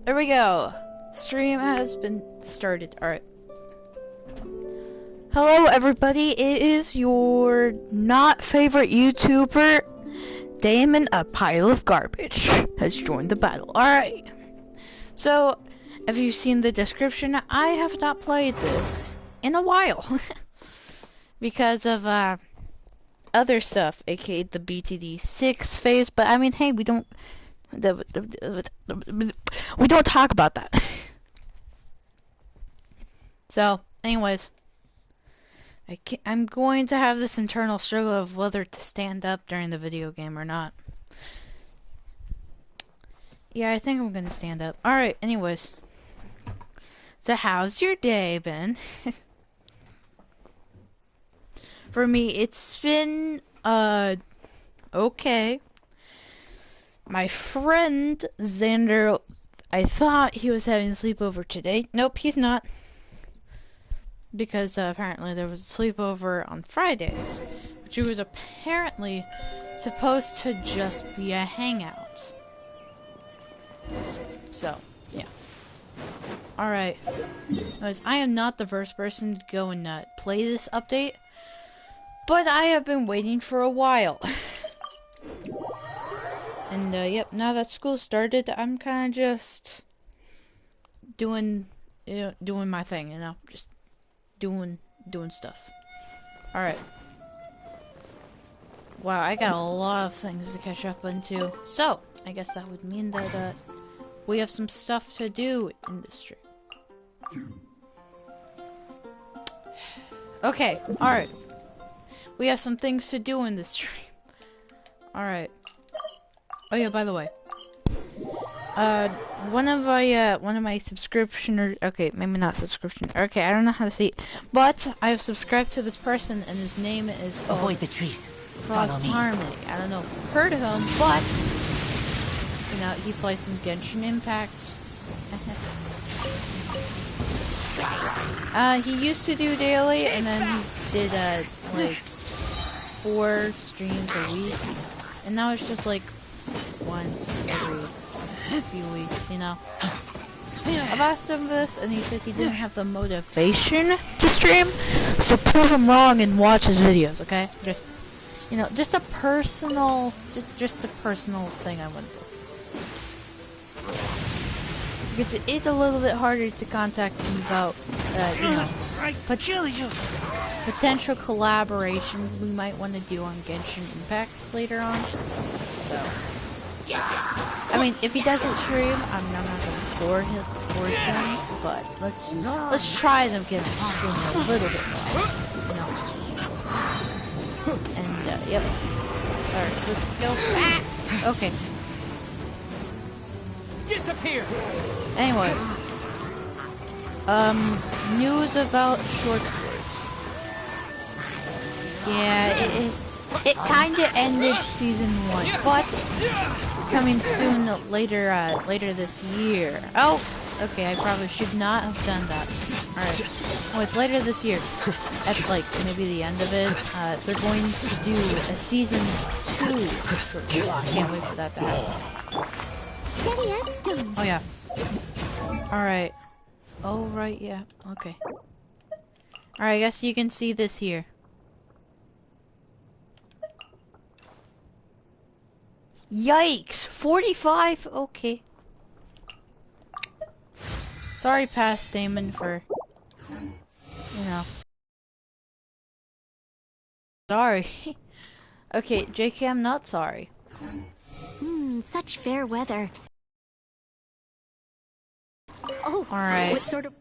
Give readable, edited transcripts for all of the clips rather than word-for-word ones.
there we go. Stream has been started. Alright. Hello, everybody. It is your not favorite YouTuber, Damon, a pile of garbage, has joined the battle. Alright. So, if you've seen the description, I have not played this in a while. Because of, other stuff, aka the BTD 6 phase, but I mean, hey, we don't talk about that. So, anyways, I'm going to have this internal struggle of whether to stand up during the video game or not. Yeah, I think I'm gonna stand up. Alright, anyways. So, how's your day been? For me, it's been, okay. My friend, Xander, I thought he was having a sleepover today. Nope, he's not. Because, apparently there was a sleepover on Friday. Which was apparently supposed to just be a hangout. So, yeah. Alright. Anyways, I am not the first person to go and, play this update. But I have been waiting for a while. And, yep, now that school started, I'm kind of just doing my thing, you know? Just doing stuff. Alright. Wow, I got a lot of things to catch up on, too. So, I guess that would mean that, we have some stuff to do in this stream. Okay, alright. We have some things to do in this stream. Alright. Oh yeah, by the way. One of my subscription okay, maybe not subscription. Okay, I don't know how to say it. But I have subscribed to this person and his name is Avoid the trees. Frost Harmony. I don't know if you've heard of him, but you know, he plays some Genshin Impact. He used to do daily and then he did like 4 streams a week, and now it's just like once every few weeks, you know. I've asked him this, and he said he didn't have the motivation to stream, so prove him wrong and watch his videos, okay? Just, you know, just a personal, just a personal thing I want to do. Because it's a little bit harder to contact him about, you know, potential collaborations we might want to do on Genshin Impact later on. So, I mean, if he doesn't stream, I'm not gonna force him, but let's try to get him streaming a little bit more, you know. And yep. All right, let's go. Ah! Okay. Disappear. Anyways, news about short stories. Yeah, it kind of ended season 1, but coming soon later this year. Oh, okay, I probably should not have done that. All right, well, it's later this year. At like maybe the end of it, they're going to do a season 2 of short stories. I can't wait for that to happen. Oh yeah. Alright. Oh right, yeah. Okay. Alright, I guess you can see this here. Yikes! 45? Okay. Sorry, past Damon, for, you know. Sorry. Okay, JK, I'm not sorry. Such fair weather. Oh, alright. What sort of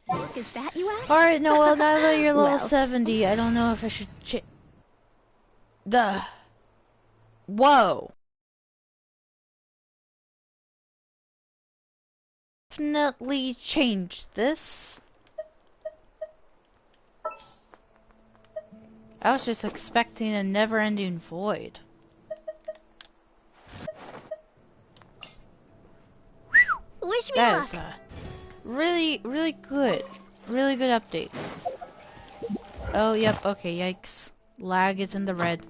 work is that, you ask? Alright, no, well, now that you're level Well. 70, I don't know if I should Whoa! Definitely change this. I was just expecting a never-ending void. Wish me That luck. is really good. Really good update. Oh, yep, okay, yikes. Lag is in the red.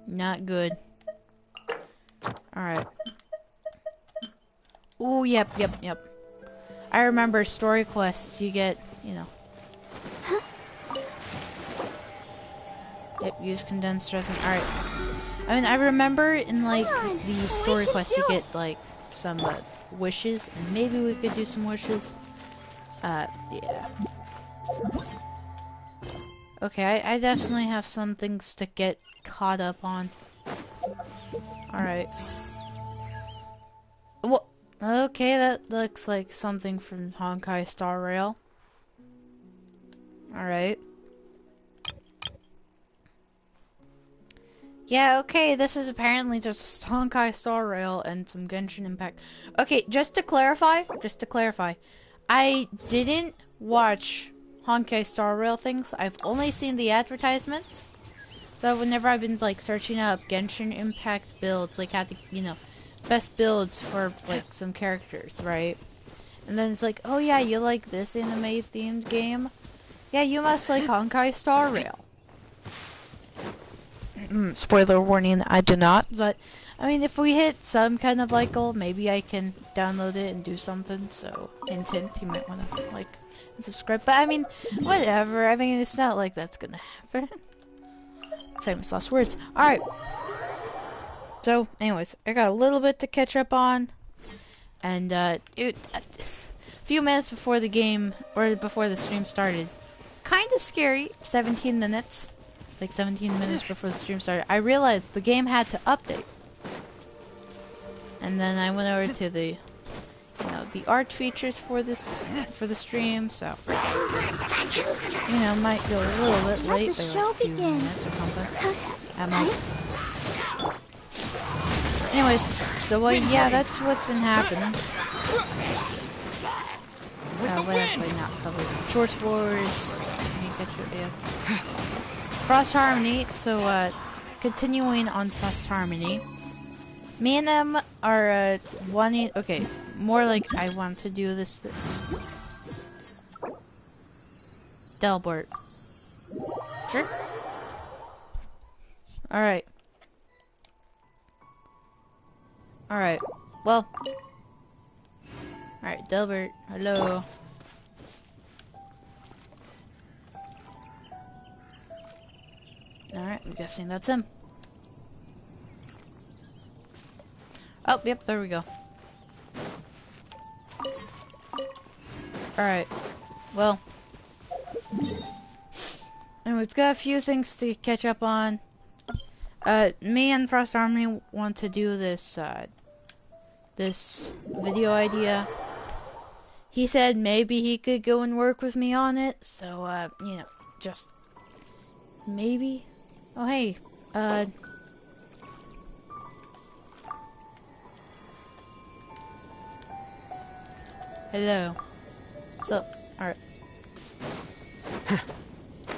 Not good. Alright. Ooh, yep. I remember story quests. You get, you know. Yep, use condensed resin. Alright. I mean, I remember in, like, these story quests you get, like, some wishes. And maybe we could do some wishes. Yeah. Okay, I definitely have some things to get caught up on. Alright. Well, okay, that looks like something from Honkai Star Rail. Alright. Yeah, okay, this is apparently just Honkai Star Rail and some Genshin Impact. Okay, just to clarify, I didn't watch Honkai Star Rail things. I've only seen the advertisements. So whenever I've been, like, searching up Genshin Impact builds, like, how to, you know, best builds for, like, some characters, right? And then it's like, oh yeah, you like this anime-themed game? Yeah, you must like Honkai Star Rail. Spoiler warning, I do not. But, I mean, if we hit some kind of like goal, maybe I can download it and do something. So, hint, hint, you might want to like and subscribe. But, I mean, whatever. I mean, it's not like that's gonna happen. Famous last words. Alright. So, anyways, I got a little bit to catch up on. And, a few minutes before the game, or before the stream started, kind of scary, 17 minutes. Like 17 minutes before the stream started, I realized the game had to update. And then I went over to the, you know, the art features for this, for the stream, so, you know, might go a little bit late, by like a few minutes or something. At most. Anyways, so, yeah, that's what's been happening. What have I not covered? Short Wars, Frost Harmony, so, continuing on Frost Harmony. Me and them are, wanting, okay, more like I want to do this. Delbert. Sure. Alright. Alright. Well. Alright, Delbert. Hello. Alright, I'm guessing that's him. Oh, yep, there we go. Alright. Well. Anyways, got a few things to catch up on. Me and Frost Army want to do this, this video idea. He said maybe he could go and work with me on it, so, you know, just maybe. Oh, hey, hello. What's up? Alright.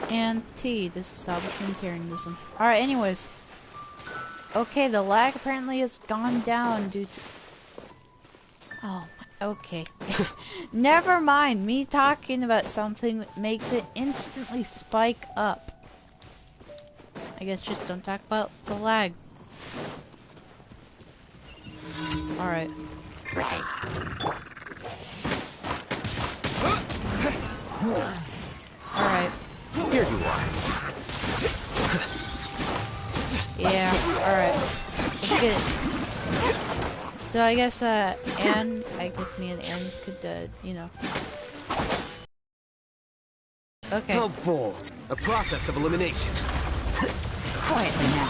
And T, disestablishmentarianism. Alright, anyways. Okay, the lag apparently has gone down due to... Oh, my, okay. Never mind, me talking about something makes it instantly spike up. I guess just don't talk about the lag. Alright. Alright. Here you are. Yeah, alright. Let's get it. So I guess, Anne, I guess me and Anne could, you know. Okay. How bold. A process of elimination. Quietly now.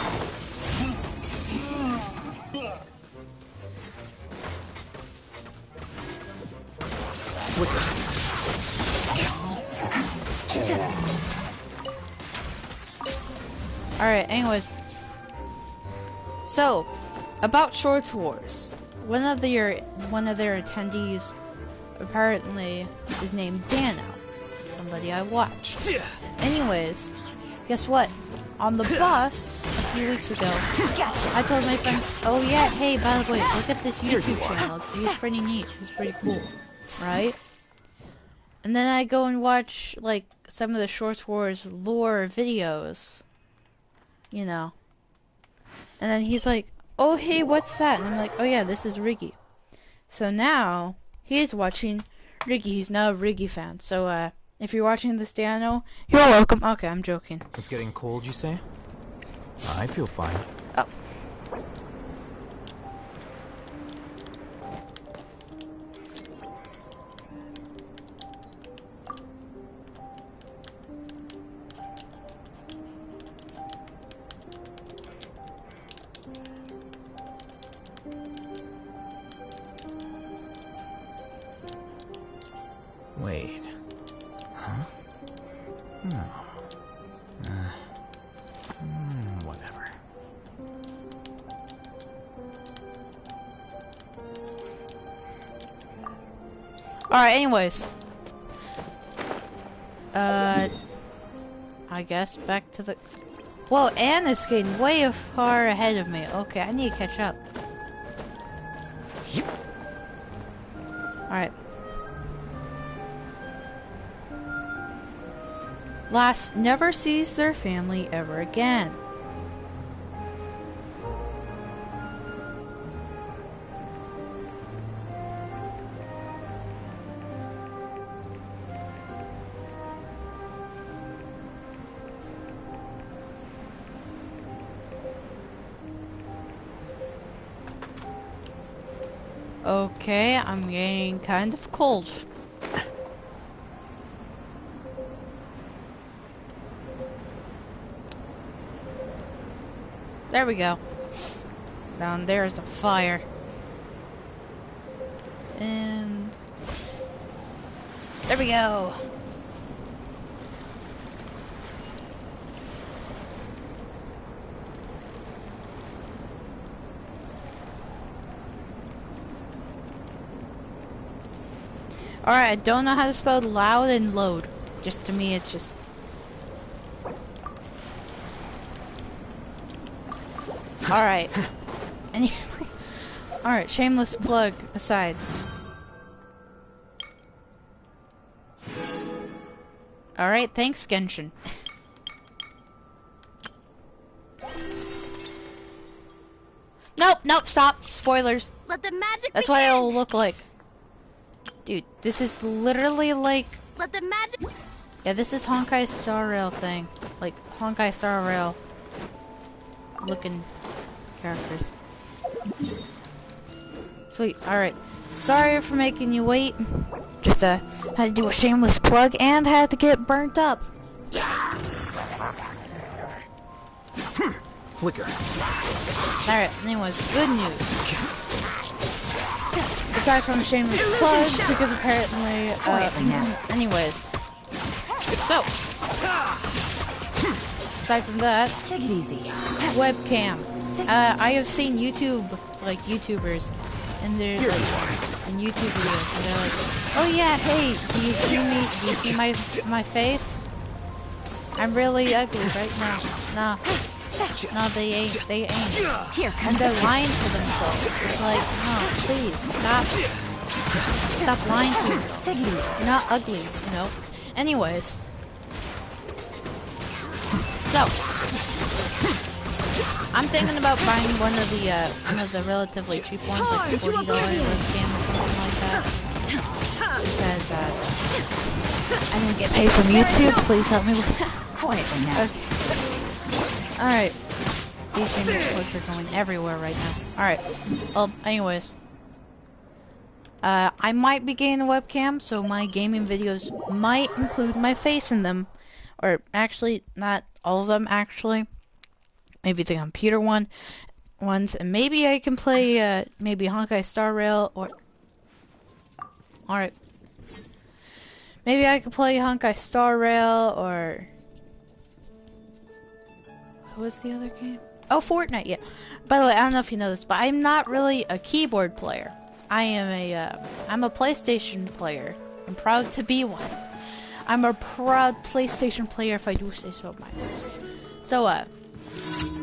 Alright, anyways. So, about Short Wars. One of their attendees apparently is named Dano. Somebody I watched. Anyways, guess what? On the bus a few weeks ago, I told my friend, oh yeah, hey, by the way, look at this YouTube channel. He's pretty neat. He's pretty cool. Right? And then I go and watch, like, some of the Short Wars lore videos. You know. And then he's like, oh, hey, what's that? And I'm like, oh yeah, this is Riggy. So now he is watching Riggy. He's now a Riggy fan. So if you're watching this, Dano, you're welcome. Okay, I'm joking. It's getting cold, you say? I feel fine. Oh. Wait. Huh? No. Whatever. Alright, anyways. I guess back to the... Whoa, Anna's getting way far ahead of me. Okay, I need to catch up. Alright. Last never sees their family ever again. Okay, I'm getting kind of cold. There we go. Down there's a fire. And there we go. Alright, I don't know how to spell loud and load. Just to me, it's just... Alright. Anyway. Alright, shameless plug aside. Alright, thanks, Genshin. Nope, stop. Spoilers. Let the magic That's begin. what it'll look like. Dude, this is literally like... Let the magic... Yeah, this is Honkai Star Rail thing. Like, Honkai Star Rail looking characters. Sweet, alright. Sorry for making you wait. Just, had to do a shameless plug and had to get burnt up. Flicker. Alright, anyways, good news. Aside from shameless plug, because apparently, anyways. So, aside from that, Take it easy. webcam. I have seen YouTube, like, YouTubers, and they're like, in YouTube videos, and they're like, oh yeah, hey, do you see me, do you see my face? I'm really ugly right now. No, they ain't. Here, And they're lying to themselves. It's like, no, please, stop lying to yourself. take it easy. You're not ugly, you know? Anyways. So, I'm thinking about buying one of the relatively cheap ones, like $40 webcam or something like that. Because, I didn't get paid from YouTube. Please help me with that. Quietly now. Okay. Alright. These shameless plugs are going everywhere right now. Alright. Well, anyways. I might be getting a webcam, so my gaming videos might include my face in them. Or, actually, not all of them, actually. Maybe the computer ones, and maybe I can play, maybe Honkai Star Rail, or... Alright. Maybe I could play Honkai Star Rail, or... What was the other game? Oh, Fortnite, yeah. By the way, I don't know if you know this, but I'm not really a keyboard player. I'm a PlayStation player. I'm proud to be one. I'm a proud PlayStation player, if I do say so myself. So,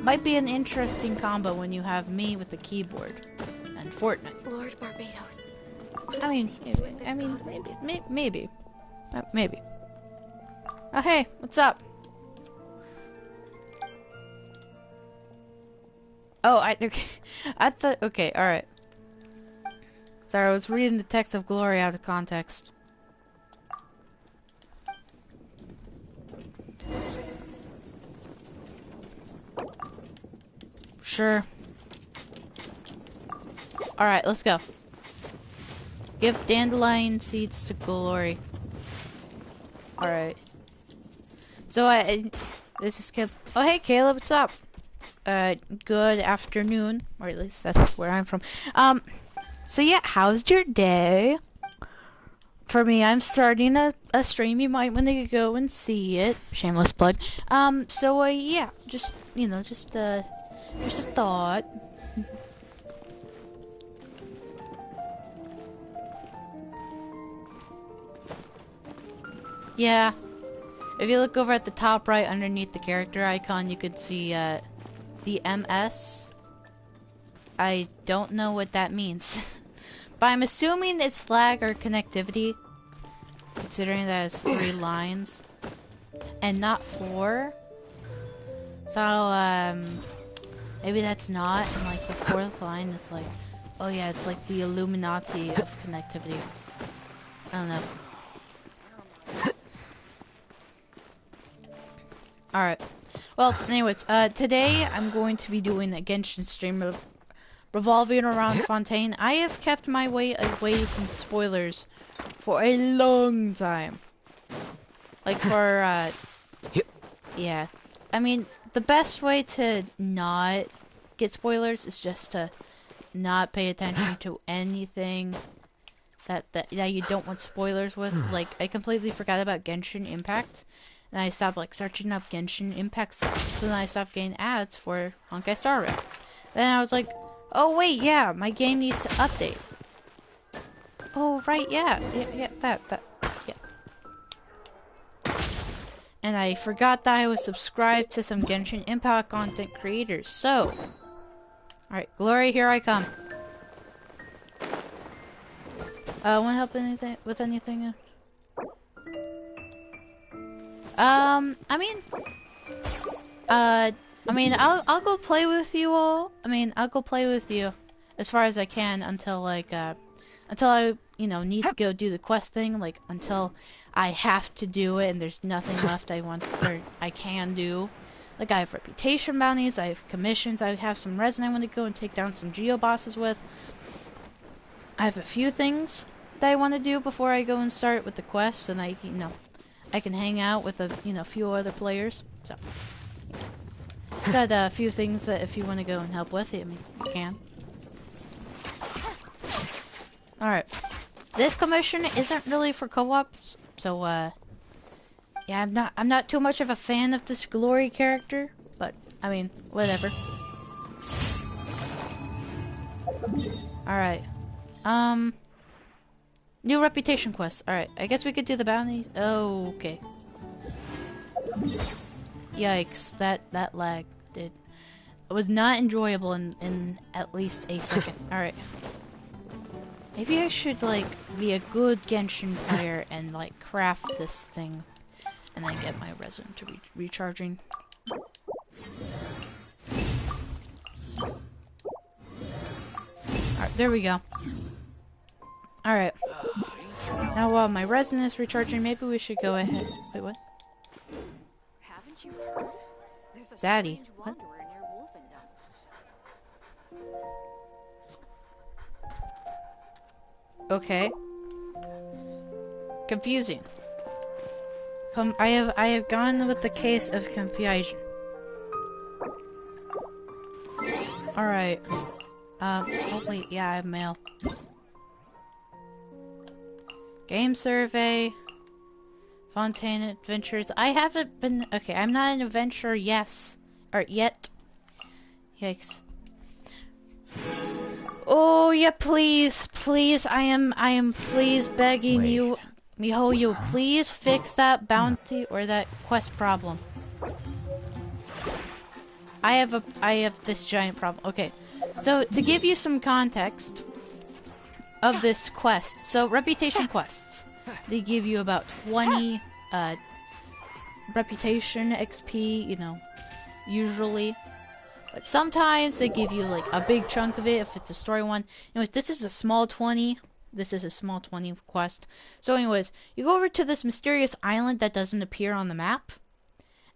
might be an interesting combo when you have me with the keyboard and Fortnite. Lord Barbados. I mean, maybe. Maybe. Oh, hey, what's up? Oh, I thought, okay, alright. Sorry, I was reading the text of Glory out of context. Sure. Alright, let's go. Give dandelion seeds to Glory. Alright. So this is Caleb. Oh hey Caleb, what's up? Good afternoon. Or at least that's where I'm from. So yeah, how's your day? For me, I'm starting a stream. You might want to go and see it. Shameless plug. So yeah, just, you know, just a thought. Yeah. If you look over at the top right underneath the character icon, you could see the MS. I don't know what that means. But I'm assuming it's lag or connectivity, considering that it's 3 lines and not 4. So maybe that's not, and like the 4th line is like, oh yeah, it's like the Illuminati of connectivity. I don't know. Alright. Well, anyways, today I'm going to be doing a Genshin stream revolving around Fontaine. I have kept my way away from spoilers for a long time. Like for, yeah. I mean, the best way to not get spoilers is just to not pay attention to anything that you don't want spoilers with. Like, I completely forgot about Genshin Impact. And I stopped, like, searching up Genshin Impact stuff. So then I stopped getting ads for Honkai Star Rail. Then I was like, oh wait, yeah, my game needs to update. Oh, right, yeah, that, yeah. And I forgot that I was subscribed to some Genshin Impact content creators, so. Alright, Glory, here I come. Wanna help with anything? I mean, I'll go play with you all. I mean, I'll go play with you as far as I can until like until I, you know, need to go do the quest thing, like until I have to do it and there's nothing left I want or I can do. Like I have reputation bounties, I have commissions, I have some resin I want to go and take down some geo bosses with. I have a few things that I want to do before I go and start with the quests, and I, you know, I can hang out with a, you know, few other players. So got a few things that if you want to go and help with, I mean, you can. Alright. This commission isn't really for co-ops, so yeah, I'm not too much of a fan of this Glory character, but I mean, whatever. Alright. New reputation quest. Alright, I guess we could do the bounty. Oh, okay. Yikes, that lag it was not enjoyable in at least a second. Alright. Maybe I should, like, be a good Genshin player and, like, craft this thing and then get my resin to recharging. Alright, there we go. Alright. Now while my resin is recharging, maybe we should go ahead. Wait, what? Haven't you heard? There's a Daddy, strange what? wanderer near Wolfendom. Okay. Confusing. I have gone with the case of confusion. Alright. Oh wait, yeah, I have mail. Game survey. Fontaine adventures. I haven't been, okay, I'm not an adventurer, yes. Or yet. Yikes. Oh yeah, please, please, I am please begging you, MiHoYo, please fix that bounty or that quest problem. I have this giant problem. Okay, so to give you some context of this quest, so reputation quests, they give you about 20 reputation XP, you know, usually. But sometimes they give you like a big chunk of it if it's a story one. Anyways, this is a small 20. This is a small 20 quest. So anyways, you go over to this mysterious island that doesn't appear on the map.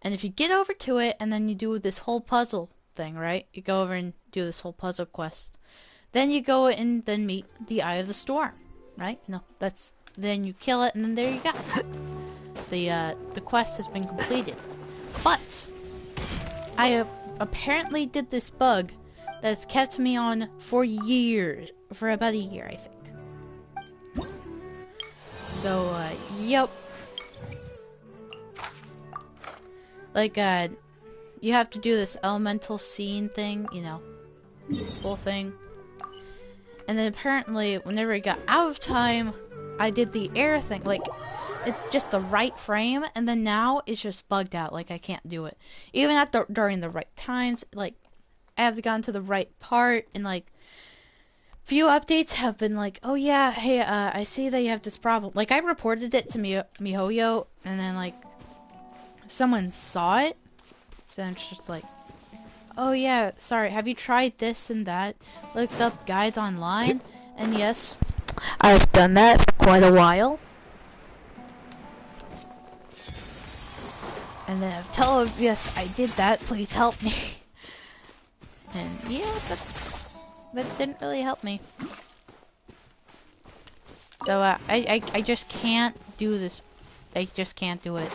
And if you get over to it and then you do this whole puzzle thing, right? You go over and do this whole puzzle quest. Then you go and then meet the Eye of the Storm, right? Then you kill it and then there you go. The quest has been completed. But I apparently did this bug that's kept me on for years, for about a year, I think. So, yep. Like, you have to do this elemental scene thing, you know, whole thing. And then apparently, whenever it got out of time, I did the air thing, like, it's just the right frame, and then now it's just bugged out, like, I can't do it. Even at during the right times, like, I have gotten to the right part, and, like, few updates have been like, oh yeah, hey, I see that you have this problem. Like, I reported it to MiHoYo, and then, like, someone saw it, so it's just like, oh yeah, sorry, have you tried this and that? Looked up guides online, and yes, I've done that for quite a while. And then I've told him, yes, I did that, please help me. And yeah, that didn't really help me. So, I just can't do this. I just can't do it.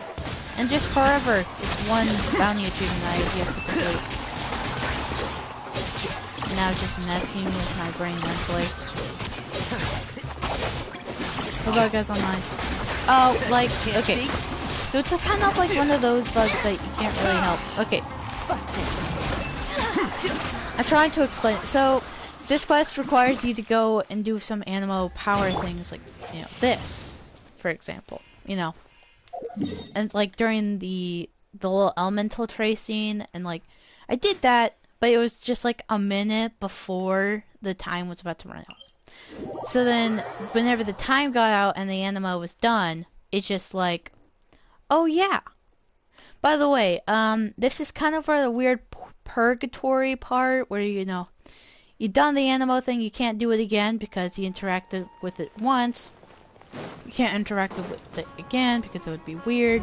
And just forever, this one bounty achievement I have to complete. And now it's just messing with my brain mentally. What about guys online? Oh, like, okay. So it's kind of like one of those bugs that you can't really help. Okay. I'm trying to explain it. So, this quest requires you to go and do some Animo power things, like, you know, this, for example, you know. And, like, during the little elemental tracing, and, like, I did that, but it was just, like, a minute before the time was about to run out. So then, whenever the time got out and the Animo was done, it's just like, oh yeah. By the way, this is kind of a weird purgatory part where, you know, you've done the Animo thing, you can't do it again because you interacted with it once. You can't interact with it again because it would be weird.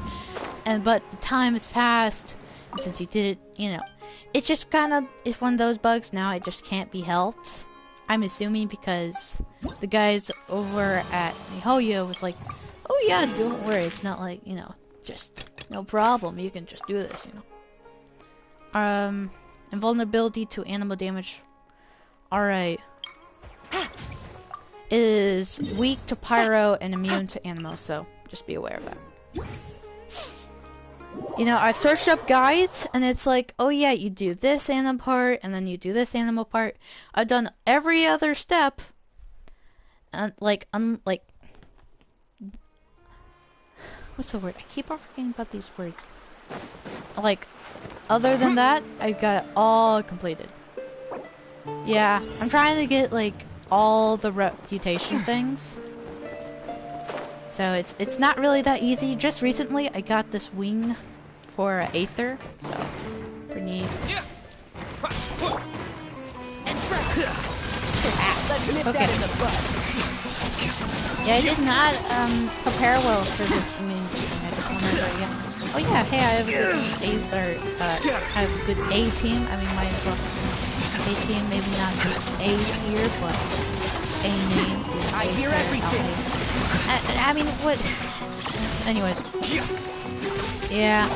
But the time has passed, and since you did it, you know, it's just kind of, it's one of those bugs now, it just can't be helped. I'm assuming because the guys over at MiHoYo was like, oh yeah, don't worry, it's not like, you know, just no problem, you can just do this, you know. Invulnerability to animal damage. Alright. It is weak to pyro and immune to animo, so just be aware of that. You know, I've searched up guides, and it's like, oh yeah, you do this animal part, and then you do this animal part. I've done every other step, and like, what's the word? I keep on forgetting about these words. Like, other than that, I got it all completed. Yeah, I'm trying to get, like, all the reputation things. So it's not really that easy. Just recently, I got this wing for Aether, so pretty neat. Okay. Yeah, I did not prepare well for this mini thing. I just wanted to, yeah. Oh yeah, hey, I have a good I have a good A team. I mean, my A team, maybe not A tier, but A names. I hear everything. I mean, what? Anyways. Yeah.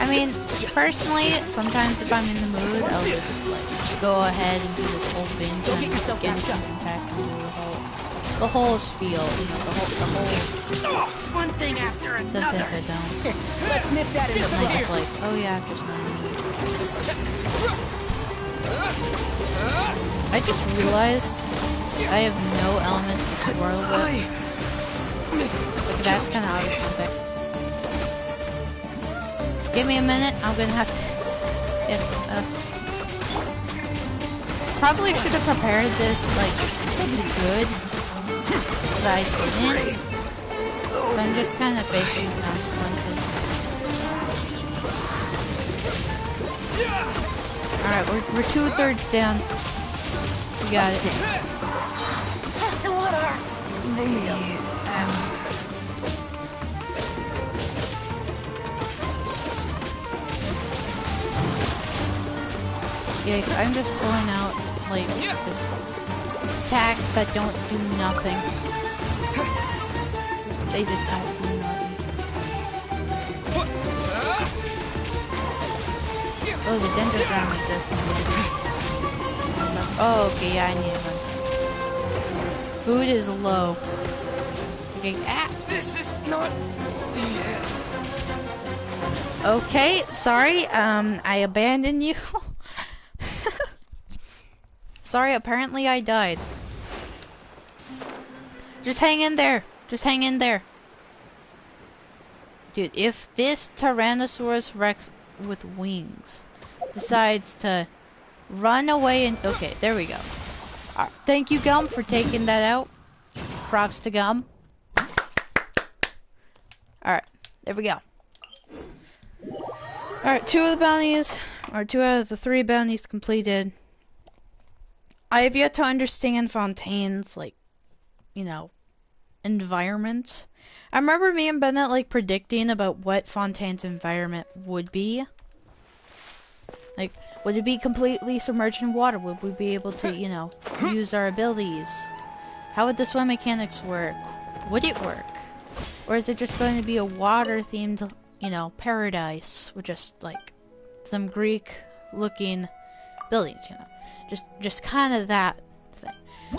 I mean, personally, sometimes if I'm in the mood, I'll just like go ahead and do this whole binge on Genshin Impact and do the whole spiel, you know, the whole. One thing after another. Sometimes I don't. Let's nip that in the bud. I'm just like, oh yeah, I'm just not in the mood. I just realized I have no elements to swirl with. Like, that's kind of out of context. Give me a minute, I'm gonna have to... probably should have prepared this, like, pretty good. But I didn't. So I'm just kind of facing the consequences. Alright, we're 2/3 down. We got it. What are the Yikes, I'm just pulling out, like, just attacks that don't do nothing. They just don't do nothing. Oh, the dendrogram is this one. Oh, okay, yeah, I need one. Food is low. Okay, ah! This is not Okay, sorry, I abandoned you. Sorry, apparently I died. Just hang in there. Just hang in there. Dude, if this Tyrannosaurus Rex with wings decides to run away and... Okay, there we go. Thank you, Gum, for taking that out. Props to Gum. Alright, there we go. Alright, 2 of the bounties, or 2 out of the 3 bounties completed. I have yet to understand Fontaine's, like, you know, environment. I remember me and Bennett, like, predicting about what Fontaine's environment would be. Like, would it be completely submerged in water? Would we be able to, you know, use our abilities? How would the swim mechanics work? Would it work? Or is it just going to be a water-themed, you know, paradise with just, like, some Greek-looking buildings, you know? Just kind of that thing.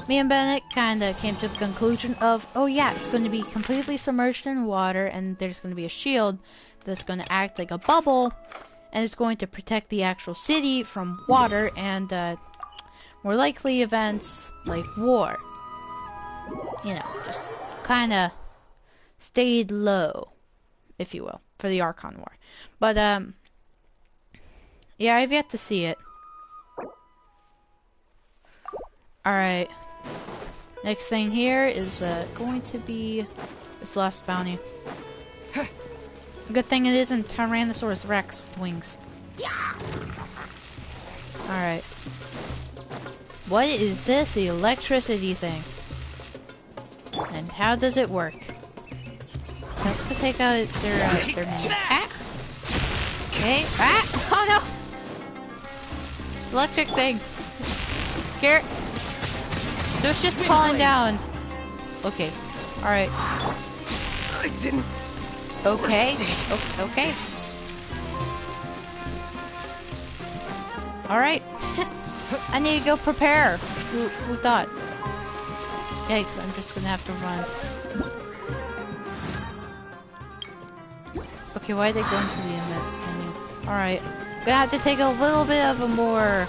Me and Bennett kind of came to the conclusion of, oh yeah, it's going to be completely submerged in water, and there's going to be a shield that's going to act like a bubble, and it's going to protect the actual city from water and more likely events like war. You know, just kind of stayed low, if you will, for the Archon War. But yeah, I've yet to see it. Alright. Next thing here is going to be this last bounty. Good thing it isn't Tyrannosaurus Rex with wings. Alright. What is this electricity thing? And how does it work? Let's go take out their main attack. Okay. Ah! Oh no! Electric thing. Scared. So it's just falling down. Okay. Alright. I didn't. Okay. Okay. Alright. I need to go prepare. Who thought? Yikes, I'm just gonna have to run. Okay, why did they go into the menu? Alright. Gonna have to take a little bit of a more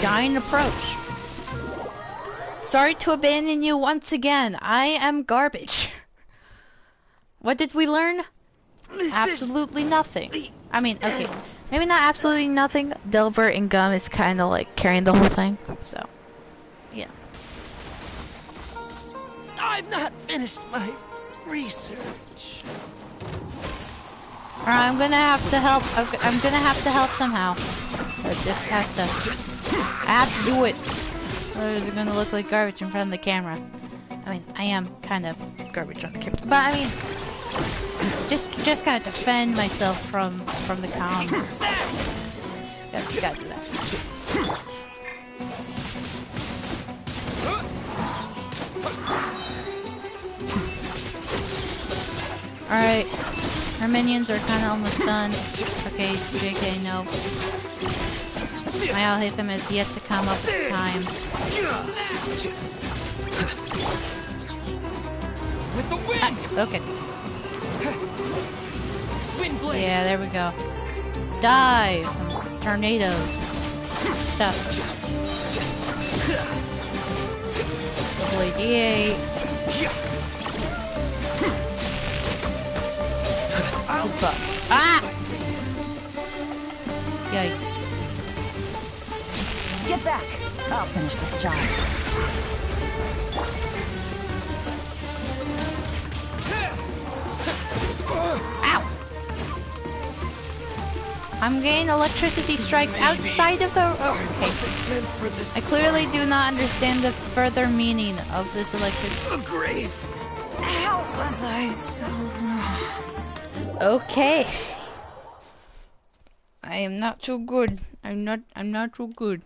dying approach. Sorry to abandon you once again. I am garbage. What did we learn? Absolutely nothing. I mean, okay, maybe not absolutely nothing. Delbert and Gum is kind of like carrying the whole thing, so yeah. I've not finished my research. Alright, I'm gonna have to help. I'm gonna have to help somehow. It just has to. I have to do it. Otherwise, it's gonna look like garbage in front of the camera. I mean, I am kind of garbage on the camera, but I mean, just gotta defend myself from the comments. Gotta do that. Alright, our minions are kind of almost done. Okay, JK, no. My Alhaitham is yet to come up with times. With the wind. Okay. Wind blade. Yeah, there we go. Die from tornadoes. Stuff. Holy D8. Ah! Yikes. Get back. I'll finish this job. Ow! I'm getting electricity strikes outside of the... Oh, okay. Meant for this I clearly do not understand the further meaning of this electricity. grave. How was I so... Okay. I am not too good. I'm not too good.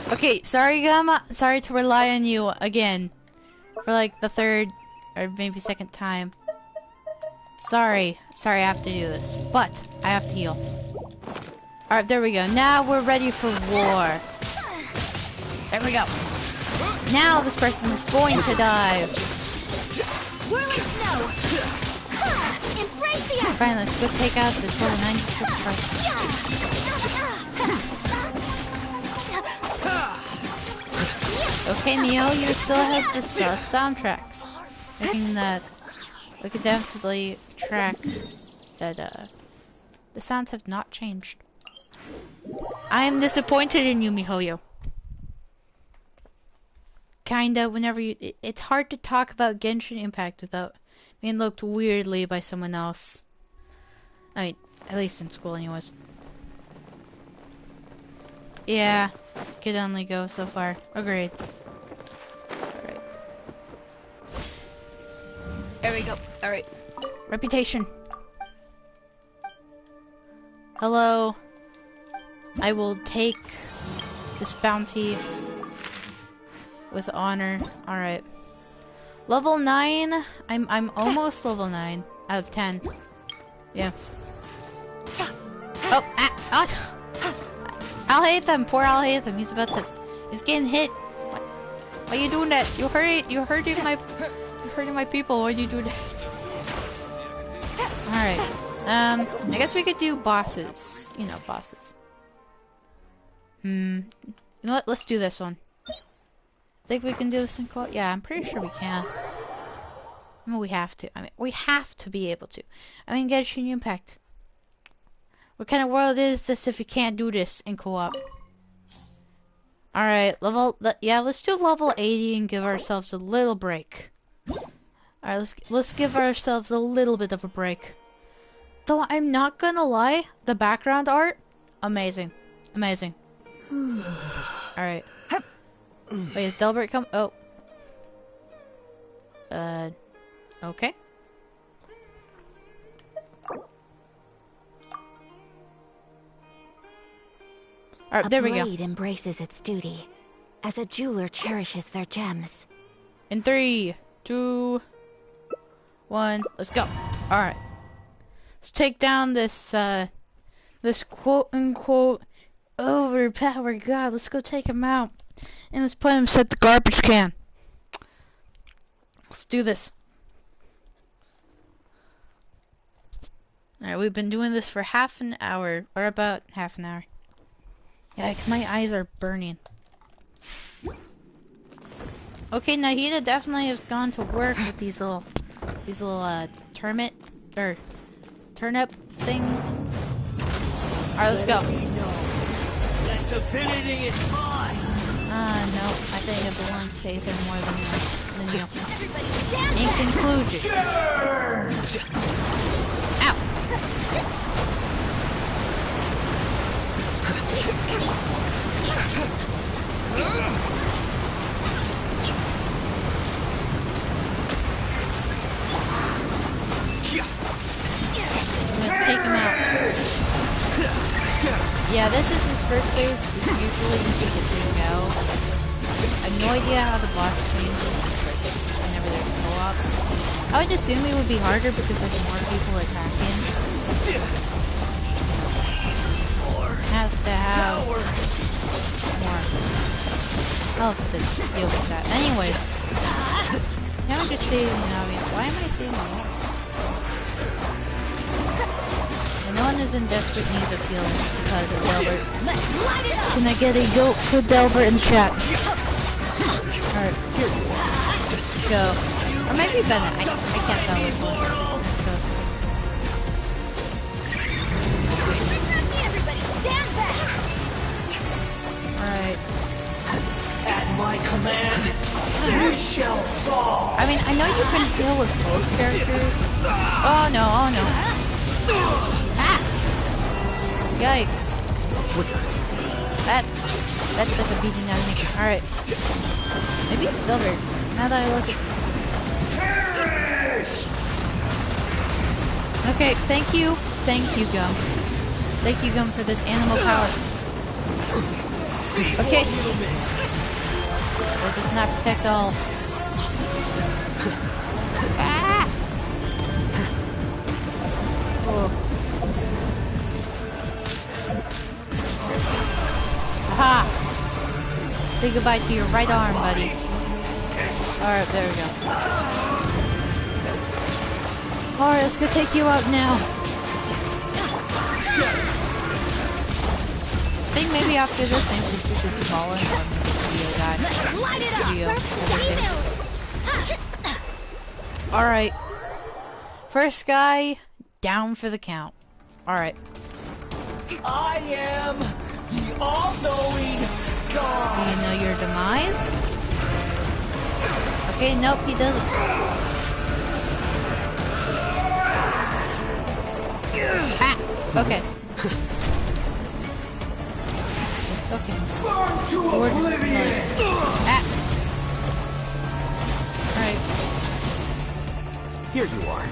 Okay, sorry Gamma. Sorry to rely on you again. For like the third or maybe second time. Sorry. Sorry I have to do this. But I have to heal. Alright, there we go. Now we're ready for war. There we go. Now this person is going to die. Whirling snow. Embrace the ice. Fine, let's go take out this level 96 person. Okay, Mio, you still have the soundtracks. Making that we could definitely track that the sounds have not changed. I am disappointed in you, Mihoyo. Kinda, whenever you... It's hard to talk about Genshin Impact without being looked weirdly by someone else. I mean, at least in school anyways. Yeah, could only go so far. Agreed. Alright. There we go. Alright. Reputation. Hello. I will take this bounty with honor. Alright. Level 9. I'm almost level 9 out of 10. Yeah. Oh, Al-Haytham, poor Al-Haytham. He's about to... He's getting hit. Why are you doing that? You're hurting my people. Why do you do that? Alright. I guess we could do bosses. You know, bosses. You know what? Let's do this one. Think we can do this in co-op? Yeah, I'm pretty sure we can. I mean, we have to. I mean, we have to be able to. I mean, Genshin Impact. What kind of world is this if you can't do this in co-op? Alright, yeah, let's do level 80 and give ourselves a little break. Alright, let's give ourselves a little bit of a break. Though I'm not gonna lie, the background art, amazing. Amazing. Alright. Wait, is Delbert come? Oh. Okay. Alright, there we go. A blade embraces its duty, as a jeweler cherishes their gems. In 3, 2, 1, let's go. Alright. Let's take down this, this quote-unquote overpowered god. Let's go take him out. And let's put him at the garbage can. Let's do this. Alright, we've been doing this for half an hour, or about half an hour. Yikes, my eyes are burning. Okay, Nahida definitely has gone to work with these little turnip thing. Alright, let's go. That divinity is mine. No, I think I belong to Aether more than you. In conclusion. Ow! Let's take him out. Yeah, this is his first phase. It's usually easy to take out. I have no idea how the boss changes whenever there's co-op. I would assume it would be harder because there's more people attacking. Has to have more health to deal with that. Anyways, now I'm just stating the obvious. Why am I saying the obvious? When no one is in desperate need of healing because of Delbert. Can I get a goat for Delbert in chat? Alright, here. Let's go. Or maybe Bennett. I can't tell which one. At my command, you shall fall. I I mean, I know you can deal with both characters. Oh no, oh no. Ah! Yikes. That took a beating out of me. Alright. Maybe it's still there. Now that I look at... Okay, thank you. Thank you, Gum. Thank you, Gum, for this animal power. Okay. That does not protect all. Ah! Oh. Aha! Say goodbye to your right arm, buddy. Alright, there we go. Alright, let's go take you out now. I think maybe after this, maybe we should call in or video guy. Video everything. Alright. First guy, down for the count. Alright. I am the all-knowing God. You know your demise? Okay, nope, he doesn't. Ah! Okay. Okay. Burn to oblivion. Ah! Alright. Here you are.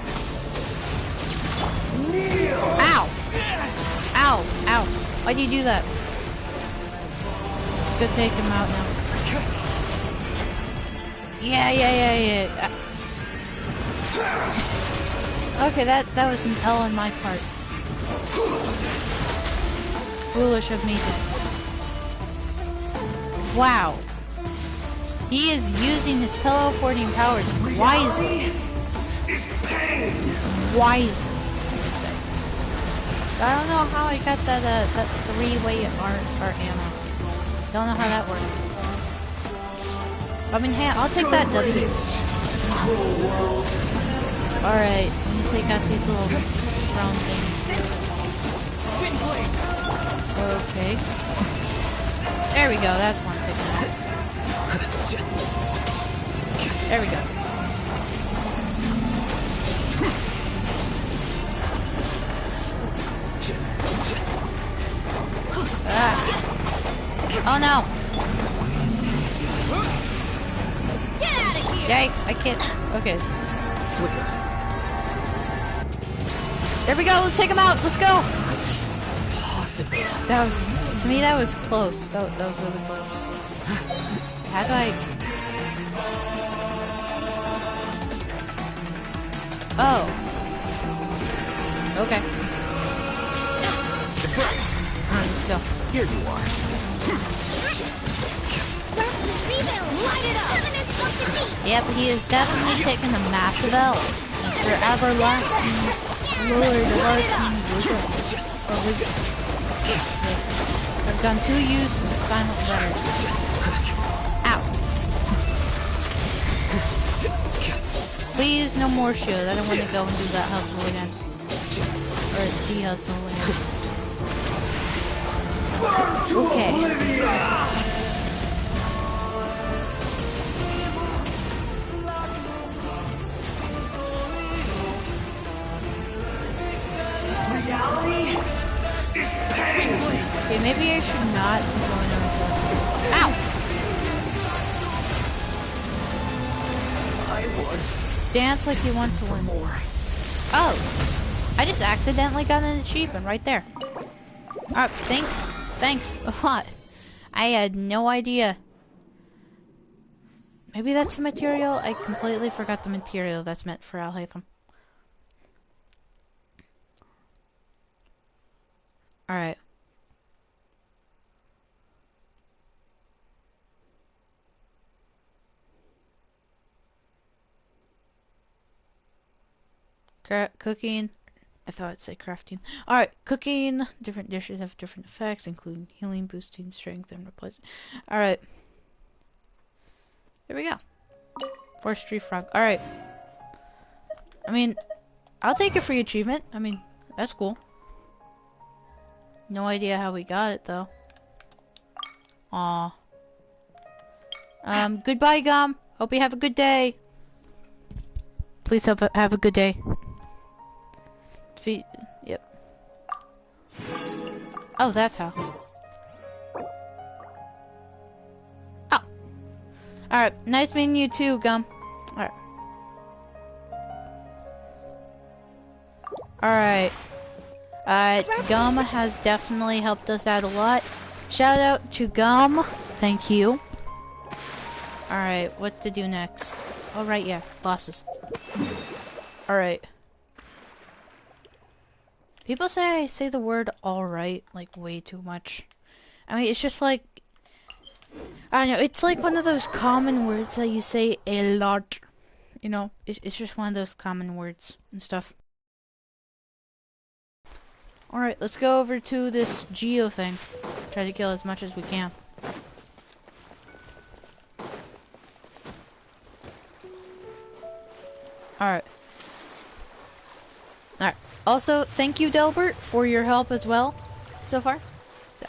Ow! Ow! Ow! Why'd you do that? Go take him out now. Yeah. Okay, that was an L on my part. Foolish of me to... Wow. He is using his teleporting powers wisely. Wisely, I would say. I don't know how I got that three-way art ammo. Don't know how that worked. I mean, hey, I'll take that W. Alright, let me take out these little round things. Okay. There we go, that's one taken out. There we go. Ah. Oh no! Get out of here! Yikes, I can't. Okay. There we go, let's take him out, let's go! That was, to me that was close. That was really close. How do I... Oh. Okay. Alright, let's go. Here you are. Yep, he is definitely taking a massive L. Mr. Everlasting Lord of Arcane Wizard. Or Wizard. Yes. I've done 2 uses of silent letters. Ow. Please, no more shield. I don't want to go and do that hustle again. Or the hustle again. Okay. Okay, maybe I should not be going over the... Ow! Dance like you want to win. Oh! I just accidentally got an achievement right there. Alright, thanks. Thanks a lot. I had no idea. Maybe that's the material? I completely forgot the material that's meant for Al-Haytham. Alright. Cooking. I thought it'd say crafting. Alright, cooking. Different dishes have different effects, including healing, boosting, strength, and replacing. Alright. There we go. Forestry frog. Alright. I mean, I'll take a free achievement. I mean, that's cool. No idea how we got it, though. Aw. Goodbye, Gum. Hope you have a good day. Please have a good day. Yep. Oh, that's how. Oh. Alright, nice meeting you too, Gum. Alright. Alright. Gum has definitely helped us out a lot. Shout out to Gum. Thank you. Alright, what to do next? Alright, yeah, bosses. Alright. People say I say the word alright, like, way too much. I mean, it's just like... I don't know, it's like one of those common words that you say a lot. You know, it's just one of those common words and stuff. Alright, let's go over to this Geo thing. Try to kill as much as we can. Alright. Alright. Also, thank you, Delbert, for your help as well, so far. So.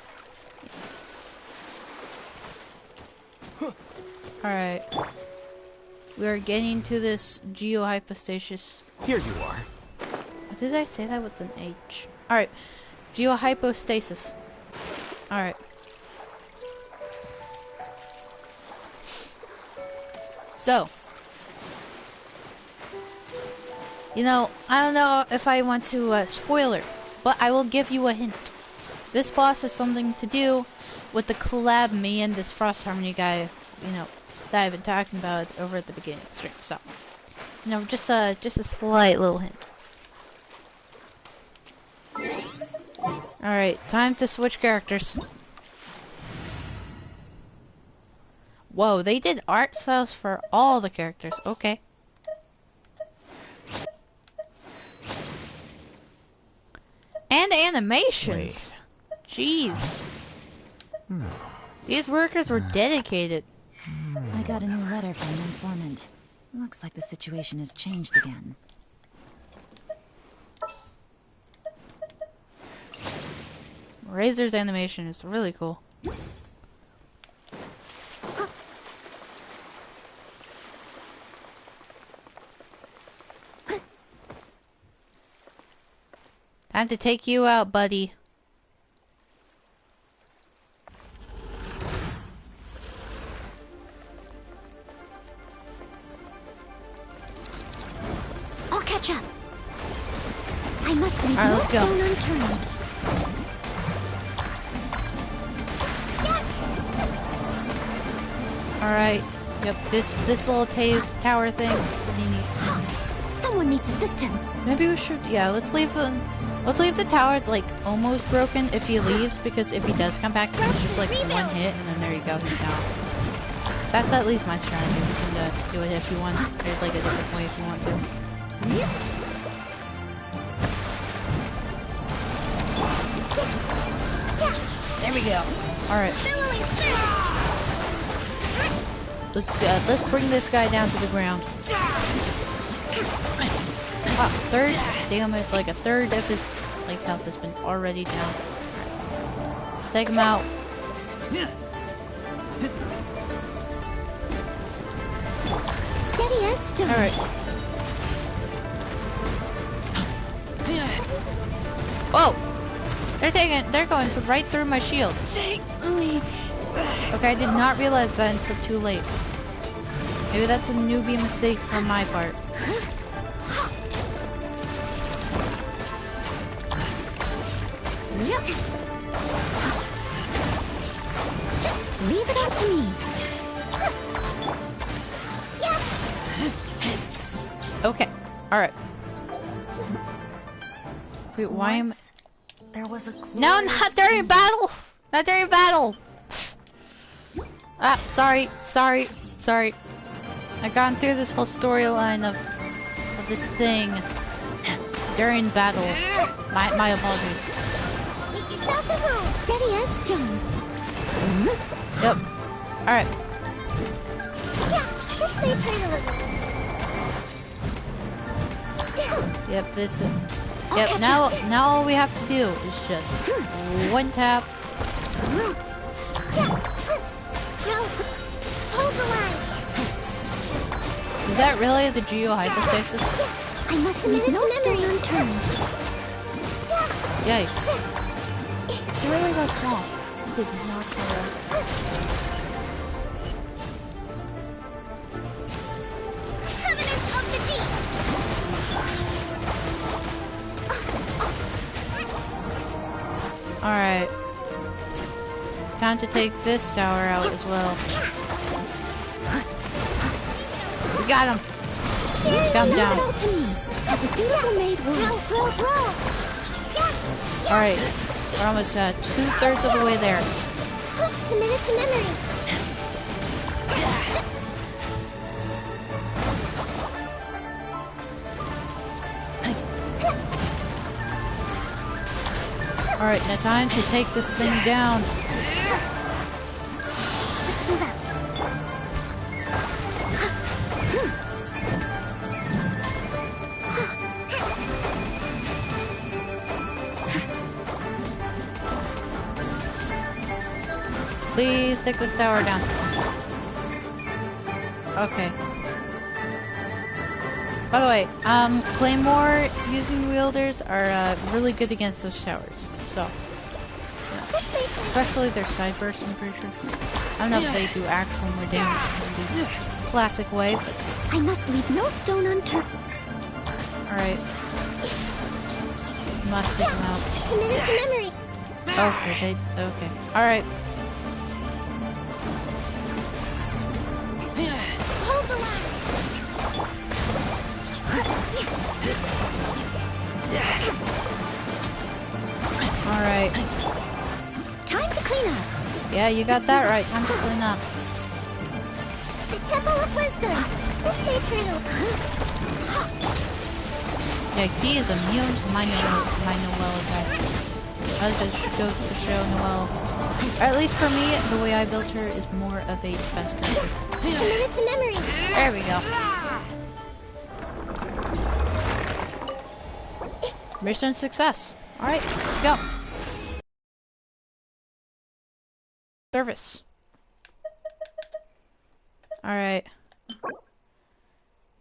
Alright. We are getting to this geohypostasis. Here you are. Did I say that with an H? Alright. Geohypostasis. Alright. So. You know, I don't know if I want to spoiler, but I will give you a hint. This boss has something to do with the collab me and this Frost Harmony guy, you know, that I've been talking about over at the beginning of the stream. So, you know, just a slight little hint. Alright, time to switch characters. Whoa, they did art styles for all the characters. Okay. And animations. Wait. Jeez. These workers were dedicated. I got a new letter from an informant. Looks like the situation has changed again. Razor's animation is really cool. Time to take you out, buddy. I'll catch up. I must leave Alright, no let's go. stone unturned. Alright. Yep, this little tower thing. Really neat. Someone needs assistance. Maybe we should, yeah, let's leave the tower. It's like almost broken if he leaves, because if he does come back, it's just like one hit, and then there you go, he's down. That's at least my strategy. You can do it if you want. There's like a different way if you want to. There we go. All right. Let's bring this guy down to the ground. Wow, third? Damn it, like a third of his like health has been already down. Right. Take him out. Steady as stone. Alright. Whoa! They're going right through my shield. Okay, I did not realize that until too late. Maybe that's a newbie mistake from my part. Leave it up to me. Okay, alright. Wait, why am... There was a No, not during battle! Not during battle! Ah, sorry. I gone through this whole storyline of this thing during battle. My apologies. Make yourselves a room. Steady as stone. Yep. Alright. Yeah, this may hurt a little. Yep, this is... Yep, now all we have to do is just one tap. No, hold the line. Is that really the geohypostasis? I must leave no stone unturned. Yikes. It's really that small. Did not know that. Covenants of the deep. Alright. Time to take this tower out as well. We got him! Come down. To me, as a dutiful maid will. Alright. We're almost 2/3 of the way there. Committed to memory. Alright, now time to take this thing down. Let's move out. Please take this tower down. Okay. By the way, Claymore using wielders are really good against those towers. So, yeah. Especially their side bursts, I'm pretty sure. I don't know if they do actual more damage in the classic way, but... I must leave no stone unturned. Alright. Must take them out. Committed to memory. Okay, okay. Alright. Hold the line. Alright. Time to clean up. Yeah, you got that right. Time to clean up. The Temple of Wisdom. This may prove. Yeah, he is immune to my Noel attacks. That just goes to show Noel. Or at least for me, the way I built her is more of a defense character. Committed to memory. There we go. Mission success. Alright, let's go. Service. Alright.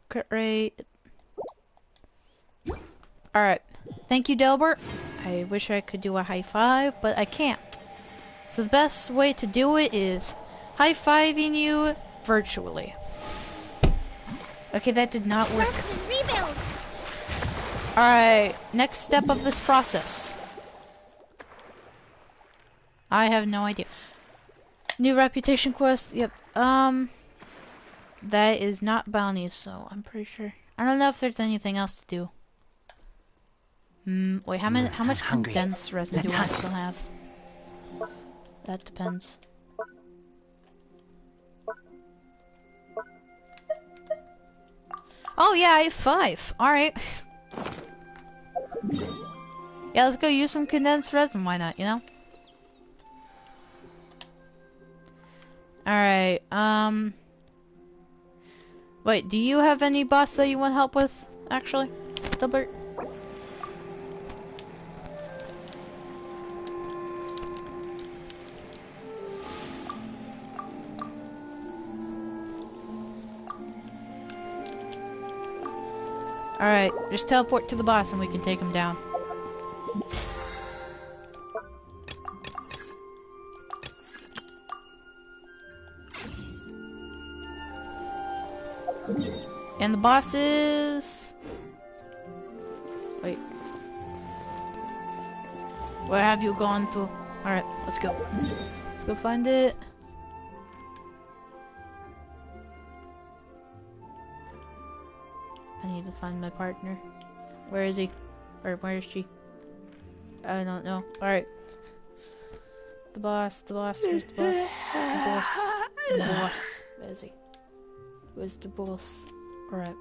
Crit rate. Alright. Thank you, Delbert. I wish I could do a high five, but I can't. So the best way to do it is high-fiving you virtually. Okay, that did not work. Rebuild. Alright, next step of this process. I have no idea. New reputation quest, yep. That is not bounties, so I'm pretty sure. I don't know if there's anything else to do. Wait, how much hungry. condensed resin Let's do I hunt. still have? That depends. Oh yeah, I have 5. Alright. Yeah, let's go use some condensed resin, why not, you know? Alright, wait, do you have any boss that you want help with, actually, Dilbert? Alright, just teleport to the boss and we can take him down. And the boss is... Wait. Where have you gone to? Alright, let's go. Let's go find it. I need to find my partner. Where is he? Or where is she? I don't know. Alright. The boss, where's the boss? The boss. Where is he? Where's the boss? Alright.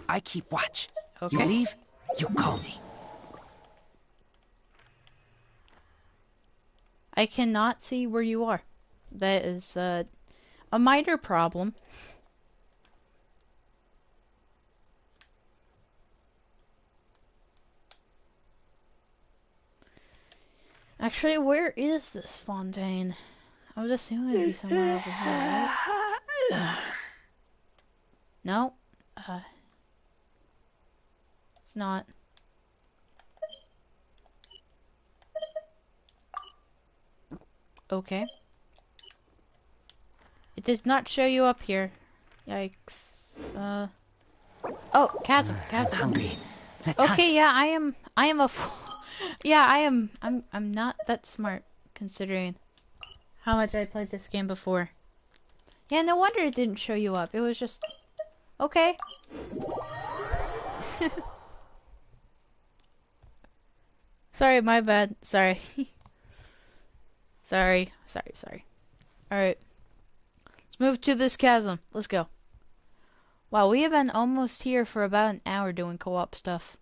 I keep watch. Okay. You leave, you call me. I cannot see where you are. That is a minor problem. Actually, where is this Fontaine? I was assuming it'd be somewhere over here, right? No. It's not. Okay. It does not show you up here. Yikes. Oh, chasm. I'm hungry. Let's Okay, hunt. yeah, I am a fool. Yeah, I'm not that smart considering how much I played this game before. Yeah, no wonder it didn't show you up. It was just okay. Sorry, my bad. Sorry. Sorry. Alright. Let's move to this chasm. Let's go. Wow, we have been almost here for about an hour doing co-op stuff.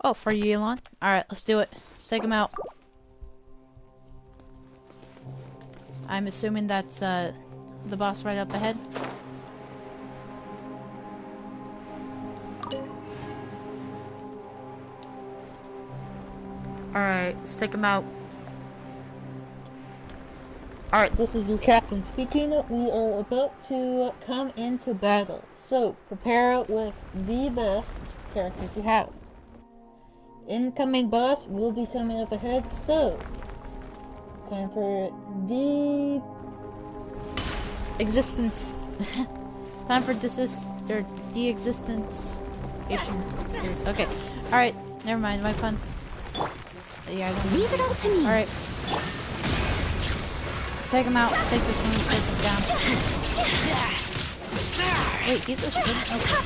Oh, for you, Elon. Alright, let's do it. Let's take him out. I'm assuming that's the boss right up ahead. Alright, let's take him out. Alright, this is your captain speaking. We are about to come into battle. So, prepare with the best characters you have. Incoming boss will be coming up ahead, so time for the existence. Time for the existence. Okay. Alright, never mind, my fun. Yeah, Leave it all to me. Alright. Let's take him out. Take this one and take him down. Wait, he's a spin? Okay.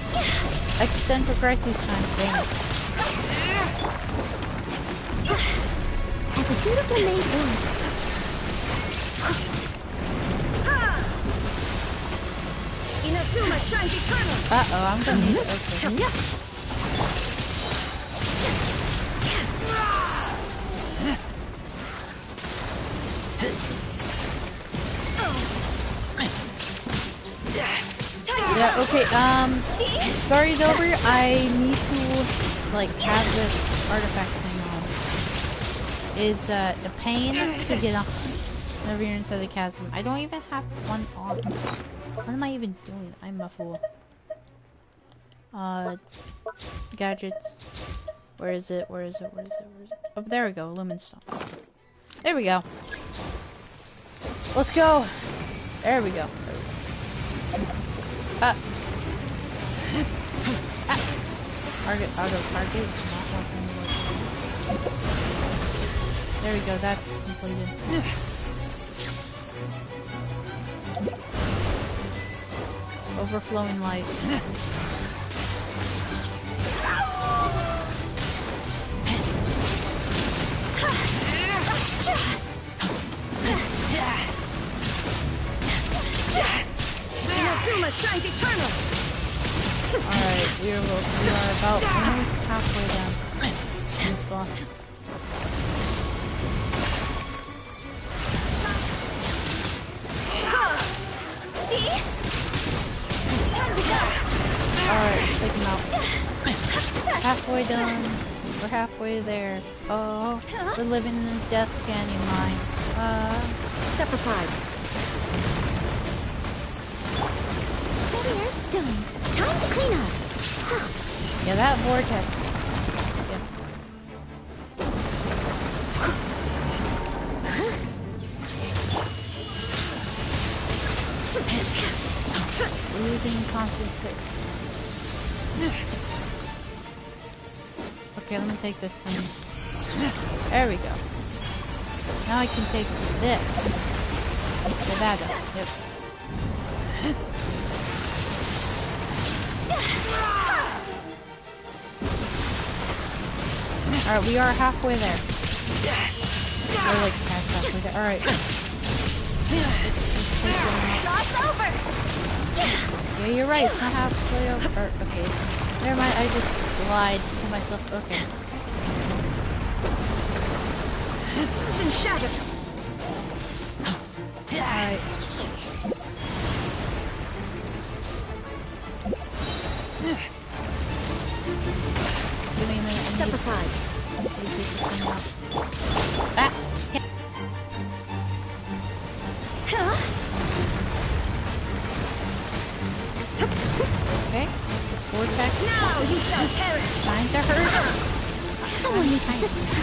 Extend for crisis time. Damn it. As a dutiful maid would. Inazuma shines eternal. Uh-oh, I'm gonna need it. Okay. Yeah, okay, story's over. I need to, like, have this artifact thing on. It's, a pain to get on whenever you're inside the chasm. I don't even have one on. What am I even doing? I'm a fool. Gadgets. Where is it? Where is it? Where is it? Where is it? Oh, there we go. Lumenstone. There we go. Let's go. There we go. Target, auto target is not working. There we go, that's completed. Overflowing light. Inazuma shines eternal. Alright, we are about almost halfway down this boss. Alright, take him out. Halfway done. We're halfway there. Oh, we're living in a death canyon mine. Step aside. Steady as stone. Time to clean up. Yeah, that vortex. Yeah. Losing concentration. Okay, let me take this thing. There we go. Now I can take this. Get that up. Yep. Alright, we are halfway there. We're like past halfway there. Alright. Yeah, you're right. It's not halfway over. Okay. Never mind. I just lied to myself. Okay. Alright. Give me a minute. Step aside. Ah! Okay, this vortex. Now you shall perish. Trying to hurt. Someone needs assistance.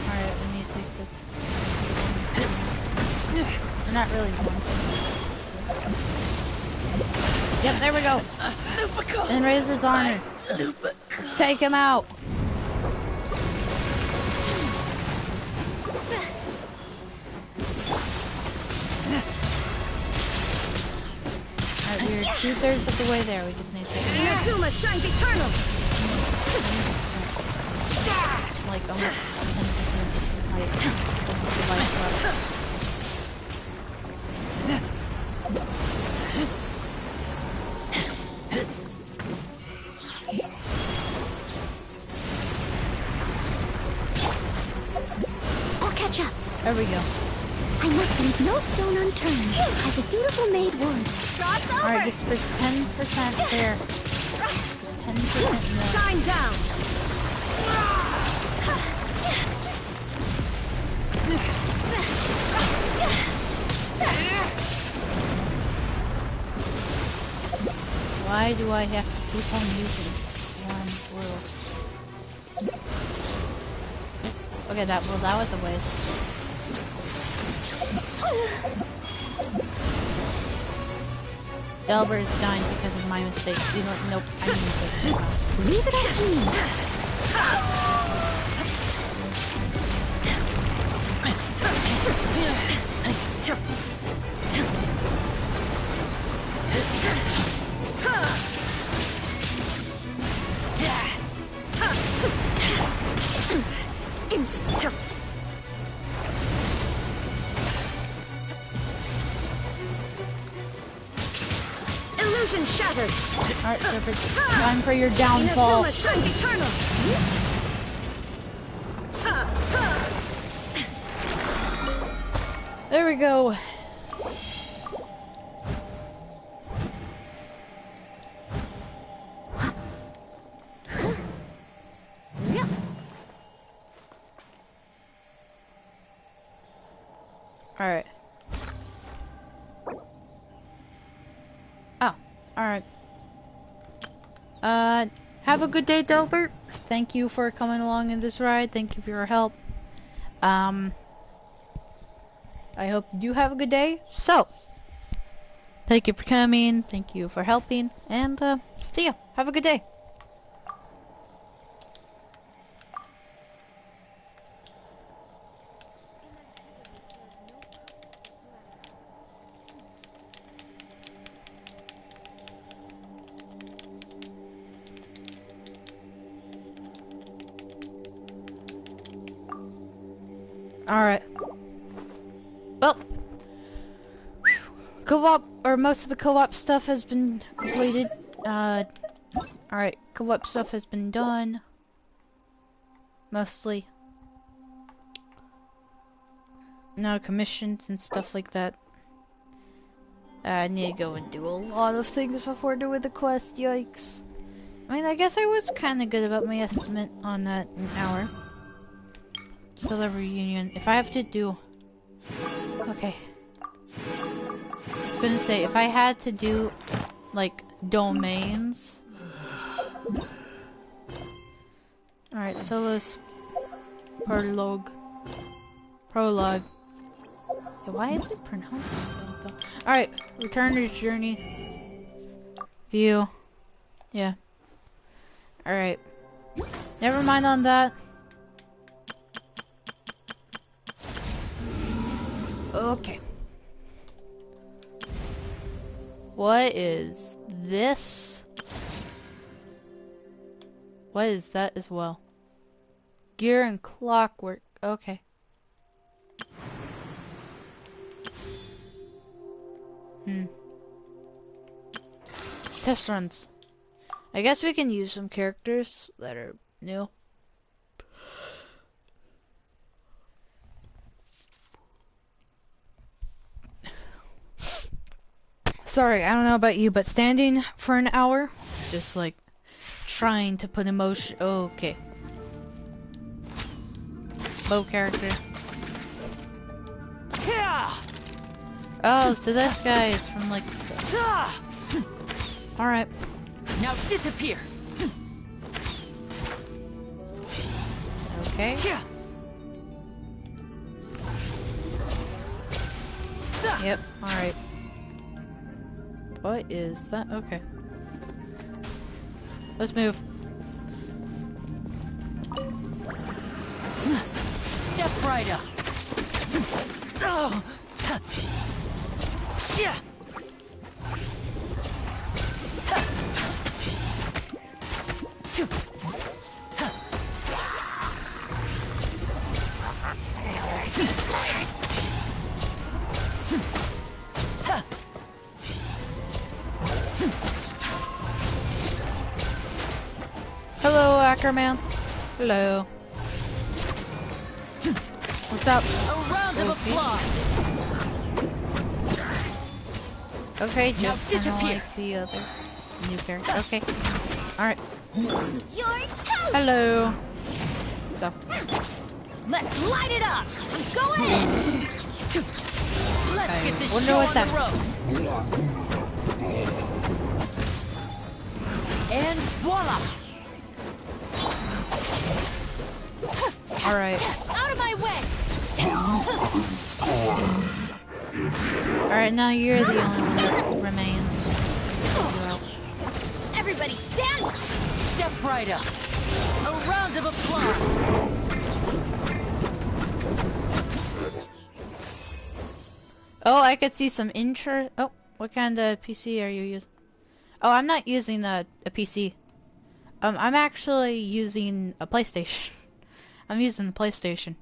Alright, we need to take this. We're not really going to. Yep, there we go. In Razor's honor. Let's take him out. Alright, we're 2/3 of the way there. We just need to take him out. Inazuma shines eternal. Like almost 10% life left. I'll catch up. There we go. I must leave no stone unturned, as a dutiful maid would. Alright, just for 10% there. Just 10% more. Shine down. Why do I have to keep on using this one rule? Okay, that was a waste. Delbert is dying because of my mistakes. You know what? Nope, I need to take him out. Leave it up to me. Illusion shattered. Alright, Delbert, time for your downfall. Inazuma shines eternal. There we go. Alright. Oh, alright. Have a good day, Delbert. Thank you for coming along in this ride. Thank you for your help. I hope you do have a good day. So, thank you for coming. Thank you for helping. And, see ya. Have a good day. Alright. Well, co-op, or most of the co-op stuff has been completed. Alright, co-op stuff has been done. Mostly. Now commissions and stuff like that. I need to go and do a lot of things before doing the quest, yikes. I mean, I guess I was kind of good about my estimate on that an hour. So the reunion, if I have to do... Okay. I was gonna say, if I had to do, like, domains... Alright, Solo's prologue. Yeah, why is it pronounced like that? Alright, return to journey. View. Yeah. Alright. Never mind on that. Okay. What is this? What is that as well? Gear and clockwork. Okay. Test runs. I guess we can use some characters that are new. Sorry, I don't know about you, but standing for an hour, just like trying to put emotion. Oh, okay. Bow character. Oh, so this guy is from like. All right. Now disappear. Okay. Yep. All right. What is that? Okay. Let's move. Step right up. Oh. Hello, Ackerman. Hello. What's up? A round of applause. Okay, just kinda disappear. like the other new character. Okay. Alright. You're toast! Hello. So. Let's light it up. I'm going in. Let's get this wonder show what on that the ropes. And voila. Alright. Out of my way! Alright, now you're the only one that remains. Well, Everybody stand! Step right up. A round of applause. oh, I could see some intro. Oh, what kind of PC are you using? Oh, I'm not using a PC. I'm actually using a PlayStation. I'm using the PlayStation.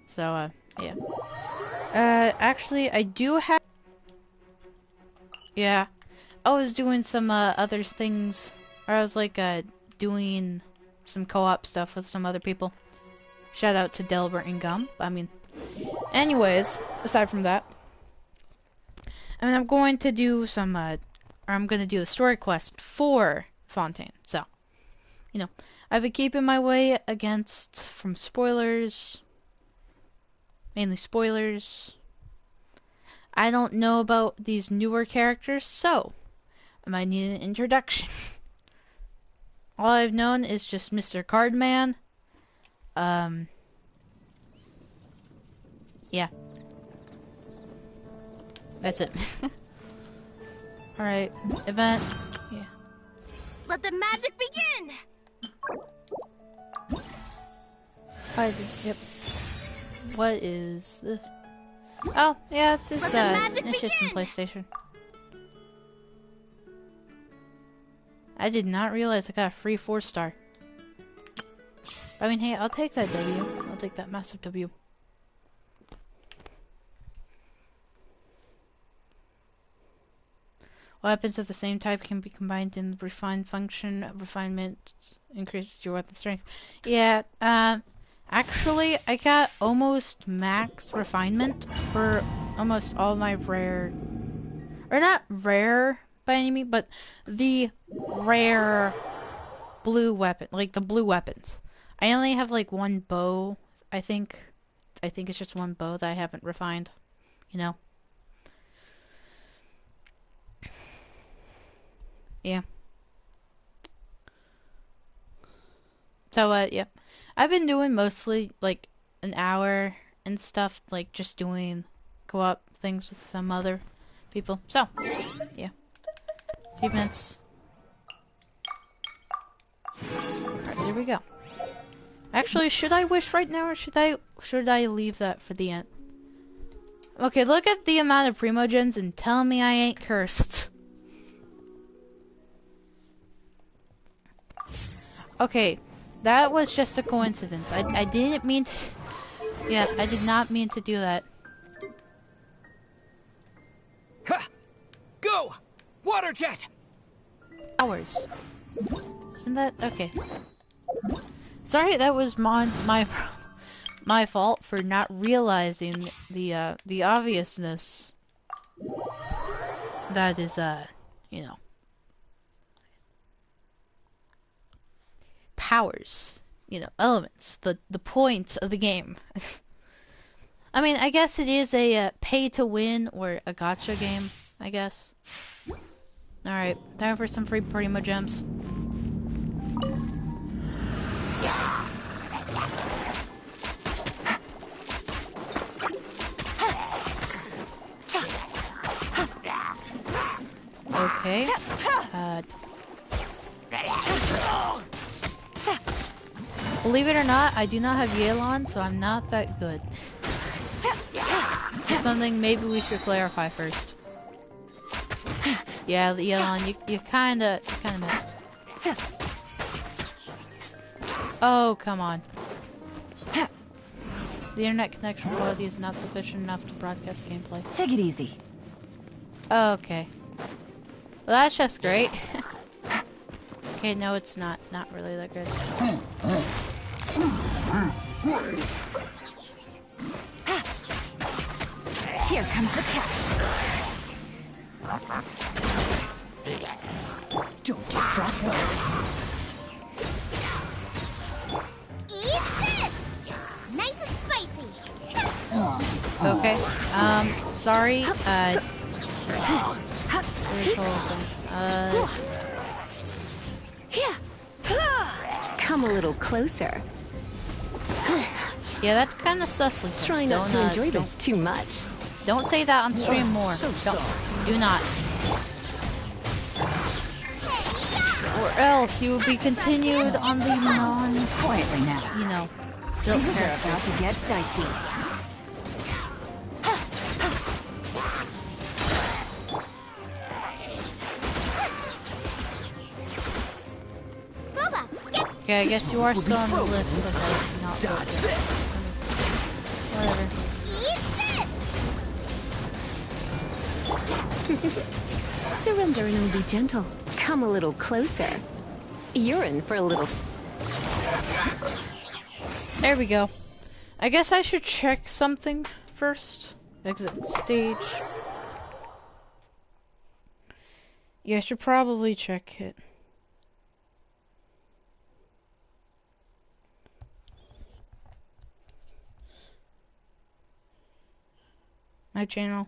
So, yeah. Actually, I do have... Yeah. I was doing some, other things. Or I was, like, doing some co-op stuff with some other people. Shout out to Delbert and Gum. I mean... Anyways, aside from that... I mean, I'm going to do some, or I'm going to do the story quest for Fontaine. So, you know, I've been keeping my way against from spoilers. Mainly spoilers. I don't know about these newer characters, so I might need an introduction. All I've known is just Mr. Cardman. Yeah. That's it. Alright, event. Yeah. Let the magic begin! Yep. What is this? Oh, yeah, it's Let the magic just in begin! PlayStation. I did not realize I got a free 4-star. I mean, hey, I'll take that W. I'll take that massive W. Weapons of the same type can be combined in the refined function. Refinement increases your weapon strength. Yeah, actually, I got almost max refinement for almost all my rare... Or not rare by any means, but the rare blue weapon. Like, the blue weapons. I only have, like, one bow, I think. I think it's just one bow that I haven't refined. You know? Yeah. So, yeah. I've been doing mostly, like, an hour and stuff, like, just doing co-op things with some other people. So, yeah. A few minutes. Alright, there we go. Actually, should I wish right now, or should I leave that for the end? Okay, look at the amount of Primogens and tell me I ain't cursed. Okay, that was just a coincidence. I didn't mean to... Yeah, I did not mean to do that. jet. Hours. Isn't that okay? Sorry, that was my fault for not realizing the obviousness. That is you know, powers, you know, elements, the point of the game. I mean, I guess it is a pay to win or a gacha game, I guess. Alright, time for some free Primo Gems. Okay. Believe it or not, I do not have Yelan, so I'm not that good. Just something maybe we should clarify first. Yeah, Yelan, you kinda missed. Oh, come on. The internet connection quality is not sufficient enough to broadcast gameplay. Take it easy. Okay. Well, that's just great. Okay, no, it's not. Not really that good. Here comes the catch. Don't get frostbite. Eat this! Nice and spicy. Okay. Sorry. There's a whole thing. Come a little closer. Yeah, that's kind of sus, Lisa. Try not to enjoy this too much. Don't say that on stream more. So Don't. Do not. Or else you will be continued on the Quietly now. you know, built Things are character. about to get dicey. Okay, I guess you are still on the list of not Dodge built this. Whatever. Surrender and be gentle. Come a little closer. You're in for a little. There we go. I guess I should check something first. Exit stage. Yeah, I should probably check it. My channel.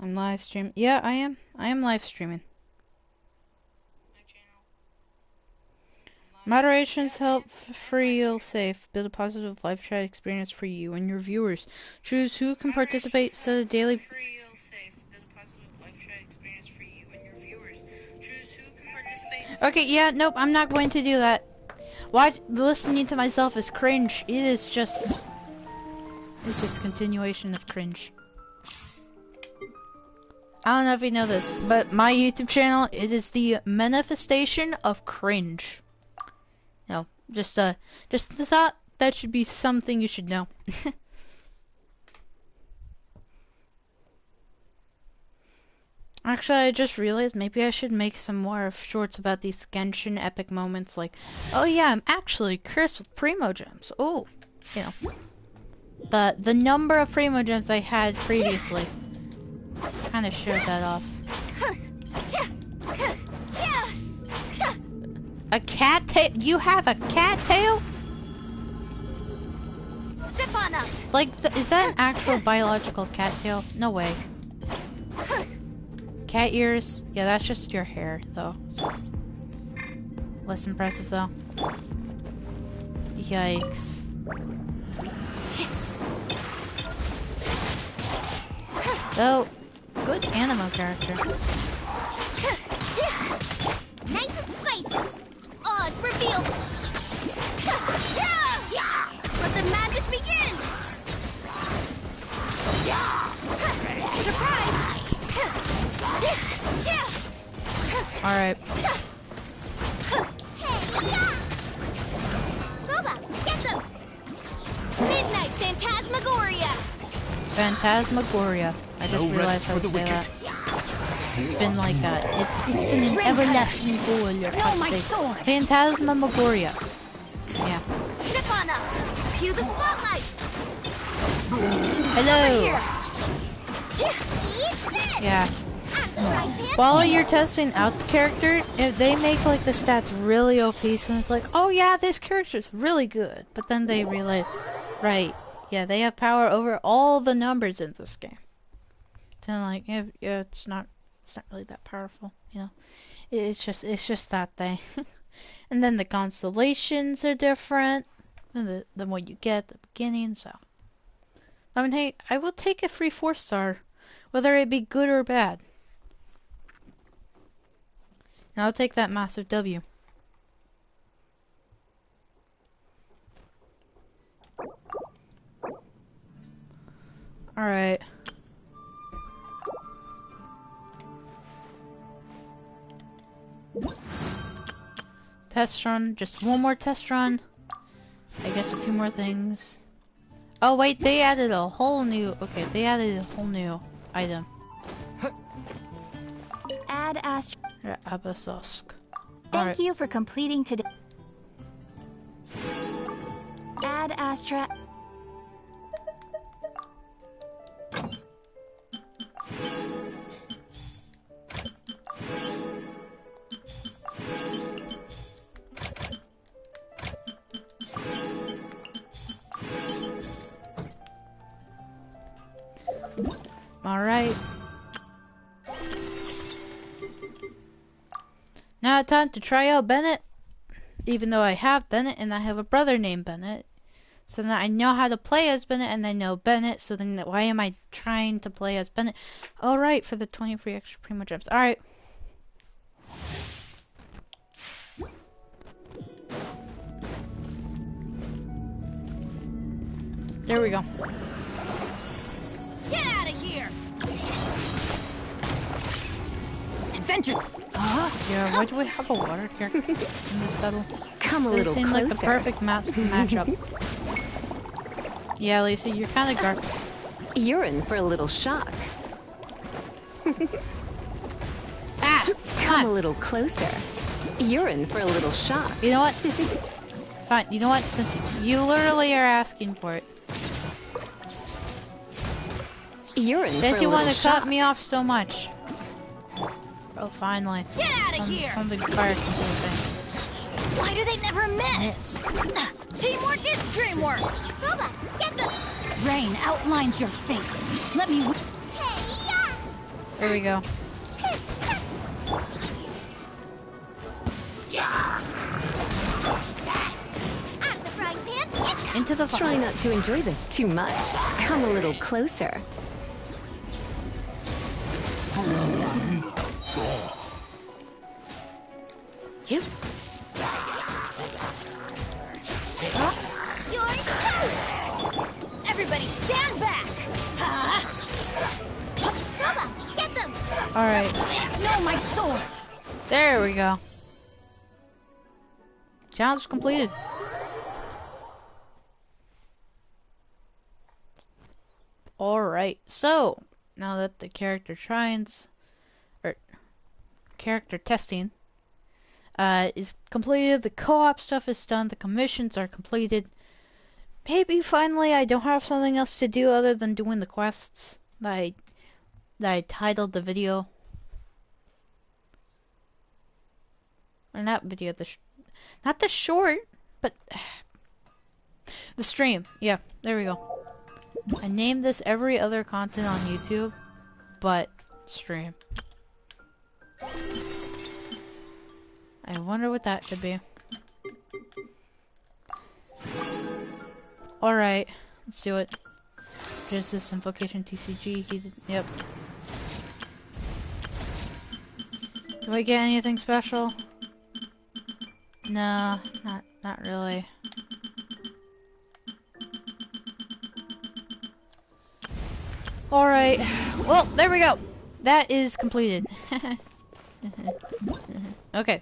I'm live streaming. Yeah, I am. I am live streaming. Moderations help feel safe. Build a positive live chat experience for you and your viewers. Choose who can participate. Set a daily. Okay, yeah, nope, I'm not going to do that. Listening to myself is cringe. It's just continuation of cringe. I don't know if you know this, but my YouTube channel, it is the manifestation of cringe. No, just thought that should be something you should know. Actually, I just realized maybe I should make some more of shorts about these Genshin epic moments, like, oh yeah, I'm actually cursed with Primo Gems. Oh, you know, the number of Primo Gems I had previously kind of showed that off. A cat tail? You have a cat tail? Like, is that an actual biological cat tail? No way. Cat ears? Yeah, that's just your hair, though. So. Less impressive, though. Yikes. Though, good animo character. Nice and spicy. Oz revealed. Let the magic begin. Surprise. Alright. Boba, get them. Midnight Phantasmagoria. Phantasmagoria. I just No realized rest how for to the say wicked. that. It's been like it's been an everlasting goal. You're about to say. Phantasmagoria. Yeah. Step on up. Cue the spotlight. Hello. Yeah. While you're testing out the character, if they make like the stats really OP, and it's like, oh yeah, this character's really good. But then they realize, right, yeah, they have power over all the numbers in this game. So like, yeah, it's not really that powerful, you know. It's just that thing. And then the constellations are different than what you get at the beginning. So, I mean, hey, I will take a free 4-star, whether it be good or bad. And I'll take that massive W. Alright. Test run. Just one more test run. I guess a few more things. Oh wait, they added a whole new... Okay, they added a whole new item. Add Astra. Abasosk. Thank you for completing today. Add Astra. Alright. Now it's time to try out Bennett. Even though I have Bennett and I have a brother named Bennett. So then I know how to play as Bennett and I know Bennett. So then why am I trying to play as Bennett? Alright, for the 20 free extra primo gems. Alright. There we go. Get out of here. Adventure. Yeah, why do we have a water character in this battle? Come a This little seemed closer. like the perfect matchup. Yeah, Lacey, you're kind of garbage. You're in for a little shock. Ah! Come a little closer. You're in for a little shock. You know what? Fine, you know what? Since you literally are asking for it. You're in Since for you a want little to shock. cut me off so much. Oh, finally. Get out of here. Something fire control thing. Why do they never miss? Teamwork is dreamwork. Booba, get the Rain outlines your fate. Let me. There we go. out the frying pan. Into the Try fire. not to enjoy this too much. Come a little closer. You. You're toast. Everybody stand back. Booba, get them. Alright. No, my sword. There we go. Challenge completed. Alright, so now that the character character testing is completed, the co-op stuff is done, the commissions are completed. Maybe finally I don't have something else to do other than doing the quests that I titled the video. Or not video, not the short, but the stream. Yeah, there we go. I named this every other content on YouTube, but stream. I wonder what that could be. Alright, let's do it. Just this invocation TCG. Yep. Do I get anything special? No, not really. Alright, well, there we go. That is completed. Okay.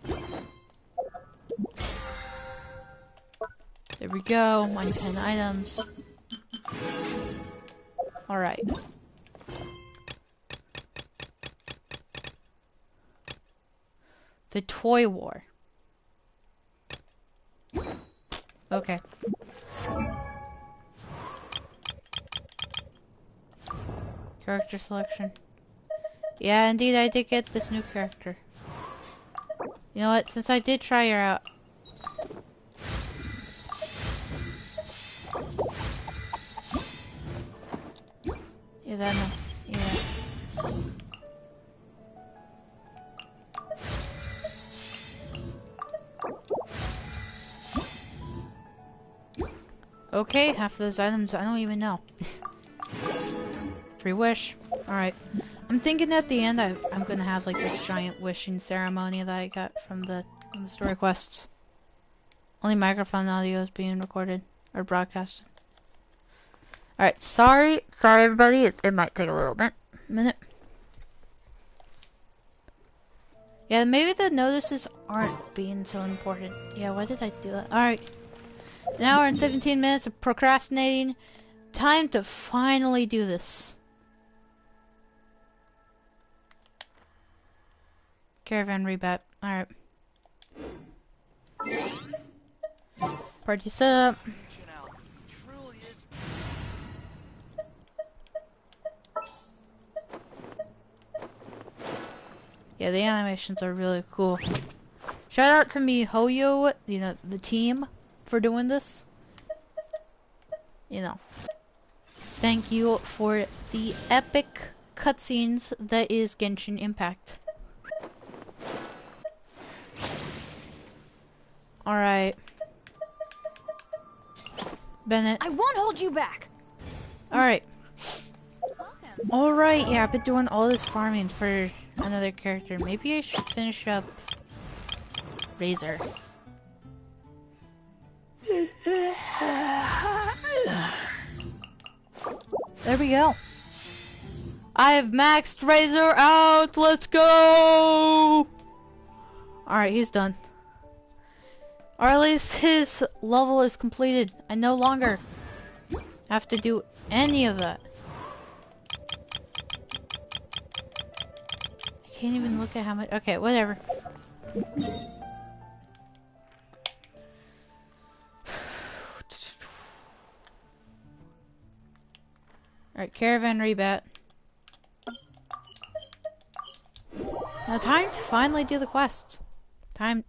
There we go, 110 items. Alright. The Toy War. Okay. Character selection. Yeah, indeed, I did get this new character. You know what? Since I did try her out. Yeah, that no. Yeah. Okay, half of those items I don't even know. Free wish. Alright. I'm thinking at the end I'm gonna have like this giant wishing ceremony that I got from the story quests. Only microphone audio is being recorded or broadcasted. Alright, sorry everybody, it might take a little minute. Yeah, maybe the notices aren't being so important. Yeah, why did I do that? Alright. An hour and 17 minutes of procrastinating. Time to finally do this. Caravan rebat. Alright. Party set up. Yeah, the animations are really cool. Shout out to MiHoYo, you know, the team, for doing this. You know. Thank you for the epic cutscenes that is Genshin Impact. Alright. Bennett. I won't hold you back. Alright. Alright, yeah, I've been doing all this farming for another character. Maybe I should finish up Razor. There we go. I have maxed Razor out. Let's go. Alright, he's done. Or at least his level is completed. I no longer have to do any of that. I can't even look at how much. Okay, whatever. Alright, caravan rebat. Now time to finally do the quest. Time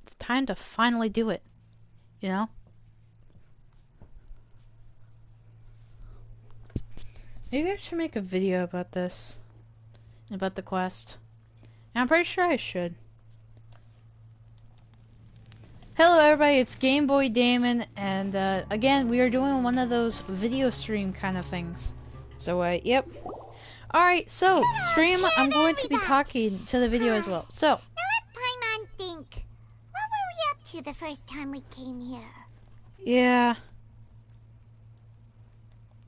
to finally do it. You know? Maybe I should make a video about this. About the quest. And I'm pretty sure I should. Hello everybody, it's Game Boy Damon, and again, we are doing one of those video stream kind of things. So, yep. Alright, so, stream, I'm going to be talking to the video as well. So. Now let Paimon think. What were we up to the first time we came here? Yeah.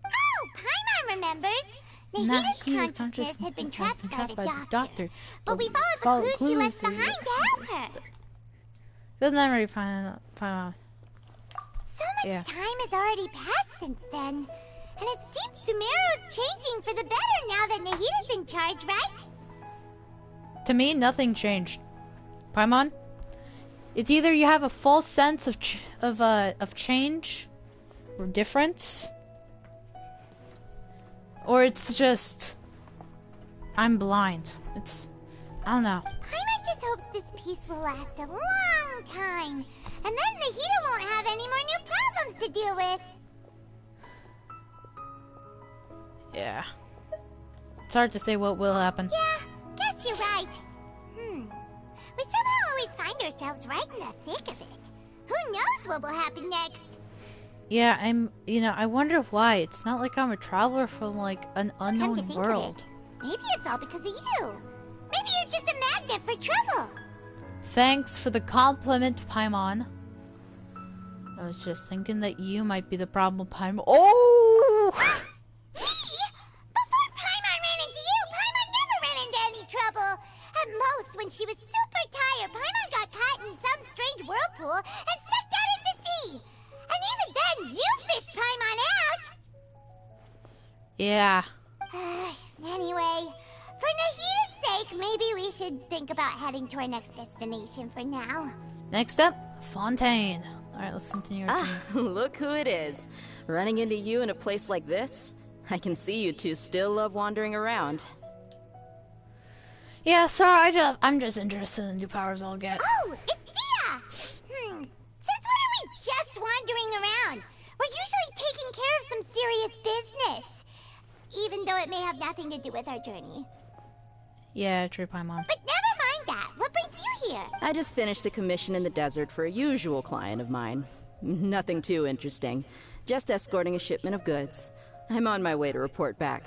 Oh, Paimon remembers. Nahita's consciousness had been trapped by the doctor. But we followed the clues she left behind to help her. Good memory, Paimon. So much time has already passed since then. And it seems Sumeru's changing for the better now that Nahita's in charge, right? To me, nothing changed. Paimon, it's either you have a false sense of change or difference, or it's just I'm blind. I don't know. Paimon just hopes this peace will last a long time, and then Nahita won't have any more new problems to deal with. Yeah. It's hard to say what will happen. Yeah, guess you're right. We somehow always find ourselves right in the thick of it. Who knows what will happen next? Yeah, I wonder why. It's not like I'm a traveler from, like, an unknown world. Maybe it's all because of you. Maybe you're just a magnet for trouble. Thanks for the compliment, Paimon. I was just thinking that you might be the problem, Paimon. Oh! Before Paimon ran into you, Paimon never ran into any trouble. At most, when she was super tired, Paimon got caught in some strange whirlpool and sucked out into sea. And even then, you fished Paimon out. Yeah. Anyway, for Nahita's sake, maybe we should think about heading to our next destination for now. Next up, Fontaine. Alright, let's continue our journey. Look who it is. Running into you in a place like this? I can see you two still love wandering around. Yeah, so I'm just interested in new powers I'll get. Oh, it's Dia! Since when are we just wandering around? We're usually taking care of some serious business. Even though it may have nothing to do with our journey. Yeah, true, Paimon. But never mind that. What brings you here? I just finished a commission in the desert for a usual client of mine. Nothing too interesting. Just escorting a shipment of goods. I'm on my way to report back.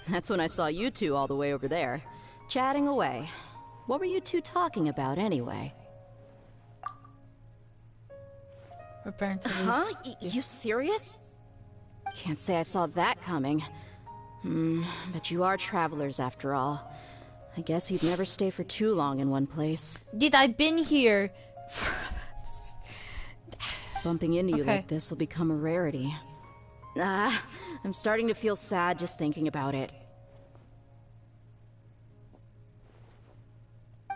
That's when I saw you two all the way over there, chatting away. What were you two talking about anyway? Preparing to leave. Huh? You serious? Can't say I saw that coming. But you are travelers after all. I guess you'd never stay for too long in one place. Dude, I've been here for... Bumping into you Okay. like this will become a rarity. I'm starting to feel sad just thinking about it.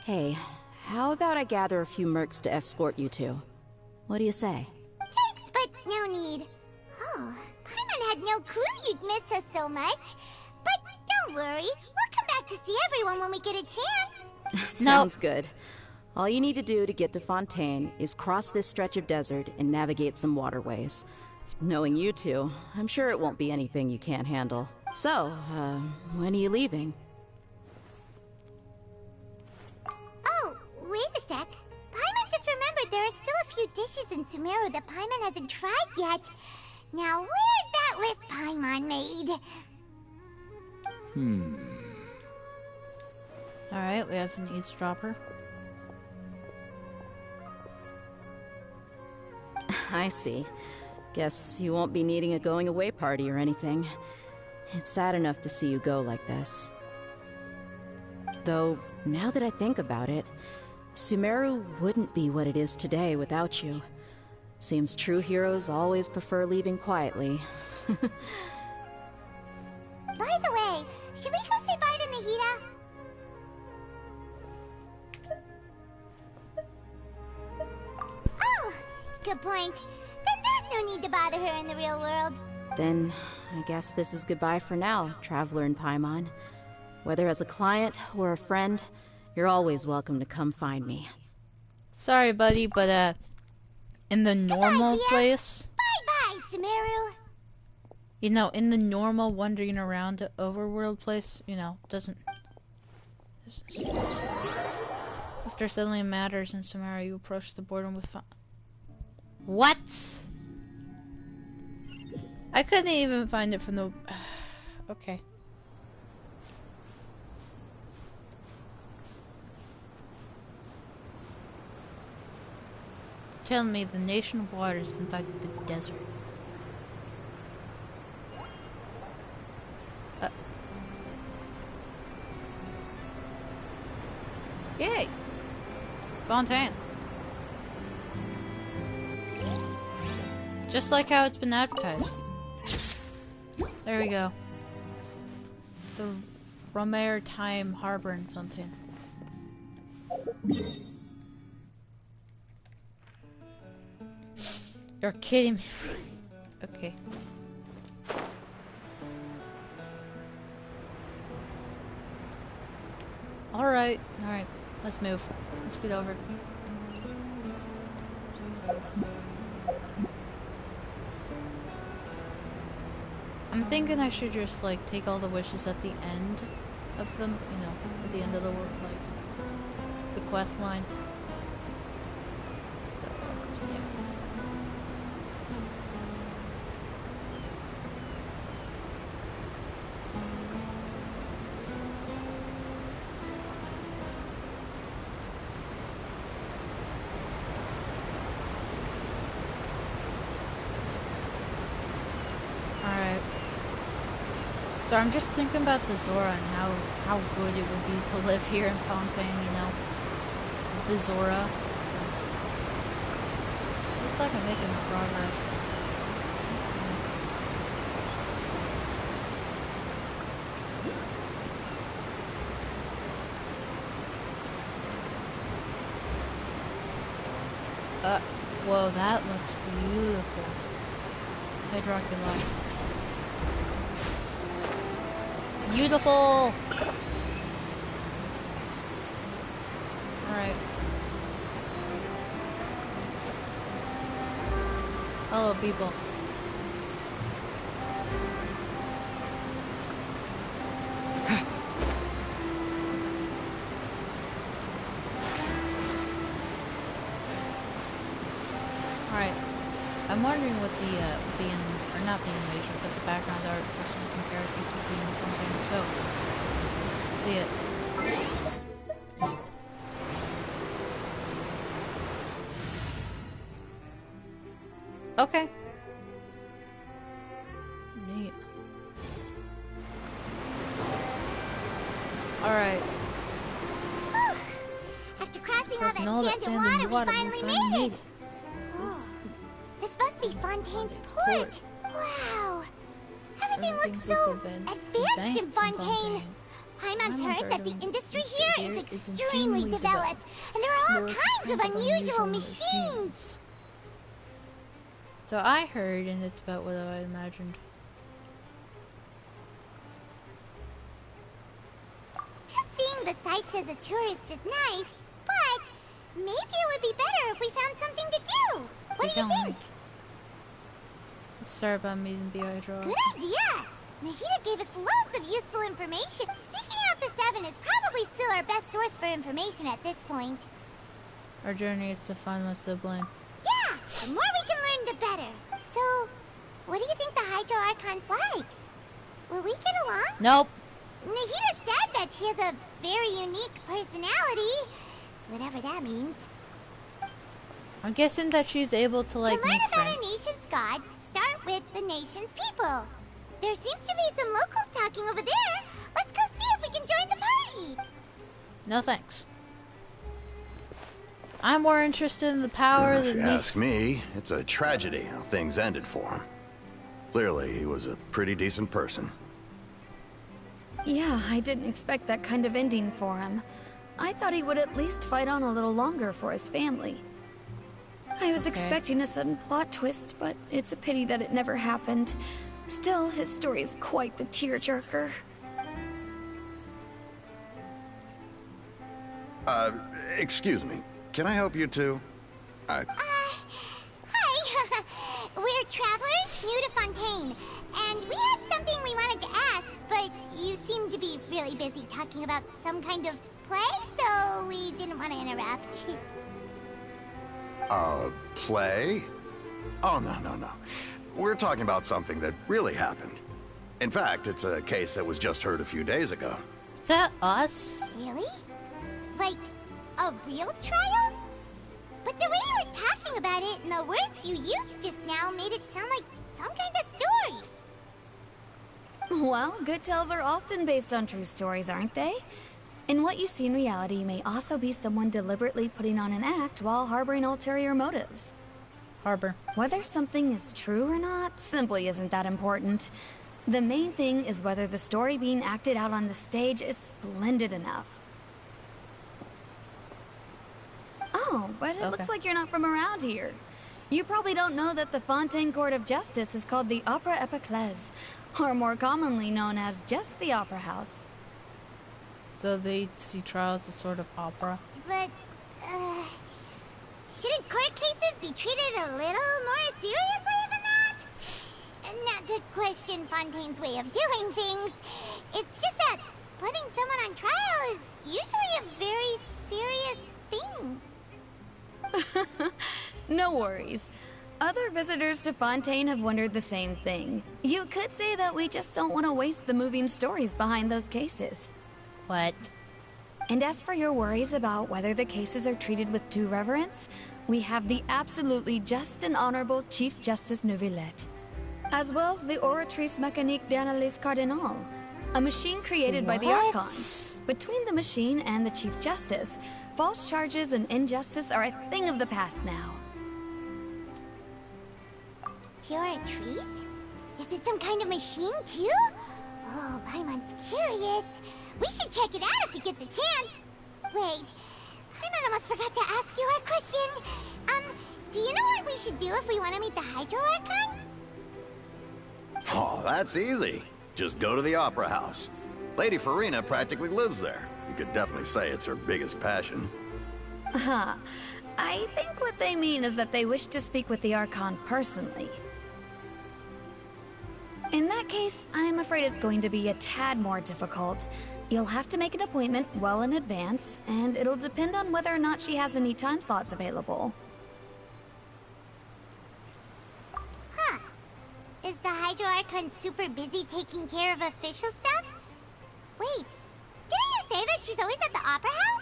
Hey, how about I gather a few mercs to escort you two? What do you say? Thanks, but no need. Oh, Paimon had no clue you'd miss us so much. But don't worry, we'll come back to see everyone when we get a chance. Sounds good. All you need to do to get to Fontaine is cross this stretch of desert and navigate some waterways. Knowing you two, I'm sure it won't be anything you can't handle. So, when are you leaving? Oh, wait a sec. Paimon just remembered there are still a few dishes in Sumeru that Paimon hasn't tried yet. Now, where's that list Paimon made? Alright, we have an eavesdropper. I see. Guess you won't be needing a going away party or anything. It's sad enough to see you go like this. Though, now that I think about it, Sumeru wouldn't be what it is today without you. Seems true heroes always prefer leaving quietly. By the way, should we go say bye to Nahida? Oh, good point. Then there's no need to bother her in the real world. Then, I guess this is goodbye for now, Traveler in Paimon. Whether as a client or a friend, you're always welcome to come find me. Sorry, buddy, but, in the normal idea. place, Bye-bye, Sumeru. you know, in the normal wandering around overworld place, you know, doesn't if there suddenly matters in Sumeru, you approach the border with What? I couldn't even find it from the... Okay. Tell me the nation of waters is like the desert. Yay! Fontaine. Just like how it's been advertised. There we go. The Romer Time Harbor in Fontaine. You're kidding me. Okay. Alright, alright. Let's move. Let's get over. I'm thinking I should just like take all the wishes at the end of them, you know, at the end of the work, like the quest line. So, yeah. Alright. So I'm just thinking about the Zora and how good it would be to live here in Fontaine, you know? The Zora. Looks like I'm making progress. Whoa, that looks beautiful. Hey, Dracula. Beautiful! Alright. Hello, people. Alright. I'm wondering what or not the animation, but the background art for some characters between Fontaine. So, let's see it. Okay. Neat. Alright. After crossing all Know that sand and water, we finally made it. This must be Fontaine's port. Wow. Everything looks so advanced in Fontaine. Paimon's heard that the industry here is extremely developed, and there are all kinds of unusual machines. So I heard, and it's about what I imagined. Just seeing the sights as a tourist is nice, but maybe it would be better if we found something to do. What do you think? Let's start by meeting the Hydra. Good idea! Nahida gave us loads of useful information. Seeking out the Seven is probably still our best source for information at this point. Our journey is to find my sibling. Yeah! The more we can learn, the better. So, what do you think the Hydro Archon's like? Will we get along? Nope. Nahida said that she has a very unique personality. Whatever that means. I'm guessing that she's able to, like, to learn make about friends. a nation's god, start with the nation's people. There seems to be some locals talking over there. Let's go see if we can join the party. No thanks. I'm more interested in the power If than you ask me, it's a tragedy how things ended for him. Clearly, he was a pretty decent person. Yeah, I didn't expect that kind of ending for him. I thought he would at least fight on a little longer for his family. I was expecting a sudden plot twist, but it's a pity that it never happened. Still, his story is quite the tearjerker. Excuse me. Can I help you too? Hi. We're travelers new to Fontaine, and we had something we wanted to ask, but you seem to be really busy talking about some kind of play, so we didn't want to interrupt. Play? Oh, no. We're talking about something that really happened. In fact, it's a case that was just heard a few days ago. Is that us? Really? Like, a real trial? But the way you were talking about it and the words you used just now made it sound like some kind of story. Well, good tales are often based on true stories, aren't they? And what you see in reality may also be someone deliberately putting on an act while harboring ulterior motives. Whether something is true or not simply isn't that important. The main thing is whether the story being acted out on the stage is splendid enough. Oh, but it looks like you're not from around here. You probably don't know that the Fontaine Court of Justice is called the Opera Epiclese, or more commonly known as just the Opera House. So they see trials as sort of opera. But, shouldn't court cases be treated a little more seriously than that? Not to question Fontaine's way of doing things. It's just that putting someone on trial is usually a very serious thing. No worries. Other visitors to Fontaine have wondered the same thing. You could say that we just don't want to waste the moving stories behind those cases. What? And as for your worries about whether the cases are treated with due reverence, we have the absolutely just and honorable Chief Justice Neuvillette, as well as the Oratrice Mécanique d'Analyse Cardinal, a machine created by the Archon. Between the machine and the Chief Justice, false charges and injustice are a thing of the past now. The Oratrice? Is it some kind of machine too? Oh, Paimon's curious. We should check it out if we get the chance. Wait, Paimon almost forgot to ask you our question. should do if we want to meet the Hydro Archon? Oh, that's easy. Just go to the Opera House. Lady Farina practically lives there. You could definitely say it's her biggest passion. Huh. I think what they mean is that they wish to speak with the Archon personally. In that case, I'm afraid it's going to be a tad more difficult. You'll have to make an appointment well in advance, and it'll depend on whether or not she has any time slots available. Huh. Is the Hydro Archon super busy taking care of official stuff? Wait, didn't you say that she's always at the Opera House?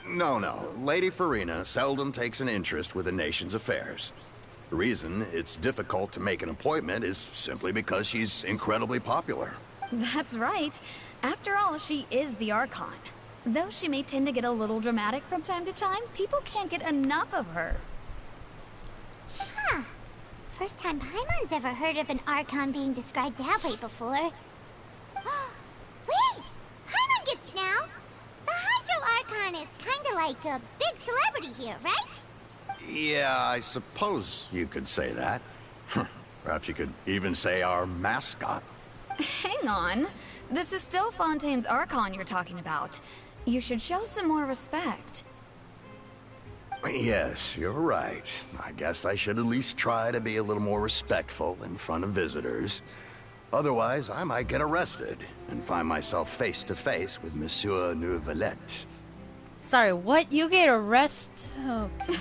No. Lady Farina seldom takes an interest with the nation's affairs. The reason it's difficult to make an appointment is simply because she's incredibly popular. That's right. After all, she is the Archon. Though she may tend to get a little dramatic from time to time, people can't get enough of her. Huh. First time Paimon's ever heard of an Archon being described that way before. Wait! Paimon gets now! The Hydro Archon is kinda like a big celebrity here, right? Yeah, I suppose you could say that. Perhaps you could even say our mascot. Hang on. This is still Fontaine's Archon you're talking about. You should show some more respect. Yes, you're right. I guess I should at least try to be a little more respectful in front of visitors. Otherwise, I might get arrested and find myself face to face with Monsieur Neuvillette. Sorry, what? You get arrested? Okay.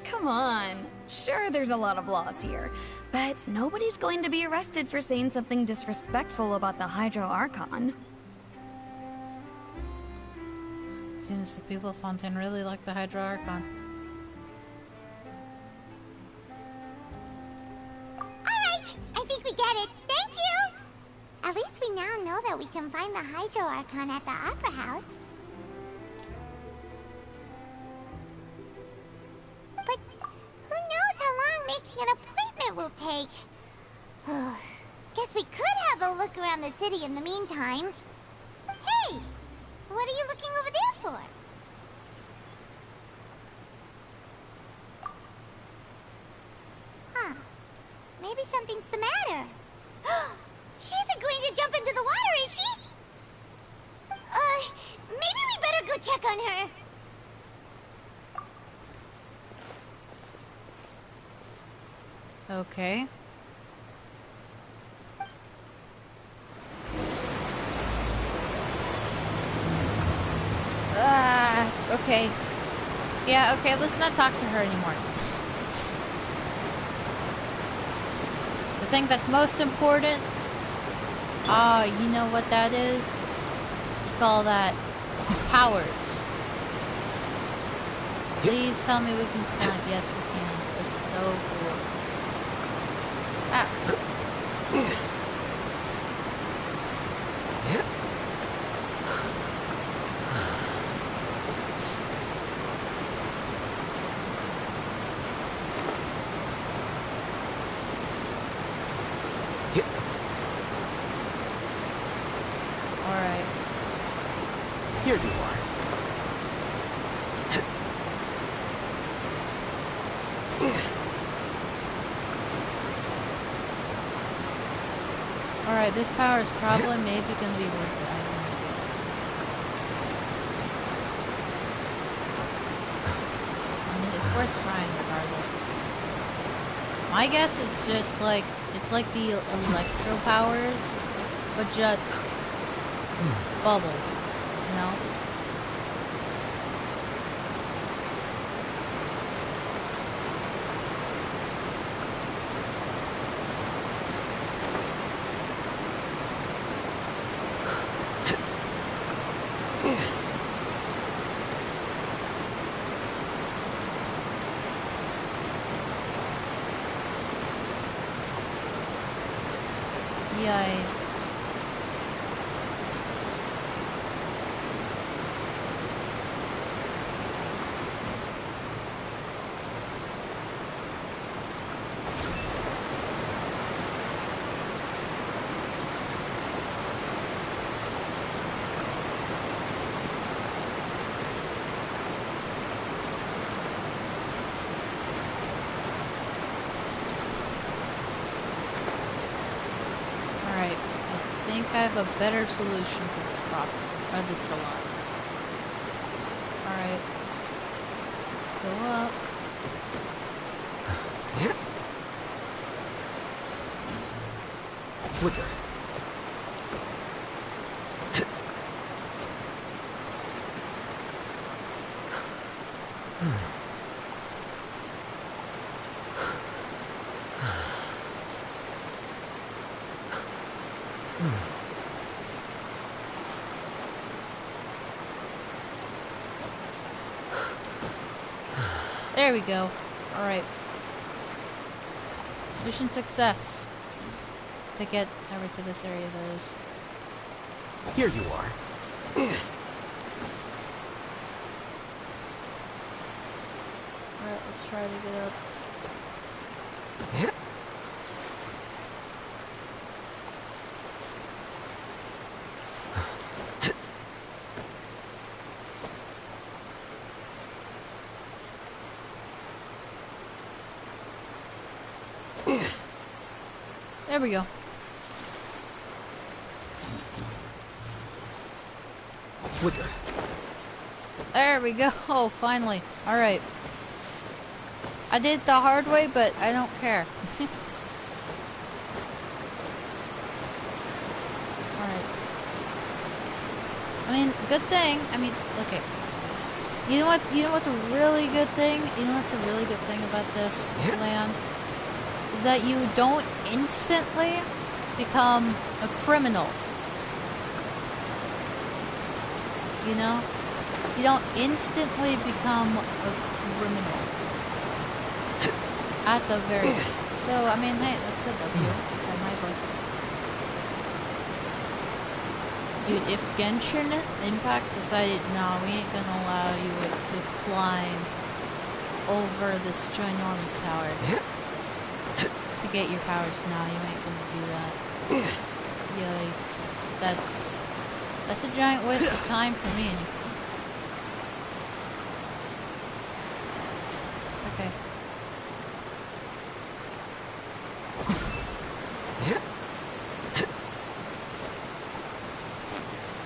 Come on. Sure, there's a lot of laws here, but nobody's going to be arrested for saying something disrespectful about the Hydro Archon. Seems the people of Fontaine really like the Hydro Archon. Alright, I think we get it. Thank you! At least we now know that we can find the Hydro Archon at the Opera House. But who knows how long making an appointment will take? Guess we could have a look around the city in the meantime. Hey! What are you looking over there for? Huh. Maybe something's the matter. She isn't going to jump into the water, is she? Maybe we better go check on her. Okay. Okay. Yeah, okay, let's not talk to her anymore. The thing that's most important, you know what that is? We call that powers. Please tell me we can climb. Yes, we can. It's so cool. Ah. Here you are. Alright, this power is probably maybe gonna be worth it. I mean, it's worth trying regardless. My guess is just like, it's like the electro powers, but just bubbles, you know? Yikes. think I have a better solution to this problem. Or this dilemma. Alright. Let's go up. Quicker. There we go. Alright. Mission success. To get over to this area, that is. Here you are. Alright, let's try to get up. There we go. Quicker. There we go. Oh, finally. Alright. I did it the hard way, but I don't care. Alright. I mean, good thing. I mean, okay. You know what? You know what's a really good thing? You know what's a really good thing about this land? Is that you don't instantly become a criminal. You know? You don't instantly become a criminal. At the very end. So, I mean, hey, that's a W by my books. Dude, if Genshin Impact decided, no, we ain't gonna allow you to climb over this ginormous tower to get your powers, no, you ain't gonna do that. Yikes. That's a giant waste of time for me. Okay.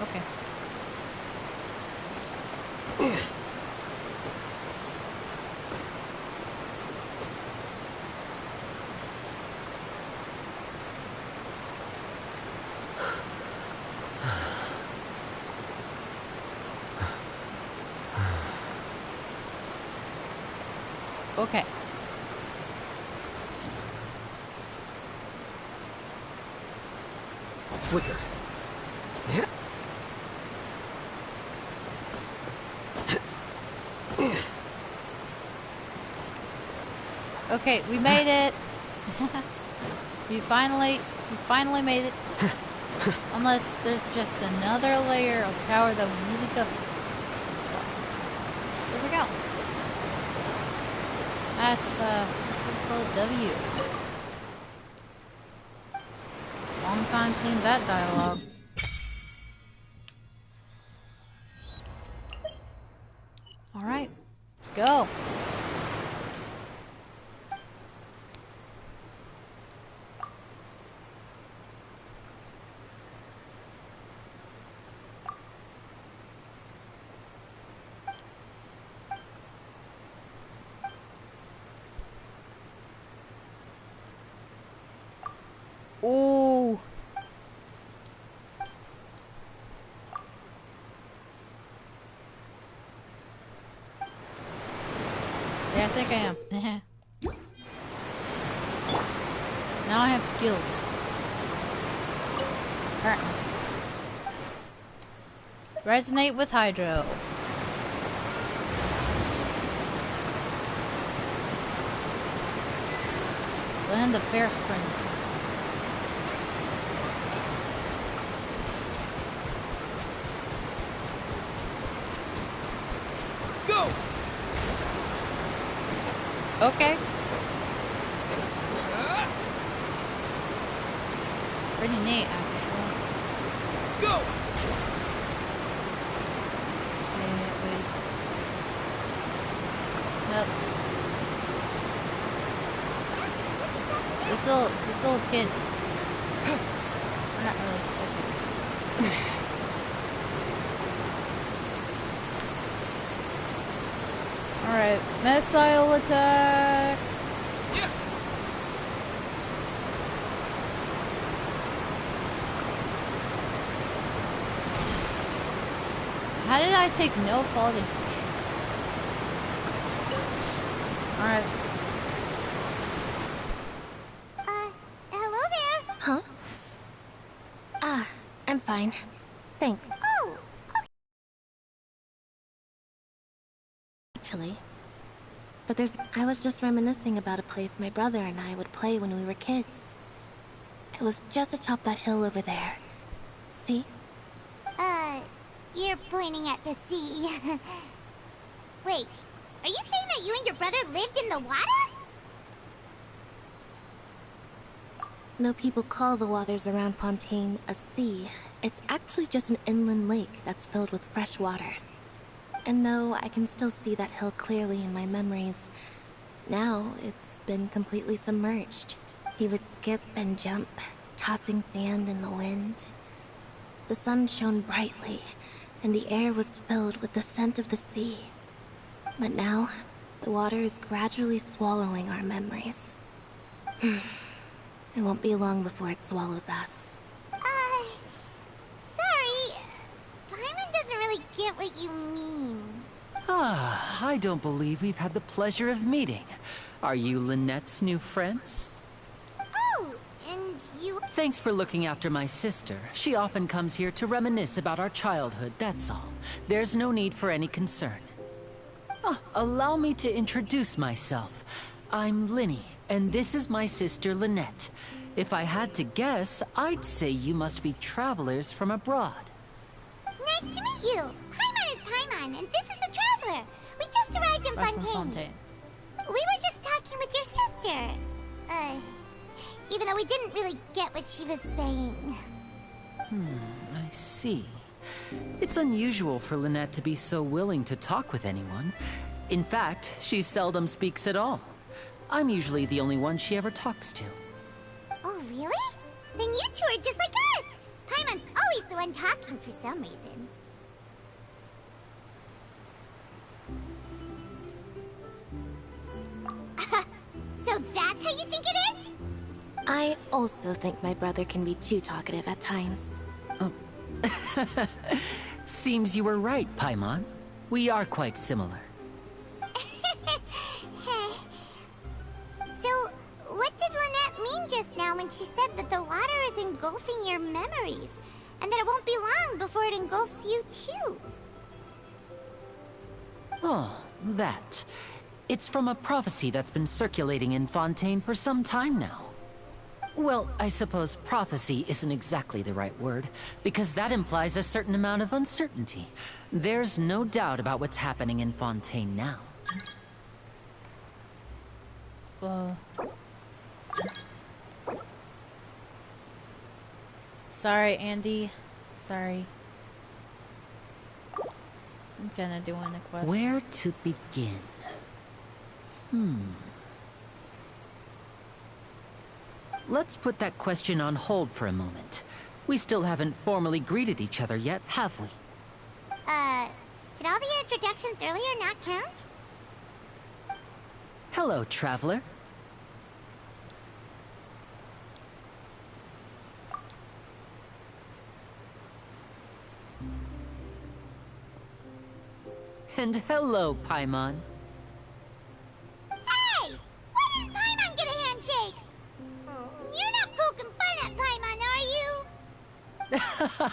Okay. Okay. Quicker. Okay, we made it. we finally made it. Unless there's just another layer of power that we need to go. Here we go. That's pretty cool. W. Long time seeing that dialogue. All right, let's go. Ooh. Yeah, I think I am. Now I have skills. Apparently. Resonate with Hydro. Land of Fair Springs. Go! Okay. Pretty neat, actually. Go! Wait. Nope. This little kid. Or not really. Okay. Alright, missile attack! How did I take no fall damage? Alright. Hello there. Huh? Ah, I'm fine. Thanks. Oh, Actually. But I was just reminiscing about a place my brother and I would play when we were kids. It was just atop that hill over there. See? you're pointing at the sea. Wait, are you saying that you and your brother lived in the water? Though people call the waters around Fontaine a sea, it's actually just an inland lake that's filled with fresh water. And though I can still see that hill clearly in my memories, now it's been completely submerged. He would skip and jump, tossing sand in the wind. The sun shone brightly, and the air was filled with the scent of the sea. But now, the water is gradually swallowing our memories. It won't be long before it swallows us. Sorry. Paimon doesn't really get what you mean. Ah, I don't believe we've had the pleasure of meeting. Are you Lynette's new friends? Oh, and you... Thanks for looking after my sister. She often comes here to reminisce about our childhood, that's all. There's no need for any concern. Oh, allow me to introduce myself. I'm Linny, and this is my sister Lynette. If I had to guess, I'd say you must be travelers from abroad. Nice to meet you. Paimon is Paimon, and this is the Traveler. We just arrived in Fontaine. We were just talking with your sister. Even though we didn't really get what she was saying. I see. It's unusual for Lynette to be so willing to talk with anyone. In fact, she seldom speaks at all. I'm usually the only one she ever talks to. Oh, really? Then you two are just like us! Paimon's always the one talking for some reason. So that's how you think it is? I also think my brother can be too talkative at times. Seems you were right, Paimon. We are quite similar. So, what did Lynette mean just now when she said that the water is engulfing your memories? And that it won't be long before it engulfs you too? Oh, that. It's from a prophecy that's been circulating in Fontaine for some time now. Well, I suppose prophecy isn't exactly the right word, because that implies a certain amount of uncertainty. There's no doubt about what's happening in Fontaine now. Sorry, Andy. Sorry. I'm gonna do a quest. Where to begin? Let's put that question on hold for a moment. We still haven't formally greeted each other yet, have we? Did all the introductions earlier not count? Hello, Traveler. And hello, Paimon. Hey! Why didn't Paimon get a handshake? You're not poking fun at Paimon, are you?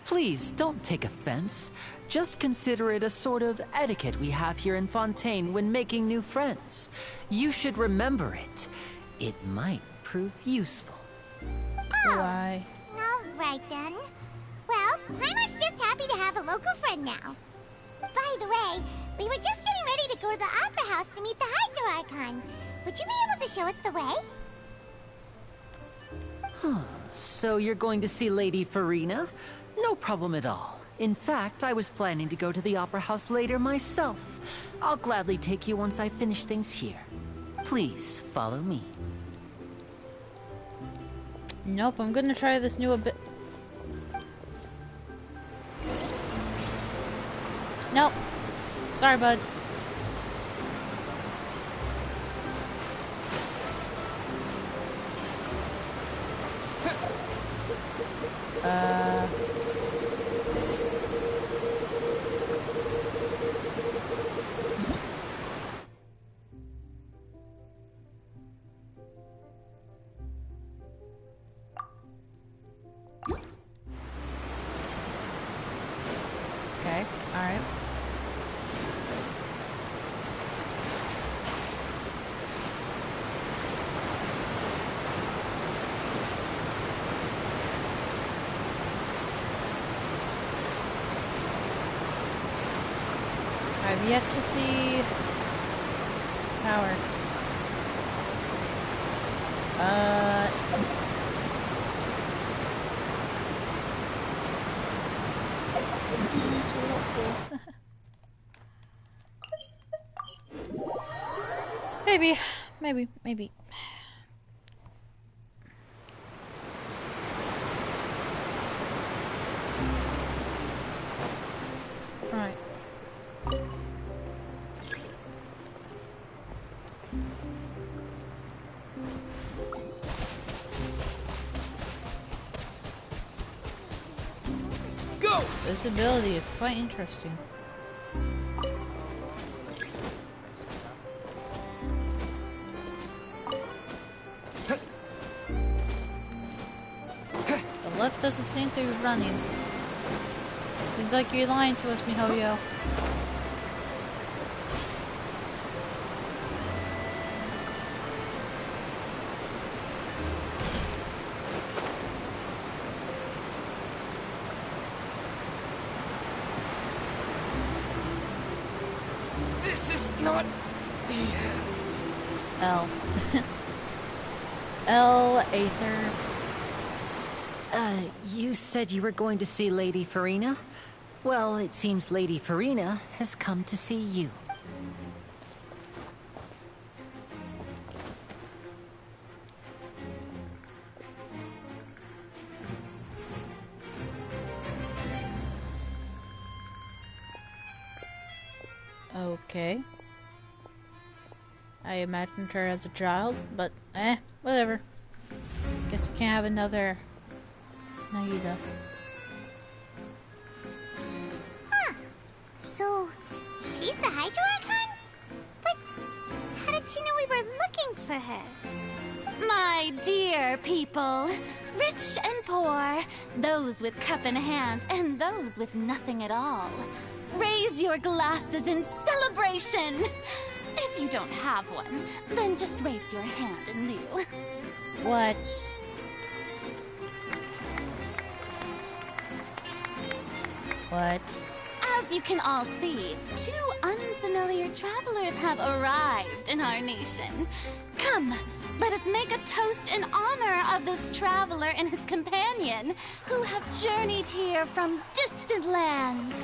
Please, don't take offense. Just consider it a sort of etiquette we have here in Fontaine when making new friends. You should remember it. It might prove useful. Oh, Why? alright then. Well, Paimon's just happy to have a local friend now. By the way, we were just getting ready to go to the Opera House to meet the Hydro Archon. Would you be able to show us the way? So you're going to see Lady Farina? No problem at all. In fact, I was planning to go to the Opera House later myself. I'll gladly take you once I finish things here. Please, follow me. Nope, I'm gonna try this new Nope. Sorry, bud. Okay, alright. I've yet to see power. Maybe. Right. Go! This ability is quite interesting. The left doesn't seem to be running. Seems like you're lying to us, MiHoYo. This is not the end. L. L. Aether. You said you were going to see Lady Farina? Well, it seems Lady Farina has come to see you. Okay. I imagined her as a child, but whatever. Guess we can't have another Naida. Huh. So, she's the Hydro Archon? But how did she know we were looking for her? My dear people, rich and poor, those with cup in hand and those with nothing at all, raise your glasses in celebration! If you don't have one, then just raise your hand in lieu. What? What? As you can all see, two unfamiliar travelers have arrived in our nation. Come, let us make a toast in honor of this traveler and his companion, who have journeyed here from distant lands.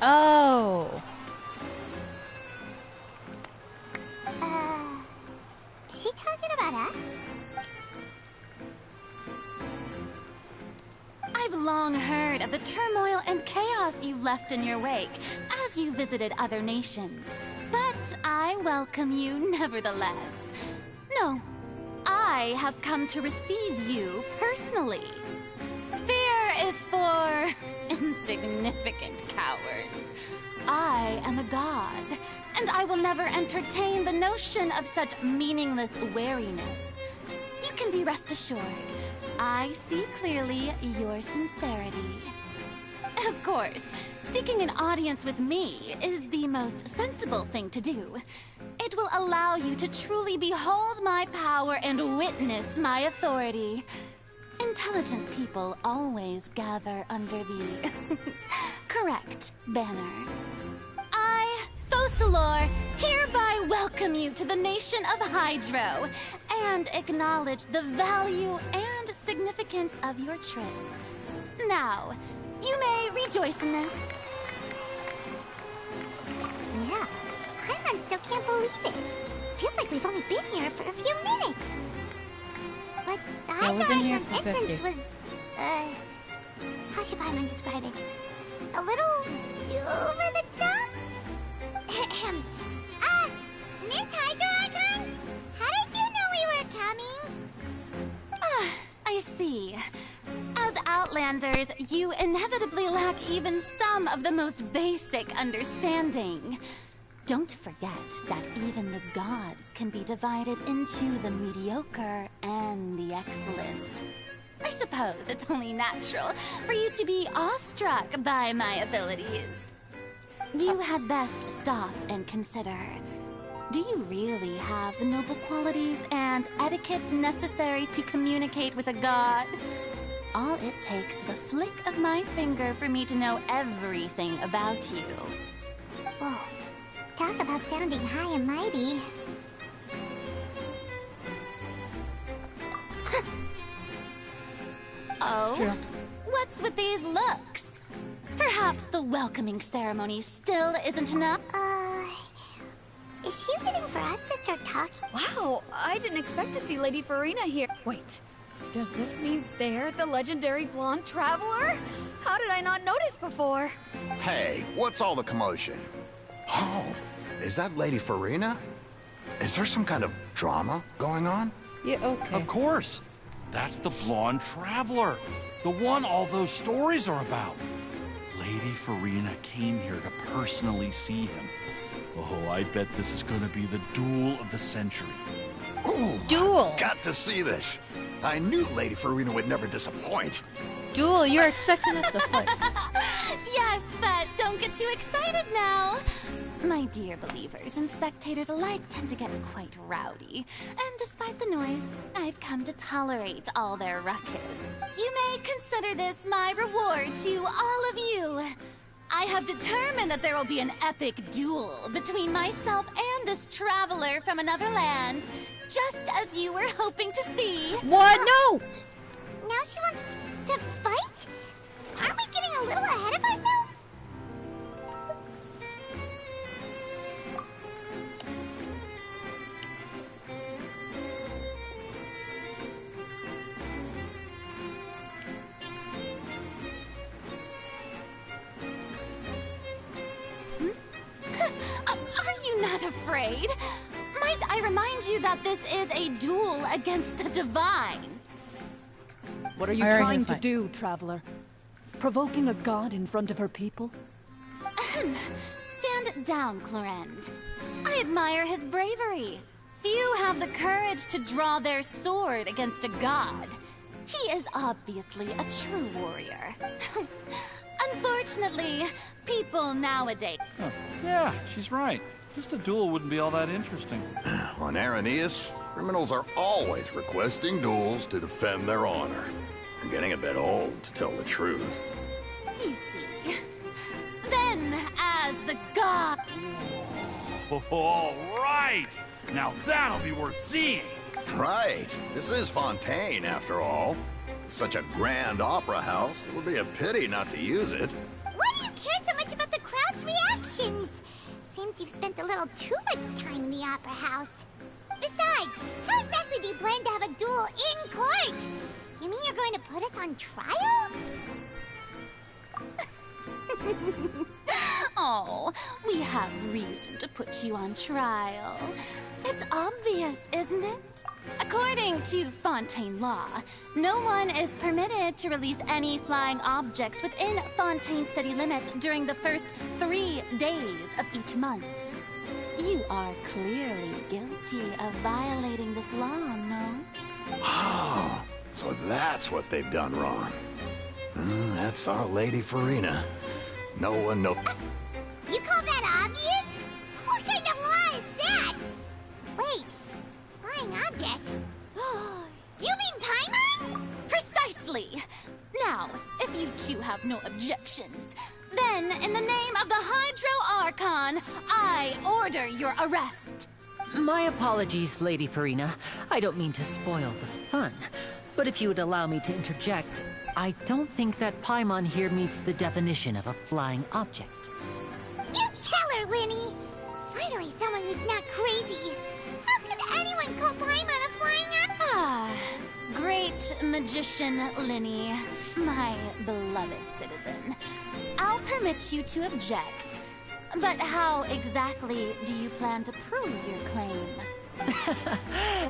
Oh. Is she talking about us? I've long heard of the turmoil and chaos you've left in your wake as you visited other nations. But I welcome you nevertheless. No, I have come to receive you personally. Fear is for insignificant cowards. I am a god, and I will never entertain the notion of such meaningless wariness. You can be rest assured, I see clearly your sincerity. Of course, seeking an audience with me is the most sensible thing to do. It will allow you to truly behold my power and witness my authority. Intelligent people always gather under the correct banner. I, Focalor, hereby welcome you to the nation of Hydro and acknowledge the value and significance of your trip. Now, you may rejoice in this. Yeah, Paimon still can't believe it. Feels like we've only been here for a few minutes. But the Yeah, we've been here Hydro for entrance 50. was, how should Paimon describe it? A little over the top? Ahem. Miss Hydro Archon? How did you know we were coming? Ah, I see. As Outland outlanders, you inevitably lack even some of the most basic understanding. Don't forget that even the gods can be divided into the mediocre and the excellent. I suppose it's only natural for you to be awestruck by my abilities. You had best stop and consider. Do you really have the noble qualities and etiquette necessary to communicate with a god? All it takes is a flick of my finger for me to know everything about you. Whoa. Talk about sounding high and mighty. Oh? True. What's with these looks? Perhaps the welcoming ceremony still isn't enough? Is she waiting for us to start talking? Wow, I didn't expect to see Lady Farina here. Wait, does this mean they're the legendary blonde traveler? How did I not notice before? Hey, what's all the commotion? Oh, is that Lady Farina? Is there some kind of drama going on? Yeah, okay. Of course. That's the blonde traveler. The one all those stories are about. Lady Farina came here to personally see him. Oh, I bet this is gonna be the duel of the century. Ooh, Duel! Got to see this. I knew Lady Farina would never disappoint. Duel, you're expecting us to fight. Yes, but don't get too excited now. My dear believers and spectators alike tend to get quite rowdy, and despite the noise, I've come to tolerate all their ruckus. You may consider this my reward to all of you. I have determined that there will be an epic duel between myself and this traveler from another land, just as you were hoping to see. What? No! Now she wants to fight? Aren't we getting a little ahead of ourselves? Are you not afraid? Might I remind you that this is a duel against the divine? What are you trying to do, traveler? Provoking a god in front of her people? Stand down, Clorend. I admire his bravery. Few have the courage to draw their sword against a god. He is obviously a true warrior. Unfortunately, people nowadays... Huh. Yeah, she's right. Just a duel wouldn't be all that interesting. On Araneus, criminals are always requesting duels to defend their honor. I'm getting a bit old, to tell the truth. You see. Then, as the god... All right! Now that'll be worth seeing! Right. This is Fontaine, after all. Such a grand opera house, it would be a pity not to use it. Why do you care so much about the crowd's reactions? Seems you've spent a little too much time in the opera house. Besides, how exactly do you plan to have a duel in court? You mean you're going to put us on trial? Oh, we have reason to put you on trial. It's obvious, isn't it? According to Fontaine law, no one is permitted to release any flying objects within Fontaine city limits during the first 3 days of each month. You are clearly guilty of violating this law, no? Oh, so that's what they've done wrong. That's our Lady Farina. No one knows. You call that obvious? What kind of law is that? Wait, flying object? You mean Paimon? Precisely! Now, if you two have no objections, then in the name of the Hydro Archon, I order your arrest. My apologies, Lady Farina. I don't mean to spoil the fun. But if you would allow me to interject, I don't think that Paimon here meets the definition of a flying object. You tell her, Linny! Finally someone who's not crazy. How could anyone call Paimon a flying object? Ah, great magician Linny, my beloved citizen. I'll permit you to object. But how exactly do you plan to prove your claim?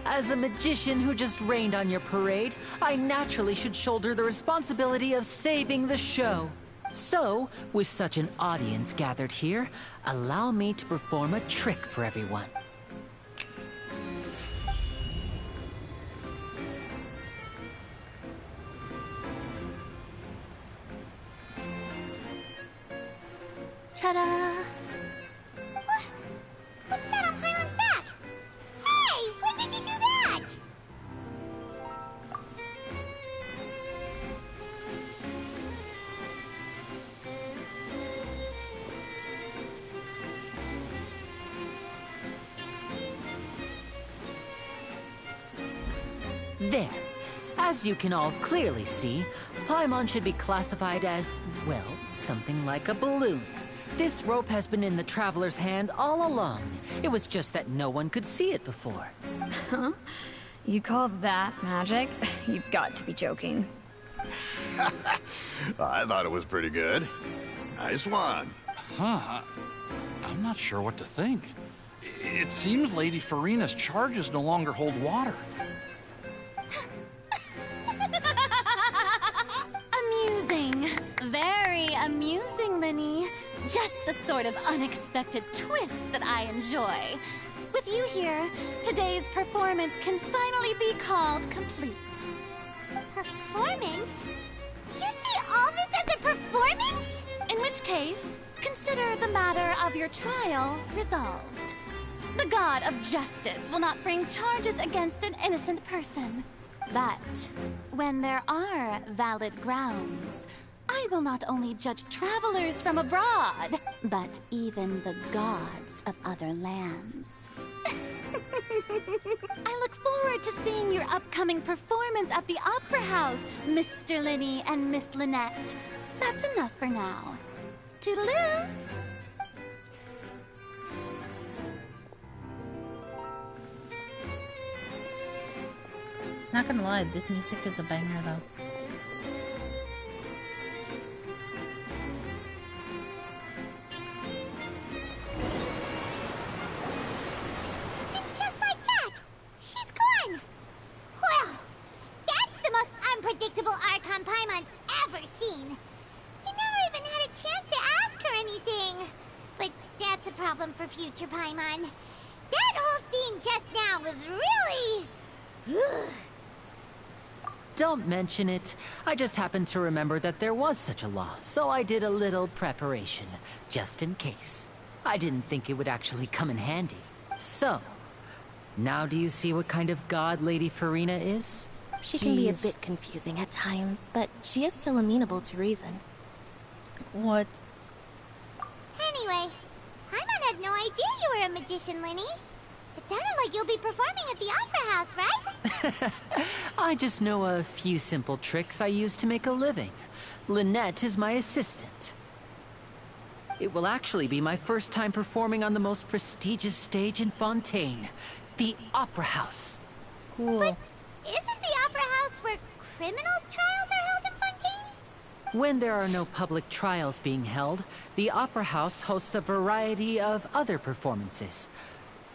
As a magician who just rained on your parade, I naturally should shoulder the responsibility of saving the show. So, with such an audience gathered here, allow me to perform a trick for everyone. Ta-da! What's that on Paimon's back? Hey, when did you do that? There. As you can all clearly see, Paimon should be classified as, well, something like a balloon. This rope has been in the Traveler's hand all along. It was just that no one could see it before. Huh? You call that magic? You've got to be joking. I thought it was pretty good. Nice one. Huh. I'm not sure what to think. It seems Lady Farina's charges no longer hold water. Amusing. Very amusing, Linny. Just the sort of unexpected twist that I enjoy. With you here, today's performance can finally be called complete. Performance? You see all this as a performance? In which case, consider the matter of your trial resolved. The God of Justice will not bring charges against an innocent person. But when there are valid grounds, I will not only judge travelers from abroad, but even the gods of other lands. I look forward to seeing your upcoming performance at the Opera House, Mr. Linny and Miss Lynette. That's enough for now. Toodaloo! Not gonna lie, this music is a banger though. And just like that, she's gone. Well, that's the most unpredictable Archon Paimon's ever seen. He never even had a chance to ask her anything. But that's a problem for future Paimon. That whole scene just now was really... Don't mention it. I just happened to remember that there was such a law, so I did a little preparation, just in case. I didn't think it would actually come in handy. So, now do you see what kind of god Lady Farina is? She can be a bit confusing at times, but she is still amenable to reason. What? Anyway, Paimon had no idea you were a magician, Linny. It sounded like you'll be performing at the Opera House, right? I just know a few simple tricks I use to make a living. Lynette is my assistant. It will actually be my first time performing on the most prestigious stage in Fontaine, the Opera House. Cool. But isn't the Opera House where criminal trials are held in Fontaine? When there are no public trials being held, the Opera House hosts a variety of other performances.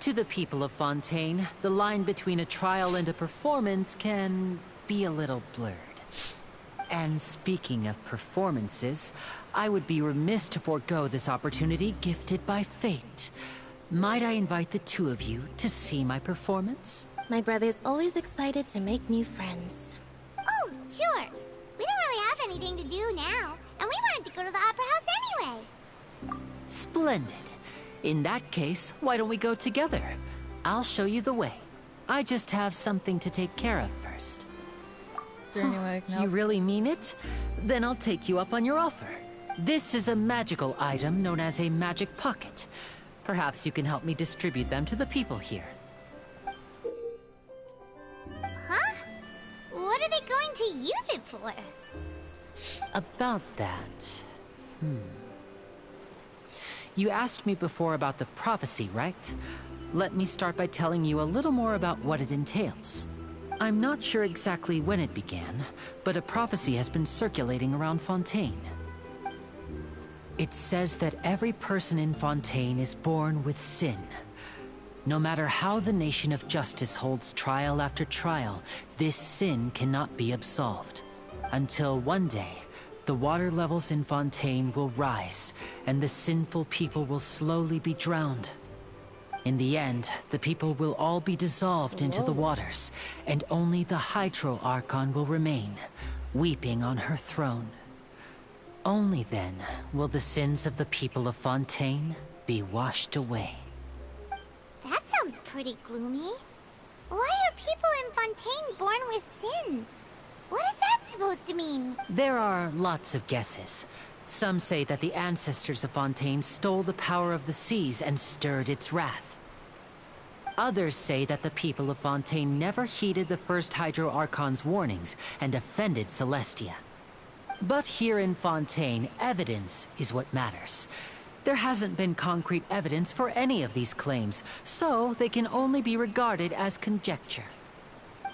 To the people of Fontaine, the line between a trial and a performance can be a little blurred. And speaking of performances, I would be remiss to forego this opportunity gifted by fate. Might I invite the two of you to see my performance? My brother's always excited to make new friends. Oh, sure. We don't really have anything to do now, and we wanted to go to the Opera House anyway. Splendid. In that case, why don't we go together? I'll show you the way. I just have something to take care of first. Is there any way I can help? You really mean it? Then I'll take you up on your offer. This is a magical item known as a magic pocket. Perhaps you can help me distribute them to the people here. Huh? What are they going to use it for? About that... You asked me before about the prophecy, right? Let me start by telling you a little more about what it entails. I'm not sure exactly when it began, but a prophecy has been circulating around Fontaine. It says that every person in Fontaine is born with sin. No matter how the Nation of Justice holds trial after trial, this sin cannot be absolved. Until one day, the water levels in Fontaine will rise, and the sinful people will slowly be drowned. In the end, the people will all be dissolved into the waters, and only the Hydro Archon will remain, weeping on her throne. Only then will the sins of the people of Fontaine be washed away. That sounds pretty gloomy. Why are people in Fontaine born with sin? What is that supposed to mean? There are lots of guesses. Some say that the ancestors of Fontaine stole the power of the seas and stirred its wrath. Others say that the people of Fontaine never heeded the first Hydro Archon's warnings and offended Celestia. But here in Fontaine, evidence is what matters. There hasn't been concrete evidence for any of these claims, so they can only be regarded as conjecture.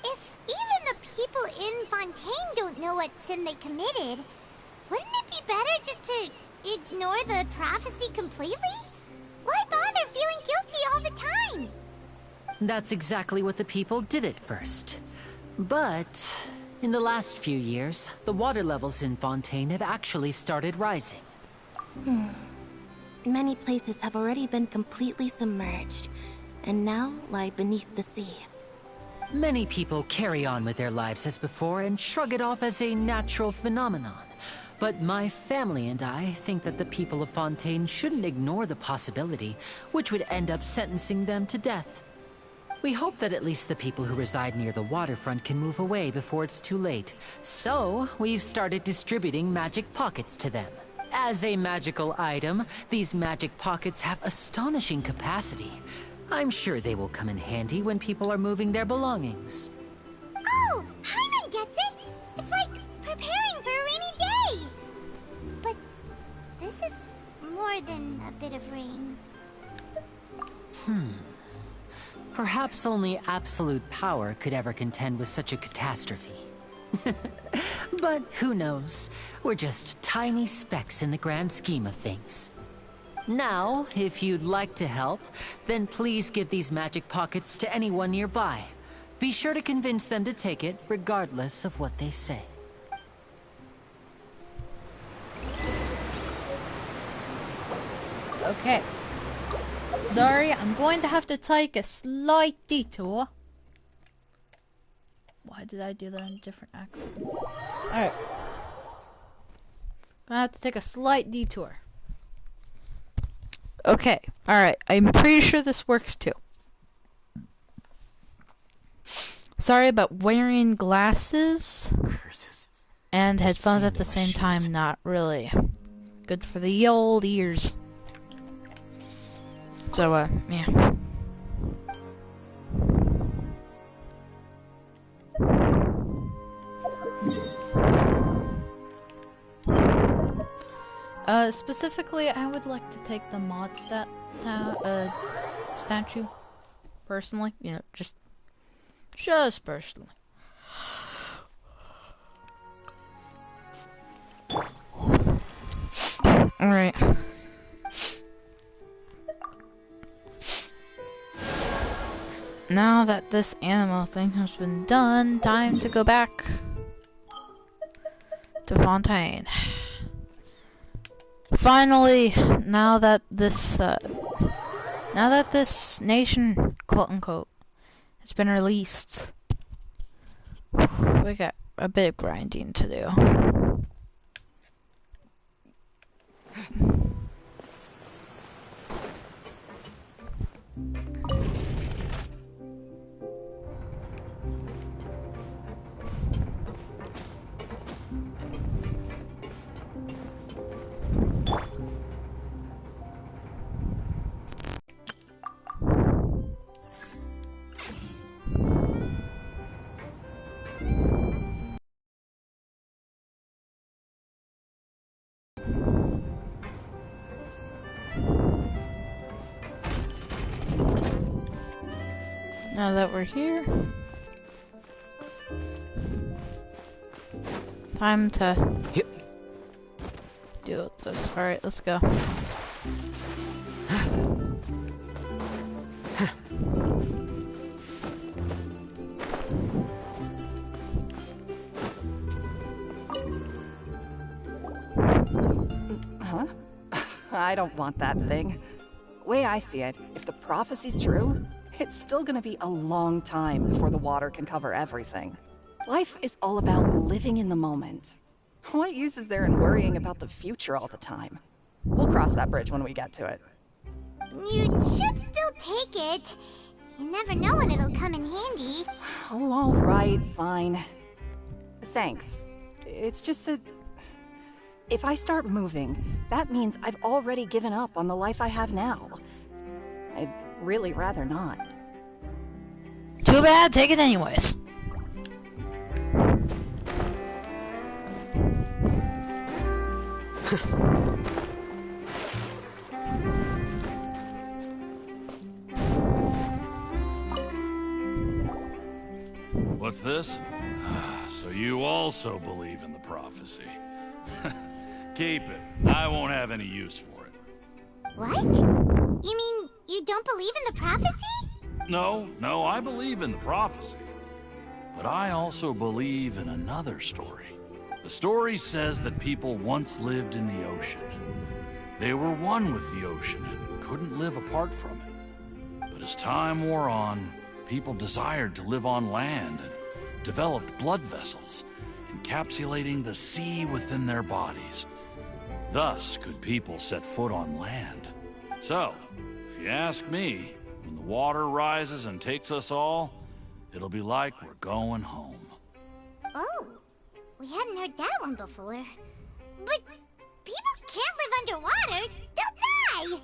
If even the people in Fontaine don't know what sin they committed, wouldn't it be better just to ignore the prophecy completely? Why bother feeling guilty all the time? That's exactly what the people did at first. But in the last few years, the water levels in Fontaine have actually started rising. Many places have already been completely submerged, and now lie beneath the sea. Many people carry on with their lives as before and shrug it off as a natural phenomenon. But my family and I think that the people of Fontaine shouldn't ignore the possibility, which would end up sentencing them to death. We hope that at least the people who reside near the waterfront can move away before it's too late. So, we've started distributing magic pockets to them. As a magical item, these magic pockets have astonishing capacity. I'm sure they will come in handy when people are moving their belongings. Oh, Hyman gets it! It's like preparing for a rainy day! But this is more than a bit of rain. Perhaps only absolute power could ever contend with such a catastrophe. But who knows? We're just tiny specks in the grand scheme of things. Now, if you'd like to help, then please give these magic pockets to anyone nearby. Be sure to convince them to take it, regardless of what they say. Okay. Sorry, I'm going to have to take a slight detour. Why did I do that in a different accent? Alright. Gonna have to take a slight detour. Okay, alright. I'm pretty sure this works too. Sorry about wearing glasses and headphones at the same time. Not really good for the old ears. So, yeah. Specifically, I would like to take the mod statue. Personally, you know, just personally. Alright. Now that this animal thing has been done, time to go back to Fontaine. Finally, now that this nation, quote unquote, has been released, we got a bit of grinding to do. Now that we're here, time to do this. Alright, let's go. I don't want that thing. Way I see it, if the prophecy's true, it's still gonna be a long time before the water can cover everything. Life is all about living in the moment. What use is there in worrying about the future all the time? We'll cross that bridge when we get to it. You should still take it. You never know when it'll come in handy. Oh, all right, fine. Thanks. It's just that if I start moving, that means I've already given up on the life I have now. I'd really rather not. Too bad, take it anyways. What's this? So you also believe in the prophecy. Keep it. I won't have any use for it. What? You mean you don't believe in the prophecy? No, I believe in the prophecy. But I also believe in another story. The story says that people once lived in the ocean. They were one with the ocean and couldn't live apart from it. But as time wore on, people desired to live on land and developed blood vessels, encapsulating the sea within their bodies. Thus could people set foot on land. So, if you ask me, when the water rises and takes us all, it'll be like we're going home. Oh, we hadn't heard that one before. But people can't live underwater. They'll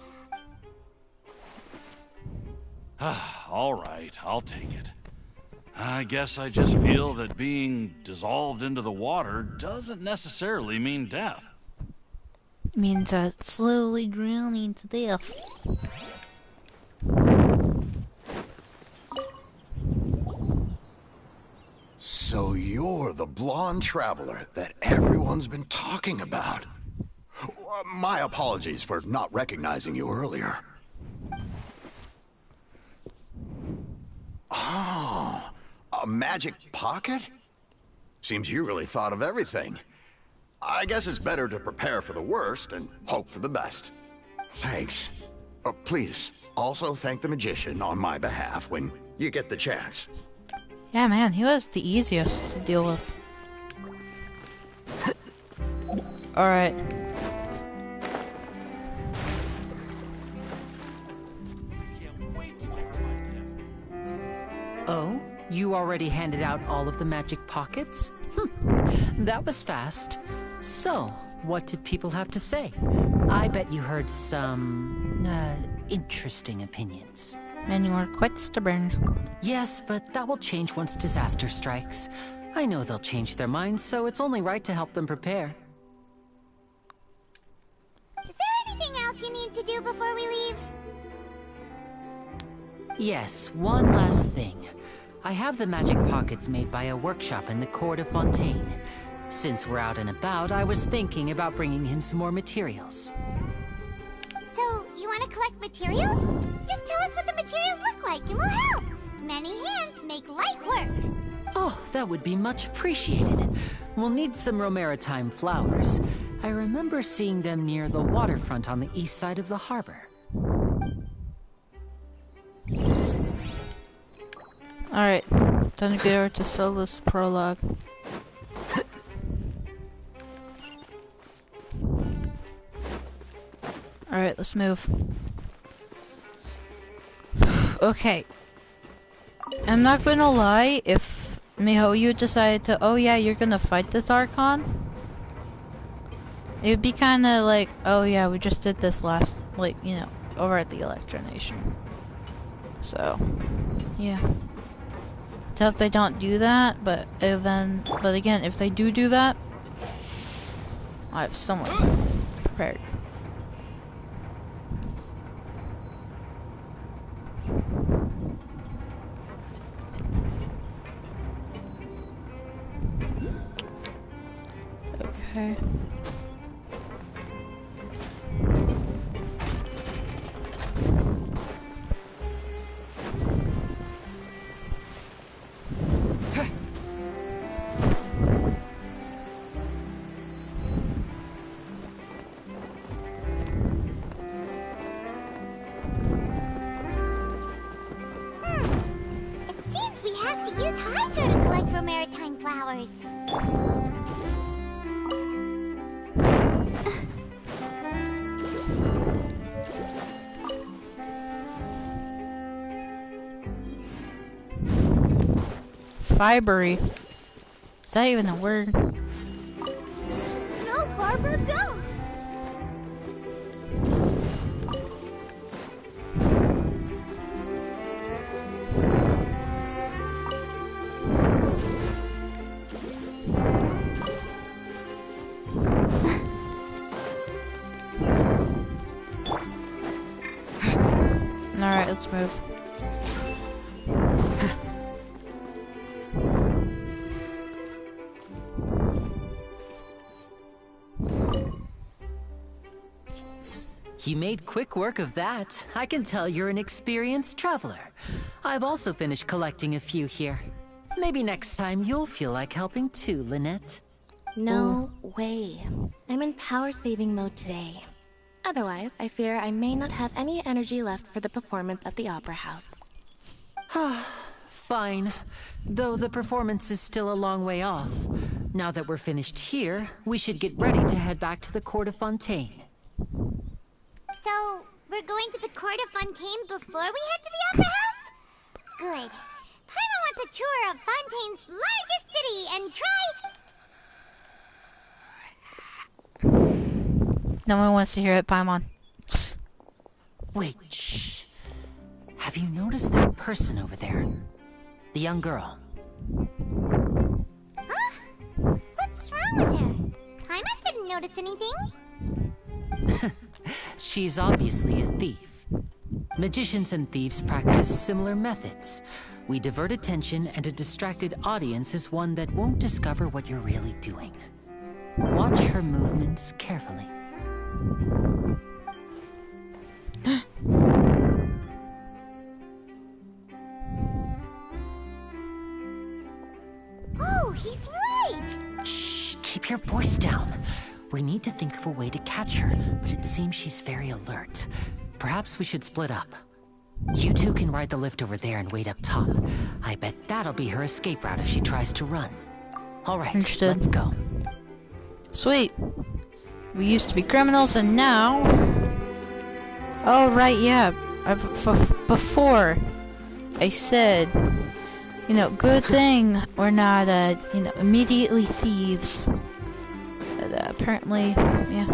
die! All right, I'll take it. I guess I just feel that being dissolved into the water doesn't necessarily mean death. It means slowly drowning to death. So you're the blonde traveler that everyone's been talking about. My apologies for not recognizing you earlier. Oh, a magic pocket? Seems you really thought of everything. I guess it's better to prepare for the worst and hope for the best. Thanks. Please, also thank the magician on my behalf when you get the chance. Yeah, man, he was the easiest to deal with. Alright. Oh? You already handed out all of the magic pockets? That was fast. So, what did people have to say? I bet you heard some, interesting opinions. And you are quite stubborn. Yes, but that will change once disaster strikes. I know they'll change their minds, so it's only right to help them prepare. Is there anything else you need to do before we leave? Yes, one last thing. I have the magic pockets made by a workshop in the court of Fontaine. Since we're out and about, I was thinking about bringing him some more materials. So, you want to collect materials? Just tell us what the materials look like and we'll help! Many hands make light work! Oh, that would be much appreciated. We'll need some romaritime flowers. I remember seeing them near the waterfront on the east side of the harbor. Alright, time to get her to sell this prologue. Alright, let's move. Okay. I'm not gonna lie, if Mihoyu decided to, oh yeah, you're gonna fight this Archon, it would be kinda like, oh yeah, we just did this last, like, you know, over at the Electro Nation. So, yeah. Let's hope they don't do that, but again, if they do that, I have someone prepared. Okay. means we have to use Hydra to collect for maritime flowers. Fibery. Is that even a word? Go, Barbara, go! Alright, let's move. You made quick work of that. I can tell you're an experienced traveler. I've also finished collecting a few here. Maybe next time you'll feel like helping too, Lynette. No way. I'm in power-saving mode today. Otherwise, I fear I may not have any energy left for the performance at the Opera House. Fine. Though the performance is still a long way off. Now that we're finished here, we should get ready to head back to the court of Fontaine. So, we're going to the court of Fontaine before we head to the Opera House? Good. Paimon wants a tour of Fontaine's largest city and try... No one wants to hear it, Paimon. Wait, shh. Have you noticed that person over there? The young girl. Huh? What's wrong with her? Paimon didn't notice anything. She's obviously a thief. Magicians and thieves practice similar methods. We divert attention, and a distracted audience is one that won't discover what you're really doing. Watch her movements carefully. Oh, he's right! Shh, keep your voice down. We need to think of a way to catch her, but it seems she's very alert. Perhaps we should split up. You two can ride the lift over there and wait up top. I bet that'll be her escape route if she tries to run. Alright, let's go. Sweet. We used to be criminals and now... Oh, right, yeah. Before, I said, you know, good thing we're not, you know, immediately thieves. But, apparently, yeah.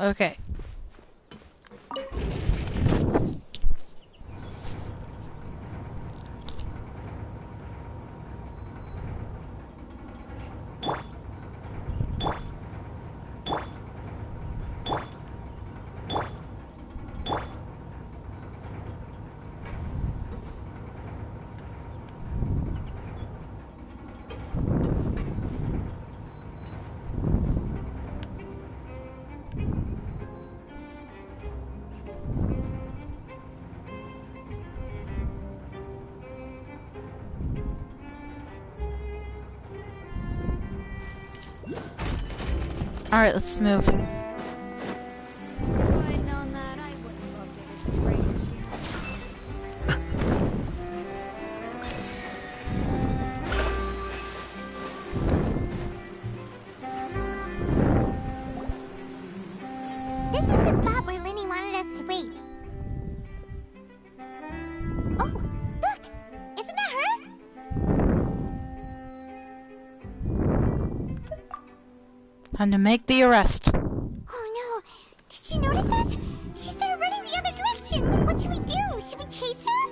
Okay. Alright, let's move. This is the spot where Linny wanted us to wait. Oh, look! Isn't that her? Time to make the arrest. Oh no! Did she notice us? She started running the other direction! What should we do? Should we chase her?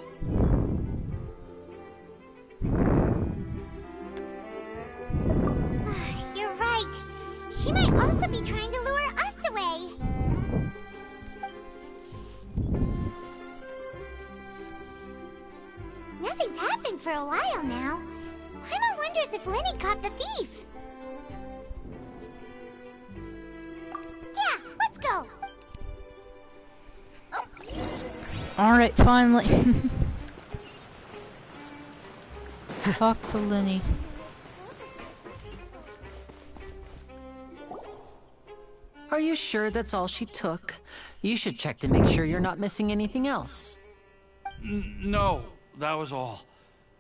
You're right. She might also be trying to lure us away. Nothing's happened for a while now. Paimon wonders if Lenny caught the thief. Yeah, let's go. Alright, finally. Talk to Lenny. Are you sure that's all she took? You should check to make sure you're not missing anything else. No, that was all.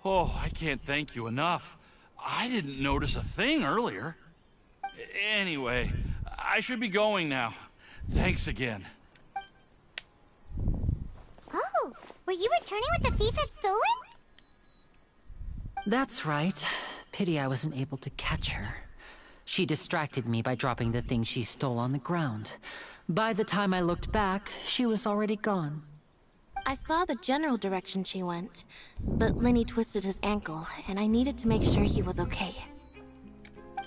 Oh, I can't thank you enough. I didn't notice a thing earlier. Anyway, I should be going now. Thanks again. Oh, were you returning what the thief had stolen? That's right. Pity I wasn't able to catch her. She distracted me by dropping the thing she stole on the ground. By the time I looked back, she was already gone. I saw the general direction she went, but Lenny twisted his ankle, and I needed to make sure he was okay.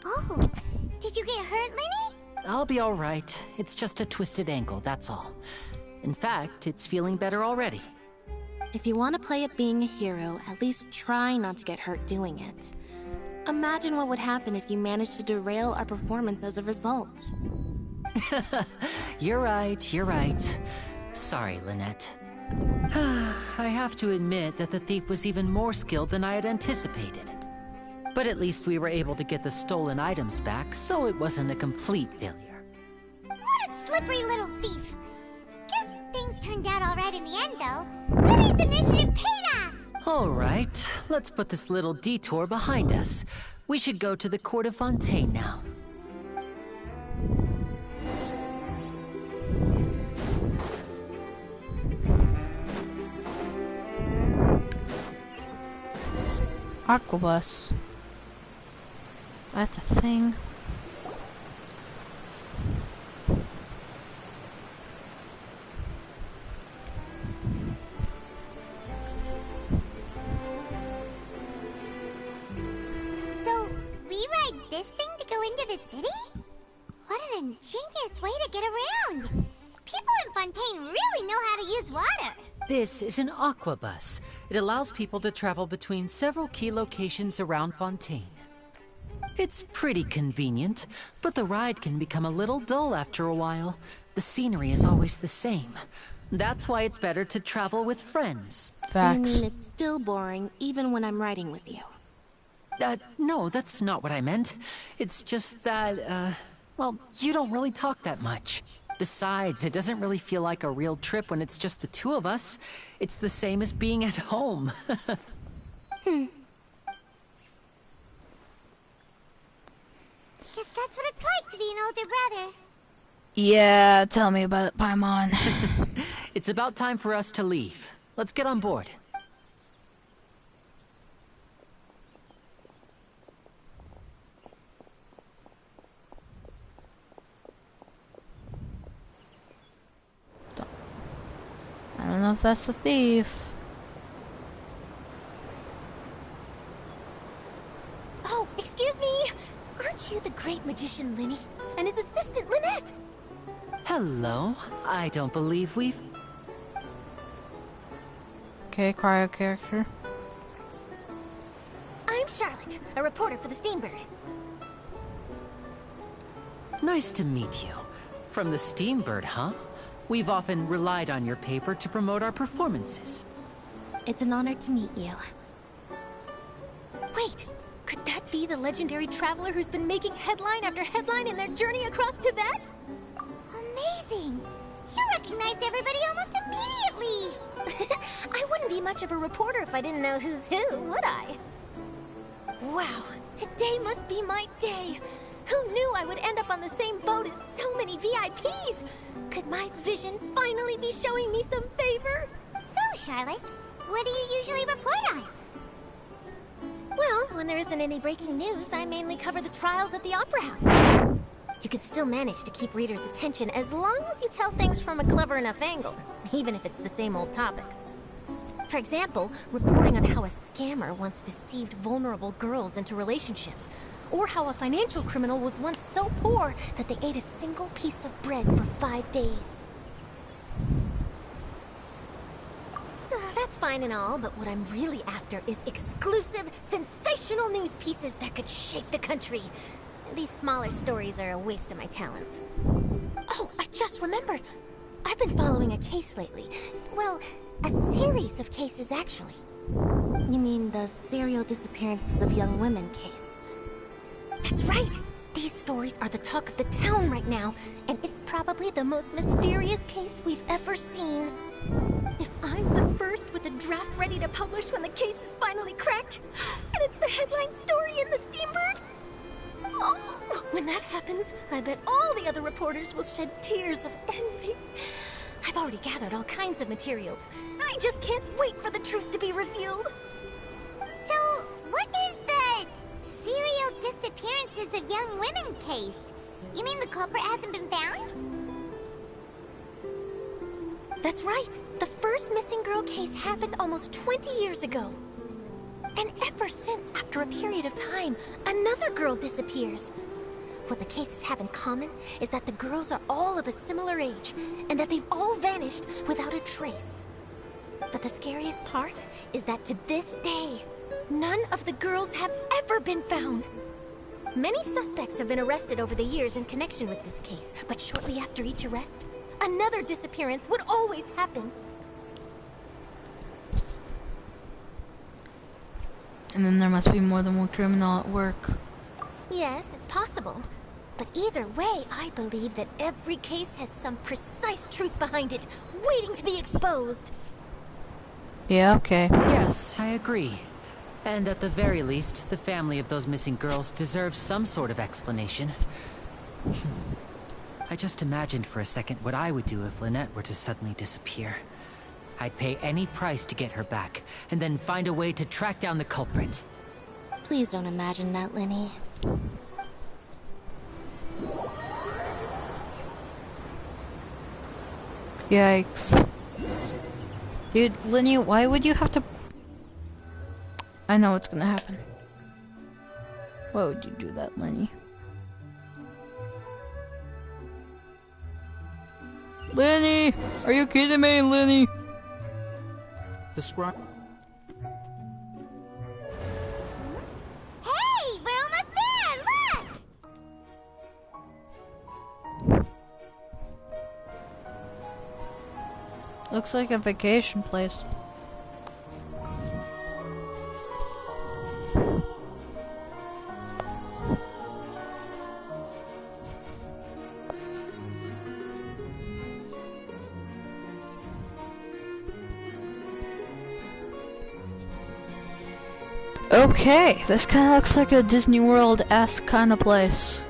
Oh, did you get hurt, Lenny? I'll be all right. It's just a twisted ankle, that's all. In fact, it's feeling better already. If you want to play at being a hero, at least try not to get hurt doing it. Imagine what would happen if you managed to derail our performance as a result. You're right, you're right. Sorry, Lynette. I have to admit that the thief was even more skilled than I had anticipated. But at least we were able to get the stolen items back, so it wasn't a complete failure. What a slippery little thief! Guess things turned out all right in the end, though. Lenny's initiative paid off! All right, let's put this little detour behind us. We should go to the court of Fontaine now. Aquabus. That's a thing. So, we ride this thing to go into the city? What an ingenious way to get around! People in Fontaine really know how to use water! This is an aquabus. It allows people to travel between several key locations around Fontaine. It's pretty convenient, but the ride can become a little dull after a while. The scenery is always the same. That's why it's better to travel with friends. Facts. I mean, it's still boring, even when I'm riding with you. No, that's not what I meant. It's just that, well, you don't really talk that much. Besides, it doesn't really feel like a real trip when it's just the two of us. It's the same as being at home. Guess that's what it's like to be an older brother. Yeah, tell me about it, Paimon. It's about time for us to leave. Let's get on board. I don't know if that's the thief. Oh, excuse me! Aren't you the great magician Lenny? And his assistant Lynette? Hello. I don't believe we've... Okay, cryo character. I'm Charlotte, a reporter for the Steambird. Nice to meet you. From the Steambird, huh? We've often relied on your paper to promote our performances. It's an honor to meet you. Wait, could that be the legendary traveler who's been making headline after headline in their journey across Tibet? Amazing! You recognized everybody almost immediately! I wouldn't be much of a reporter if I didn't know who's who, would I? Wow, today must be my day! Who knew I would end up on the same boat as so many VIPs? Could my vision finally be showing me some favor? So, Charlotte, what do you usually report on? Well, when there isn't any breaking news, I mainly cover the trials at the Opera House. You could still manage to keep readers' attention as long as you tell things from a clever enough angle, even if it's the same old topics. For example, reporting on how a scammer once deceived vulnerable girls into relationships, or how a financial criminal was once so poor that they ate a single piece of bread for 5 days. That That's fine and all, but what I'm really after is exclusive, sensational news pieces that could shake the country. These smaller stories are a waste of my talents. Oh, I just remembered. I've been following a case lately. Well, a series of cases, actually. You mean the serial disappearances of young women case? That's right! These stories are the talk of the town right now, and it's probably the most mysterious case we've ever seen. If I'm the first with a draft ready to publish when the case is finally cracked, and it's the headline story in the Steambird, oh, when that happens, I bet all the other reporters will shed tears of envy. I've already gathered all kinds of materials. I just can't wait for the truth to be revealed. So, what is the serial disappearances of young women case? You mean the culprit hasn't been found? That's right. The first missing girl case happened almost 20 years ago. And ever since, after a period of time, another girl disappears. What the cases have in common is that the girls are all of a similar age, and that they've all vanished without a trace. But the scariest part is that to this day, none of the girls have ever been found. Many suspects have been arrested over the years in connection with this case, but shortly after each arrest, another disappearance would always happen. And then there must be more than one criminal at work. Yes, it's possible. But either way, I believe that every case has some precise truth behind it, waiting to be exposed. Yeah, okay. Yes, I agree. And at the very least, the family of those missing girls deserves some sort of explanation. I just imagined for a second what I would do if Lynette were to suddenly disappear. I'd pay any price to get her back, and then find a way to track down the culprit. Please don't imagine that, Lenny. Yikes. Dude, Lenny, why would you have to... I know what's gonna happen. Why would you do that, Lenny? Lenny! Are you kidding me, Lenny? The scribe... Hey, we're almost there, look! Looks like a vacation place. Okay, this kind of looks like a Disney World-esque kind of place.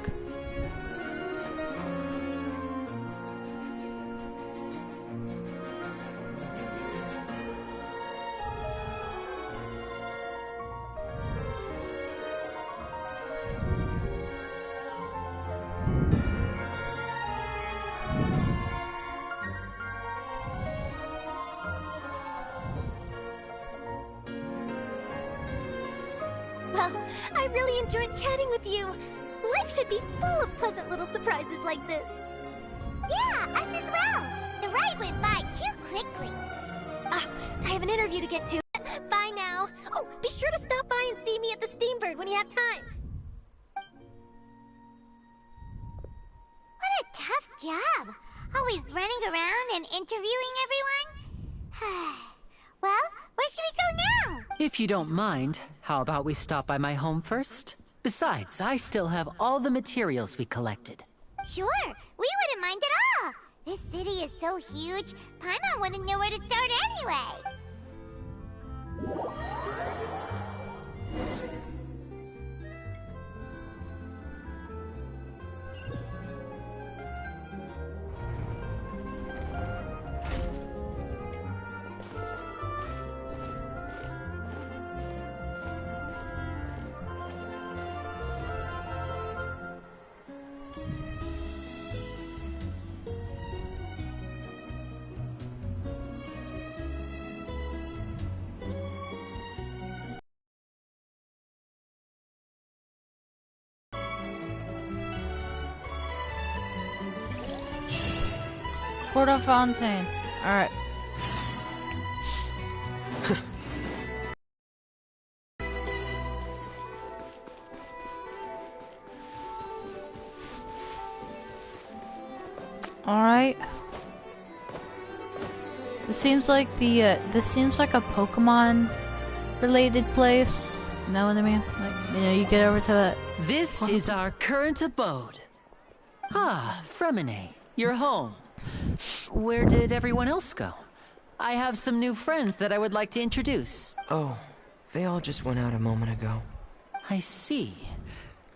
Well, I really enjoyed chatting with you. Life should be full of pleasant little surprises like this. Yeah, us as well. The ride went by too quickly. I have an interview to get to. Bye now. Oh, be sure to stop by and see me at the Steambird when you have time. What a tough job. Always running around and interviewing everyone. Well, where should we go now? If you don't mind, how about we stop by my home first? Besides, I still have all the materials we collected. Sure, we wouldn't mind at all. This city is so huge, Paimon wouldn't know where to start anyway. Port of Fontaine. Alright. Alright. This seems like a Pokemon related place. You know what I mean? Like, you know, you get over to that. This is our current abode. Ah, Fremine, you're home. Where did everyone else go? I have some new friends that I would like to introduce. Oh, they all just went out a moment ago. I see.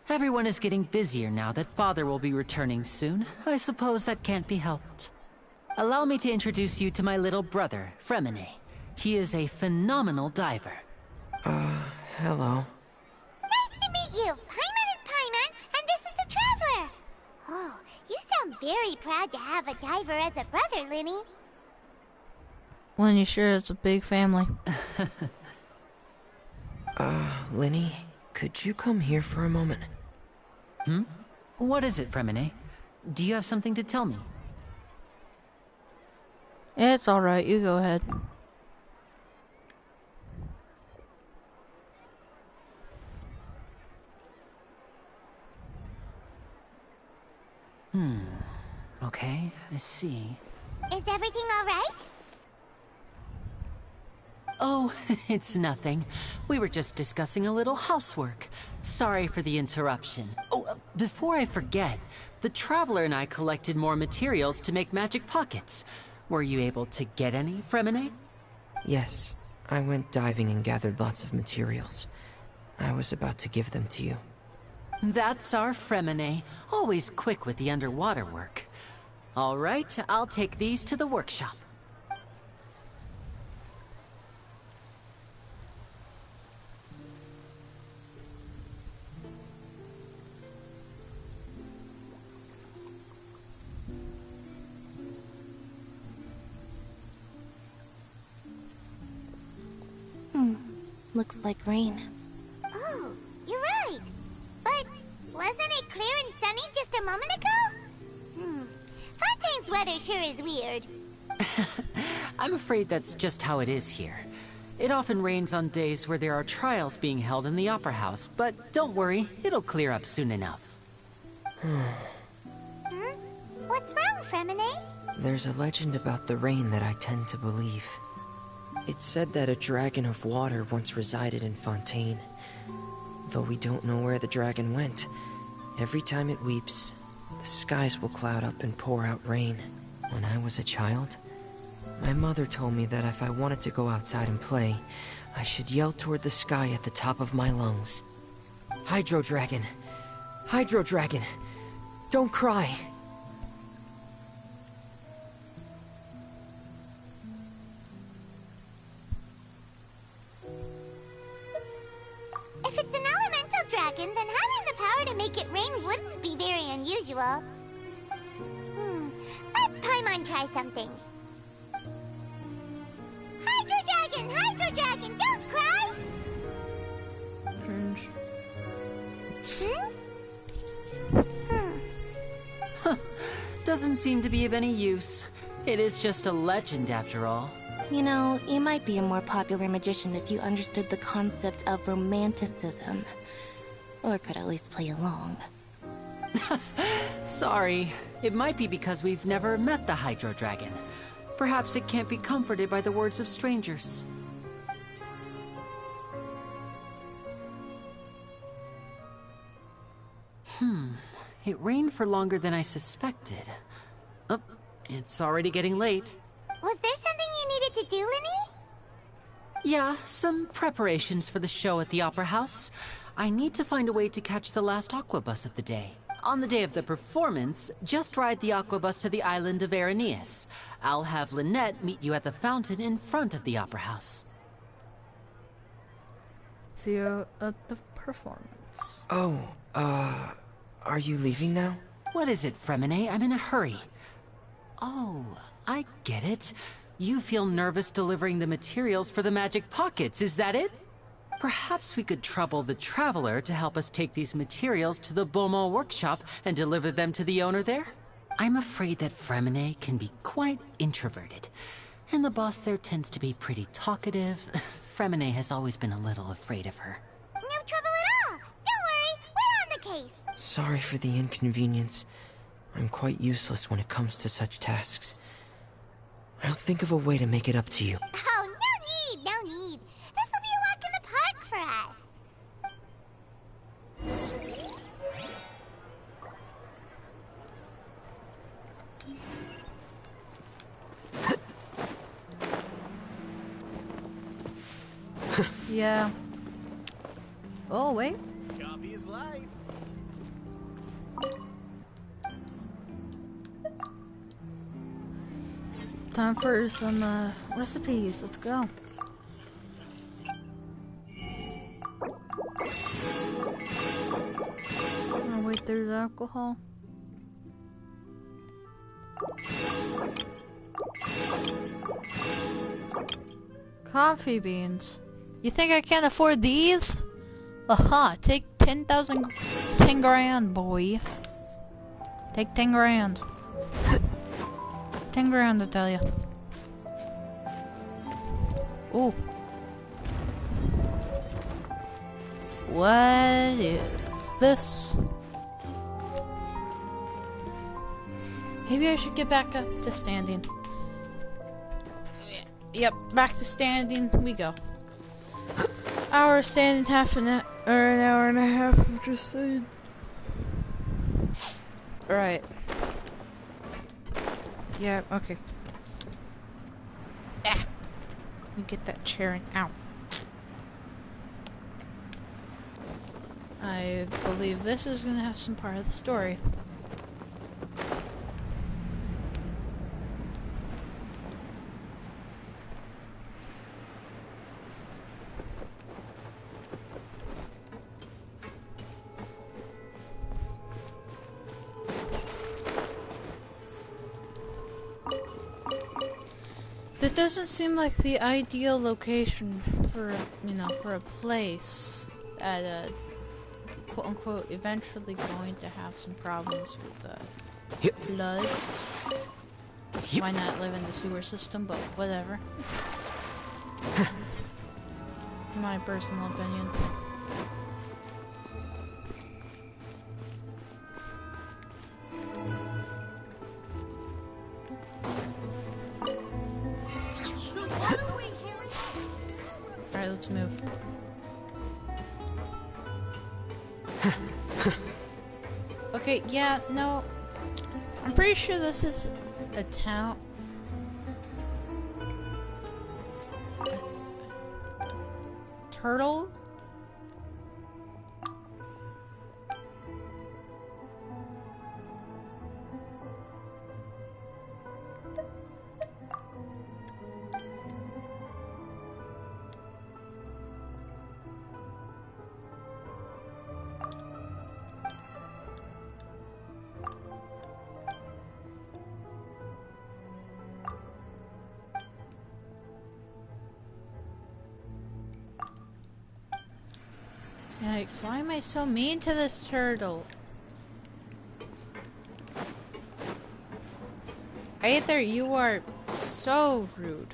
Everyone is getting busier now that Father will be returning soon. I suppose that can't be helped. Allow me to introduce you to my little brother, Fremine. He is a phenomenal diver. Hello. Nice to meet you. Paimon is Paimon, and this is the Traveler. Oh, you sound very proud to have a diver as a brother, Linny. Lenny sure is a big family. Linny, could you come here for a moment? Hmm? What is it, Fremine? Do you have something to tell me? It's alright, you go ahead. Okay, I see. Is everything all right? Oh, it's nothing. We were just discussing a little housework. Sorry for the interruption. Oh, before I forget, the Traveler and I collected more materials to make magic pockets. Were you able to get any, Fremine? Yes, I went diving and gathered lots of materials. I was about to give them to you. That's our Fremine, always quick with the underwater work. All right, I'll take these to the workshop. Looks like rain. Oh, you're right. But wasn't it clear and sunny just a moment ago? Fontaine's weather sure is weird. I'm afraid that's just how it is here. It often rains on days where there are trials being held in the Opera House, but don't worry, it'll clear up soon enough. What's wrong, Fremine? There's a legend about the rain that I tend to believe. It's said that a dragon of water once resided in Fontaine. Though we don't know where the dragon went, every time it weeps, the skies will cloud up and pour out rain. When I was a child, my mother told me that if I wanted to go outside and play, I should yell toward the sky at the top of my lungs. Hydro Dragon! Hydro Dragon! Don't cry! If it's an elemental dragon, then having the power to make it rain wouldn't be very unusual. Let Paimon try something. Hydro Dragon, don't cry! Doesn't seem to be of any use. It is just a legend after all. You know, you might be a more popular magician if you understood the concept of romanticism. Or could at least play along. Sorry. It might be because we've never met the Hydro Dragon. Perhaps it can't be comforted by the words of strangers. It rained for longer than I suspected. Oh, it's already getting late. Was there something you needed to do, Linny? Yeah, some preparations for the show at the Opera House. I need to find a way to catch the last aqua bus of the day. On the day of the performance, just ride the aqua bus to the island of Aeneas. I'll have Lynette meet you at the fountain in front of the Opera House. See you at the performance. Oh, are you leaving now? What is it, Fremine? I'm in a hurry. Oh, I get it. You feel nervous delivering the materials for the magic pockets, is that it? Perhaps we could trouble the Traveler to help us take these materials to the Beaumont workshop and deliver them to the owner there? I'm afraid that Fremine can be quite introverted, and the boss there tends to be pretty talkative. Fremine has always been a little afraid of her. No trouble at all! Don't worry, we're on the case! Sorry for the inconvenience. I'm quite useless when it comes to such tasks. I'll think of a way to make it up to you. Oh, no need, no need. This will be a walk in the park for us. Yeah. Oh, wait. Copy is life. Time for some recipes. Let's go. Oh, wait, there's alcohol. Coffee beans. You think I can't afford these? Aha, take 10 grand, boy. Take 10 grand. 10 grand, I tell you. Ooh. What is this? Maybe I should get back up to standing. Yep, back to standing we go. Hour standing, half an hour, or an hour and a half of just saying. Right. Yeah, okay. Ah. Let me get that chair and out. I believe this is gonna have some part of the story. This doesn't seem like the ideal location for, you know, for a place at a quote-unquote eventually going to have some problems with floods. Why not live in the sewer system, but whatever. My personal opinion. Alright, let's move. Okay, yeah, no. I'm pretty sure this is a town. Turtle? Yikes, why am I so mean to this turtle? Aether, you are so rude.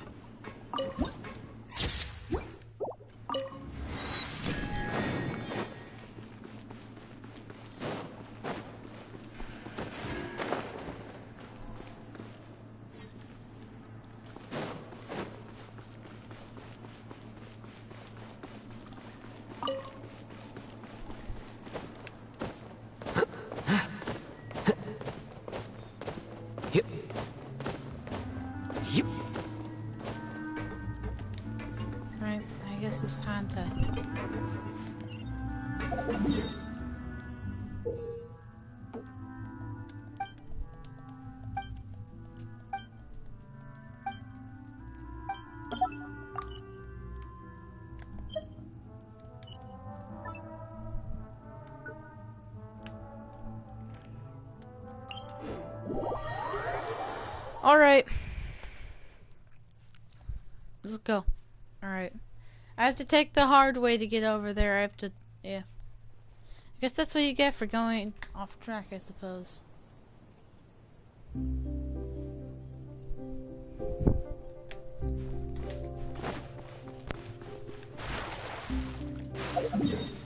Right, I guess it's time to... Alright. Let's go. Alright. I have to take the hard way to get over there. I have to... yeah. I guess that's what you get for going off track, I suppose.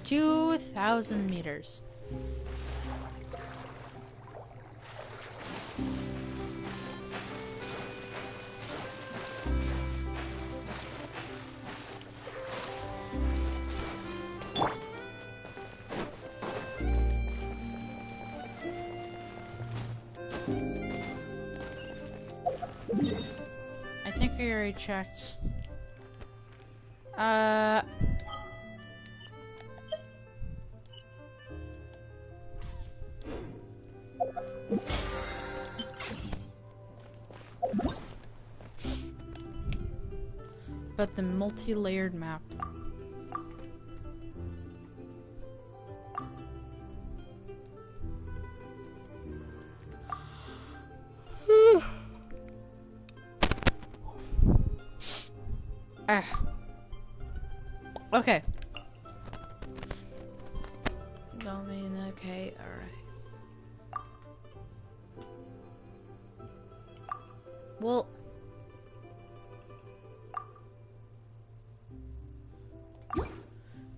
$2,000 meters. scary checks. But the multi-layered map. Okay. Don't mean okay, alright. Well,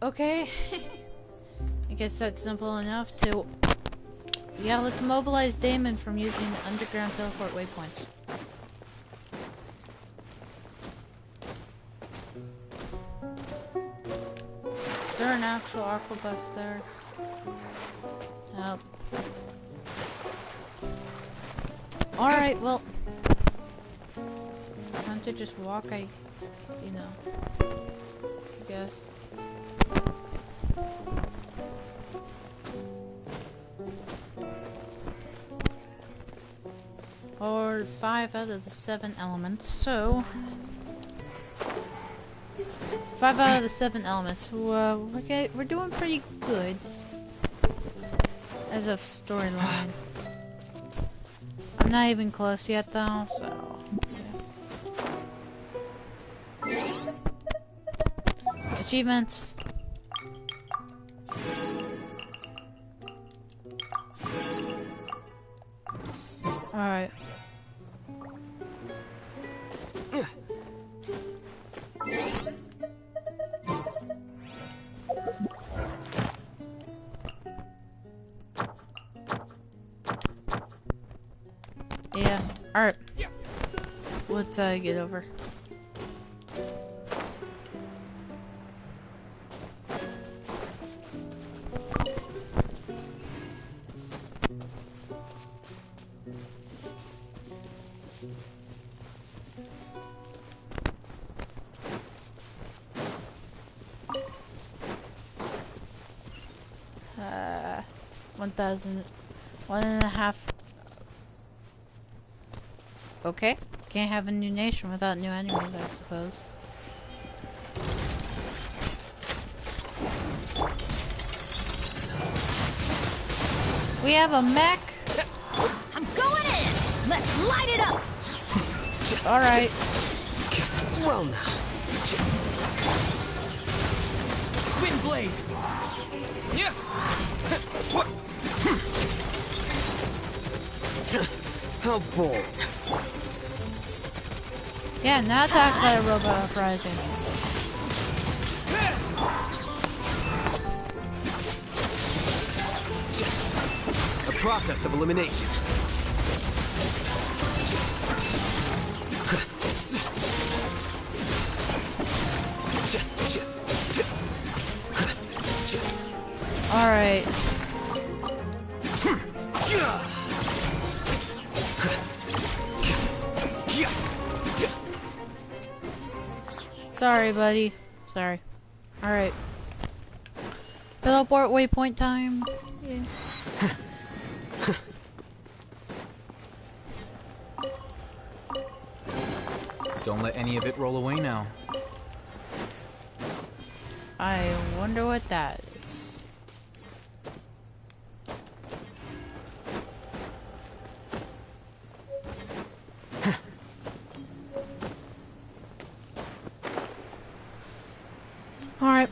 okay. I guess that's simple enough to... Yeah, let's mobilize Damon from using underground teleport waypoints. Is there an actual aquabus there? Oh. Alright, well... Time to just walk, you know... I guess. Or 5 out of the 7 elements, so... 5 out of the 7 elements. We're doing pretty good. As of storyline. I'm not even close yet though, so... Yeah. Achievements. Alright. Yeah. Alright. Let's get over. Uh, 1,000, 1.5. Okay, can't have a new nation without new enemies, I suppose. We have a mech. I'm going in. Let's light it up. All right. Well now. Wind blade. Yeah. How bold. Yeah, now talk about a robot uprising. A process of elimination. All right. Sorry, buddy. Sorry. Alright. Teleport waypoint time. Yeah. Don't let any of it roll away now. I wonder what that is. Alright.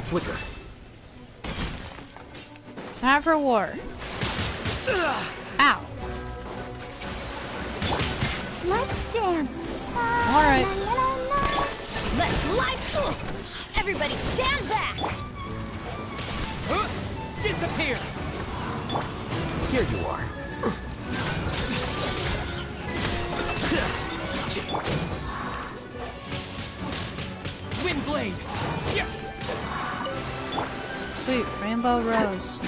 Flicker. Time for war. Ow. Let's dance. Alright. Let's light. Everybody stand back. Disappear. Here you are. Windblade! Yeah. Sweet, Rainbow Rose.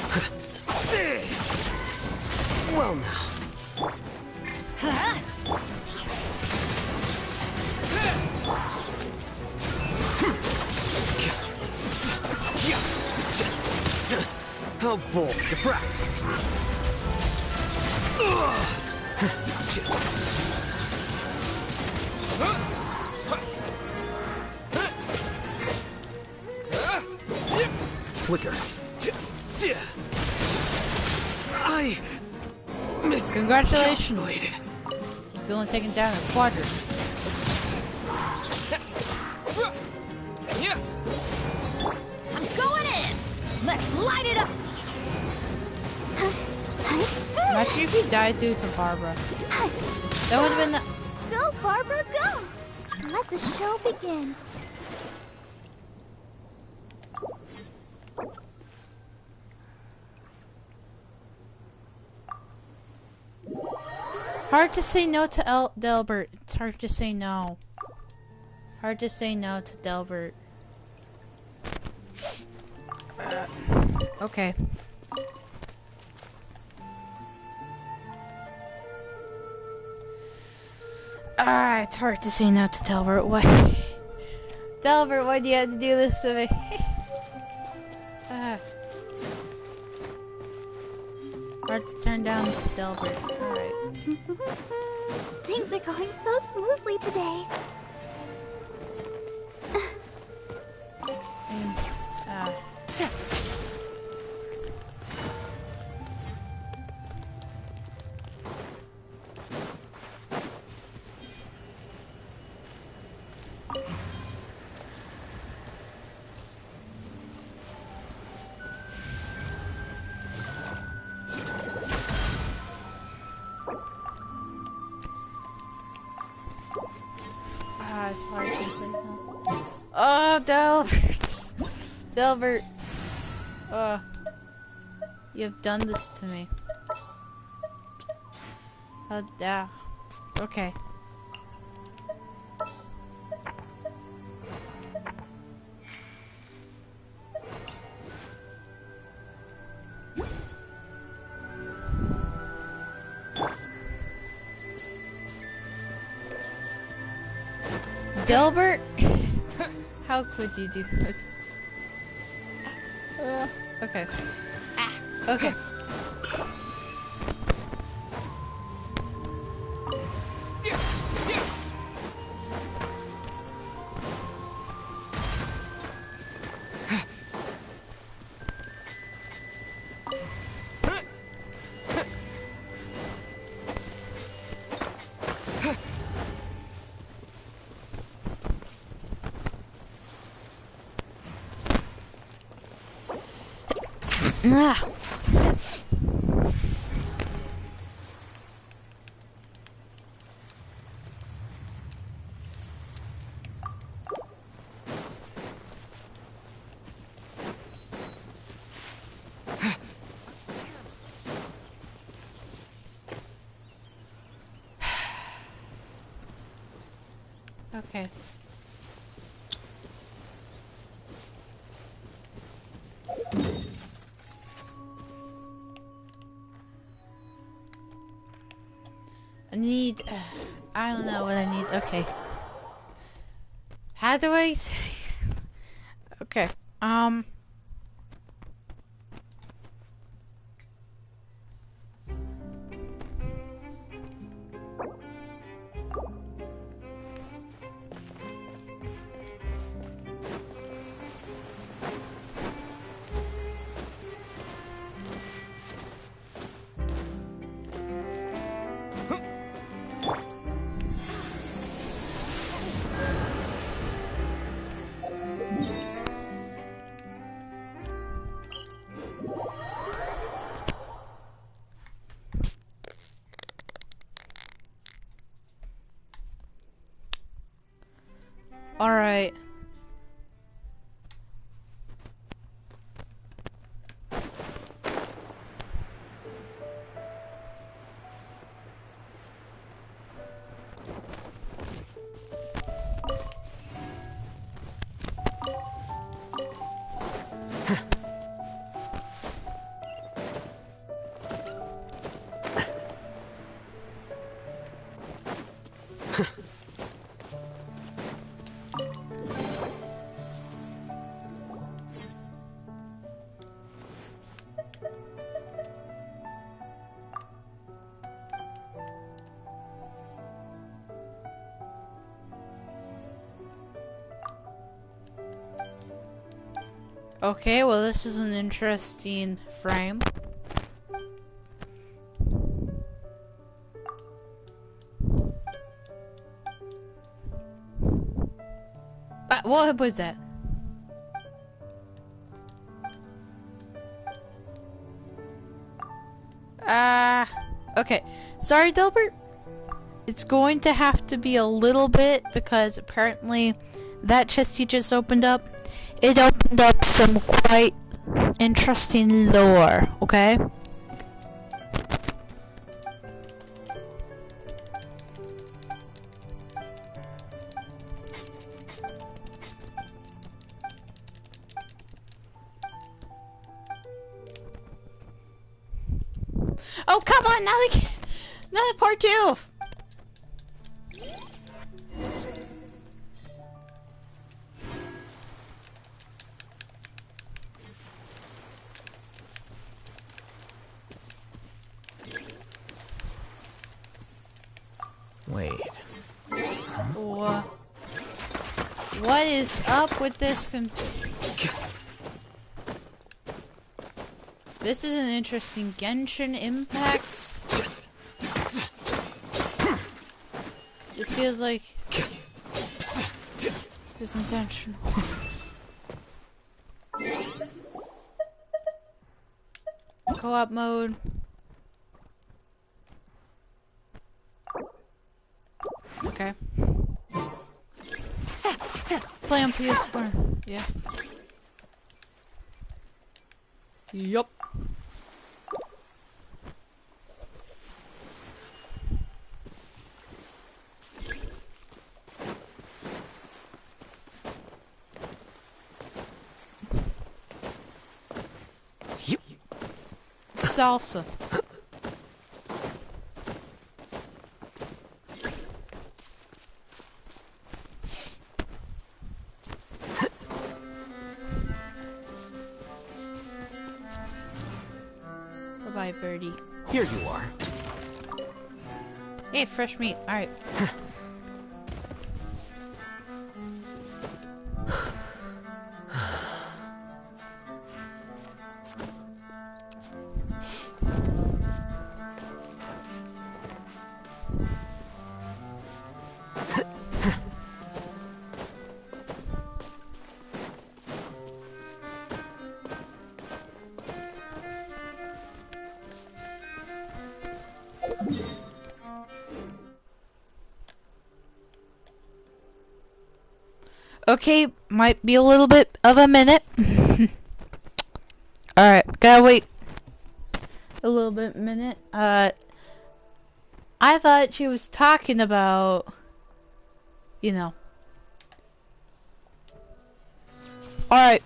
Well now. How bold, diffract! Flicker. I Congratulations! Villain taken down a quadrant. I'm going in! Let's light it up! Imagine if he died due to Barbara. That would have been the... Go, Barbara, go! Let the show begin. Hard to say no to Delbert. It's hard to say no. Hard to say no to Delbert. Okay. It's hard to say no to Delbert. Why? Delbert, why do you have to do this to me? Hard to turn down to Delbert. Alright. Things are going so smoothly today. It's hard to say no. Oh, Delbert! Delbert! You've done this to me. Okay. Delbert? How could you do that? Okay. Okay. Okay. I need... I don't know what I need. Okay. How do I... Okay. Alright. Okay, well this is an interesting frame. What was that? Okay. Sorry, Delbert. It's going to have to be a little bit because apparently that chest you just opened up, it opened up some quite interesting lore, okay? Oh, come on, another part two! Wait. What is up with this This is an interesting Genshin impact. This feels like it's intentional. Co-op mode. Okay. Play on PS4. Yeah. Yup. Salsa. Bye-bye, birdie. Here you are. Hey, fresh meat. Alright. Okay, might be a little bit of a minute. Alright, gotta wait a little bit minute. I thought she was talking about, you know. Alright.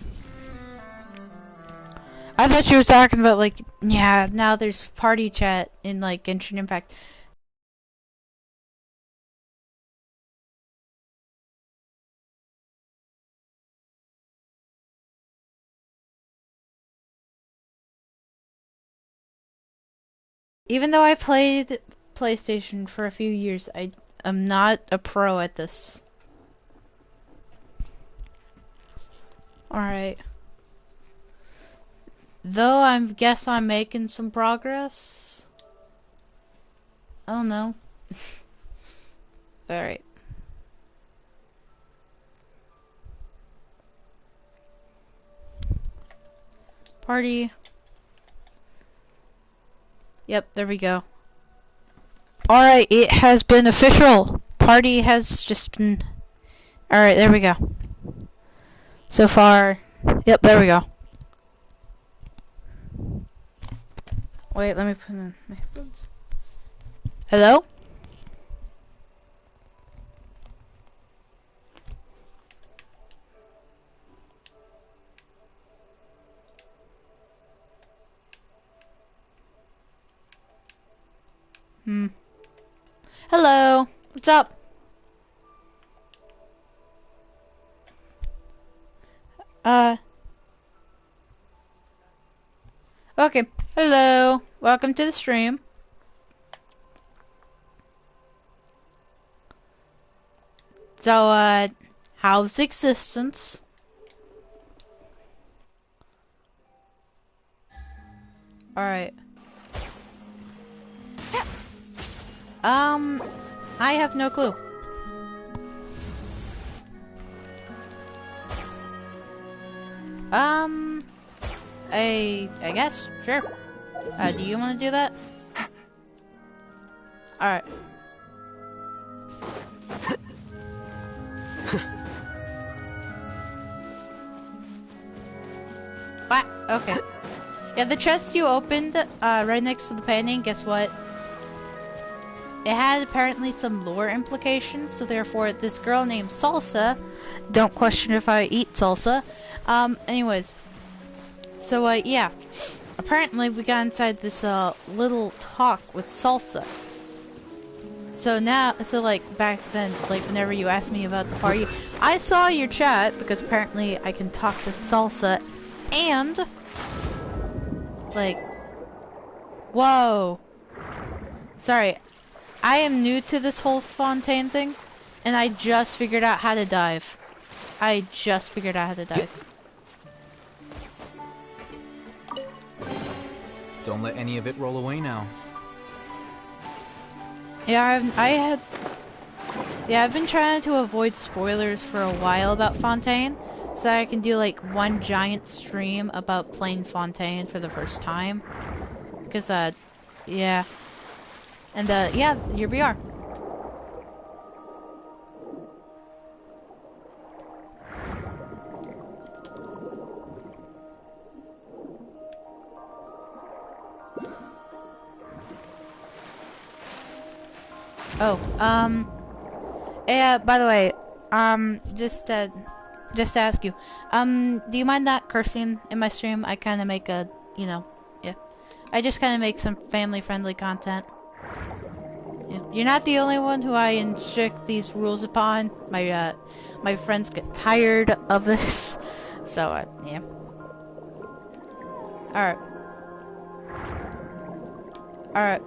I thought she was talking about, like, yeah, now there's party chat in, like, Genshin Impact. Even though I played PlayStation for a few years, I am not a pro at this. Alright. Though I guess I'm making some progress. I don't know. Alright. Party. Yep, there we go. Alright, it has been official. Party has just been... Alright, there we go. So far... Yep, there we go. Wait, let me put in my headphones. Hello? Hello. What's up? Okay. Hello. Welcome to the stream. So, how's existence? Alright. I have no clue. I guess, sure. Do you want to do that? Alright. What? Okay. Yeah, the chest you opened, right next to the painting, guess what? It had apparently some lore implications, so therefore this girl named Salsa, don't question if I eat salsa, anyways. So, yeah. Apparently we got inside this, little talk with Salsa. So now, like, back then, like, whenever you asked me about the party, I saw your chat, because apparently I can talk to Salsa, and... like... Whoa. Sorry. I am new to this whole Fontaine thing, and I just figured out how to dive. I just figured out how to dive. Don't let any of it roll away now. Yeah, I've been trying to avoid spoilers for a while about Fontaine, so that I can do like one giant stream about playing Fontaine for the first time. Because, yeah. And, yeah, here we are. Oh, yeah, by the way, just to ask you, do you mind not cursing in my stream? I kind of make a, you know, yeah. I just kind of make some family-friendly content. Yeah. You're not the only one who I instruct these rules upon. My friends get tired of this, so, yeah. Alright. Alright.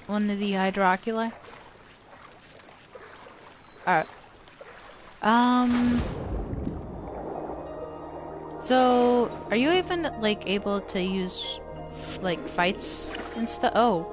One of the hydroculi? Alright. So, are you even, like, able to use, like, fights and stuff? Oh.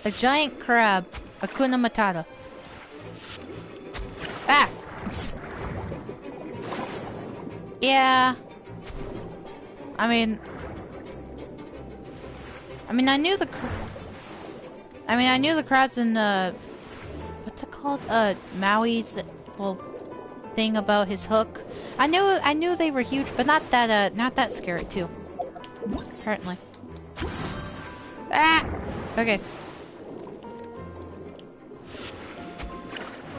A giant crab. Akuna Matata. Ah! Yeah. I mean, I knew the crabs in, what's it called? Maui's, well, thing about his hook. I knew they were huge, but not that scary, too. Apparently. Ah! Okay.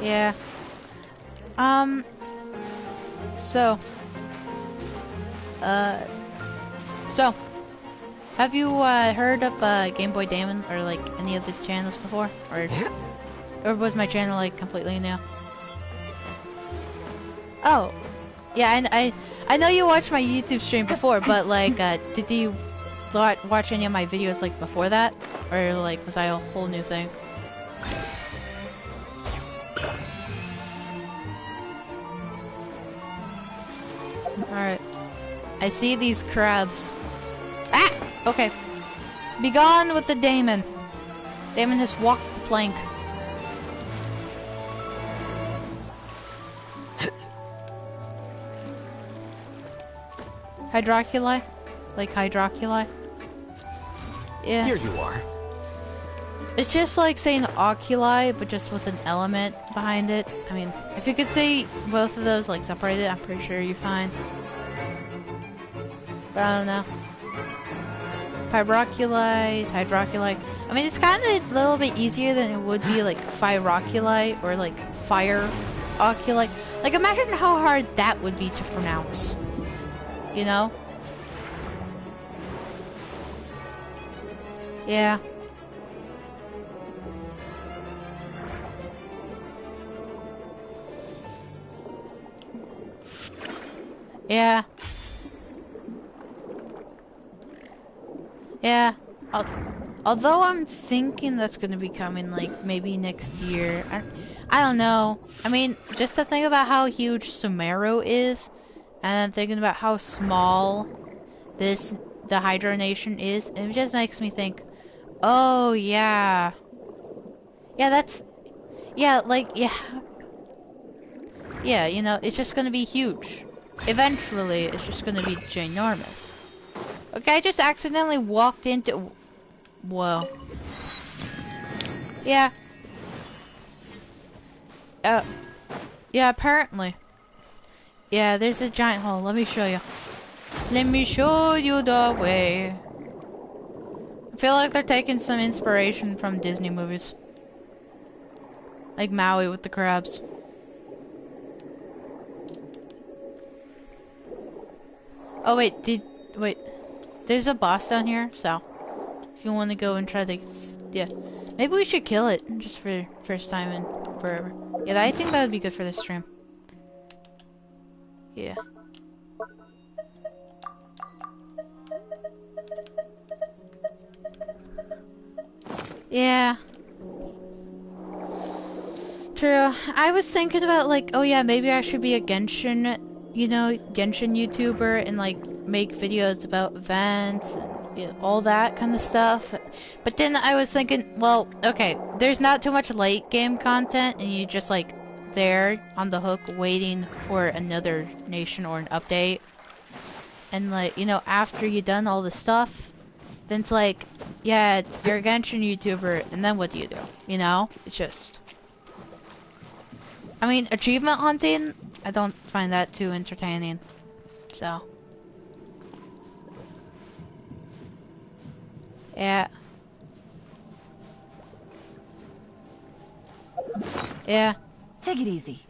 Yeah. So, have you, heard of, Game Boy Damon, or, like, any of the channels before? Or was my channel, like, completely new? Oh. Yeah, I know you watched my YouTube stream before, but, like, did you watch any of my videos, like, before that? Or, like, was I a whole new thing? Alright. I see these crabs. Ah! Okay. Be gone with the Damon. Damon has walked the plank. Hydroculi? Like hydroculi. Yeah. Here you are. It's just like saying oculi, but just with an element behind it. I mean, if you could say both of those like separated, I'm pretty sure you're fine. But I don't know. Pyroculite, hydroculite. I mean, it's kind of a little bit easier than it would be like phyroculite or like fireoculite. Like, imagine how hard that would be to pronounce. You know? Yeah. Yeah. Yeah. Although I'm thinking that's gonna be coming like maybe next year. I don't know. I mean, just to think about how huge Sumeru is, and then thinking about how small the Hydro Nation is, it just makes me think, oh yeah. Yeah, that's yeah, you know, it's just gonna be huge. Eventually, it's just gonna be ginormous. Okay, I just accidentally walked into... Whoa. Yeah. Yeah, apparently. Yeah, there's a giant hole. Let me show you. Let me show you the way. I feel like they're taking some inspiration from Disney movies. Like Maui with the crabs. Oh wait, wait. There's a boss down here, so if you want to go and try to, yeah, maybe we should kill it just for first time in forever. Yeah, I think that would be good for this stream. Yeah. Yeah. True. I was thinking about like, oh yeah, maybe I should be a Genshin, you know, Genshin YouTuber and like make videos about events and you know, all that kind of stuff. But then I was thinking, well, okay, there's not too much late game content and you just like there on the hook waiting for another nation or an update. And like, you know, after you've done all the stuff, then it's like, yeah, you're a Genshin YouTuber and then what do you do? You know? It's just... I mean, achievement hunting, I don't find that too entertaining. So. Yeah. Yeah. Take it easy.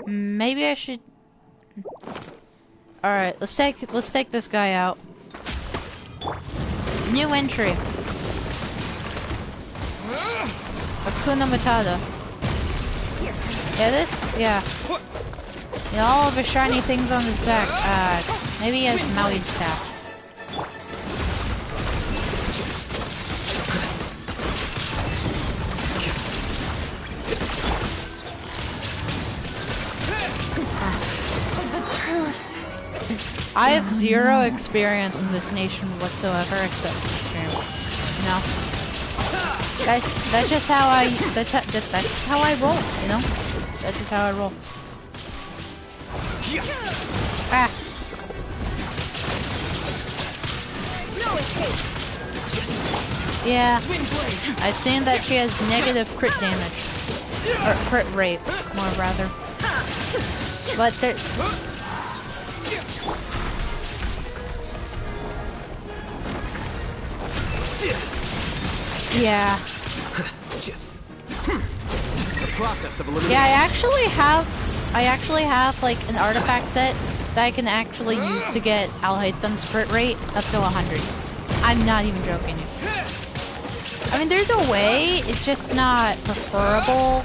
Maybe I should... Alright, let's take this guy out. New entry. Hakuna Matata. Yeah, you know, all of his shiny things on his back. Maybe he has Maui's staff. I have zero experience in this nation whatsoever except for the stream. You know? That's just how that's how I roll, you know? That's just how I roll. Ah. Yeah. I've seen that she has negative crit damage. Or crit rate, more rather. But there's... Yeah. Yeah, I actually have like an artifact set that I can actually use to get Alhaitham's crit rate up to 100. I'm not even joking you. I mean, there's a way, it's just not preferable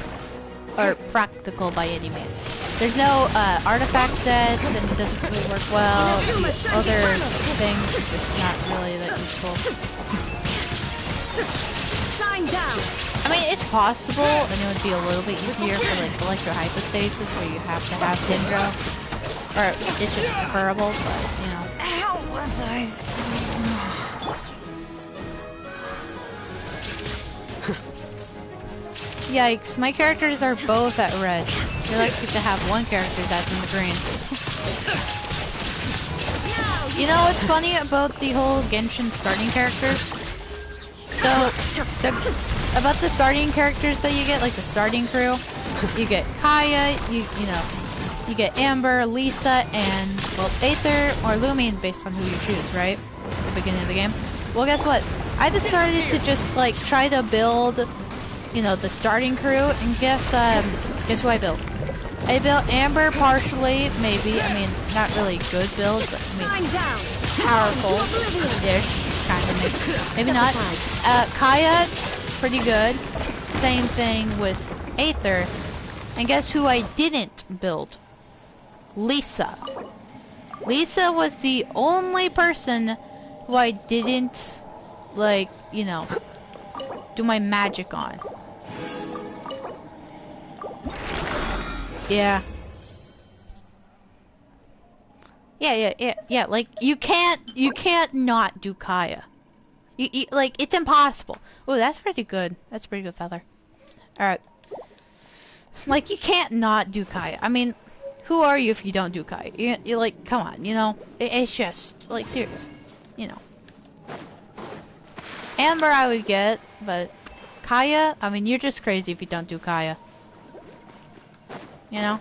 or practical by any means. There's no artifact sets and it doesn't really work well. The other things are just not really that useful. Shine down. I mean, it's possible, and it would be a little bit easier for like electrohypostasis, where you have to have Dendro, or it's just preferable. But you know. How was I? Yikes! My characters are both at red. You're lucky to have one character that's in the green. You know what's funny about the whole Genshin starting characters? So, about the starting characters that you get, like the starting crew, you get Kaya, you get Amber, Lisa, and, well, Aether or Lumine based on who you choose, right? At the beginning of the game. Well, guess what? I decided to just, like, try to build, you know, the starting crew, and guess who I built? I built Amber partially, maybe. I mean, not really good build, but I mean, powerful-ish, kind of, maybe not. Kaya, pretty good. Same thing with Aether. And guess who I didn't build? Lisa. Lisa was the only person who I didn't, like, you know, do my magic on. Yeah. Yeah, like, you can't not do Kaya. You like, it's impossible. Oh, that's pretty good. That's pretty good, feather. Alright. Like, you can't not do Kaya. I mean, who are you if you don't do Kaya? You're like, come on, you know? It's just, like, serious. You know. Amber I would get, but Kaya, I mean, you're just crazy if you don't do Kaya. You know?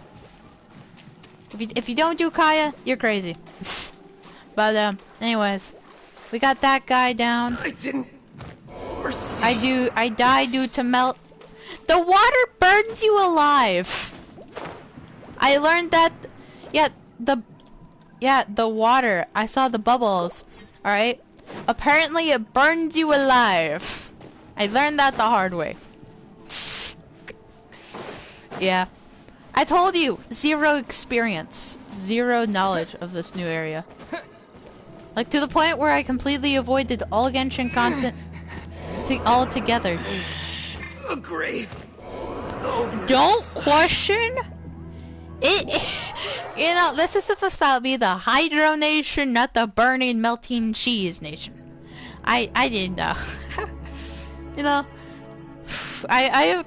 If you don't do Kaya, you're crazy. But, anyways. We got that guy down. I die due to melt. The water burns you alive. I learned that. Yeah, the water. I saw the bubbles. Alright? Apparently it burns you alive. I learned that the hard way. Yeah. I told you, zero experience, zero knowledge of this new area. Like, to the point where I completely avoided all Genshin content altogether. A grave. Don't question it. You know, this is supposed to be the Hydro Nation, not the burning, melting cheese nation. I didn't know. You know, I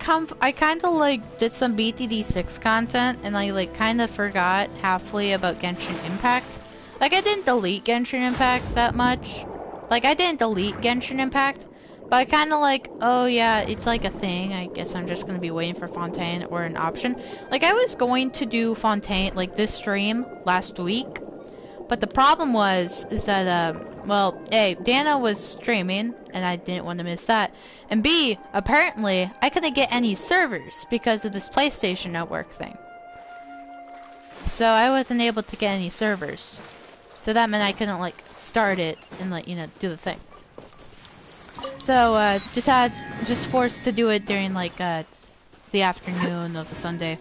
kind of like did some BTD6 content, and I like kind of forgot halfway about Genshin Impact. Like, I didn't delete Genshin Impact that much. Like, I didn't delete Genshin Impact, but I kind of like, oh yeah, it's like a thing. I guess I'm just gonna be waiting for Fontaine or an option. Like, I was going to do Fontaine, like, this stream last week, but the problem is that, well, A, Dana was streaming, and I didn't want to miss that, and B, apparently, I couldn't get any servers because of this PlayStation Network thing. So I wasn't able to get any servers. So that meant I couldn't, like, start it and, like, you know, do the thing. So, just forced to do it during, like, the afternoon of a Sunday.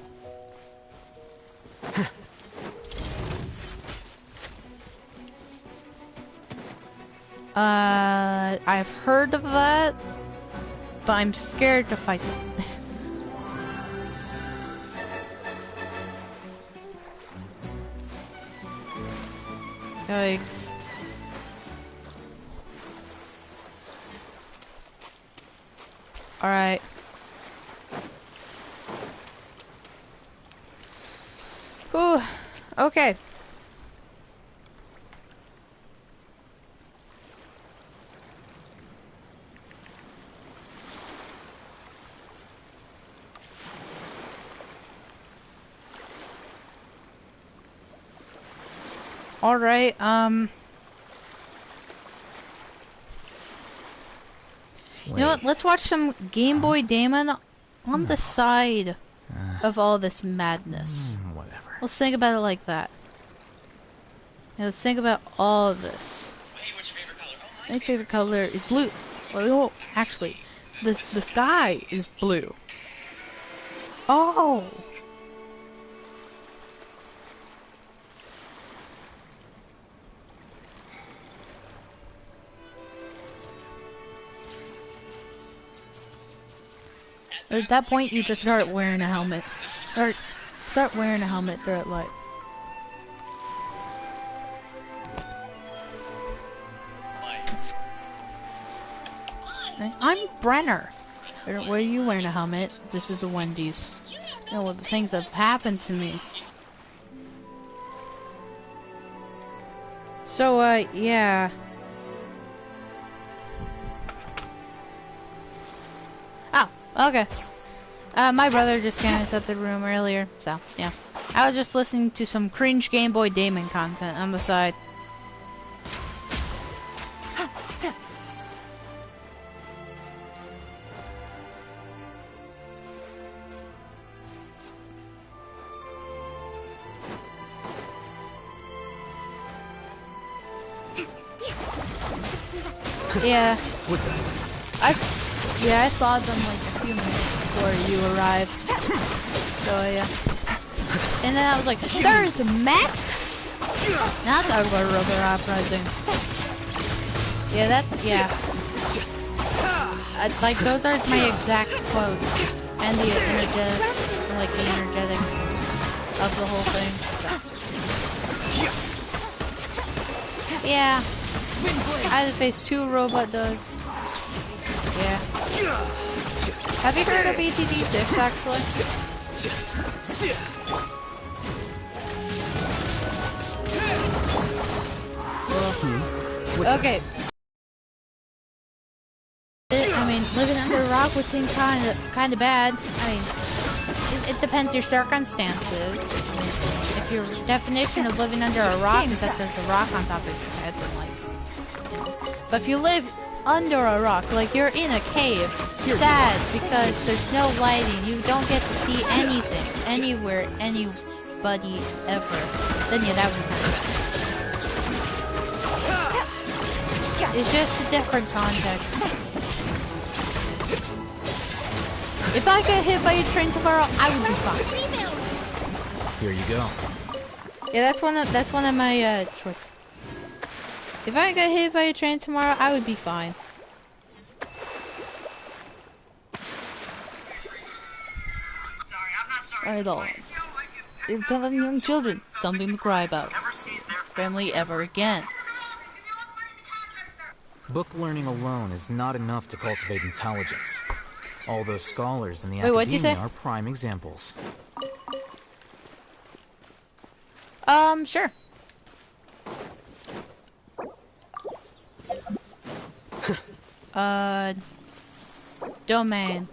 I've heard of that, but I'm scared to fight them. Yikes. Alright. Whew. Okay. Alright, you know what? Let's watch some Game Boy Damon on the side of all this madness. Whatever. Let's think about it like that. Now let's think about all of this. My favorite color is blue. Oh, actually, the sky is blue. Oh! At that point, you just start wearing a helmet. Start wearing a helmet throughout life. I'm Brenner. Why are you wearing a helmet? This is a Wendy's. You know, the things that have happened to me. So, yeah. Oh, okay. My brother just came into the room earlier, so, yeah. I was just listening to some cringe Game Boy Damon content on the side. Yeah. I saw them like a few minutes before you arrived. So yeah. And then I was like, there's Max? Now talk about Robot Uprising. Yeah, like those are my exact quotes. And the energetics of the whole thing. So. Yeah. I had to face 2 robot dogs. Yeah. Have you heard of ETD6 actually? Okay. I mean, living under a rock would seem kind of bad. I mean, it depends your circumstances. If your definition of living under a rock is that there's a rock on top of your head, then like. But if you live under a rock, like you're in a cave, sad because there's no lighting, you don't get to see anything, anywhere, anybody, ever, then yeah, that would be kind of sad. It's just a different context. If I get hit by a train tomorrow, I would be fine. Here you go. Yeah, that's one of my choices. If I got hit by a train tomorrow, I would be fine. Idol. Telling young children something to cry about. Family ever again. Book learning alone is not enough to cultivate intelligence. All those scholars in the what'd you say? academia are prime examples. Sure. Domain.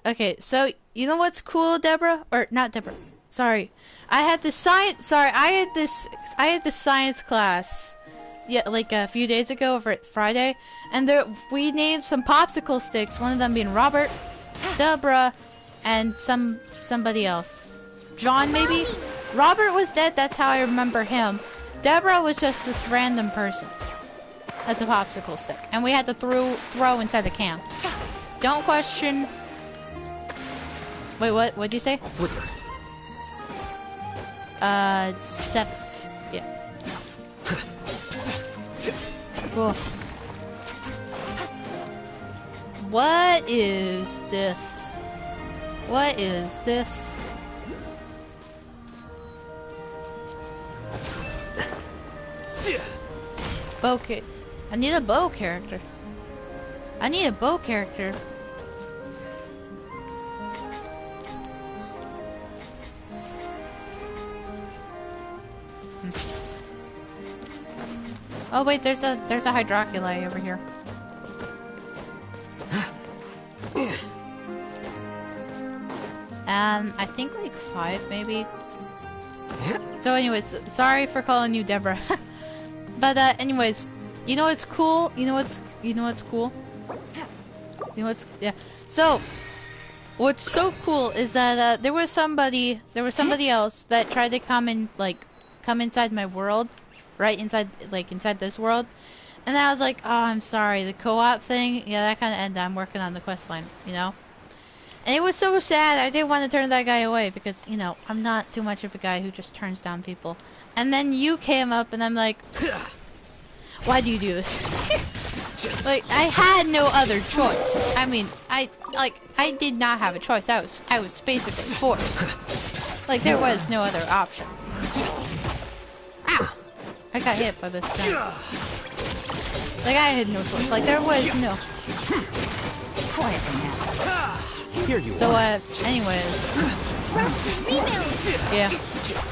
Okay, so you know what's cool, Deborah? Or not Deborah. Sorry. I had this science class. Yeah, like a few days ago over at Friday, and we named some popsicle sticks, one of them being Robert, Deborah, and somebody else. John, maybe? Robert was dead, that's how I remember him. Deborah was just this random person. That's a popsicle stick. And we had to throw inside the can. Don't question... Wait, what'd you say? Flicker. 7th. Yeah. Cool. What is this? What is this? Bow kit. I need a bow character. I need a bow character. Oh wait, there's a hydroculi over here. I think like 5 maybe. So anyways, sorry for calling you Deborah. But anyways, you know what's cool? Yeah. So what's so cool is that there was somebody else that tried to come inside my world, right inside this world, and I was like, oh, I'm sorry, the co-op thing, yeah, that kind of ended. I'm working on the quest line, you know. And it was so sad. I didn't want to turn that guy away because, you know, I'm not too much of a guy who just turns down people. And then you came up and I'm like, why do you do this? Like, I had no other choice. I mean, I did not have a choice. I was basically forced. Like, there was no other option. Ow! I got hit by this guy. Like, I had no choice. Like, there was no... Quiet now. Here you so, are. anyways... Yeah.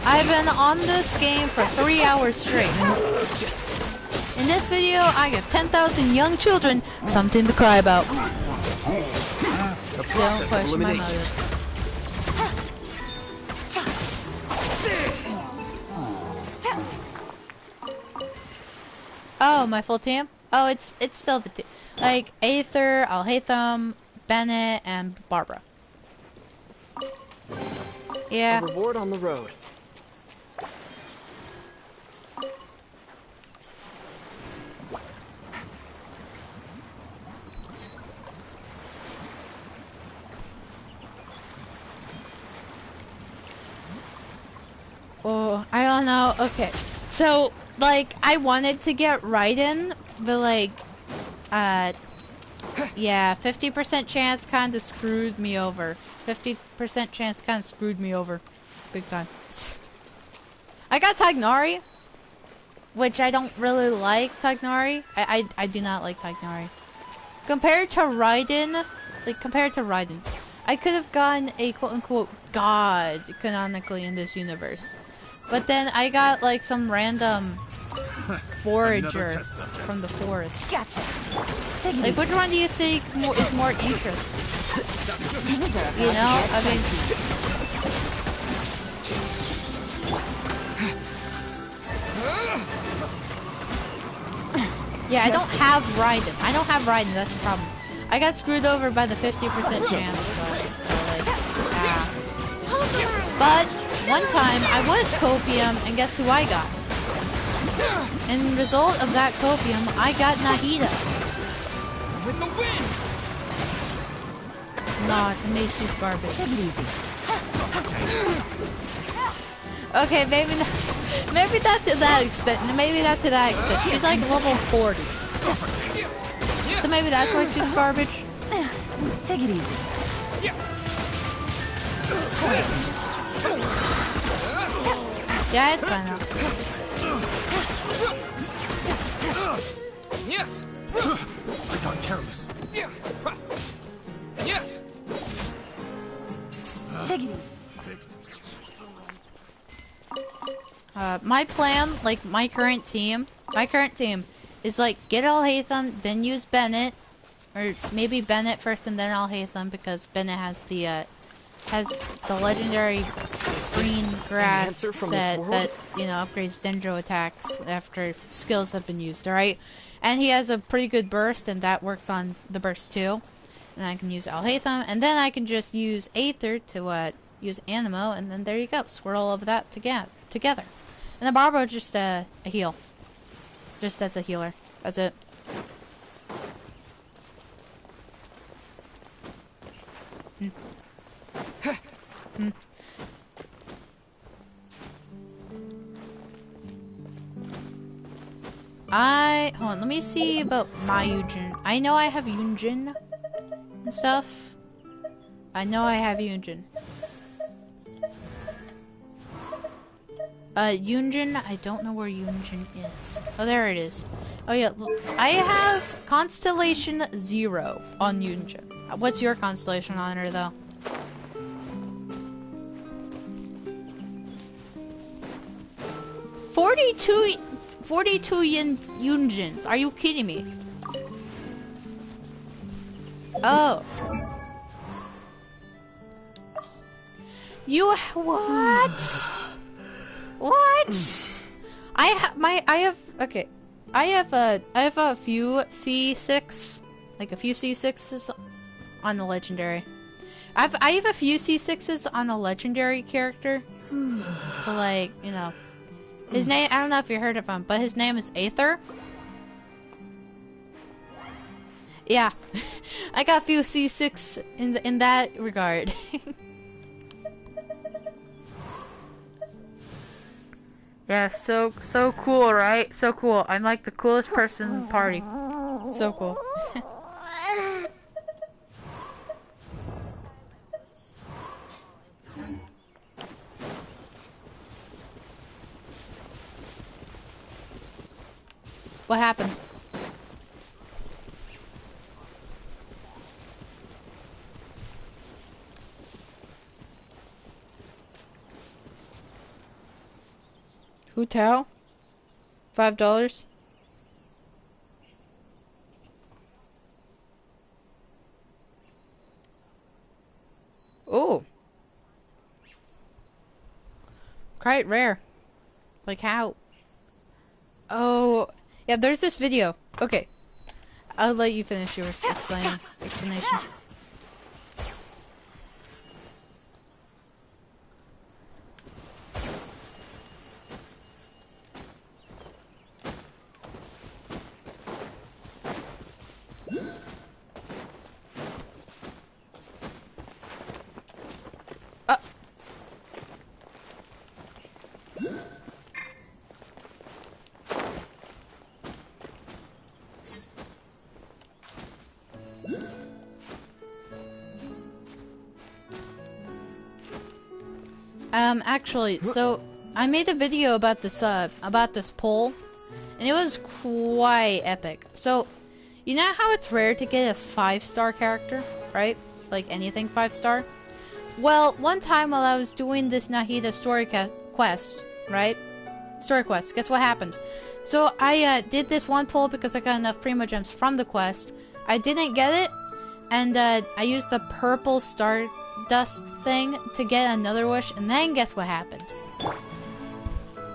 I've been on this game for 3 hours straight. In this video, I give 10,000 young children something to cry about. Don't question my motives. Oh, my full team? Oh, it's still the team. Like, Aether, Alhaitham, Bennett, and Barbara. Yeah. A reward on the road. Oh, I don't know. Okay. So, like, I wanted to get Raiden, but like, yeah, 50% chance kind of screwed me over. 50% chance kind of screwed me over. Big time. I got Tagnari, which I don't really like Tagnari. I do not like Tagnari. Compared to Raiden, I could have gotten a quote-unquote god canonically in this universe. But then I got like some random forager from the forest. Gotcha. Like, which one do you think is more interest? You know, I mean, yeah, I don't have Raiden. That's the problem. I got screwed over by the 50% chance, so like, But one time I was Copium, and guess who I got? In result of that Copium, I got Nahida. With the wind. Nah, to me she's garbage. Take it easy. Okay, maybe not to that extent. Maybe not to that extent. She's like level 40. So maybe that's why she's garbage. Take it easy. Yeah, it's fine now. I got careless. Take it easy. My plan, like my current team is like get Alhaitham, then use Bennett, or maybe Bennett first and then Alhaitham because Bennett has the legendary green grass set that, you know, upgrades Dendro attacks after skills have been used, alright? And he has a pretty good burst, and that works on the burst too. And I can use Alhaitham, and then I can just use Aether to use Animo, and then there you go, swirl all of that together. And the Barbara just a heal. Just as a healer. That's it. Hold on, let me see about my Yunjin. I know I have Yunjin and stuff. Yunjin, I don't know where Yunjin is. Oh, there it is. Oh yeah, I have Constellation 0 on Yunjin. What's your constellation on her though? $42 Yunjins. Are you kidding me? Oh. You what? What? I have a few C6, like a few C6s on the legendary. I have a few C6s on a legendary character. So like, you know, his name, I don't know if you heard of him, but his name is Aether. Yeah. I got a few C6 in that regard. Yeah, so cool, right? So cool. I'm like the coolest person in the party. So cool. What happened? Hu Tao? $5? Oh. Quite rare. Like how? Oh, yeah, there's this video. Okay. I'll let you finish your explanation. Actually, so I made a video about this poll, and it was quite epic. So, you know how it's rare to get a 5-star character, right? Like anything 5-star? Well, one time while I was doing this Nahida story quest, right? Story quest, guess what happened? So I did this one poll because I got enough Primo Gems from the quest. I didn't get it, and I used the purple Stardust thing to get another wish, and then guess what happened?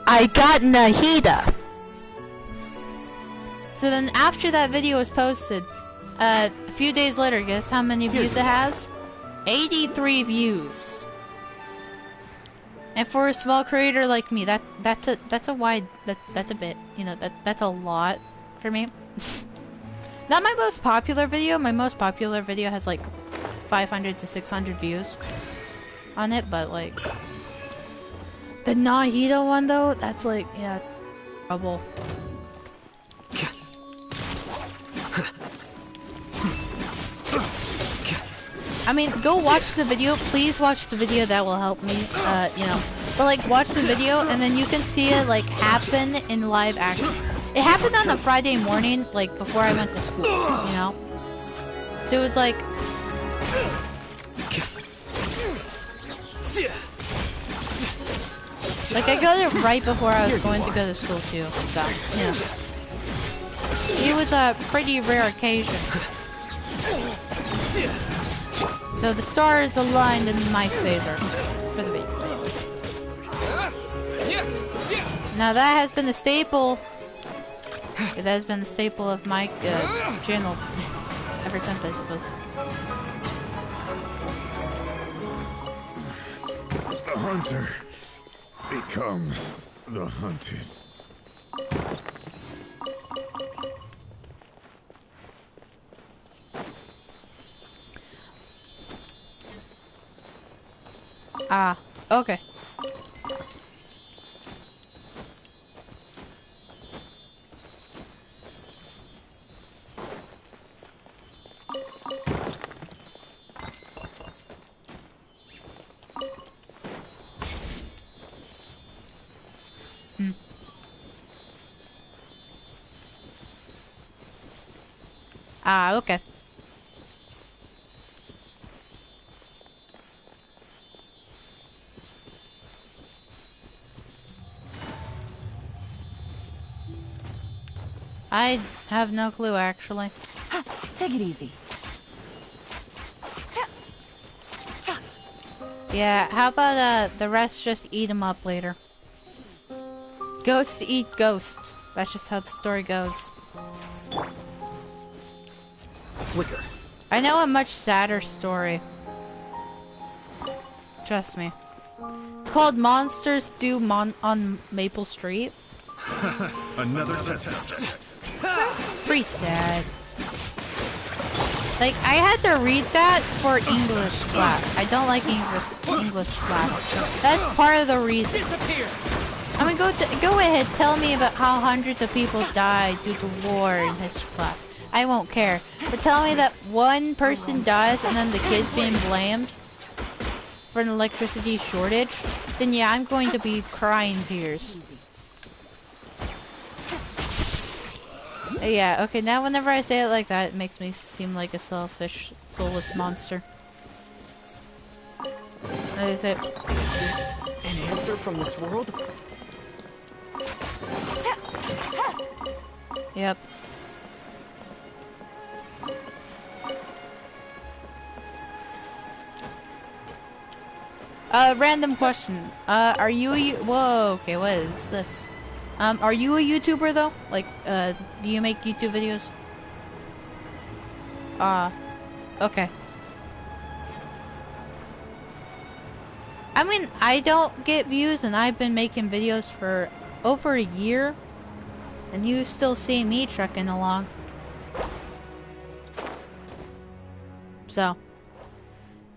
I got Nahida! So then after that video was posted, a few days later, guess how many views it has? 83 views. And for a small creator like me, that's a bit, you know, that's a lot for me. Not my most popular video. My most popular video has like 500 to 600 views on it, but like the Nahida one though, that's like, yeah, trouble. I mean, go watch the video. Please watch the video. That will help me, you know. But, like, watch the video, and then you can see it, like, happen in live action. It happened on a Friday morning, like, before I went to school, you know? So it was, like... Like, I got it right before I was going to go to school, too. So, yeah. It was a pretty rare occasion. So the stars aligned in my favor for the video. Now that has been the staple. That has been the staple of my channel ever since, I suppose. The hunter becomes the hunted. Ah, okay. Ah, okay. I have no clue, actually. Take it easy. Yeah, how about the rest just eat them up later? Ghosts eat ghosts. That's just how the story goes. Flicker. I know a much sadder story. Trust me. It's called Monsters Do on Maple Street. Another test. Pretty sad. Like, I had to read that for English class. I don't like English class. That's part of the reason. I mean, go ahead, tell me about how hundreds of people died due to war in history class. I won't care. But tell me that one person dies and then the kid's being blamed for an electricity shortage, then yeah, I'm going to be crying tears. Yeah, okay, now whenever I say it like that, it makes me seem like a selfish, soulless monster. Is it? Is this an answer from this world? Yep. Random question. Are you whoa, okay, what is this? Are you a YouTuber though? Like, do you make YouTube videos? Okay. I mean, I don't get views and I've been making videos for over a year. And you still see me trekking along. So.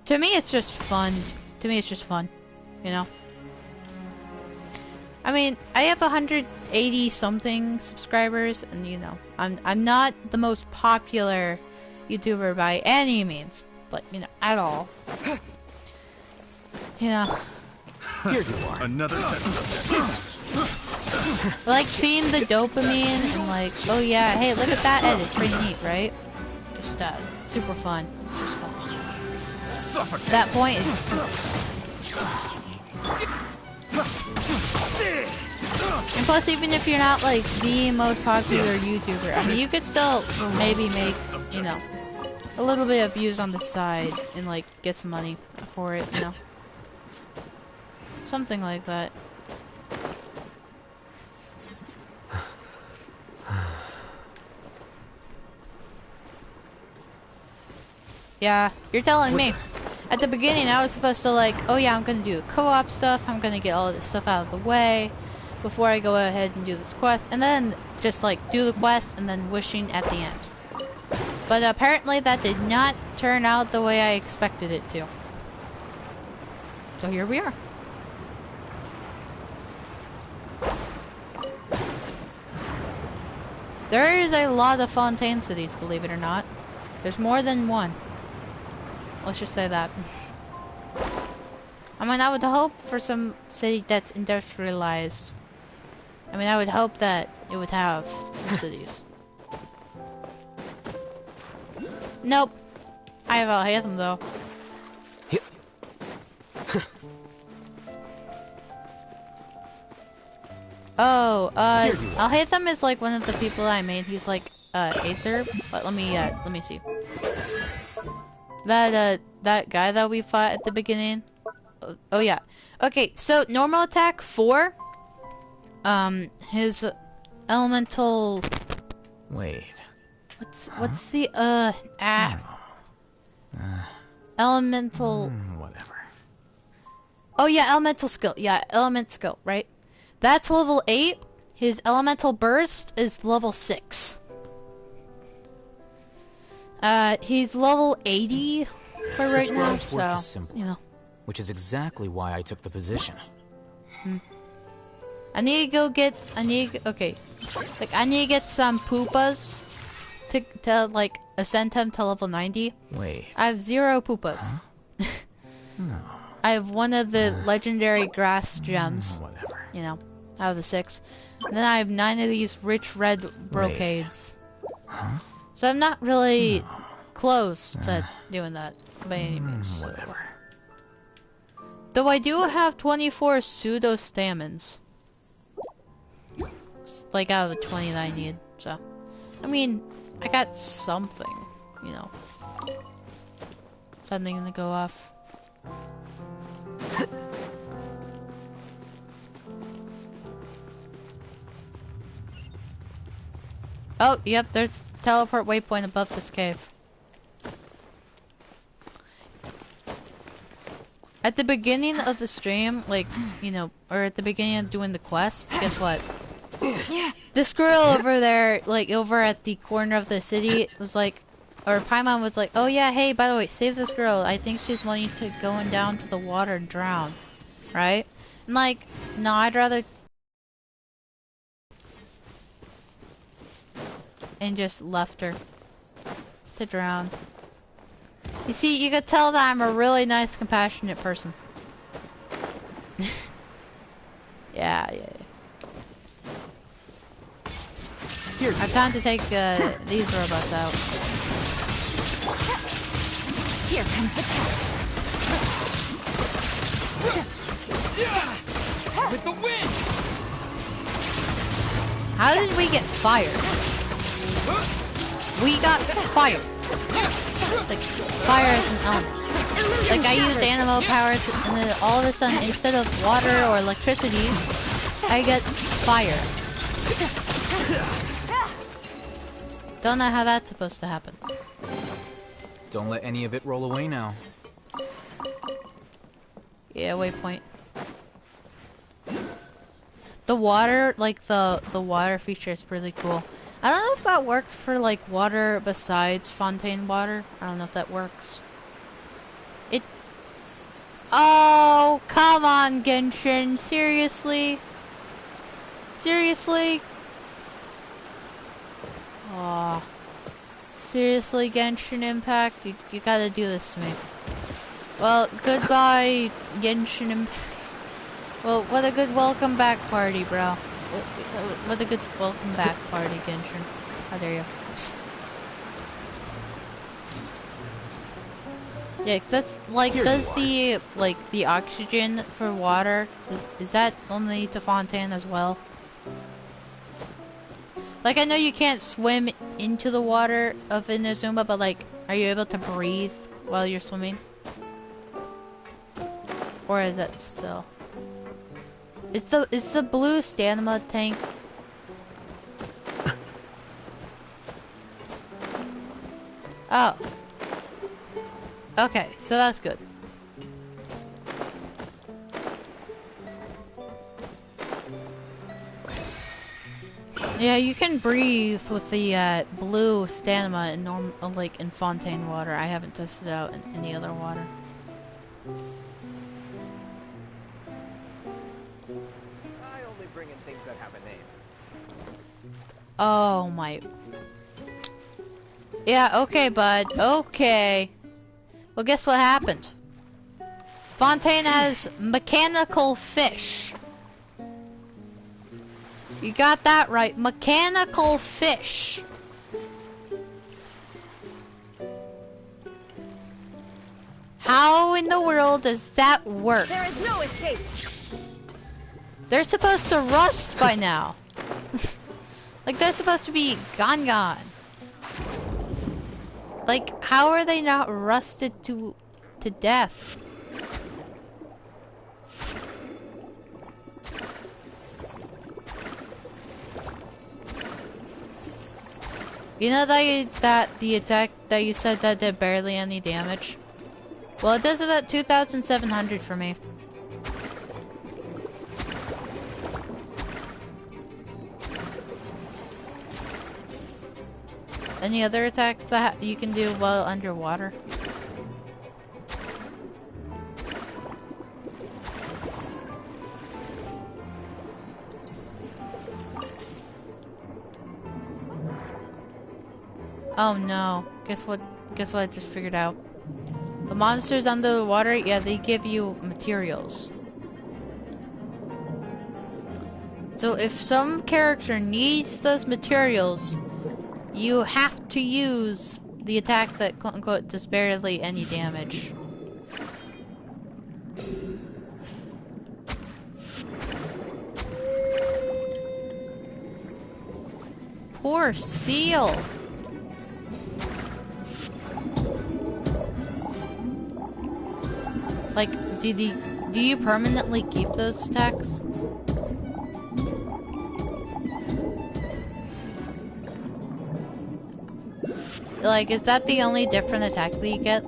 To me, it's just fun. To me, it's just fun. You know? I mean, I have 180 something subscribers. And you know, I'm not the most popular YouTuber by any means. But, you know, at all. You know. Here you are. Another test subject. Like seeing the dopamine and like, oh yeah, hey, look at that edit, it's pretty neat, right? Just super fun. Just fun. That point is and plus, even if you're not like the most popular YouTuber, I mean, you could still maybe make, you know, a little bit of views on the side and like get some money for it, you know. Something like that. Yeah, you're telling me. At the beginning, I was supposed to like, oh yeah, I'm gonna do the co-op stuff, I'm gonna get all this stuff out of the way before I go ahead and do this quest, and then just like do the quest and then wishing at the end. But apparently that did not turn out the way I expected it to. So here we are. There is a lot of Fontaine cities, believe it or not. There's more than one. Let's just say that. I mean, I would hope for some city that's industrialized. I mean, I would hope that it would have some cities. Nope. I have Alhaitham though. Oh, Alhaitham is like one of the people I made. He's like Aether, but let me see. That guy that we fought at the beginning. Oh yeah. Okay, so normal attack 4. His elemental. Wait. What's the elemental. Whatever. Oh yeah, elemental skill. Yeah, element skill, right? That's level 8. His elemental burst is level 6. He's level 80 for right now, so, simple, you know. Which is exactly why I took the position. I need to go get, okay. Like, I need to get some poopas to like, ascend him to level 90. Wait. I have 0 poopas. Huh? No. I have one of the legendary grass gems. Whatever. You know, out of the 6. And then I have 9 of these rich red brocades. Huh? So I'm not really close to doing that by any means. Whatever. Though I do have 24 pseudo stamens. It's like out of the 20 that I need. So, I mean, I got something, you know. Something gonna go off. Oh, yep, there's teleport waypoint above this cave. At the beginning of the stream, like, you know, or at the beginning of doing the quest, guess what? This girl over there, like, over at the corner of the city was like, or Paimon was like, oh yeah, hey, by the way, save this girl. I think she's wanting to go down to the water and drown. Right? And like, no, I'd rather... And just left her to drown. You see, you could tell that I'm a really nice, compassionate person. Yeah. I have time to take these robots out. Here comes the With the wind! How did we get fired? We got fire. Like, fire is an element. Like, I used animal powers, and then all of a sudden, instead of water or electricity, I get fire. Don't know how that's supposed to happen. Don't let any of it roll away now. Yeah, waypoint. The water, like the water feature is pretty cool. I don't know if that works for like water besides Fontaine water. I don't know if that works. It. Oh, come on, Genshin. Seriously? Seriously? Aw. Seriously, Genshin Impact? You gotta do this to me. Well, goodbye, Genshin Impact. Well, what a good welcome back party, bro. What a good welcome back party, Genshin. How dare you. Yeah, 'cause that's, like, does the, like, the oxygen for water, is that only to Fontaine as well? Like, I know you can't swim into the water of Inazuma, but, like, are you able to breathe while you're swimming? Or is that still... Is the blue stamina tank? Oh. Okay, so that's good. Yeah, you can breathe with the blue stamina in like in Fontaine water. I haven't tested it out in any other water. I only bring in things that have a name. Oh my. Yeah, okay, bud. Okay. Well, guess what happened? Fontaine has mechanical fish. You got that right. Mechanical fish. How in the world does that work? There is no escape. They're supposed to rust by now. Like, they're supposed to be gone. Like, how are they not rusted to death? You know that the attack that you said that did barely any damage? Well, it does about 2,700 for me. Any other attacks that you can do while underwater? Oh no. Guess what I just figured out? The monsters under the water, yeah, they give you materials. So if some character needs those materials, you have to use the attack that quote-unquote does barely any damage. Poor seal! Like, do you permanently keep those attacks? Like, is that the only different attack that you get?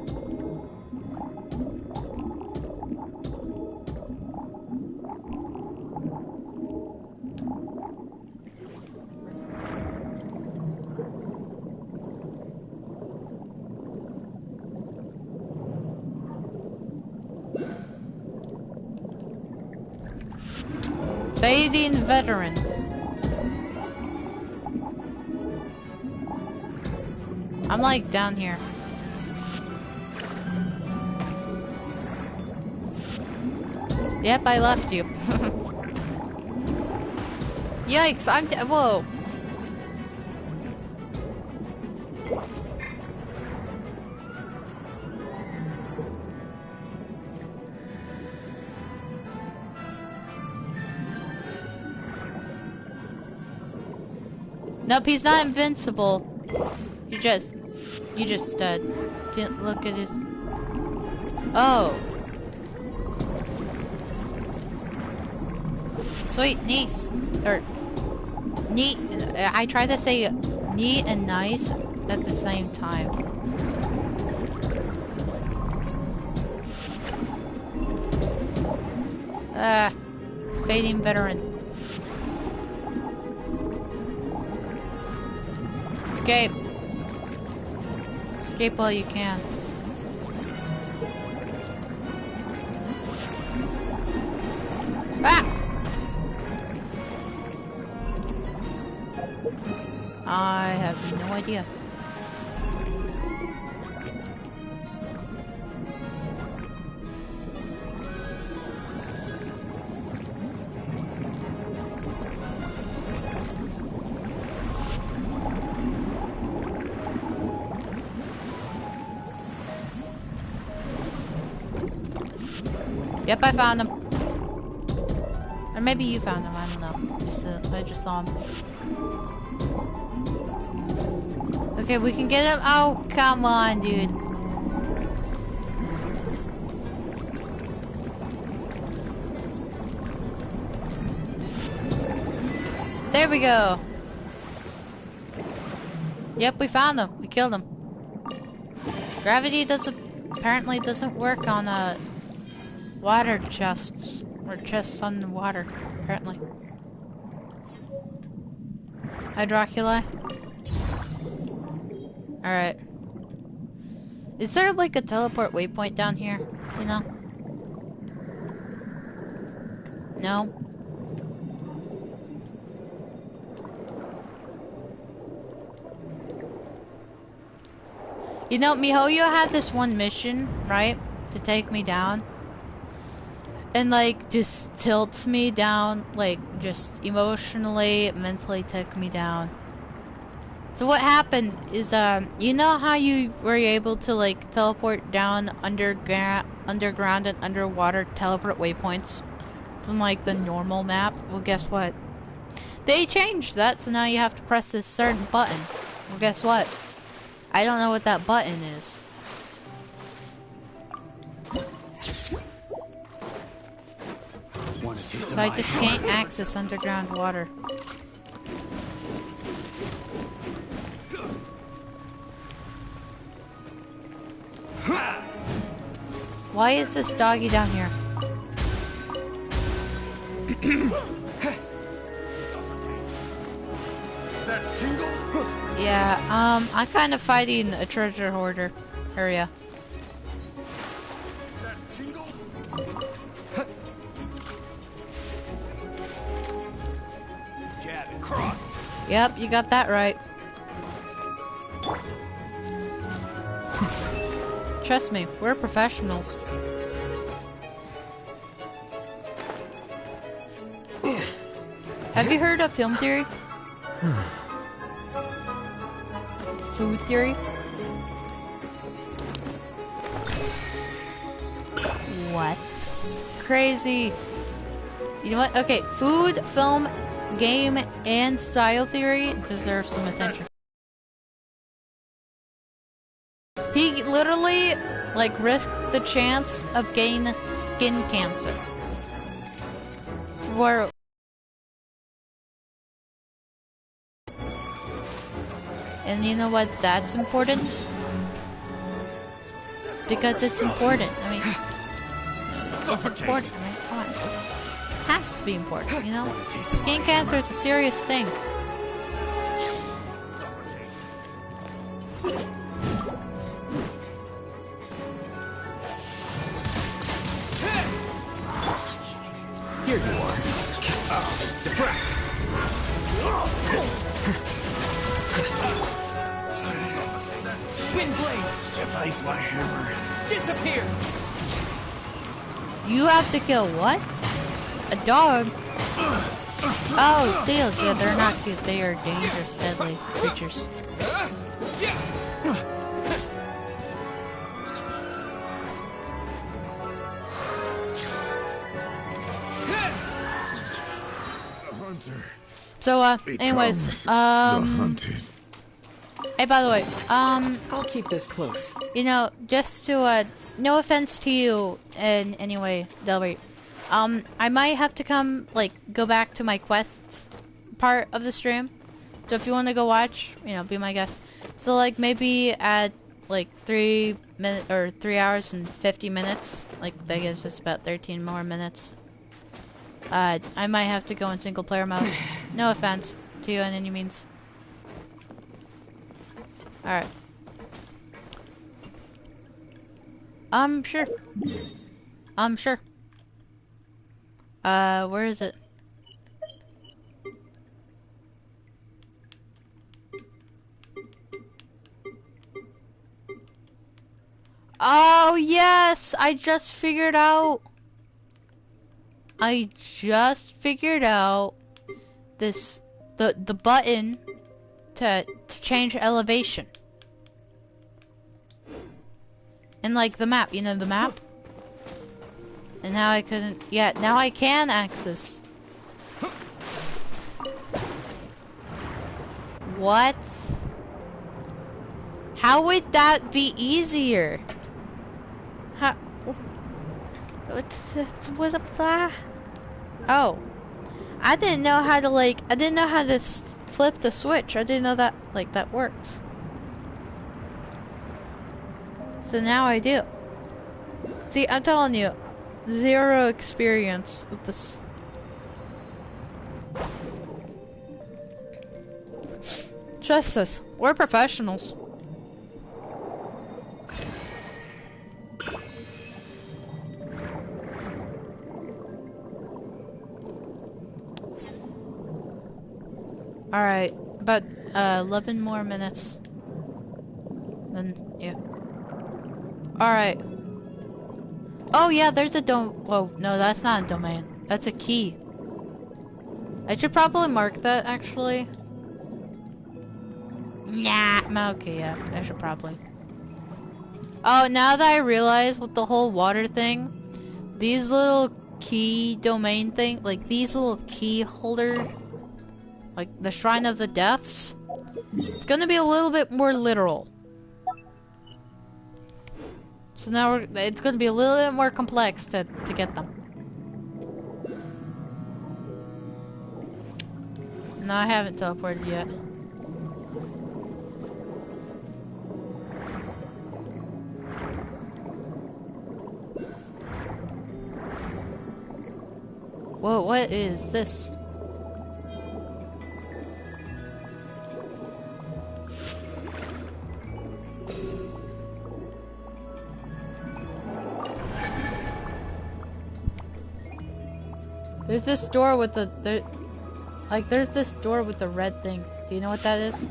Fading veteran. I'm like down here. Yep, I left you. Yikes, I'm whoa. Nope, he's not invincible. You just didn't look at his... Oh. Sweet, nice. Or, neat. I try to say neat and nice at the same time. It's fading veteran. Escape. Escape while you can. Ah! I have no idea. Yep, I found him. Or maybe you found him, I don't know. I just saw him. Okay, we can get him. Oh, come on, dude. There we go. Yep, we found him. We killed him. Gravity apparently doesn't work on water chests or chests on the water. Apparently. Hi, Dracula. Alright. Is there like a teleport waypoint down here? You know? No? You know, MiHoYo had this one mission, right? To take me down. And like, just tilt me down. Like, just emotionally, mentally took me down. So what happened is, you know how you were able to like teleport down underground and underwater teleport waypoints from like the normal map? Well, guess what? They changed that, so now you have to press this certain button. Well, guess what? I don't know what that button is. So I just can't access underground water. Why is this doggy down here? That tingle? Yeah, I'm kind of fighting a treasure hoarder area. That tingle? Jab and cross. Yep, you got that right. Trust me, we're professionals. Have you heard of film theory? Food theory? What? Crazy. You know what? Okay, food, film, game, and style theory deserve some attention. He literally, like, risked the chance of getting skin cancer. For... And you know what? That's important? Because it's important. I mean, it's important, right? Come on. It has to be important, you know? Skin cancer is a serious thing. Here you are. Deflect. Windblade! Replace my hammer. Disappear! You have to kill what? A dog? Oh, seals. Yeah, they're not cute. They are dangerous, deadly creatures. The hunter. So, anyways, Hey, by the way, I'll keep this close. you know, just to, no offense to you in any way, Delbert. I might have to come, like, go back to my quest part of the stream. So if you want to go watch, you know, be my guest. So, like, maybe at, like, 3 hours and 50 minutes. Like, that gives us about 13 more minutes. I might have to go in single player mode. No offense to you in any means. Alright. Sure. Sure. Where is it? Oh, yes! I just figured out this, the button to change elevation. And like the map, you know the map? And now I couldn't, yeah, now I can access. What? How would that be easier? How? What a oh. I didn't know how to I didn't know how to flip the switch. I didn't know that, that works. So now I do. See, I'm telling you, zero experience with this. Trust us, we're professionals. Alright, about 11 more minutes. Then, yeah. Alright. Oh yeah, there's a whoa, no, that's not a domain. That's a key. I should probably mark that, actually. Nah, okay, yeah, I should probably. Oh, now that I realize with the whole water thing, these little key domain thing, like these little key holder, like the Shrine of the Deaths, gonna be a little bit more literal. So now it's gonna be a little bit more complex to get them. No, I haven't teleported yet. Whoa, what is this? There's this door with there's this door with the red thing. Do you know what that is?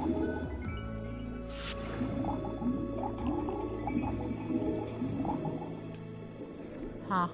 Huh.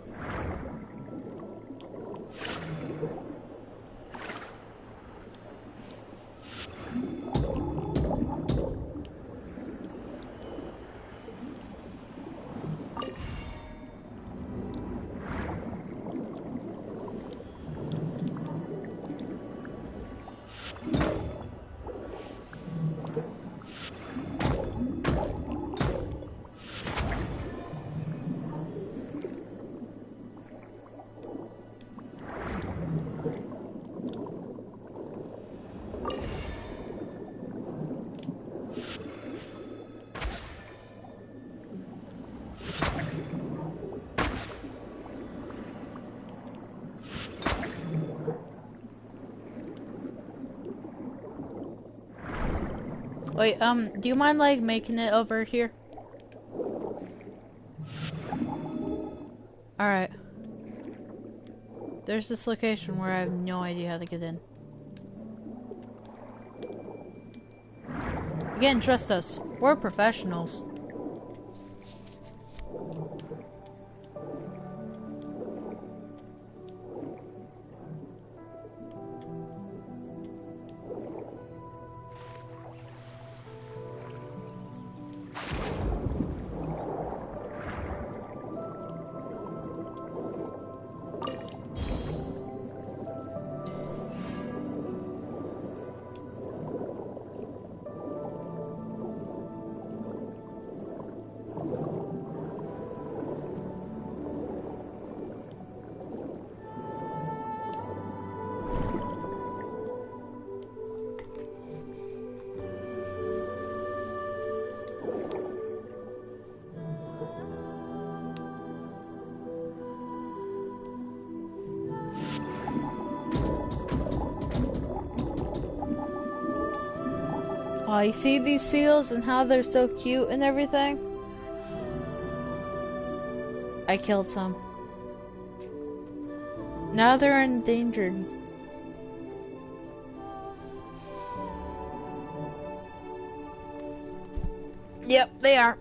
Wait, do you mind, making it over here? Alright. There's this location where I have no idea how to get in. Again, trust us. We're professionals. Oh, you see these seals and how they're so cute and everything? I killed some. Now they're endangered. Yep, they are.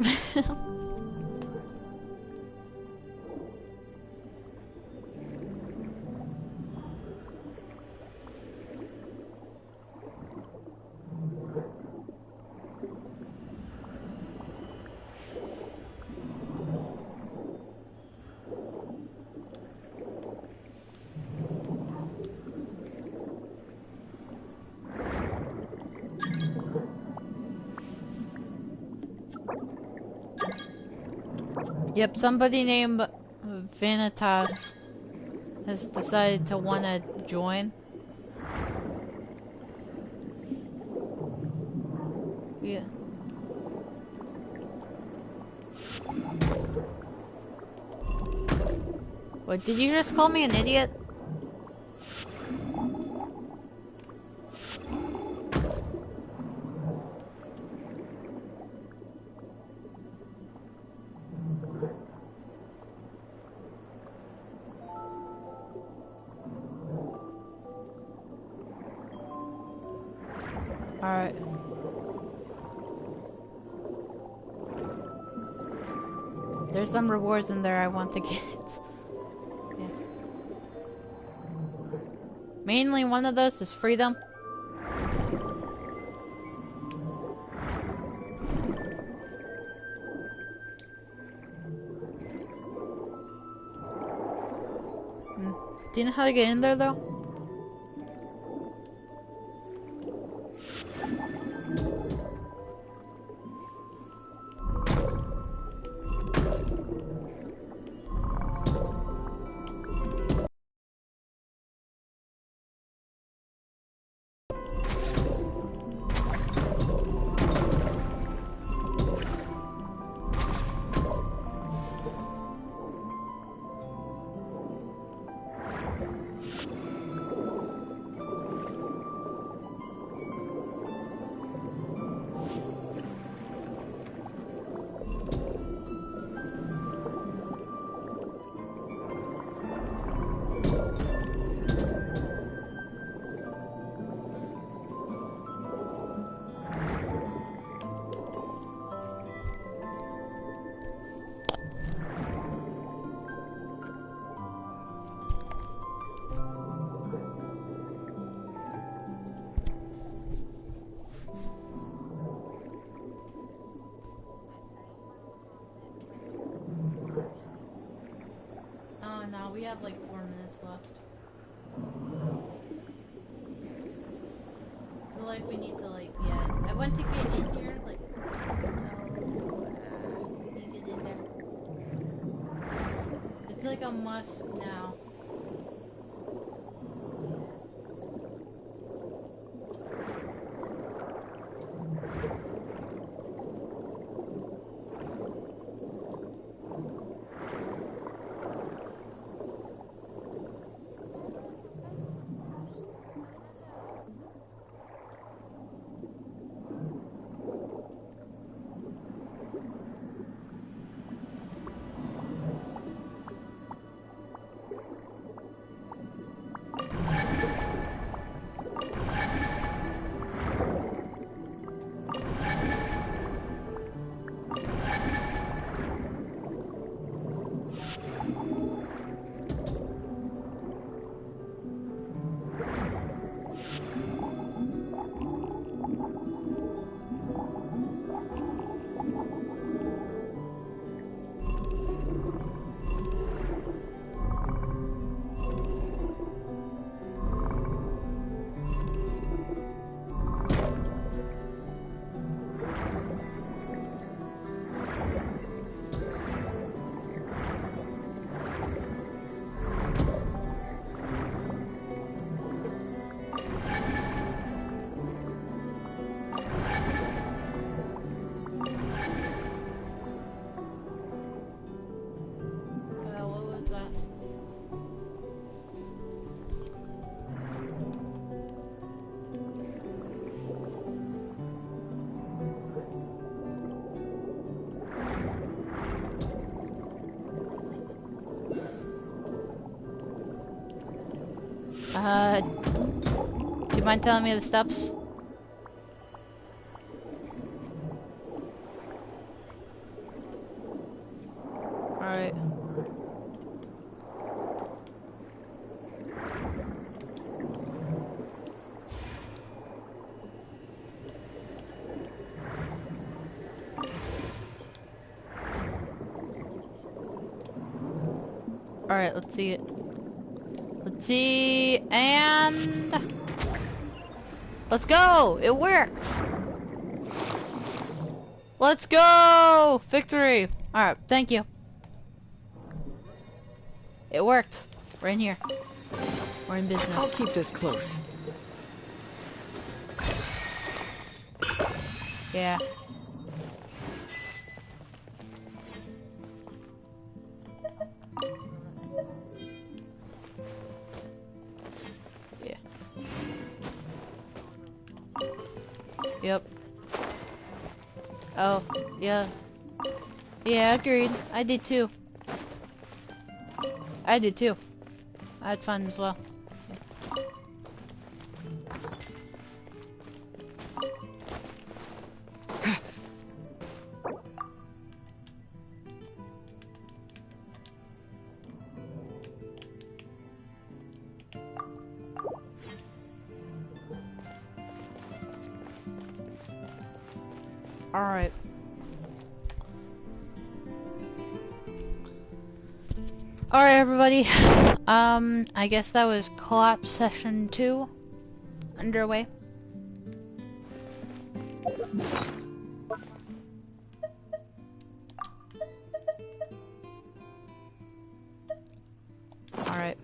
Yep, somebody named Vanitas has decided to want to join. Yeah. What, did you just call me an idiot? Alright. There's some rewards in there I want to get. Yeah. Mainly one of those is freedom. Do you know how to get in there though? Oh no, we have like 4 minutes left. So like we need to like, yeah, I want to get in here, like, so, we need to get in there. It's like a must now. Do you mind telling me the steps? Alright. Alright, let's see it. Let's see, and... let's go! It worked! Let's go! Victory! Alright, thank you. It worked. We're in here. We're in business. I'll keep this close. Yeah. Yeah. Yep. Oh, yeah. Yeah, agreed. I did too. I did too. I had fun as well. Alright. Alright, everybody. I guess that was co-op session 2 underway. Alright.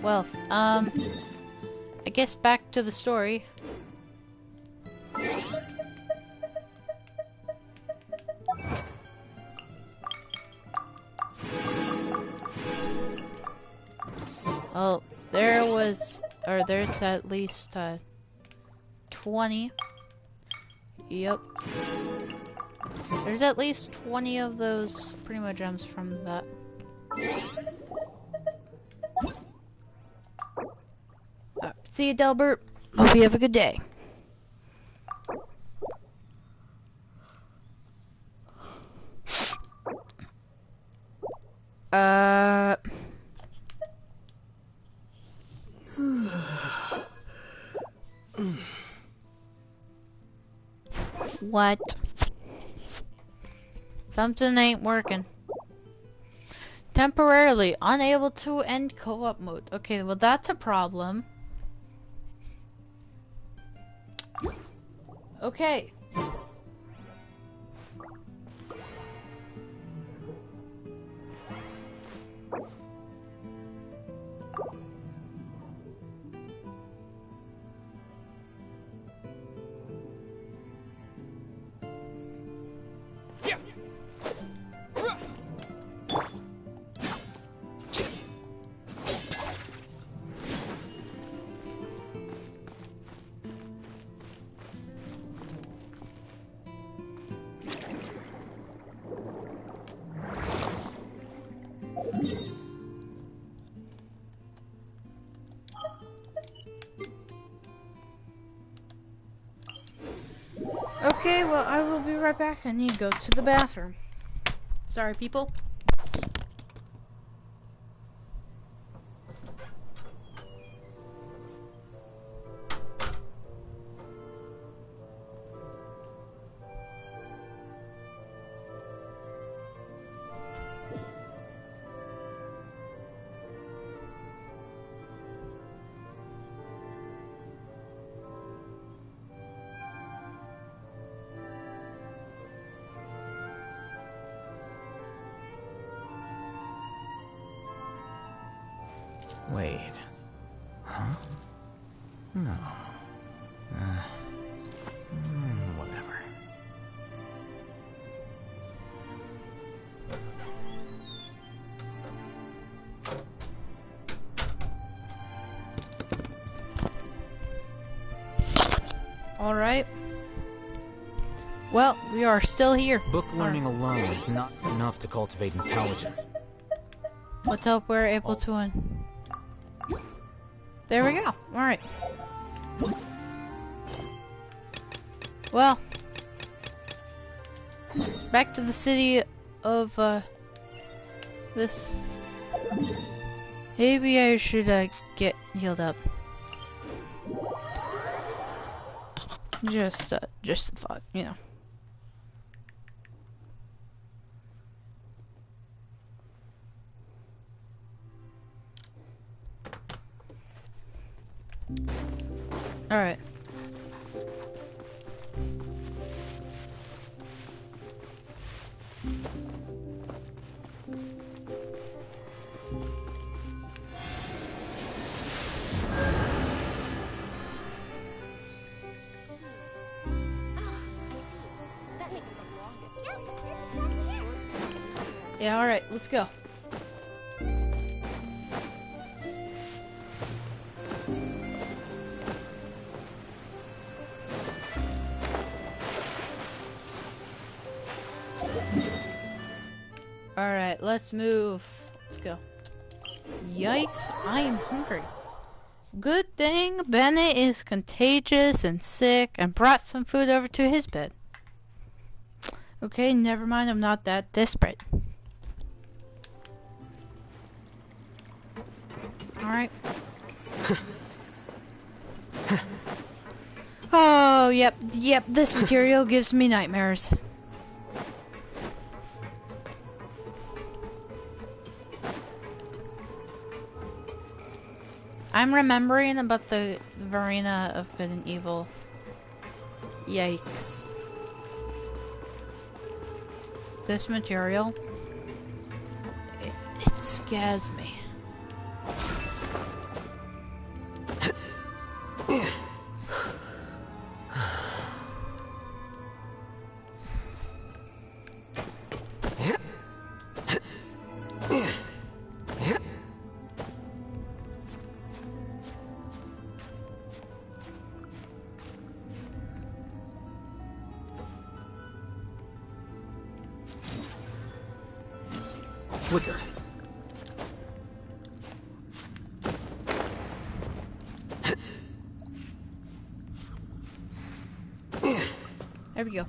Well, I guess back to the story. Well, there's at least 20. Yep. There's at least 20 of those primo gems from that. See you, Delbert. Hope you have a good day. What? Something ain't working. Temporarily unable to end co-op mode. Okay, well that's a problem. Okay. Okay, well, I will be right back. I need to go to the bathroom. Sorry, people. Wait. Huh? No. Whatever. Alright. Well, we are still here. Book learning alone is not enough to cultivate intelligence. Let's hope we're able to There we go. Alright. Well, back to the city of, this. Maybe I should, get healed up. Just a thought, you know. Alright. Yeah, alright, let's go. Alright, let's move. Let's go. Yikes, I am hungry. Good thing Bennett is contagious and sick and brought some food over to his bed. Okay, never mind, I'm not that desperate. Alright. Oh, yep, this material gives me nightmares. I'm remembering about the Varina of Good and Evil. Yikes. This material, it scares me. Quicker. There we go.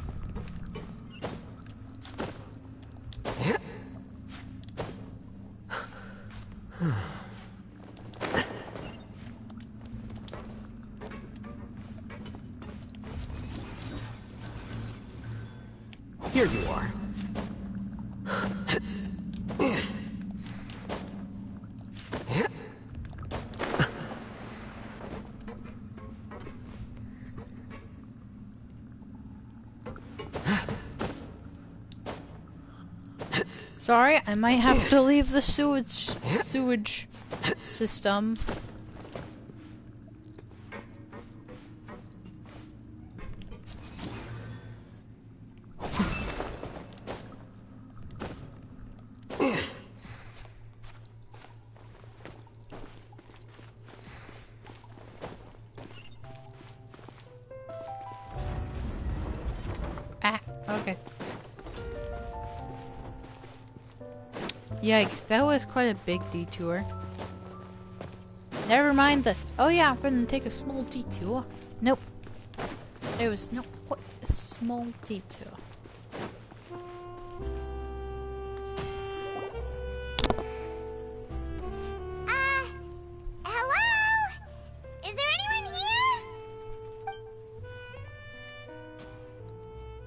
Here you are. Sorry, I might have to leave the sewage system. Ah, okay. Yikes, that was quite a big detour. Never mind the... Oh yeah, I'm gonna take a small detour. Nope. It was not quite a small detour. Hello? Is there anyone here?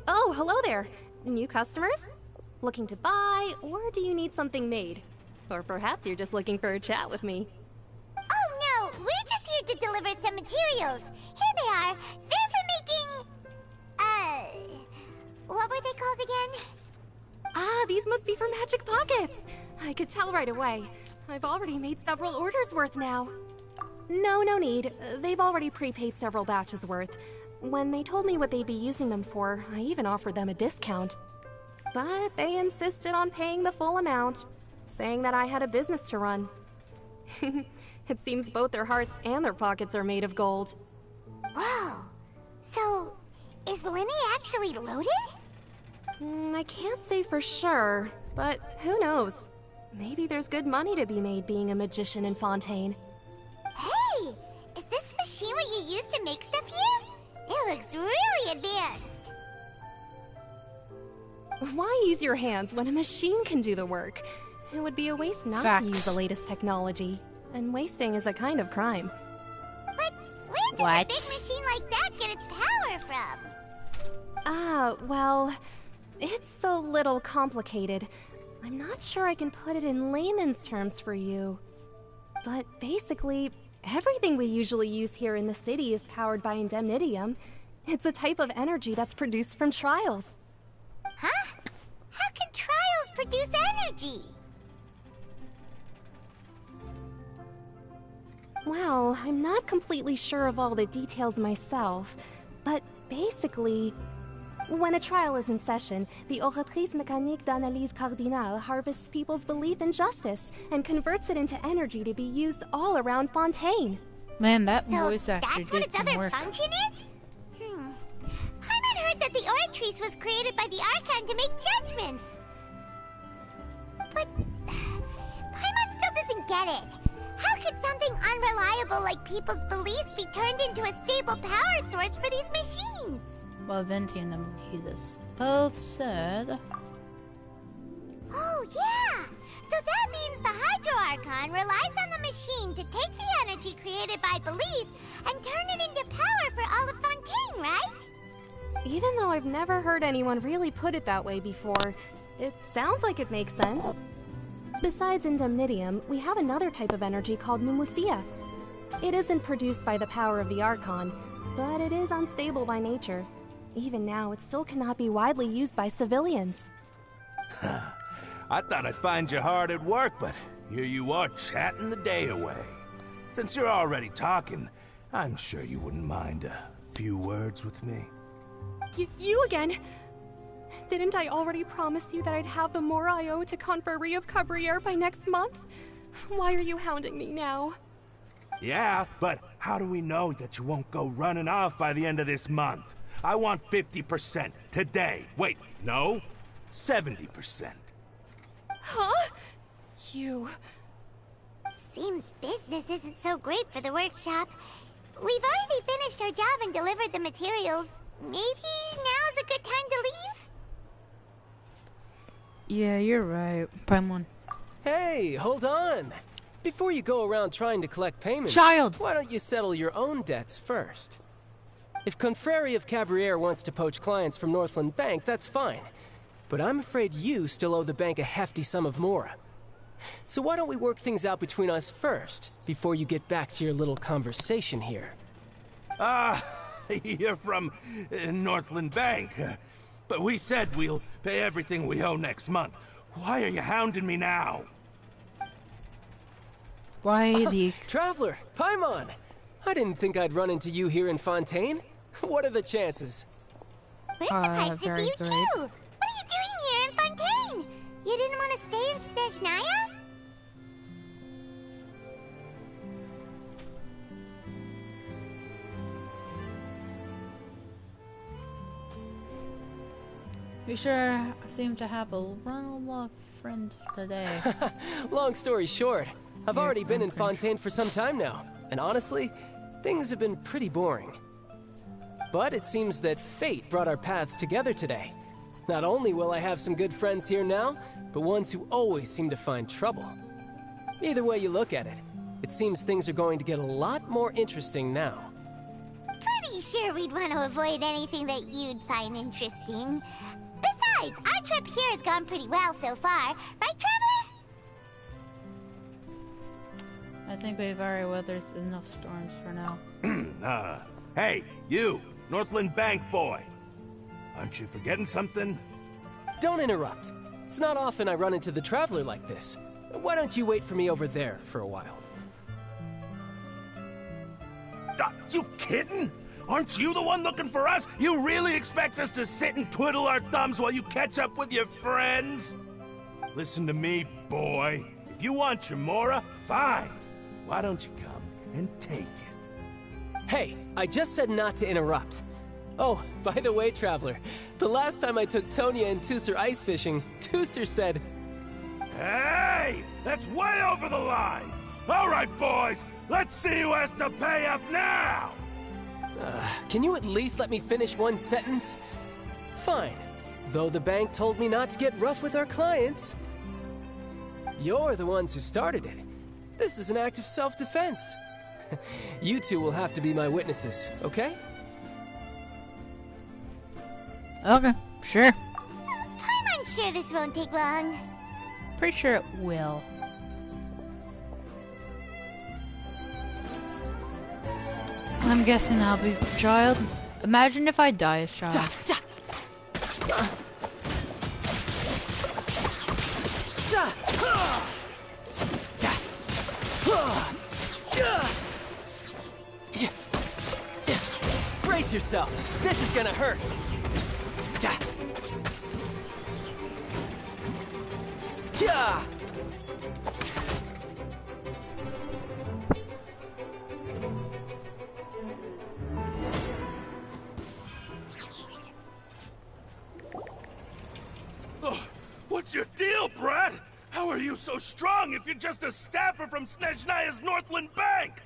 Oh, hello there. New customers? Looking to buy, or do you need something made? Or perhaps you're just looking for a chat with me. Oh no, we're just here to deliver some materials. Here they are. They're for making... what were they called again? Ah, these must be for Magic Pockets. I could tell right away. I've already made several orders worth now. No need. They've already prepaid several batches worth. When they told me what they'd be using them for, I even offered them a discount. But they insisted on paying the full amount, saying that I had a business to run. It seems both their hearts and their pockets are made of gold. Whoa. So, is Linny actually loaded? I can't say for sure, but who knows? Maybe there's good money to be made being a magician in Fontaine. Hey! looks really advanced. Why use your hands when a machine can do the work? It would be a waste not to use the latest technology. And wasting is a kind of crime. But where does a big machine like that get its power from? Well, it's a little complicated. I'm not sure I can put it in layman's terms for you. But basically, everything we usually use here in the city is powered by indemnitium. It's a type of energy that's produced from trials. Huh? How can trials produce energy? Well, I'm not completely sure of all the details myself, but basically, when a trial is in session, the Oratrice Mécanique d'Analyse Cardinale harvests people's belief in justice and converts it into energy to be used all around Fontaine. Man, that voice actor that's what did its some other work. function is? Paimon heard that the Oratrice was created by the Archon to make judgments. But Paimon still doesn't get it. How could something unreliable like people's beliefs be turned into a stable power source for these machines? Well, Venti and Amnesis both said... Oh, yeah! So that means the Hydro Archon relies on the machine to take the energy created by belief and turn it into power for all of Fontaine, right? Even though I've never heard anyone really put it that way before, it sounds like it makes sense. Besides indemnitium, we have another type of energy called pneumosia. It isn't produced by the power of the Archon, but it is unstable by nature. Even now, it still cannot be widely used by civilians. I thought I'd find you hard at work, but here you are chatting the day away. Since you're already talking, I'm sure you wouldn't mind a few words with me. You again? Didn't I already promise you that I'd have the more I owe to Confrérie of Cabriere by next month? Why are you hounding me now? Yeah, but how do we know that you won't go running off by the end of this month? I want 50% today. Wait, no, 70%. Huh? You... Seems business isn't so great for the workshop. We've already finished our job and delivered the materials. Maybe now's a good time to leave? Yeah, you're right, Paimon. Hey, hold on. Before you go around trying to collect payments, why don't you settle your own debts first? If Confrérie of Cabriere wants to poach clients from Northland Bank, that's fine. But I'm afraid you still owe the bank a hefty sum of mora. So why don't we work things out between us first, before you get back to your little conversation here? You're from Northland Bank. But we said we'll pay everything we owe next month. Why are you hounding me now? Why the... Traveler, Paimon! I didn't think I'd run into you here in Fontaine. What are the chances? We're surprised to see you too! What are you doing here in Fontaine? You didn't want to stay in Snezhnaya? We sure seem to have a run-a-lot friend today. Long story short, I've already been in Fontaine for some time now, and honestly, things have been pretty boring. But it seems that fate brought our paths together today. Not only will I have some good friends here now, but ones who always seem to find trouble. Either way you look at it, it seems things are going to get a lot more interesting now. Pretty sure we'd want to avoid anything that you'd find interesting. Besides, our trip here has gone pretty well so far, right, Traveler? I think we've already weathered enough storms for now. Hey, you, Northland Bank boy. Aren't you forgetting something? Don't interrupt. It's not often I run into the Traveler like this. Why don't you wait for me over there for a while? You kidding? Aren't you the one looking for us? You really expect us to sit and twiddle our thumbs while you catch up with your friends? Listen to me, boy. If you want your mora, fine. Why don't you come and take it? Hey, I just said not to interrupt. Oh, by the way, Traveler, the last time I took Tonya and Tusser ice fishing, Tusser said... Hey! That's way over the line! All right, boys, let's see who has to pay up now! Can you at least let me finish one sentence? Fine. Though the bank told me not to get rough with our clients. You're the ones who started it. This is an act of self-defense. You two will have to be my witnesses, okay? Okay, sure. I'm sure this won't take long. Pretty sure it will. I'm guessing I'll be child. Imagine if I die as child. Brace yourself. This is gonna hurt. Yeah. What's your deal, Brad? How are you so strong if you're just a staffer from Snezhnaya's Northland Bank?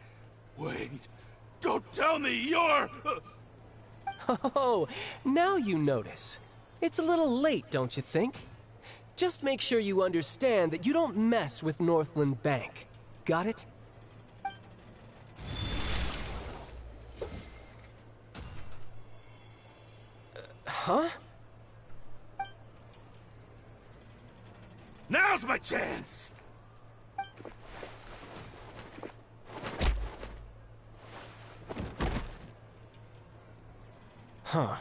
Wait, don't tell me you're... Oh, now you notice. It's a little late, don't you think? Just make sure you understand that you don't mess with Northland Bank. Got it? Huh? Now's my chance! Huh.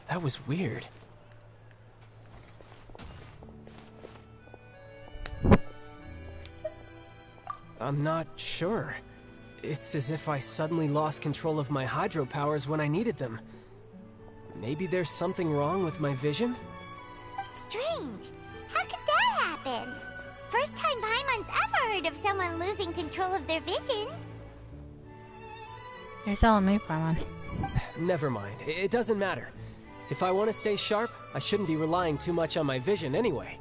That was weird. I'm not sure. It's as if I suddenly lost control of my hydro powers when I needed them. Maybe there's something wrong with my vision? Strange. How could that happen? First time Paimon's ever heard of someone losing control of their vision. You're telling me, Paimon. Never mind. It doesn't matter. If I want to stay sharp, I shouldn't be relying too much on my vision anyway.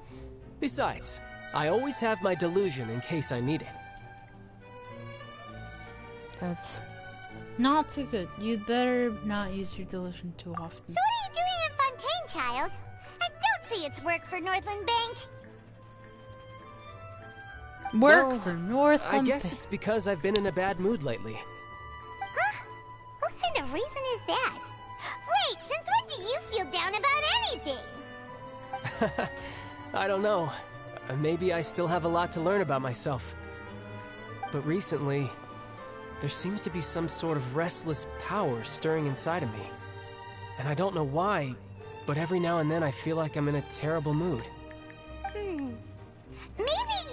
Besides, I always have my delusion in case I need it. That's not too good. You'd better not use your delusion too often. So what are you doing in Fontaine, child? I don't see it's work for Northland Bank. Work for Northland I guess Bank. it's because I've been in a bad mood lately. Huh? What kind of reason is that? Wait, since when do you feel down about anything? I don't know. Maybe I still have a lot to learn about myself. But recently, there seems to be some sort of restless power stirring inside of me. And I don't know why, but every now and then I feel like I'm in a terrible mood. Maybe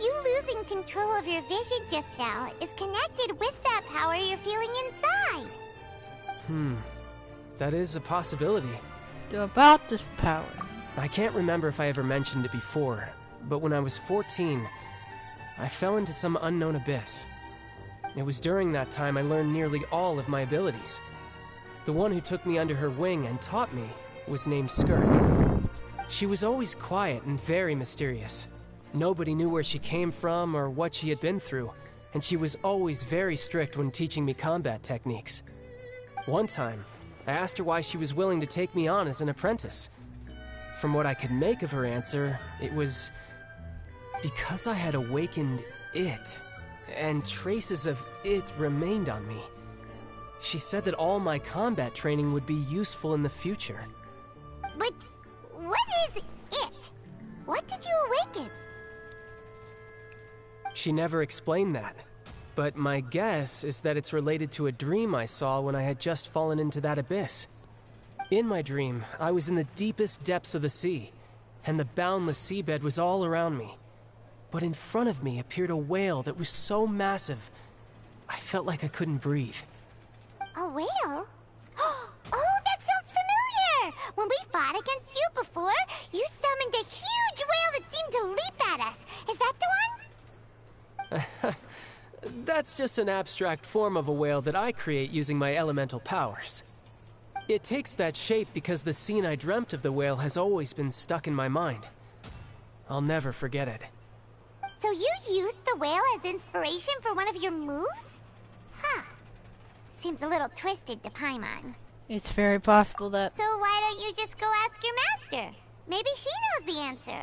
you losing control of your vision just now is connected with that power you're feeling inside. That is a possibility. About this power. I can't remember if I ever mentioned it before, but when I was 14, I fell into some unknown abyss. It was during that time I learned nearly all of my abilities. The one who took me under her wing and taught me was named Skirt. She was always quiet and very mysterious. Nobody knew where she came from or what she had been through, and she was always very strict when teaching me combat techniques. One time, I asked her why she was willing to take me on as an apprentice. From what I could make of her answer, it was because I had awakened it, and traces of it remained on me. She said that all my combat training would be useful in the future. But what is it? What did you awaken? She never explained that, but my guess is that it's related to a dream I saw when I had just fallen into that abyss. In my dream, I was in the deepest depths of the sea, and the boundless seabed was all around me. But in front of me appeared a whale that was so massive, I felt like I couldn't breathe. A whale? Oh, that sounds familiar! When we fought against you before, you summoned a huge whale that seemed to leap at us. Is that the one? That's just an abstract form of a whale that I create using my elemental powers. It takes that shape because the scene I dreamt of the whale has always been stuck in my mind. I'll never forget it. So you used the whale as inspiration for one of your moves? Huh. seems a little twisted to Paimon. It's very possible that... So why don't you just go ask your master? Maybe she knows the answer.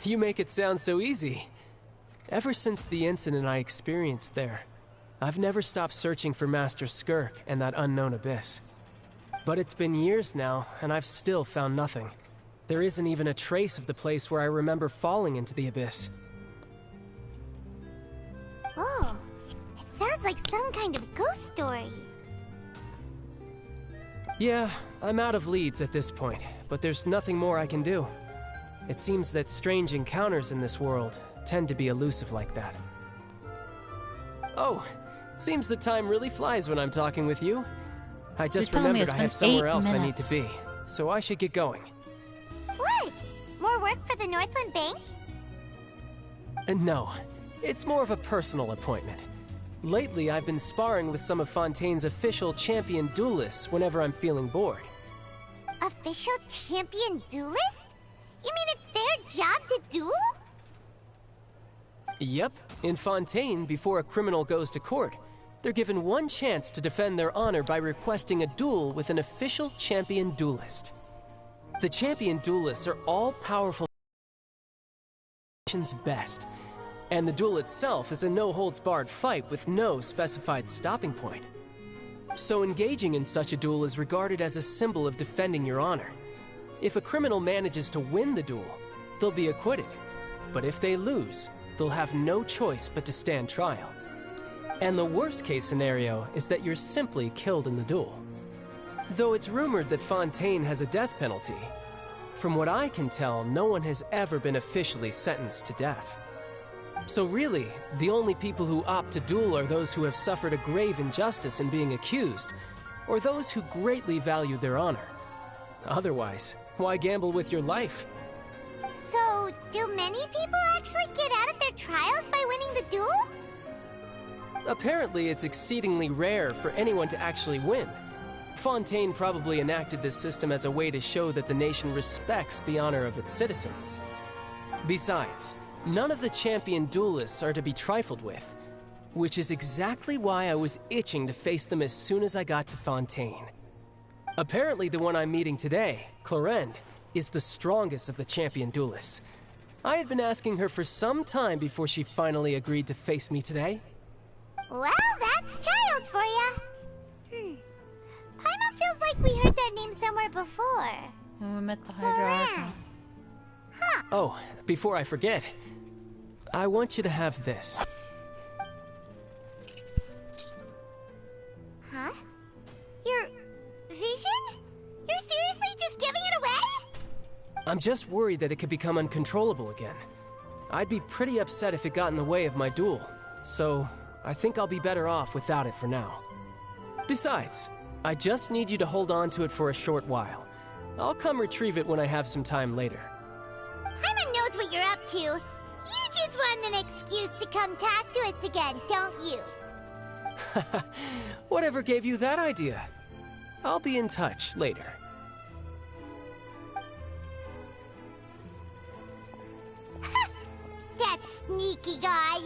You make it sound so easy. Ever since the incident I experienced there, I've never stopped searching for Master Skirk and that unknown abyss. But it's been years now, and I've still found nothing. There isn't even a trace of the place where I remember falling into the abyss. Oh, it sounds like some kind of ghost story. Yeah, I'm out of leads at this point, but there's nothing more I can do. It seems that strange encounters in this world tend to be elusive like that. Oh, seems the time really flies when I'm talking with you. I just remembered I have somewhere else I need to be, so I should get going. What? More work for the Northland Bank? No, it's more of a personal appointment. Lately, I've been sparring with some of Fontaine's official champion duelists whenever I'm feeling bored. Official champion duelists? You mean it's their job to duel? Yep, in Fontaine, before a criminal goes to court, they're given one chance to defend their honor by requesting a duel with an official champion duelist. The champion duelists are all powerful nation's best, and the duel itself is a no-holds-barred fight with no specified stopping point. So engaging in such a duel is regarded as a symbol of defending your honor. If a criminal manages to win the duel, they'll be acquitted. But if they lose, they'll have no choice but to stand trial. And the worst-case scenario is that you're simply killed in the duel. Though it's rumored that Fontaine has a death penalty, from what I can tell, no one has ever been officially sentenced to death. So really, the only people who opt to duel are those who have suffered a grave injustice in being accused, or those who greatly value their honor. Otherwise, why gamble with your life? So, do many people actually get out of their trials by winning the duel? Apparently, it's exceedingly rare for anyone to actually win. Fontaine probably enacted this system as a way to show that the nation respects the honor of its citizens. Besides, none of the champion duelists are to be trifled with, which is exactly why I was itching to face them as soon as I got to Fontaine. Apparently, the one I'm meeting today, Clorinde, is the strongest of the champion duelists. I had been asking her for some time before she finally agreed to face me today. Well, that's child for ya. Paimon feels like we heard that name somewhere before. When we met the Hydra. Huh. Oh, before I forget, I want you to have this. Huh? Your vision? You're seriously just giving it away? I'm just worried that it could become uncontrollable again. I'd be pretty upset if it got in the way of my duel, so I think I'll be better off without it for now. Besides, I just need you to hold on to it for a short while. I'll come retrieve it when I have some time later. Paimon knows what you're up to. You just want an excuse to come talk to us again, don't you? Whatever gave you that idea? I'll be in touch later. That sneaky guy.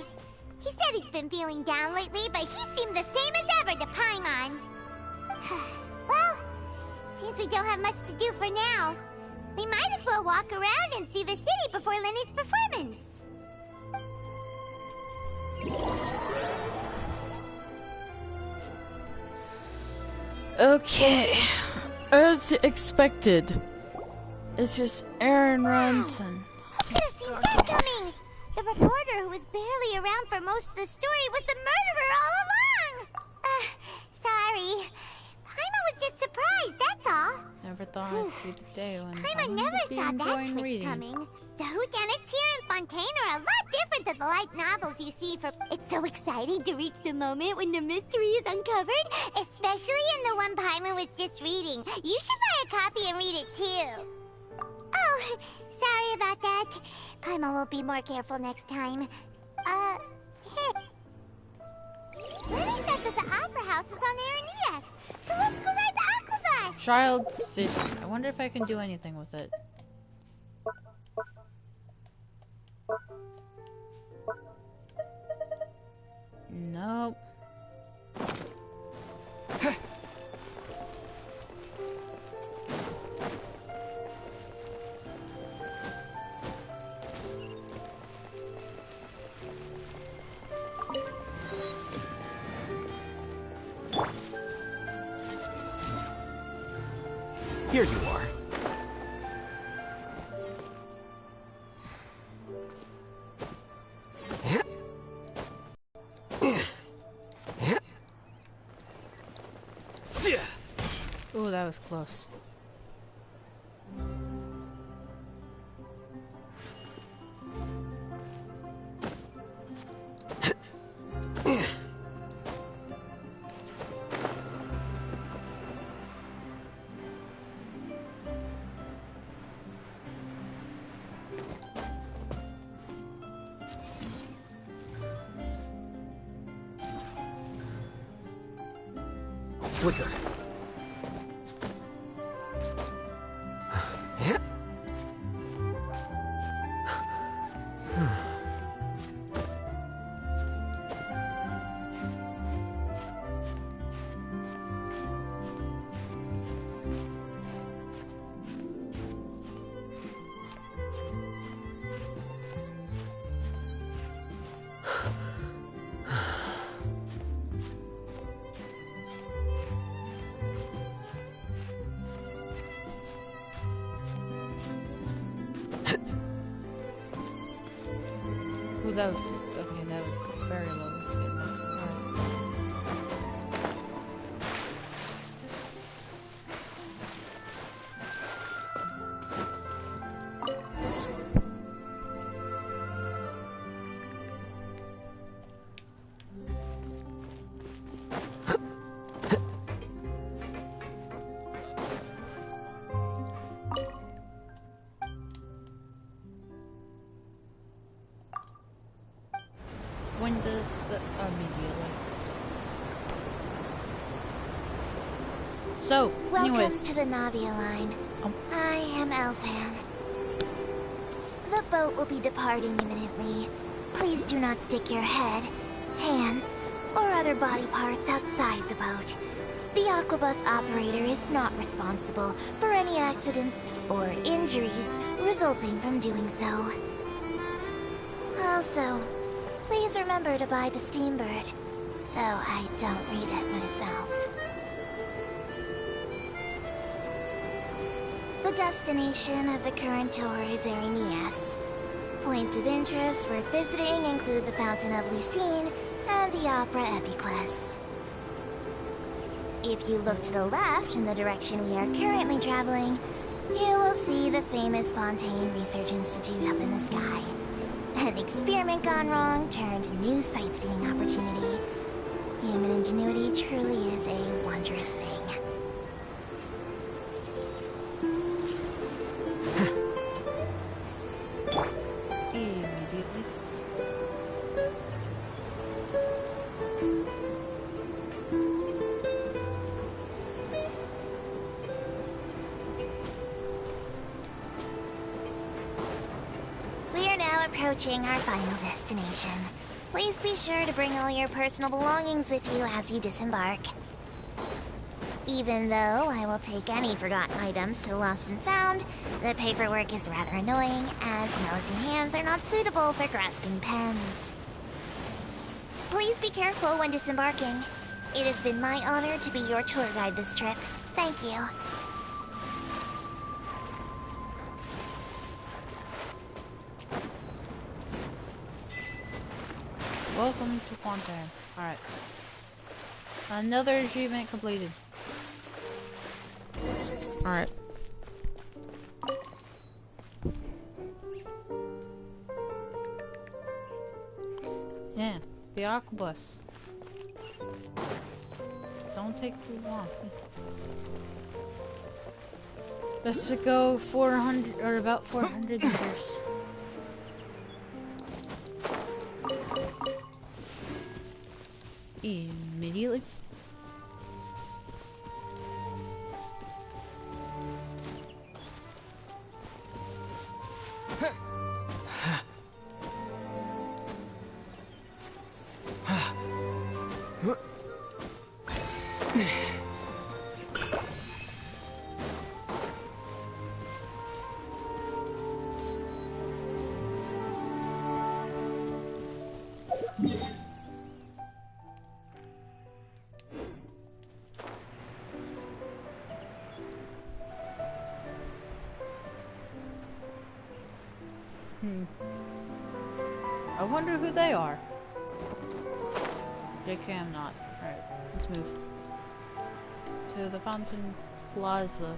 He said he's been feeling down lately, but he seemed the same as ever to Paimon. Well, seems we don't have much to do for now. We might as well walk around and see the city before Lenny's performance. Okay, as expected, it's just errand runs and... Who could have seen that coming? The reporter who was barely around for most of the story was the murderer all along! Sorry. Paimon was just surprised, that's all. Never thought it'd be the day when Paimon never saw that twist reading. coming. The whodunits here in Fontaine are a lot different than the light novels you see for... It's so exciting to reach the moment when the mystery is uncovered, especially in the one Paimon was just reading. You should buy a copy and read it too. Oh, sorry about that. Paimon will be more careful next time. Hey. Lenny said that the Opera House is on Aeneas, so let's go ride the Aquabus! Child's vision. I wonder if I can do anything with it. Nope. Here you are. Ooh, that was close. Flicker. Ooh, that was okay. That was very low. Let's get that. When does the immediately? So, Welcome anyways, to the Navia line. I am Elfan. The boat will be departing imminently. Please do not stick your head, hands, or other body parts outside the boat. The Aquabus operator is not responsible for any accidents or injuries resulting from doing so. Also, please remember to buy the Steambird, though I don't read it myself. The destination of the current tour is Erinias. Points of interest worth visiting include the Fountain of Lucine and the Opera Epiclese. If you look to the left in the direction we are currently traveling, you will see the famous Fontaine Research Institute up in the sky. An experiment gone wrong turned new sightseeing opportunity. Human ingenuity truly is a wondrous thing. immediately. We are now approaching our final destination. Please be sure to bring all your personal belongings with you as you disembark. Even though I will take any forgotten items to the Lost and Found, the paperwork is rather annoying, as nosy hands are not suitable for grasping pens. Please be careful when disembarking. It has been my honor to be your tour guide this trip. Thank you. Welcome to Fontaine. Alright. Another achievement completed. Alright. Yeah, the Aquabus. Don't take too long. Let's go 400, or about 400 meters. Immediately. wonder who they are. JK, I'm not. Alright, let's move. To the Fontaine Plaza.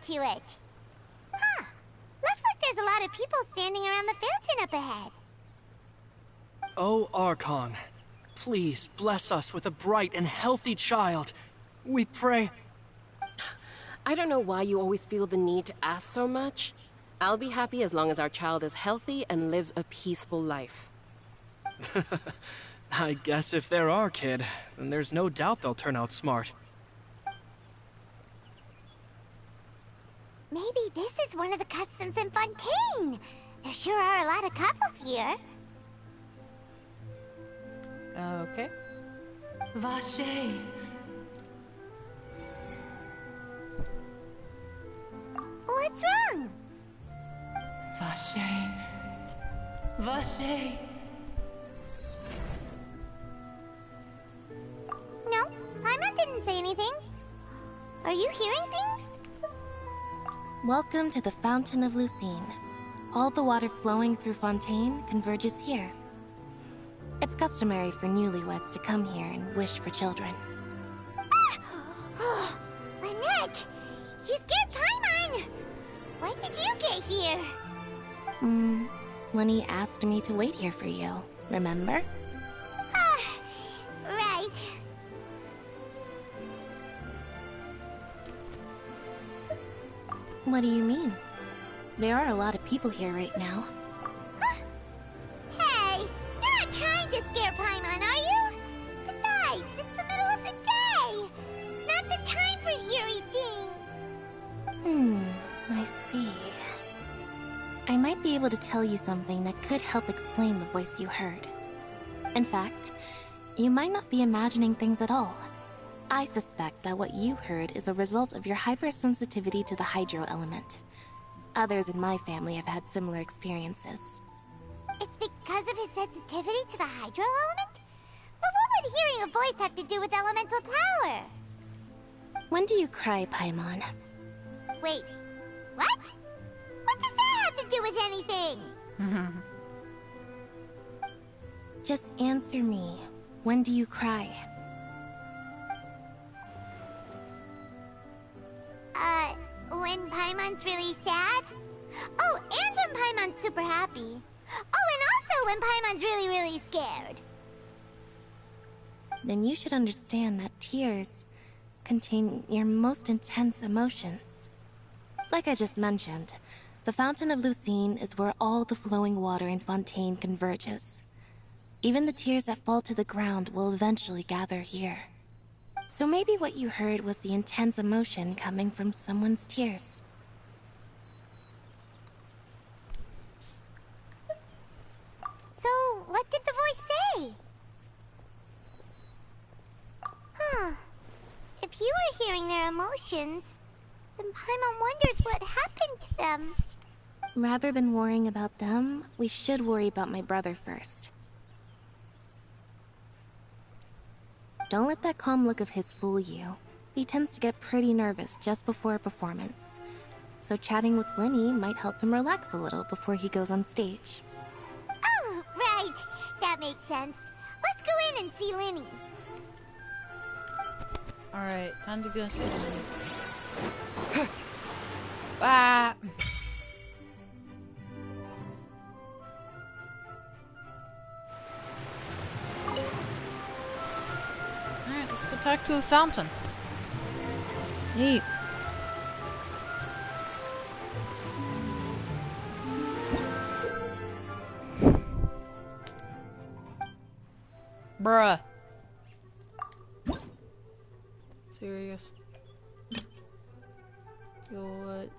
To it. Huh. Looks like there's a lot of people standing around the fountain up ahead. Oh, Archon, please bless us with a bright and healthy child. We pray. I don't know why you always feel the need to ask so much. I'll be happy as long as our child is healthy and lives a peaceful life. I guess if they're our kid, then there's no doubt they'll turn out smart. Maybe this is one of the customs in Fontaine. There sure are a lot of couples here. Okay. Vache. What's wrong? Vache. Vache. No, Paimon didn't say anything. Are you hearing things? Welcome to the Fountain of Lucine. All the water flowing through Fontaine converges here. It's customary for newlyweds to come here and wish for children. Oh, Lynette! You scared Paimon! When did you get here? Lenny asked me to wait here for you, remember? Right. What do you mean? There are a lot of people here right now. Hey, you're not trying to scare Paimon, are you? Besides, it's the middle of the day. It's not the time for eerie things. I see. I might be able to tell you something that could help explain the voice you heard. In fact, you might not be imagining things at all. I suspect that what you heard is a result of your hypersensitivity to the hydro element. Others in my family have had similar experiences. It's because of his sensitivity to the hydro element? But what would hearing a voice have to do with elemental power? When do you cry, Paimon? Wait, what? What does that have to do with anything? Just answer me. When do you cry? When Paimon's really sad? Oh, and when Paimon's super happy. Oh, and also when Paimon's really, really scared. Then you should understand that tears contain your most intense emotions. Like I just mentioned, the Fountain of Lucine is where all the flowing water in Fontaine converges. Even the tears that fall to the ground will eventually gather here. So maybe what you heard was the intense emotion coming from someone's tears. So, what did the voice say? Huh. If you were hearing their emotions, then Paimon wonders what happened to them. Rather than worrying about them, we should worry about my brother first. Don't let that calm look of his fool you. He tends to get pretty nervous just before a performance. So chatting with Lenny might help him relax a little before he goes on stage. Oh, right. That makes sense. Let's go in and see Lenny. Alright, time to go see Lenny. Ah! Alright, let's go talk to a fountain. Neat. Bruh. Serious? Yo, what?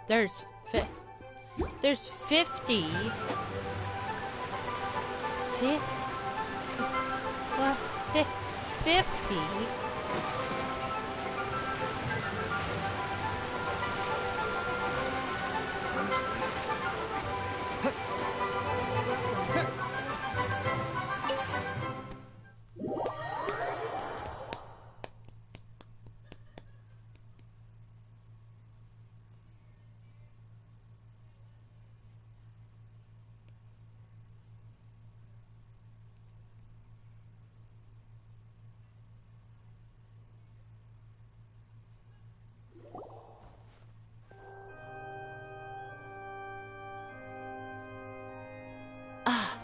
There's 50. What? 50?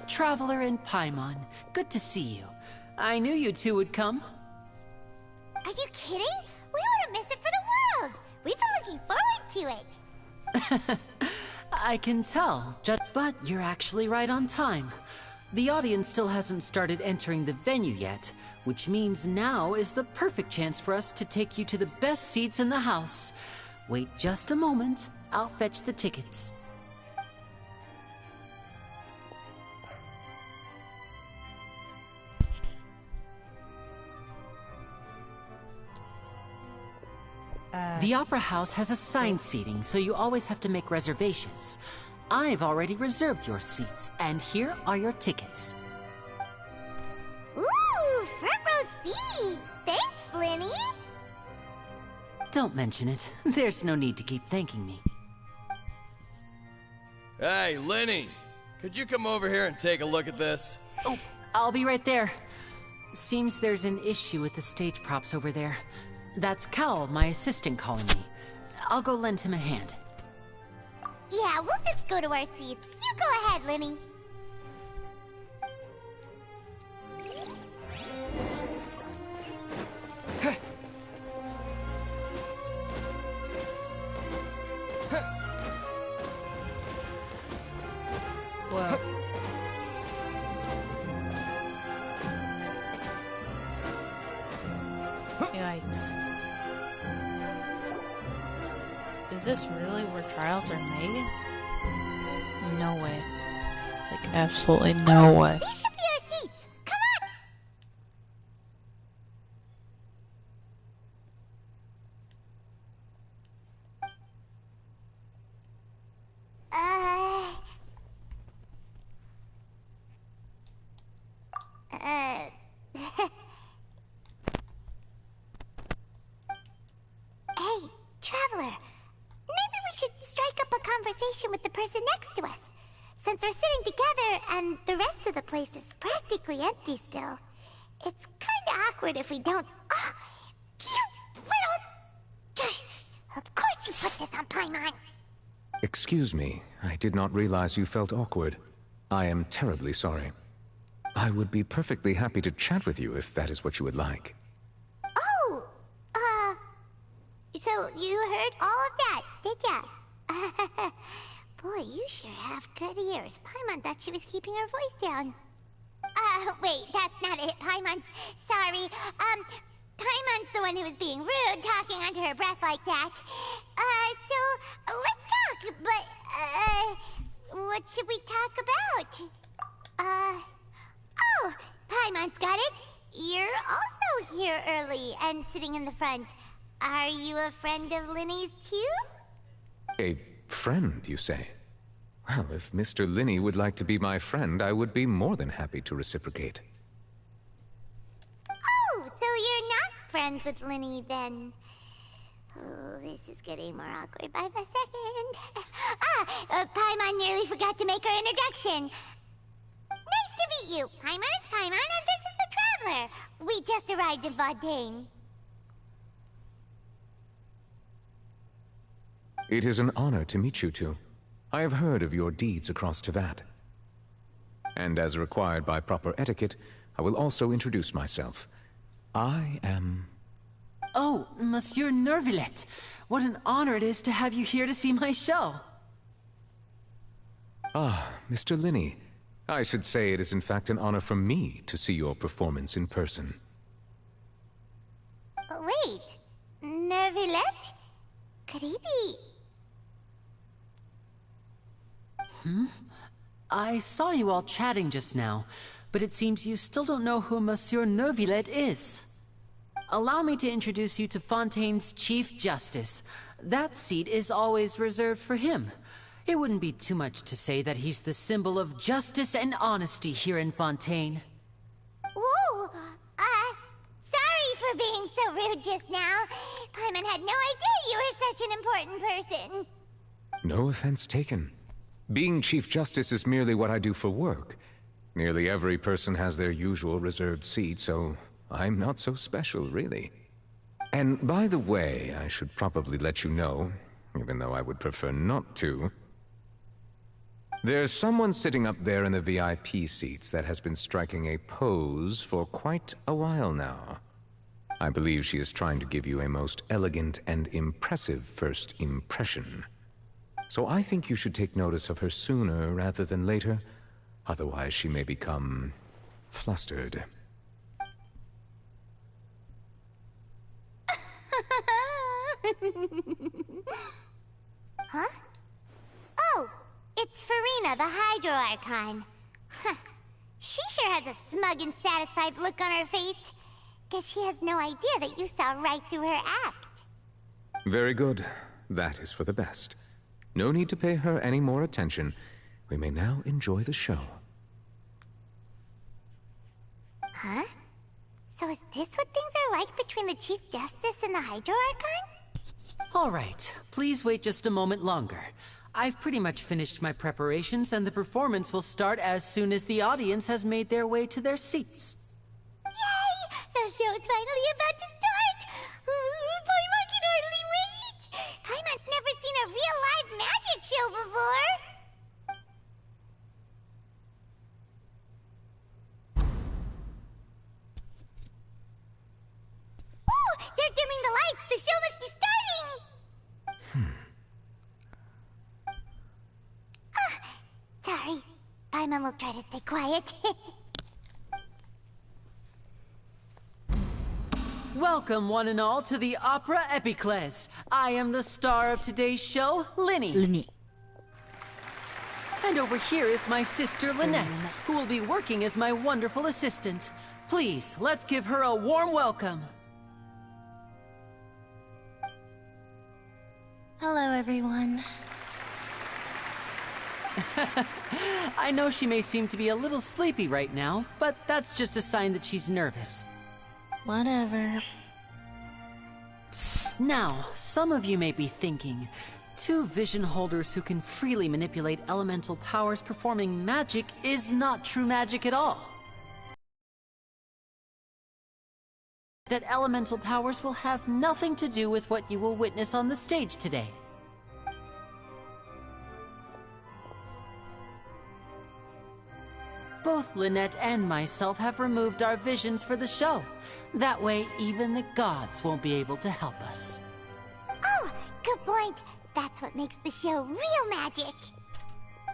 Traveler and Paimon, good to see you. I knew you two would come. Are you kidding? We wouldn't miss it for the world. We've been looking forward to it. I can tell, but you're actually right on time. The audience still hasn't started entering the venue yet, which means now is the perfect chance for us to take you to the best seats in the house. Wait just a moment, I'll fetch the tickets. The Opera House has assigned seating, so you always have to make reservations. I've already reserved your seats, and here are your tickets. Ooh, front row seats! Thanks, Linny! Don't mention it. There's no need to keep thanking me. Hey, Linny! Could you come over here and take a look at this? Oh, I'll be right there. Seems there's an issue with the stage props over there. That's Cal, my assistant, calling me. I'll go lend him a hand. Yeah, we'll just go to our seats. You go ahead, Linny. Whoa. Yikes. Is this really where trials are made? No way. Like, absolutely no way. These should be our seats. Come Hey, Traveler. Maybe we should strike up a conversation with the person next to us. Since we're sitting together and the rest of the place is practically empty still, it's kinda awkward if we don't. Oh, you little... Of course you put this on Paimon. Excuse me, I did not realize you felt awkward. I am terribly sorry. I would be perfectly happy to chat with you if that is what you would like. Oh, so you heard all of that, did ya? Boy, you sure have good ears. Paimon thought she was keeping her voice down. Wait, that's not it. Paimon's sorry. Paimon's the one who was being rude, talking under her breath like that. So, let's talk, but, what should we talk about? Oh, Paimon's got it. You're also here early and sitting in the front. Are you a friend of Linny's too? A friend, you say? Well, if Mr. Linny would like to be my friend, I would be more than happy to reciprocate. Oh, so you're not friends with Linny then? Oh, this is getting more awkward by the second. Paimon nearly forgot to make her introduction. Nice to meet you. Paimon is Paimon, and this is the Traveler. We just arrived in Fontaine. It is an honor to meet you two. I have heard of your deeds across Tevat. And as required by proper etiquette, I will also introduce myself. I am... Oh, Monsieur Nervillet. What an honor it is to have you here to see my show. Ah, Mr. Linney. I should say it is in fact an honor for me to see your performance in person. Wait, Nervilette? Could he be... I saw you all chatting just now, but it seems you still don't know who Monsieur Nervilette is. Allow me to introduce you to Fontaine's Chief Justice. That seat is always reserved for him. It wouldn't be too much to say that he's the symbol of justice and honesty here in Fontaine. Whoa! Sorry for being so rude just now. Paimon had no idea you were such an important person. No offense taken. Being Chief Justice is merely what I do for work. Nearly every person has their usual reserved seat, so I'm not so special, really. And by the way, I should probably let you know, even though I would prefer not to. There's someone sitting up there in the VIP seats that has been striking a pose for quite a while now. I believe she is trying to give you a most elegant and impressive first impression. So I think you should take notice of her sooner rather than later. Otherwise, she may become flustered. Huh? Oh, it's Farina, the Hydro Archon. Huh. She sure has a smug and satisfied look on her face. Guess she has no idea that you saw right through her act. Very good. That is for the best. No need to pay her any more attention. We may now enjoy the show. Huh? So is this what things are like between the Chief Justice and the Hydro Archon? All right, please wait just a moment longer. I've pretty much finished my preparations, and the performance will start as soon as the audience has made their way to their seats. Yay! The show's finally about to start! Paimon can hardly wait! Paimon's never seen a real live magic show before! Ooh! They're dimming the lights! The show must be starting! Sorry. Paimon will try to stay quiet. Welcome, one and all, to the Opera Epiclese. I am the star of today's show, Linny. And over here is my sister, Lynette, who will be working as my wonderful assistant. Please, let's give her a warm welcome. Hello, everyone. I know she may seem to be a little sleepy right now, but that's just a sign that she's nervous. Whatever. Now, some of you may be thinking, two vision holders who can freely manipulate elemental powers performing magic is not true magic at all. That elemental powers will have nothing to do with what you will witness on the stage today. Both Lynette and myself have removed our visions for the show. That way, even the gods won't be able to help us. Oh, good point. That's what makes the show real magic.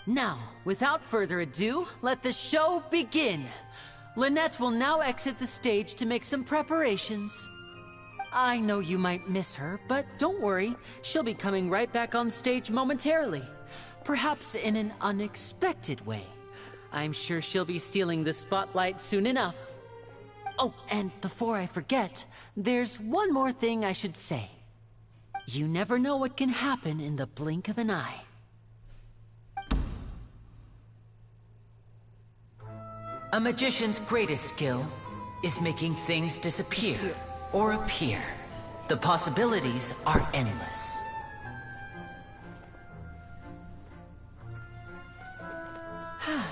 Now, without further ado, let the show begin. Lynette will now exit the stage to make some preparations. I know you might miss her, but don't worry. She'll be coming right back on stage momentarily. Perhaps in an unexpected way. I'm sure she'll be stealing the spotlight soon enough. Oh, and before I forget, there's one more thing I should say. You never know what can happen in the blink of an eye. A magician's greatest skill is making things disappear or appear. The possibilities are endless. Huh?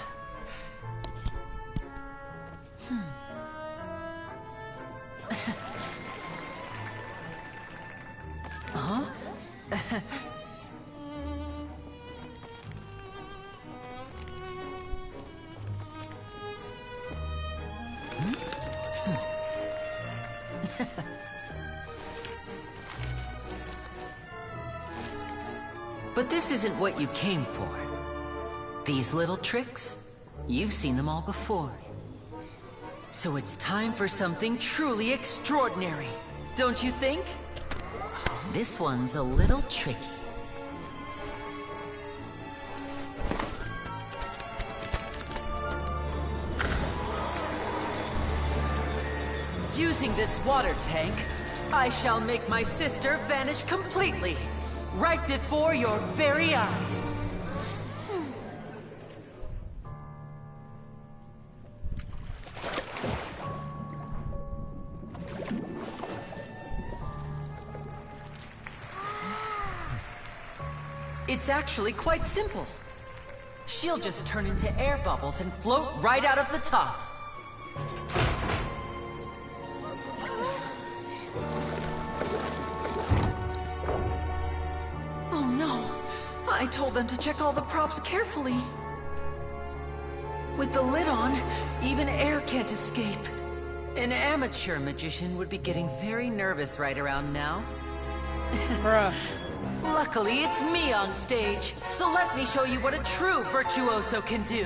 But this isn't what you came for. These little tricks, you've seen them all before. So it's time for something truly extraordinary, don't you think? This one's a little tricky. Using this water tank, I shall make my sister vanish completely, right before your very eyes. It's actually quite simple. She'll just turn into air bubbles and float right out of the top. Oh no! I told them to check all the props carefully. With the lid on, even air can't escape. An amateur magician would be getting very nervous right around now. Bruh. Luckily, it's me on stage, so let me show you what a true virtuoso can do.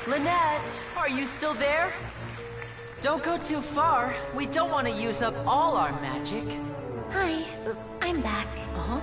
Lynette, are you still there? Don't go too far. We don't want to use up all our magic. Hi, I'm back. Uh-huh.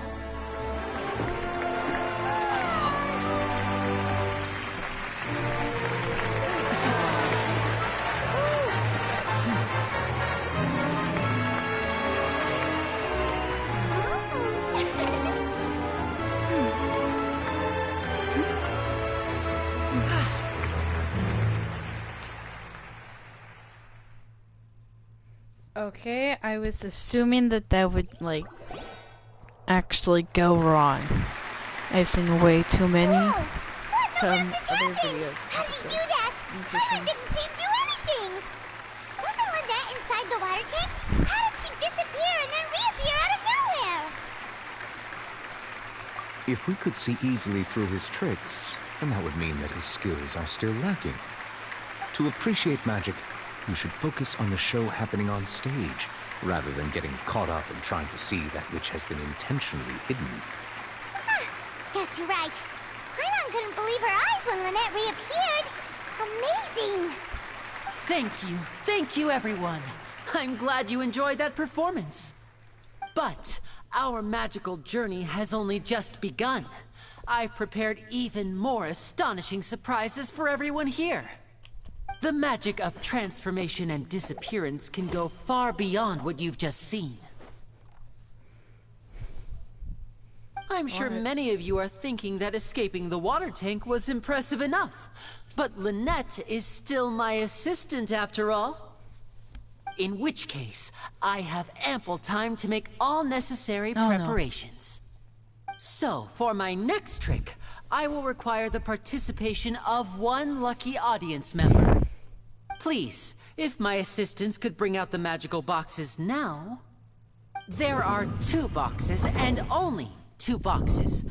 Okay, I was assuming that that would, like, actually go wrong. I've seen way too many other videos. How did you do that? Lynette didn't seem to do anything. Wasn't Lynette inside the water tank? How did she disappear and then reappear out of nowhere? If we could see easily through his tricks, then that would mean that his skills are still lacking. To appreciate magic, you should focus on the show happening on stage, rather than getting caught up in trying to see that which has been intentionally hidden. Guess you're right. Paimon couldn't believe her eyes when Lynette reappeared. Amazing! Thank you everyone. I'm glad you enjoyed that performance. But our magical journey has only just begun. I've prepared even more astonishing surprises for everyone here. The magic of transformation and disappearance can go far beyond what you've just seen. I'm sure many of you are thinking that escaping the water tank was impressive enough. But Lynette is still my assistant after all. In which case, I have ample time to make all necessary preparations. So, for my next trick, I will require the participation of one lucky audience member. Please, if my assistants could bring out the magical boxes now. There are 2 boxes, and only 2 boxes.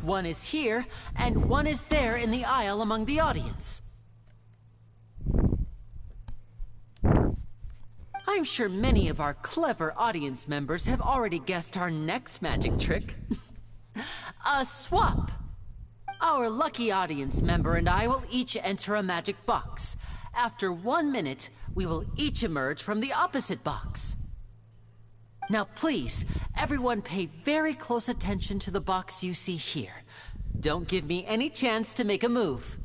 One is here, and one is there in the aisle among the audience. I'm sure many of our clever audience members have already guessed our next magic trick. A swap! Our lucky audience member and I will each enter a magic box. After 1 minute, we will each emerge from the opposite box. Now please, everyone pay very close attention to the box you see here. Don't give me any chance to make a move.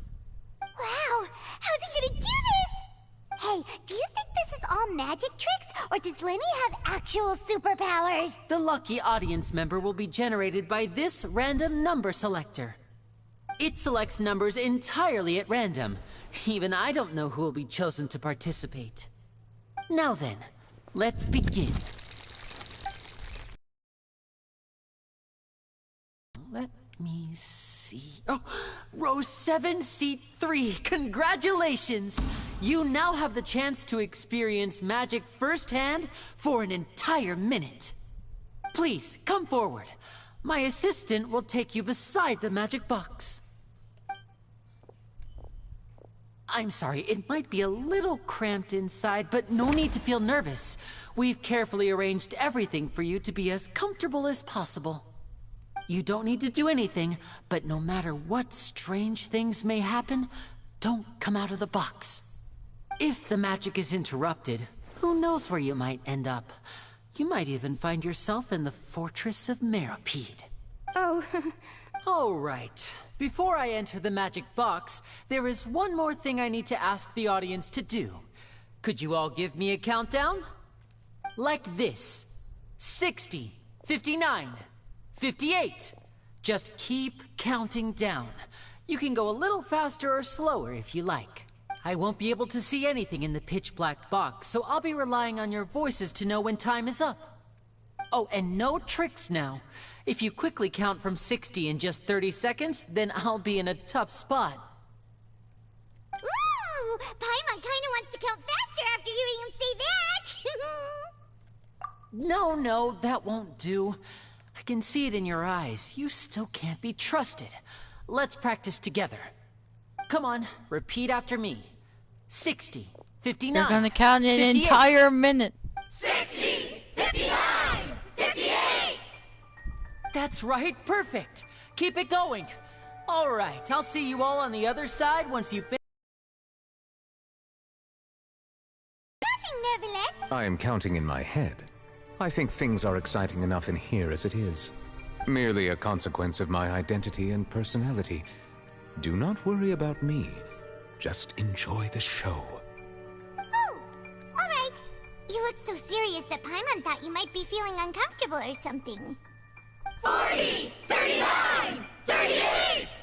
Wow! How's he gonna do this? Hey, do you think this is all magic tricks, or does Lenny have actual superpowers? The lucky audience member will be generated by this random number selector. It selects numbers entirely at random. Even I don't know who will be chosen to participate. Now then, let's begin. Let me see. Oh, row 7, seat 3. Congratulations! You now have the chance to experience magic firsthand for an entire minute. Please, come forward. My assistant will take you beside the magic box. I'm sorry, it might be a little cramped inside, but no need to feel nervous. We've carefully arranged everything for you to be as comfortable as possible. You don't need to do anything, but no matter what strange things may happen, don't come out of the box. If the magic is interrupted, who knows where you might end up? You might even find yourself in the Fortress of Meropide. Oh. All right. Before I enter the magic box, there is one more thing I need to ask the audience to do. Could you all give me a countdown? Like this. 60, 59, 58. Just keep counting down. You can go a little faster or slower if you like. I won't be able to see anything in the pitch-black box, so I'll be relying on your voices to know when time is up. Oh, and no tricks now. If you quickly count from 60 in just 30 seconds, then I'll be in a tough spot. Ooh! Paimon kinda wants to count faster after hearing him say that! No, that won't do. I can see it in your eyes. You still can't be trusted. Let's practice together. Come on, repeat after me. 60, 59, They're gonna count an 58. entire minute. 60, 59, 58! That's right, perfect. Keep it going. All right, I'll see you all on the other side once you finish. Counting, Neverlet! I am counting in my head. I think things are exciting enough in here as it is. Merely a consequence of my identity and personality. Do not worry about me. Just enjoy the show. Oh, alright. You look so serious that Paimon thought you might be feeling uncomfortable or something. 40, 39, 38!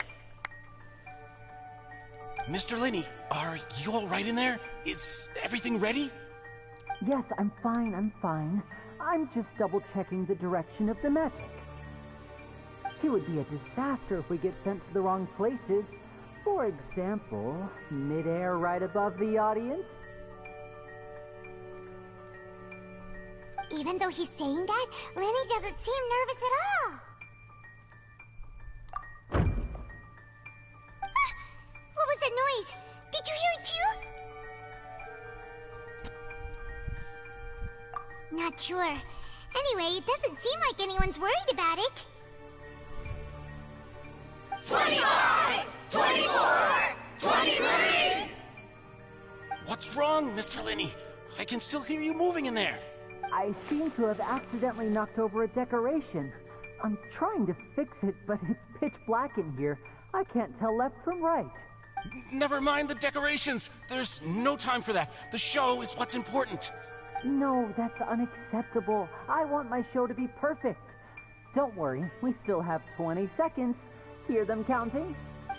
Mr. Linney, are you all right in there? Is everything ready? Yes, I'm fine. I'm just double-checking the direction of the magic. It would be a disaster if we get sent to the wrong places. For example, mid-air right above the audience. Even though he's saying that, Lenny doesn't seem nervous at all. Ah, what was that noise? Did you hear it too? Not sure. Anyway, it doesn't seem like anyone's worried about it. 25, 24, 23! What's wrong, Mr. Linney? I can still hear you moving in there. I seem to have accidentally knocked over a decoration. I'm trying to fix it, but it's pitch black in here. I can't tell left from right. Never mind the decorations. There's no time for that. The show is what's important. No, that's unacceptable. I want my show to be perfect. Don't worry, we still have 20 seconds. Hear them counting?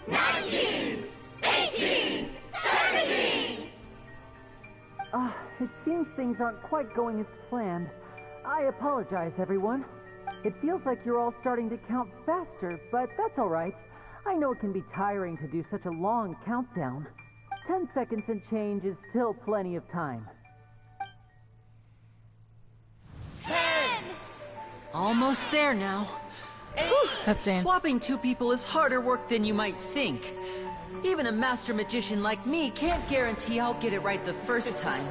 19, 18, 17! It seems things aren't quite going as planned. I apologize, everyone. It feels like you're all starting to count faster, but that's all right. I know it can be tiring to do such a long countdown. 10 seconds and change is still plenty of time. 10! Almost there now. That's in. Swapping two people is harder work than you might think. Even a master magician like me can't guarantee I'll get it right the first time.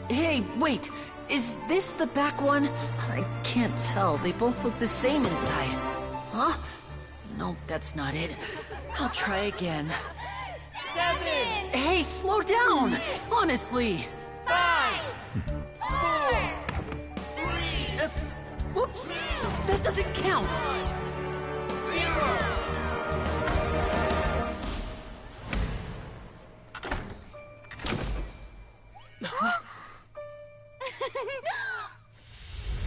Hey, wait! Is this the back one? I can't tell. They both look the same inside. Huh? Nope, that's not it. I'll try again. 7! Hey, slow down! Honestly! 5! 4! 3! Whoops! That doesn't count! 0!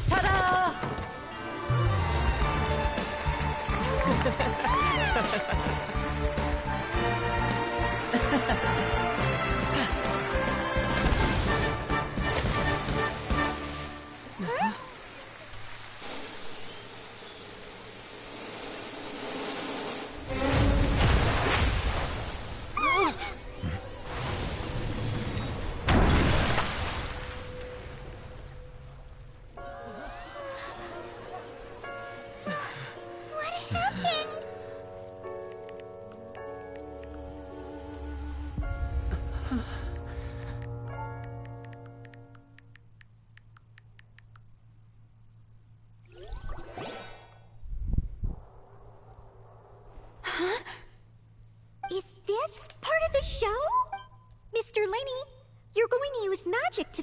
Ta-da!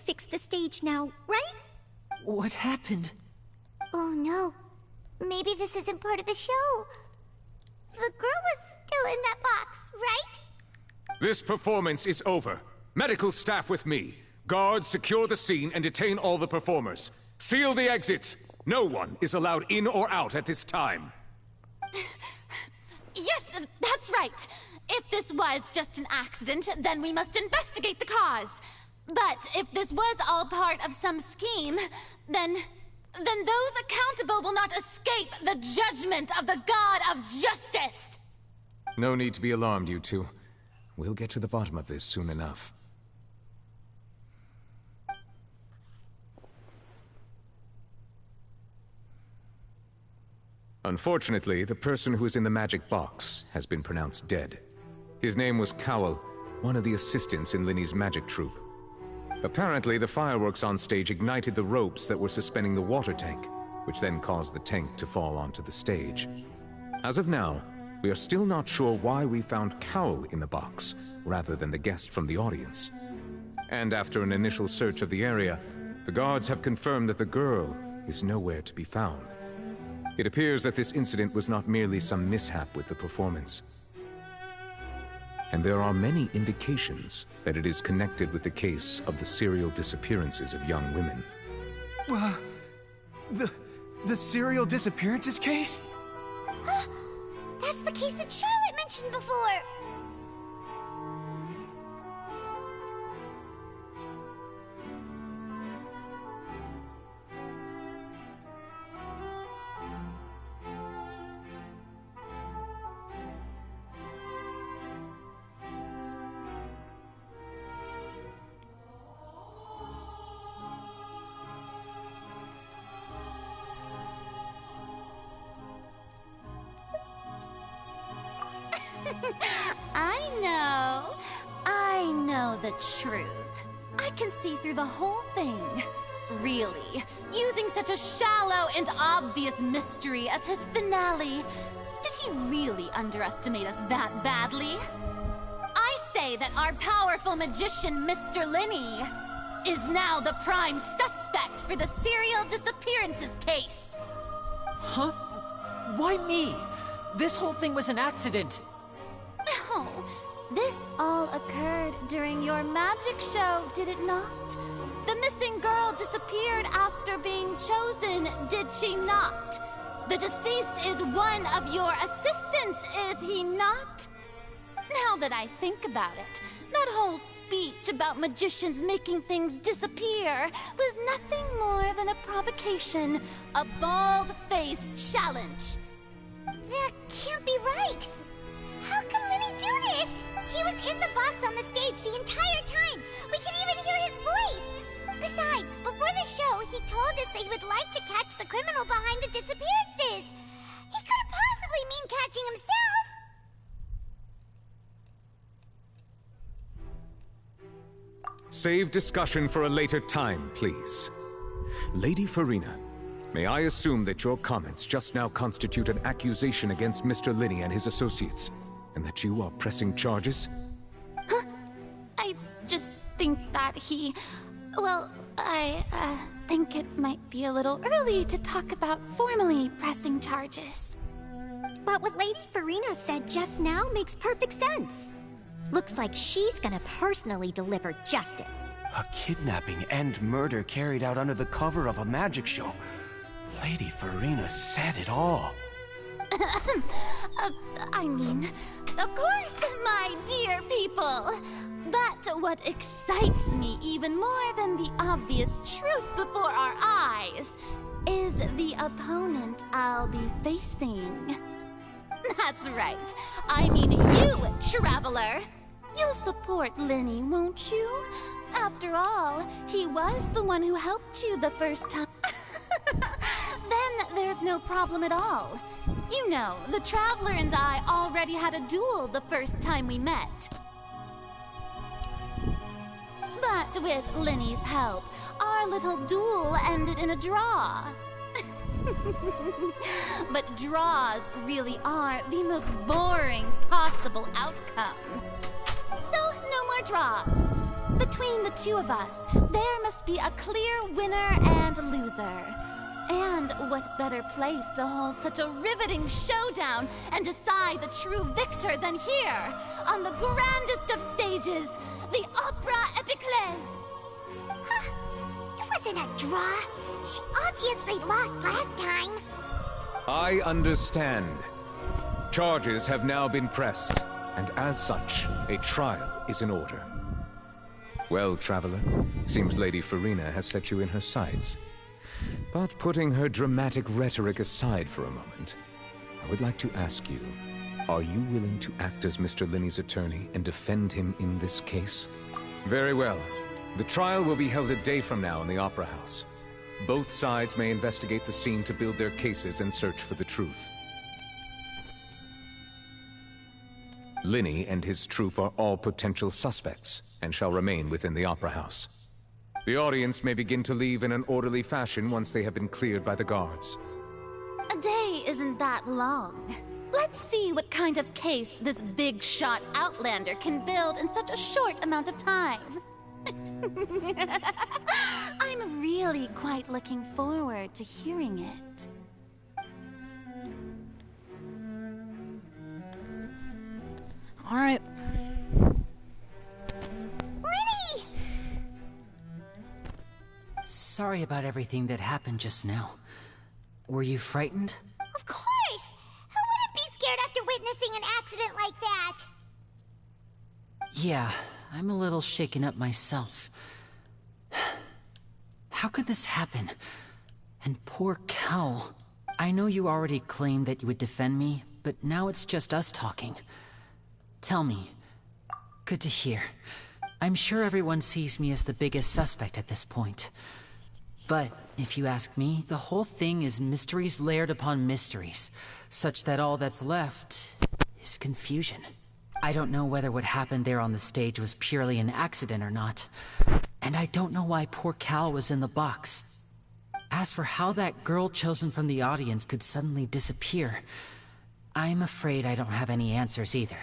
fix the stage now, right? What happened? Oh no. Maybe this isn't part of the show. The girl was still in that box, right? This performance is over. Medical staff with me. Guards, secure the scene and detain all the performers. Seal the exits. No one is allowed in or out at this time. Yes, that's right. If this was just an accident, then we must investigate the cause. But if this was all part of some scheme, then those accountable will not escape the judgment of the God of Justice! No need to be alarmed, you two. We'll get to the bottom of this soon enough. Unfortunately, the person who is in the magic box has been pronounced dead. His name was Cowell, one of the assistants in Linny's magic troupe. Apparently, the fireworks on stage ignited the ropes that were suspending the water tank, which then caused the tank to fall onto the stage. As of now, we are still not sure why we found Cowell in the box, rather than the guest from the audience. And after an initial search of the area, the guards have confirmed that the girl is nowhere to be found. It appears that this incident was not merely some mishap with the performance. And there are many indications that it is connected with the case of the serial disappearances of young women. The serial disappearances case? That's the case that Charlotte mentioned before! I know the truth. I can see through the whole thing. Really, using such a shallow and obvious mystery as his finale. Did he really underestimate us that badly? I say that our powerful magician, Mr. Linny, is now the prime suspect for the serial disappearances case. Huh? Why me? This whole thing was an accident. Oh, this all occurred during your magic show, did it not? The missing girl disappeared after being chosen, did she not? The deceased is one of your assistants, is he not? Now that I think about it, that whole speech about magicians making things disappear was nothing more than a provocation, a bald-faced challenge. That can't be right! How can Linny do this? He was in the box on the stage the entire time! We can even hear his voice! Besides, before the show, he told us that he would like to catch the criminal behind the disappearances! He couldn't possibly mean catching himself! Save discussion for a later time, please. Lady Farina, may I assume that your comments just now constitute an accusation against Mr. Linny and his associates, and that you are pressing charges? Huh? I just think that he... Well, I think it might be a little early to talk about formally pressing charges. But what Lady Farina said just now makes perfect sense. Looks like she's gonna personally deliver justice. A kidnapping and murder carried out under the cover of a magic show. Lady Farina said it all. I mean, of course, my dear people. But what excites me even more than the obvious truth before our eyes is the opponent I'll be facing. That's right. I mean you, Traveler. You'll support Linny, won't you? After all, he was the one who helped you the first time. Then there's no problem at all. You know, the Traveler and I already had a duel the first time we met. But with Linny's help, our little duel ended in a draw. But draws really are the most boring possible outcome. So, no more draws. Between the two of us, there must be a clear winner and loser. And what better place to hold such a riveting showdown and decide the true victor than here, on the grandest of stages, the Opera Epiclese. Huh. It wasn't a draw. She obviously lost last time. I understand. Charges have now been pressed, and as such, a trial is in order. Well, Traveler, seems Lady Farina has set you in her sights. But putting her dramatic rhetoric aside for a moment, I would like to ask you, are you willing to act as Mr. Linney's attorney and defend him in this case? Very well. The trial will be held a day from now in the Opera House. Both sides may investigate the scene to build their cases and search for the truth. Linney and his troupe are all potential suspects and shall remain within the Opera House. The audience may begin to leave in an orderly fashion once they have been cleared by the guards. A day isn't that long. Let's see what kind of case this big-shot outlander can build in such a short amount of time. I'm really quite looking forward to hearing it. All right. Linny! Sorry about everything that happened just now. Were you frightened? Of course! Who wouldn't be scared after witnessing an accident like that? Yeah, I'm a little shaken up myself. How could this happen? And poor Cal. I know you already claimed that you would defend me, but now it's just us talking. Tell me. Good to hear. I'm sure everyone sees me as the biggest suspect at this point. But, if you ask me, the whole thing is mysteries layered upon mysteries, such that all that's left is confusion. I don't know whether what happened there on the stage was purely an accident or not. And I don't know why poor Cal was in the box. As for how that girl chosen from the audience could suddenly disappear, I'm afraid I don't have any answers either.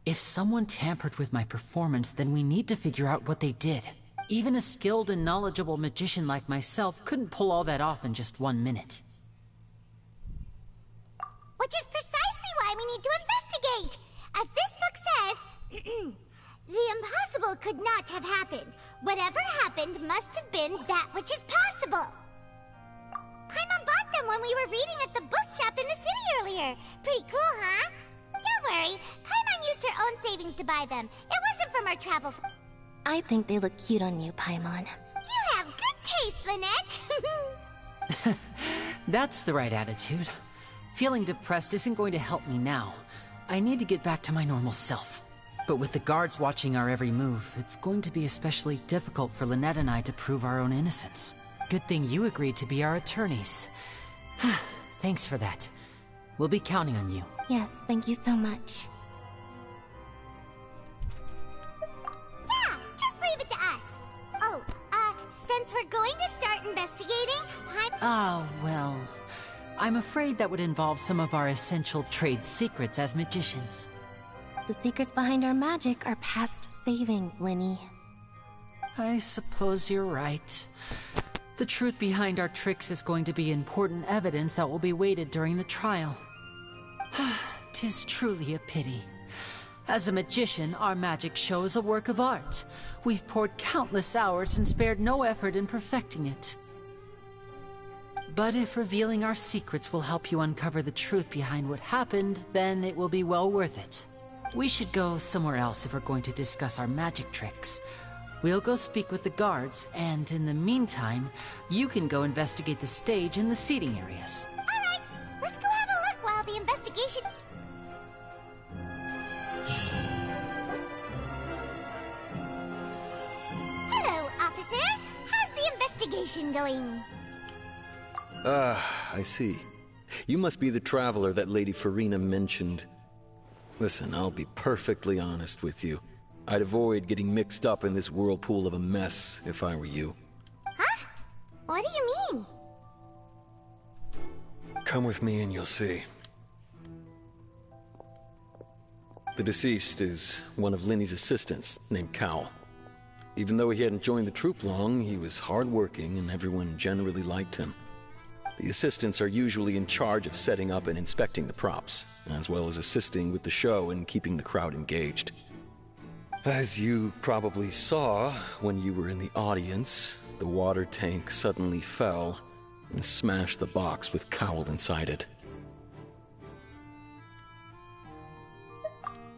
If someone tampered with my performance, then we need to figure out what they did. Even a skilled and knowledgeable magician like myself couldn't pull all that off in just 1 minute. Which is precisely why we need to investigate! As this book says, the impossible could not have happened. Whatever happened must have been that which is possible. Paimon bought them when we were reading at the bookshop in the city earlier. Pretty cool, huh? Don't worry, Paimon used her own savings to buy them. It wasn't from our travel... I think they look cute on you, Paimon. You have good taste, Lynette! That's the right attitude. Feeling depressed isn't going to help me now. I need to get back to my normal self. But with the guards watching our every move, it's going to be especially difficult for Lynette and I to prove our own innocence. Good thing you agreed to be our attorneys. Thanks for that. We'll be counting on you. Yes, thank you so much. Yeah, just leave it to us. Oh, since we're going to start investigating, Oh, well... I'm afraid that would involve some of our essential trade secrets as magicians. The secrets behind our magic are past saving, Linny. I suppose you're right. The truth behind our tricks is going to be important evidence that will be weighted during the trial. 'Tis truly a pity. As a magician, our magic show is a work of art. We've poured countless hours and spared no effort in perfecting it. But if revealing our secrets will help you uncover the truth behind what happened, then it will be well worth it. We should go somewhere else if we're going to discuss our magic tricks. We'll go speak with the guards, and in the meantime, you can go investigate the stage and the seating areas. Alright, let's go have a look while the investigation... Hello, officer. How's the investigation going? I see. You must be the traveler that Lady Farina mentioned. Listen, I'll be perfectly honest with you. I'd avoid getting mixed up in this whirlpool of a mess if I were you. Huh? What do you mean? Come with me and you'll see. The deceased is one of Linny's assistants named Cal. Even though he hadn't joined the troupe long, he was hardworking and everyone generally liked him. The assistants are usually in charge of setting up and inspecting the props, as well as assisting with the show and keeping the crowd engaged. As you probably saw when you were in the audience, the water tank suddenly fell and smashed the box with Cowl inside it.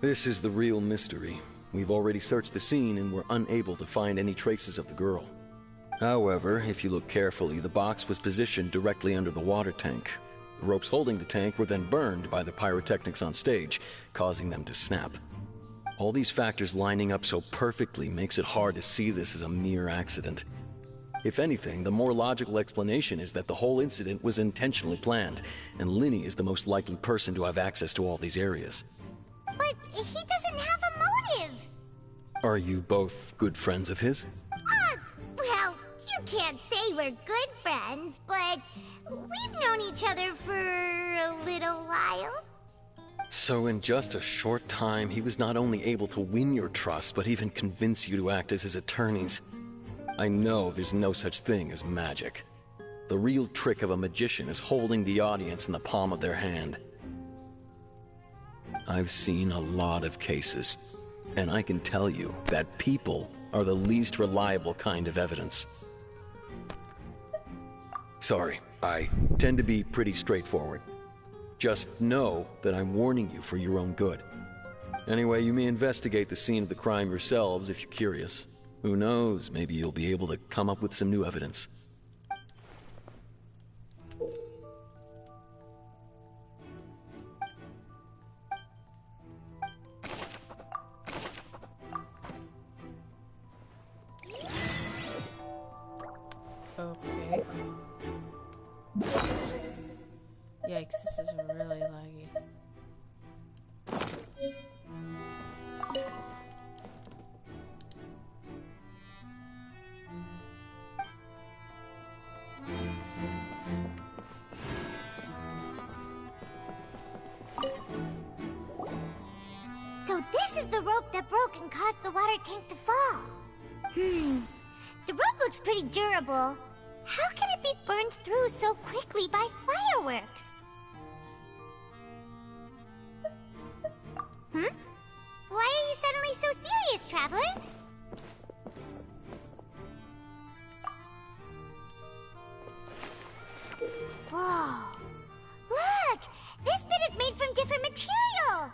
This is the real mystery. We've already searched the scene and were unable to find any traces of the girl. However, if you look carefully, the box was positioned directly under the water tank. The ropes holding the tank were then burned by the pyrotechnics on stage, causing them to snap. All these factors lining up so perfectly makes it hard to see this as a mere accident. If anything, the more logical explanation is that the whole incident was intentionally planned, and Linny is the most likely person to have access to all these areas. But he doesn't have a motive! Are you both good friends of his? Well, you can't say we're good friends, but we've known each other for a little while. So in just a short time, he was not only able to win your trust, but even convince you to act as his attorneys. I know there's no such thing as magic. The real trick of a magician is holding the audience in the palm of their hand. I've seen a lot of cases, and I can tell you that people are the least reliable kind of evidence. Sorry, I tend to be pretty straightforward. Just know that I'm warning you for your own good. Anyway, you may investigate the scene of the crime yourselves if you're curious. Who knows, maybe you'll be able to come up with some new evidence. Okay. Yikes, this is really laggy. So this is the rope that broke and caused the water tank to fall. The rope looks pretty durable. How can it be burned through so quickly by fireworks? Why are you suddenly so serious, Traveler? Whoa! Look! This bit is made from different material!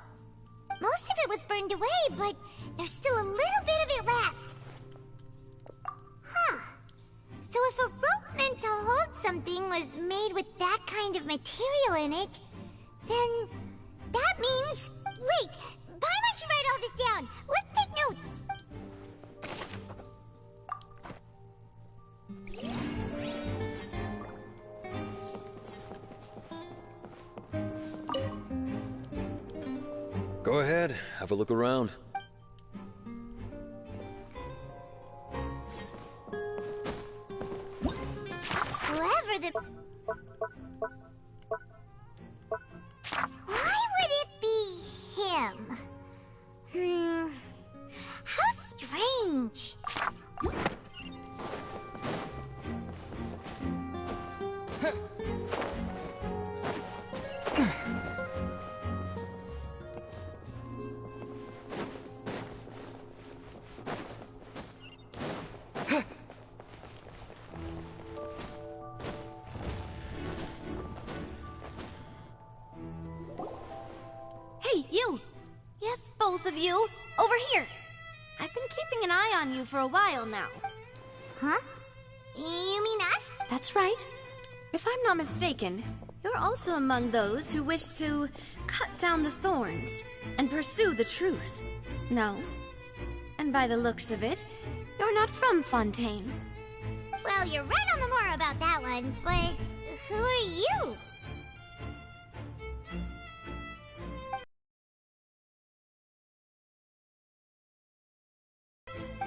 Most of it was burned away, but there's still a little bit of it left. Huh. So if a rope meant to hold something was made with that kind of material in it, then that means... Wait! Why don't you write all this down? Let's take notes! Go ahead, have a look around. Whoever the... Why would it be him? How strange. Hey, you! Yes, both of you! Over here! I've been keeping an eye on you for a while now. Huh? You mean us? That's right. If I'm not mistaken, you're also among those who wish to cut down the thorns and pursue the truth. No? And by the looks of it, you're not from Fontaine. Well, you're right on the more about that one, but who are you?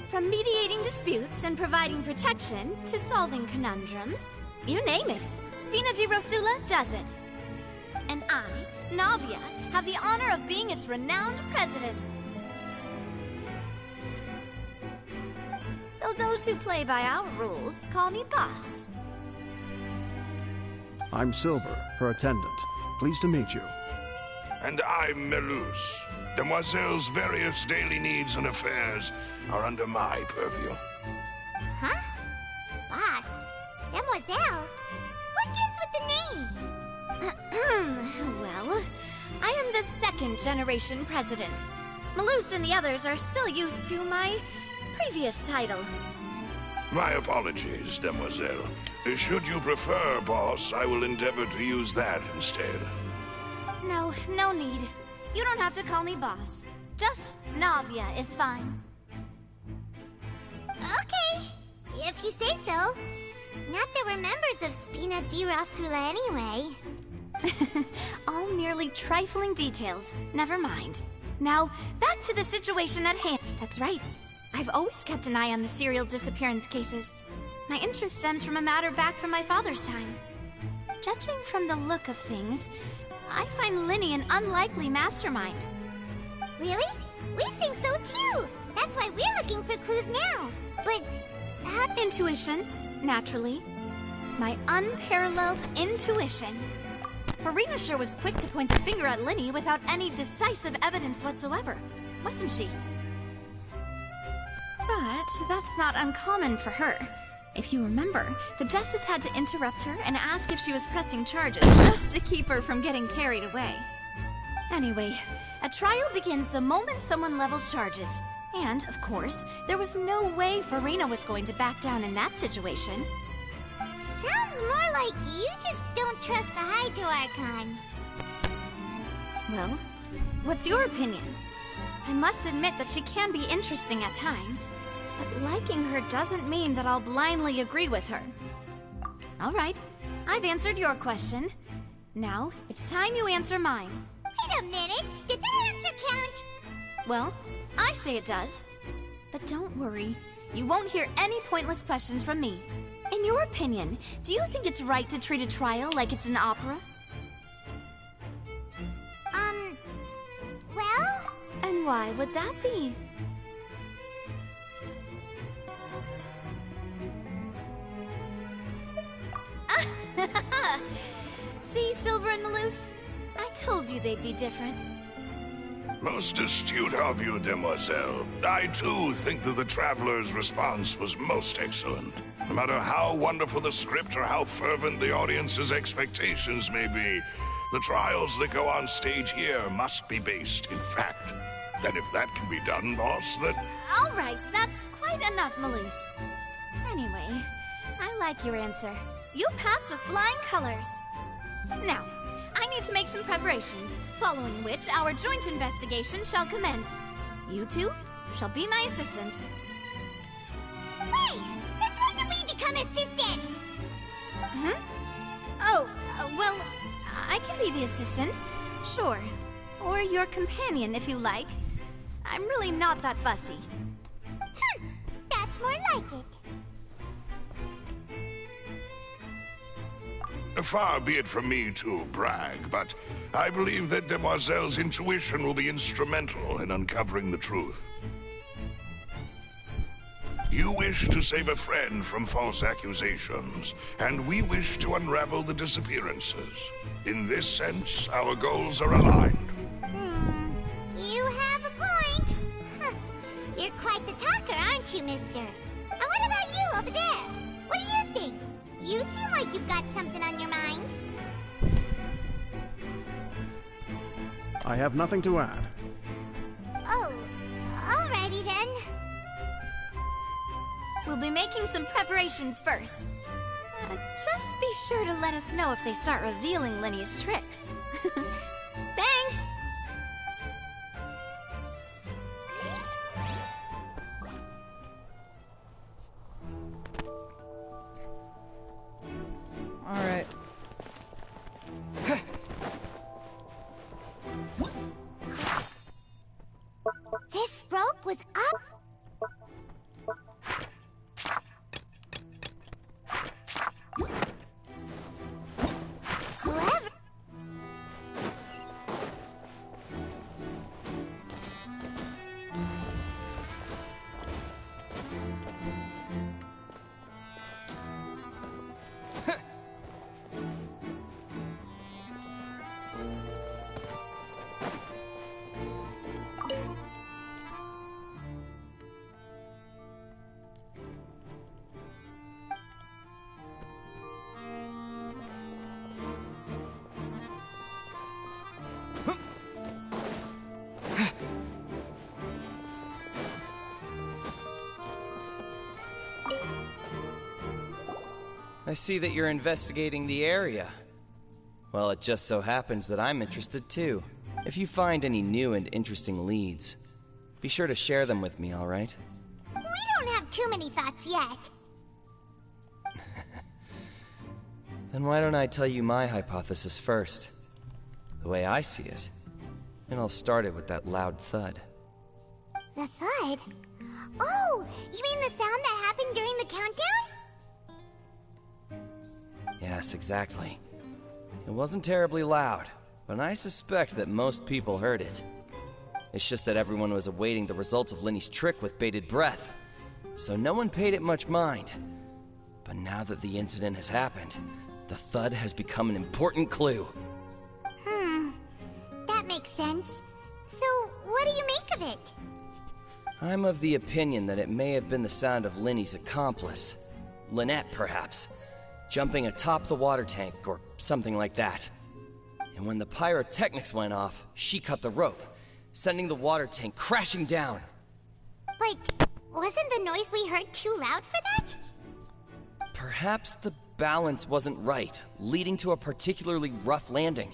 From mediating disputes and providing protection to solving conundrums, you name it, Spina di Rosula does it. And I, Navia, have the honor of being its renowned president. though those who play by our rules call me boss. I'm Silver, her attendant. Pleased to meet you. And I'm Melus. Demoiselle's various daily needs and affairs are under my purview. Huh? Boss? Demoiselle? What gives with the names? Well, I am the second generation president. Melus and the others are still used to my previous title. My apologies, Demoiselle. Should you prefer, boss, I will endeavor to use that instead. No, no need. You don't have to call me boss. Just Navia is fine. Okay, if you say so. Not that we're members of Spina di Rosula anyway. All merely trifling details. Never mind. Now, back to the situation at hand. That's right. I've always kept an eye on the serial disappearance cases. My interest stems from a matter back from my father's time. Judging from the look of things, I find Linny an unlikely mastermind. Really? We think so too! That's why we're looking for clues now. But... Intuition, naturally. My unparalleled intuition. Farina sure was quick to point the finger at Linny without any decisive evidence whatsoever, wasn't she? But that's not uncommon for her. If you remember, the Justice had to interrupt her and ask if she was pressing charges just to keep her from getting carried away. Anyway, a trial begins the moment someone levels charges. And, of course, there was no way Farina was going to back down in that situation. Sounds more like you just don't trust the Hydro Archon. Well, what's your opinion? I must admit that she can be interesting at times, but liking her doesn't mean that I'll blindly agree with her. All right, I've answered your question. Now, it's time you answer mine. Wait a minute, did that answer count? Well, I say it does. But don't worry, you won't hear any pointless questions from me. In your opinion, do you think it's right to treat a trial like it's an opera? Well? And why would that be? See, Silver and Melus? I told you they'd be different. Most astute of you, Demoiselle. I, too, think that the Traveler's response was most excellent. No matter how wonderful the script or how fervent the audience's expectations may be, the trials that go on stage here must be based in fact. And if that can be done, boss, then... All right, that's quite enough, Melus. Anyway, I like your answer. You pass with flying colors. Now, I need to make some preparations, following which our joint investigation shall commence. You two shall be my assistants. Wait! Since when did we become assistants? Oh, well, I can be the assistant, sure. Or your companion, if you like. I'm really not that fussy. That's more like it. Far be it from me to brag, but I believe that Demoiselle's intuition will be instrumental in uncovering the truth. You wish to save a friend from false accusations, and we wish to unravel the disappearances. In this sense, our goals are aligned. You have a point. You're quite the talker, aren't you, mister? And what about you over there? What do you think? You seem like you've got something on your mind. I have nothing to add. Oh, alrighty then. We'll be making some preparations first. Just be sure to let us know if they start revealing Linny's tricks. Thanks! Alright. This rope was up? Whoever... I see that you're investigating the area. Well, it just so happens that I'm interested too. If you find any new and interesting leads, be sure to share them with me, alright? We don't have too many thoughts yet. Then why don't I tell you my hypothesis first? The way I see it. And I'll start it with that loud thud. The thud? Oh, you mean the sound that happened during the countdown? Yes, exactly. It wasn't terribly loud, but I suspect that most people heard it. It's just that everyone was awaiting the results of Lenny's trick with bated breath, so no one paid it much mind. But now that the incident has happened, the thud has become an important clue. That makes sense. So, what do you make of it? I'm of the opinion that it may have been the sound of Lenny's accomplice. Lynette, perhaps. Jumping atop the water tank, or something like that. And when the pyrotechnics went off, she cut the rope, sending the water tank crashing down. But wasn't the noise we heard too loud for that? Perhaps the balance wasn't right, leading to a particularly rough landing.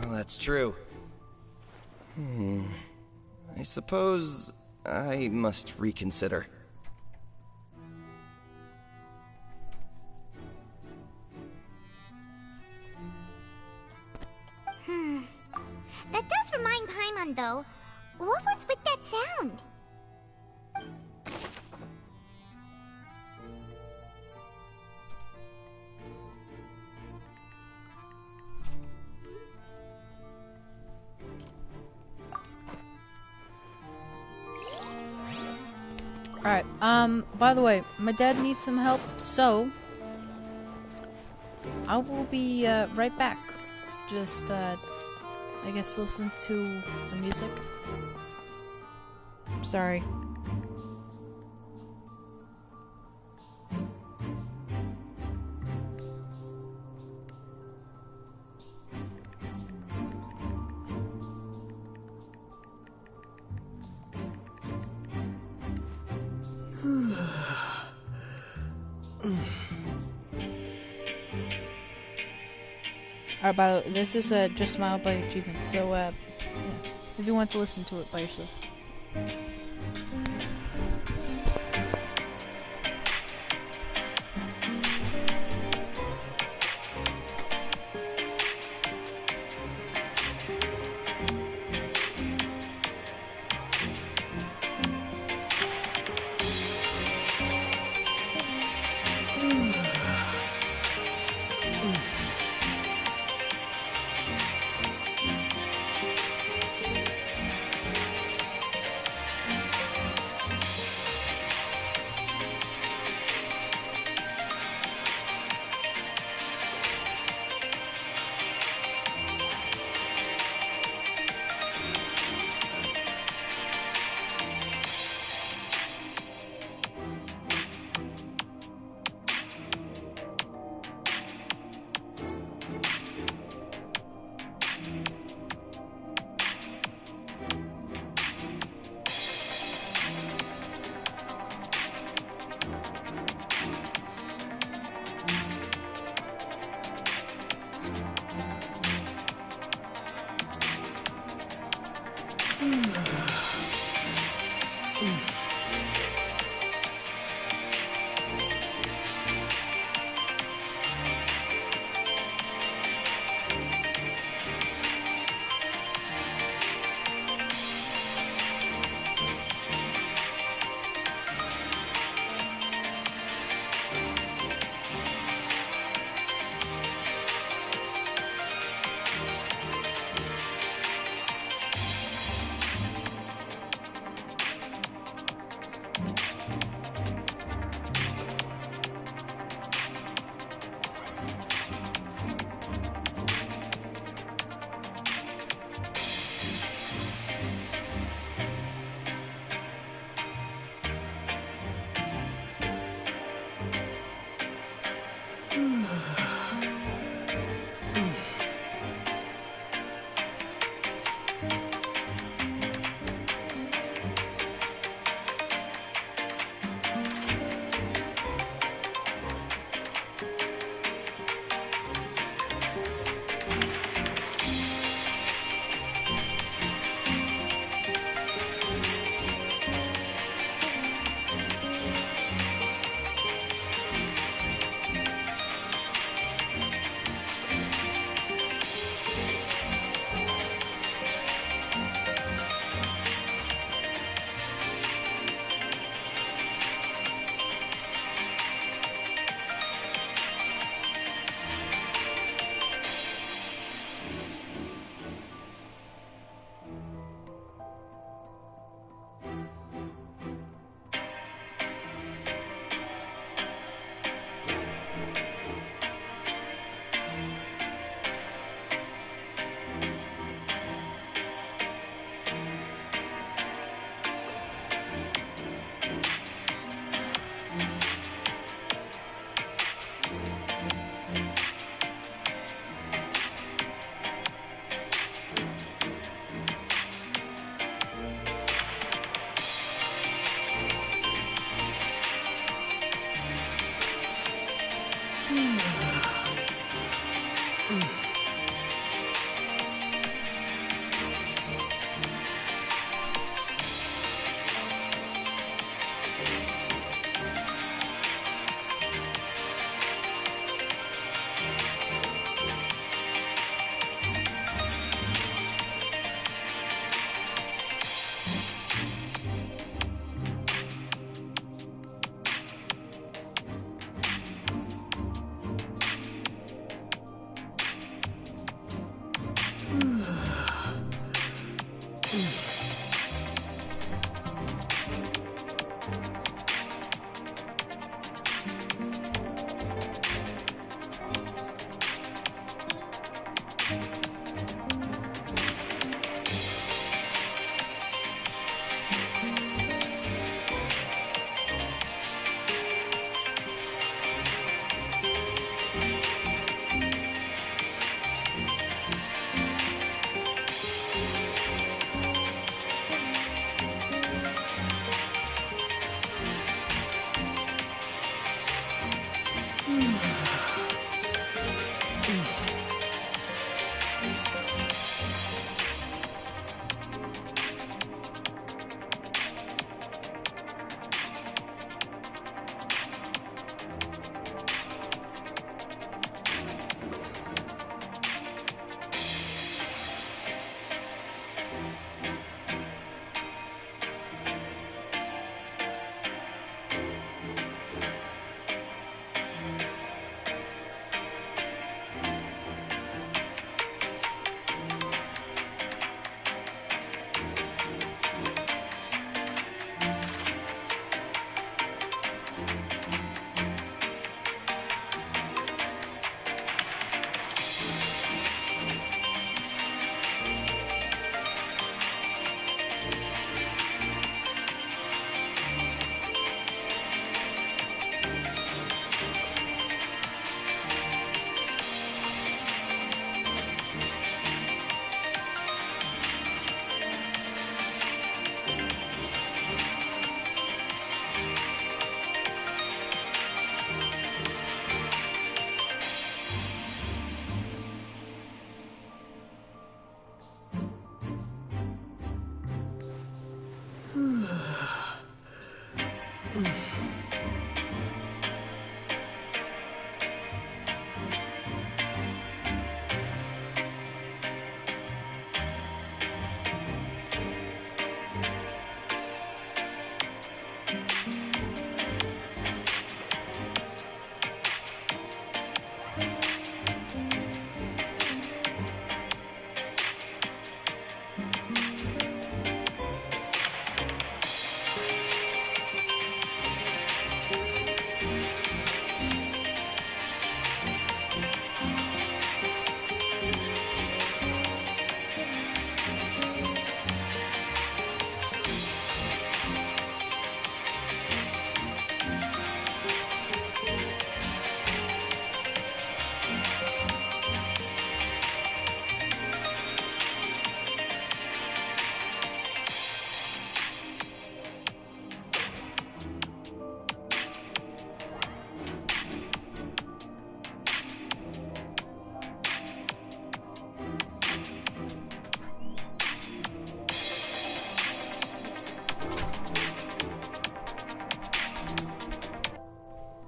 Well, that's true. I suppose I must reconsider. That does remind Paimon, though. What was with that sound? Alright, by the way, my dad needs some help, so I will be right back. Just I guess listen to some music. Sorry. Alright, by the way, this is just Smile by Achievement, so yeah, if you want to listen to it by yourself.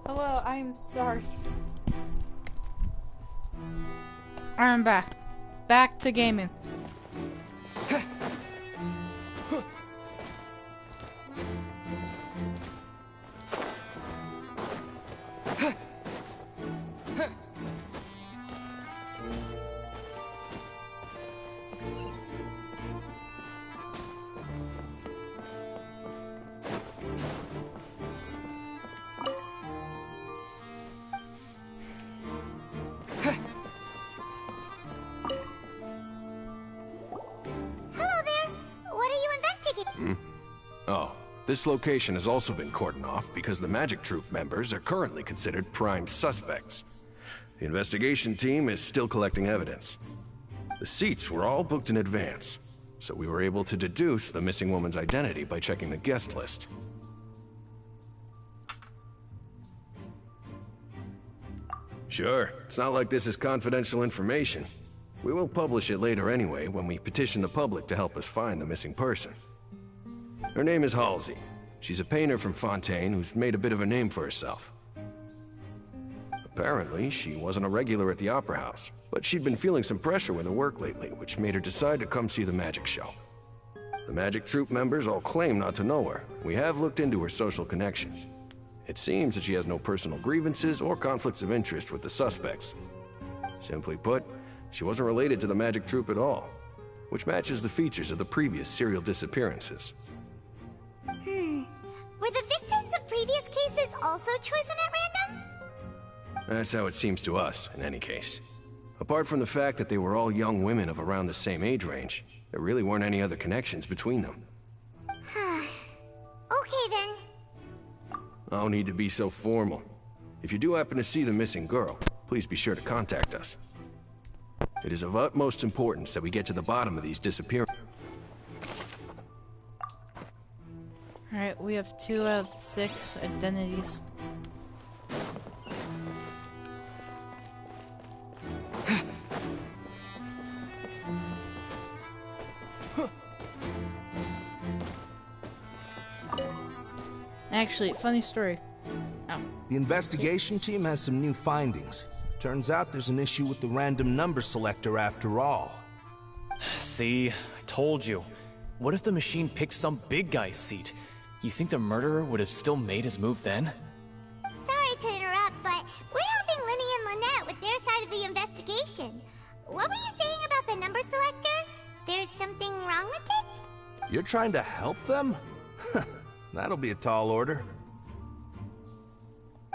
Hello, I'm sorry. I'm back. Back to gaming. Oh, this location has also been cordoned off because the Magic Troop members are currently considered prime suspects. The investigation team is still collecting evidence. The seats were all booked in advance, so we were able to deduce the missing woman's identity by checking the guest list. Sure, it's not like this is confidential information. We will publish it later anyway when we petition the public to help us find the missing person. Her name is Halsey. She's a painter from Fontaine who's made a bit of a name for herself. Apparently, she wasn't a regular at the Opera House, but she'd been feeling some pressure with her work lately, which made her decide to come see the magic show. The Magic Troop members all claim not to know her. We have looked into her social connections. It seems that she has no personal grievances or conflicts of interest with the suspects. Simply put, she wasn't related to the Magic Troop at all, which matches the features of the previous serial disappearances. Were the victims of previous cases also chosen at random? That's how it seems to us, in any case. Apart from the fact that they were all young women of around the same age range, there really weren't any other connections between them. Okay then. No need to be so formal. If you do happen to see the missing girl, please be sure to contact us. It is of utmost importance that we get to the bottom of these disappearances. Alright, we have 2 out of 6 identities. Actually, funny story. Oh. The investigation team has some new findings. Turns out there's an issue with the random number selector after all. See? I told you. What if the machine picked some big guy's seat? You think the murderer would have still made his move then? Sorry to interrupt, but we're helping Linny and Lynette with their side of the investigation. What were you saying about the number selector? There's something wrong with it? You're trying to help them? That'll be a tall order.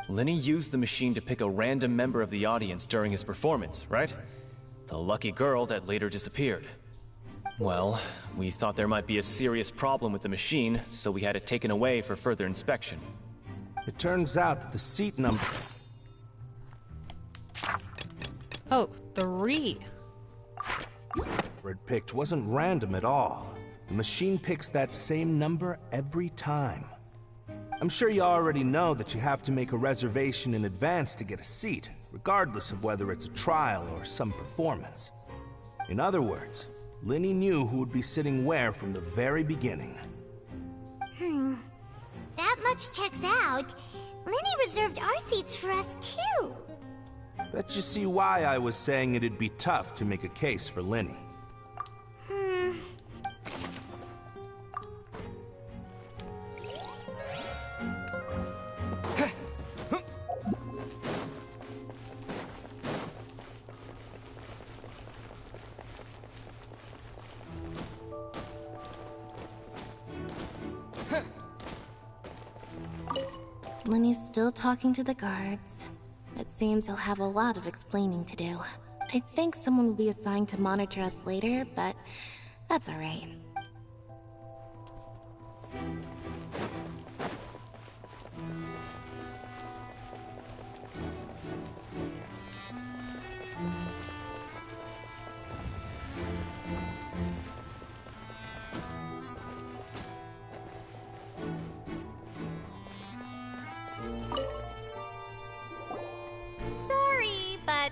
Linny used the machine to pick a random member of the audience during his performance, right? The lucky girl that later disappeared. Well, we thought there might be a serious problem with the machine, so we had it taken away for further inspection. It turns out that the seat number... Oh, 3. It picked wasn't random at all. The machine picks that same number every time. I'm sure you already know that you have to make a reservation in advance to get a seat, regardless of whether it's a trial or some performance. In other words, Linny knew who would be sitting where from the very beginning. That much checks out, Lenny reserved our seats for us too. Bet you see why I was saying it'd be tough to make a case for Lenny. Lenny's still talking to the guards. It seems he'll have a lot of explaining to do. I think someone will be assigned to monitor us later, but that's alright.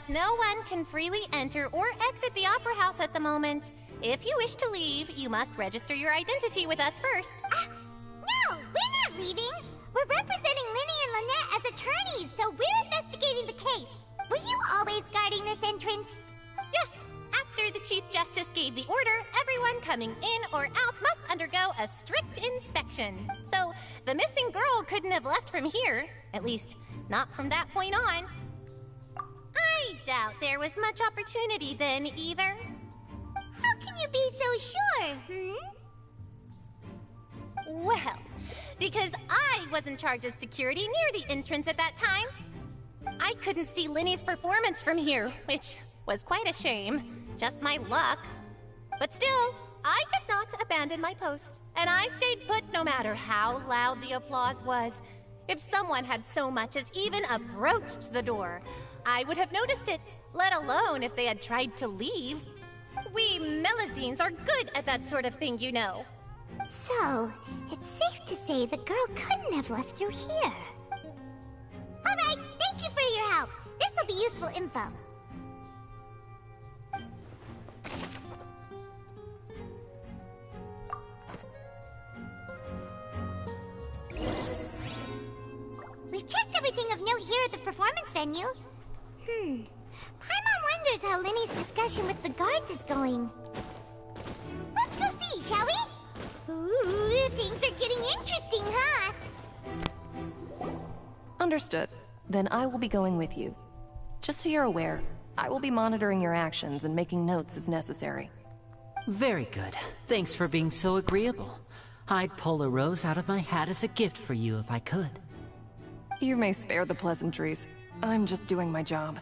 No one can freely enter or exit the Opera House at the moment. If you wish to leave, you must register your identity with us first. No, we're not leaving. We're representing Lenny and Lynette as attorneys, so we're investigating the case. Were you always guarding this entrance? Yes. After the Chief Justice gave the order, everyone coming in or out must undergo a strict inspection. So, the missing girl couldn't have left from here. At least, not from that point on. I doubt there was much opportunity then, either. How can you be so sure, Well, because I was in charge of security near the entrance at that time. I couldn't see Lenny's performance from here, which was quite a shame. Just my luck. But still, I did not abandon my post, and I stayed put no matter how loud the applause was. If someone had so much as even approached the door, I would have noticed it, let alone if they had tried to leave. We Melazines are good at that sort of thing, you know. So, it's safe to say the girl couldn't have left through here. Alright, thank you for your help. This'll be useful info. We've checked everything of note here at the performance venue. Paimon wonders how Lenny's discussion with the guards is going. Let's go see, shall we? Ooh, things are getting interesting, huh? Understood. Then I will be going with you. Just so you're aware, I will be monitoring your actions and making notes as necessary. Very good. Thanks for being so agreeable. I'd pull a rose out of my hat as a gift for you if I could. You may spare the pleasantries. I'm just doing my job.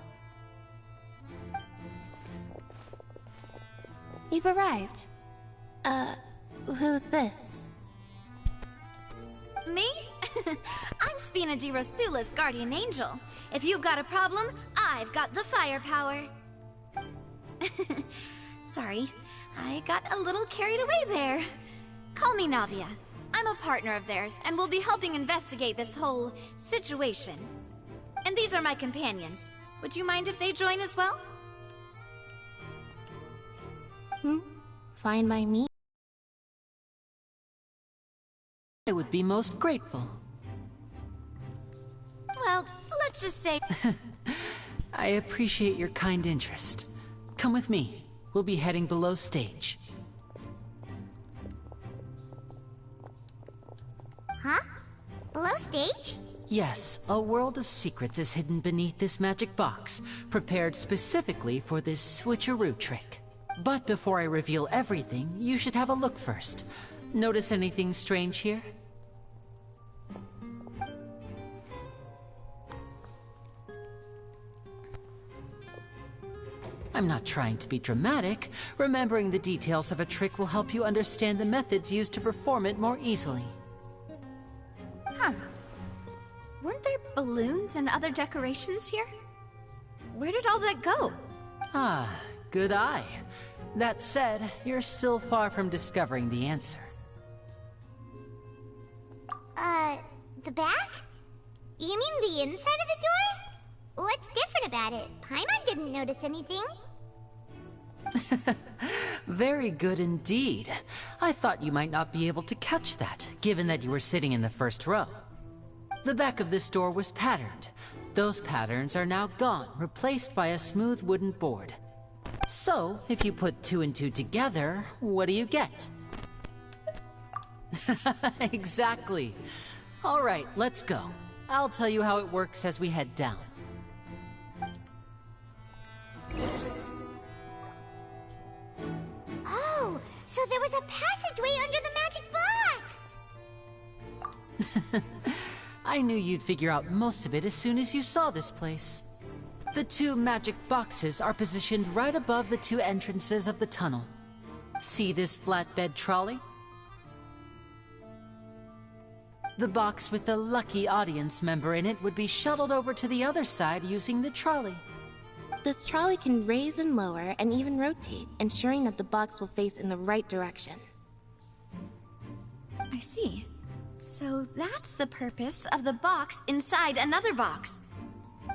You've arrived. Who's this? Me? I'm Spina di Rosula's guardian angel. If you've got a problem, I've got the firepower. Sorry, I got a little carried away there. Call me Navia. I'm a partner of theirs, and will be helping investigate this whole situation. And these are my companions. Would you mind if they join as well? Fine by me. I would be most grateful. Well, let's just say... I appreciate your kind interest. Come with me. We'll be heading below stage. Huh? Below stage? Yes, a world of secrets is hidden beneath this magic box, prepared specifically for this switcheroo trick. But before I reveal everything, you should have a look first. Notice anything strange here? I'm not trying to be dramatic. Remembering the details of a trick will help you understand the methods used to perform it more easily. Huh. Weren't there balloons and other decorations here? Where did all that go? Ah, good eye. That said, you're still far from discovering the answer. The back? You mean the inside of the door? What's different about it? Paimon didn't notice anything. Very good indeed. I thought you might not be able to catch that, given that you were sitting in the first row. The back of this door was patterned. Those patterns are now gone, replaced by a smooth wooden board. So, if you put 2 and 2 together, what do you get? Exactly. All right, let's go. I'll tell you how it works as we head down. Oh, so there was a passageway under the magic box! I knew you'd figure out most of it as soon as you saw this place. The 2 magic boxes are positioned right above the 2 entrances of the tunnel. See this flatbed trolley? The box with the lucky audience member in it would be shuttled over to the other side using the trolley. This trolley can raise and lower and even rotate, ensuring that the box will face in the right direction. I see. So that's the purpose of the box inside another box.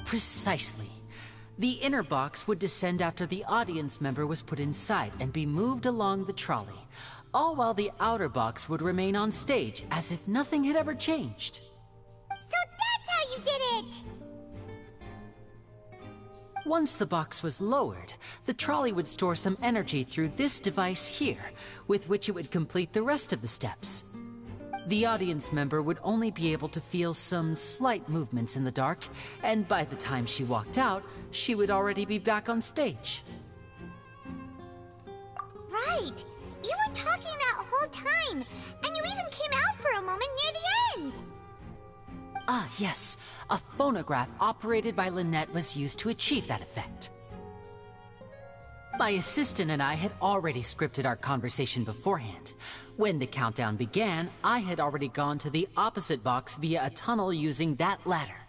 Precisely. The inner box would descend after the audience member was put inside and be moved along the trolley, all while the outer box would remain on stage as if nothing had ever changed. So that's how you did it! Once the box was lowered, the trolley would store some energy through this device here, with which it would complete the rest of the steps. The audience member would only be able to feel some slight movements in the dark, and by the time she walked out, she would already be back on stage. Right! You were talking that whole time, and you even came out for a moment near the end! Ah, yes. A phonograph operated by Lynette was used to achieve that effect. My assistant and I had already scripted our conversation beforehand. When the countdown began, I had already gone to the opposite box via a tunnel using that ladder.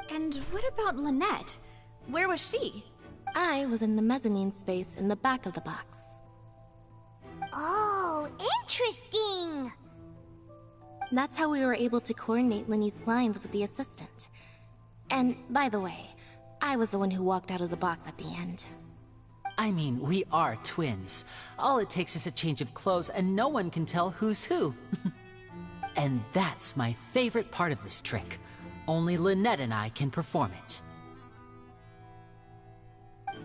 And what about Lynette? Where was she? I was in the mezzanine space in the back of the box. Oh, interesting! That's how we were able to coordinate Linny's lines with the assistant. And, by the way, I was the one who walked out of the box at the end. I mean, we are twins. All it takes is a change of clothes and no one can tell who's who. And that's my favorite part of this trick. Only Lynette and I can perform it.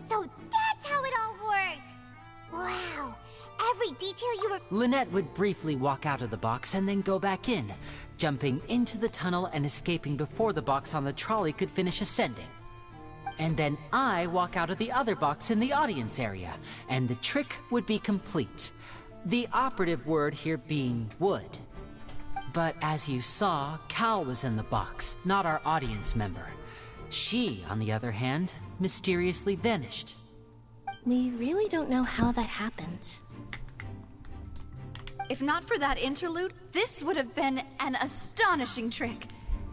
So that's how it all worked! Wow! Every detail you were— Lynette would briefly walk out of the box and then go back in, jumping into the tunnel and escaping before the box on the trolley could finish ascending. And then I walk out of the other box in the audience area, and the trick would be complete. The operative word here being would. But as you saw, Cal was in the box, not our audience member. She, on the other hand, mysteriously vanished. We really don't know how that happened. If not for that interlude, this would have been an astonishing trick.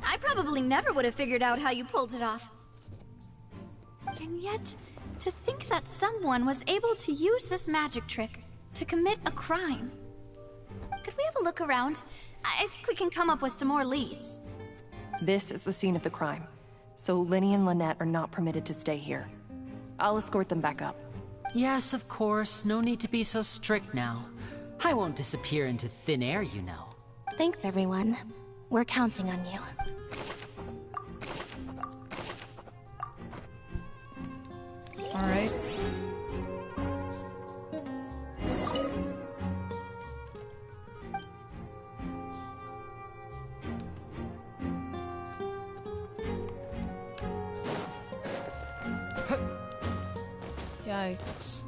I probably never would have figured out how you pulled it off. And yet, to think that someone was able to use this magic trick to commit a crime. Could we have a look around? I think we can come up with some more leads. This is the scene of the crime, so Linny and Lynette are not permitted to stay here. I'll escort them back up. Yes, of course. No need to be so strict now. I won't disappear into thin air, you know. Thanks, everyone. We're counting on you. Alright. Yikes.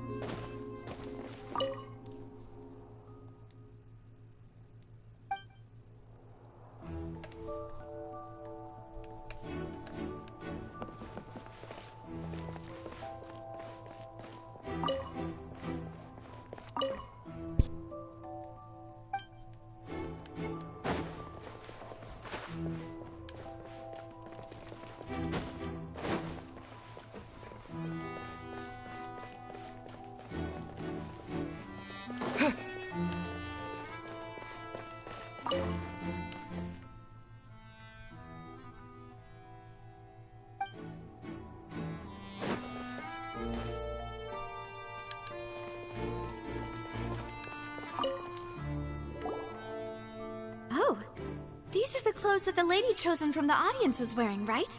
are the clothes that the lady chosen from the audience was wearing, right?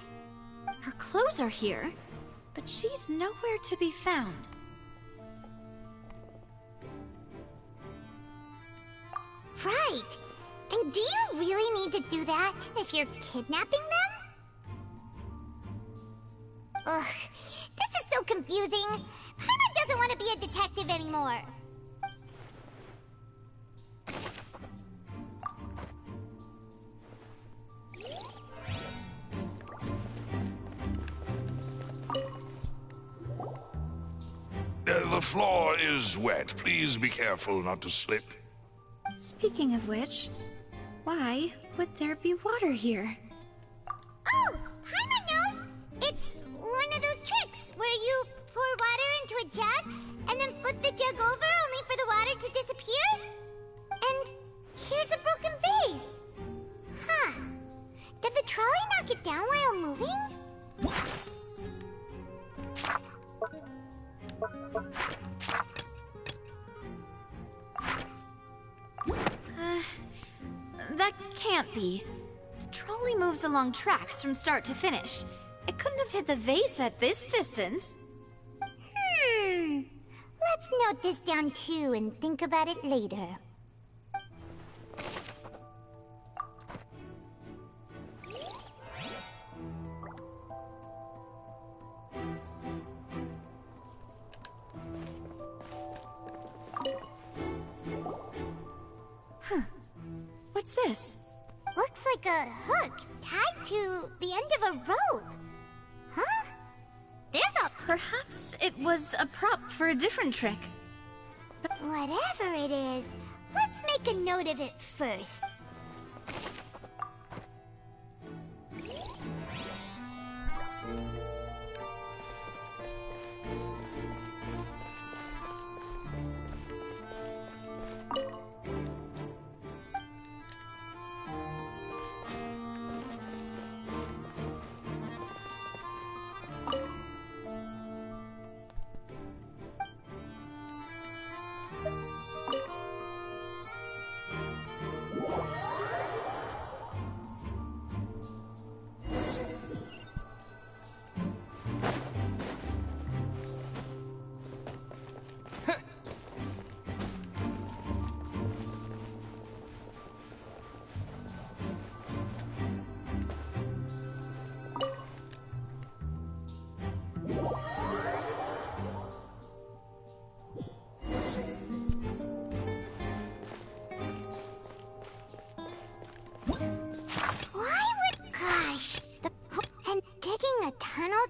Her clothes are here, but she's nowhere to be found. Right. And do you really need to do that if you're kidnapping them? Ugh, this is so confusing. Paimon doesn't want to be a detective anymore. The floor is wet. Please be careful not to slip. Speaking of which, why would there be water here? Oh, Paimon knows! It's one of those tricks where you pour water into a jug and then flip the jug over only for the water to disappear. And here's a broken vase. Huh. Did the trolley knock it down while moving? That can't be. The trolley moves along tracks from start to finish. It couldn't have hit the vase at this distance. Let's note this down too and think about it later. What's this? Looks like a hook tied to the end of a rope. Huh? There's a... Perhaps it was a prop for a different trick. Whatever it is, let's make a note of it first.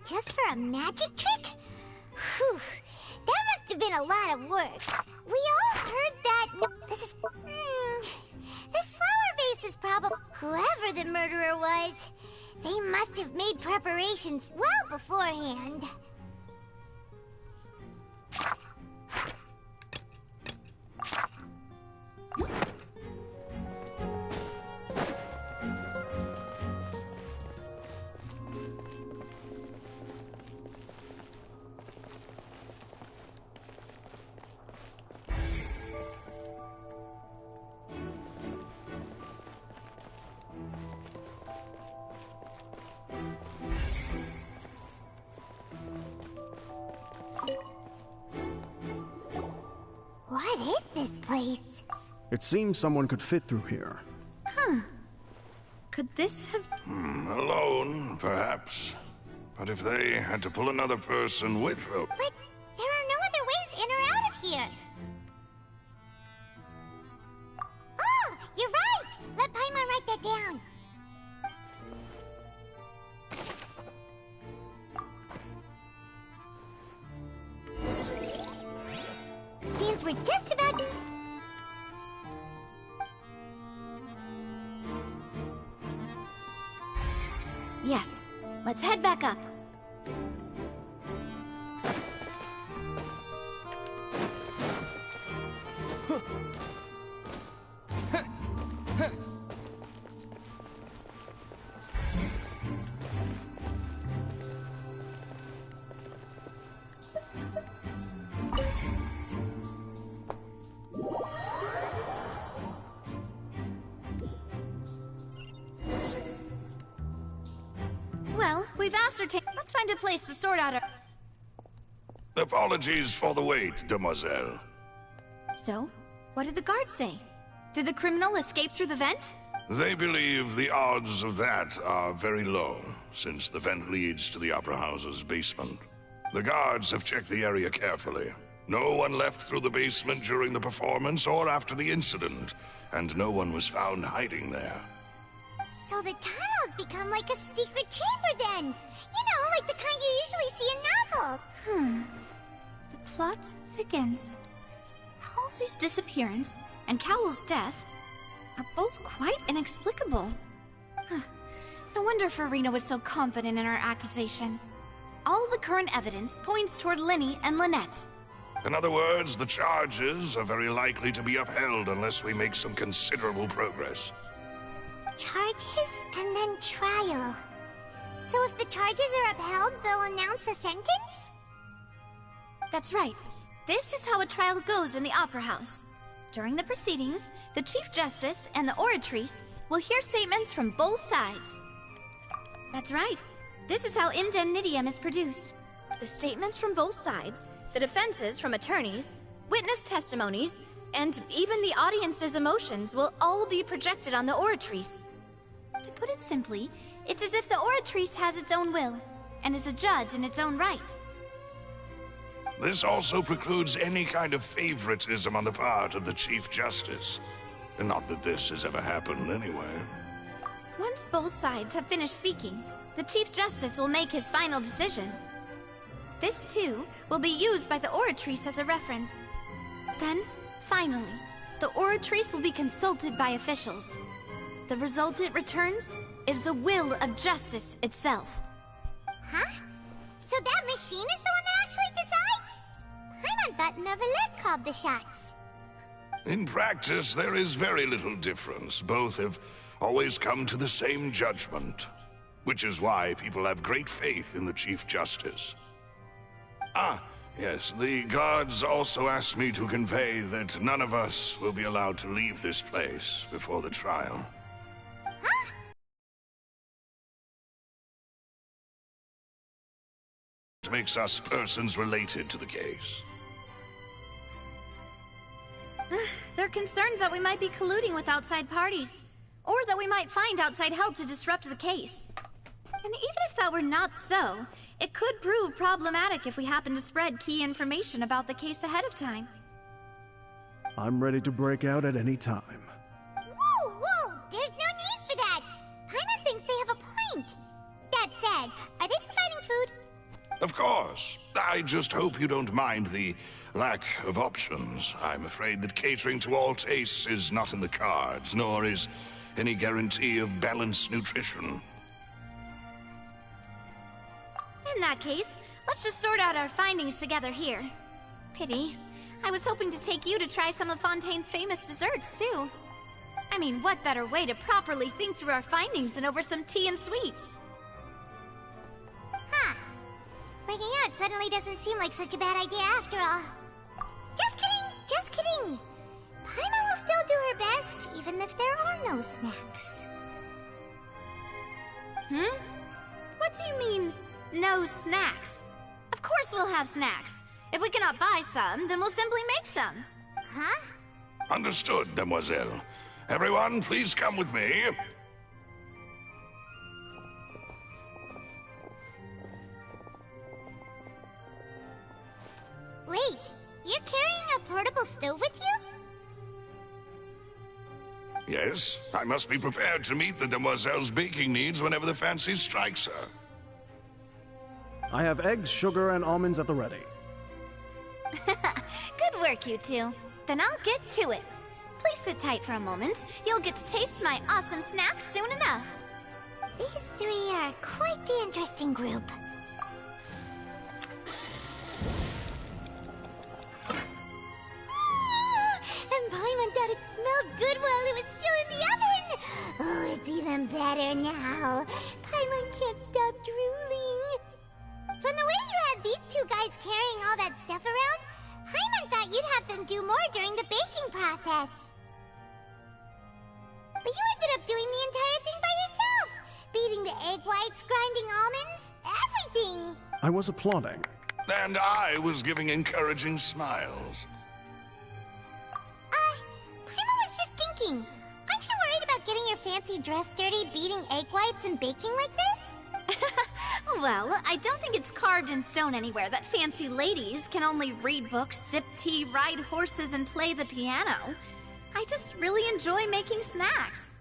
Just for a magic trick? Whew, that must have been a lot of work. We all heard that... This flower vase is probably... Whoever the murderer was, they must have made preparations well beforehand. What is this place? It seems someone could fit through here. Huh. Could this have... Alone, perhaps. But if they had to pull another person with them... But there are no other ways in or out of here. Oh, you're right! Let Paimon write that down. Since we're just about... Yes, let's head back up. we've ascertained. Let's find a place to sort out our... Apologies for the wait, demoiselle. So, what did the guards say? Did the criminal escape through the vent? They believe the odds of that are very low, since the vent leads to the Opera House's basement. The guards have checked the area carefully. No one left through the basement during the performance or after the incident, and no one was found hiding there. So the tunnels become like a secret chamber then! You know, like the kind you usually see in novels! The plot thickens. Halsey's disappearance and Cowell's death are both quite inexplicable. No wonder Farina was so confident in her accusation. All the current evidence points toward Linny and Lynette. In other words, the charges are very likely to be upheld unless we make some considerable progress. Charges and then trial. So if the charges are upheld, they'll announce a sentence? That's right. This is how a trial goes in the Opera House. During the proceedings, the Chief Justice and the Oratrice will hear statements from both sides. That's right. This is how indemnitium is produced. The statements from both sides, the defenses from attorneys, witness testimonies, and even the audience's emotions will all be projected on the Oratrice. To put it simply, it's as if the Oratrice has its own will, and is a judge in its own right. This also precludes any kind of favoritism on the part of the Chief Justice. And not that this has ever happened anyway. Once both sides have finished speaking, the Chief Justice will make his final decision. This, too, will be used by the Oratrice as a reference. Then, finally, the Oratrice will be consulted by officials. The result it returns is the will of justice itself. Huh? So that machine is the one that actually decides? Paimon thought Neverlet called the shots. In practice, there is very little difference. Both have always come to the same judgment. Which is why people have great faith in the Chief Justice. Ah, yes, the guards also asked me to convey that none of us will be allowed to leave this place before the trial. Huh? It makes us persons related to the case. They're concerned that we might be colluding with outside parties, or that we might find outside help to disrupt the case. And even if that were not so, it could prove problematic if we happen to spread key information about the case ahead of time. I'm ready to break out at any time. Whoa, whoa! There's no need for that! Paimon thinks they have a point. That said, are they providing food? Of course. I just hope you don't mind the lack of options. I'm afraid that catering to all tastes is not in the cards, nor is any guarantee of balanced nutrition. In that case, let's just sort out our findings together here. Pity. I was hoping to take you to try some of Fontaine's famous desserts, too. I mean, what better way to properly think through our findings than over some tea and sweets? Huh. Breaking out suddenly doesn't seem like such a bad idea after all. Just kidding! Just kidding! Paimon will still do her best, even if there are no snacks. What do you mean, no snacks? Of course we'll have snacks. If we cannot buy some, then we'll simply make some. Huh? Understood, demoiselle. Everyone, please come with me. Wait, you're carrying a portable stove with you? Yes, I must be prepared to meet the demoiselle's baking needs whenever the fancy strikes her. I have eggs, sugar, and almonds at the ready. Good work, you two. Then I'll get to it. Please sit tight for a moment. You'll get to taste my awesome snacks soon enough. These three are quite the interesting group. And Paimon thought it smelled good while it was still in the oven! Oh, it's even better now. Paimon can't stop drooling. From the way you had these two guys carrying all that stuff around, Paimon thought you'd have them do more during the baking process. But you ended up doing the entire thing by yourself! Beating the egg whites, grinding almonds. I was applauding. And I was giving encouraging smiles. Paimon was just thinking. Aren't you worried about getting your fancy dress dirty, beating egg whites and baking like this? Well, I don't think it's carved in stone anywhere that fancy ladies can only read books, sip tea, ride horses, and play the piano. I just really enjoy making snacks.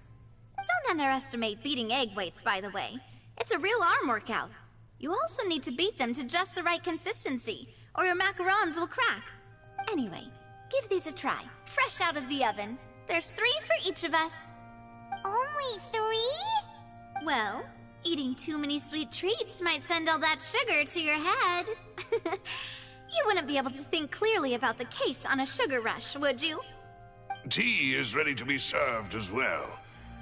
Don't underestimate beating egg weights, by the way. It's a real arm workout. You also need to beat them to just the right consistency, or your macarons will crack. Anyway, give these a try, fresh out of the oven. There's 3 for each of us. Only 3? Well, eating too many sweet treats might send all that sugar to your head. You wouldn't be able to think clearly about the case on a sugar rush, would you? Tea is ready to be served as well.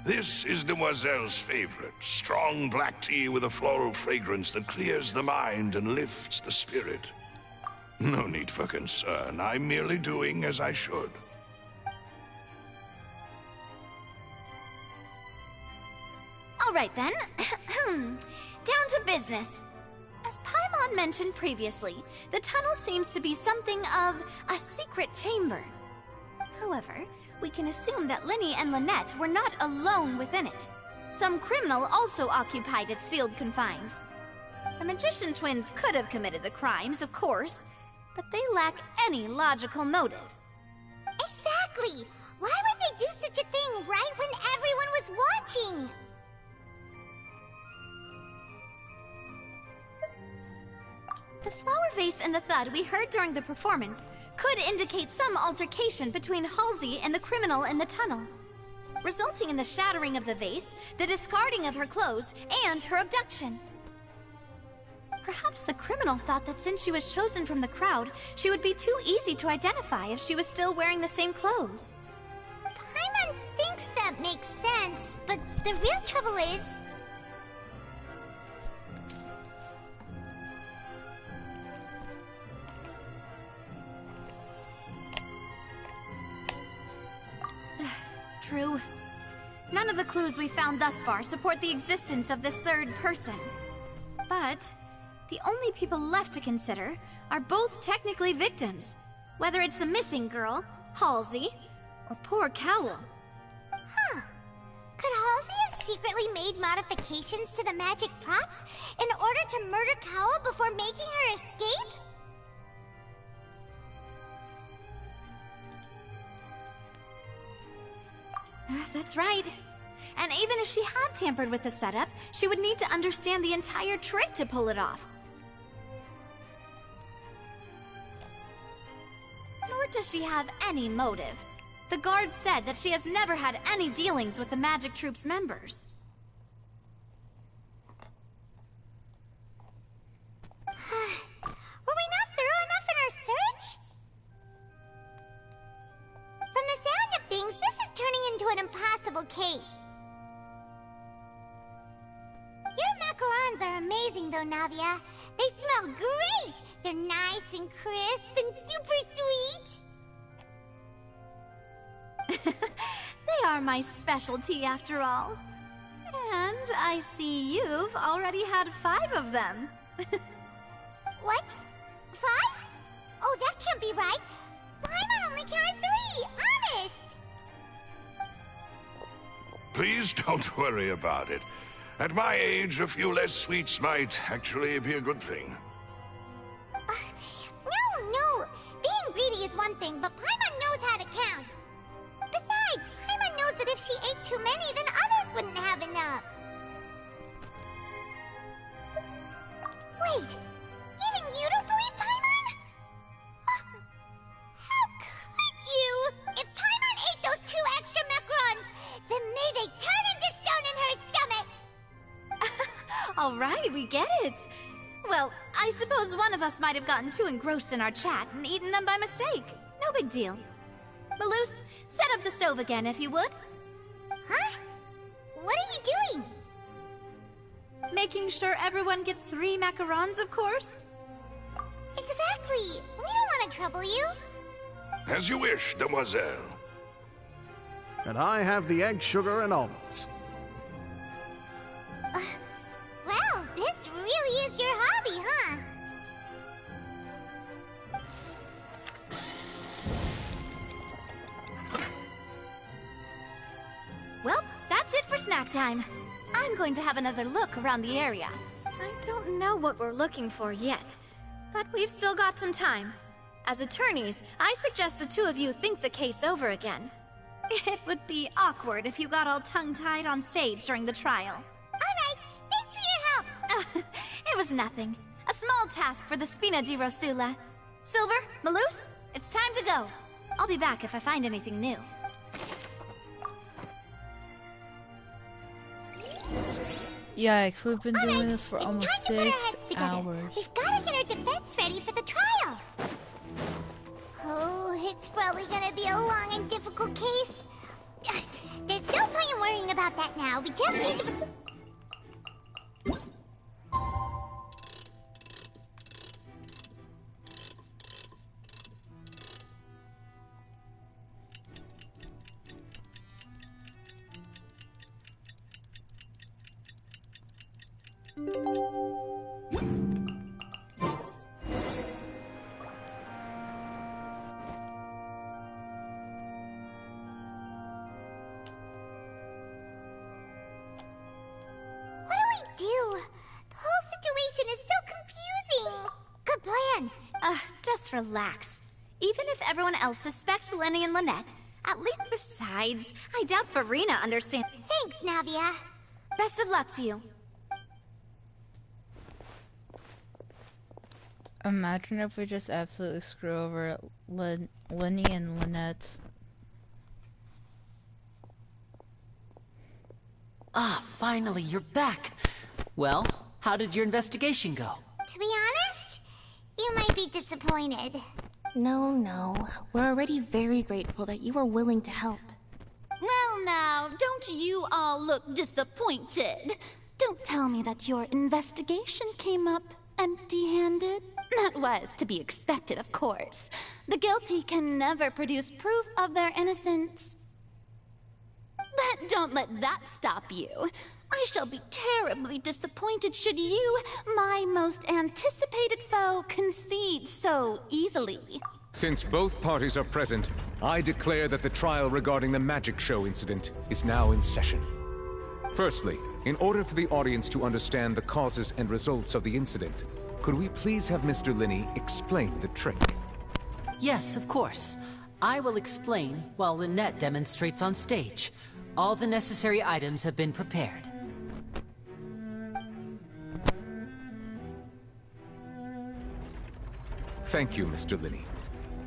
This is Demoiselle's favorite, strong black tea with a floral fragrance that clears the mind and lifts the spirit. No need for concern, I'm merely doing as I should. All right then, down to business. As Paimon mentioned previously, the tunnel seems to be something of a secret chamber. However, we can assume that Linny and Lynette were not alone within it. Some criminal also occupied its sealed confines. The magician twins could have committed the crimes, of course, but they lack any logical motive. Exactly! Why would they do such a thing right when everyone was watching? The flower vase and the thud we heard during the performance could indicate some altercation between Halsey and the criminal in the tunnel, resulting in the shattering of the vase, the discarding of her clothes, and her abduction. Perhaps the criminal thought that since she was chosen from the crowd, she would be too easy to identify if she was still wearing the same clothes. Paimon thinks that makes sense, but the real trouble is... True. None of the clues we found thus far support the existence of this third person. But the only people left to consider are both technically victims, whether it's the missing girl, Halsey, or poor Cowell. Huh. Could Halsey have secretly made modifications to the magic props in order to murder Cowell before making her escape? That's right. And even if she had tampered with the setup, she would need to understand the entire trick to pull it off. Nor does she have any motive. The guard said that she has never had any dealings with the Magic Troop's members. Were we not thorough enough in our search? From the sound of things, this is turning into an impossible case. Your macarons are amazing, though, Navia. They smell great! They're nice and crisp and super sweet! They are my specialty, after all. And I see you've already had 5 of them. What? 5? Oh, that can't be right! Paimon only counted 3! Honest! Please don't worry about it. At my age, a few less sweets might actually be a good thing. No! Being greedy is one thing, but Paimon knows how to count. Besides, Paimon knows that if she ate too many, then others wouldn't have enough. Wait, even you don't believe Paimon? How could you? If Paimon ate those 2 extra macarons, then may they turn into stone in her stomach! All right, we get it. Well, I suppose one of us might have gotten too engrossed in our chat and eaten them by mistake. No big deal. Malus, set up the stove again, if you would. Huh? What are you doing? Making sure everyone gets 3 macarons, of course. Exactly. We don't want to trouble you. As you wish, demoiselle. And I have the egg, sugar, and almonds. Well, this really is your hobby, huh? time. I'm going to have another look around the area. I don't know what we're looking for yet, but we've still got some time. As attorneys, I suggest the two of you think the case over again. It would be awkward if you got all tongue-tied on stage during the trial. Alright, thanks for your help! It was nothing. A small task for the Spina di Rosula. Silver, Malus, it's time to go. I'll be back if I find anything new. Yikes, we've been doing this for almost 6 hours. We've gotta get our defense ready for the trial. Oh, it's probably gonna be a long and difficult case. There's no point in worrying about that now. We just need to... Just relax. Even if everyone else suspects Lenny and Lynette, at least besides, I doubt Farina understands. Thanks, Navia. Best of luck to you. Imagine if we just absolutely screw over Lenny and Lynette. Ah, finally, you're back. Well, how did your investigation go? To be honest, you might be disappointed. No. We're already very grateful that you were willing to help. Well now, don't you all look disappointed? Don't tell me that your investigation came up empty-handed. That was to be expected, of course. The guilty can never produce proof of their innocence. But don't let that stop you. I shall be terribly disappointed should you, my most anticipated foe, concede so easily. Since both parties are present, I declare that the trial regarding the magic show incident is now in session. Firstly, in order for the audience to understand the causes and results of the incident, could we please have Mr. Linney explain the trick? Yes, of course. I will explain while Lynette demonstrates on stage. All the necessary items have been prepared. Thank you, Mr. Linney.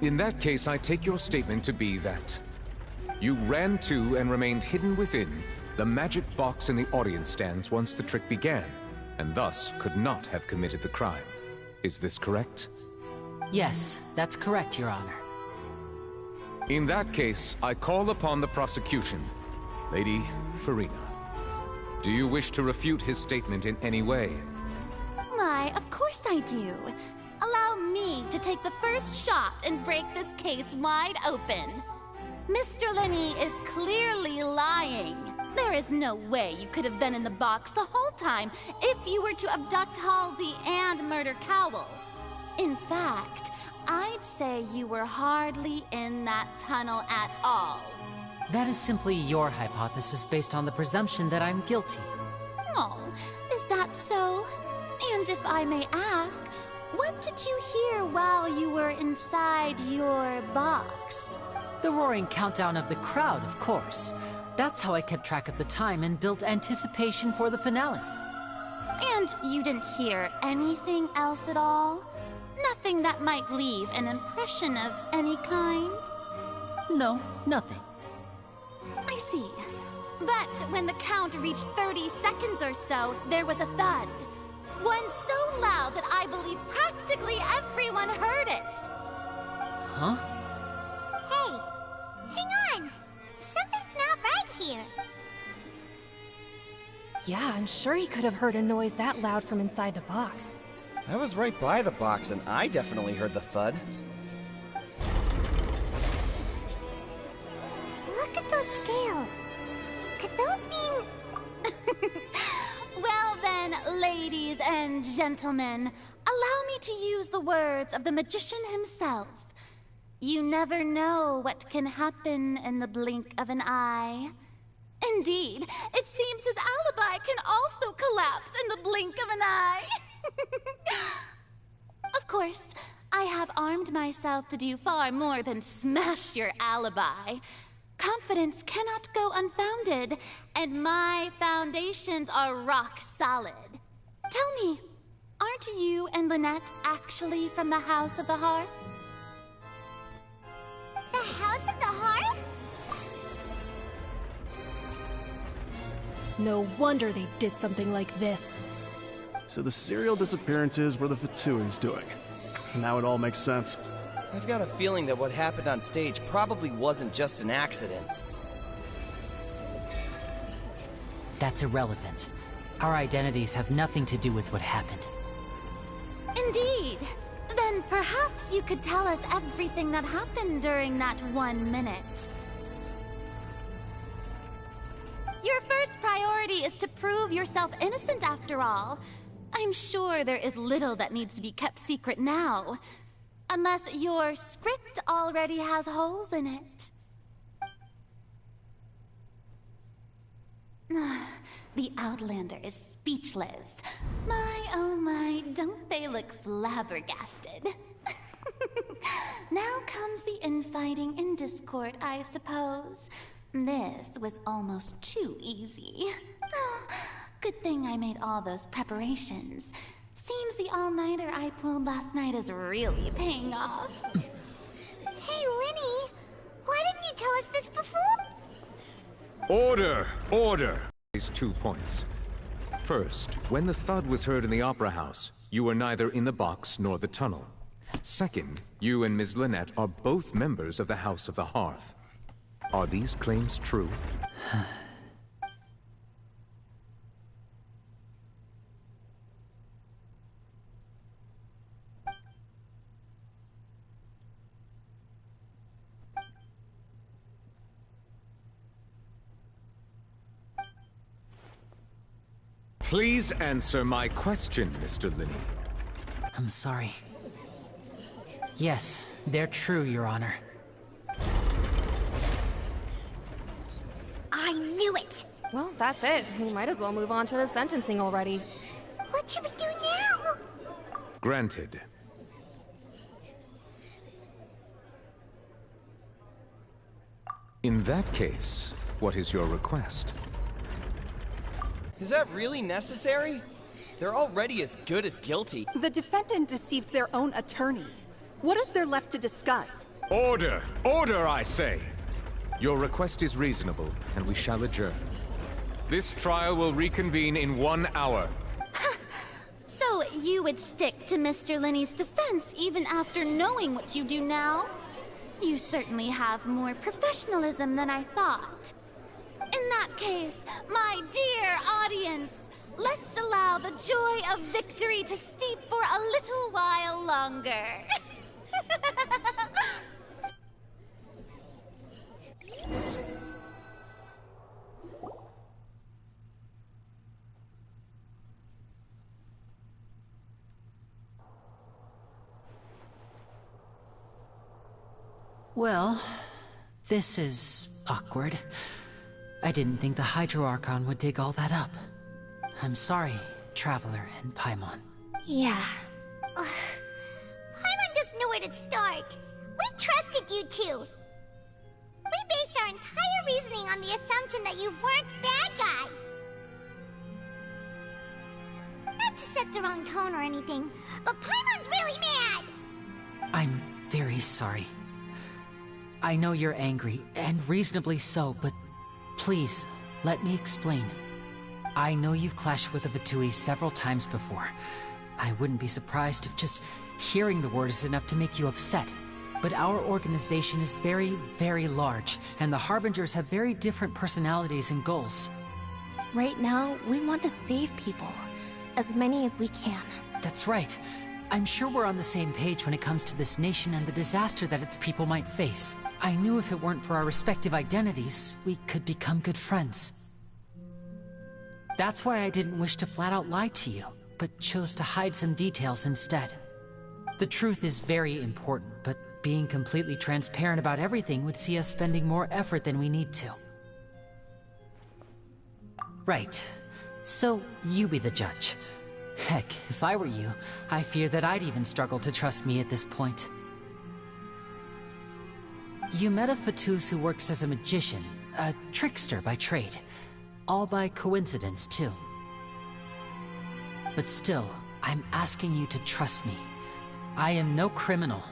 In that case, I take your statement to be that you ran to and remained hidden within the magic box in the audience stands once the trick began, and thus could not have committed the crime. Is this correct? Yes, that's correct, Your Honor. In that case, I call upon the prosecution. Lady Farina, do you wish to refute his statement in any way? Why, of course I do. Allow me to take the first shot and break this case wide open. Mr. Linney is clearly lying. There is no way you could have been in the box the whole time if you were to abduct Halsey and murder Cowell. In fact, I'd say you were hardly in that tunnel at all. That is simply your hypothesis based on the presumption that I'm guilty. Oh, is that so? And if I may ask, what did you hear while you were inside your box? The roaring countdown of the crowd, of course. That's how I kept track of the time and built anticipation for the finale. And you didn't hear anything else at all? Nothing that might leave an impression of any kind? No, nothing. I see. But when the count reached 30 seconds or so, there was a thud. One so loud that I believe practically everyone heard it. Huh? Hey, hang on. Something's not right here. Yeah, I'm sure he could have heard a noise that loud from inside the box. I was right by the box and I definitely heard the thud. Look at those scales. Could those mean... Well then, ladies and gentlemen, allow me to use the words of the magician himself. You never know what can happen in the blink of an eye. Indeed, it seems his alibi can also collapse in the blink of an eye. Of course, I have armed myself to do far more than smash your alibi. Confidence cannot go unfounded, and my foundations are rock solid. Tell me, aren't you and Lynette actually from the House of the Hearth? The House of the Hearth? No wonder they did something like this. So the serial disappearances were the Fatsui's doing. Now it all makes sense. I've got a feeling that what happened on stage probably wasn't just an accident. That's irrelevant. Our identities have nothing to do with what happened. Indeed. Then perhaps you could tell us everything that happened during that 1 minute. Your first priority is to prove yourself innocent after all. I'm sure there is little that needs to be kept secret now. Unless your script already has holes in it. The Outlander is speechless. My, oh my, don't they look flabbergasted? Now comes the infighting and discord, I suppose. This was almost too easy. Good thing I made all those preparations. Seems the all-nighter I pulled last night is really paying off. Hey, Linny, why didn't you tell us this before? Order! Order! These 2 points. First, when the thud was heard in the Opera House, you were neither in the box nor the tunnel. Second, you and Ms. Lynette are both members of the House of the Hearth. Are these claims true? Please answer my question, Mr. Linney. I'm sorry. Yes, they're true, Your Honor. I knew it! Well, that's it. We might as well move on to the sentencing already. What should we do now? Granted. In that case, what is your request? Is that really necessary? They're already as good as guilty. The defendant deceived their own attorneys. What is there left to discuss? Order! Order, I say! Your request is reasonable, and we shall adjourn. This trial will reconvene in 1 hour. So you would stick to Mr. Linney's defense even after knowing what you do now? You certainly have more professionalism than I thought. In that case, my dear audience, let's allow the joy of victory to steep for a little while longer. Well, this is awkward. I didn't think the Hydro Archon would dig all that up. I'm sorry, Traveler and Paimon. Yeah. Paimon doesn't know where to start. We trusted you two. We based our entire reasoning on the assumption that you weren't bad guys. Not to set the wrong tone or anything, but Paimon's really mad! I'm very sorry. I know you're angry, and reasonably so, but please, let me explain. I know you've clashed with the Fatui several times before. I wouldn't be surprised if just hearing the word is enough to make you upset. But our organization is very, very large, and the Harbingers have very different personalities and goals. Right now, we want to save people. As many as we can. That's right. I'm sure we're on the same page when it comes to this nation and the disaster that its people might face. I knew if it weren't for our respective identities, we could become good friends. That's why I didn't wish to flat out lie to you, but chose to hide some details instead. The truth is very important, but being completely transparent about everything would see us spending more effort than we need to. Right. So, you be the judge. Heck, if I were you, I fear that I'd even struggle to trust me at this point. You met a Fatus who works as a magician, a trickster by trade. All by coincidence, too. But still, I'm asking you to trust me. I am no criminal.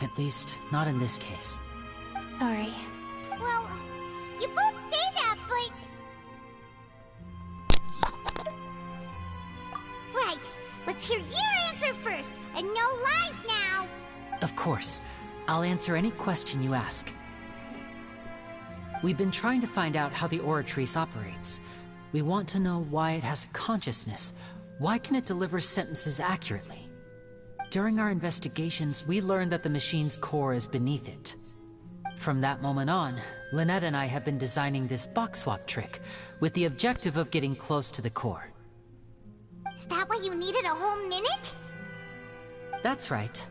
At least, not in this case. Sorry. Well, you both say that, but... Right. Let's hear your answer first, and no lies now! Of course. I'll answer any question you ask. We've been trying to find out how the Oratrice operates. We want to know why it has a consciousness. Why can it deliver sentences accurately? During our investigations, we learned that the machine's core is beneath it. From that moment on, Lynette and I have been designing this box swap trick, with the objective of getting close to the core. Is that why you needed a whole minute? That's right.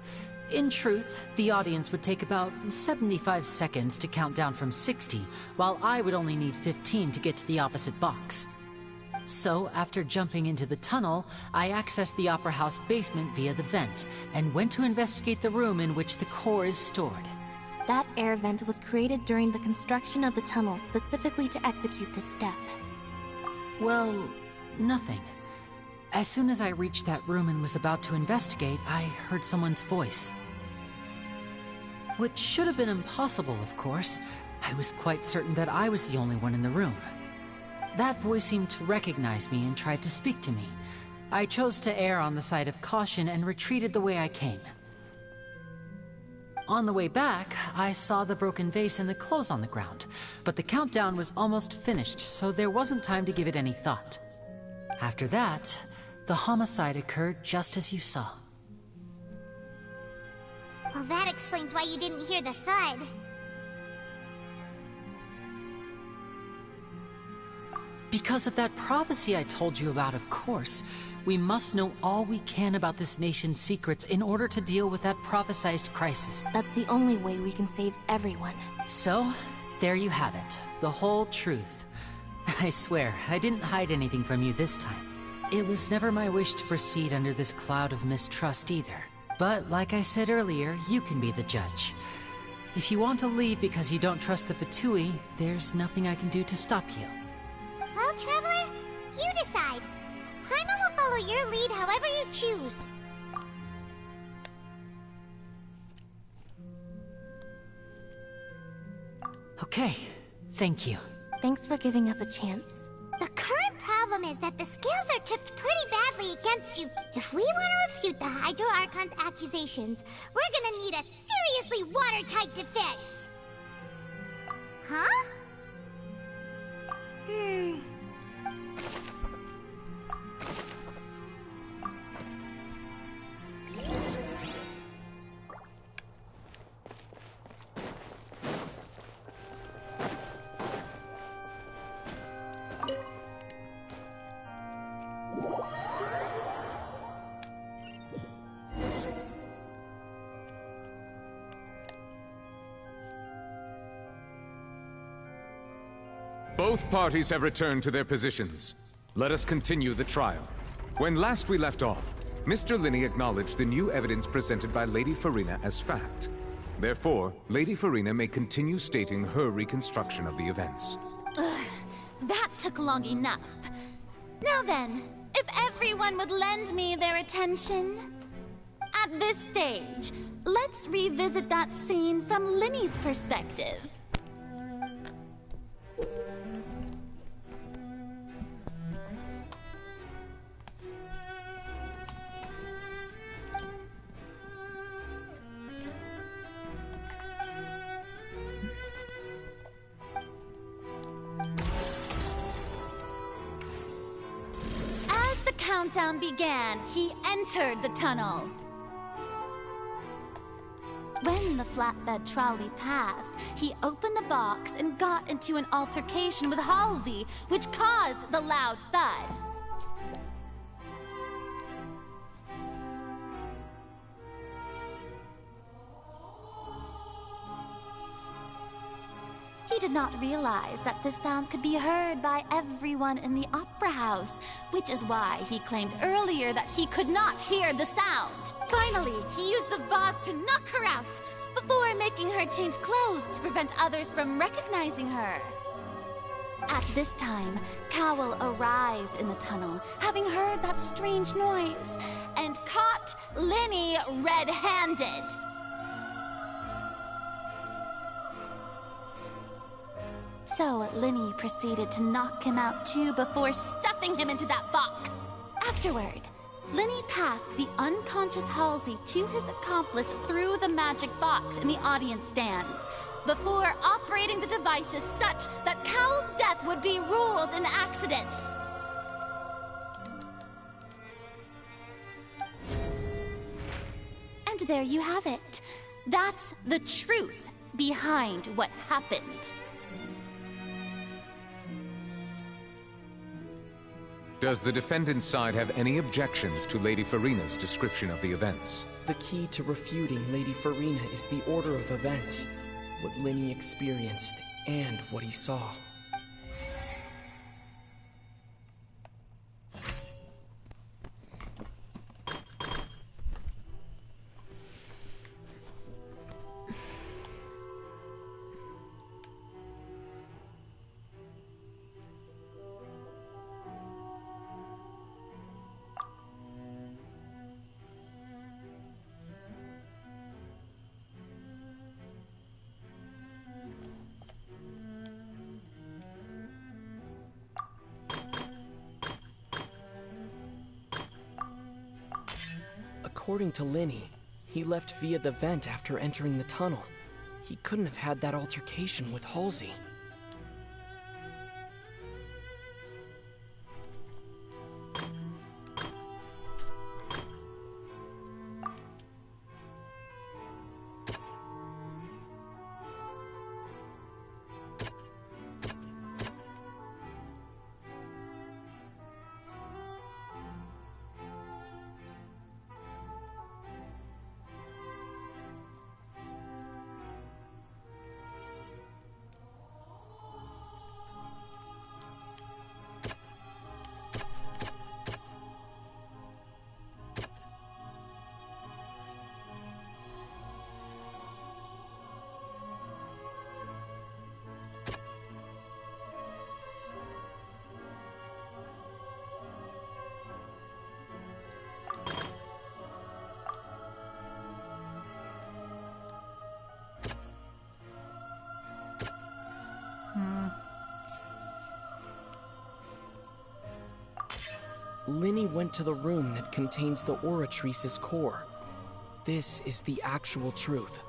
In truth, the audience would take about 75 seconds to count down from 60, while I would only need 15 to get to the opposite box. So, after jumping into the tunnel, I accessed the Opera House basement via the vent, and went to investigate the room in which the core is stored. That air vent was created during the construction of the tunnel specifically to execute this step. Well, nothing. As soon as I reached that room and was about to investigate, I heard someone's voice. Which should have been impossible, of course. I was quite certain that I was the only one in the room. That voice seemed to recognize me and tried to speak to me. I chose to err on the side of caution and retreated the way I came. On the way back, I saw the broken vase and the clothes on the ground, but the countdown was almost finished, so there wasn't time to give it any thought. After that, the homicide occurred just as you saw. Well, that explains why you didn't hear the thud. Because of that prophecy I told you about, of course. We must know all we can about this nation's secrets in order to deal with that prophesized crisis. That's the only way we can save everyone. So, there you have it. The whole truth. I swear, I didn't hide anything from you this time. It was never my wish to proceed under this cloud of mistrust either. But like I said earlier, you can be the judge. If you want to leave because you don't trust the Fatui, there's nothing I can do to stop you. Well, Traveler, you decide. Paimon will follow your lead however you choose. Okay, thank you. Thanks for giving us a chance. The current problem is that the scales are tipped pretty badly against you. If we want to refute the Hydro Archon's accusations, we're gonna need a seriously watertight defense. Huh? Both parties have returned to their positions. Let us continue the trial. When last we left off, Mr. Linney acknowledged the new evidence presented by Lady Farina as fact. Therefore, Lady Farina may continue stating her reconstruction of the events. Ugh, that took long enough. Now then, if everyone would lend me their attention. At this stage, let's revisit that scene from Linney's perspective. Countdown began, he entered the tunnel. When the flatbed trolley passed, he opened the box and got into an altercation with Halsey, which caused the loud thud. He did not realize that the sound could be heard by everyone in the opera house, which is why he claimed earlier that he could not hear the sound. Finally, he used the vase to knock her out, before making her change clothes to prevent others from recognizing her. At this time, Cowell arrived in the tunnel, having heard that strange noise, and caught Linny red-handed. So Linny proceeded to knock him out too before stuffing him into that box. Afterward, Linny passed the unconscious Halsey to his accomplice through the magic box in the audience stands, before operating the devices such that Cowell's death would be ruled an accident. And there you have it. That's the truth behind what happened. Does the defendant's side have any objections to Lady Farina's description of the events? The key to refuting Lady Farina is the order of events, what Linny experienced, and what he saw. According to Linny, he left via the vent after entering the tunnel. He couldn't have had that altercation with Halsey. Linny went to the room that contains the Oratrice's core. This is the actual truth.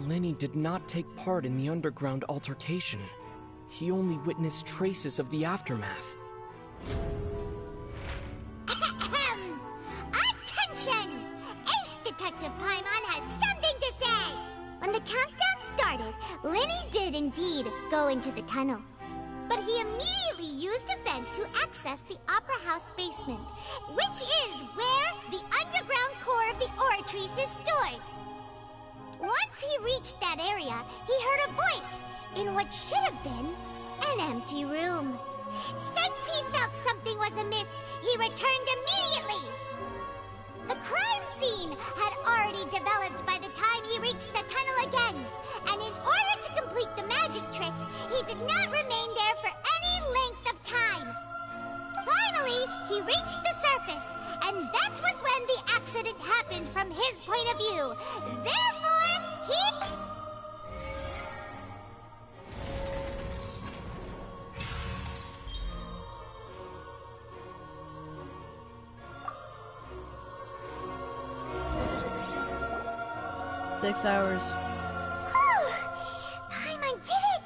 Linny did not take part in the underground altercation. He only witnessed traces of the aftermath. Attention! Ace Detective Paimon has something to say! When the countdown started, Linny did indeed go into the tunnel. But he immediately used a vent to access the Opera House basement, which is where the underground core of the Oratrice is stored. Once he reached that area, he heard a voice in what should have been an empty room. Since he felt something was amiss, he returned immediately. The crime scene had already developed by the time he reached the tunnel again, and in order to complete the magic trick, he did not remain there for any length of time. Finally, he reached the surface, and that was when the accident happened from his point of view. Therefore, he... 6 hours. Paimon did it!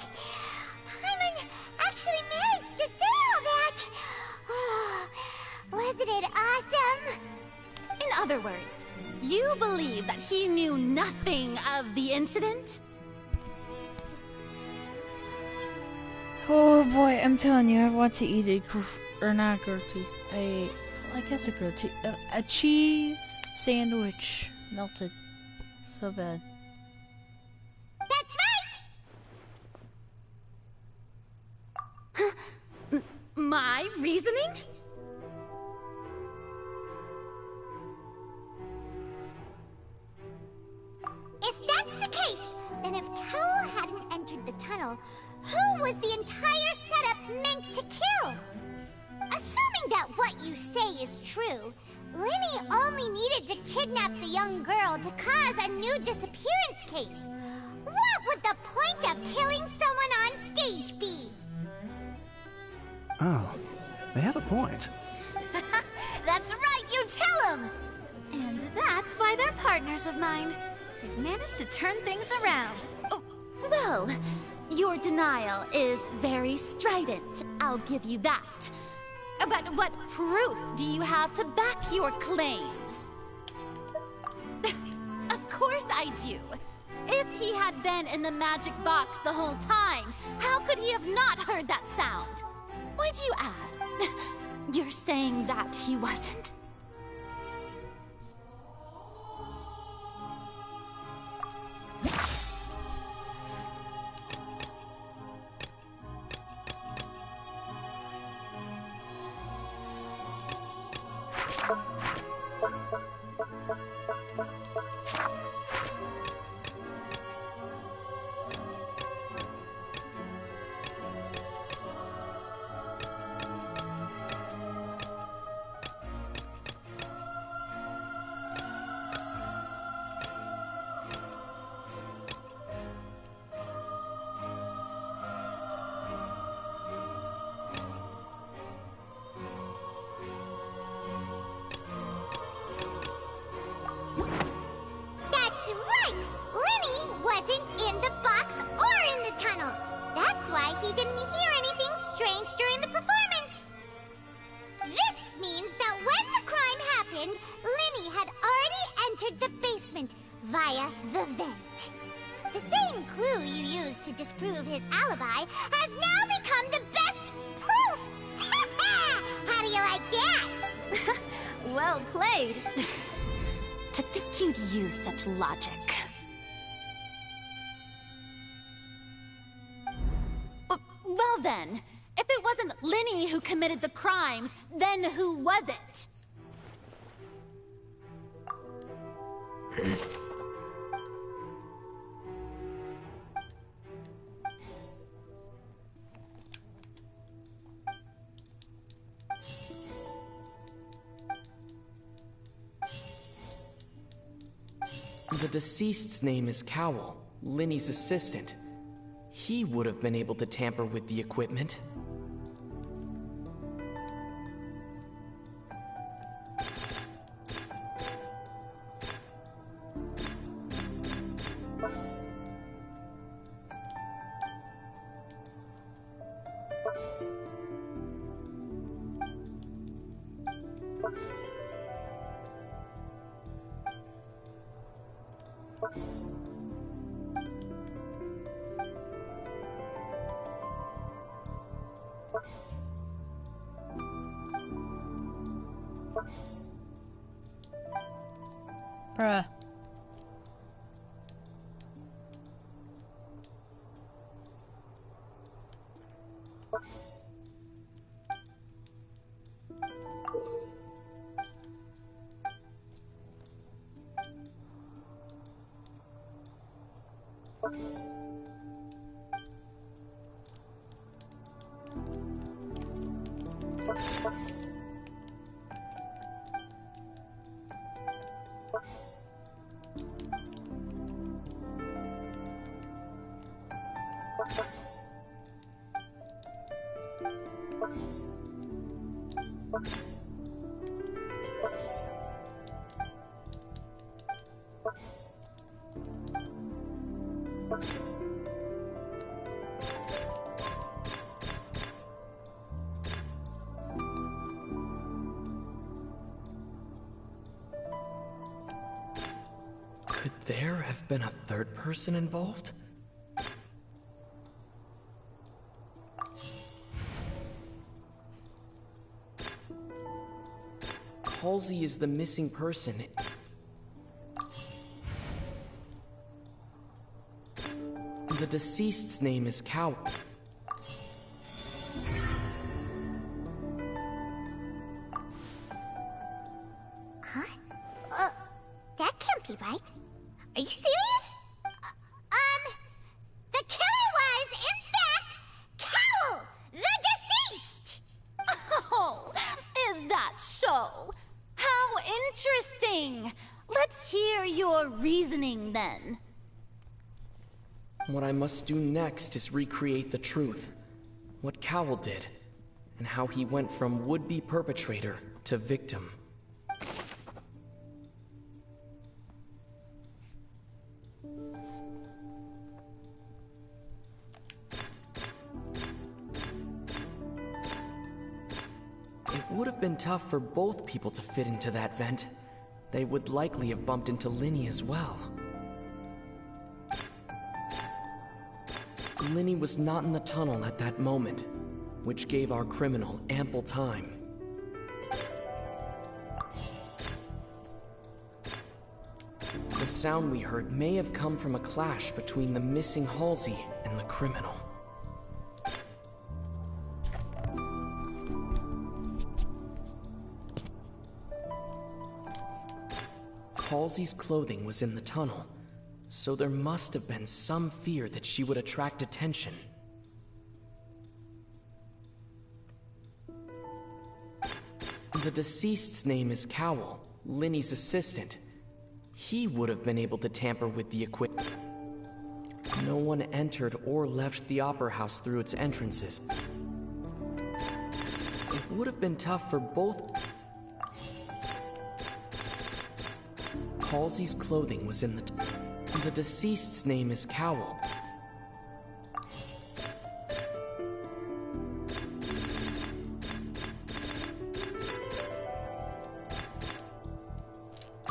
Paimon actually managed to say all that! Oh, wasn't it awesome? In other words, you believe that he knew nothing of the incident? Oh boy, I'm telling you, I want to eat not grilled cheese, I guess a grilled cheese, a cheese sandwich, melted. So bad. That's right! My reasoning? If that's the case, then if Cowell hadn't entered the tunnel, who was the entire setup meant to kill? Assuming that what you say is true, Linny only needed to kidnap the young girl to cause a new disappearance case. What would the point of killing someone on stage be? Oh, they have a point. That's right, you tell them! And that's why they're partners of mine. They've managed to turn things around. Oh, well, your denial is very strident, I'll give you that. But what proof do you have to back your claims? Of course I do. If he had been in the magic box the whole time, how could he have not heard that sound? Why do you ask? You're saying that he wasn't? Via the vent. The same clue you used to disprove his alibi has now become the best proof! Ha ha! How do you like that? Well played. To think you'd use such logic. Well then, if it wasn't Linny who committed the crimes, then who was it? The deceased's name is Cowell, Linny's assistant. He would have been able to tamper with the equipment. Bruh. Could there have been a third person involved? Halsey is the missing person. The deceased's name is Cow. Huh? That can't be right. Are you serious? The killer was, in fact, Cowl, the deceased! Oh, is that so? How interesting! Let's hear your reasoning then. What I must do next is recreate the truth. What Cowell did, and how he went from would-be perpetrator to victim. It would have been tough for both people to fit into that vent. They would likely have bumped into Linny as well. Linny was not in the tunnel at that moment, which gave our criminal ample time. The sound we heard may have come from a clash between the missing Halsey and the criminal. Halsey's clothing was in the tunnel, so there must have been some fear that she would attract attention. The deceased's name is Cowell, Linny's assistant. He would have been able to tamper with the equipment. No one entered or left the Opera House through its entrances. It would have been tough for both. Halsey's clothing was in the deceased's name is Cowell.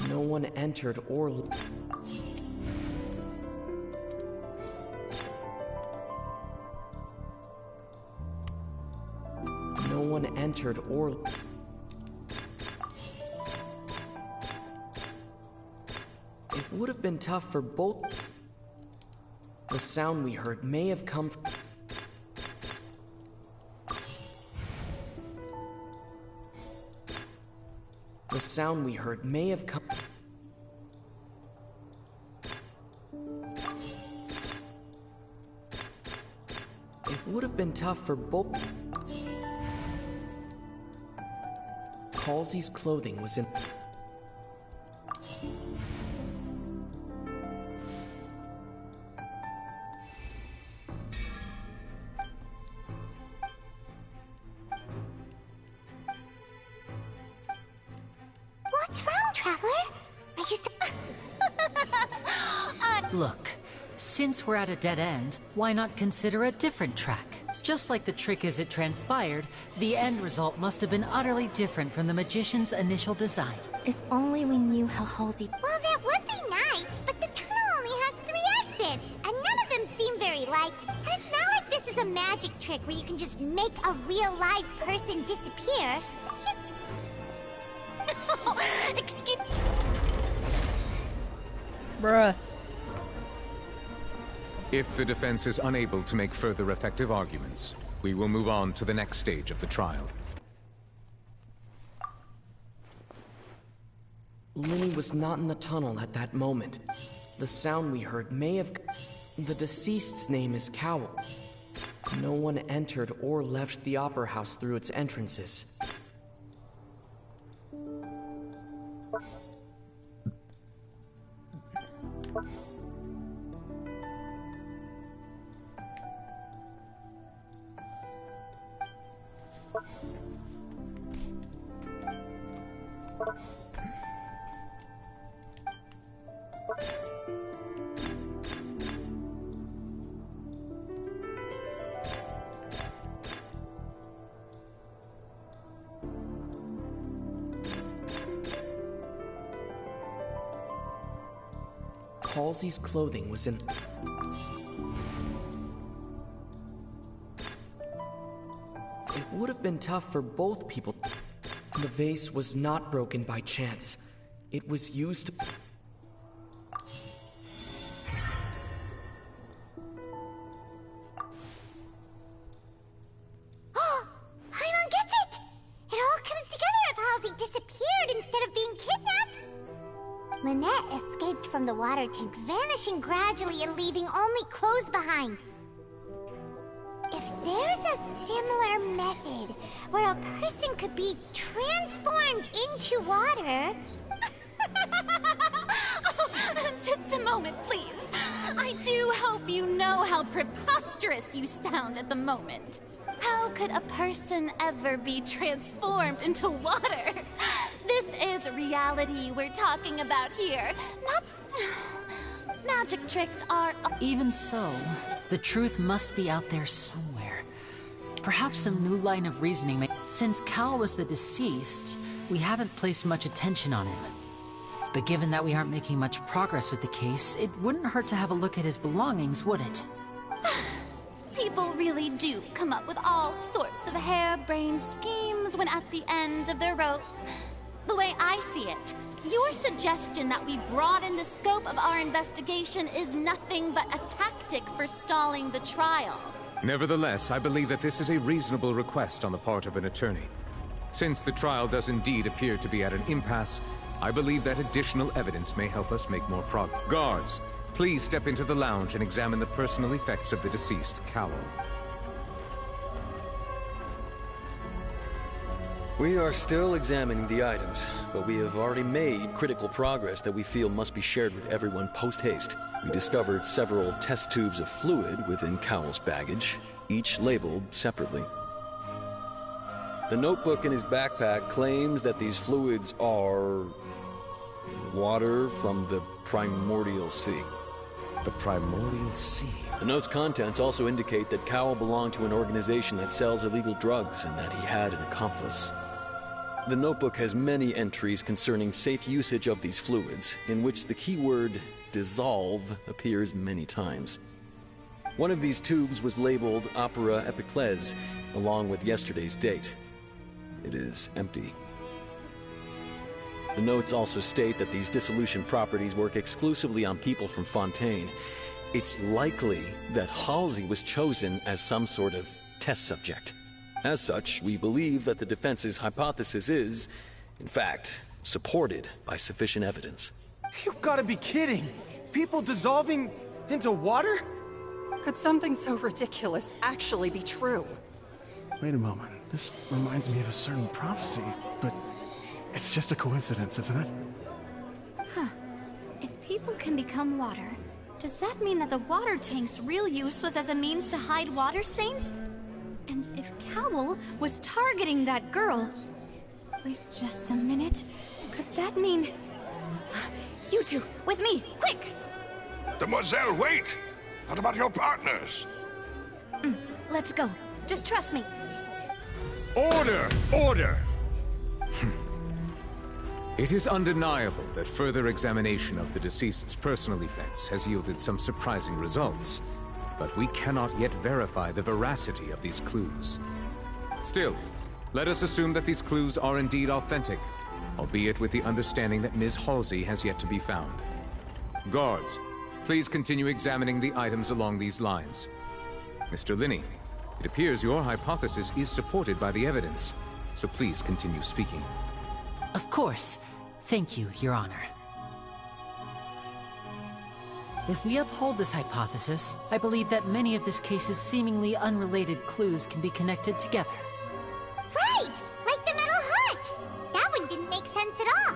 No one entered or No one entered or It would have been tough for both. The sound we heard may have come from. The sound we heard may have come. It would have been tough for both. Halsey's clothing was in. What's wrong, Traveler? Are you Look, since we're at a dead end, why not consider a different track? Just like the trick as it transpired, the end result must have been utterly different from the magician's initial design. If only we knew how Halsey... Well, that would be nice, but the tunnel only has 3 exits, and none of them seem very like... And it's not like this is a magic trick where you can just make a real live person disappear. Excuse... Bruh. If the defense is unable to make further effective arguments, we will move on to the next stage of the trial. Linny was not in the tunnel at that moment. The sound we heard may have... The deceased's name is Cowl. No one entered or left the Opera House through its entrances. Halsey's clothing was in... It would have been tough for both people. The vase was not broken by chance. It was used... Paimon gets it! It all comes together if Halsey disappeared instead of being kidnapped. Lynette escaped from the water tank, vanishing gradually and leaving only clothes behind. If there's a similar method where a person could be transformed into water... Just a moment, please. I do hope you know how preposterous you sound at the moment. How could a person ever be transformed into water? This is reality we're talking about here, not... Magic tricks are... Even so, the truth must be out there somewhere. Perhaps some new line of reasoning may... Since Cal was the deceased, we haven't placed much attention on him. But given that we aren't making much progress with the case, it wouldn't hurt to have a look at his belongings, would it? People really do come up with all sorts of harebrained schemes when at the end of their rope. The way I see it, your suggestion that we broaden the scope of our investigation is nothing but a tactic for stalling the trial. Nevertheless, I believe that this is a reasonable request on the part of an attorney. Since the trial does indeed appear to be at an impasse, I believe that additional evidence may help us make more progress. Guards, please step into the lounge and examine the personal effects of the deceased, Cowl. We are still examining the items, but we have already made critical progress that we feel must be shared with everyone post-haste. We discovered several test tubes of fluid within Cowell's baggage, each labeled separately. The notebook in his backpack claims that these fluids are... water from the primordial sea. The primordial sea? The note's contents also indicate that Cowell belonged to an organization that sells illegal drugs and that he had an accomplice. The notebook has many entries concerning safe usage of these fluids, in which the keyword dissolve appears many times. One of these tubes was labeled Opera Epiclese, along with yesterday's date. It is empty. The notes also state that these dissolution properties work exclusively on people from Fontaine. It's likely that Halsey was chosen as some sort of test subject. As such, we believe that the defense's hypothesis is, in fact, supported by sufficient evidence. You've gotta be kidding! People dissolving into water? Could something so ridiculous actually be true? Wait a moment. This reminds me of a certain prophecy, but it's just a coincidence, isn't it? Huh. If people can become water, does that mean that the water tank's real use was as a means to hide water stains? And if Cowell was targeting that girl... Wait just a minute. Could that mean... You two, with me, quick! Demoiselle, wait! What about your partners? Let's go. Just trust me. Order! Order! It is undeniable that further examination of the deceased's personal effects has yielded some surprising results. but we cannot yet verify the veracity of these clues. Still, let us assume that these clues are indeed authentic, albeit with the understanding that Ms. Halsey has yet to be found. Guards, please continue examining the items along these lines. Mr. Linney, it appears your hypothesis is supported by the evidence, so please continue speaking. Of course. Thank you, Your Honor. If we uphold this hypothesis, I believe that many of this case's seemingly unrelated clues can be connected together. Right! Like the metal hook! That one didn't make sense at all.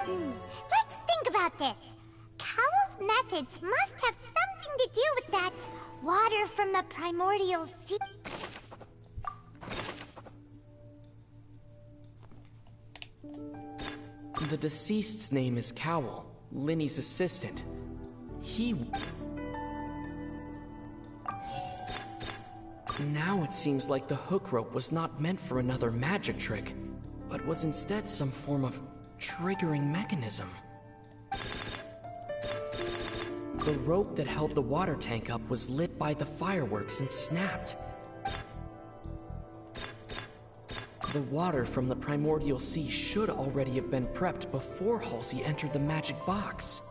Let's think about this. Cowell's methods must have something to do with that water from the primordial sea. The deceased's name is Cowell, Linny's assistant. Now it seems like the hook rope was not meant for another magic trick, but was instead some form of triggering mechanism. The rope that held the water tank up was lit by the fireworks and snapped. The water from the primordial sea should already have been prepped before Halsey entered the magic box.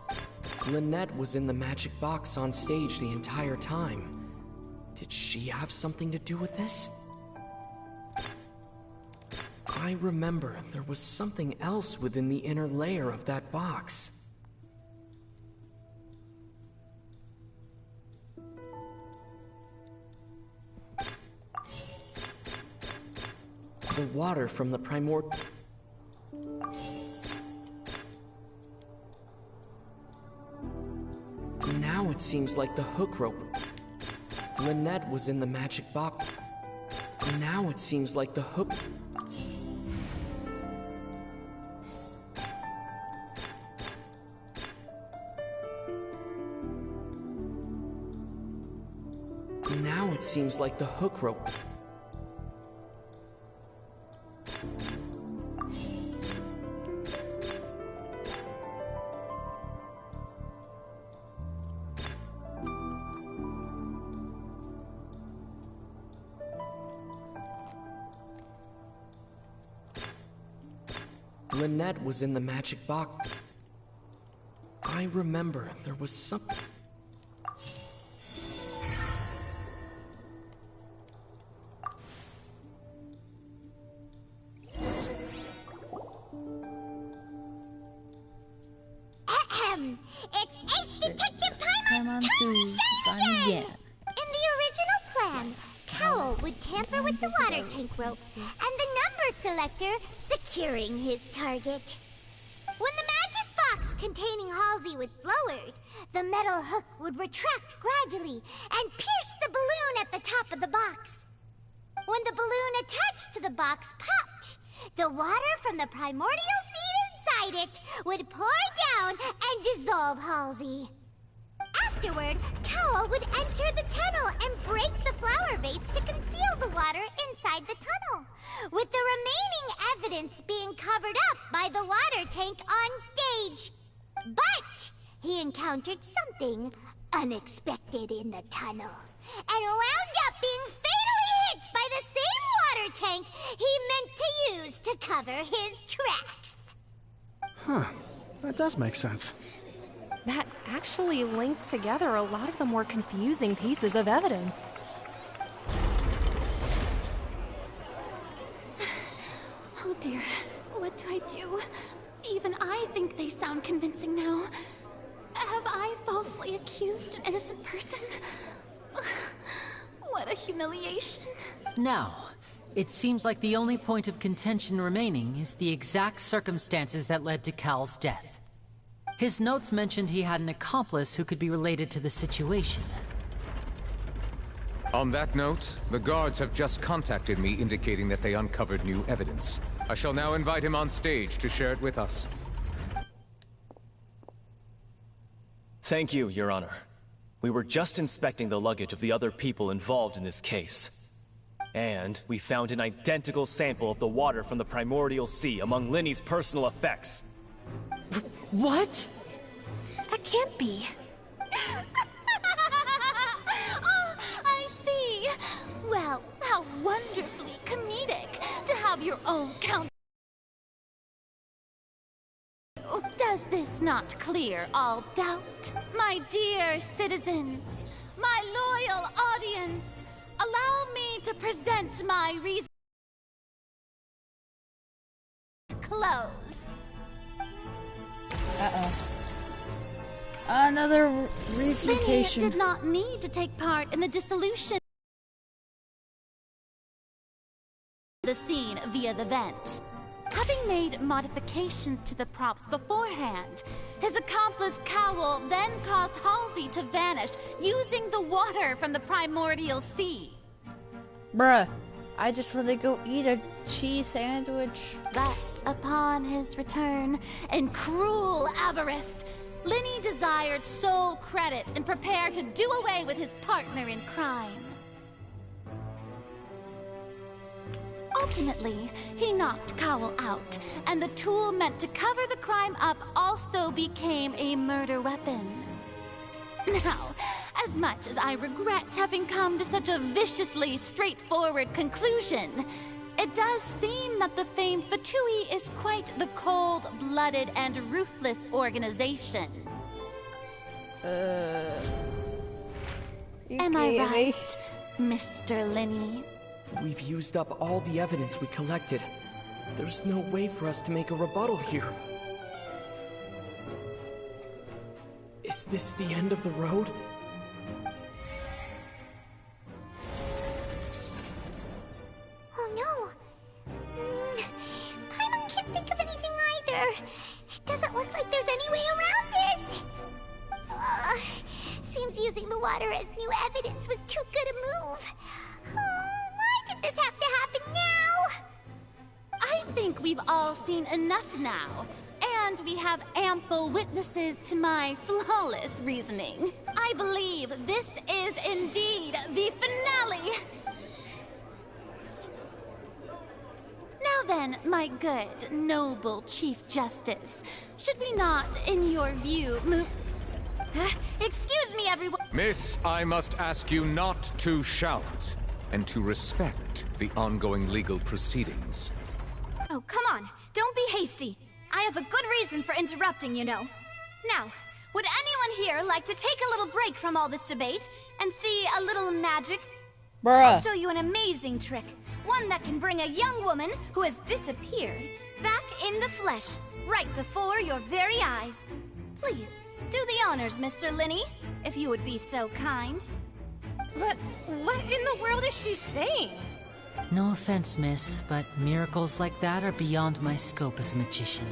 Lynette was in the magic box on stage the entire time. Did she have something to do with this? I remember there was something else within the inner layer of that box. The water from the Now it seems like the hook rope. Lynette was in the magic box. Now it seems like the hook... Now it seems like the hook rope... Lynette was in the magic box. I remember there was something... It's Ace Detective Paimon's turn to shine again! In the original plan, Cowell would tamper with the water tank rope, and the number selector securing his target. When the magic box containing Halsey was lowered, the metal hook would retract gradually and pierce the balloon at the top of the box. When the balloon attached to the box popped, the water from the primordial seed inside it would pour down and dissolve Halsey. Afterward, Cowell would enter the tunnel and break the flower vase to conceal the water inside the tunnel, with the remaining evidence being covered up by the water tank on stage. But he encountered something unexpected in the tunnel, and wound up being fatally hit by the same water tank he meant to use to cover his tracks. Huh. That does make sense. That actually links together a lot of the more confusing pieces of evidence. Oh dear, what do I do? Even I think they sound convincing now. Have I falsely accused an innocent person? What a humiliation. Now, it seems like the only point of contention remaining is the exact circumstances that led to Cal's death. His notes mentioned he had an accomplice who could be related to the situation. On that note, the guards have just contacted me indicating that they uncovered new evidence. I shall now invite him on stage to share it with us. Thank you, Your Honor. We were just inspecting the luggage of the other people involved in this case. And we found an identical sample of the water from the primordial sea among Linny's personal effects. What? That can't be. Oh Well, how wonderfully comedic to have your own count. Does this not clear all doubt? My dear citizens, my loyal audience, allow me to present my reason. Close. Uh-oh. Another refutation. Linny did not need to take part in the dissolution of the scene via the vent. Having made modifications to the props beforehand, his accomplice Cowl then caused Halsey to vanish using the water from the primordial sea. Bruh, I just let it go eat a cheese sandwich. But upon his return, in cruel avarice, Linny desired sole credit and prepared to do away with his partner in crime. Ultimately, he knocked Cowl out, and the tool meant to cover the crime up also became a murder weapon. Now, as much as I regret having come to such a viciously straightforward conclusion, it does seem that the famed Fatui is quite the cold-blooded and ruthless organization. Am I right, Mr. Linny? We've used up all the evidence we collected. There's no way for us to make a rebuttal here. Is this the end of the road? Oh no! Paimon can't think of anything either. It doesn't look like there's any way around this. Seems using the water as new evidence was too good a move. Why did this have to happen now? I think we've all seen enough now, and we have ample witnesses to my flawless reasoning. I believe this is indeed the finale. Now then, my good, noble Chief Justice, should we not, in your view, move... Excuse me, everyone. Miss, I must ask you not to shout, and to respect the ongoing legal proceedings. Oh, come on. Don't be hasty. I have a good reason for interrupting, you know. Now, would anyone here like to take a little break from all this debate and see a little magic? Bruh. I'll show you an amazing trick. One that can bring a young woman who has disappeared back in the flesh, right before your very eyes. Please, do the honors, Mr. Linny, if you would be so kind. What in the world is she saying? No offense, miss, but miracles like that are beyond my scope as a magician.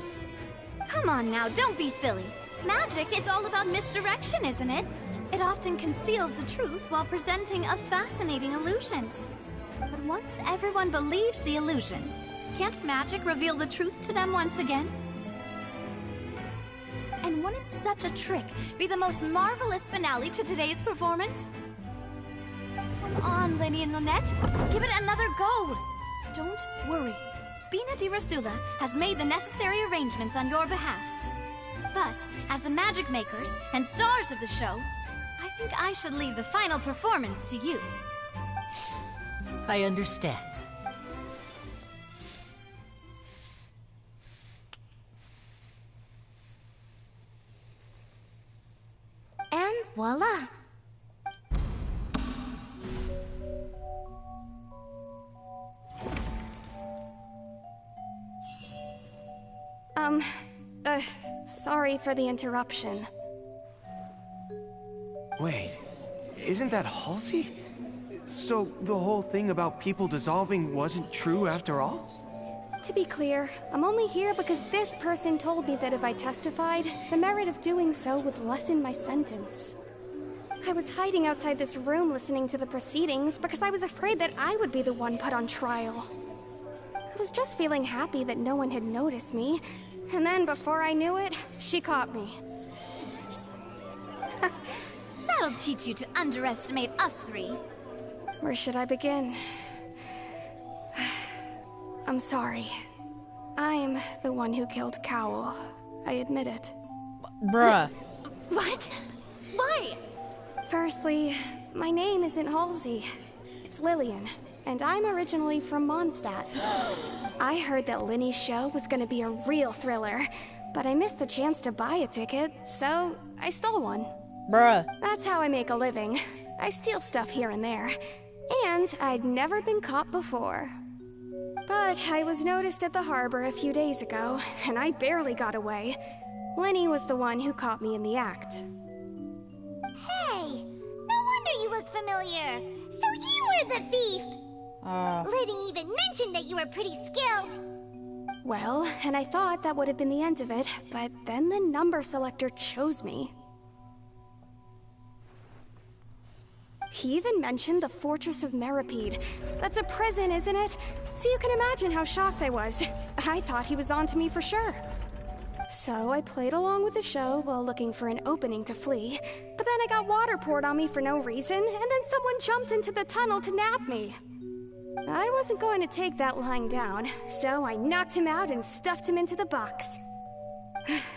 Come on now, don't be silly. Magic is all about misdirection, isn't it? It often conceals the truth while presenting a fascinating illusion. But once everyone believes the illusion, can't magic reveal the truth to them once again? And wouldn't such a trick be the most marvelous finale to today's performance? Come on, Linny and Lynette. Give it another go. Don't worry. Spina di Rasula has made the necessary arrangements on your behalf. But, as the magic makers and stars of the show, I think I should leave the final performance to you. I understand. And voila! Sorry for the interruption. Wait, isn't that Halsey? So the whole thing about people dissolving wasn't true after all? To be clear, I'm only here because this person told me that if I testified, the merit of doing so would lessen my sentence. I was hiding outside this room listening to the proceedings because I was afraid that I would be the one put on trial. I was just feeling happy that no one had noticed me, and then before I knew it, she caught me. That'll teach you to underestimate us three. Where should I begin? I'm sorry. I'm the one who killed Cowl. I admit it. Bruh. What? Why? Firstly, my name isn't Halsey. It's Lillian, and I'm originally from Mondstadt. I heard that Linny's show was gonna be a real thriller, but I missed the chance to buy a ticket, so I stole one. Bruh. That's how I make a living. I steal stuff here and there. And I'd never been caught before. But I was noticed at the harbor a few days ago, and I barely got away. Linny was the one who caught me in the act. Hey, no wonder you look familiar. So you were the thief. Liddy even mentioned that you were pretty skilled. Well, and I thought that would have been the end of it, but then the number selector chose me. He even mentioned the Fortress of Meripede. That's a prison, isn't it? So you can imagine how shocked I was. I thought he was onto me for sure. So I played along with the show while looking for an opening to flee. But then I got water poured on me for no reason, and then someone jumped into the tunnel to nab me. I wasn't going to take that lying down, so I knocked him out and stuffed him into the box.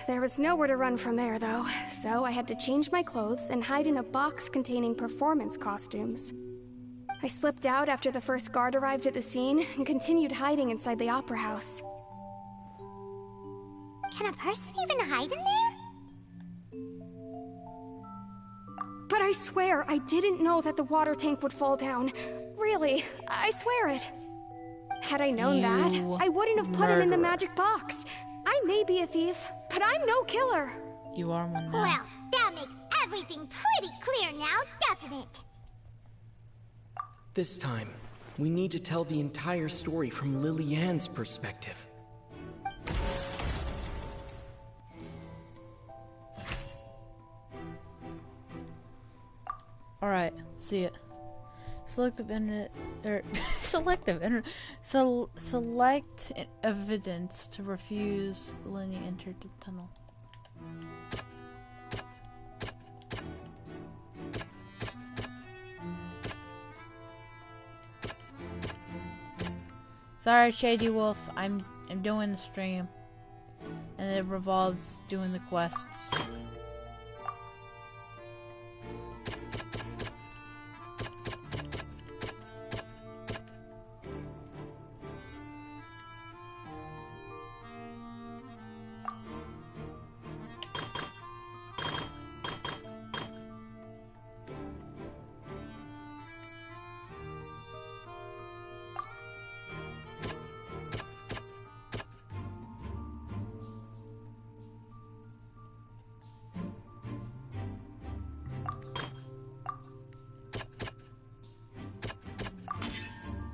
There was nowhere to run from there, though, so I had to change my clothes and hide in a box containing performance costumes. I slipped out after the first guard arrived at the scene and continued hiding inside the opera house. Can a person even hide in there? But I swear I didn't know that the water tank would fall down. Really, I swear it. Had I known that, I wouldn't have put him in the magic box. I may be a thief, but I'm no killer. You are one now. Well, that makes everything pretty clear now, doesn't it? This time, we need to tell the entire story from Lillian's perspective. Alright, see it. Selective internet, select evidence to refuse Lenny entered the tunnel. Sorry, Shady Wolf. I'm doing the stream, and it revolves doing the quests.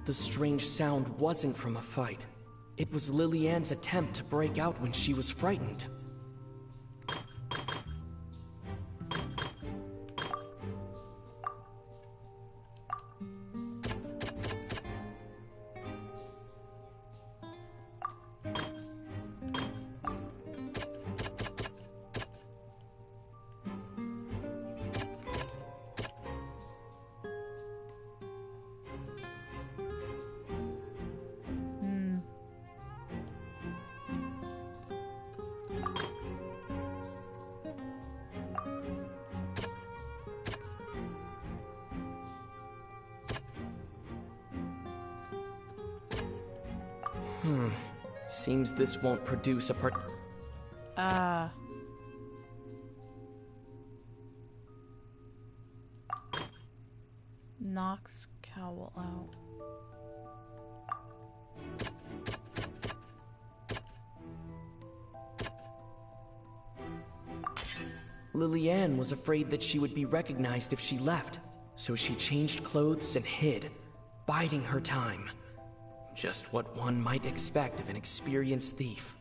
The strange sound wasn't from a fight. It was Lillian's attempt to break out when she was frightened. Seems this won't produce a part. Knocks Cowl out. Lillian was afraid that she would be recognized if she left, so she changed clothes and hid, biding her time. Just what one might expect of an experienced thief.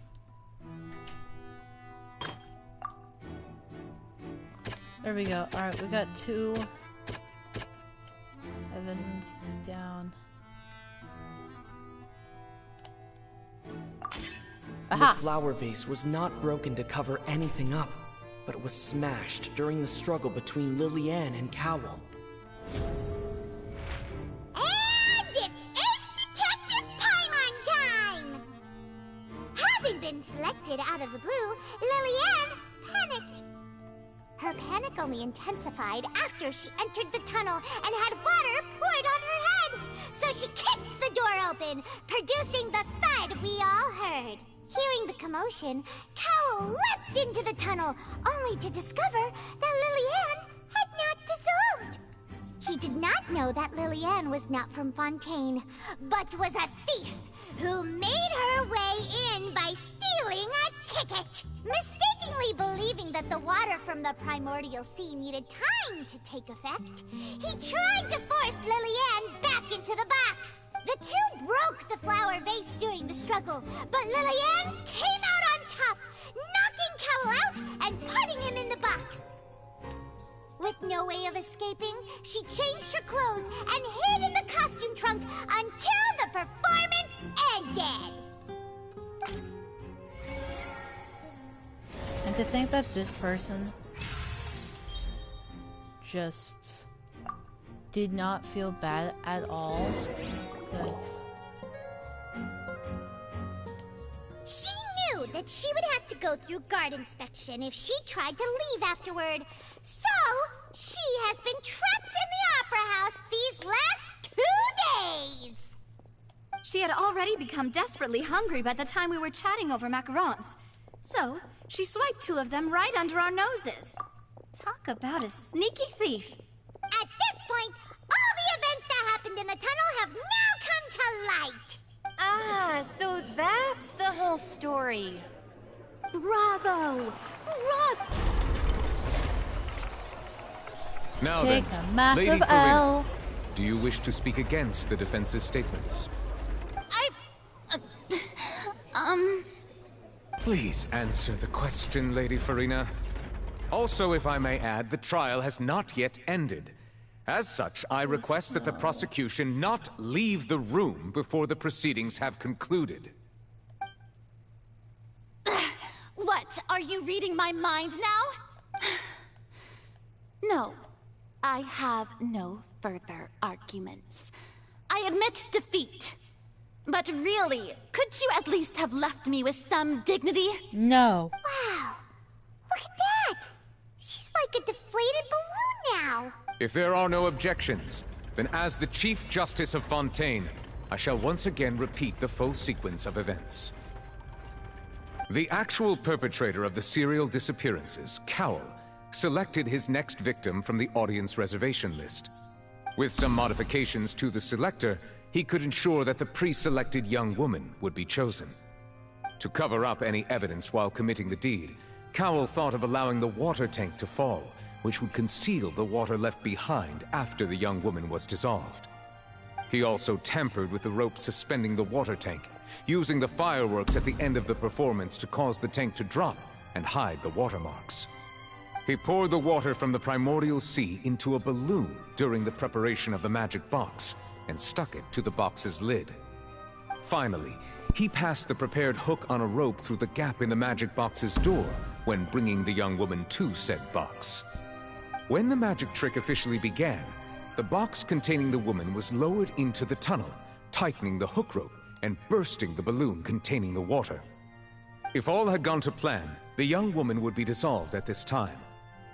There we go. Alright, we got 2 evidence down. Aha! The flower vase was not broken to cover anything up, but it was smashed during the struggle between Lillian and Cowl. Selected out of the blue, Lillian panicked. Her panic only intensified after she entered the tunnel and had water poured on her head. so she kicks the door open, producing the thud we all heard. Hearing the commotion, Cowl leapt into the tunnel, only to discover that Lillian had not dissolved. He did not know that Lillian was not from Fontaine, but was a thief who made her way in by stealing a ticket. Mistakenly believing that the water from the primordial sea needed time to take effect, he tried to force Lillian back into the box. The two broke the flower vase during the struggle, but Lillian came out on top, knocking Cowl out and putting him in the box. With no way of escaping, she changed her clothes and hid in the costume trunk until the performance ended. And to think that this person just did not feel bad at all. Yikes. She knew that she would have to go through guard inspection if she tried to leave afterward. So, she has been trapped in the Opera House these last 2 days. She had already become desperately hungry by the time we were chatting over macarons. So, she swiped 2 of them right under our noses. Talk about a sneaky thief. At this point, all the events that happened in the tunnel have now come to light. Ah, so that's the whole story. Bravo! Now Take then, a massive Lady L. Farina, do you wish to speak against the defense's statements? Please answer the question, Lady Farina. Also, if I may add, the trial has not yet ended. As such, I request that the prosecution not leave the room before the proceedings have concluded. What? Are you reading my mind now? No. I have no further arguments. I admit defeat. But really, could you at least have left me with some dignity? No. Wow. Look at that. She's like a deflated balloon now. If there are no objections, then as the Chief Justice of Fontaine, I shall once again repeat the full sequence of events. The actual perpetrator of the serial disappearances, Cowl, selected his next victim from the audience reservation list. With some modifications to the selector, he could ensure that the pre-selected young woman would be chosen. To cover up any evidence while committing the deed, Cowl thought of allowing the water tank to fall, which would conceal the water left behind after the young woman was dissolved. He also tampered with the rope suspending the water tank, using the fireworks at the end of the performance to cause the tank to drop and hide the watermarks. He poured the water from the primordial sea into a balloon during the preparation of the magic box and stuck it to the box's lid. Finally, he passed the prepared hook on a rope through the gap in the magic box's door when bringing the young woman to said box. When the magic trick officially began, the box containing the woman was lowered into the tunnel, tightening the hook rope and bursting the balloon containing the water. If all had gone to plan, the young woman would be dissolved at this time.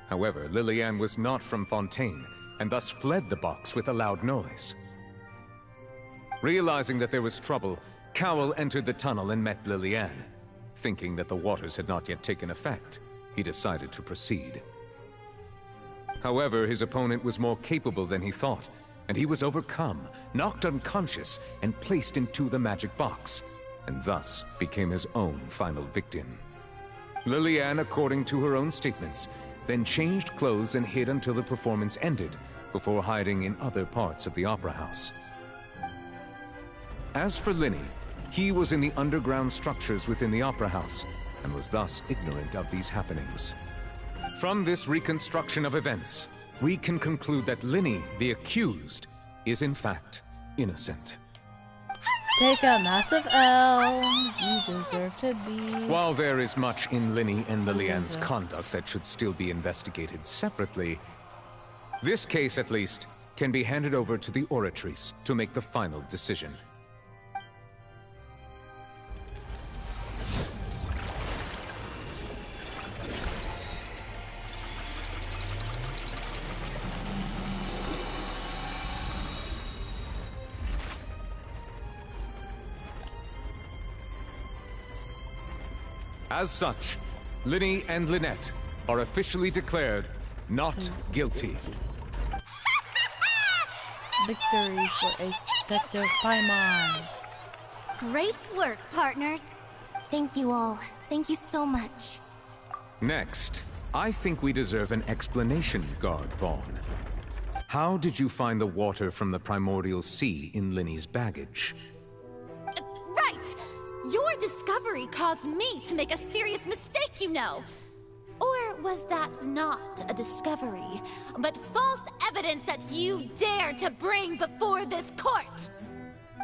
However, Lillian was not from Fontaine, and thus fled the box with a loud noise. Realizing that there was trouble, Cowl entered the tunnel and met Lillian. Thinking that the waters had not yet taken effect, he decided to proceed. However, his opponent was more capable than he thought, and he was overcome, knocked unconscious, and placed into the magic box, and thus became his own final victim. Lillian, according to her own statements, then changed clothes and hid until the performance ended, before hiding in other parts of the opera house. As for Linny, he was in the underground structures within the opera house, and was thus ignorant of these happenings. From this reconstruction of events, we can conclude that Linny, the accused, is in fact innocent. Take a massive L. You deserve to be. While there is much in Linny and Lillian's conduct that should still be investigated separately, this case, at least, can be handed over to the Oratrice to make the final decision. As such, Linny and Lynette are officially declared not guilty. Victory for Ace Detective Paimon. Great work, partners. Thank you all. Thank you so much. Next, I think we deserve an explanation, Guard Vaughn. How did you find the water from the primordial sea in Linny's baggage? Right! Your discovery caused me to make a serious mistake, you know. Or was that not a discovery, but false evidence that you dared to bring before this court?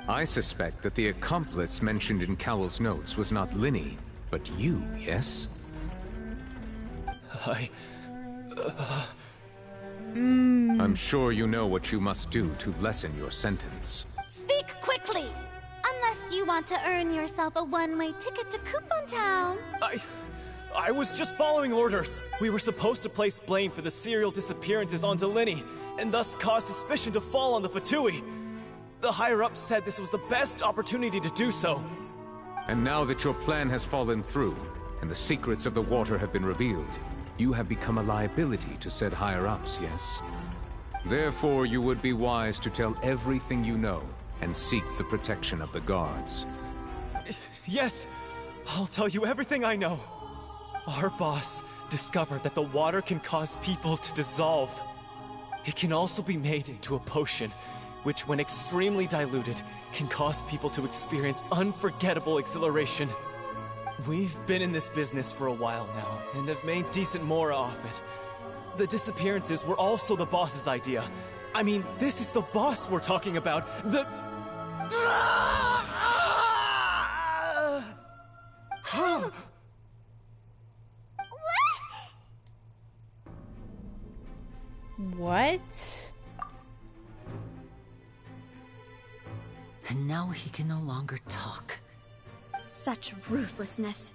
I suspect that the accomplice mentioned in Cowell's notes was not Linny, but you, yes? I'm sure you know what you must do to lessen your sentence. Speak quickly! Unless you want to earn yourself a one-way ticket to Coupon Town. I was just following orders. We were supposed to place blame for the serial disappearances onto Linny, and thus cause suspicion to fall on the Fatui. The higher-ups said this was the best opportunity to do so. And now that your plan has fallen through, and the secrets of the water have been revealed, you have become a liability to said higher-ups, yes? Therefore, you would be wise to tell everything you know, and seek the protection of the guards. Yes, I'll tell you everything I know. Our boss discovered that the water can cause people to dissolve. It can also be made into a potion, which when extremely diluted, can cause people to experience unforgettable exhilaration. We've been in this business for a while now, and have made decent more off it. The disappearances were also the boss's idea. I mean, this is the boss we're talking about. The... What? And now he can no longer talk. Such ruthlessness.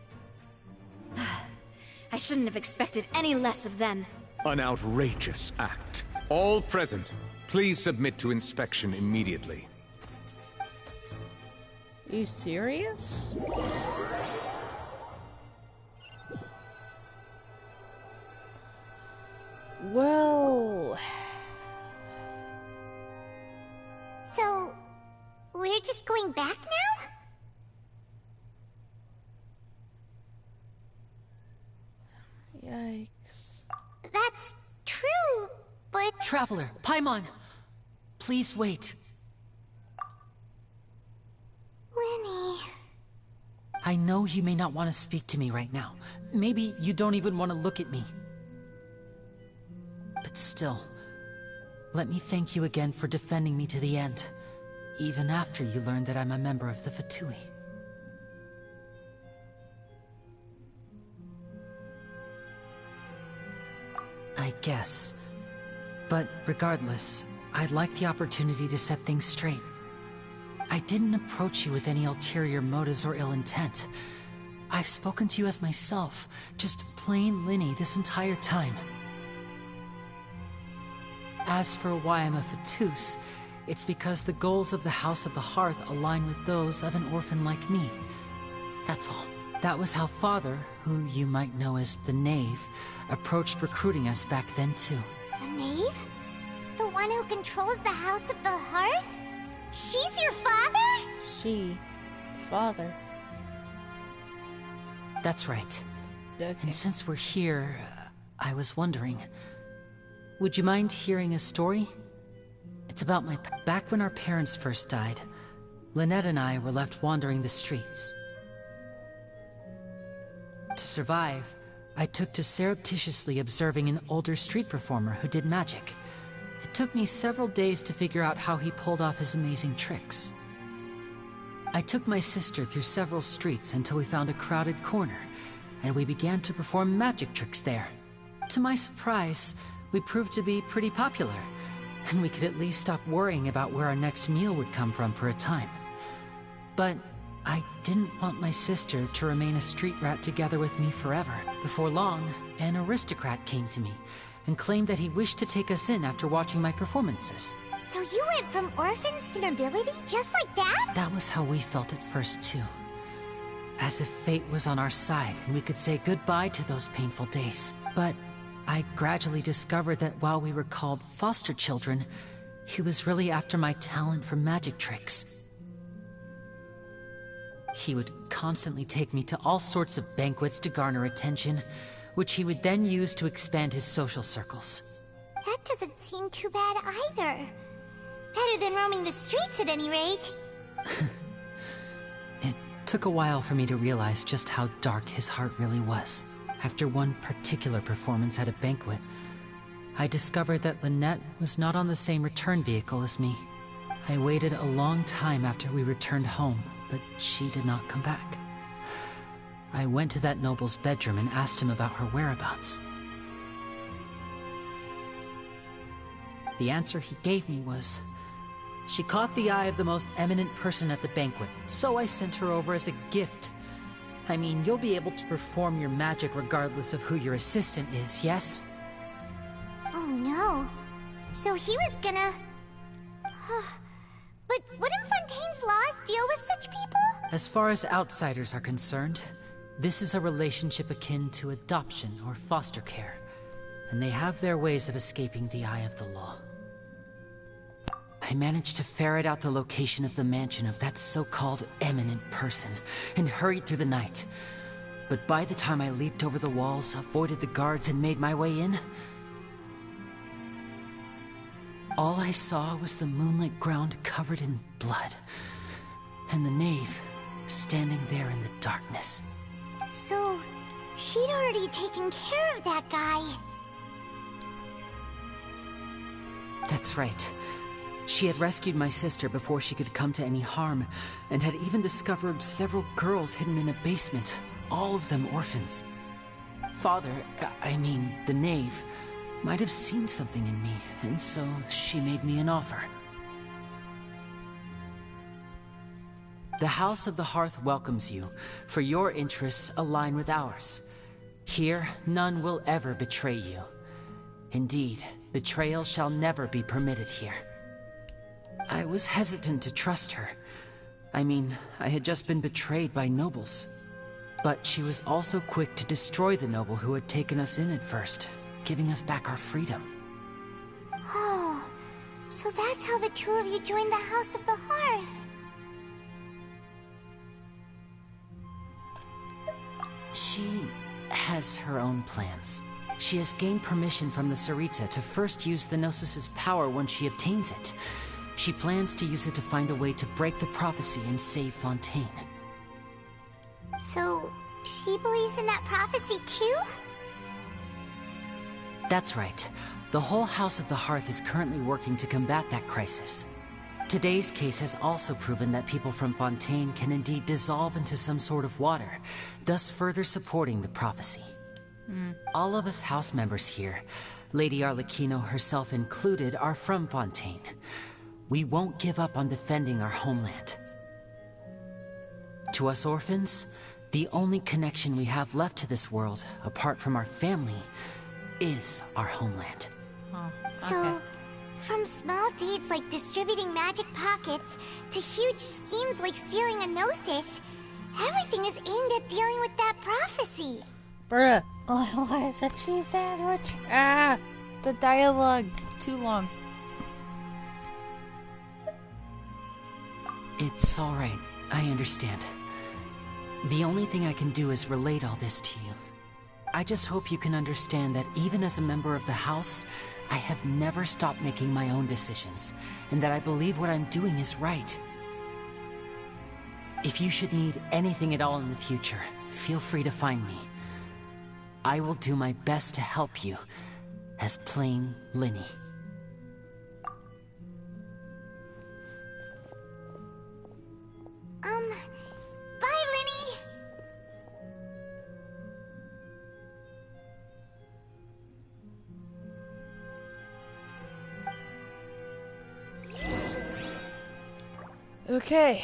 I shouldn't have expected any less of them. An outrageous act. All present, please submit to inspection immediately. Are you serious? Well... So, we're just going back now? Yikes. That's true, but... Traveler, Paimon! Please wait. Linny... I know you may not want to speak to me right now. Maybe you don't even want to look at me. But still, let me thank you again for defending me to the end, even after you learned that I'm a member of the Fatui. I guess. But regardless, I'd like the opportunity to set things straight. I didn't approach you with any ulterior motives or ill intent. I've spoken to you as myself, just plain Linny this entire time. As for why I'm a Fatus, it's because the goals of the House of the Hearth align with those of an orphan like me. That's all. That was how Father, who you might know as the Knave, approached recruiting us back then too. The Knave? The one who controls the House of the Hearth? She's your father? She... father. That's right. Okay. And since we're here, I was wondering... would you mind hearing a story? It's about my... Back when our parents first died, Lynette and I were left wandering the streets. To survive, I took to surreptitiously observing an older street performer who did magic. It took me several days to figure out how he pulled off his amazing tricks. I took my sister through several streets until we found a crowded corner, and we began to perform magic tricks there. To my surprise, we proved to be pretty popular, and we could at least stop worrying about where our next meal would come from for a time. But I didn't want my sister to remain a street rat together with me forever. Before long, an aristocrat came to me and claimed that he wished to take us in after watching my performances. So you went from orphans to nobility just like that? That was how we felt at first too. As if fate was on our side and we could say goodbye to those painful days. But I gradually discovered that while we were called foster children, he was really after my talent for magic tricks. He would constantly take me to all sorts of banquets to garner attention, which he would then use to expand his social circles. That doesn't seem too bad either. Better than roaming the streets at any rate. It took a while for me to realize just how dark his heart really was. After one particular performance at a banquet, I discovered that Lynette was not on the same return vehicle as me. I waited a long time after we returned home, but she did not come back. I went to that noble's bedroom and asked him about her whereabouts. The answer he gave me was, she caught the eye of the most eminent person at the banquet, so I sent her over as a gift. I mean, you'll be able to perform your magic regardless of who your assistant is, yes? Oh no. So he was gonna... But wouldn't Fontaine's laws deal with such people? As far as outsiders are concerned, this is a relationship akin to adoption or foster care, and they have their ways of escaping the eye of the law. I managed to ferret out the location of the mansion of that so-called eminent person, and hurried through the night. But by the time I leaped over the walls, avoided the guards, and made my way in, all I saw was the moonlit ground covered in blood, and the knave standing there in the darkness. So, she'd already taken care of that guy. That's right. She had rescued my sister before she could come to any harm, and had even discovered several girls hidden in a basement, all of them orphans. Father, I mean, the knave, might have seen something in me, and so she made me an offer. The House of the Hearth welcomes you, for your interests align with ours. Here, none will ever betray you. Indeed, betrayal shall never be permitted here. I was hesitant to trust her. I mean, I had just been betrayed by nobles. But she was also quick to destroy the noble who had taken us in at first, giving us back our freedom. Oh, so that's how the two of you joined the House of the Hearth. She has her own plans. She has gained permission from the Sarita to first use the Gnosis' power when she obtains it. She plans to use it to find a way to break the prophecy and save Fontaine. So, she believes in that prophecy too? That's right. The whole House of the Hearth is currently working to combat that crisis. Today's case has also proven that people from Fontaine can indeed dissolve into some sort of water, thus further supporting the prophecy. All of us house members here, Lady Arlecchino herself included, are from Fontaine. We won't give up on defending our homeland. To us orphans, the only connection we have left to this world, apart from our family, is our homeland. Oh, okay. So, from small deeds like distributing magic pockets to huge schemes like stealing a Gnosis, everything is aimed at dealing with that prophecy. Bruh. Oh, why is a cheese sandwich? Ah! The dialogue. Too long. It's alright. I understand. The only thing I can do is relate all this to you. I just hope you can understand that even as a member of the House, I have never stopped making my own decisions, and that I believe what I'm doing is right. If you should need anything at all in the future, feel free to find me. I will do my best to help you, as plain Linny. Bye, Linny! Okay.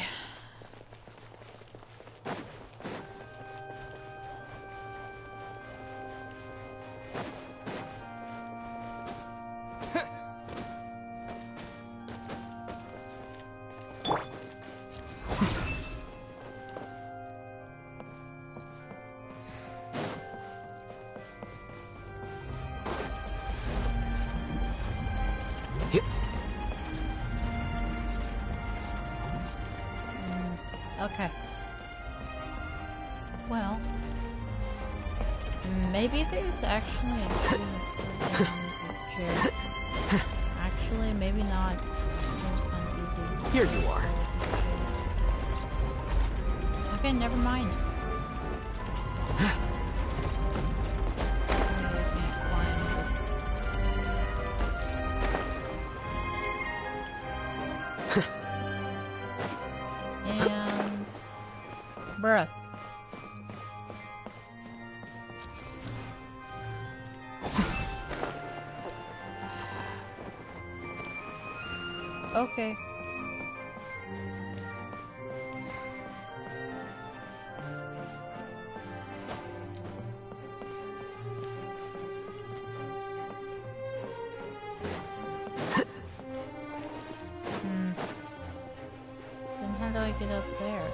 Okay. Well, maybe there's actually a chair. Actually, maybe not. It was kind of easy. Here you are. Okay, never mind. Bruh. Okay. Then how do I get up there?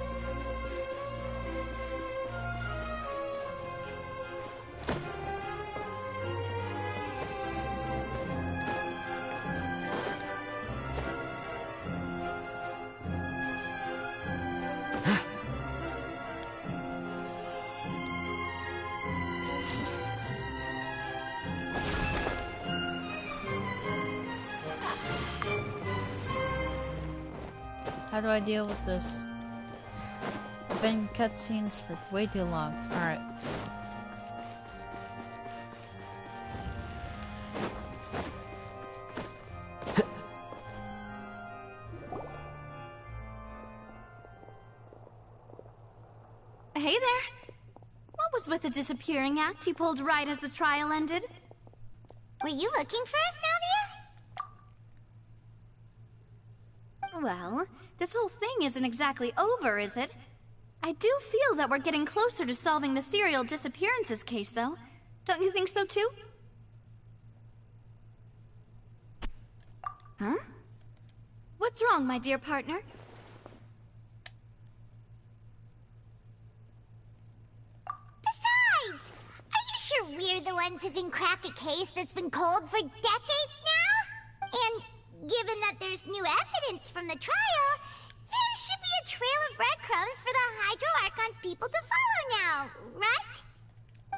How do I deal with this? I've been cutscenes for way too long. Alright. Hey there! What was with the disappearing act you pulled right as the trial ended? Were you looking for us, Navia? Well, this whole thing isn't exactly over, is it? I do feel that we're getting closer to solving the serial disappearances case, though. Don't you think so, too? Huh? What's wrong, my dear partner? Besides, are you sure we're the ones who can crack a case that's been cold for decades now? And given that there's new evidence from the trial, there should be a trail of breadcrumbs for the Hydro Archon's people to follow now, right?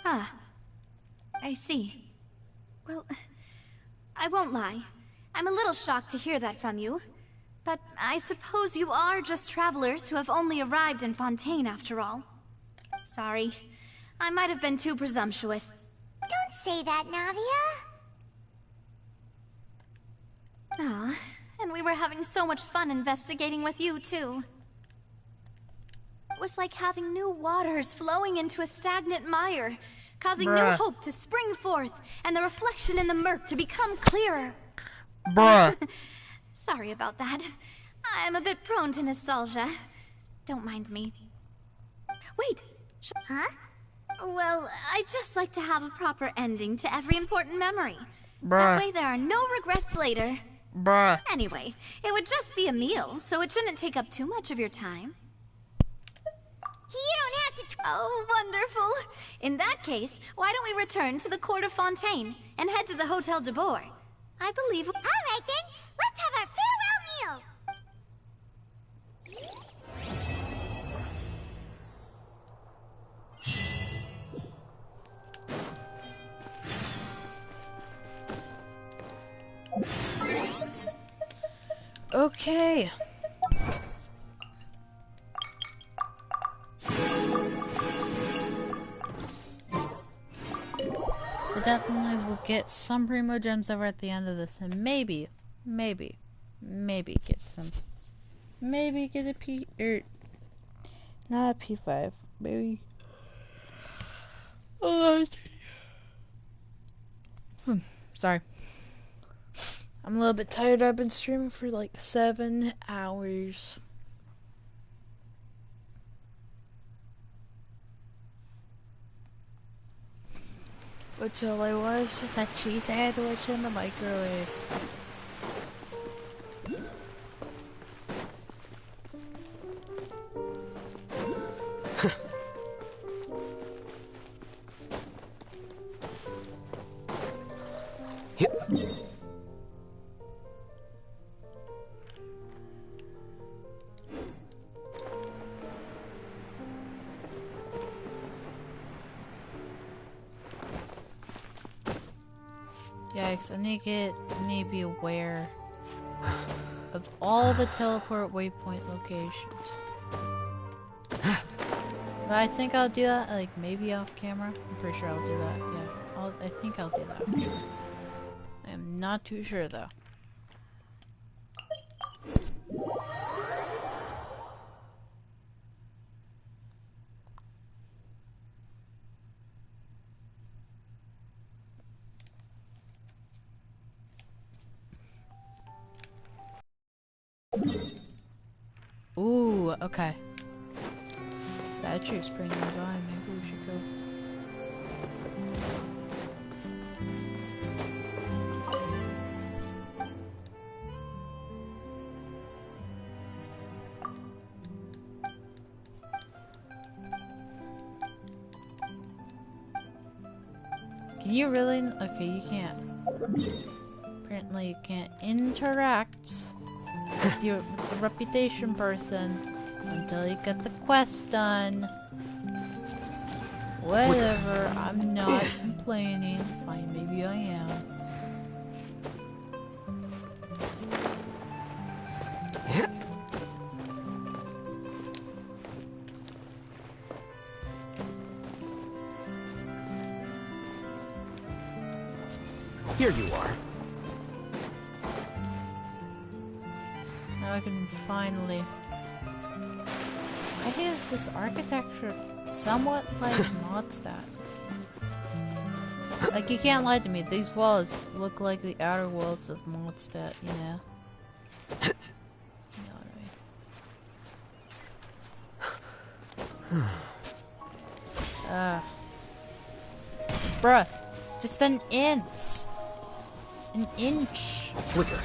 Ah, I see. Well, I won't lie. I'm a little shocked to hear that from you. But I suppose you are just travelers who have only arrived in Fontaine after all. Sorry. I might have been too presumptuous. Don't say that, Navia. Ah, and we were having so much fun investigating with you, too. It was like having new waters flowing into a stagnant mire, causing new hope to spring forth, and the reflection in the murk to become clearer. Bruh. Sorry about that. I'm a bit prone to nostalgia. Don't mind me. Wait. Huh? Well, I just like to have a proper ending to every important memory. Bruh. That way there are no regrets later. Bruh. Anyway, it would just be a meal, so it shouldn't take up too much of your time. You don't have to... Oh, wonderful. In that case, why don't we return to the court of Fontaine and head to the Hotel de Boer? I believe... All right, then. Let's have our farewell meal. Okay. We definitely will get some Primo Gems over at the end of this, and maybe get some. Maybe get a P, not a P5, maybe. Sorry. I'm a little bit tired. I've been streaming for like 7 hours. Which all it was, just that cheese sandwich in the microwave. Yikes, I need to be aware of all the teleport waypoint locations. But I think I'll do that, like, maybe off camera. I'm pretty sure I'll do that, yeah. I think I'll do that off camera. I am not too sure, though. Ooh, okay. Statue's pretty nearby, maybe we should go. Can you really? Okay, you can't. Apparently you can't interact with the reputation person until you get the quest done. Whatever, I'm not complaining. Fine, maybe I am. Here you are. Now I can finally... Why is this architecture somewhat like Mondstadt? Like, you can't lie to me, these walls look like the outer walls of Mondstadt, you know? You know what I mean? Bruh, just an inch. An inch. Flicker.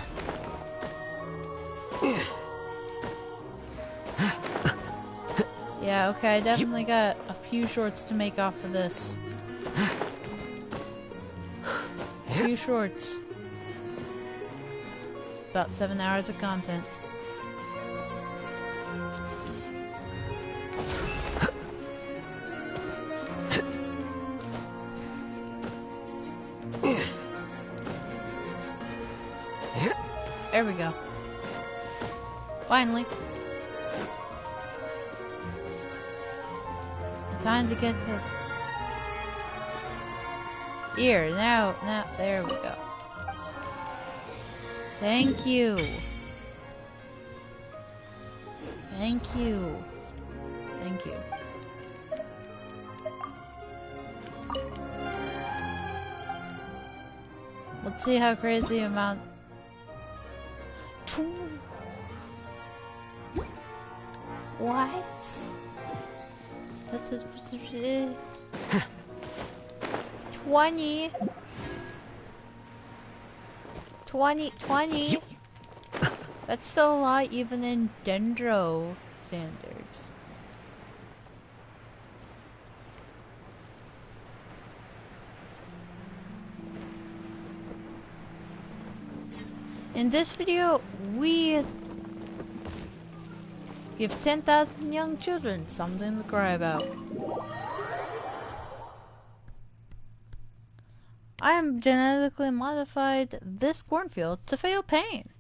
Yeah, okay, I definitely got a few shorts to make off of this. A few shorts. About 7 hours of content. There we go. Finally. Time to get to here. Now, there we go. Thank you. Thank you. Thank you. Let's see how crazy amount. What? This is 20. 20. That's still a lot even in Dendro standards. In this video, we give 10,000 young children something to cry about. I am genetically modified this cornfield to feel pain.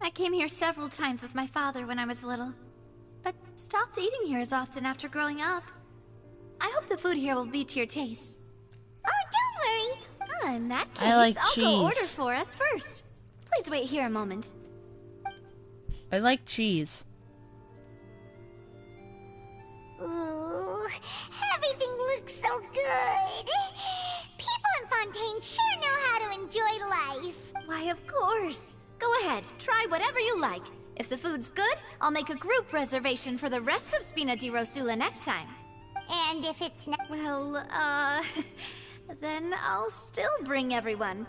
I came here several times with my father when I was little, but stopped eating here as often after growing up. I hope the food here will be to your taste. Oh, don't worry. Oh, in that case, I like I'll go order cheese. for us first. Please wait here a moment. I like cheese. Ooh, everything looks so good. People in Fontaine sure know how to enjoy life. Why, of course. Go ahead, try whatever you like. If the food's good, I'll make a group reservation for the rest of Spina di Rosula next time. And if it's not... Well, then I'll still bring everyone.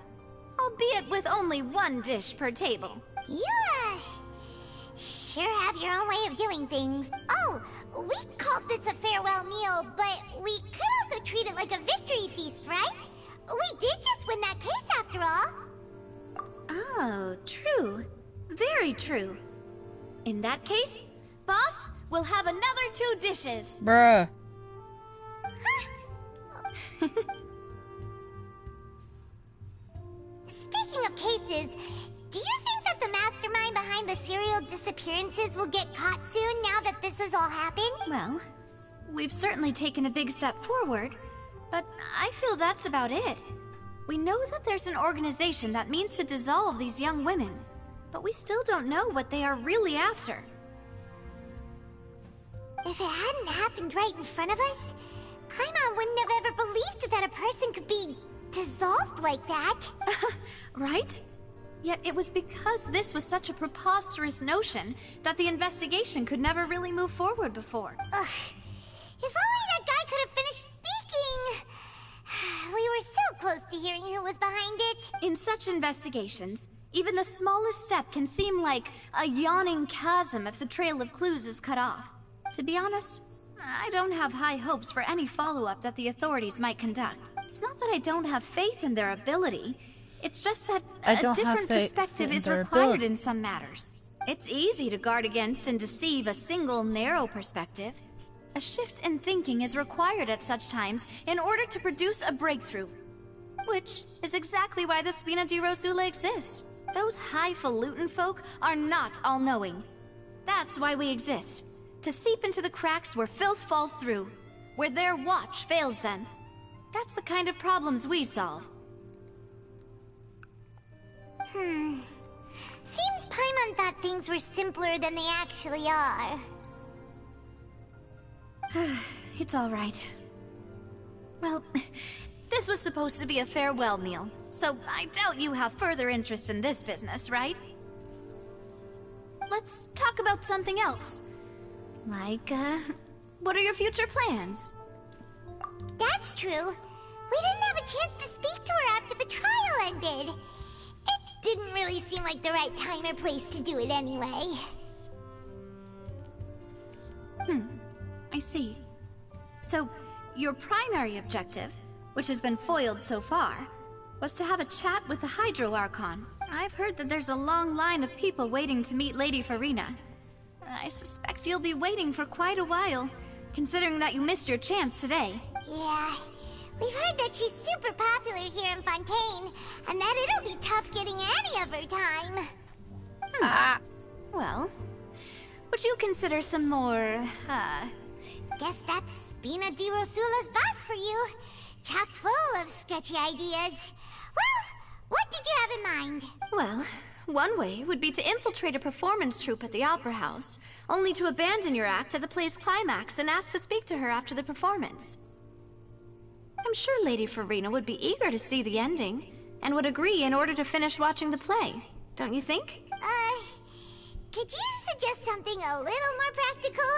Albeit with only one dish per table. Yeah. Sure have your own way of doing things. Oh, we called this a farewell meal, but we could also treat it like a victory feast, right? We did just win that case after all. Oh, true. Very true. In that case, boss, we'll have another 2 dishes. Bruh. Speaking of cases, do you think that the mastermind behind the serial disappearances will get caught soon now that this has all happened? Well, we've certainly taken a big step forward, but I feel that's about it. We know that there's an organization that means to dissolve these young women, but we still don't know what they are really after. If it hadn't happened right in front of us, Paimon wouldn't have ever believed that a person could be dissolved like that. Right? Yet it was because this was such a preposterous notion that the investigation could never really move forward before. Ugh. If only that guy could have finished speaking! We were so close to hearing who was behind it. In such investigations, even the smallest step can seem like a yawning chasm if the trail of clues is cut off. To be honest, I don't have high hopes for any follow-up that the authorities might conduct. It's not that I don't have faith in their ability, it's just that a different perspective is required in some matters. It's easy to guard against and deceive a single narrow perspective. A shift in thinking is required at such times in order to produce a breakthrough. Which is exactly why the Spina di Rosula exist. Those highfalutin folk are not all-knowing. That's why we exist. To seep into the cracks where filth falls through. Where their watch fails them. That's the kind of problems we solve. Seems Paimon thought things were simpler than they actually are. It's all right. Well, this was supposed to be a farewell meal, so I doubt you have further interest in this business, right? Let's talk about something else. Like, what are your future plans? That's true. We didn't have a chance to speak to her after the trial ended. It didn't really seem like the right time or place to do it anyway. I see. So, your primary objective, which has been foiled so far, was to have a chat with the Hydro Archon. I've heard that there's a long line of people waiting to meet Lady Farina. I suspect you'll be waiting for quite a while, considering that you missed your chance today. Yeah, we've heard that she's super popular here in Fontaine, and that it'll be tough getting any of her time. Well, would you consider some more, Guess that's Spina di Rosula's boss for you. Chock full of sketchy ideas. Well, what did you have in mind? Well, one way would be to infiltrate a performance troupe at the Opera House, only to abandon your act at the play's climax and ask to speak to her after the performance. I'm sure Lady Farina would be eager to see the ending, and would agree in order to finish watching the play, don't you think? Could you suggest something a little more practical?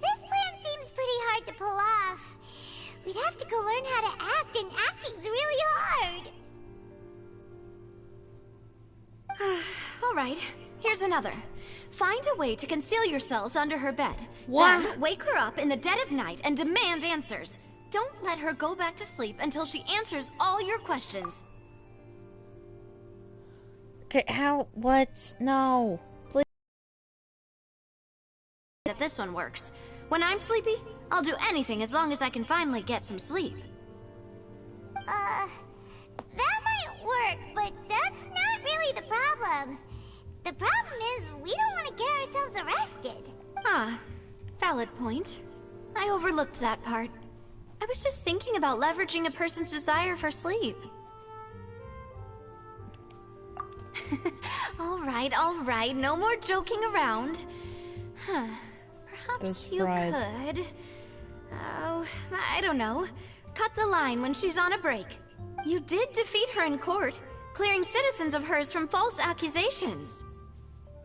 This plan seems pretty hard to pull off. We'd have to go learn how to act, and acting's really hard. All right, here's another. Find a way to conceal yourselves under her bed. What? Then wake her up in the dead of night and demand answers. Don't let her go back to sleep until she answers all your questions. Okay, how? What? No. Please. That this one works. When I'm sleepy, I'll do anything as long as I can finally get some sleep. That might work, but that's not really the problem. The problem is, we don't want to get ourselves arrested. Valid point. I overlooked that part. I was just thinking about leveraging a person's desire for sleep. All right, no more joking around. Perhaps you could... Oh, I don't know. Cut the line when she's on a break. You did defeat her in court, clearing citizens of hers from false accusations.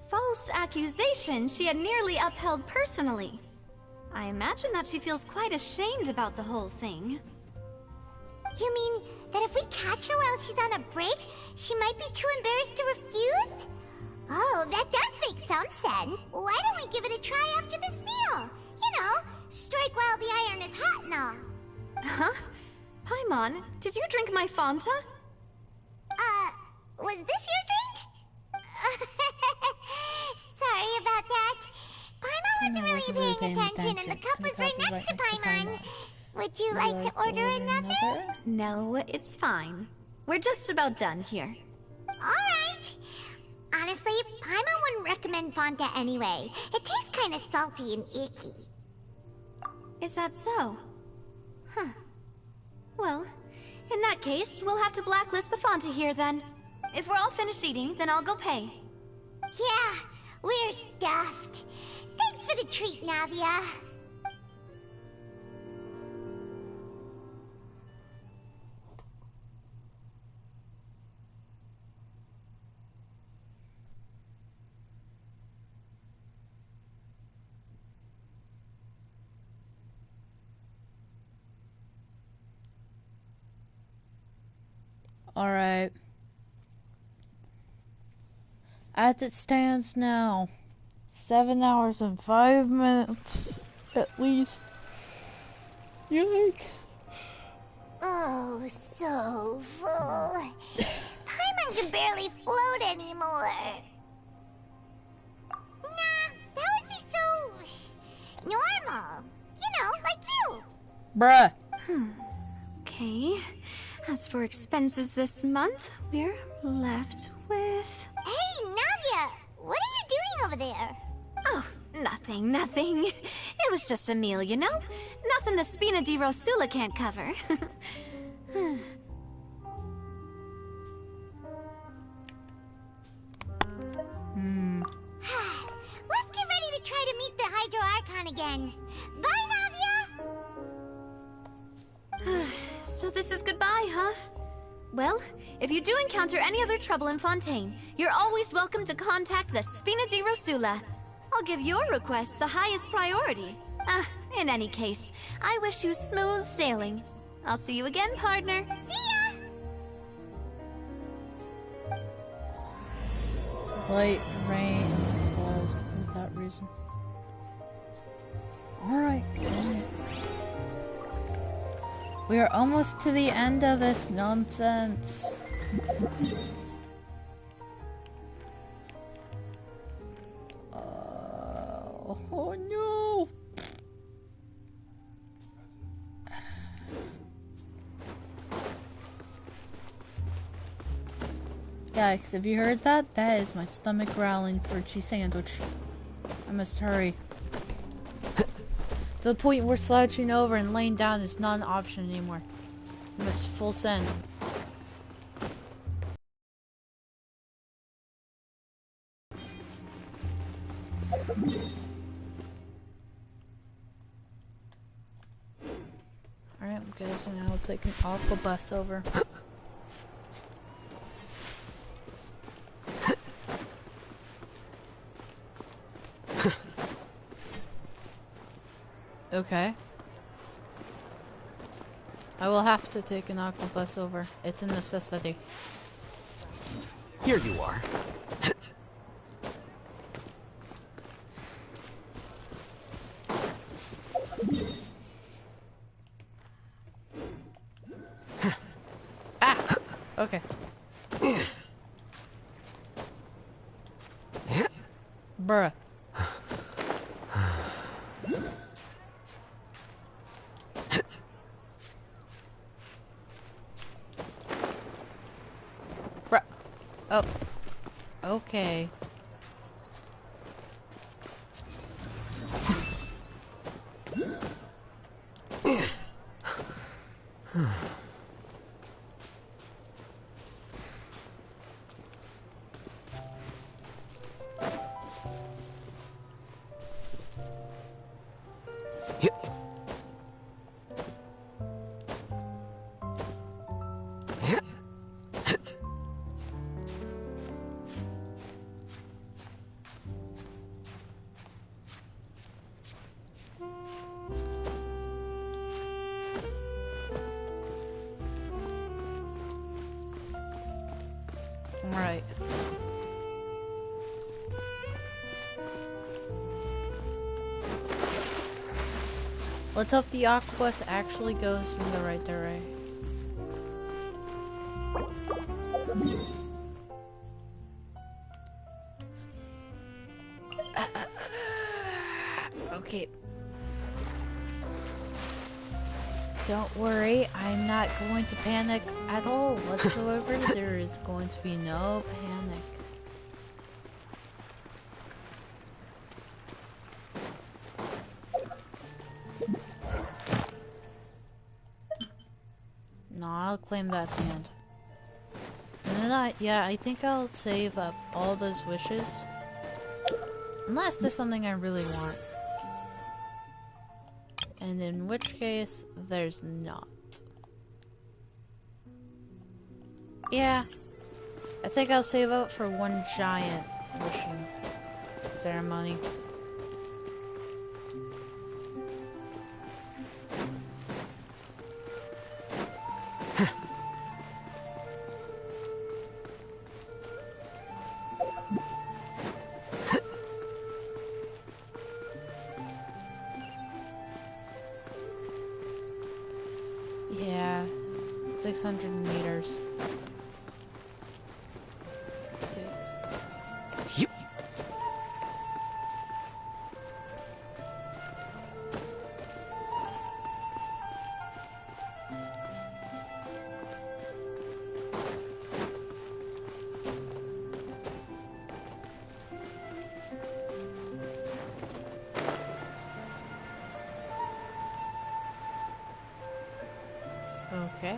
False accusations she had nearly upheld personally. I imagine that she feels quite ashamed about the whole thing. You mean that if we catch her while she's on a break, she might be too embarrassed to refuse? Oh, that does make some sense. Why don't we give it a try after this meal? You know, strike while the iron is hot and all. Huh? Paimon, did you drink my Fanta? Was this your drink? me paying attention, and the cup was right next to Paimon. Would you like to order another? No, it's fine. We're just about done here. Alright. Honestly, Paimon wouldn't recommend Fonta anyway. It tastes kinda salty and icky. Is that so? Huh. Well, in that case, we'll have to blacklist the Fonta here then. If we're all finished eating, then I'll go pay. Yeah, we're stuffed. Thanks for the treat, Navia. Alright. As it stands now, 7 hours and 5 minutes, at least. Yikes. Oh, so full. Paimon can barely float anymore. Nah, that would be so... normal. You know, like you. Bruh. Okay. As for expenses this month, we're left with... Hey, Navia! What are you doing over there? Oh, nothing. It was just a meal, you know? Nothing the Spina di Rosula can't cover. Let's get ready to try to meet the Hydro Archon again. Bye, Navia! So this is goodbye, huh? Well, if you do encounter any other trouble in Fontaine, you're always welcome to contact the Spina di Rosula. I'll give your request the highest priority. In any case, I wish you smooth sailing. I'll see you again, partner. See ya! Light rain falls through that reason. Alright. We are almost to the end of this nonsense. Oh no! Yikes, have you heard that? That is my stomach growling for a cheese sandwich. I must hurry. To the point where slouching over and laying down is not an option anymore. I must full send. Alright, I'm guessing I'll take an aqua bus over. Okay. I will have to take an aqua bus over. It's a necessity. Here you are. Ah! Okay. Bruh. Oh. Okay. Right. Let's hope the octopus actually goes in the right direction. Okay. Don't worry, I'm not going to panic at all whatsoever. There is going to be no panic. No, I'll claim that at the end. And then I think I'll save up all those wishes. Unless there's something I really want. And in which case, there's not. Yeah. I think I'll save up for one giant wishing ceremony. Yeah, 600 meters. Thanks. Yep. Okay.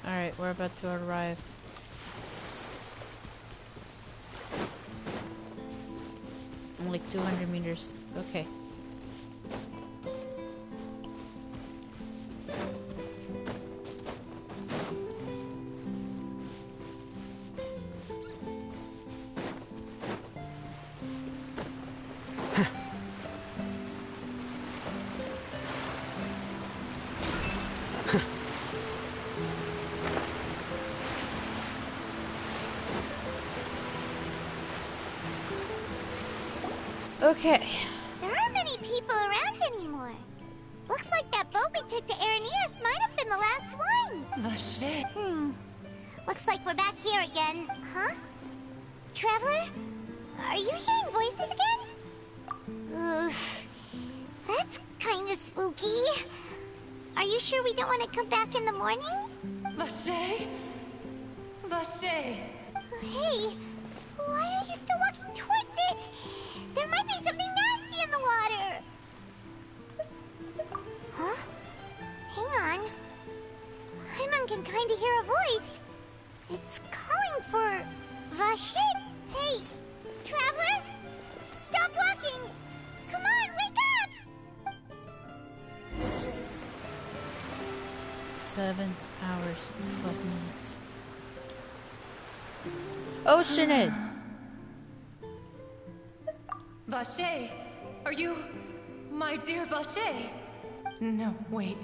Alright, we're about to arrive. I'm like 200 meters. Okay. Okay. There aren't many people around anymore. Looks like that boat we took to Araneas might have been the last one. The shit. Looks like we're back here again. Huh? Traveler? Are you hearing voices again? Ugh. That's kinda spooky. Are you sure we don't want to come back in the morning? Vache? Vache. Hey, why are you still walking towards it? There might be something nasty in the water. Huh? Hang on. Paimon can kinda hear a voice. It's calling for Vache. Hey, traveler! Stop walking! Come on, wake up! 7 hours, 12 minutes. Oceanid! Vache! Are you... my dear Vache? No, wait.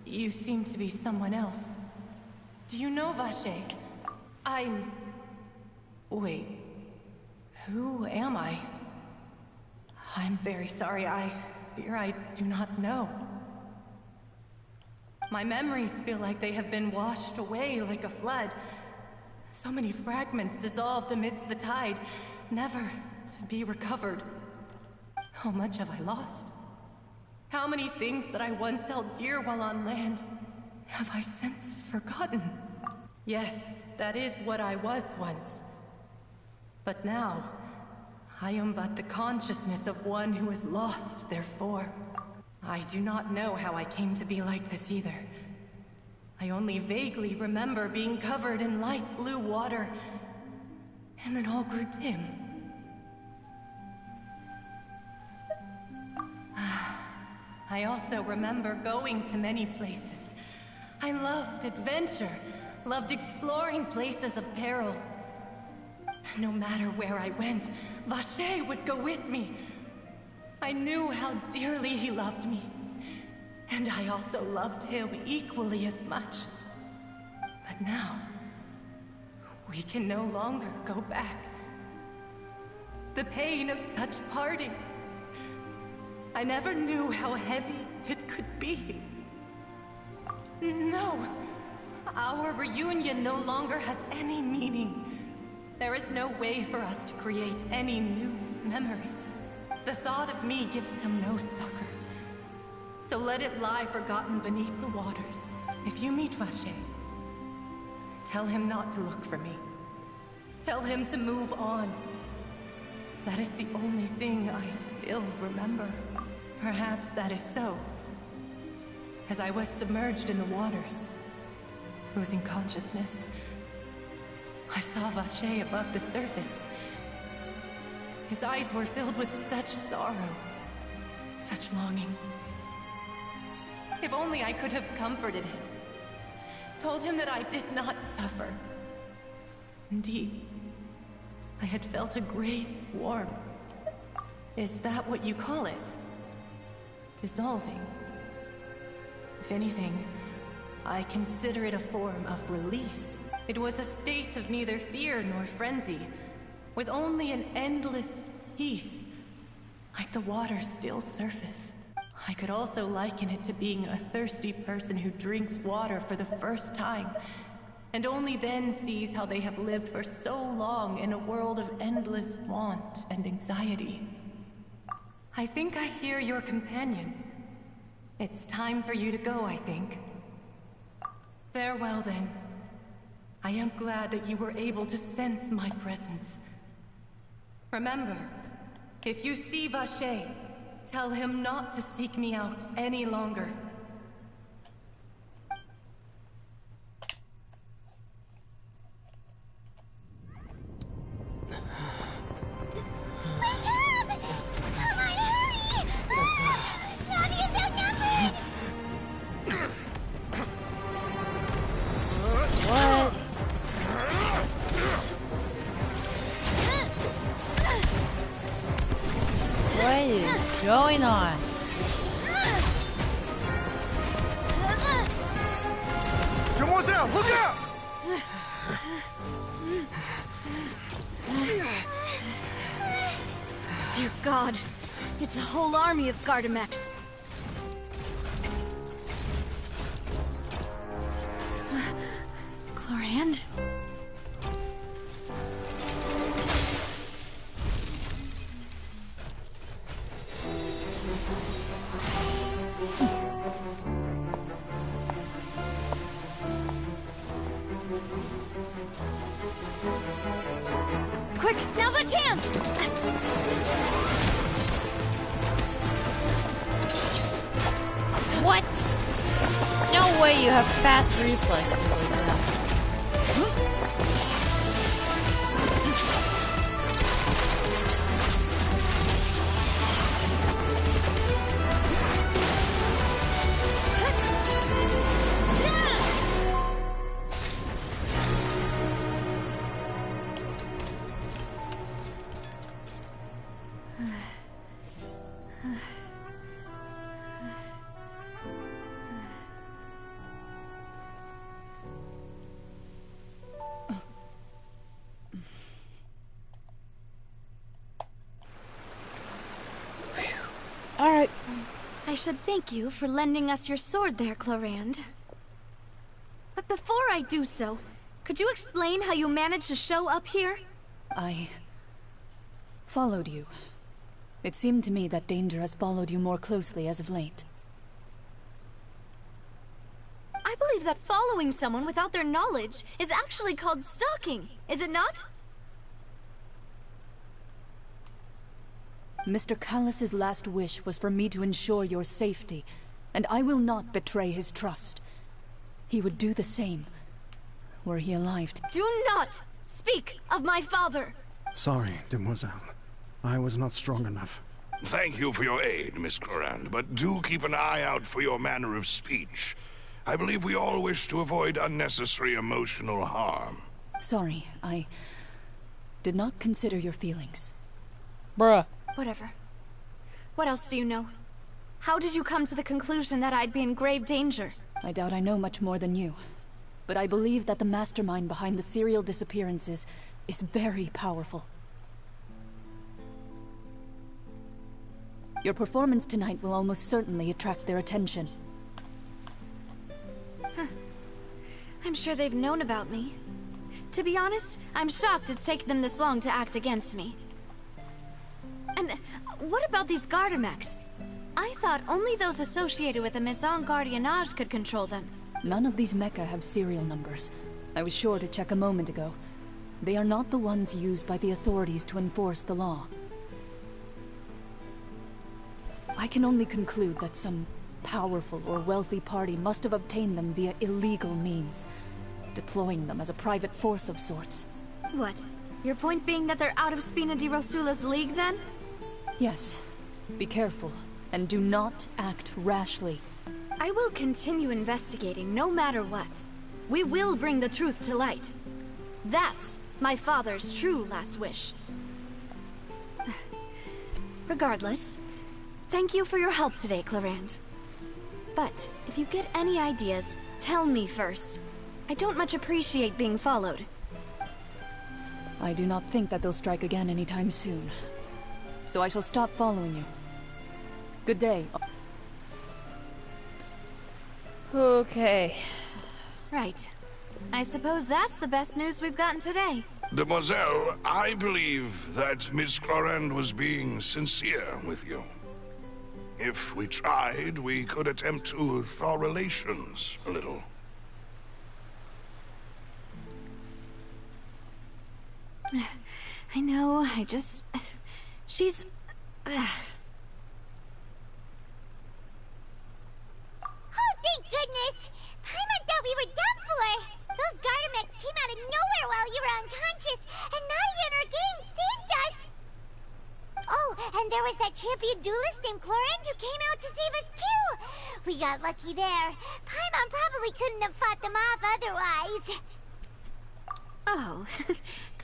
You seem to be someone else. Do you know Vache? I'm... Wait. Who am I? I'm very sorry. I fear I do not know. My memories feel like they have been washed away like a flood. So many fragments dissolved amidst the tide, never to be recovered. How much have I lost? How many things that I once held dear while on land have I since forgotten? Yes, that is what I was once. But now, I am but the consciousness of one who is lost, therefore. I do not know how I came to be like this either. I only vaguely remember being covered in light blue water, and then all grew dim. I I also remember going to many places. I loved adventure, loved exploring places of peril. No matter where I went, Vacher would go with me. I knew how dearly he loved me, and I also loved him equally as much. But now, we can no longer go back. The pain of such parting, I never knew how heavy it could be. No, our reunion no longer has any meaning. There is no way for us to create any new memories. The thought of me gives him no succor. So let it lie forgotten beneath the waters. If you meet Vacher, tell him not to look for me. Tell him to move on. That is the only thing I still remember. Perhaps that is so. As I was submerged in the waters, losing consciousness, I saw Vacher above the surface. His eyes were filled with such sorrow, such longing. If only I could have comforted him, told him that I did not suffer. Indeed, I had felt a great warmth. Is that what you call it? Dissolving? If anything, I consider it a form of release. It was a state of neither fear nor frenzy, with only an endless peace, like the water's still surface. I could also liken it to being a thirsty person who drinks water for the first time, and only then sees how they have lived for so long in a world of endless want and anxiety. I think I hear your companion. It's time for you to go, I think. Farewell, then. I am glad that you were able to sense my presence. Remember, if you see Vacher, tell him not to seek me out any longer. Going on? Demoiselle, look out! Dear God, it's a whole army of Gardamex. Clorand? Quick, now's our chance! What? No way you have fast reflexes like that. Alright. I should thank you for lending us your sword there, Clorand. But before I do so, could you explain how you managed to show up here? I followed you. It seemed to me that danger has followed you more closely as of late. I believe that following someone without their knowledge is actually called stalking, is it not? Mr. Callus's last wish was for me to ensure your safety, and I will not betray his trust. He would do the same, were he alive. Do not speak of my father! Sorry, Demoiselle. I was not strong enough. Thank you for your aid, Miss Clorand, but do keep an eye out for your manner of speech. I believe we all wish to avoid unnecessary emotional harm. Sorry, I did not consider your feelings. Bruh. Whatever. What else do you know? How did you come to the conclusion that I'd be in grave danger? I doubt I know much more than you. But I believe that the mastermind behind the serial disappearances is very powerful. Your performance tonight will almost certainly attract their attention. I'm sure they've known about me. To be honest, I'm shocked it's taken them this long to act against me. And what about these Gardamex? I thought only those associated with the Maison Gardiennage could control them. None of these mecha have serial numbers. I was sure to check a moment ago. They are not the ones used by the authorities to enforce the law. I can only conclude that some powerful or wealthy party must have obtained them via illegal means, deploying them as a private force of sorts. What? Your point being that they're out of Spina di Rosula's league, then? Yes. Be careful, and do not act rashly. I will continue investigating no matter what. We will bring the truth to light. That's my father's true last wish. Regardless, thank you for your help today, Clorand. But if you get any ideas, tell me first. I don't much appreciate being followed. I do not think that they'll strike again anytime soon. So I shall stop following you. Good day. Okay. Right. I suppose that's the best news we've gotten today. Demoiselle, I believe that Miss Clorand was being sincere with you. If we tried, we could attempt to thaw relations a little. I know, I just... She's... Oh, thank goodness! Paimon thought we were done for! Those Gardamex came out of nowhere while you were unconscious, and Nadia and her gang saved us! Oh, and there was that champion duelist named Clorand who came out to save us too! We got lucky there. Paimon probably couldn't have fought them off otherwise. Oh,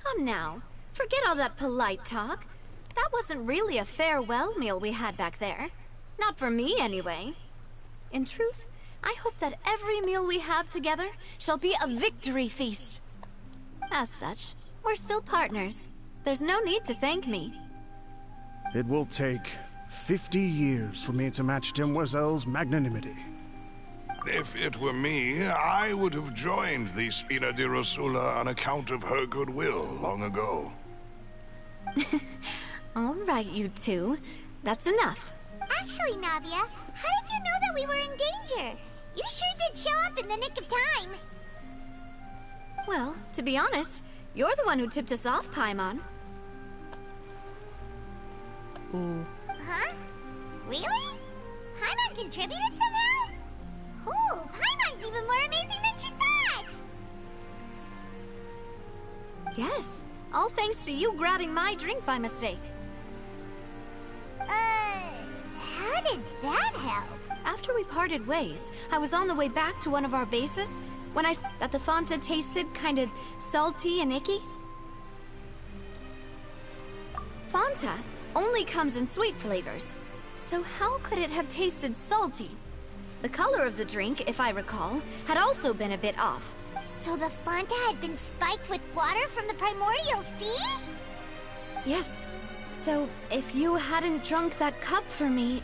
come now. Forget all that polite talk. That wasn't really a farewell meal we had back there. Not for me, anyway. In truth, I hope that every meal we have together shall be a victory feast. As such, we're still partners. There's no need to thank me. It will take 50 years for me to match Demoiselle's magnanimity. If it were me, I would have joined the Spina di Rosula on account of her goodwill long ago. All right, you two. That's enough. Actually, Navia, how did you know that we were in danger? You sure did show up in the nick of time. Well, to be honest, you're the one who tipped us off, Paimon. Ooh. Huh? Really? Paimon contributed somehow? Ooh, Paimon's even more amazing than she thought! Yes, all thanks to you grabbing my drink by mistake. How did that help? After we parted ways, I was on the way back to one of our bases when I saw that the Fonta tasted kind of salty and icky. Fonta only comes in sweet flavors, so how could it have tasted salty? The color of the drink, if I recall, had also been a bit off. So the Fonta had been spiked with water from the primordial sea? Yes. So, if you hadn't drunk that cup for me...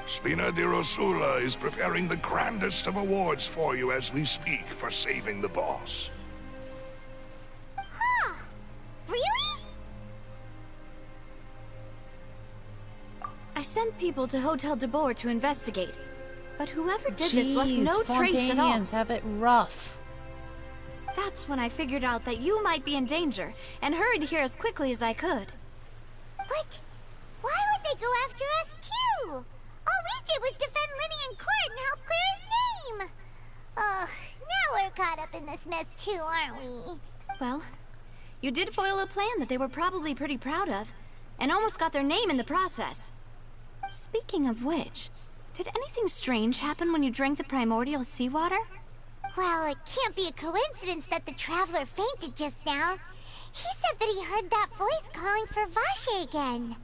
Spina di Rosula is preparing the grandest of awards for you as we speak for saving the boss. Huh. Really? I sent people to Hotel de Boer to investigate. But whoever did Jeez, this left no trace at all. Fontainians have it rough. That's when I figured out that you might be in danger, and hurried here as quickly as I could. But why would they go after us too? All we did was defend Linny in court and help clear his name. Ugh, now we're caught up in this mess too, aren't we? Well, you did foil a plan that they were probably pretty proud of, and almost got their name in the process. Speaking of which, did anything strange happen when you drank the primordial seawater? Well, it can't be a coincidence that the Traveler fainted just now. He said that he heard that voice calling for Vache again.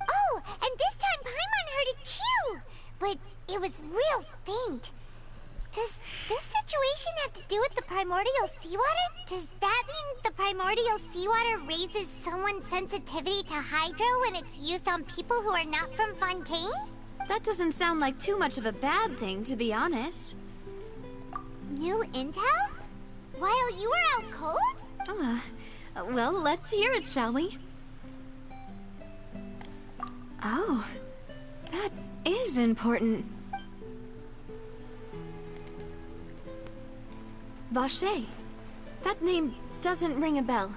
Oh, and this time Paimon heard it too! But it was real faint. Does this situation have to do with the primordial seawater? Does that mean the primordial seawater raises someone's sensitivity to hydro when it's used on people who are not from Fontaine? That doesn't sound like too much of a bad thing, to be honest. New intel? While you were out cold? Well, let's hear it, shall we? Oh, that is important. Vache. That name doesn't ring a bell.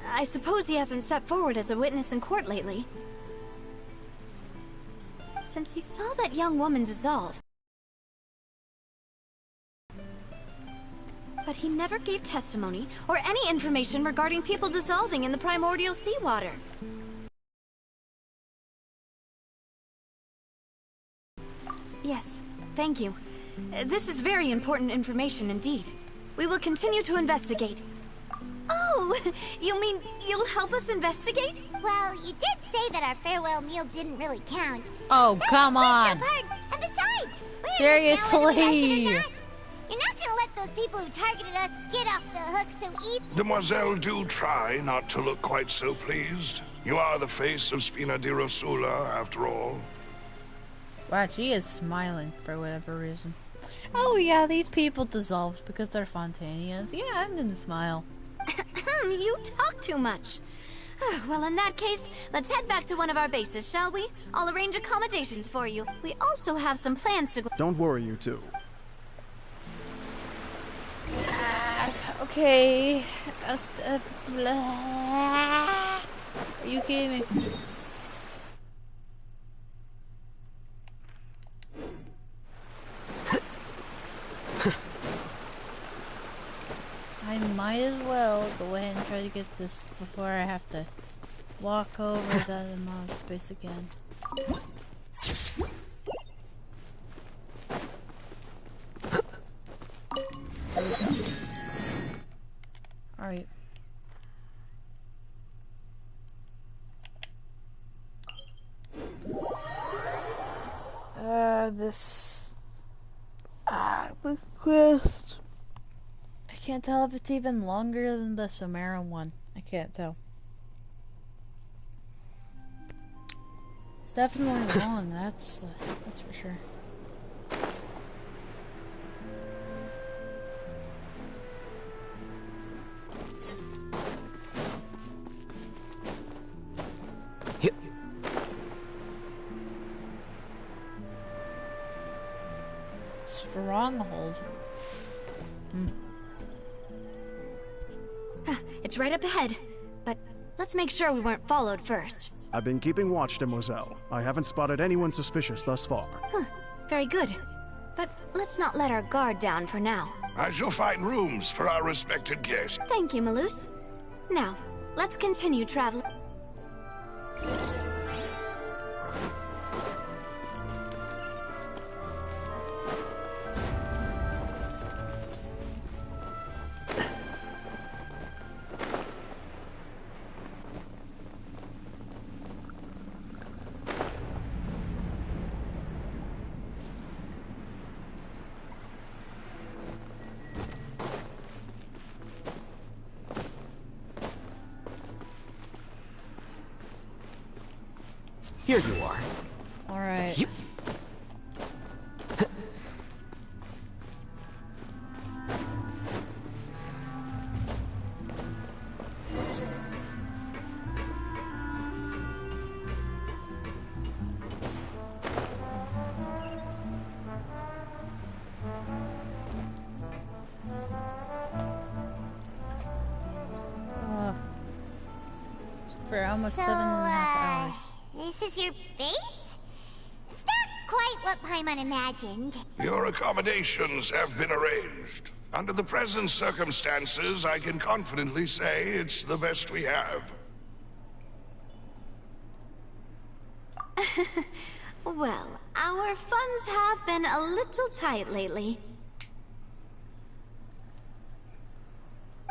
I suppose he hasn't stepped forward as a witness in court lately. Since he saw that young woman dissolve. But he never gave testimony or any information regarding people dissolving in the primordial seawater. Yes, thank you. This is very important information indeed. We will continue to investigate. Oh, you mean you'll help us investigate? Well, you did say that our farewell meal didn't really count. Oh, come on. And besides, Seriously. You're not gonna let those people who targeted us get off the hook so easy. Demoiselle, do try not to look quite so pleased. You are the face of Spina di Rosula, after all. Wow, she is smiling for whatever reason. Oh yeah, these people dissolved because they're Fontainians. Yeah, I'm gonna smile. You talk too much. Well, in that case, let's head back to one of our bases, shall we? I'll arrange accommodations for you. We also have some plans to go. Don't worry, you two. Okay. Are you kidding me? I might as well go ahead and try to get this before I have to walk over that amount of space again. Alright. The quest. I can't tell if it's even longer than the Samara one. I can't tell. It's definitely long, that's for sure. Stronghold. It's right up ahead, but let's make sure we weren't followed first. I've been keeping watch, Demoiselle. I haven't spotted anyone suspicious thus far. Very good. But let's not let our guard down for now. I shall find rooms for our respected guests. Thank you, Malus. Now, let's continue traveling. Here you are. Alright. For almost 7.5 hours. This is your base? It's not quite what Paimon imagined. Your accommodations have been arranged. Under the present circumstances, I can confidently say it's the best we have. Well, our funds have been a little tight lately.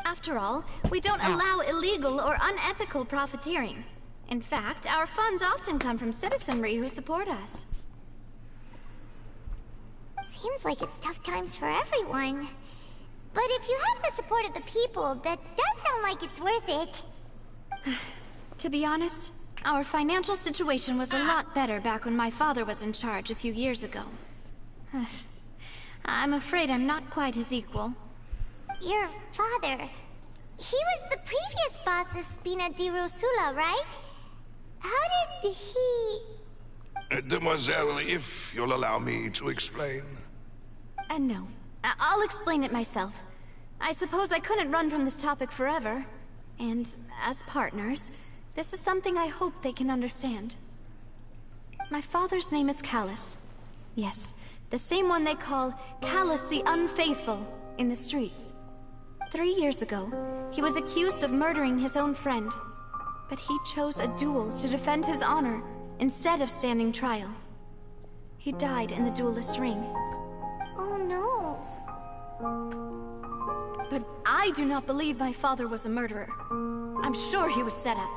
After all, we don't allow illegal or unethical profiteering. In fact, our funds often come from citizenry who support us. Seems like it's tough times for everyone. But if you have the support of the people, that does sound like it's worth it. To be honest, our financial situation was a lot better back when my father was in charge a few years ago. I'm afraid I'm not quite his equal. Your father... He was the previous boss of Spina di Rosula, right? How did he... Demoiselle, if you'll allow me to explain. No. I'll explain it myself. I suppose I couldn't run from this topic forever. And as partners, this is something I hope they can understand. My father's name is Callus. Yes, the same one they call Callus the Unfaithful in the streets. 3 years ago, he was accused of murdering his own friend. But he chose a duel to defend his honor instead of standing trial. He died in the duelist's ring. Oh no. But I do not believe my father was a murderer. I'm sure he was set up.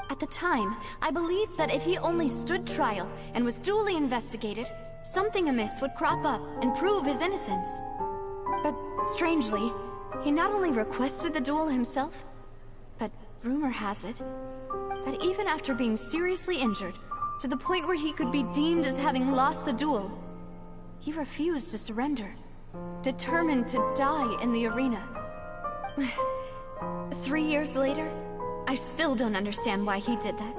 At the time, I believed that if he only stood trial and was duly investigated, something amiss would crop up and prove his innocence. But strangely, he not only requested the duel himself, but rumor has it that even after being seriously injured, to the point where he could be deemed as having lost the duel, he refused to surrender, determined to die in the arena. 3 years later, I still don't understand why he did that.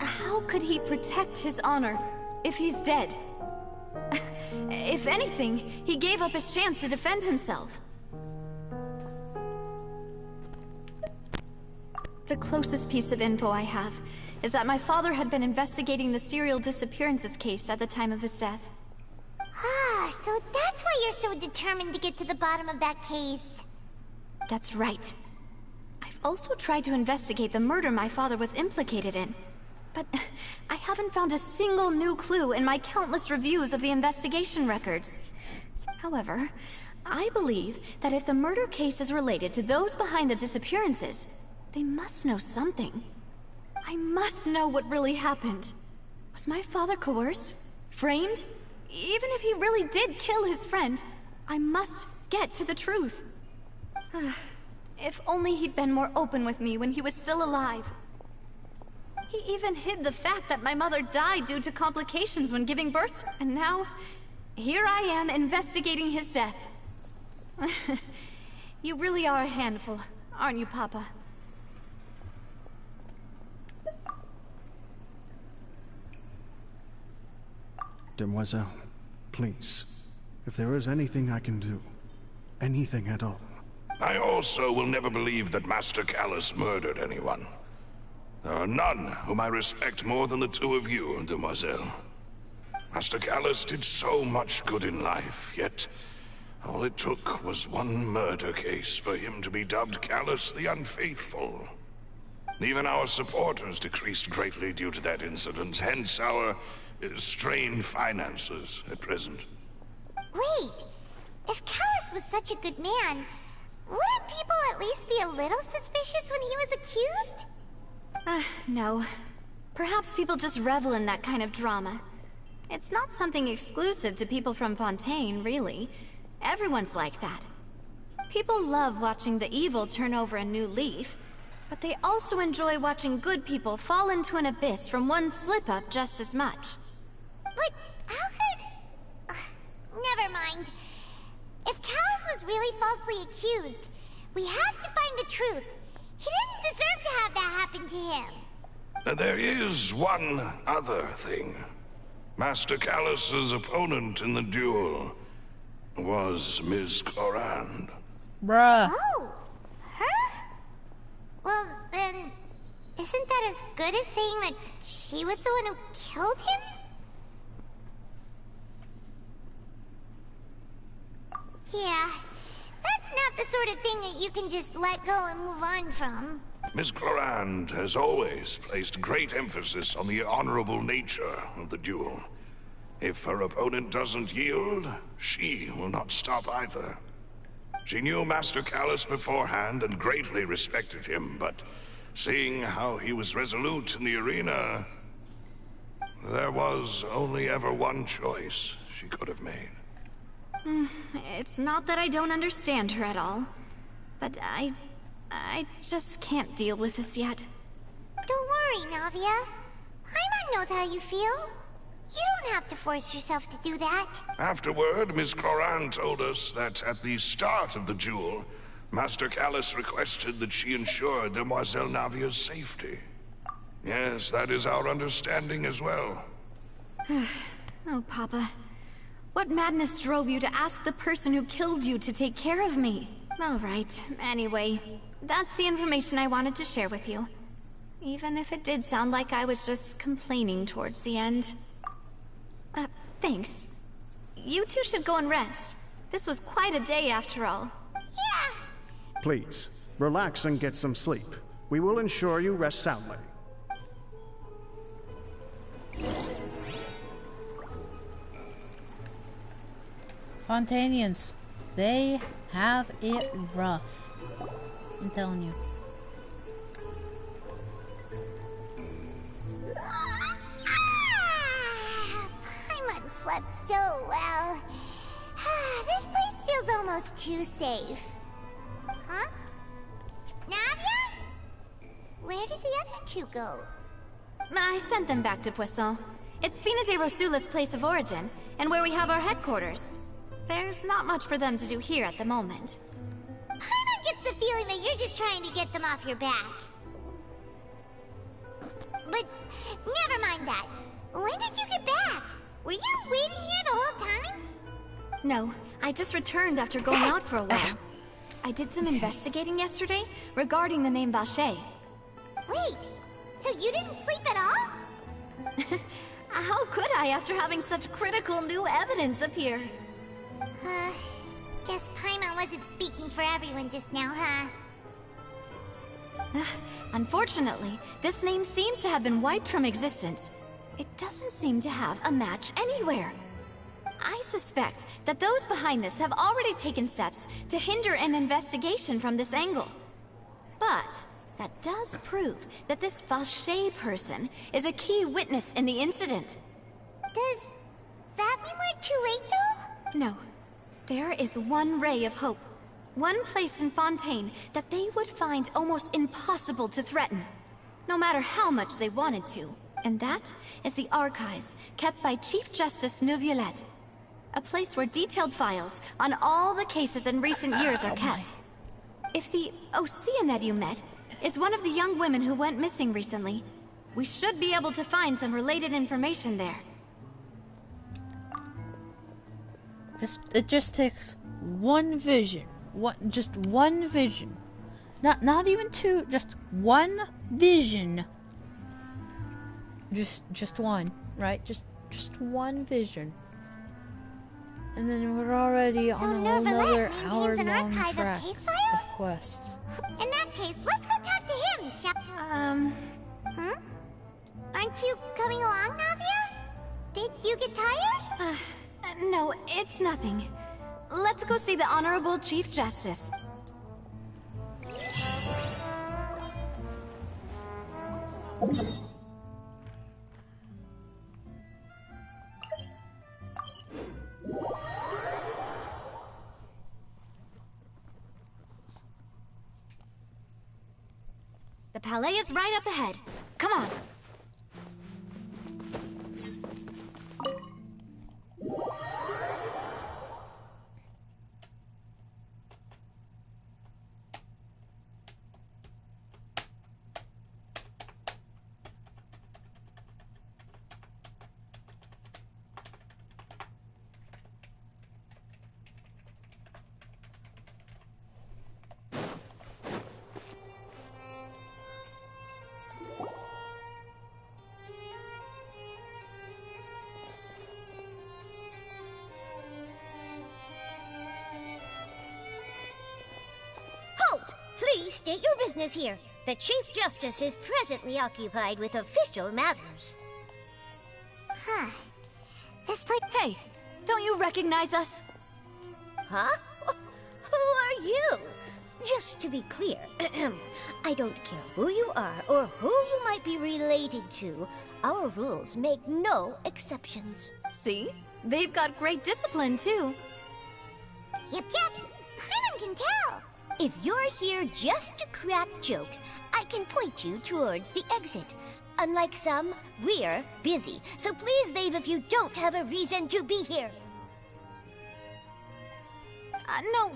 How could he protect his honor if he's dead? If anything, he gave up his chance to defend himself. The closest piece of info I have is that my father had been investigating the serial disappearances case at the time of his death. Ah, so that's why you're so determined to get to the bottom of that case. That's right. I've also tried to investigate the murder my father was implicated in, but I haven't found a single new clue in my countless reviews of the investigation records. However, I believe that if the murder case is related to those behind the disappearances, they must know something. I must know what really happened. Was my father coerced? Framed? Even if he really did kill his friend, I must get to the truth. If only he'd been more open with me when he was still alive. He even hid the fact that my mother died due to complications when giving birth, and now, here I am investigating his death. You really are a handful, aren't you, Papa? Demoiselle, please, if there is anything I can do, anything at all. I also will never believe that Master Callus murdered anyone. There are none whom I respect more than the two of you, Demoiselle. Master Callus did so much good in life, yet all it took was one murder case for him to be dubbed Callus the Unfaithful. Even our supporters decreased greatly due to that incident, hence our strained finances at present. Wait, if Callus was such a good man, wouldn't people at least be a little suspicious when he was accused? No. Perhaps people just revel in that kind of drama. It's not something exclusive to people from Fontaine, really. Everyone's like that. People love watching the evil turn over a new leaf, but they also enjoy watching good people fall into an abyss from one slip-up just as much. But how could... never mind. If Callus was really falsely accused, we have to find the truth. He didn't deserve to have that happen to him. There is one other thing. Master Callus's opponent in the duel was Ms. Corand. Bruh. Oh, her? Well, then, isn't that as good as saying that she was the one who killed him? Yeah, that's not the sort of thing that you can just let go and move on from. Miss Clorand has always placed great emphasis on the honorable nature of the duel. If her opponent doesn't yield, she will not stop either. She knew Master Callus beforehand and greatly respected him, but seeing how he was resolute in the arena, there was only ever one choice she could have made. It's not that I don't understand her at all, but I just can't deal with this yet. Don't worry, Navia. Paimon knows how you feel. You don't have to force yourself to do that. Afterward, Miss Clorand told us that at the start of the duel, Master Callus requested that she ensure Demoiselle Navia's safety. Yes, that is our understanding as well. Oh, Papa. What madness drove you to ask the person who killed you to take care of me? All right, anyway, that's the information I wanted to share with you. Even if it did sound like I was just complaining towards the end. Thanks. You two should go and rest. This was quite a day after all. Yeah! Please, relax and get some sleep. We will ensure you rest soundly. Fontainians, they have it rough. I'm telling you. Paimon slept so well. This place feels almost too safe. Huh? Navia? Where did the other two go? I sent them back to Poisson. It's Spina de Rosula's place of origin, and where we have our headquarters. There's not much for them to do here at the moment. Paimon gets the feeling that you're just trying to get them off your back. But never mind that. When did you get back? Were you waiting here the whole time? No, I just returned after going out for a while. I did some investigating yesterday regarding the name Vacher. Wait, so you didn't sleep at all? How could I after having such critical new evidence appear? Guess Paimon wasn't speaking for everyone just now, huh? Unfortunately, this name seems to have been wiped from existence. It doesn't seem to have a match anywhere. I suspect that those behind this have already taken steps to hinder an investigation from this angle. But that does prove that this Vacher person is a key witness in the incident. Does that mean we're too late, though? No. There is one ray of hope. One place in Fontaine that they would find almost impossible to threaten, no matter how much they wanted to. And that is the archives kept by Chief Justice Neuvillette. A place where detailed files on all the cases in recent years are kept. If the Oceanid you met is one of the young women who went missing recently, we should be able to find some related information there. It just takes one vision. Just one vision. Not even two, just one vision. Just one, right? Just one vision. And then we're already on a whole nother hour-long track of quests. In that case, let's go talk to him, shall Aren't you coming along, Navia? Did you get tired? No, it's nothing. Let's go see the Honorable Chief Justice. The Palais is right up ahead. Come on. Please state your business here. The Chief Justice is presently occupied with official matters. Huh. This place... Hey, don't you recognize us? Huh? Who are you? Just to be clear, I don't care who you are or who you might be related to. Our rules make no exceptions. See? They've got great discipline, too. Yep. Paimon can tell. If you're here just to crack jokes, I can point you towards the exit. Unlike some, we're busy, so please leave if you don't have a reason to be here.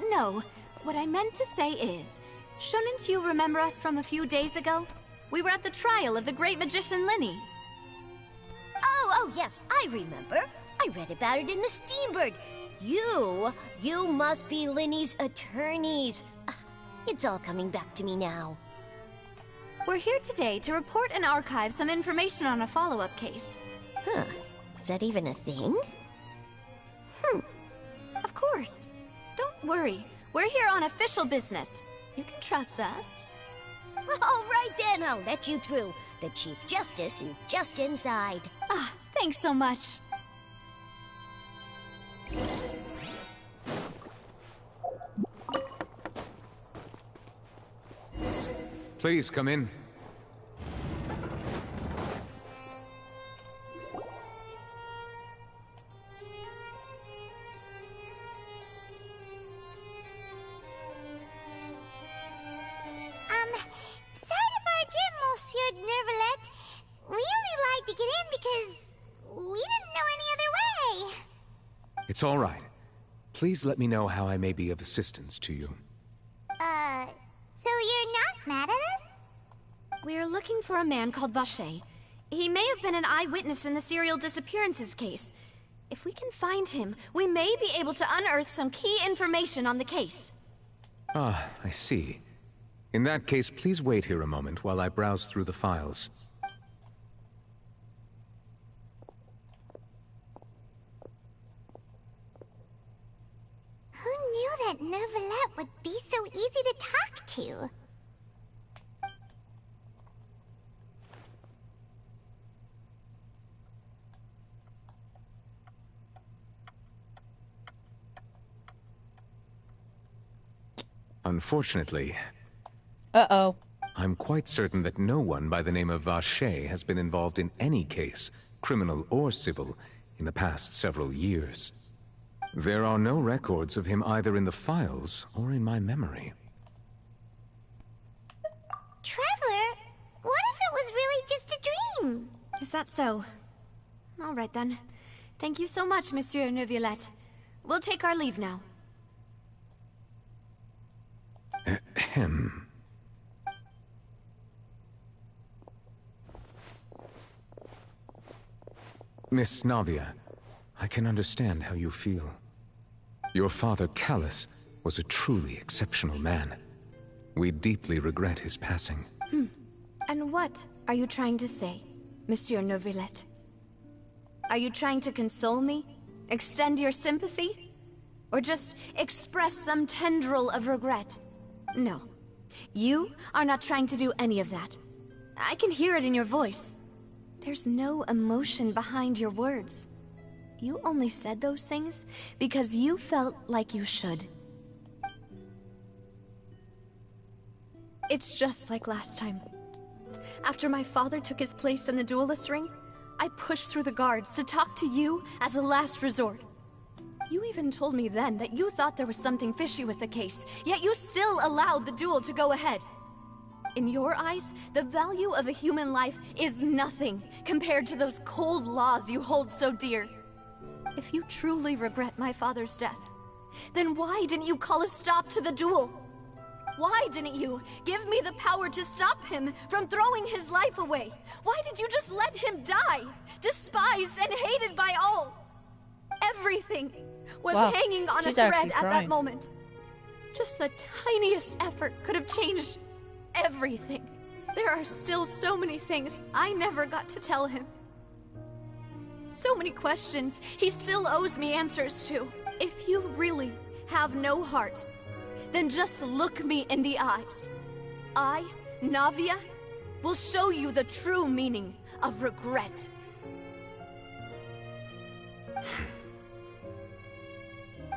No. What I meant to say is, shouldn't you remember us from a few days ago? We were at the trial of the great magician Lyney. Oh, yes, I remember. I read about it in the Steambird. You must be Lyney's attorneys. It's all coming back to me now. We're here today to report and archive some information on a follow-up case. Huh. Is that even a thing? Of course. Don't worry. We're here on official business. You can trust us. All right then, I'll let you through. The Chief Justice is just inside. Thanks so much. Please come in. Sorry to barge in, Monsieur Nervalet. We only like to get in because we didn't know any other way. It's all right. Please let me know how I may be of assistance to you. So you're not mad at us? We're looking for a man called Vacher. He may have been an eyewitness in the serial disappearances case. If we can find him, we may be able to unearth some key information on the case. Ah, I see. In that case, please wait here a moment while I browse through the files. Who knew that Nervalet would be so easy to talk to? Unfortunately, I'm quite certain that no one by the name of Vacher has been involved in any case, criminal or civil, in the past several years. There are no records of him either in the files or in my memory. Traveler, what if it was really just a dream? Is that so? All right then. Thank you so much, Monsieur Neuvillette. We'll take our leave now. Ahem. Miss Navia, I can understand how you feel. Your father, Callus, was a truly exceptional man. We deeply regret his passing. And what are you trying to say, Monsieur Neuvillette? Are you trying to console me? Extend your sympathy? Or just express some tendril of regret? No. You are not trying to do any of that. I can hear it in your voice. There's no emotion behind your words. You only said those things because you felt like you should. It's just like last time. After my father took his place in the duelist ring, I pushed through the guards to talk to you as a last resort. You even told me then that you thought there was something fishy with the case, yet you still allowed the duel to go ahead. In your eyes, the value of a human life is nothing compared to those cold laws you hold so dear. If you truly regret my father's death, then why didn't you call a stop to the duel? Why didn't you give me the power to stop him from throwing his life away? Why did you just let him die, despised and hated by all? Everything was hanging on a thread at that moment. Just the tiniest effort could have changed everything. There are still so many things I never got to tell him. So many questions he still owes me answers to. If you really have no heart, then just look me in the eyes. I Navia will show you the true meaning of regret.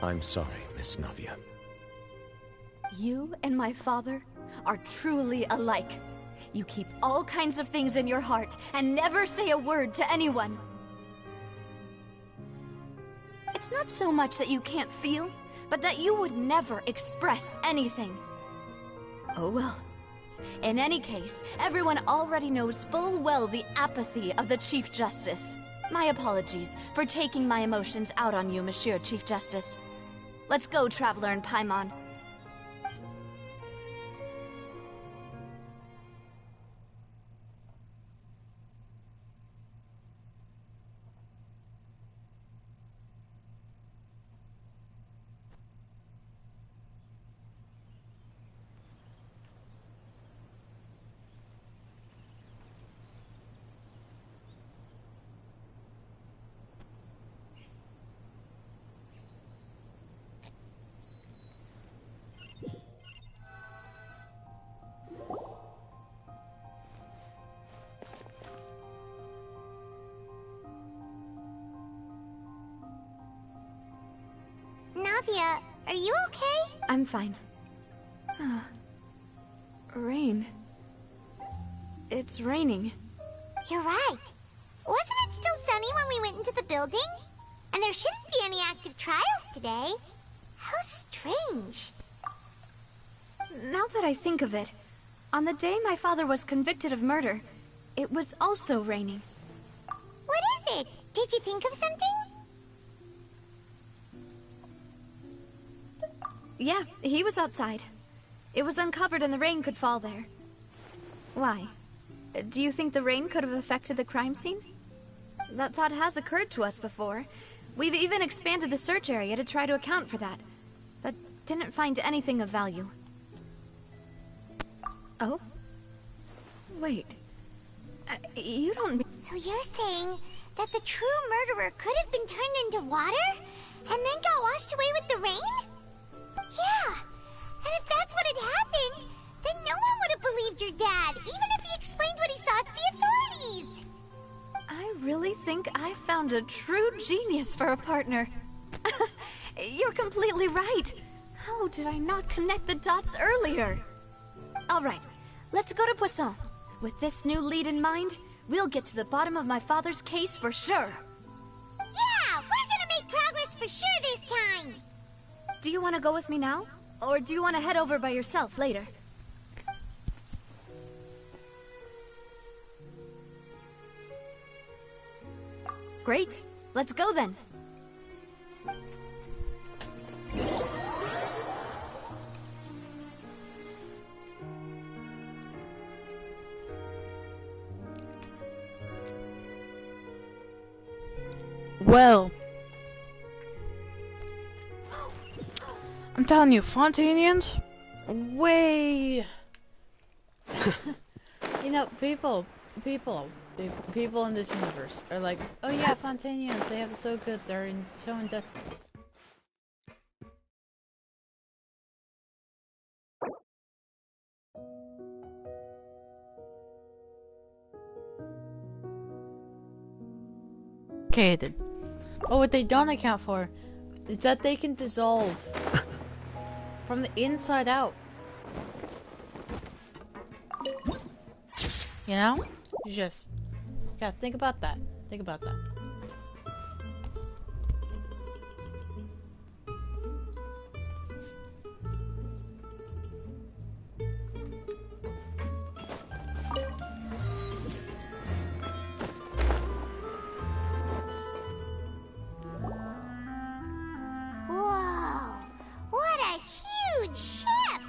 I'm sorry, Miss Navia. You and my father are truly alike. You keep all kinds of things in your heart and never say a word to anyone. It's not so much that you can't feel, but that you would never express anything. Oh well. In any case, everyone already knows full well the apathy of the Chief Justice. My apologies for taking my emotions out on you, Monsieur Chief Justice. Let's go, Traveler and Paimon. Navia, are you okay? I'm fine. Rain. It's raining. You're right. Wasn't it still sunny when we went into the building? And there shouldn't be any active trials today. How strange. Now that I think of it, on the day my father was convicted of murder, it was also raining. What is it? Did you think of something? Yeah, he was outside. It was uncovered and the rain could fall there. Why? Do you think the rain could have affected the crime scene? That thought has occurred to us before. We've even expanded the search area to try to account for that, but didn't find anything of value. Oh? Wait. You don't... So you're saying that the true murderer could have been turned into water? And then got washed away with the rain? Yeah. And if that's what had happened, then no one would have believed your dad, even if he explained what he saw to the authorities. I really think I found a true genius for a partner. You're completely right. How did I not connect the dots earlier? All right, let's go to Poisson. With this new lead in mind, we'll get to the bottom of my father's case for sure. Yeah, we're gonna make progress for sure this time. Do you want to go with me now? Or do you want to head over by yourself later? Great. Let's go then. Well, I'm telling you, Fontainians, way. You know, people in this universe are like, oh yeah, Fontainians, they have it so good, they're so in depth. But what they don't account for is that they can dissolve from the inside out. You know? You just gotta think about that. Think about that. Whoa! What a huge ship!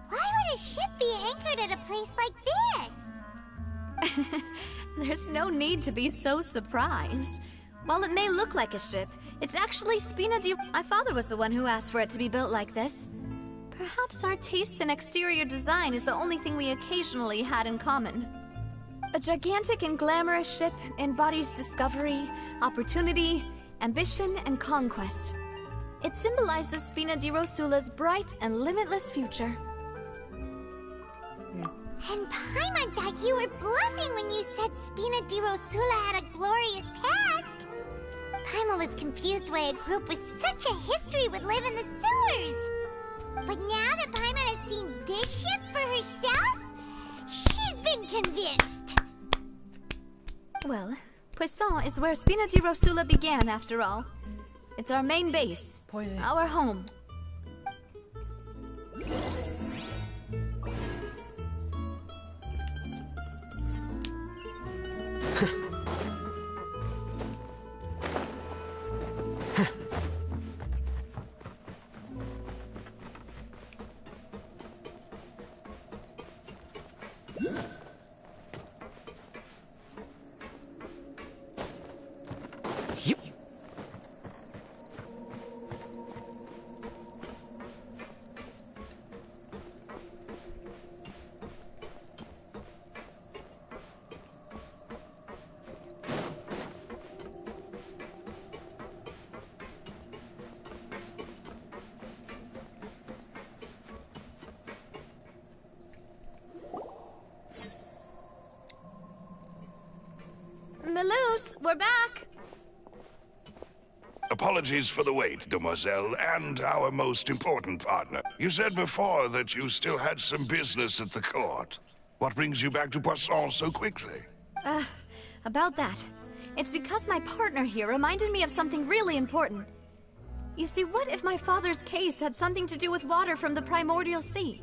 Why would a ship be anchored at a place like this? There's no need to be so surprised. While it may look like a ship, it's actually Spina di... My father was the one who asked for it to be built like this. Perhaps our taste in exterior design is the only thing we occasionally had in common. A gigantic and glamorous ship embodies discovery, opportunity, ambition, and conquest. It symbolizes Spina di Rosula's bright and limitless future. And Paimon thought you were bluffing when you said Spina di Rosula had a glorious past. Paimon was confused why a group with such a history would live in the sewers. But now that Paimon has seen this ship for herself, she's been convinced. Well, Poisson is where Spina di Rosula began, after all. It's our main base, our home. Melus, we're back! Apologies for the wait, demoiselle, and our most important partner. You said before that you still had some business at the court. What brings you back to Poisson so quickly? About that. It's because my partner here reminded me of something really important. You see, what if my father's case had something to do with water from the primordial sea?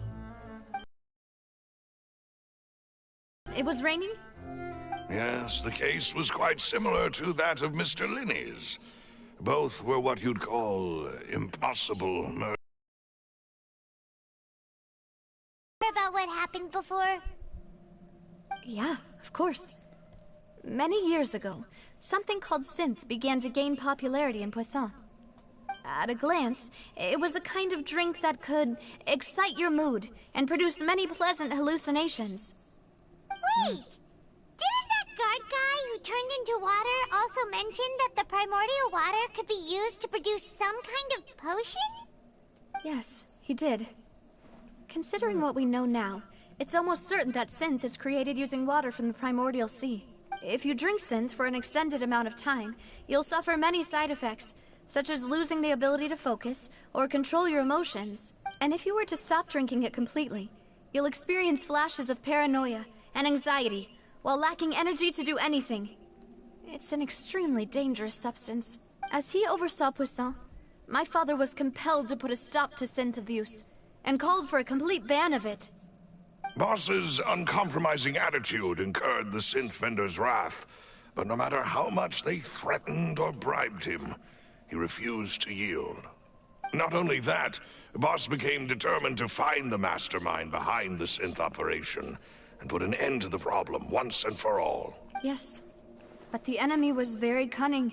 It was raining? Yes, the case was quite similar to that of Mr. Linney's. Both were what you'd call impossible murder. About what happened before? Yeah, of course. Many years ago, something called synth began to gain popularity in Poisson. At a glance, it was a kind of drink that could excite your mood and produce many pleasant hallucinations. Wait! Didn't that guard guy who turned into water also mention that the primordial water could be used to produce some kind of potion? Yes, he did. Considering what we know now, it's almost certain that synth is created using water from the primordial sea. If you drink synth for an extended amount of time, you'll suffer many side effects, such as losing the ability to focus or control your emotions. And if you were to stop drinking it completely, you'll experience flashes of paranoia and anxiety, while lacking energy to do anything. It's an extremely dangerous substance. As he oversaw Poisson, my father was compelled to put a stop to synth abuse, and called for a complete ban of it. Boss's uncompromising attitude incurred the synth vendor's wrath, but no matter how much they threatened or bribed him, he refused to yield. Not only that, Boss became determined to find the mastermind behind the synth operation, and put an end to the problem once and for all. Yes, but the enemy was very cunning.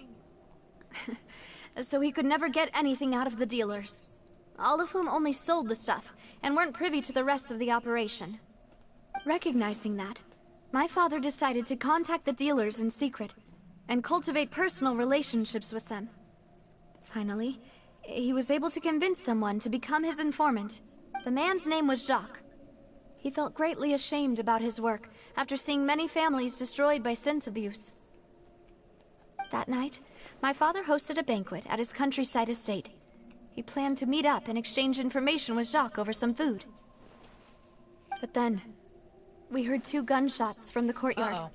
So he could never get anything out of the dealers, all of whom only sold the stuff and weren't privy to the rest of the operation. Recognizing that, my father decided to contact the dealers in secret and cultivate personal relationships with them. Finally, he was able to convince someone to become his informant. The man's name was Jacques. He felt greatly ashamed about his work after seeing many families destroyed by synth abuse. That night, my father hosted a banquet at his countryside estate. He planned to meet up and exchange information with Jacques over some food. But then, we heard 2 gunshots from the courtyard. Uh-oh.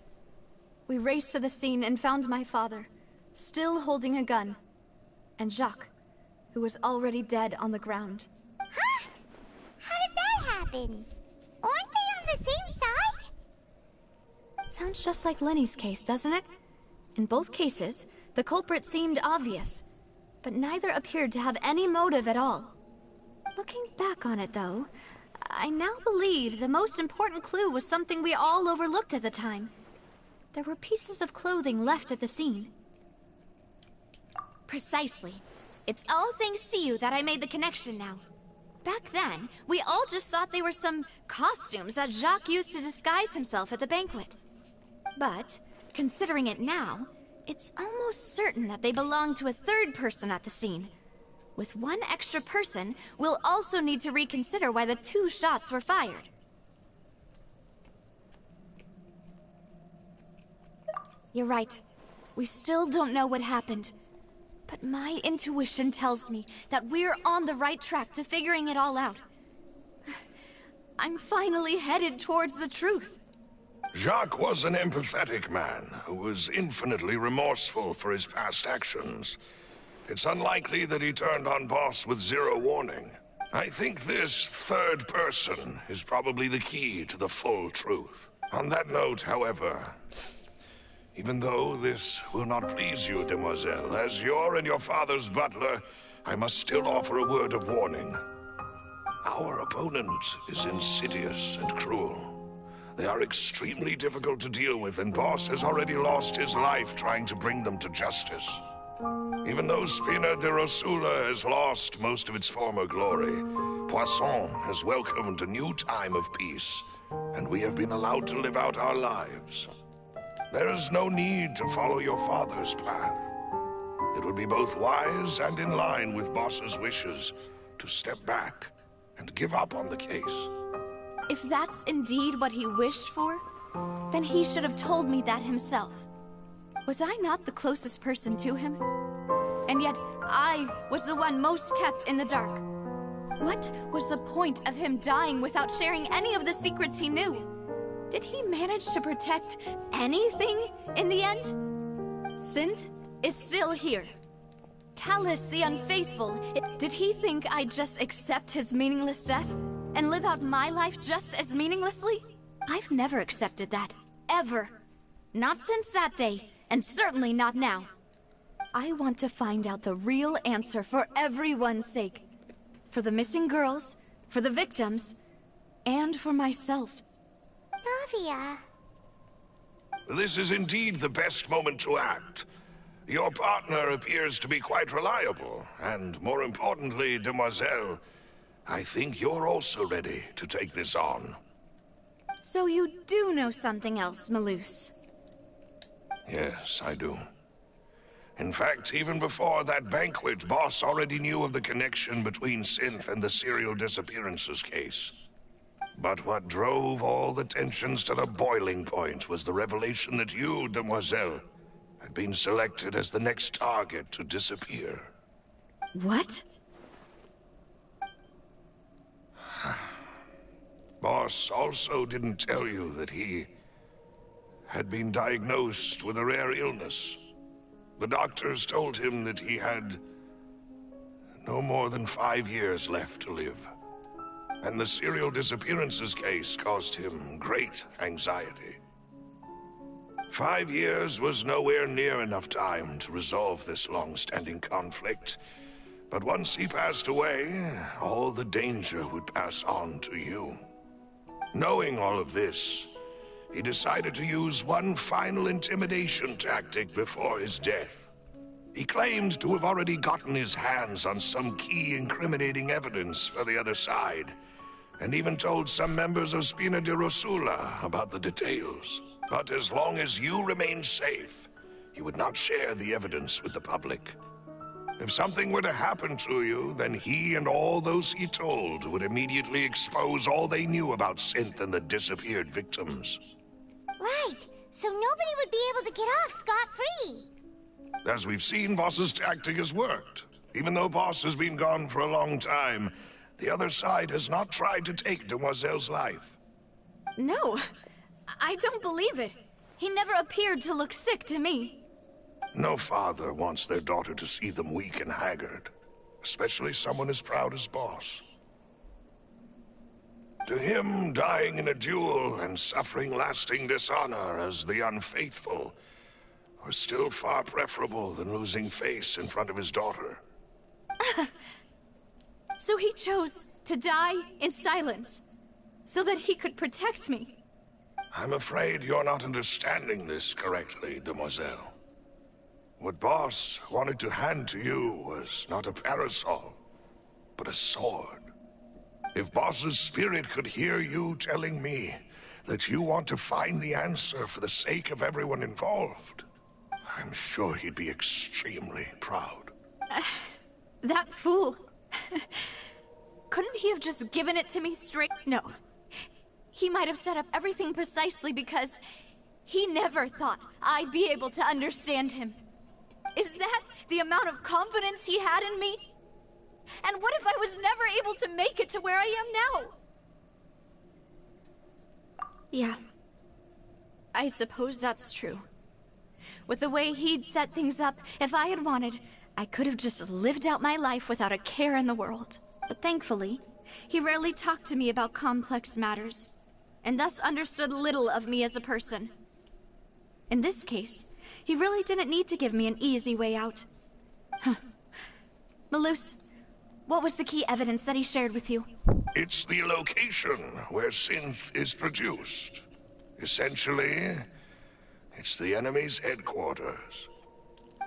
We raced to the scene and found my father, still holding a gun, and Jacques, who was already dead on the ground. Huh? How did that happen? Aren't they on the same side? Sounds just like Lenny's case, doesn't it? In both cases, the culprit seemed obvious, but neither appeared to have any motive at all. Looking back on it, though, I now believe the most important clue was something we all overlooked at the time. There were pieces of clothing left at the scene. Precisely. It's all thanks to you that I made the connection now. Back then, we all just thought they were some costumes that Jacques used to disguise himself at the banquet. But, considering it now, it's almost certain that they belong to a third person at the scene. With one extra person, we'll also need to reconsider why the 2 shots were fired. You're right. We still don't know what happened. But my intuition tells me that we're on the right track to figuring it all out. I'm finally headed towards the truth. Jacques was an empathetic man who was infinitely remorseful for his past actions. It's unlikely that he turned on Boss with zero warning. I think this third person is probably the key to the full truth. On that note, however, even though this will not please you, demoiselle, as your and your father's butler, I must still offer a word of warning. Our opponent is insidious and cruel. They are extremely difficult to deal with, and Boss has already lost his life trying to bring them to justice. Even though Spina de Rosula has lost most of its former glory, Poisson has welcomed a new time of peace, and we have been allowed to live out our lives. There is no need to follow your father's path. It would be both wise and in line with Boss's wishes to step back and give up on the case. If that's indeed what he wished for, then he should have told me that himself. Was I not the closest person to him? And yet, I was the one most kept in the dark. What was the point of him dying without sharing any of the secrets he knew? Did he manage to protect anything in the end? Synth is still here. Callus the Unfaithful, did he think I'd just accept his meaningless death and live out my life just as meaninglessly? I've never accepted that. Ever. Not since that day, and certainly not now. I want to find out the real answer for everyone's sake. For the missing girls, for the victims, and for myself. Navia. This is indeed the best moment to act. Your partner appears to be quite reliable, and more importantly, demoiselle, I think you're also ready to take this on. So you do know something else, Malus? Yes, I do. In fact, even before that banquet, Boss already knew of the connection between Synth and the serial disappearances case. But what drove all the tensions to the boiling point was the revelation that you, demoiselle, had been selected as the next target to disappear. What? Boss also didn't tell you that he had been diagnosed with a rare illness. The doctors told him that he had no more than 5 years left to live. And the serial disappearances case caused him great anxiety. 5 years was nowhere near enough time to resolve this long-standing conflict. But once he passed away, all the danger would pass on to you. Knowing all of this, he decided to use one final intimidation tactic before his death. He claimed to have already gotten his hands on some key incriminating evidence for the other side, and even told some members of Spina de Rosula about the details. But as long as you remained safe, he would not share the evidence with the public. If something were to happen to you, then he and all those he told would immediately expose all they knew about Synth and the disappeared victims. Right, so nobody would be able to get off scot-free. As we've seen, Boss's tactic has worked. Even though Boss has been gone for a long time, the other side has not tried to take Demoiselle's life. No, I don't believe it. He never appeared to look sick to me. No father wants their daughter to see them weak and haggard, especially someone as proud as Boss. To him, dying in a duel and suffering lasting dishonor as the Unfaithful were still far preferable than losing face in front of his daughter. So he chose to die in silence, so that he could protect me. I'm afraid you're not understanding this correctly, demoiselle. What Boss wanted to hand to you was not a parasol, but a sword. If Boss's spirit could hear you telling me that you want to find the answer for the sake of everyone involved, I'm sure he'd be extremely proud. That fool. Couldn't he have just given it to me straight? No. He might have set up everything precisely because He never thought I'd be able to understand him. Is that the amount of confidence he had in me? And what if I was never able to make it to where I am now? Yeah. I suppose that's true. With the way he'd set things up, if I had wanted, I could have just lived out my life without a care in the world. But thankfully, he rarely talked to me about complex matters, and thus understood little of me as a person. In this case, he really didn't need to give me an easy way out. Huh. Malus, what was the key evidence that he shared with you? It's the location where synth is produced. Essentially, it's the enemy's headquarters.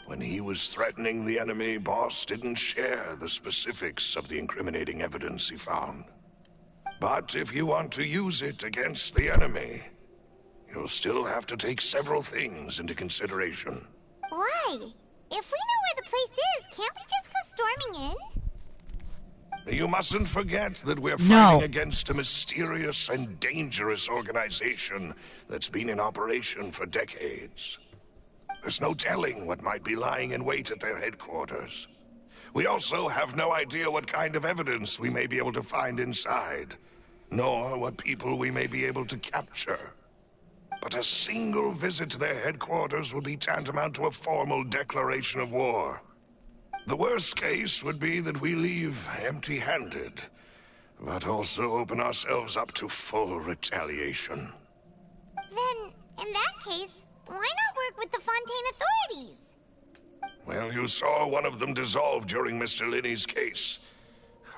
When he was threatening the enemy, Boss didn't share the specifics of the incriminating evidence he found. But if you want to use it against the enemy, you'll still have to take several things into consideration. Why? If we know where the place is, can't we just go storming in? You mustn't forget that we're fighting against a mysterious and dangerous organization that's been in operation for decades. There's no telling what might be lying in wait at their headquarters. We also have no idea what kind of evidence we may be able to find inside, nor what people we may be able to capture. But a single visit to their headquarters would be tantamount to a formal declaration of war. The worst case would be that we leave empty-handed, but also open ourselves up to full retaliation. Then, in that case, why not work with the Fontaine authorities? Well, you saw one of them dissolve during Mr. Linney's case.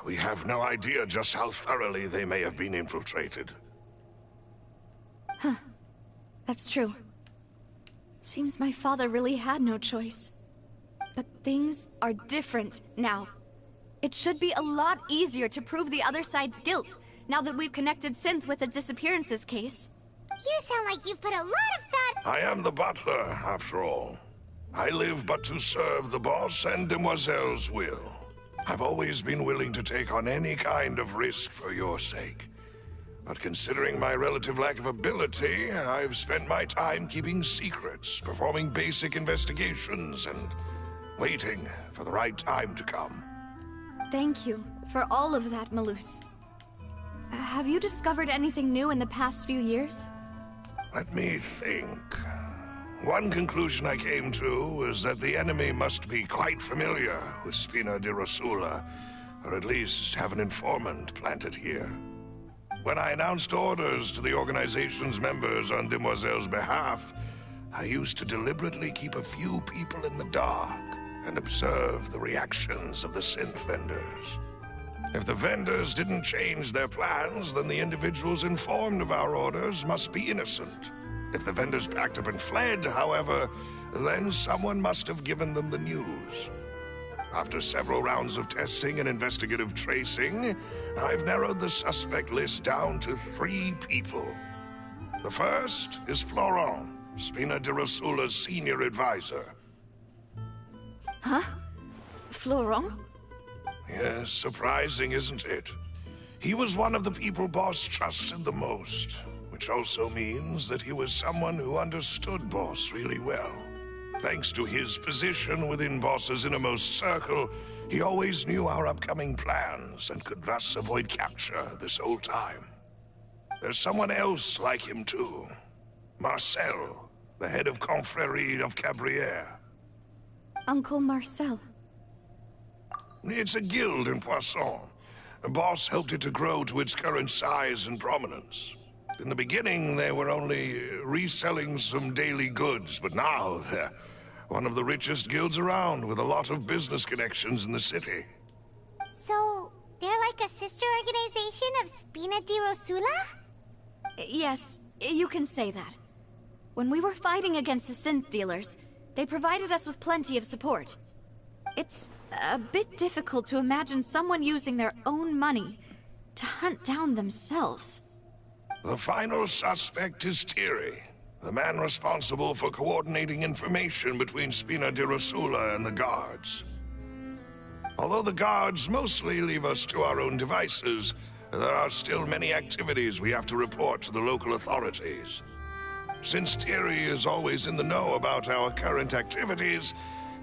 We have no idea just how thoroughly they may have been infiltrated. Huh. That's true. Seems my father really had no choice. But things are different now. It should be a lot easier to prove the other side's guilt, now that we've connected Synth with the disappearances case. You sound like you've put a lot of thought— I am the butler, after all. I live but to serve the boss and Demoiselle's will. I've always been willing to take on any kind of risk for your sake. But considering my relative lack of ability, I've spent my time keeping secrets, performing basic investigations, and waiting for the right time to come. Thank you for all of that, Malus. Have you discovered anything new in the past few years? Let me think. One conclusion I came to was that the enemy must be quite familiar with Spina di Rosula, or at least have an informant planted here. When I announced orders to the organization's members on Demoiselle's behalf, I used to deliberately keep a few people in the dark and observe the reactions of the synth vendors. If the vendors didn't change their plans, then the individuals informed of our orders must be innocent. If the vendors packed up and fled, however, then someone must have given them the news. After several rounds of testing and investigative tracing, I've narrowed the suspect list down to 3 people. The first is Florent, Spina di Rosula's senior advisor. Huh? Florent? Yes, surprising, isn't it? He was one of the people Boss trusted the most, which also means that he was someone who understood Boss really well. Thanks to his position within Boss's innermost circle, he always knew our upcoming plans and could thus avoid capture this whole time. There's someone else like him too. Marcel, the head of Confrérie of Cabrières. Uncle Marcel. It's a guild in Poisson. Boss helped it to grow to its current size and prominence. In the beginning, they were only reselling some daily goods, but now they're one of the richest guilds around, with a lot of business connections in the city. So, they're like a sister organization of Spina di Rosula? Yes, you can say that. When we were fighting against the synth dealers, they provided us with plenty of support. It's a bit difficult to imagine someone using their own money to hunt down themselves. The final suspect is Thierry, the man responsible for coordinating information between Spina di Rosula and the guards. Although the guards mostly leave us to our own devices, there are still many activities we have to report to the local authorities. Since Thierry is always in the know about our current activities,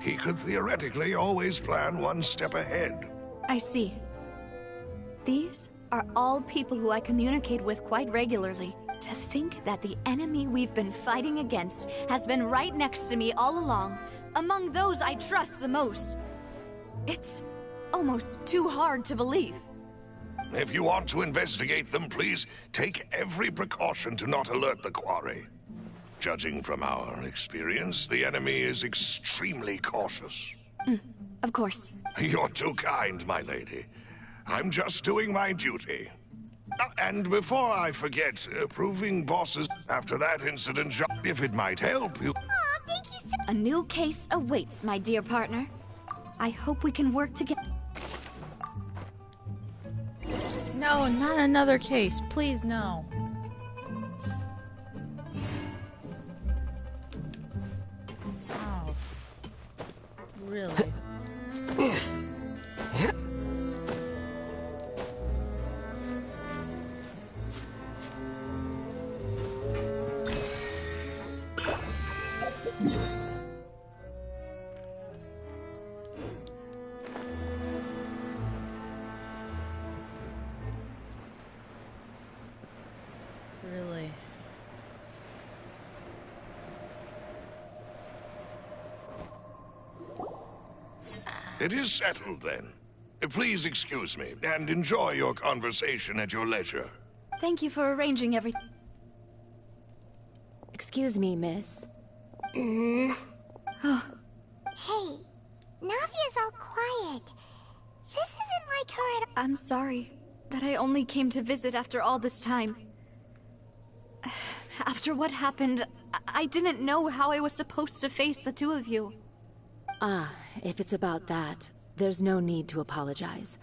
he could theoretically always plan one step ahead. I see. These are all people who I communicate with quite regularly. To think that the enemy we've been fighting against has been right next to me all along, among those I trust the most. It's almost too hard to believe. If you want to investigate them, please take every precaution to not alert the quarry. Judging from our experience, the enemy is extremely cautious. Of course. You're too kind, my lady. I'm just doing my duty. And before I forget, proving bosses after that incident, if it might help you... Aw, thank you so... A new case awaits, my dear partner. I hope we can work together. No, not another case. Please, no. Oh. Really? Really? It is settled, then. Please excuse me, and enjoy your conversation at your leisure. Thank you for arranging everything. Excuse me, miss. Hey, Navia's all quiet. This isn't like her at all. I'm sorry that I only came to visit after all this time. After what happened, I didn't know how I was supposed to face the two of you. Ah, if it's about that, there's no need to apologize.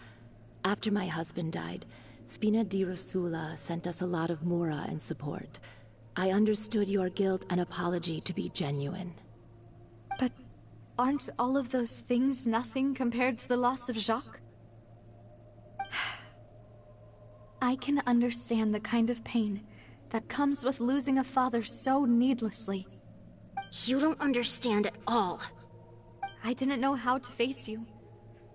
After my husband died, Spina di Rosula sent us a lot of mora and support. I understood your guilt and apology to be genuine. But aren't all of those things nothing compared to the loss of Jacques? I can understand the kind of pain that comes with losing a father so needlessly. You don't understand at all. I didn't know how to face you,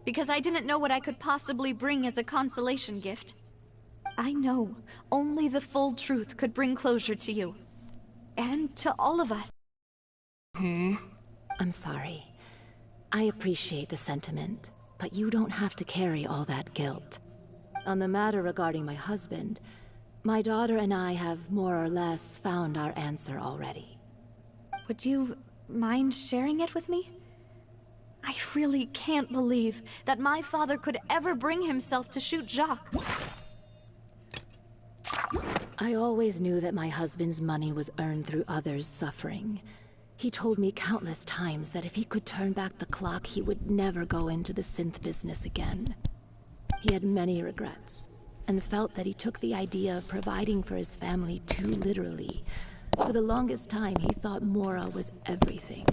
because I didn't know what I could possibly bring as a consolation gift. I know only the full truth could bring closure to you, and to all of us. I'm sorry. I appreciate the sentiment, but you don't have to carry all that guilt. On the matter regarding my husband, my daughter and I have more or less found our answer already. Would you mind sharing it with me? I really can't believe that my father could ever bring himself to shoot Jacques. I always knew that my husband's money was earned through others' suffering. He told me countless times that if he could turn back the clock, he would never go into the synth business again. He had many regrets, and felt that he took the idea of providing for his family too literally. For the longest time, he thought Mora was everything.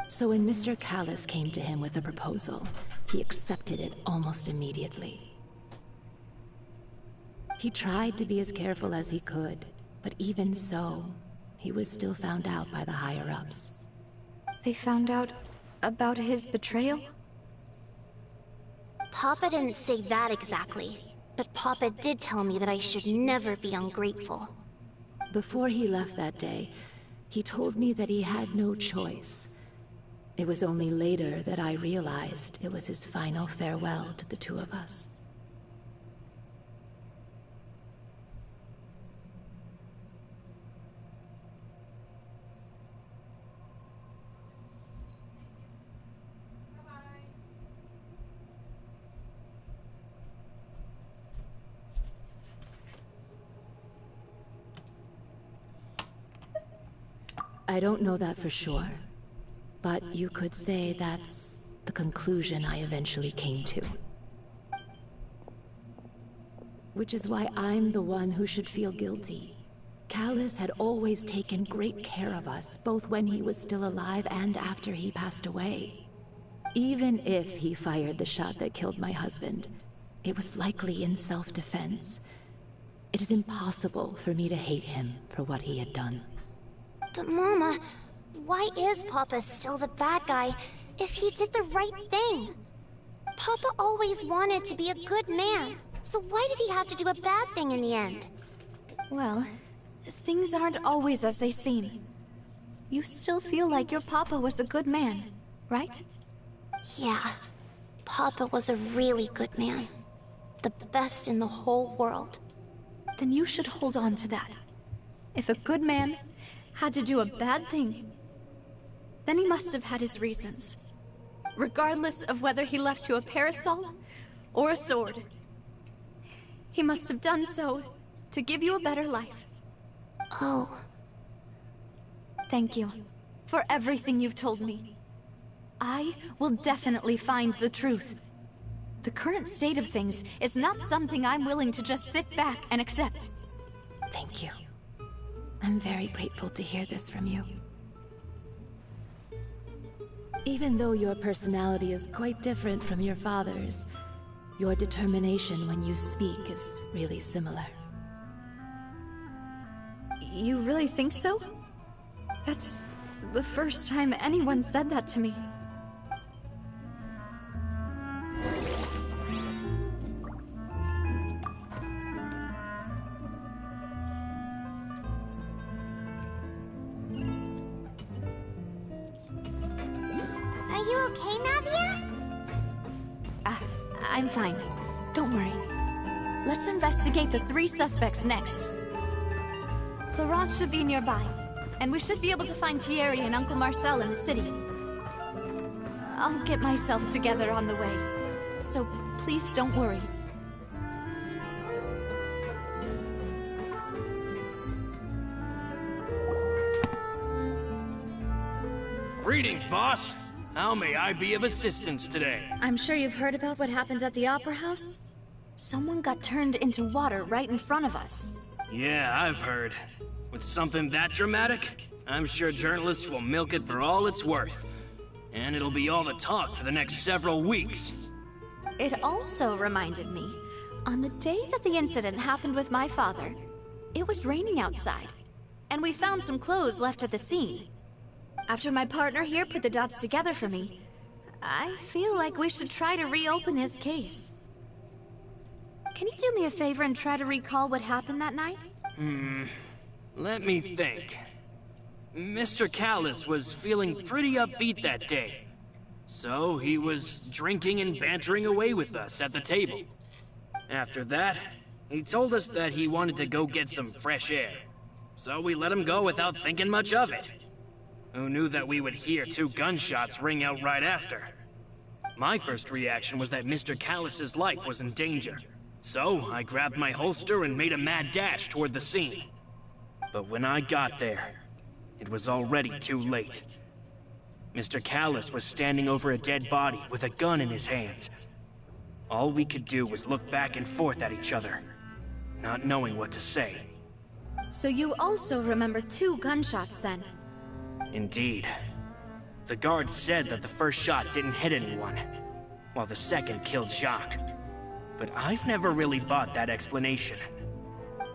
So when Mr. Callis came to him with a proposal, he accepted it almost immediately. He tried to be as careful as he could, but even so, he was still found out by the higher-ups. They found out about his betrayal? Papa didn't say that exactly, but Papa did tell me that I should never be ungrateful. Before he left that day, he told me that he had no choice. It was only later that I realized it was his final farewell to the two of us. I don't know that for sure, but you could say that's the conclusion I eventually came to. Which is why I'm the one who should feel guilty. Callis had always taken great care of us, both when he was still alive and after he passed away. Even if he fired the shot that killed my husband, it was likely in self-defense. It is impossible for me to hate him for what he had done. But Mama, why is Papa still the bad guy if he did the right thing? Papa always wanted to be a good man, so why did he have to do a bad thing in the end? Well, things aren't always as they seem. You still feel like your Papa was a good man, right? Yeah, Papa was a really good man. The best in the whole world. Then you should hold on to that. If a good man had to do a bad thing, then he must have had his reasons. Regardless of whether he left you a parasol or a sword. He must have done so to give you a better life. Oh. Thank you for everything you've told me. I will definitely find the truth. The current state of things is not something I'm willing to just sit back and accept. Thank you. I'm very grateful to hear this from you. Even though your personality is quite different from your father's, your determination when you speak is really similar. You really think so? That's the first time anyone said that to me. Are you okay, Navia? I'm fine. Don't worry. Let's investigate the 3 suspects next. Florent should be nearby, and we should be able to find Thierry and Uncle Marcel in the city. I'll get myself together on the way, so please don't worry. Greetings, boss. How may I be of assistance today? I'm sure you've heard about what happened at the Opera House? Someone got turned into water right in front of us. Yeah, I've heard. With something that dramatic, I'm sure journalists will milk it for all it's worth. And it'll be all the talk for the next several weeks. It also reminded me, on the day that the incident happened with my father, it was raining outside, and we found some clothes left at the scene. After my partner here put the dots together for me, I feel like we should try to reopen his case. Can you do me a favor and try to recall what happened that night? Let me think. Mr. Callis was feeling pretty upbeat that day. So he was drinking and bantering away with us at the table. After that, he told us that he wanted to go get some fresh air. So we let him go without thinking much of it. Who knew that we would hear 2 gunshots ring out right after? My first reaction was that Mr. Callis's life was in danger. So I grabbed my holster and made a mad dash toward the scene. But when I got there, it was already too late. Mr. Callis was standing over a dead body with a gun in his hands. All we could do was look back and forth at each other, not knowing what to say. So you also remember 2 gunshots then? Indeed. The guard said that the first shot didn't hit anyone, while the second killed Jacques. But I've never really bought that explanation.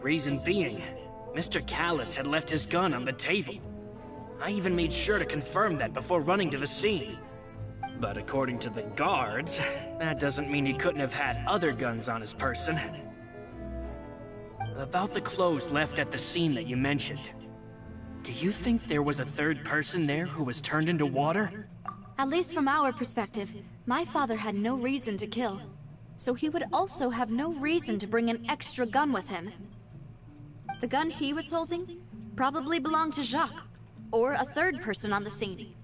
Reason being, Mr. Callis had left his gun on the table. I even made sure to confirm that before running to the scene. But according to the guards, that doesn't mean he couldn't have had other guns on his person. About the clothes left at the scene that you mentioned, do you think there was a 3rd person there who was turned into water? At least from our perspective, my father had no reason to kill. So he would also have no reason to bring an extra gun with him. The gun he was holding probably belonged to Jacques, or a 3rd person on the scene.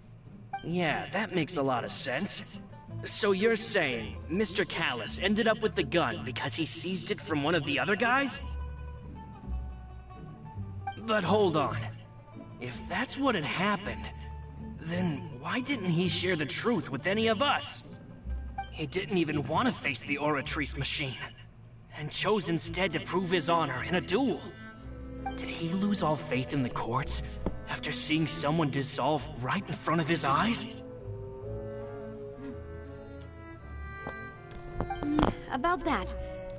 Yeah, that makes a lot of sense. So you're saying Mr. Callis ended up with the gun because he seized it from one of the other guys? But hold on. If that's what had happened, then why didn't he share the truth with any of us? He didn't even want to face the Oratrice machine, and chose instead to prove his honor in a duel. Did he lose all faith in the courts after seeing someone dissolve right in front of his eyes? About that,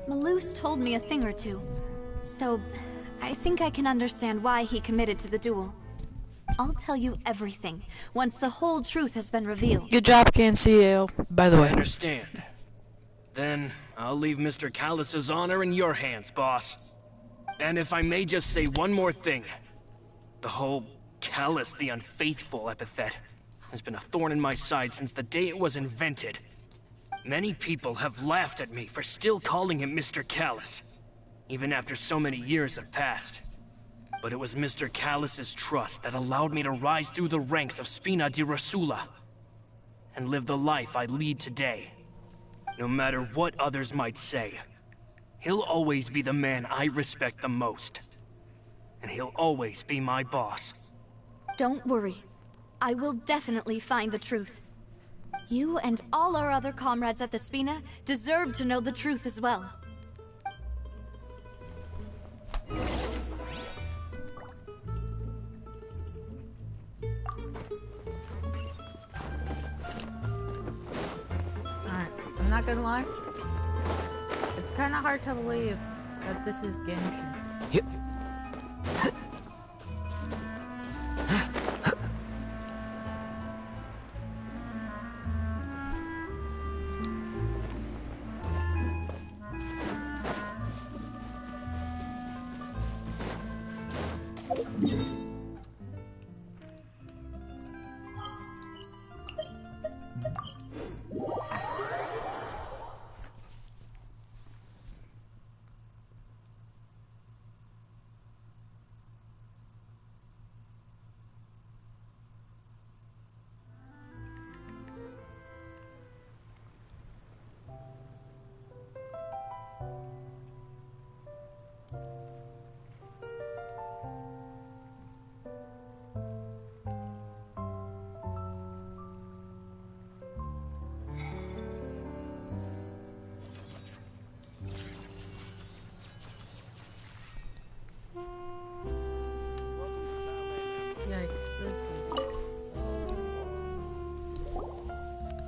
Malouse told me a thing or 2. So, I think I can understand why he committed to the duel. I'll tell you everything, once the whole truth has been revealed. Good job, Cancel, by the I way. understand. Then, I'll leave Mr. Callus's honor in your hands, boss. And if I may just say one more thing. The whole Callus the Unfaithful epithet has been a thorn in my side since the day it was invented. Many people have laughed at me for still calling him Mr. Callus, even after so many years have passed. But it was Mr. Callus's trust that allowed me to rise through the ranks of Spina di Rosula and live the life I lead today. No matter what others might say, he'll always be the man I respect the most. And he'll always be my boss. Don't worry. I will definitely find the truth. You and all our other comrades at the Spina deserve to know the truth as well. Alright, I'm not gonna lie. It's kinda hard to believe that this is Genshin.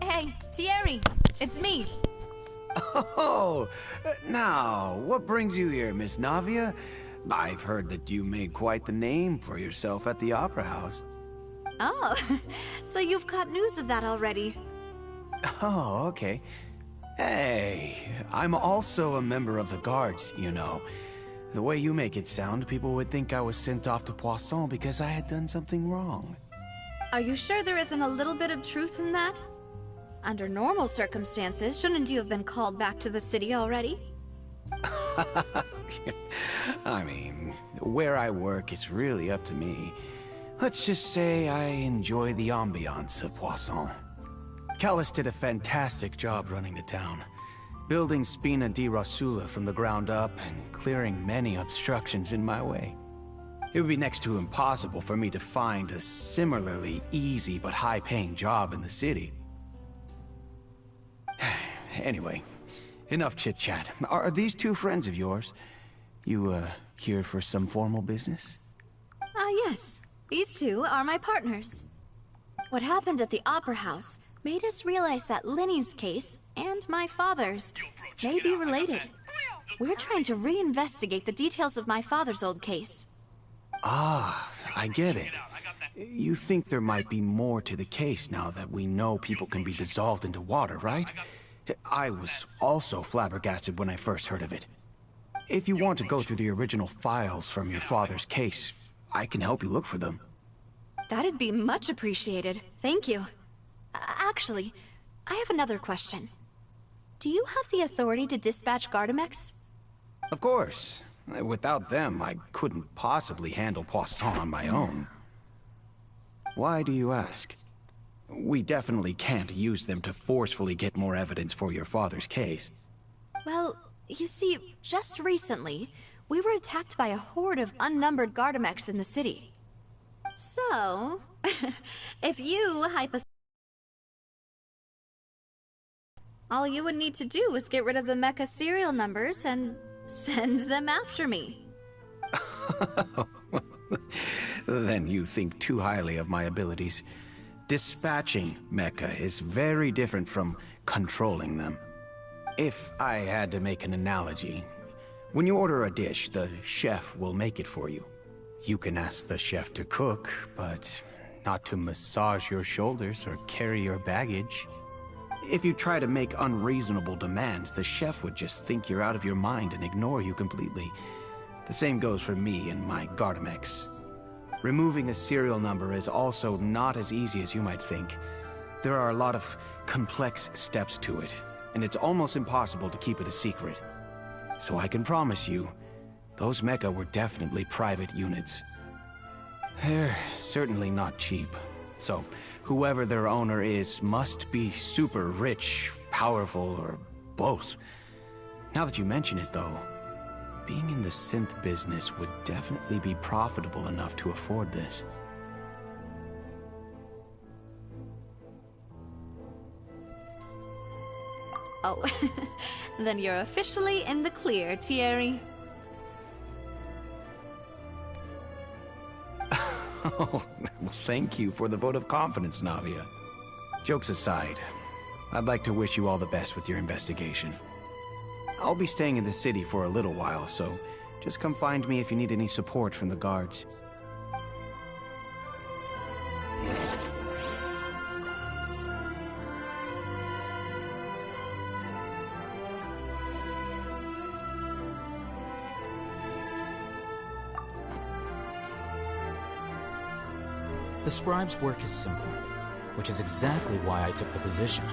Hey, Thierry! It's me! Oh, now, what brings you here, Miss Navia? I've heard that you made quite the name for yourself at the Opera House. Oh, so you've got news of that already. Oh, okay. Hey, I'm also a member of the Guards, you know. The way you make it sound, people would think I was sent off to Poisson because I had done something wrong. Are you sure there isn't a little bit of truth in that? Under normal circumstances, shouldn't you have been called back to the city already? I mean, where I work, it's really up to me. Let's just say I enjoy the ambiance of Poisson. Callus did a fantastic job running the town, building Spina di Rosula from the ground up and clearing many obstructions in my way. It would be next to impossible for me to find a similarly easy but high-paying job in the city. Anyway, enough chit-chat. Are these two friends of yours? You, here for some formal business? Yes. These two are my partners. What happened at the Opera House made us realize that Linny's case and my father's may be related. We're trying to reinvestigate the details of my father's old case. Ah, I get it. You think there might be more to the case now that we know people can be dissolved into water, right? I was also flabbergasted when I first heard of it. If you want to go through the original files from your father's case, I can help you look for them. That'd be much appreciated. Thank you. Actually, I have another question. Do you have the authority to dispatch Gardamex? Of course. Without them, I couldn't possibly handle Poisson on my own. Why do you ask? We definitely can't use them to forcefully get more evidence for your father's case. Well, you see, just recently, we were attacked by a horde of unnumbered Gardamex in the city. So, if you all you would need to do was get rid of the mecha serial numbers and send them after me. Then you think too highly of my abilities. Dispatching mecha is very different from controlling them. If I had to make an analogy, when you order a dish, the chef will make it for you. You can ask the chef to cook, but not to massage your shoulders or carry your baggage. If you try to make unreasonable demands, the chef would just think you're out of your mind and ignore you completely. The same goes for me and my Gardamex. Removing a serial number is also not as easy as you might think. There are a lot of complex steps to it, and it's almost impossible to keep it a secret. So I can promise you, those mecha were definitely private units. They're certainly not cheap. So, whoever their owner is must be super rich, powerful, or both. Now that you mention it, though, being in the synth business would definitely be profitable enough to afford this. Oh, then you're officially in the clear, Thierry. Oh, well, thank you for the vote of confidence, Navia. Jokes aside, I'd like to wish you all the best with your investigation. I'll be staying in the city for a little while, so just come find me if you need any support from the guards. The scribe's work is simple, which is exactly why I took the position.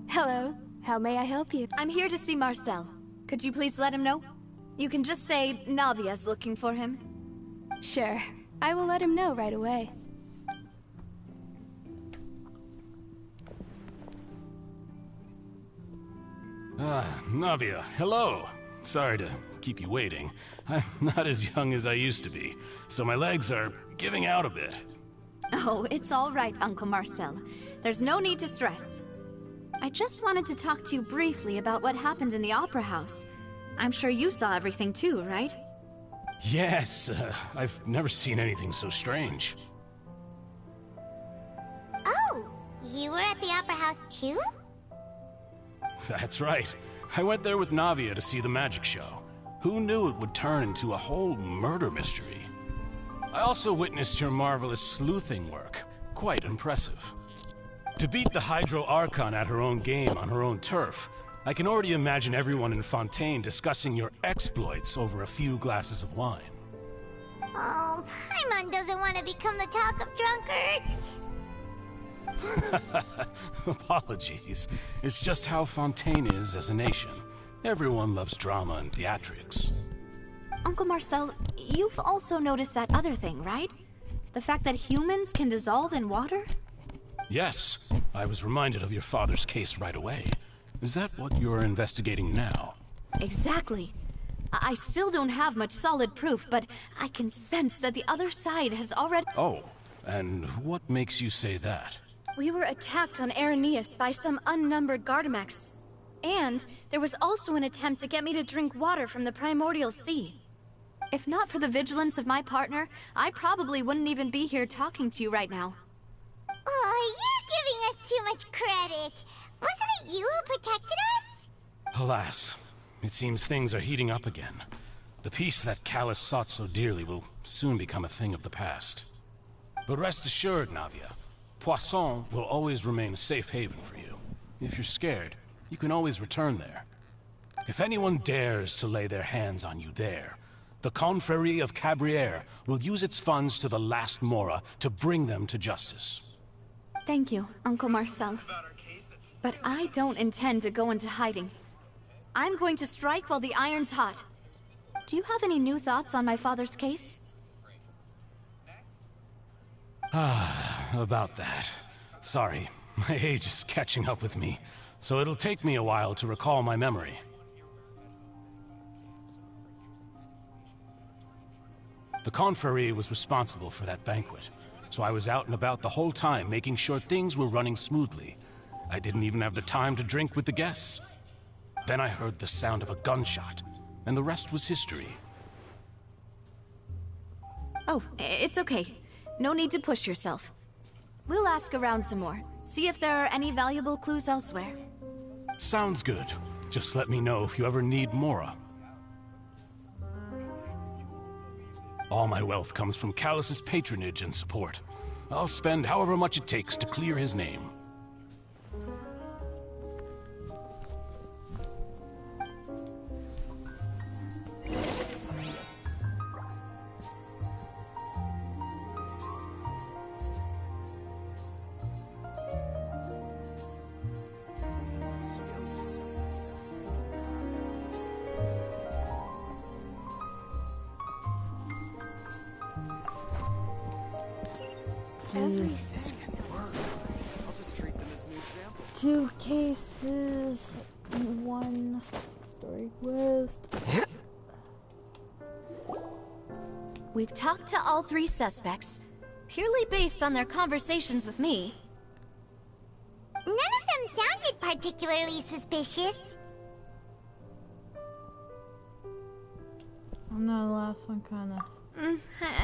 Hello. How may I help you? I'm here to see Marcel. Could you please let him know? You can just say Navia's looking for him. Sure. I will let him know right away. Navia, hello. Sorry to keep you waiting. I'm not as young as I used to be, so my legs are giving out a bit. Oh, it's all right, Uncle Marcel. There's no need to stress. I just wanted to talk to you briefly about what happened in the Opera House. I'm sure you saw everything too, right? Yes, I've never seen anything so strange. Oh, you were at the Opera House too? That's right. I went there with Navia to see the magic show. Who knew it would turn into a whole murder mystery? I also witnessed your marvelous sleuthing work. Quite impressive. To beat the Hydro Archon at her own game on her own turf, I can already imagine everyone in Fontaine discussing your exploits over a few glasses of wine. Oh, Paimon doesn't want to become the talk of drunkards. Apologies. It's just how Fontaine is as a nation. Everyone loves drama and theatrics. Uncle Marcel, you've also noticed that other thing, right? The fact that humans can dissolve in water? Yes, I was reminded of your father's case right away. Is that what you're investigating now? Exactly. I still don't have much solid proof, but I can sense that the other side has already... Oh, and what makes you say that? We were attacked on Araneus by some unnumbered Gardamex. And there was also an attempt to get me to drink water from the primordial sea. If not for the vigilance of my partner, I probably wouldn't even be here talking to you right now. Oh, you're giving us too much credit. Wasn't it you who protected us? Alas, it seems things are heating up again. The peace that Callus sought so dearly will soon become a thing of the past. But rest assured, Navia, Poisson will always remain a safe haven for you. If you're scared, you can always return there. If anyone dares to lay their hands on you there, the Confrérie of Cabrières will use its funds to the last Mora to bring them to justice. Thank you, Uncle Marcel. But I don't intend to go into hiding. I'm going to strike while the iron's hot. Do you have any new thoughts on my father's case? About that. Sorry, my age is catching up with me, so it'll take me a while to recall my memory. The Confrérie was responsible for that banquet, so I was out and about the whole time making sure things were running smoothly. I didn't even have the time to drink with the guests. Then I heard the sound of a gunshot, and the rest was history. Oh, it's okay. No need to push yourself. We'll ask around some more, see if there are any valuable clues elsewhere. Sounds good. Just let me know if you ever need Mora. All my wealth comes from Callus's patronage and support. I'll spend however much it takes to clear his name. Two cases and one story quest. We've talked to all three suspects, purely based on their conversations with me. None of them sounded particularly suspicious. Oh no, the last one kinda...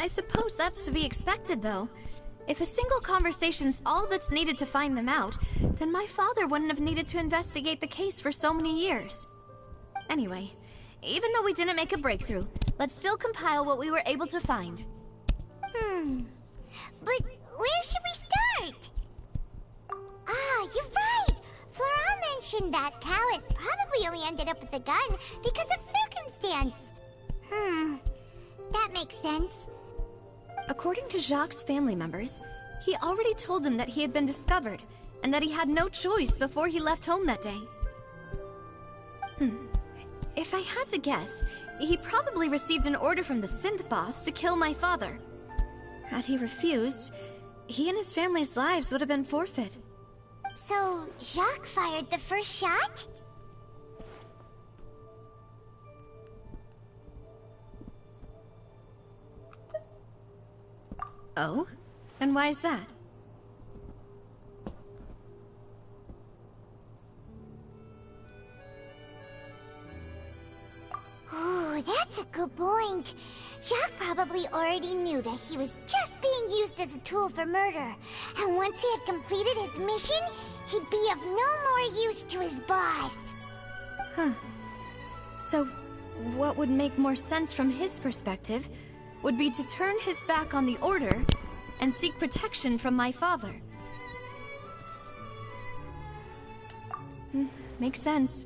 I suppose that's to be expected, though. If a single conversation's all that's needed to find them out, then my father wouldn't have needed to investigate the case for so many years. Anyway, even though we didn't make a breakthrough, let's still compile what we were able to find. But where should we start? Ah, you're right! Flora mentioned that Callus probably only ended up with the gun because of circumstance. That makes sense. According to Jacques' family members, he already told them that he had been discovered, and that he had no choice before he left home that day. If I had to guess, he probably received an order from the synth boss to kill my father. Had he refused, he and his family's lives would have been forfeit. So, Jacques fired the first shot? Oh? And why is that? Ooh, that's a good point. Jacques probably already knew that he was just being used as a tool for murder. And once he had completed his mission, he'd be of no more use to his boss. So, what would make more sense from his perspective would be to turn his back on the Order and seek protection from my father. Makes sense.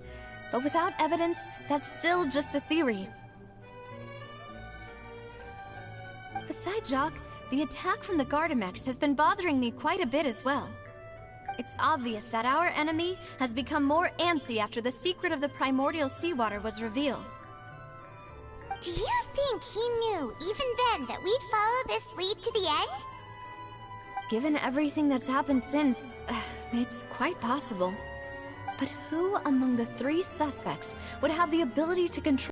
But without evidence, that's still just a theory. Besides Jacques, the attack from the Gardamex has been bothering me quite a bit as well. It's obvious that our enemy has become more antsy after the secret of the primordial seawater was revealed. Do you think he knew, even then, that we'd follow this lead to the end? Given everything that's happened since, it's quite possible. But who among the three suspects would have the ability to control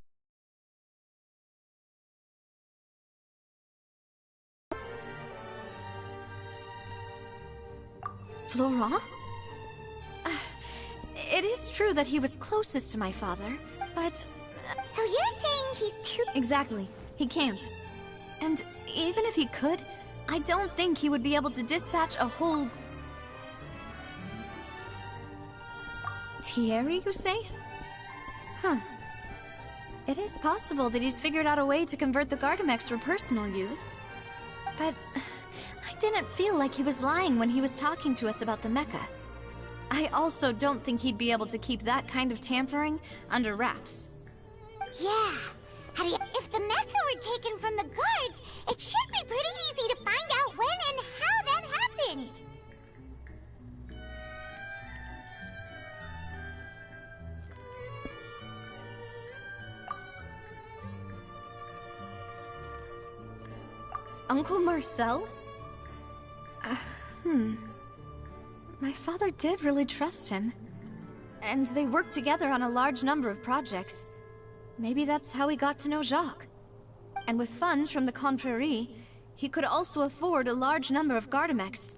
Florent? It is true that he was closest to my father, but... So you're saying he's too... Exactly. He can't. And even if he could, I don't think he would be able to dispatch a whole... Thierry, you say? Huh. It is possible that he's figured out a way to convert the Gardamex for personal use. But I didn't feel like he was lying when he was talking to us about the mecha. I also don't think he'd be able to keep that kind of tampering under wraps. Yeah. If the mecha were taken from the guards, it should be pretty easy to find out when and how that happened. Uncle Marcel? My father did really trust him. And they worked together on a large number of projects. Maybe that's how he got to know Jacques. And with funds from the Confrérie, he could also afford a large number of Gardamex.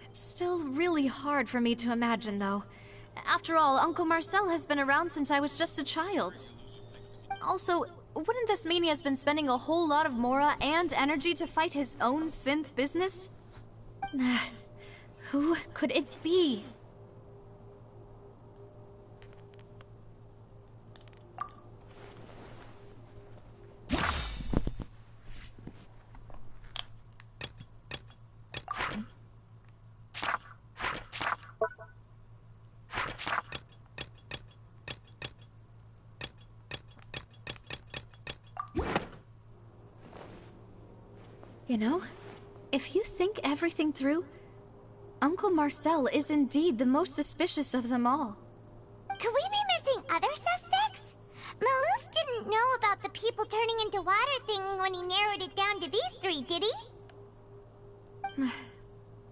It's still really hard for me to imagine, though. After all, Uncle Marcel has been around since I was just a child. Also, wouldn't this mean he has been spending a whole lot of mora and energy to fight his own synth business? Who could it be? You know, if you think everything through, Uncle Marcel is indeed the most suspicious of them all. Could we be missing other suspects? Malus didn't know about the people turning into water thing when he narrowed it down to these three, did he?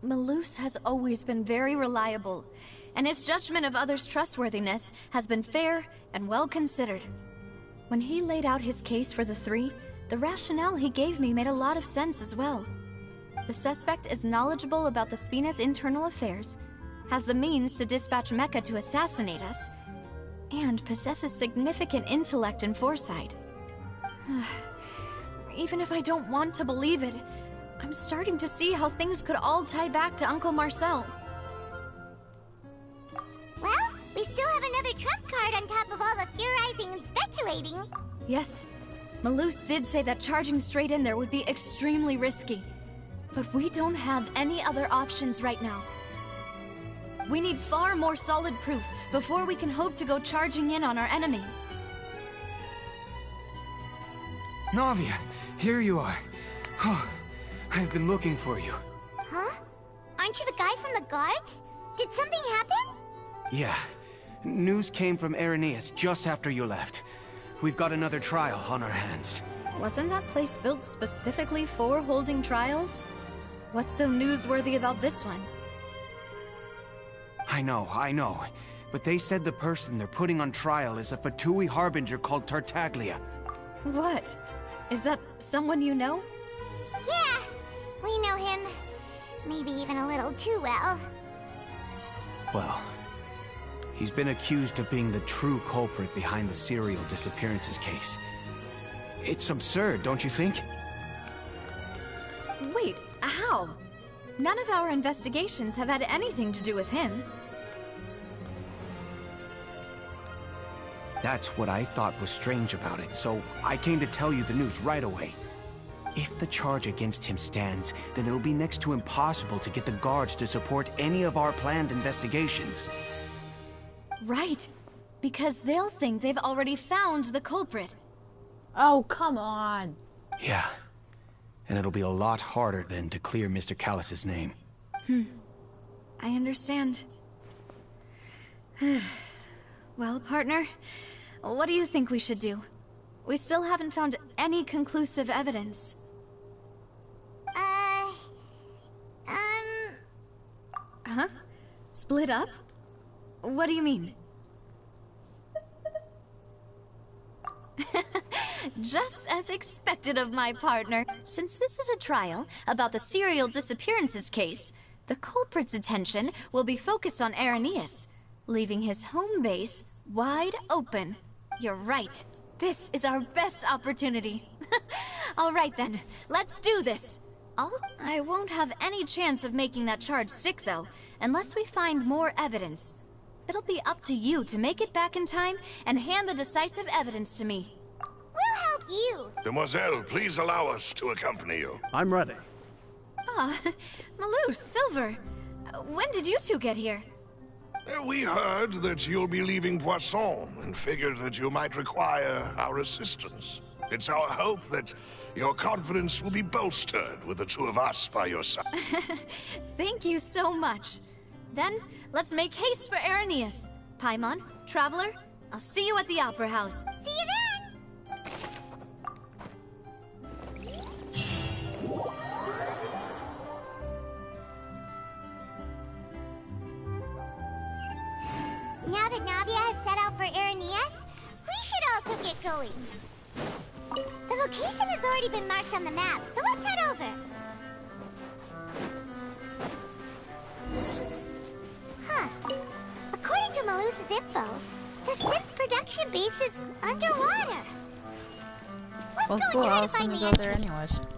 Malus has always been very reliable, and his judgment of others' trustworthiness has been fair and well considered. When he laid out his case for the three, the rationale he gave me made a lot of sense as well. The suspect is knowledgeable about the Spina's internal affairs, has the means to dispatch Mecha to assassinate us, and possesses significant intellect and foresight. Even if I don't want to believe it, I'm starting to see how things could all tie back to Uncle Marcel. Well, we still have another trump card on top of all the theorizing and speculating. Yes, Malus did say that charging straight in there would be extremely risky. But we don't have any other options right now. We need far more solid proof before we can hope to go charging in on our enemy. Navia, here you are. Oh, I've been looking for you. Huh? Aren't you the guy from the guards? Did something happen? Yeah. News came from Irenaeus just after you left. We've got another trial on our hands. Wasn't that place built specifically for holding trials? What's so newsworthy about this one? I know. But they said the person they're putting on trial is a Fatui harbinger called Tartaglia. What? Is that someone you know? Yeah, we know him. Maybe even a little too well. Well, he's been accused of being the true culprit behind the serial disappearances case. It's absurd, don't you think? Wait, how? None of our investigations have had anything to do with him. That's what I thought was strange about it, so I came to tell you the news right away. If the charge against him stands, then it'll be next to impossible to get the guards to support any of our planned investigations. Right, because they'll think they've already found the culprit. Oh, come on. Yeah, and it'll be a lot harder then to clear Mr. Callus's name. I understand. Well, partner, what do you think we should do? We still haven't found any conclusive evidence. Huh? Split up? What do you mean? Just as expected of my partner. Since this is a trial about the serial disappearances case, The culprit's attention will be focused on Irenaeus, leaving his home base wide open. You're right. This is our best opportunity. All right then, let's do this. I won't have any chance of making that charge stick though, unless we find more evidence. It'll be up to you to make it back in time and hand the decisive evidence to me. We'll help you. Demoiselle, please allow us to accompany you. I'm ready. Ah, Malou, Silver. When did you two get here? We heard that you'll be leaving Poisson and figured that you might require our assistance. It's our hope that your confidence will be bolstered with the two of us by your side. Thank you so much. Then, let's make haste for Irenaeus. Paimon, Traveler, I'll see you at the Opera House. See you then! Now that Navia has set out for Irenaeus, we should also get going. The location has already been marked on the map, so let's head over. Huh. According to Malou's info, the synth production base is underwater. Let's Well, go cool. and try I to was find gonna the go there entrance. anyways.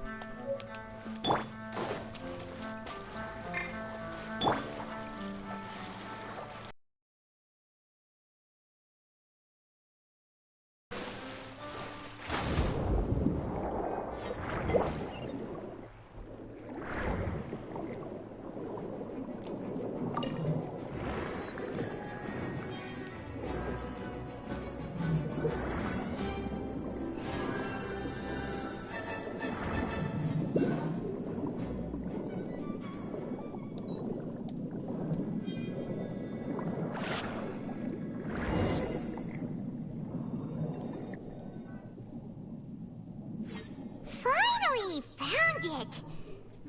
Finally found it!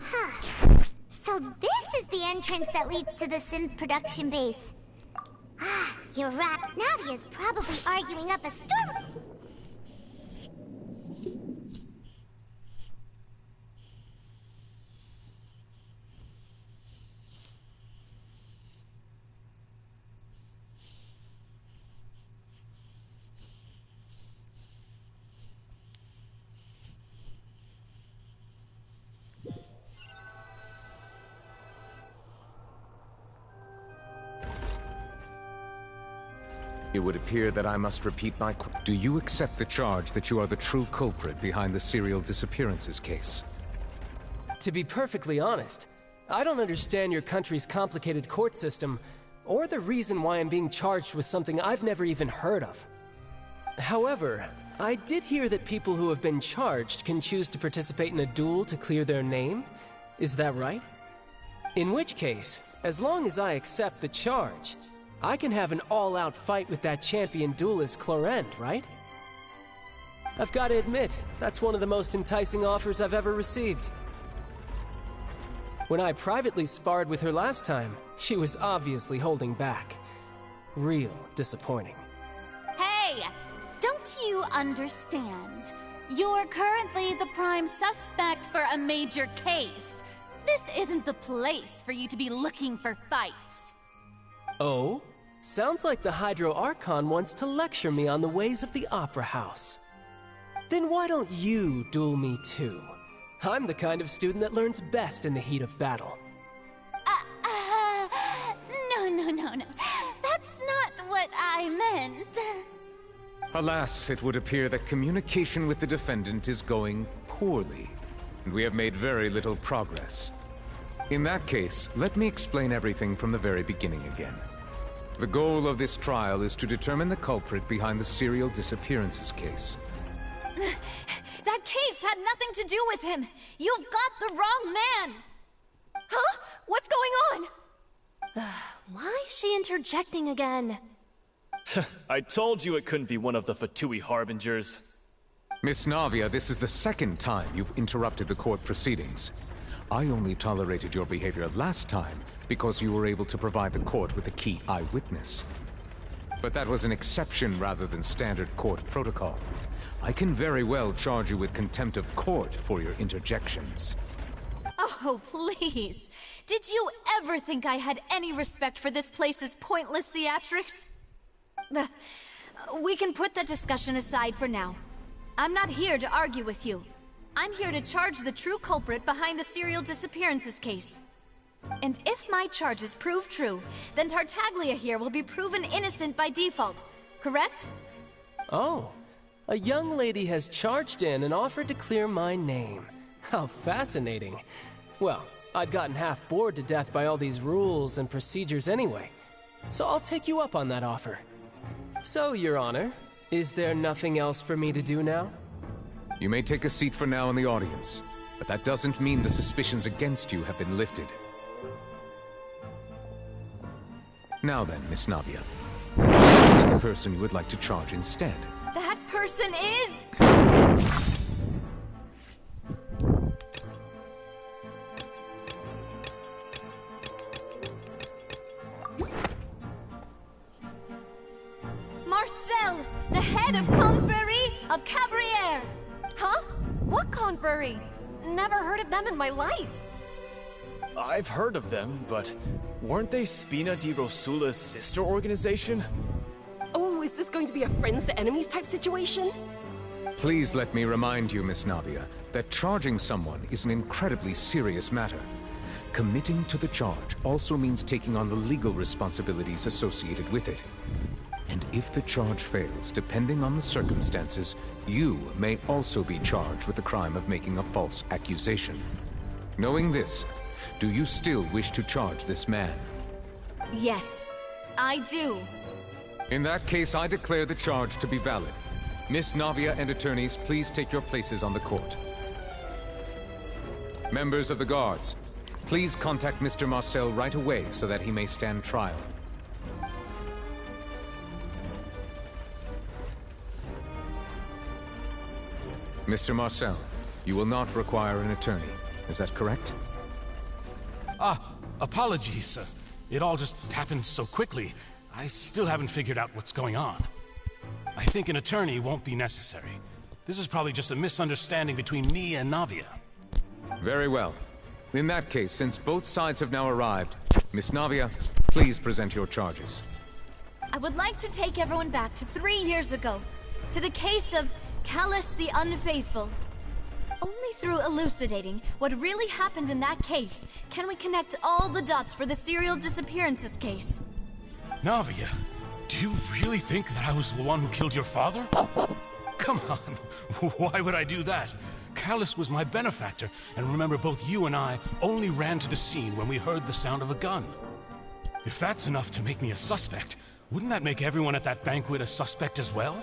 Huh. So this is the entrance that leads to the synth production base. Ah, you're right. Navia's probably arguing up a storm. It would appear that I must repeat my Do you accept the charge that you are the true culprit behind the serial disappearances case? To be perfectly honest, I don't understand your country's complicated court system, or the reason why I'm being charged with something I've never even heard of. However, I did hear that people who have been charged can choose to participate in a duel to clear their name. Is that right? In which case, as long as I accept the charge, I can have an all-out fight with that champion duelist Clorend, right? I've got to admit, that's one of the most enticing offers I've ever received. When I privately sparred with her last time, she was obviously holding back. Real disappointing. Hey! Don't you understand? You're currently the prime suspect for a major case. This isn't the place for you to be looking for fights. Oh? Sounds like the Hydro Archon wants to lecture me on the ways of the Opera House. Then why don't you duel me too? I'm the kind of student that learns best in the heat of battle. No. That's not what I meant. Alas, it would appear that communication with the defendant is going poorly, and we have made very little progress. In that case, let me explain everything from the very beginning again. The goal of this trial is to determine the culprit behind the serial disappearances case. That case had nothing to do with him. You've got the wrong man. Huh? What's going on? Why is she interjecting again? I told you it couldn't be one of the Fatui Harbingers. Miss Navia, this is the second time you've interrupted the court proceedings. I only tolerated your behavior last time because you were able to provide the court with a key eyewitness. But that was an exception rather than standard court protocol. I can very well charge you with contempt of court for your interjections. Oh, Oh, please. Did you ever think I had any respect for this place's pointless theatrics? We can put that discussion aside for now. I'm not here to argue with you. I'm here to charge the true culprit behind the serial disappearances case. And if my charges prove true, then Tartaglia here will be proven innocent by default, correct? Oh, a young lady has charged in and offered to clear my name. How fascinating. Well, I'd gotten half bored to death by all these rules and procedures anyway, so I'll take you up on that offer. So, Your Honor, is there nothing else for me to do now? You may take a seat for now in the audience, but that doesn't mean the suspicions against you have been lifted. Now then, Miss Navia, who is the person you would like to charge instead? That person is... Marcel, the head of Confrérie of Cabrières. Huh? What confrérie? Never heard of them in my life. I've heard of them, but weren't they Spina di Rosula's sister organization? Oh, is this going to be a friends to enemies type situation? Please let me remind you, Miss Navia, that charging someone is an incredibly serious matter. Committing to the charge also means taking on the legal responsibilities associated with it. And if the charge fails, depending on the circumstances, you may also be charged with the crime of making a false accusation. Knowing this, do you still wish to charge this man? Yes, I do. In that case, I declare the charge to be valid. Miss Navia and attorneys, please take your places on the court. Members of the guards, please contact Mr. Marcel right away so that he may stand trial. Mr. Marcel, you will not require an attorney. Is that correct? Apologies. It all just happened so quickly. I still haven't figured out what's going on. I think an attorney won't be necessary. This is probably just a misunderstanding between me and Navia. Very well. In that case, since both sides have now arrived, Miss Navia, please present your charges. I would like to take everyone back to 3 years ago, to the case of Callus the Unfaithful. Only through elucidating what really happened in that case can we connect all the dots for the serial disappearances case. Navia, do you really think that I was the one who killed your father? Come on, why would I do that? Callus was my benefactor, and remember both you and I only ran to the scene when we heard the sound of a gun. If that's enough to make me a suspect, wouldn't that make everyone at that banquet a suspect as well?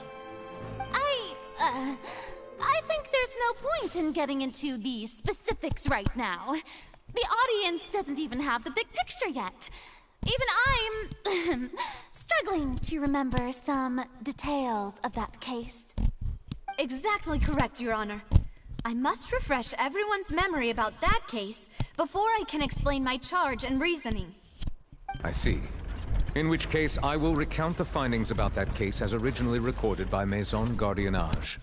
I think there's no point in getting into the specifics right now. The audience doesn't even have the big picture yet. Even I'm struggling to remember some details of that case. Exactly correct, Your Honor. I must refresh everyone's memory about that case before I can explain my charge and reasoning. I see. In which case, I will recount the findings about that case as originally recorded by Maison Gardiennage.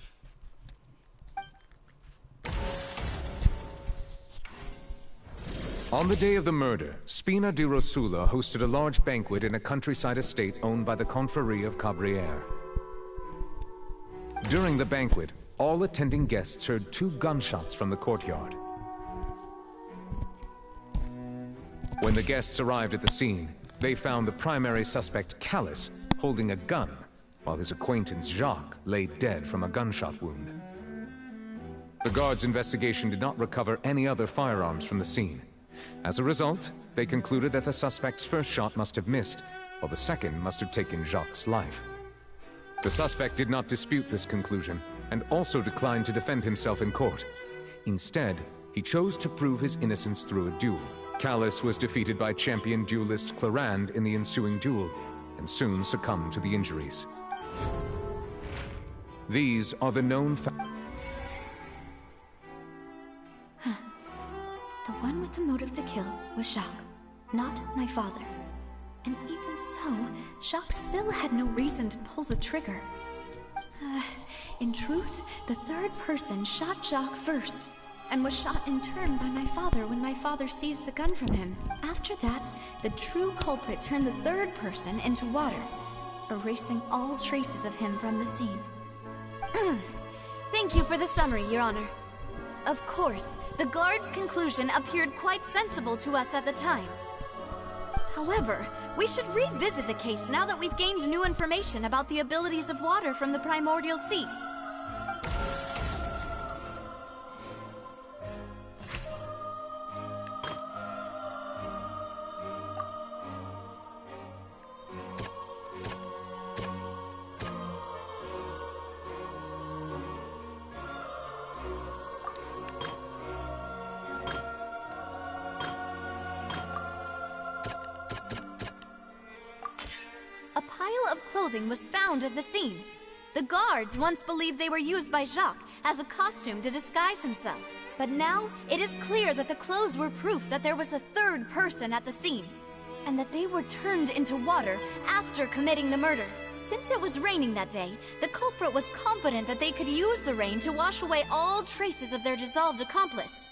On the day of the murder, Spina di Rosula hosted a large banquet in a countryside estate owned by the Confrérie of Cabrières. During the banquet, all attending guests heard 2 gunshots from the courtyard. When the guests arrived at the scene, they found the primary suspect, Callus, holding a gun, while his acquaintance, Jacques, lay dead from a gunshot wound. The guards' investigation did not recover any other firearms from the scene. As a result, they concluded that the suspect's first shot must have missed, while the second must have taken Jacques' life. The suspect did not dispute this conclusion, and also declined to defend himself in court. Instead, he chose to prove his innocence through a duel. Callus was defeated by champion duelist Clarande in the ensuing duel, and soon succumbed to the injuries. These are the known facts. The one with the motive to kill was Jacques, not my father. And even so, Jacques still had no reason to pull the trigger. In truth, the third person shot Jacques first, and was shot in turn by my father when my father seized the gun from him. After that, the true culprit turned the third person into water, erasing all traces of him from the scene. Thank you for the summary, Your Honor. Of course, the guard's conclusion appeared quite sensible to us at the time. However, we should revisit the case now that we've gained new information about the abilities of water from the primordial sea. Was found at the scene. The guards once believed they were used by Jacques as a costume to disguise himself. But now, it is clear that the clothes were proof that there was a third person at the scene, and that they were turned into water after committing the murder. Since it was raining that day, the culprit was confident that they could use the rain to wash away all traces of their dissolved accomplice.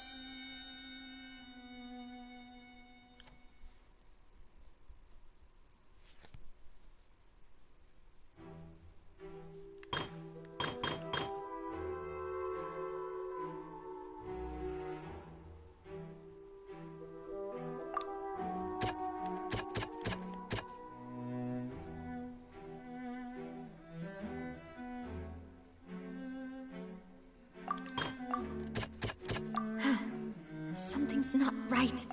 Something's not right.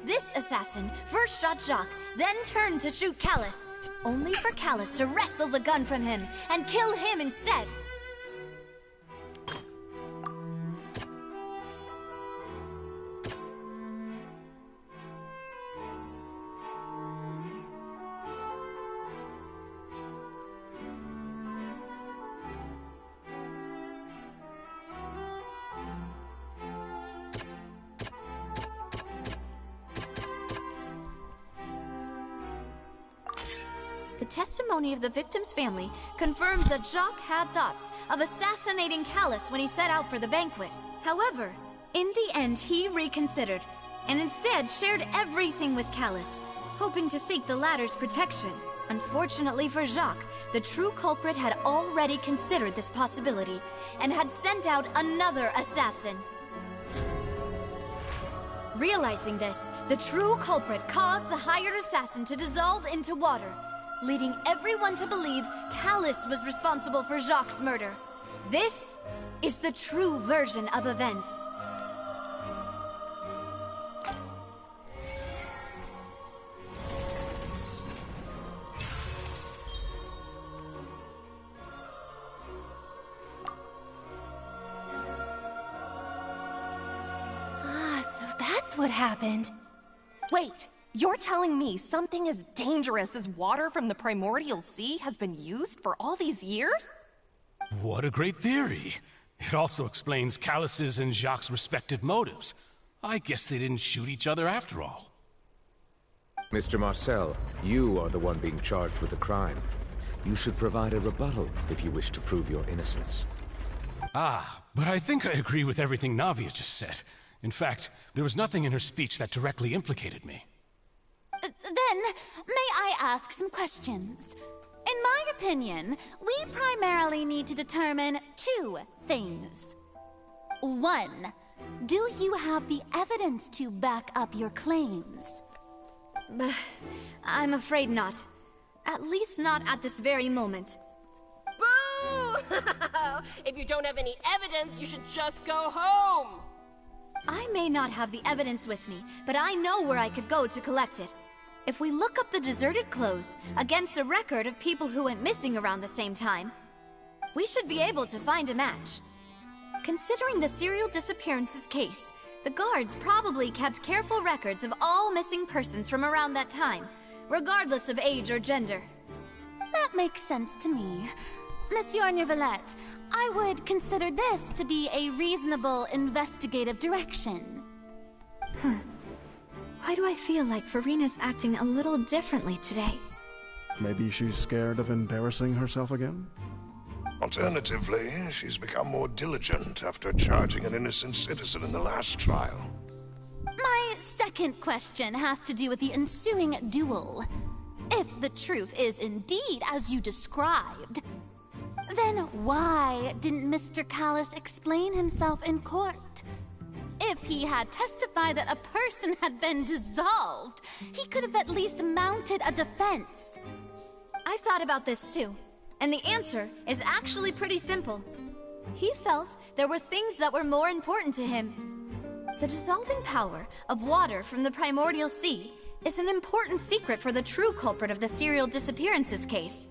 This assassin first shot Jacques, then turned to shoot Callus, only for Callus to wrestle the gun from him and kill him instead. The testimony of the victim's family confirms that Jacques had thoughts of assassinating Callus when he set out for the banquet. However, in the end he reconsidered, and instead shared everything with Callus, hoping to seek the latter's protection. Unfortunately for Jacques, the true culprit had already considered this possibility, and had sent out another assassin. Realizing this, the true culprit caused the hired assassin to dissolve into water, leading everyone to believe Callus was responsible for Jacques' murder. This is the true version of events. So that's what happened. Wait, you're telling me something as dangerous as water from the primordial sea has been used for all these years? What a great theory. It also explains Callus's and Jacques' respective motives. I guess they didn't shoot each other after all. Mr. Marcel, you are the one being charged with the crime. You should provide a rebuttal if you wish to prove your innocence. Ah, but I think I agree with everything Navia just said. In fact, there was nothing in her speech that directly implicated me. Then, may I ask some questions? In my opinion, we primarily need to determine two things. One, do you have the evidence to back up your claims? I'm afraid not. At least not at this very moment. Boo! If you don't have any evidence, you should just go home! I may not have the evidence with me, but I know where I could go to collect it. If we look up the deserted clothes against a record of people who went missing around the same time, we should be able to find a match. Considering the serial disappearances case, the guards probably kept careful records of all missing persons from around that time, regardless of age or gender. That makes sense to me. Monsieur Neuvillette, I would consider this to be a reasonable investigative direction. Why do I feel like Farina's acting a little differently today? Maybe she's scared of embarrassing herself again? Alternatively, she's become more diligent after charging an innocent citizen in the last trial. My second question has to do with the ensuing duel. If the truth is indeed as you described, then why didn't Mr. Callis explain himself in court? If he had testified that a person had been dissolved, he could have at least mounted a defense. I've thought about this too, and the answer is actually pretty simple. He felt there were things that were more important to him. The dissolving power of water from the primordial sea is an important secret for the true culprit of the serial disappearances case.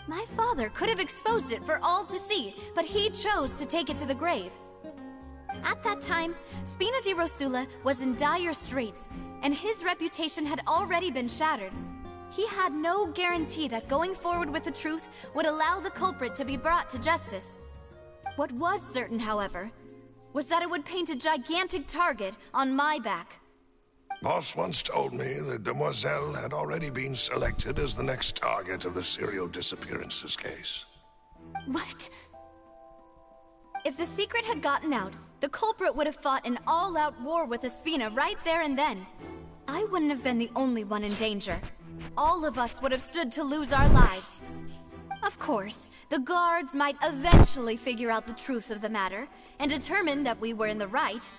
My father could have exposed it for all to see, but he chose to take it to the grave. At that time, Spina di Rosula was in dire straits, and his reputation had already been shattered. He had no guarantee that going forward with the truth would allow the culprit to be brought to justice. What was certain, however, was that it would paint a gigantic target on my back. Boss once told me that Demoiselle had already been selected as the next target of the serial disappearances case. What? If the secret had gotten out, the culprit would have fought an all-out war with Espina right there and then. I wouldn't have been the only one in danger. All of us would have stood to lose our lives. Of course, the guards might eventually figure out the truth of the matter and determine that we were in the right.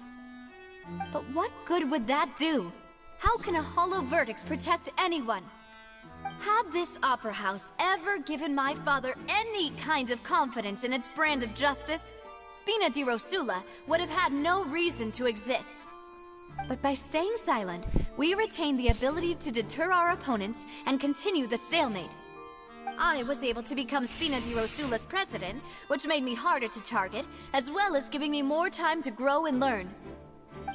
But what good would that do? How can a hollow verdict protect anyone? Had this opera house ever given my father any kind of confidence in its brand of justice, Spina di Rosula would have had no reason to exist. But by staying silent, we retain the ability to deter our opponents and continue the stalemate. I was able to become Spina di Rosula's president, which made me harder to target, as well as giving me more time to grow and learn.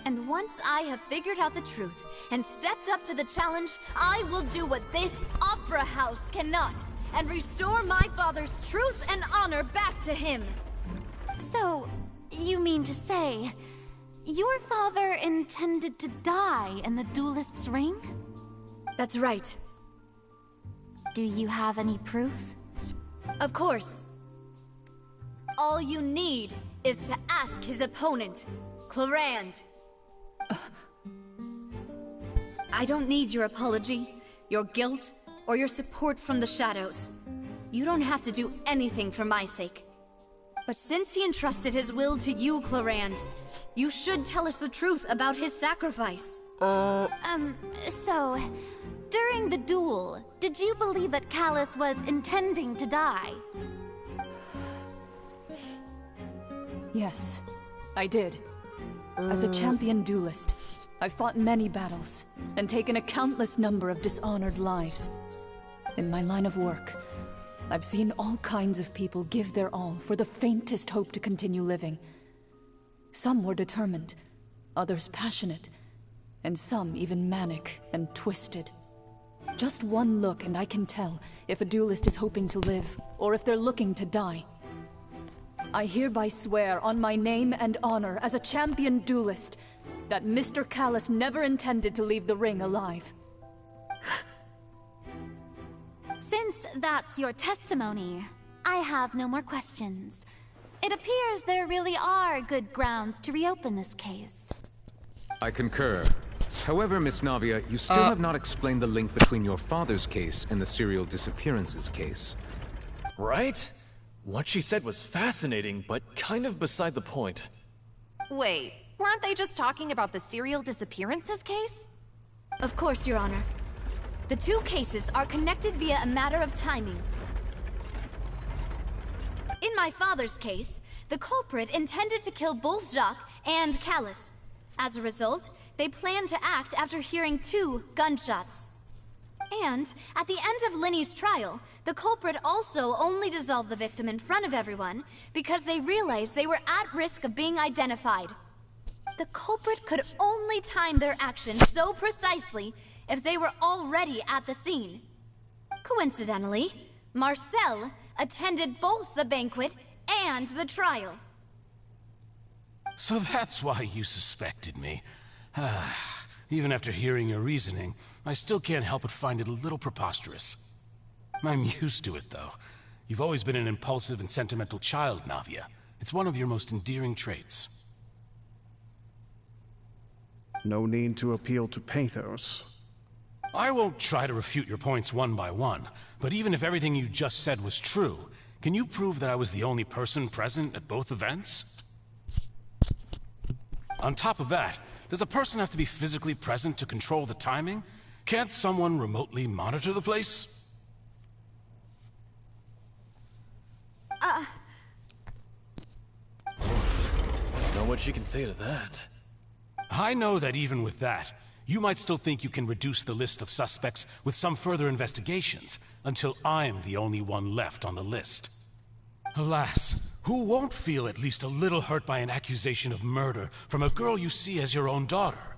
And once I have figured out the truth and stepped up to the challenge, I will do what this opera house cannot, and restore my father's truth and honor back to him. So, you mean to say, your father intended to die in the duelist's ring? That's right. Do you have any proof? Of course. All you need is to ask his opponent, Clorand. I don't need your apology, your guilt, or your support from the shadows. You don't have to do anything for my sake. But since he entrusted his will to you, Clorand, you should tell us the truth about his sacrifice. So, during the duel, did you believe that Callis was intending to die? Yes, I did. As a champion duelist, I've fought many battles and taken a countless number of dishonored lives. In my line of work, I've seen all kinds of people give their all for the faintest hope to continue living. Some were determined, others passionate, and some even manic and twisted. Just one look and I can tell if a duelist is hoping to live, or if they're looking to die. I hereby swear on my name and honor as a champion duelist that Mr. Callis never intended to leave the ring alive. Since that's your testimony, I have no more questions. It appears there really are good grounds to reopen this case. I concur. However, Miss Navia, you still have not explained the link between your father's case and the serial disappearances case. Right? What she said was fascinating, but kind of beside the point. Wait, weren't they just talking about the serial disappearances case? Of course, Your Honor. The two cases are connected via a matter of timing. In my father's case, the culprit intended to kill both Jacques and Callis. As a result, they planned to act after hearing 2 gunshots. And at the end of Linny's trial, the culprit also only dissolved the victim in front of everyone because they realized they were at risk of being identified. The culprit could only time their actions so precisely if they were already at the scene. Coincidentally, Marcel attended both the banquet and the trial. So that's why you suspected me. Even after hearing your reasoning, I still can't help but find it a little preposterous. I'm used to it, though. You've always been an impulsive and sentimental child, Navia. It's one of your most endearing traits. No need to appeal to pathos. I won't try to refute your points one by one, but even if everything you just said was true, can you prove that I was the only person present at both events? On top of that, does a person have to be physically present to control the timing? Can't someone remotely monitor the place? Know what she can say to that. I know that even with that, you might still think you can reduce the list of suspects with some further investigations, until I'm the only one left on the list. Alas, who won't feel at least a little hurt by an accusation of murder from a girl you see as your own daughter?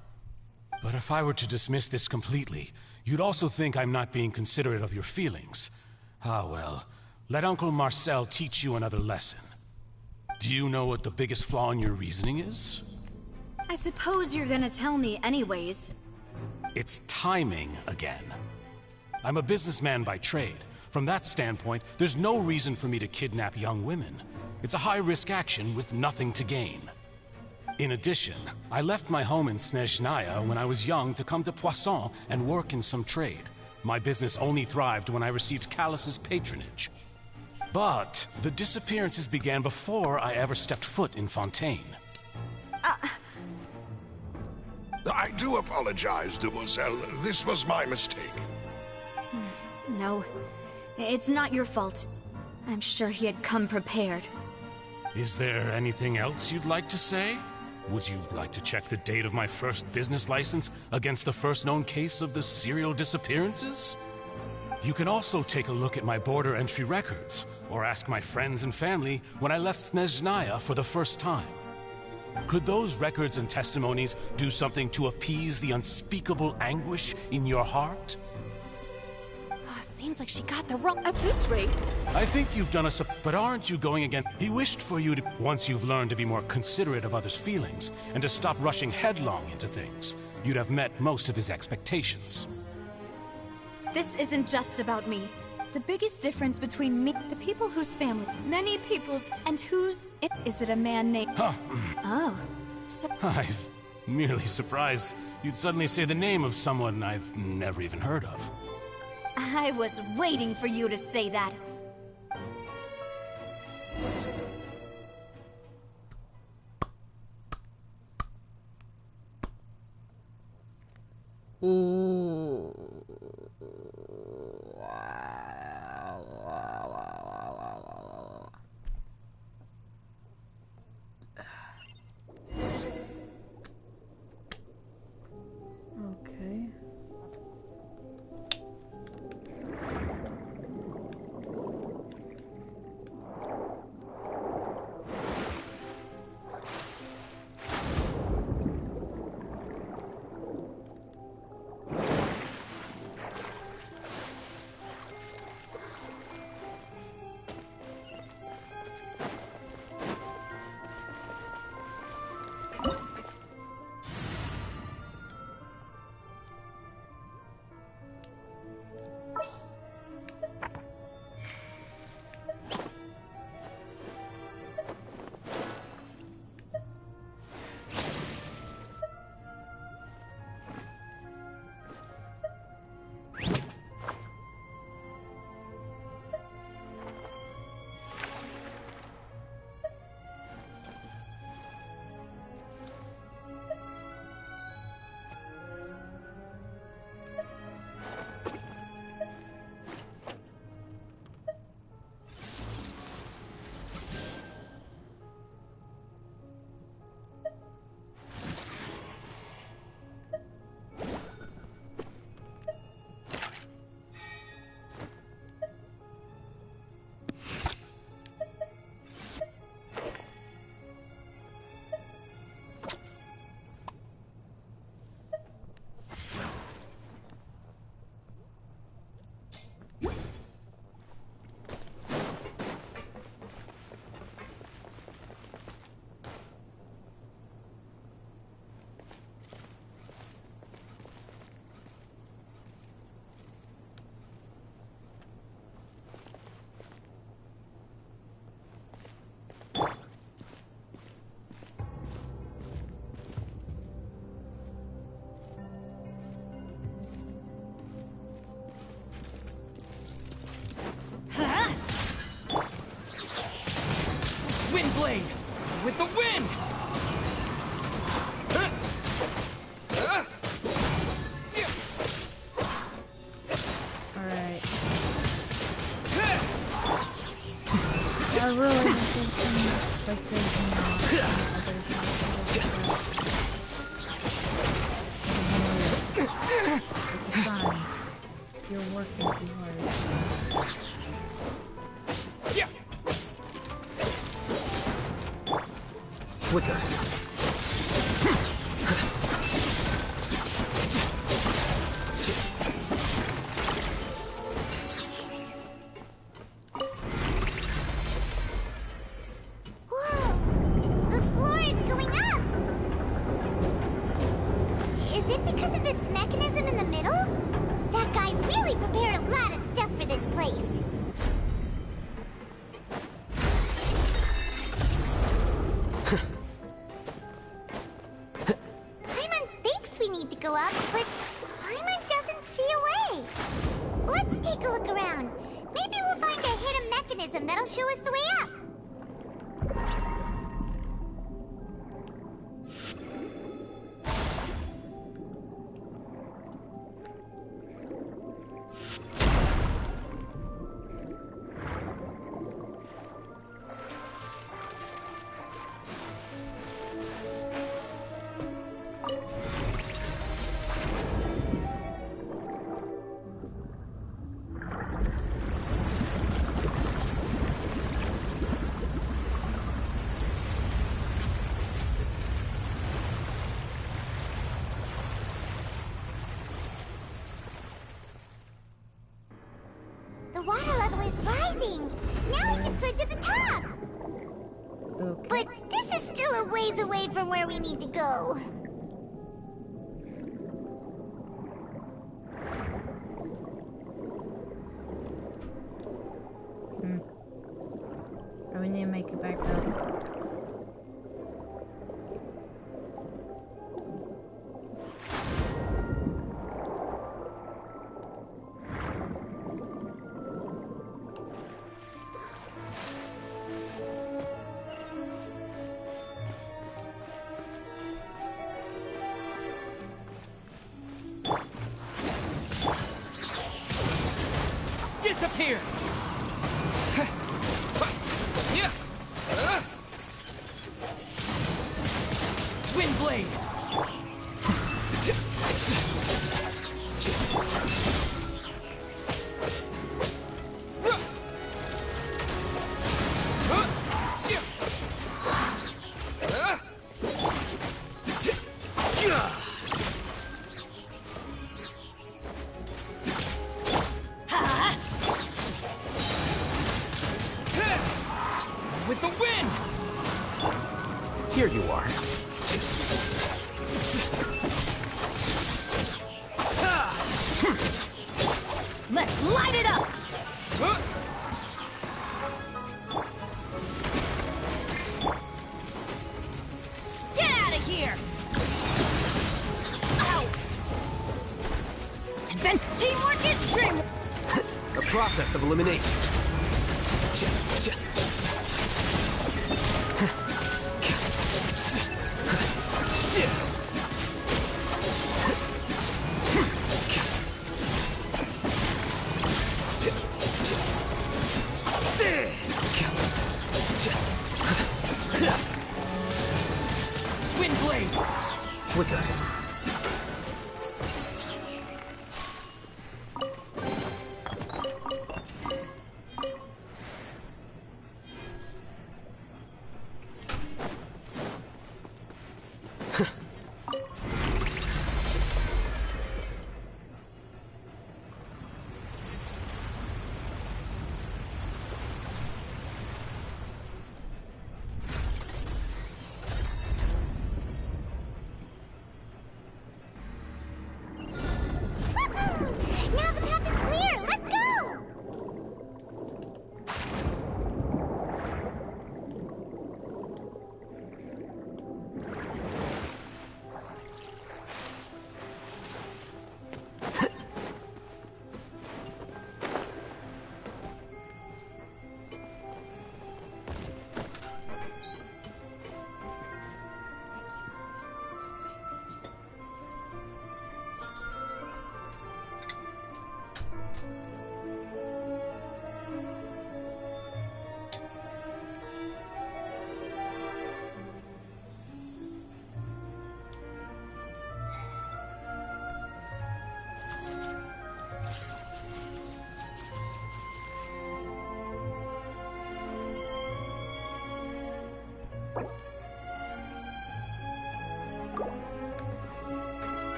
But if I were to dismiss this completely, you'd also think I'm not being considerate of your feelings. Ah well, let Uncle Marcel teach you another lesson. Do you know what the biggest flaw in your reasoning is? I suppose you're gonna tell me anyways. It's timing again. I'm a businessman by trade. From that standpoint, there's no reason for me to kidnap young women. It's a high-risk action with nothing to gain. In addition, I left my home in Snezhnaya when I was young to come to Poisson and work in some trade. My business only thrived when I received Callus's patronage. But the disappearances began before I ever stepped foot in Fontaine. I do apologize, demoiselle. This was my mistake. No, it's not your fault. I'm sure he had come prepared. Is there anything else you'd like to say? Would you like to check the date of my first business license against the first known case of the serial disappearances? You can also take a look at my border entry records, or ask my friends and family when I left Snezhnaya for the first time. Could those records and testimonies do something to appease the unspeakable anguish in your heart? Seems like she got the wrong at this rate. I think you've done us but aren't you going again? He wished for you to, once you've learned to be more considerate of others' feelings, and to stop rushing headlong into things, you'd have met most of his expectations. This isn't just about me. The biggest difference between me, the people whose family, many people's, and whose, is it a man named... Huh. Oh. I'm merely surprised you'd suddenly say the name of someone I've never even heard of. I was waiting for you to say that. Okay. working too hard. Yeah. Flicker. The water level is rising! Now we can swim to the top! Okay. But this is still a ways away from where we need to go. We need to make it back up. Disappear! Wind blade! With the wind! Here you are. Let's light it up! Get out of here! Ow! And then teamwork is dreamwork! A process of elimination. Wind blade! Flicker.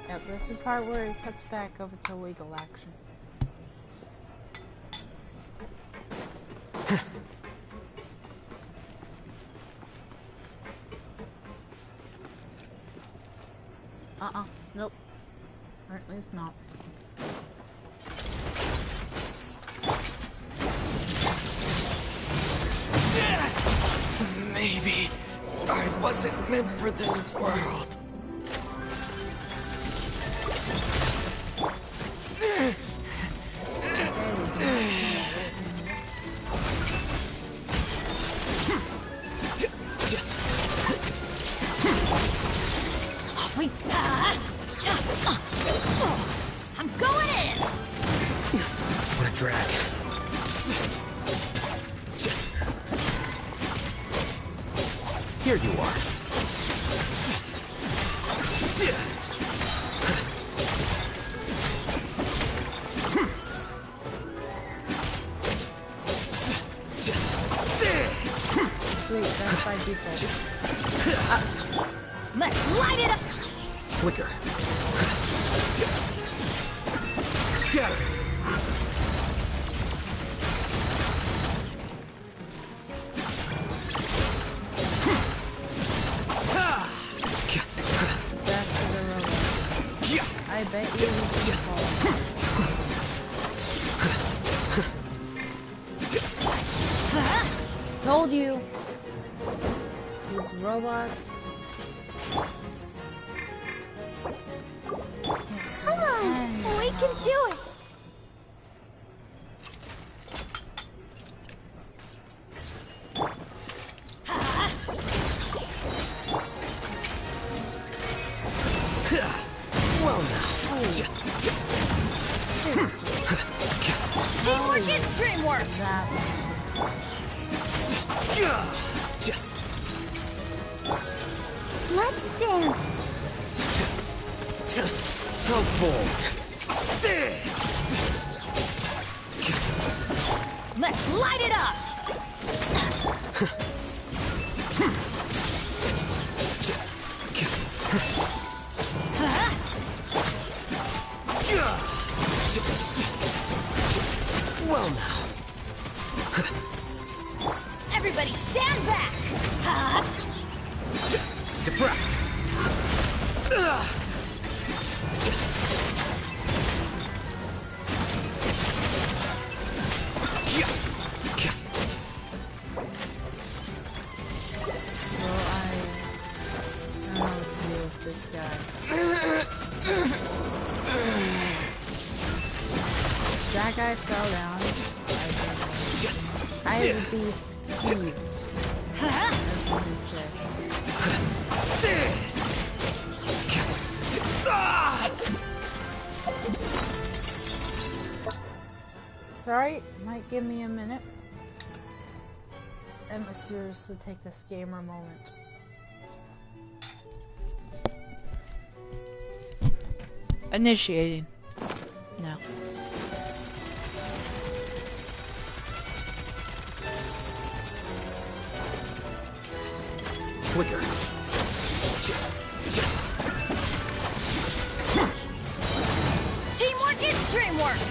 Yep, this is part where it cuts back over to legal action. Nope. Or at least not. Maybe I wasn't meant for this world. I'm going in! What a drag. Here you are. Sweet, that's by default. Let's light it up! Flicker. Scatter. Back to the robot. I bet you can fall. Told you. These robots. Come on, we can do it. Well now. Teamwork is dreamwork! Let's dance. How bold. Let's light it up! Well now. Everybody stand back! Defract. That guy fell down. I would be Steve. Sorry, might give me a minute. I must seriously take this gamer moment. Initiating. No. Flicker. Teamwork is dreamwork!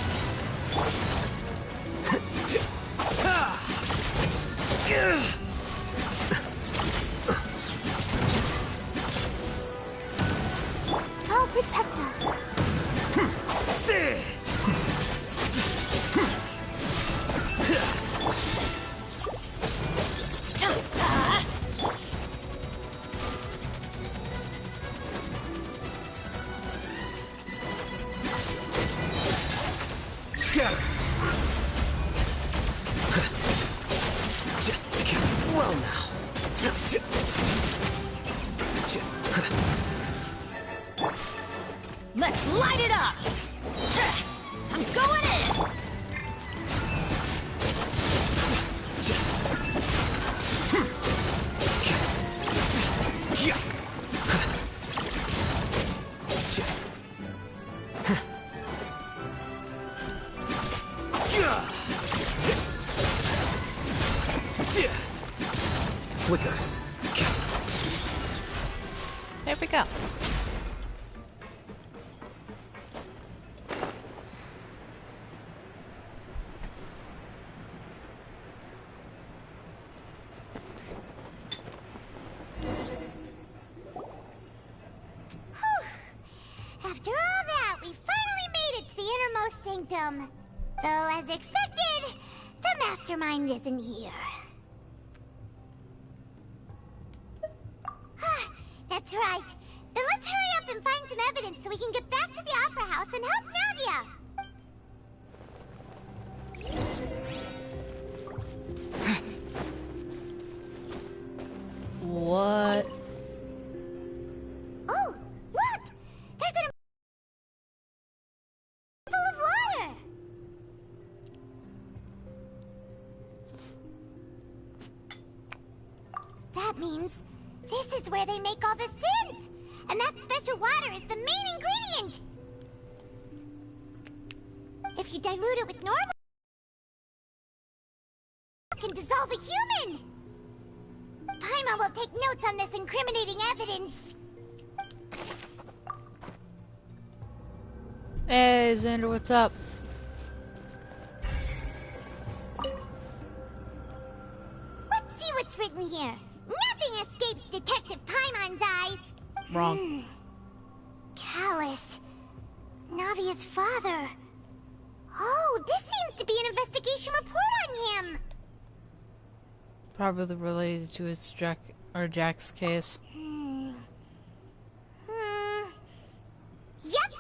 I'll protect us. Scatter. Well now. Let's light it up! I'm going in! Flicker. There we go. After all that, we finally made it to the innermost sanctum. Though, as expected, the mastermind isn't here. That's right. Then let's hurry up and find some evidence so we can get back to the Opera House and help Nadia. What? Oh, look! There's an full of water. That means this is where they make all the synth, and that special water is the main ingredient. If you dilute it with normal, it can dissolve a human. Paimon will take notes on this incriminating evidence. Hey, Xander, what's up? Let's see what's written here. Nothing escapes Detective Paimon's eyes. Wrong. Callus. Navia's father. Oh, this seems to be an investigation report on him. Probably related to his Jack's case. Yep.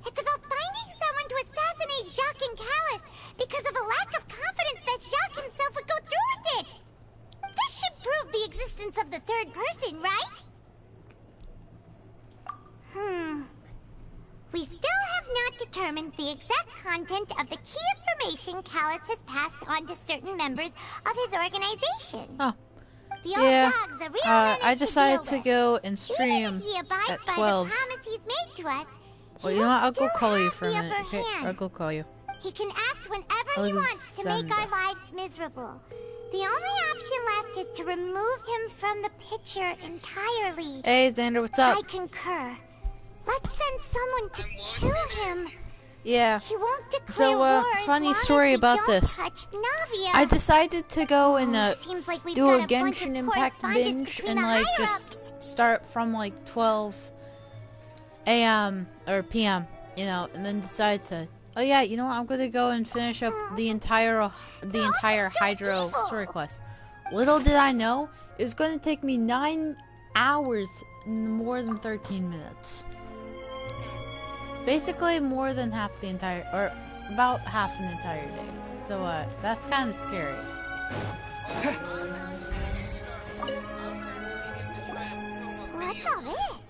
It's about finding someone to assassinate Jacques and Callus because of a lack of confidence that Jacques himself would go through with it. This should prove the existence of the third person, right? We still have not determined the exact content of the key information Callus has passed on to certain members of his organization. Oh. The old Yeah. dog's a real menace I decided to to deal go and with. stream Even if he abides at by 12. the promise he's made to us, Well, he you know what? I'll will go still call you have for a the minute. upper Okay, hand. I'll go call you. He can act whenever I'll he go wants to make send our it. lives miserable. The only option left is to remove him from the picture entirely. Hey, Xander, what's up? I concur. Let's send someone to kill him. Yeah. He won't declare So, war as funny long story as we about don't this. touch Navia. I decided to go and seems like we've do got a a bunch of Genshin Impact correspondence binge between and the like higher-ups. just start from like 12 a.m. or p.m. You know, and then decide to. Oh yeah, you know what? I'm gonna go and finish up the entire Hydro story quest. Little did I know, it was gonna take me 9 hours and more than 13 minutes. Basically, more than half the entire, or about half an entire day. So that's kind of scary. What's all this?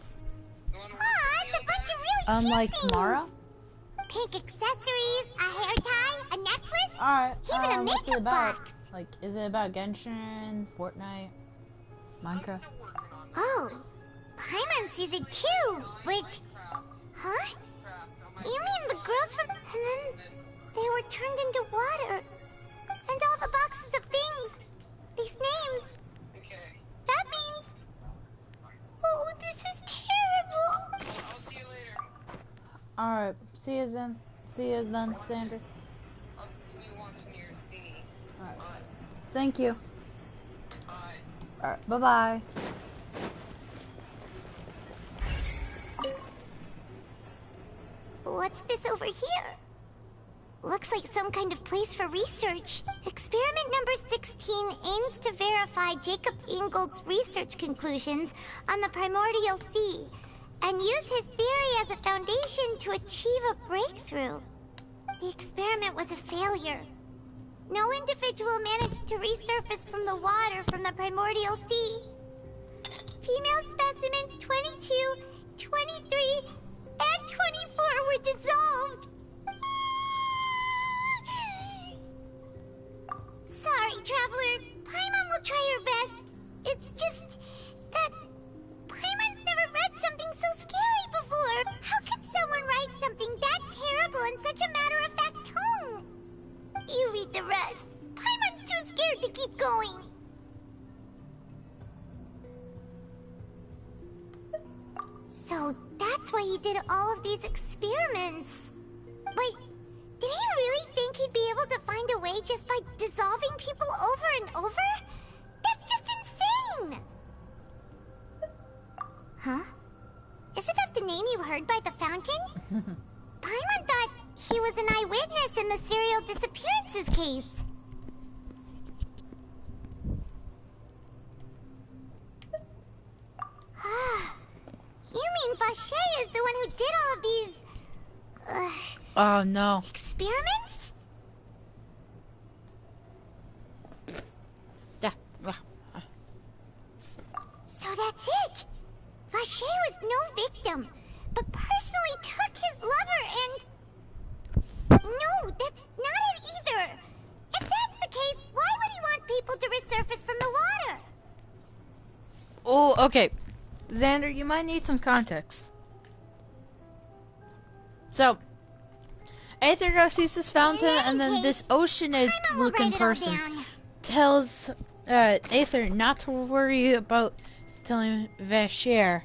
Aw, it's a bunch of really cute Like things. tomorrow? Pink accessories, a hair tie, a necklace, Alright, even a what's it makeup about? box. Like, is it about Genshin, Fortnite, Minecraft? Oh, Paimon sees it too, but... Huh? You mean the girls from... And then they were turned into water. And all the boxes of things. These names. That means... Oh, this is terrible. Alright, see you then. See you then, Sandra. Alright. Thank you. Alright, bye-bye. What's this over here? Looks like some kind of place for research. Experiment number 16 aims to verify Jacob Ingold's research conclusions on the primordial sea and use his theory as a foundation to achieve a breakthrough. The experiment was a failure. No individual managed to resurface from the water from the primordial sea. Female specimens 22, 23, and 24 were dissolved. Sorry, Traveler. Paimon will try her best. It's just that Paimon's never read something so scary before. How could someone write something that terrible in such a matter-of-fact tone? You read the rest. Paimon's too scared to keep going. So that's why he did all of these experiments. Wait, did he really think he'd be able to find a way just by dissolving people over and over? That's just insane! Huh? Isn't that the name you heard by the fountain? Paimon thought he was an eyewitness in the serial disappearances case. You mean Vacher is the one who did all of these... Oh no. experiments? So that's it! Vacher was no victim, but personally took his lover and... No, that's not it either! If that's the case, why would he want people to resurface from the water? Oh, okay. Xander, you might need some context. So, Aether goes sees this fountain, and then this oceanid-looking person tells Aether not to worry about telling Vacher.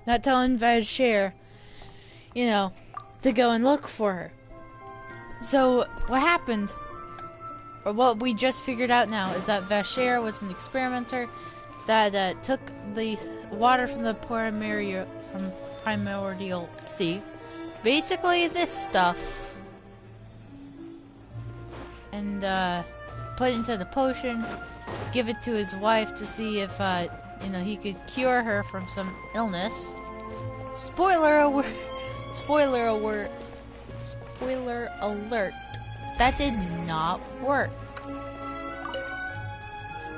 Not telling Vacher, you know, to go and look for her. So, what happened, or what we just figured out now, is that Vacher was an experimenter that took the water from the primordial sea, basically this stuff, and put it into the potion, give it to his wife to see if you know, he could cure her from some illness. Spoiler alert! Spoiler alert! Spoiler alert! That did not work.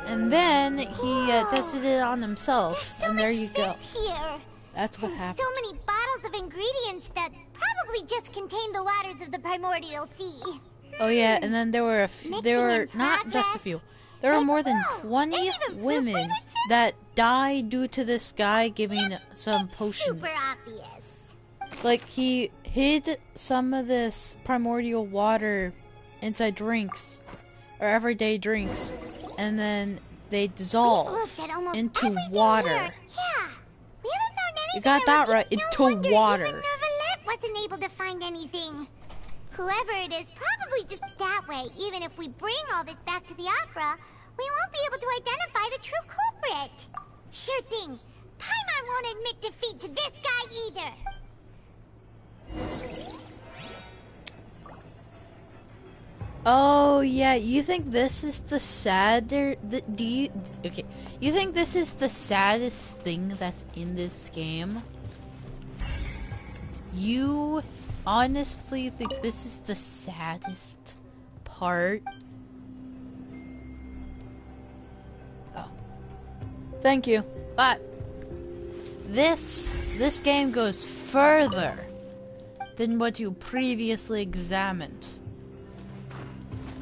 And then he tested it on himself, and there you go. Here. That's what happened. So many bottles of ingredients that probably just contain the waters of the primordial sea. Oh yeah, and then there were not just a few. There were more than 20 women that died due to this guy giving some potions. Super obvious. Like, he hid some of this primordial water inside drinks, or everyday drinks, and then they dissolve into water. Yeah, we haven't found anything. You got that right, into water. Even Nervalette wasn't able to find anything. Whoever it is probably just that way. Even if we bring all this back to the opera, we won't be able to identify the true culprit. Sure thing. Paimon won't admit defeat to this guy either. Oh yeah, you think this is the you think this is the saddest thing that's in this game? You honestly think this is the saddest part? Oh. Thank you. But this game goes further than what you previously examined.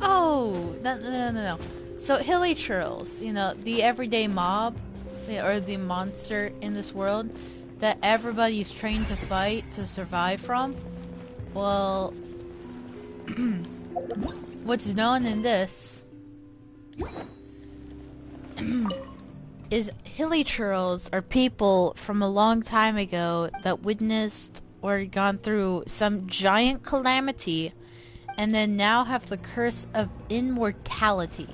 Oh, no. So Hilly Churls, you know, the everyday mob, or the monster in this world that everybody's trained to fight to survive from. Well, what's known in this is Hilly Churls are people from a long time ago that witnessed or gone through some giant calamity and then now have the curse of immortality.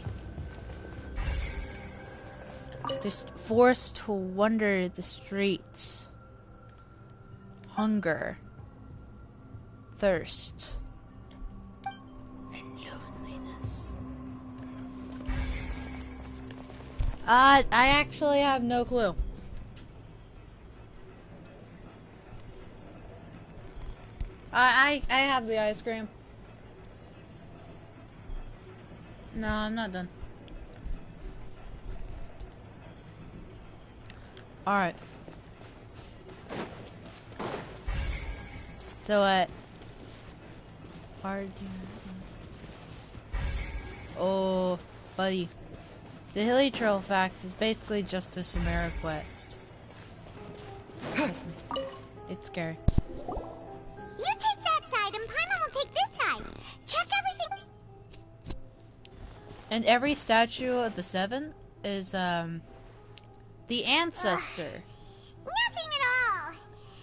Just forced to wander the streets. Hunger. Thirst. And loneliness. I actually have no clue. I have the ice cream. No, I'm not done. Alright. So, oh, buddy. The Hilly Trail fact is basically just the Samara quest. Trust me. It's scary. You take that side and Paimon will take this side. Check everything. And every statue of the seven is, the ancestor. Nothing at all.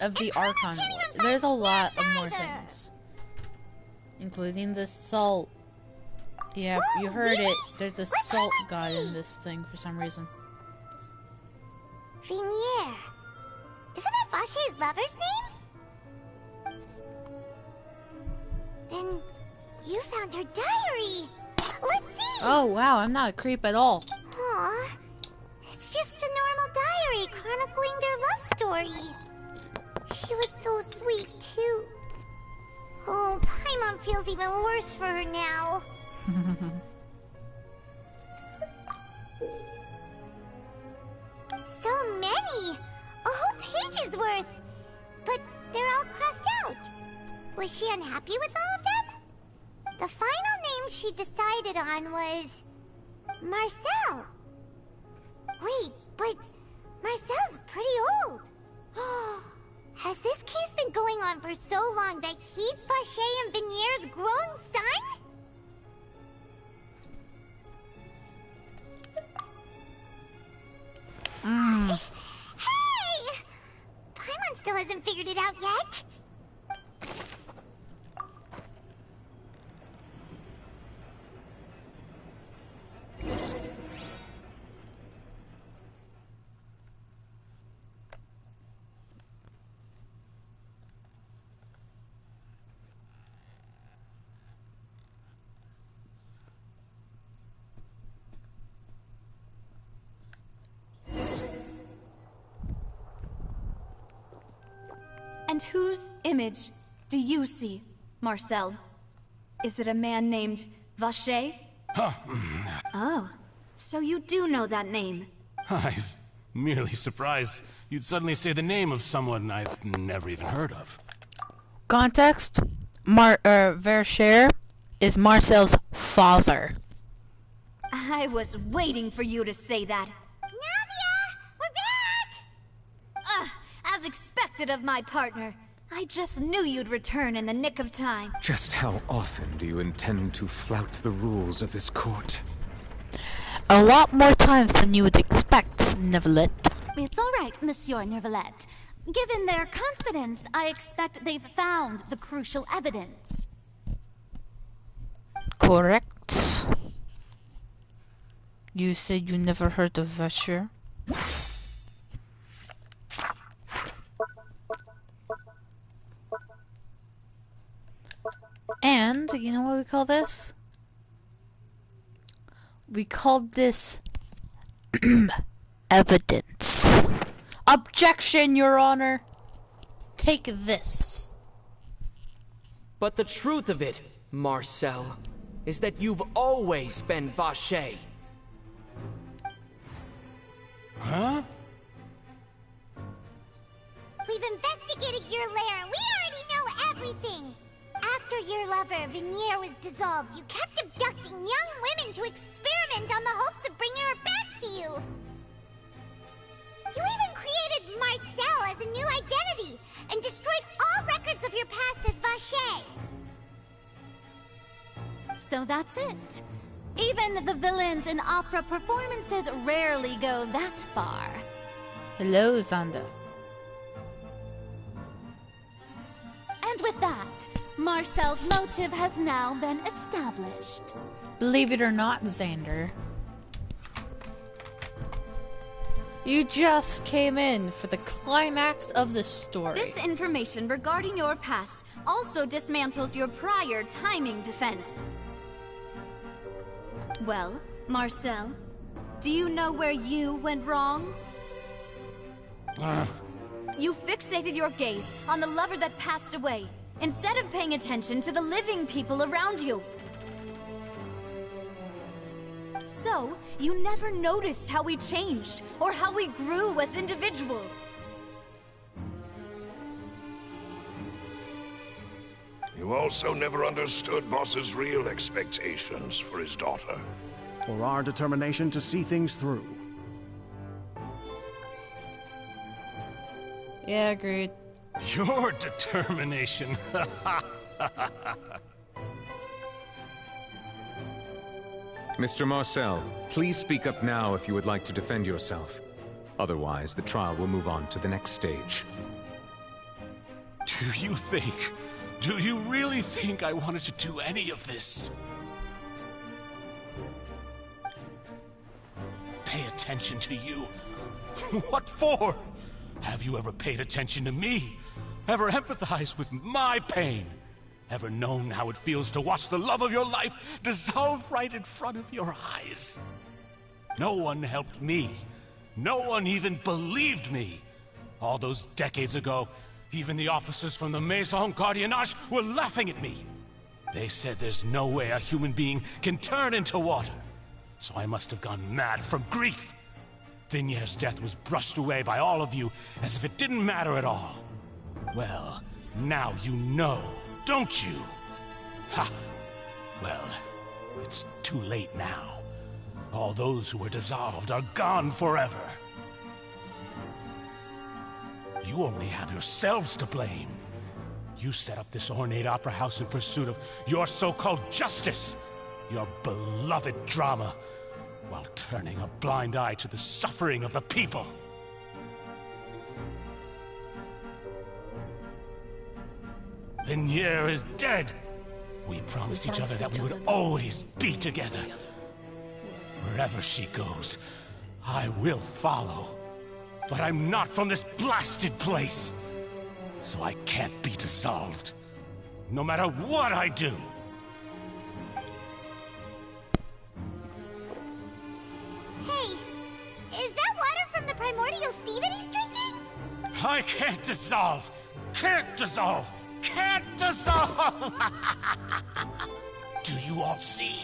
Of the Archon. There's a lot of more things. Including the salt. Yeah, you heard it. There's a salt god in this thing for some reason. Vinier. Isn't that Vache's lover's name? Then you found her diary. Let's see! Oh wow, I'm not a creep at all. Aw. It's just a normal diary chronicling their love story. She was so sweet, too. Oh, Paimon feels even worse for her now. So many! A whole page's worth! But they're all crossed out. Was she unhappy with all of them? The final name she decided on was... Marcel. Wait, but Marcel's pretty old. Has this case been going on for so long that he's Vache and Vinier's grown son? Hey! Paimon still hasn't figured it out yet. And whose image do you see, Marcel? Is it a man named Vache? Oh, so you do know that name. I'm merely surprised you'd suddenly say the name of someone I've never even heard of. Context: Vercher is Marcel's father. I was waiting for you to say that. Navia! We're back! As expected of my partner. I just knew you'd return in the nick of time. Just how often do you intend to flout the rules of this court? A lot more times than you would expect, Neuvillette. It's all right, Monsieur Neuvillette. Given their confidence, I expect they've found the crucial evidence. Correct. You said you never heard of Vacher? And, you know what we call this? We called this... evidence. Objection, Your Honor! Take this. But the truth of it, Marcel, is that you've always been Vache. Huh? We've investigated your lair and we already know everything! After your lover, Vinier, was dissolved, you kept abducting young women to experiment on the hopes of bringing her back to you! You even created Marcel as a new identity, and destroyed all records of your past as Vache! So that's it. Even the villains in opera performances rarely go that far. Hello, Xander. And with that, Marcel's motive has now been established. Believe it or not, Xander, you just came in for the climax of the story. This information regarding your past also dismantles your prior timing defense. Well, Marcel, do you know where you went wrong? You fixated your gaze on the lover that passed away, instead of paying attention to the living people around you. So, you never noticed how we changed, or how we grew as individuals. You also never understood Boss's real expectations for his daughter. Or our determination to see things through. Yeah, agreed. Your determination. Mr. Marcel, please speak up now if you would like to defend yourself. Otherwise, the trial will move on to the next stage. Do you really think I wanted to do any of this? Pay attention to you. What for? Have you ever paid attention to me? Ever empathized with my pain? Ever known how it feels to watch the love of your life dissolve right in front of your eyes? No one helped me. No one even believed me. All those decades ago, even the officers from the Maison Gardiennage were laughing at me. They said there's no way a human being can turn into water. So I must have gone mad from grief. Vignier's death was brushed away by all of you as if it didn't matter at all. Well, now you know, don't you? Ha! Well, it's too late now. All those who were dissolved are gone forever. You only have yourselves to blame. You set up this ornate opera house in pursuit of your so-called justice, your beloved drama, while turning a blind eye to the suffering of the people. Vignier is dead. We promised each other that we would always be together. Wherever she goes, I will follow. But I'm not from this blasted place, so I can't be dissolved, no matter what I do. Hey, is that water from the primordial sea that he's drinking? I can't dissolve! Can't dissolve! Can't dissolve! Do you all see?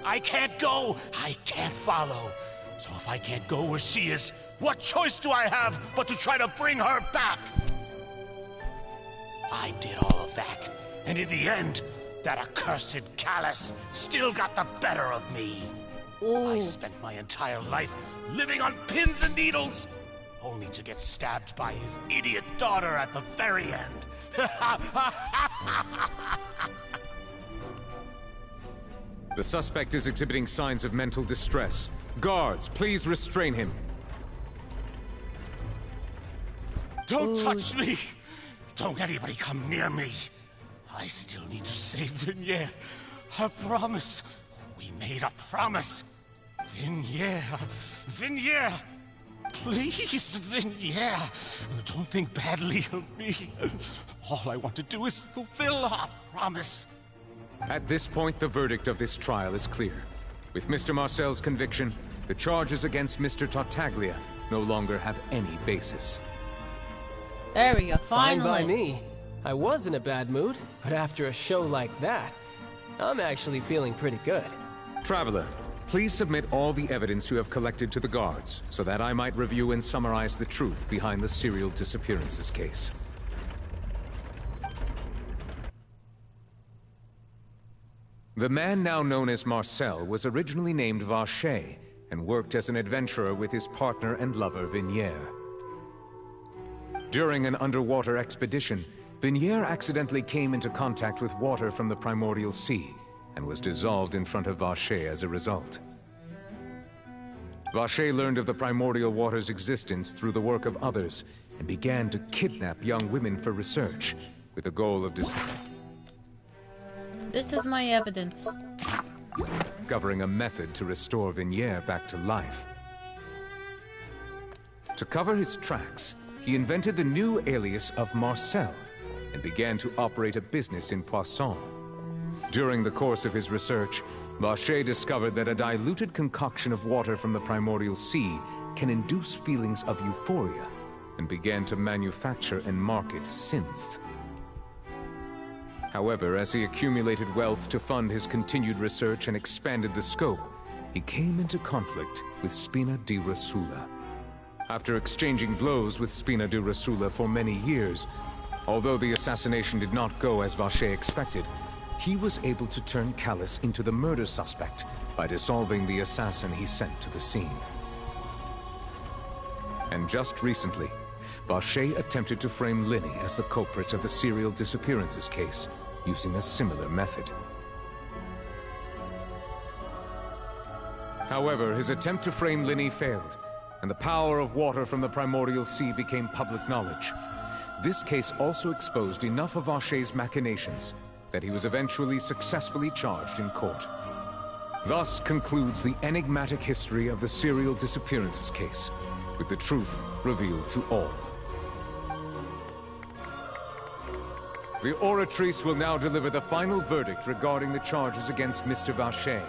I can't go! I can't follow! So if I can't go where she is, what choice do I have but to try to bring her back? I did all of that, and in the end, that accursed Callus still got the better of me. Ooh. I spent my entire life living on pins and needles, only to get stabbed by his idiot daughter at the very end. The suspect is exhibiting signs of mental distress. Guards, please restrain him. Don't touch me! Don't anybody come near me. I still need to save Vignier. I promise. We made a promise. Vignier. Vignier. Please, Vignier. Don't think badly of me. All I want to do is fulfill our promise. At this point, the verdict of this trial is clear. With Mr. Marcel's conviction, the charges against Mr. Tartaglia no longer have any basis. There we go, finally. Fine by me. I was in a bad mood, but after a show like that, I'm actually feeling pretty good. Traveler, please submit all the evidence you have collected to the guards, so that I might review and summarize the truth behind the serial disappearances case. The man now known as Marcel was originally named Vacher and worked as an adventurer with his partner and lover Vignier. During an underwater expedition, Vignier accidentally came into contact with water from the primordial sea and was dissolved in front of Vacher as a result. Vacher learned of the primordial water's existence through the work of others and began to kidnap young women for research with the goal of This is my evidence. discovering a method to restore Vignier back to life. To cover his tracks, he invented the new alias of Marcel and began to operate a business in Poisson. During the course of his research, Vacher discovered that a diluted concoction of water from the primordial sea can induce feelings of euphoria and began to manufacture and market synth. However, as he accumulated wealth to fund his continued research and expanded the scope, he came into conflict with Spina di Rosula. After exchanging blows with Spina di Rosula for many years, although the assassination did not go as Vacher expected, he was able to turn Callus into the murder suspect by dissolving the assassin he sent to the scene. And just recently, Vacher attempted to frame Linny as the culprit of the serial disappearances case, using a similar method. However, his attempt to frame Linny failed, and the power of water from the primordial sea became public knowledge. This case also exposed enough of Vacher's machinations that he was eventually successfully charged in court. Thus concludes the enigmatic history of the serial disappearances case. with the truth revealed to all. The Oratrice will now deliver the final verdict regarding the charges against Mr. Vacher.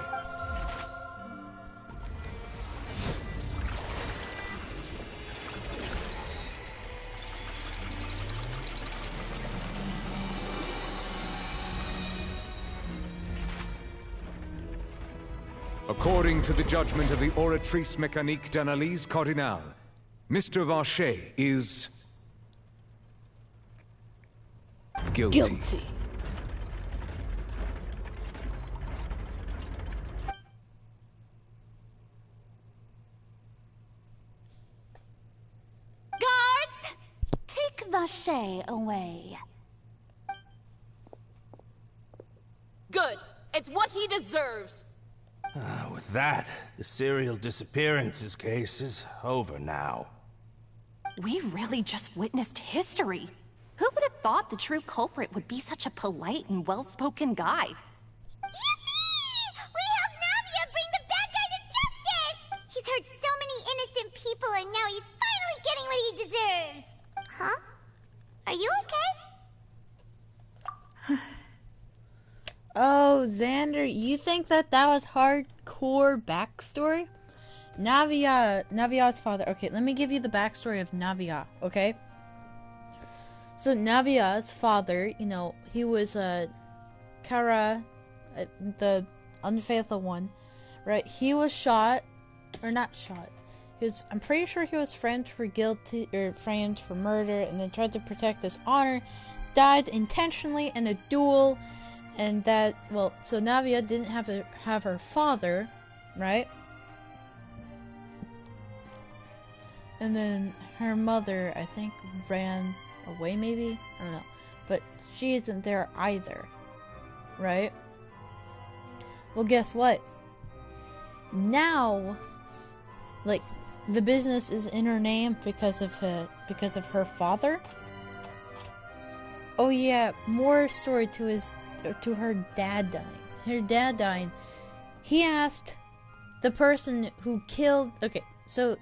According to the judgment of the Oratrice Mécanique d'Analyse Cardinale, Mr. Vacher is... guilty. Guards! Take Vacher away. Good. It's what he deserves. With that, the serial disappearances case is over now. We really just witnessed history. Who would have thought the true culprit would be such a polite and well-spoken guy? Yippee! We helped Navia bring the bad guy to justice! He's hurt so many innocent people and now he's finally getting what he deserves! Huh? Are you okay? Oh, Xander, you think that was hardcore backstory? Navia's father. Okay, let me give you the backstory of Navia, okay? So Navia's father, you know, he was Kara, the unfaithful one, right? He was shot, or not shot. I'm pretty sure he was framed for murder, and then tried to protect his honor. Died intentionally in a duel, and that, well, so Navia didn't have her father, right? And then her mother, I think, ran away, maybe? I don't know. But she isn't there either, right? Well, guess what? Now, like, the business is in her name because of her father. Oh yeah, more story to her dad dying. Her dad dying. He asked the person who killed. Okay, so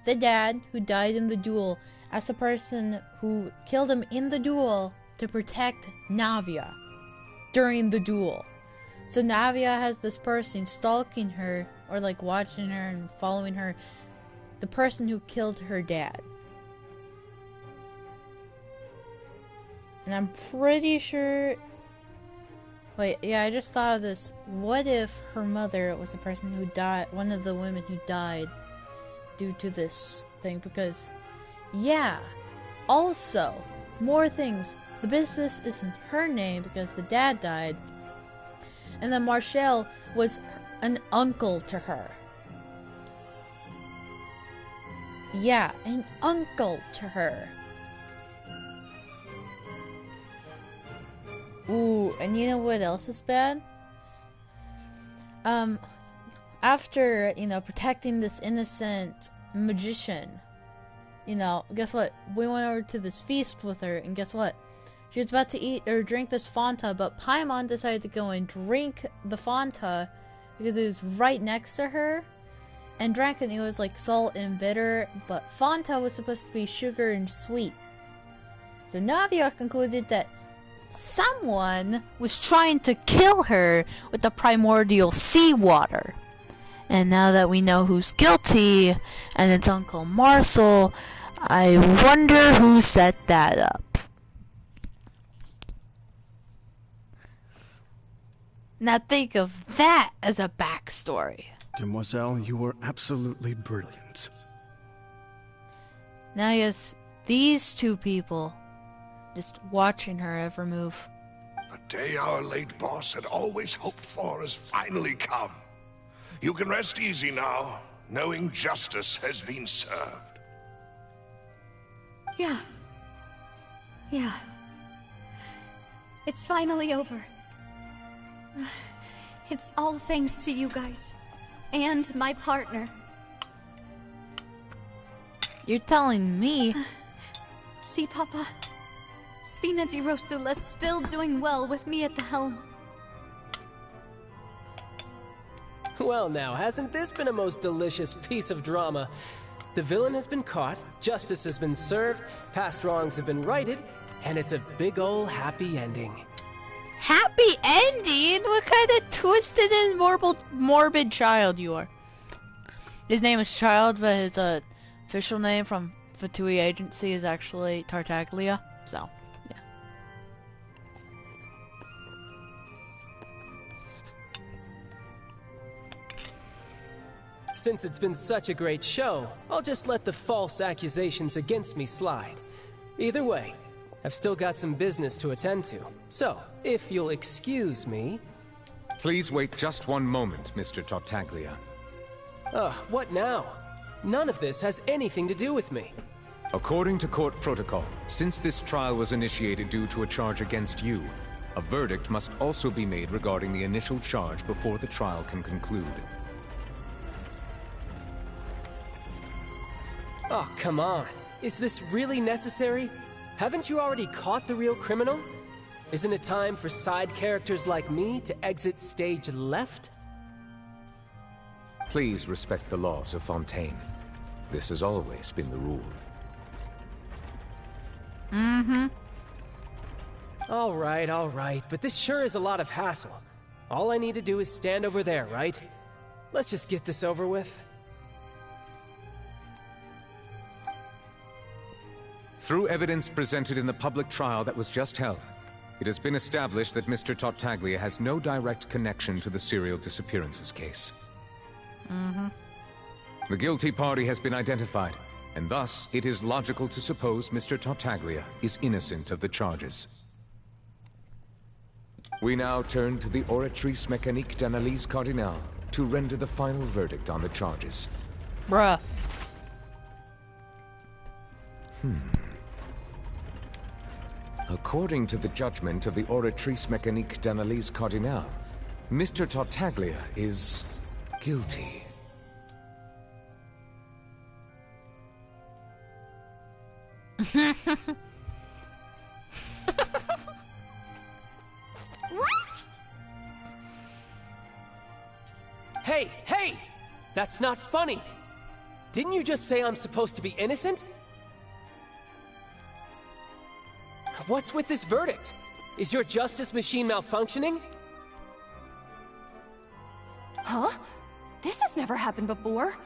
the dad who died in the duel asked the person who killed him in the duel to protect Navia during the duel. So Navia has this person stalking her, or like watching her and following her. The person who killed her dad. And I'm pretty sure... Wait, yeah, I just thought of this. What if her mother was the person who died, one of the women who died due to this thing? Because, yeah, also, more things. The business is in her name because the dad died. And then Marshall was an uncle to her. Yeah, an uncle to her. Ooh, and you know what else is bad? After, you know, protecting this innocent magician, you know, guess what? We went over to this feast with her, and guess what? She was about to eat or drink this Fanta, but Paimon decided to go and drink the Fanta because it was right next to her. And drank it, and it was like salt and bitter, but Fanta was supposed to be sugar and sweet. So Navia concluded that someone was trying to kill her with the primordial seawater. And now that we know who's guilty, and it's Uncle Marcel, I wonder who set that up. Now think of that as a backstory. Demoiselle, you were absolutely brilliant. Now yes, these two people just watching her ever move. The day our late boss had always hoped for has finally come. You can rest easy now, knowing justice has been served. Yeah. Yeah. It's finally over. It's all thanks to you guys. And my partner. You're telling me? See, Papa? Spina di Rosula's still doing well with me at the helm. Well now, hasn't this been a most delicious piece of drama? The villain has been caught, justice has been served, past wrongs have been righted, and it's a big ol' happy ending. Happy ending? What kind of twisted and morbid child you are? His name is Child, but his official name from Fatui Agency is actually Tartaglia, so, yeah. Since it's been such a great show, I'll just let the false accusations against me slide. Either way, I've still got some business to attend to. So, if you'll excuse me... Please wait just one moment, Mr. Tartaglia. What now? None of this has anything to do with me. According to court protocol, since this trial was initiated due to a charge against you, a verdict must also be made regarding the initial charge before the trial can conclude. Oh, come on. Is this really necessary? Haven't you already caught the real criminal? Isn't it time for side characters like me to exit stage left? Please respect the laws of Fontaine. This has always been the rule. Mm-hmm. All right, but this sure is a lot of hassle. All I need to do is stand over there, right? Let's just get this over with. Through evidence presented in the public trial that was just held, it has been established that Mr. Tartaglia has no direct connection to the serial disappearances case. Mm-hmm. The guilty party has been identified, and thus it is logical to suppose Mr. Tartaglia is innocent of the charges. We now turn to the Oratrice Mécanique d'Analyse Cardinale to render the final verdict on the charges. Bruh. According to the judgment of the Oratrice Mécanique d'Analyse Cardinale, Mr. Tartaglia is guilty. What? Hey! That's not funny! Didn't you just say I'm supposed to be innocent? What's with this verdict? Is your justice machine malfunctioning? Huh? This has never happened before.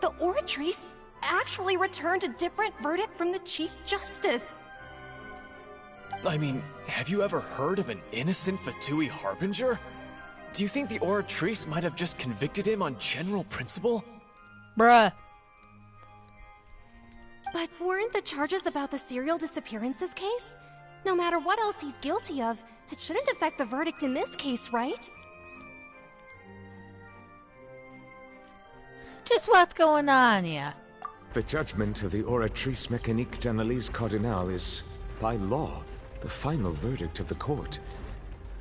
The Oratrice actually returned a different verdict from the Chief Justice. I mean, have you ever heard of an innocent Fatui Harbinger? Do you think the Oratrice might have just convicted him on general principle? Bruh. But weren't the charges about the serial disappearances case? No matter what else he's guilty of, it shouldn't affect the verdict in this case, right? Just what's going on here? The judgment of the Oratrice Mécanique d'Analyse Cardinale is, by law, the final verdict of the court.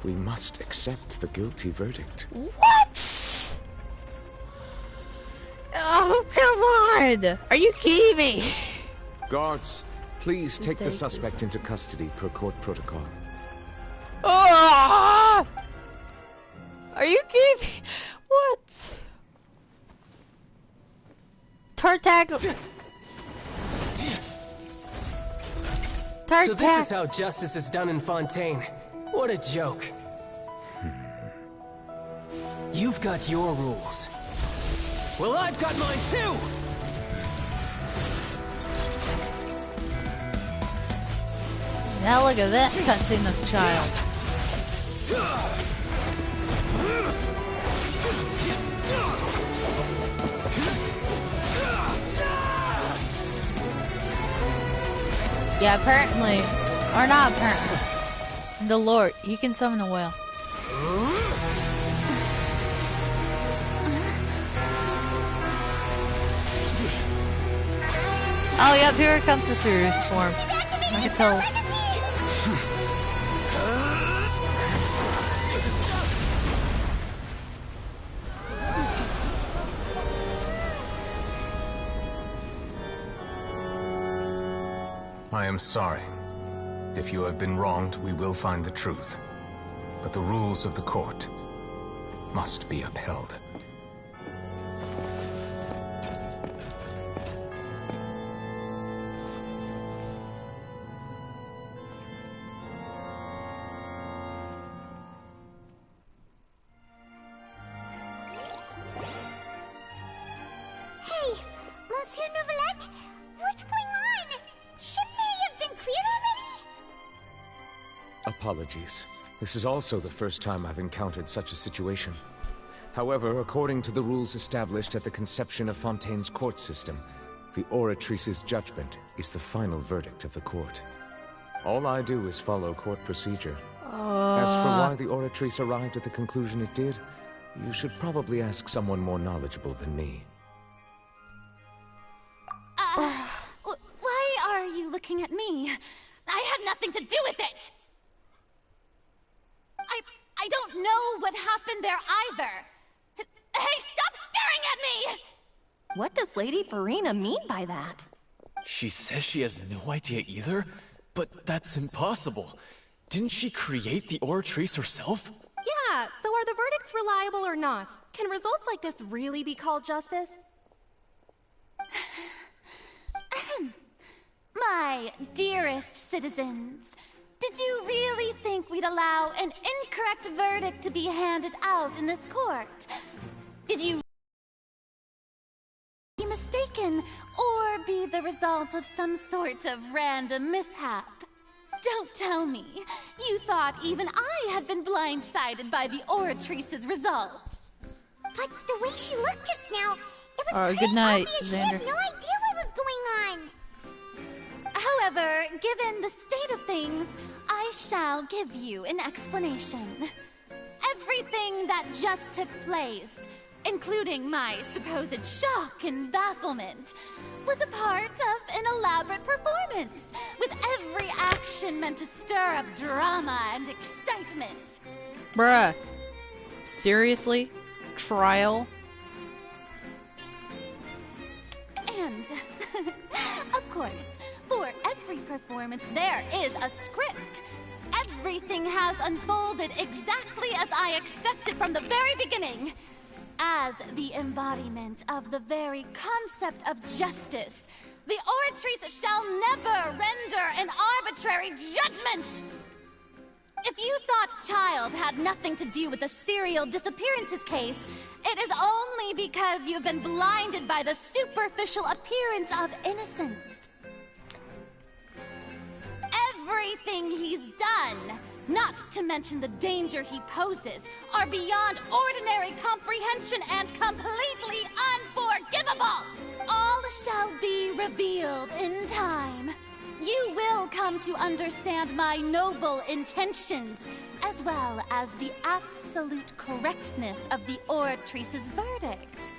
We must accept the guilty verdict. What? Oh, come on! Are you kidding me? Guards, please take the suspect into custody per court protocol. Oh! Are you kidding me? What? Tartaglia. So this is how justice is done in Fontaine. What a joke. You've got your rules. Well, I've got mine too! Now look at this cutscene of Child. Yeah, apparently, or not apparently, the Lord, he can summon a whale. Oh, yep, here comes the serious form. I can tell. I am sorry. If you have been wronged, we will find the truth. But the rules of the court must be upheld. Apologies. This is also the first time I've encountered such a situation. However, according to the rules established at the conception of Fontaine's court system, the Oratrice's judgment is the final verdict of the court. All I do is follow court procedure. As for why the Oratrice arrived at the conclusion it did, you should probably ask someone more knowledgeable than me. Why are you looking at me? I had nothing to do with it! I don't know what happened there either. Hey, stop staring at me! What does Lady Farina mean by that? She says she has no idea either? But that's impossible. Didn't she create the Oratrice herself? Yeah, so are the verdicts reliable or not? Can results like this really be called justice? My dearest citizens, did you really think we'd allow an incorrect verdict to be handed out in this court? Did you be mistaken or be the result of some sort of random mishap? Don't tell me. You thought even I had been blindsided by the Oratrice's result. But the way she looked just now, it was Alright, pretty good night, obvious Xander. she had no idea what was going on. However, given the state of things, I shall give you an explanation. Everything that just took place, including my supposed shock and bafflement, was a part of an elaborate performance, with every action meant to stir up drama and excitement. Bruh. Seriously? Trial? And, of course, for every performance there is a script. Everything has unfolded exactly as I expected from the very beginning. As the embodiment of the very concept of justice, the Oratrice shall never render an arbitrary judgment! If you thought Child had nothing to do with the serial disappearances case, it is only because you've been blinded by the superficial appearance of innocence. Everything he's done, not to mention the danger he poses, are beyond ordinary comprehension and completely unforgivable! All shall be revealed in time. You will come to understand my noble intentions, as well as the absolute correctness of the Oratrice's verdict.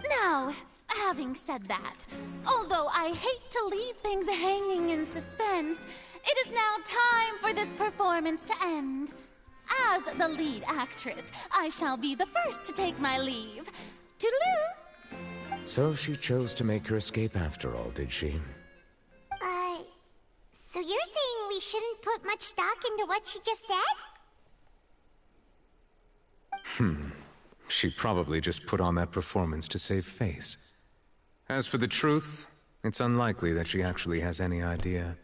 Now, having said that, although I hate to leave things hanging in suspense, it is now time for this performance to end. As the lead actress, I shall be the first to take my leave. Toodaloo! So she chose to make her escape after all, did she? So you're saying we shouldn't put much stock into what she just said? She probably just put on that performance to save face. As for the truth, it's unlikely that she actually has any idea.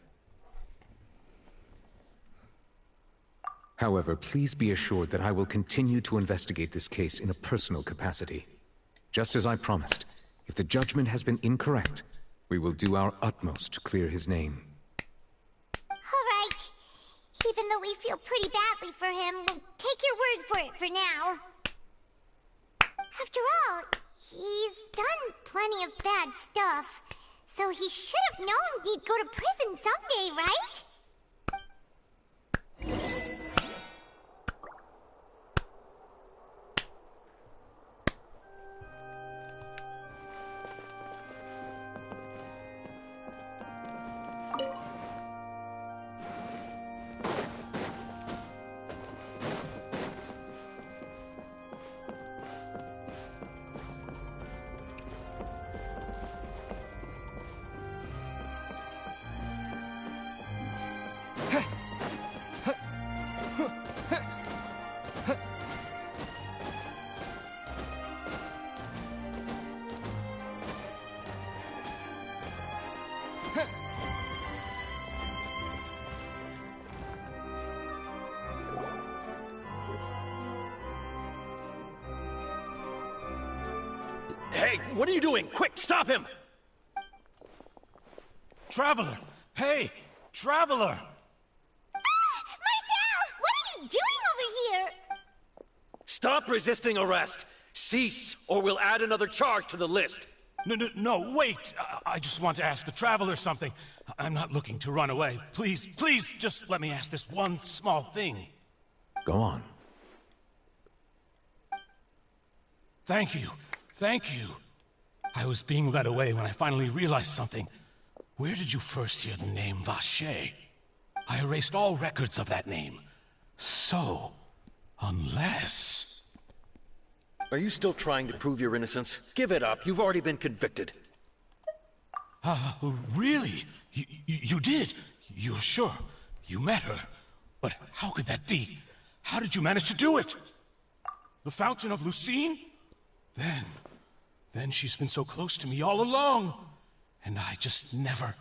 However, please be assured that I will continue to investigate this case in a personal capacity. Just as I promised, if the judgment has been incorrect, we will do our utmost to clear his name. Alright. Even though we feel pretty badly for him, we'll take your word for it for now. After all, he's done plenty of bad stuff, so he should have known he'd go to prison someday, right? Hey, what are you doing? Quick, stop him! Traveler! Hey! Traveler! Marcel! What are you doing over here? Stop resisting arrest! Cease, or we'll add another charge to the list! No, wait! I just want to ask the Traveler something. I'm not looking to run away. Please, please, just let me ask this one small thing. Go on. Thank you. Thank you. I was being led away when I finally realized something. Where did you first hear the name Vacher? I erased all records of that name. So, unless... Are you still trying to prove your innocence? Give it up. You've already been convicted. Really? You did? You're sure? You met her? But how could that be? How did you manage to do it? The Fountain of Lucine? Then she's been so close to me all along. And I just never...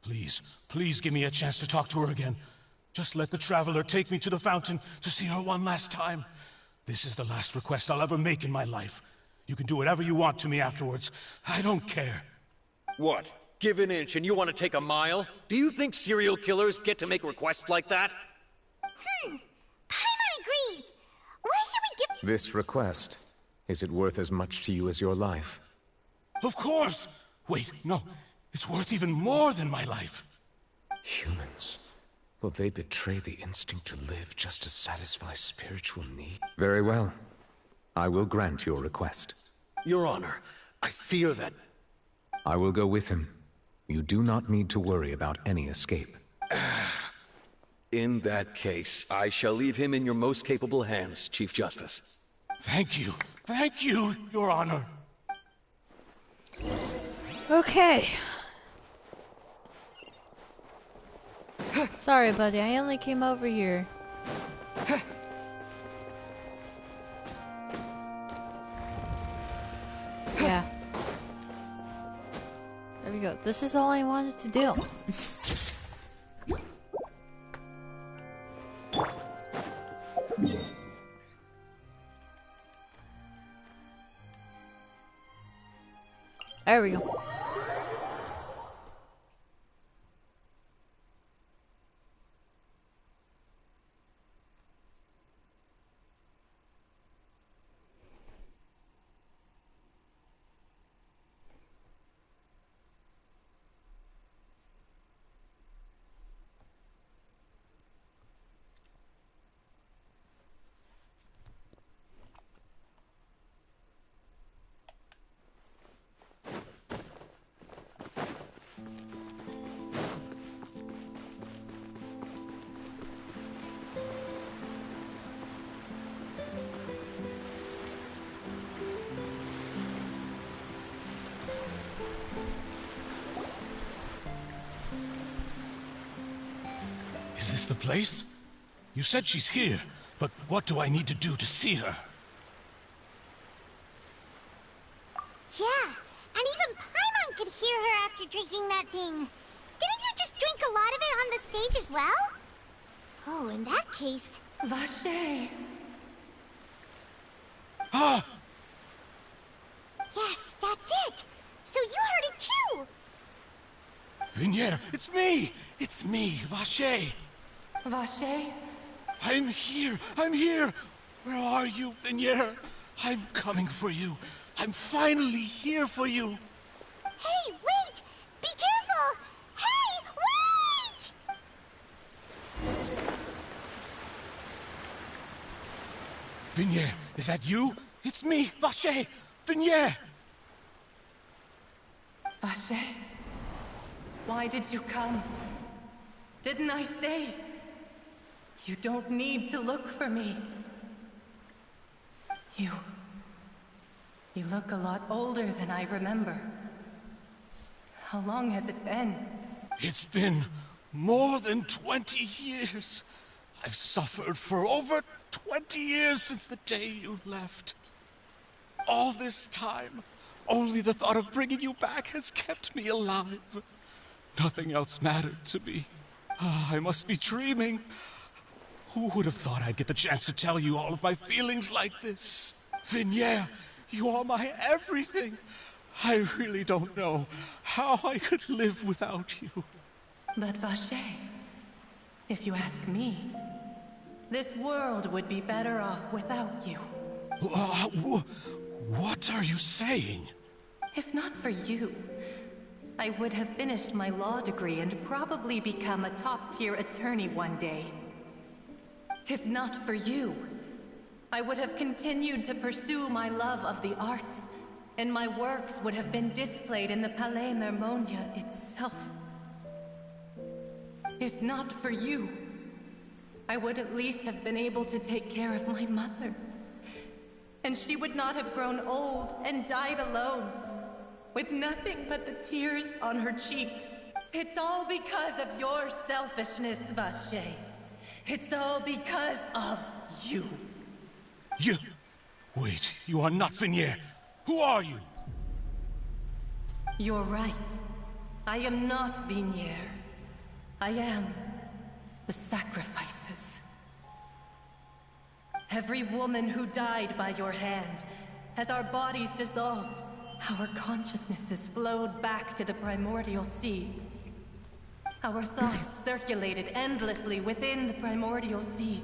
Please give me a chance to talk to her again. Just let the Traveler take me to the fountain to see her one last time. This is the last request I'll ever make in my life. You can do whatever you want to me afterwards. I don't care. What? Give an inch and you want to take a mile? Do you think serial killers get to make requests like that? Paimon agrees. Why should we give... This request, is it worth as much to you as your life? Of course! Wait, no. It's worth even more than my life. Humans. Will they betray the instinct to live just to satisfy spiritual need? Very well. I will grant your request. Your Honor, I fear that... I will go with him. You do not need to worry about any escape. In that case, I shall leave him in your most capable hands, Chief Justice. Thank you, Your Honor. Okay. Sorry, buddy, I only came over here. Yeah. There we go. This is all I wanted to do. There we go. Is this the place? You said she's here, but what do I need to do to see her? Yeah, and even Paimon could hear her after drinking that thing. Didn't you just drink a lot of it on the stage as well? Oh, in that case... Vacher! Ah! Yes, that's it! So you heard it too! Vignier, it's me! It's me, Vacher! Vacher? I'm here! I'm here! Where are you, Vignier? I'm coming for you. I'm finally here for you. Hey, wait! Be careful! Hey, wait! Vignier, is that you? It's me, Vacher! Vignier! Vacher? Why did you come? Didn't I say? You don't need to look for me. You look a lot older than I remember. How long has it been? It's been more than 20 years. I've suffered for over 20 years since the day you left. All this time, only the thought of bringing you back has kept me alive. Nothing else mattered to me. I must be dreaming. Who would have thought I'd get the chance to tell you all of my feelings like this? Vignier, you are my everything. I really don't know how I could live without you. But Vache, if you ask me, this world would be better off without you. What are you saying? If not for you, I would have finished my law degree and probably become a top-tier attorney one day. If not for you, I would have continued to pursue my love of the arts, and my works would have been displayed in the Palais Mermonia itself. If not for you, I would at least have been able to take care of my mother. And she would not have grown old and died alone, with nothing but the tears on her cheeks. It's all because of your selfishness, Vache. It's all because of you. You... Wait, you are not Vignier. Who are you? You're right. I am not Vignier. I am the sacrifices. Every woman who died by your hand, as our bodies dissolved, our consciousnesses flowed back to the primordial sea. Our thoughts circulated endlessly within the primordial sea,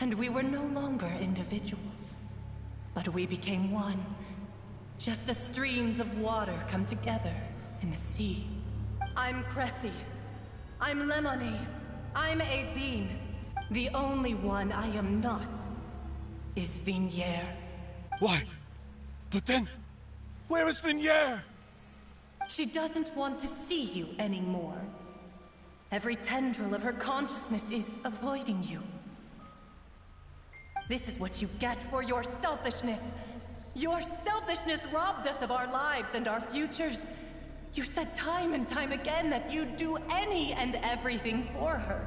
and we were no longer individuals, but we became one, just as streams of water come together in the sea. I'm Cressy. I'm Lemonade. I'm Azine. The only one I am not is Vignier. Why? But then, where is Vignier? She doesn't want to see you anymore. Every tendril of her consciousness is avoiding you. This is what you get for your selfishness. Your selfishness robbed us of our lives and our futures. You said time and time again that you'd do any and everything for her.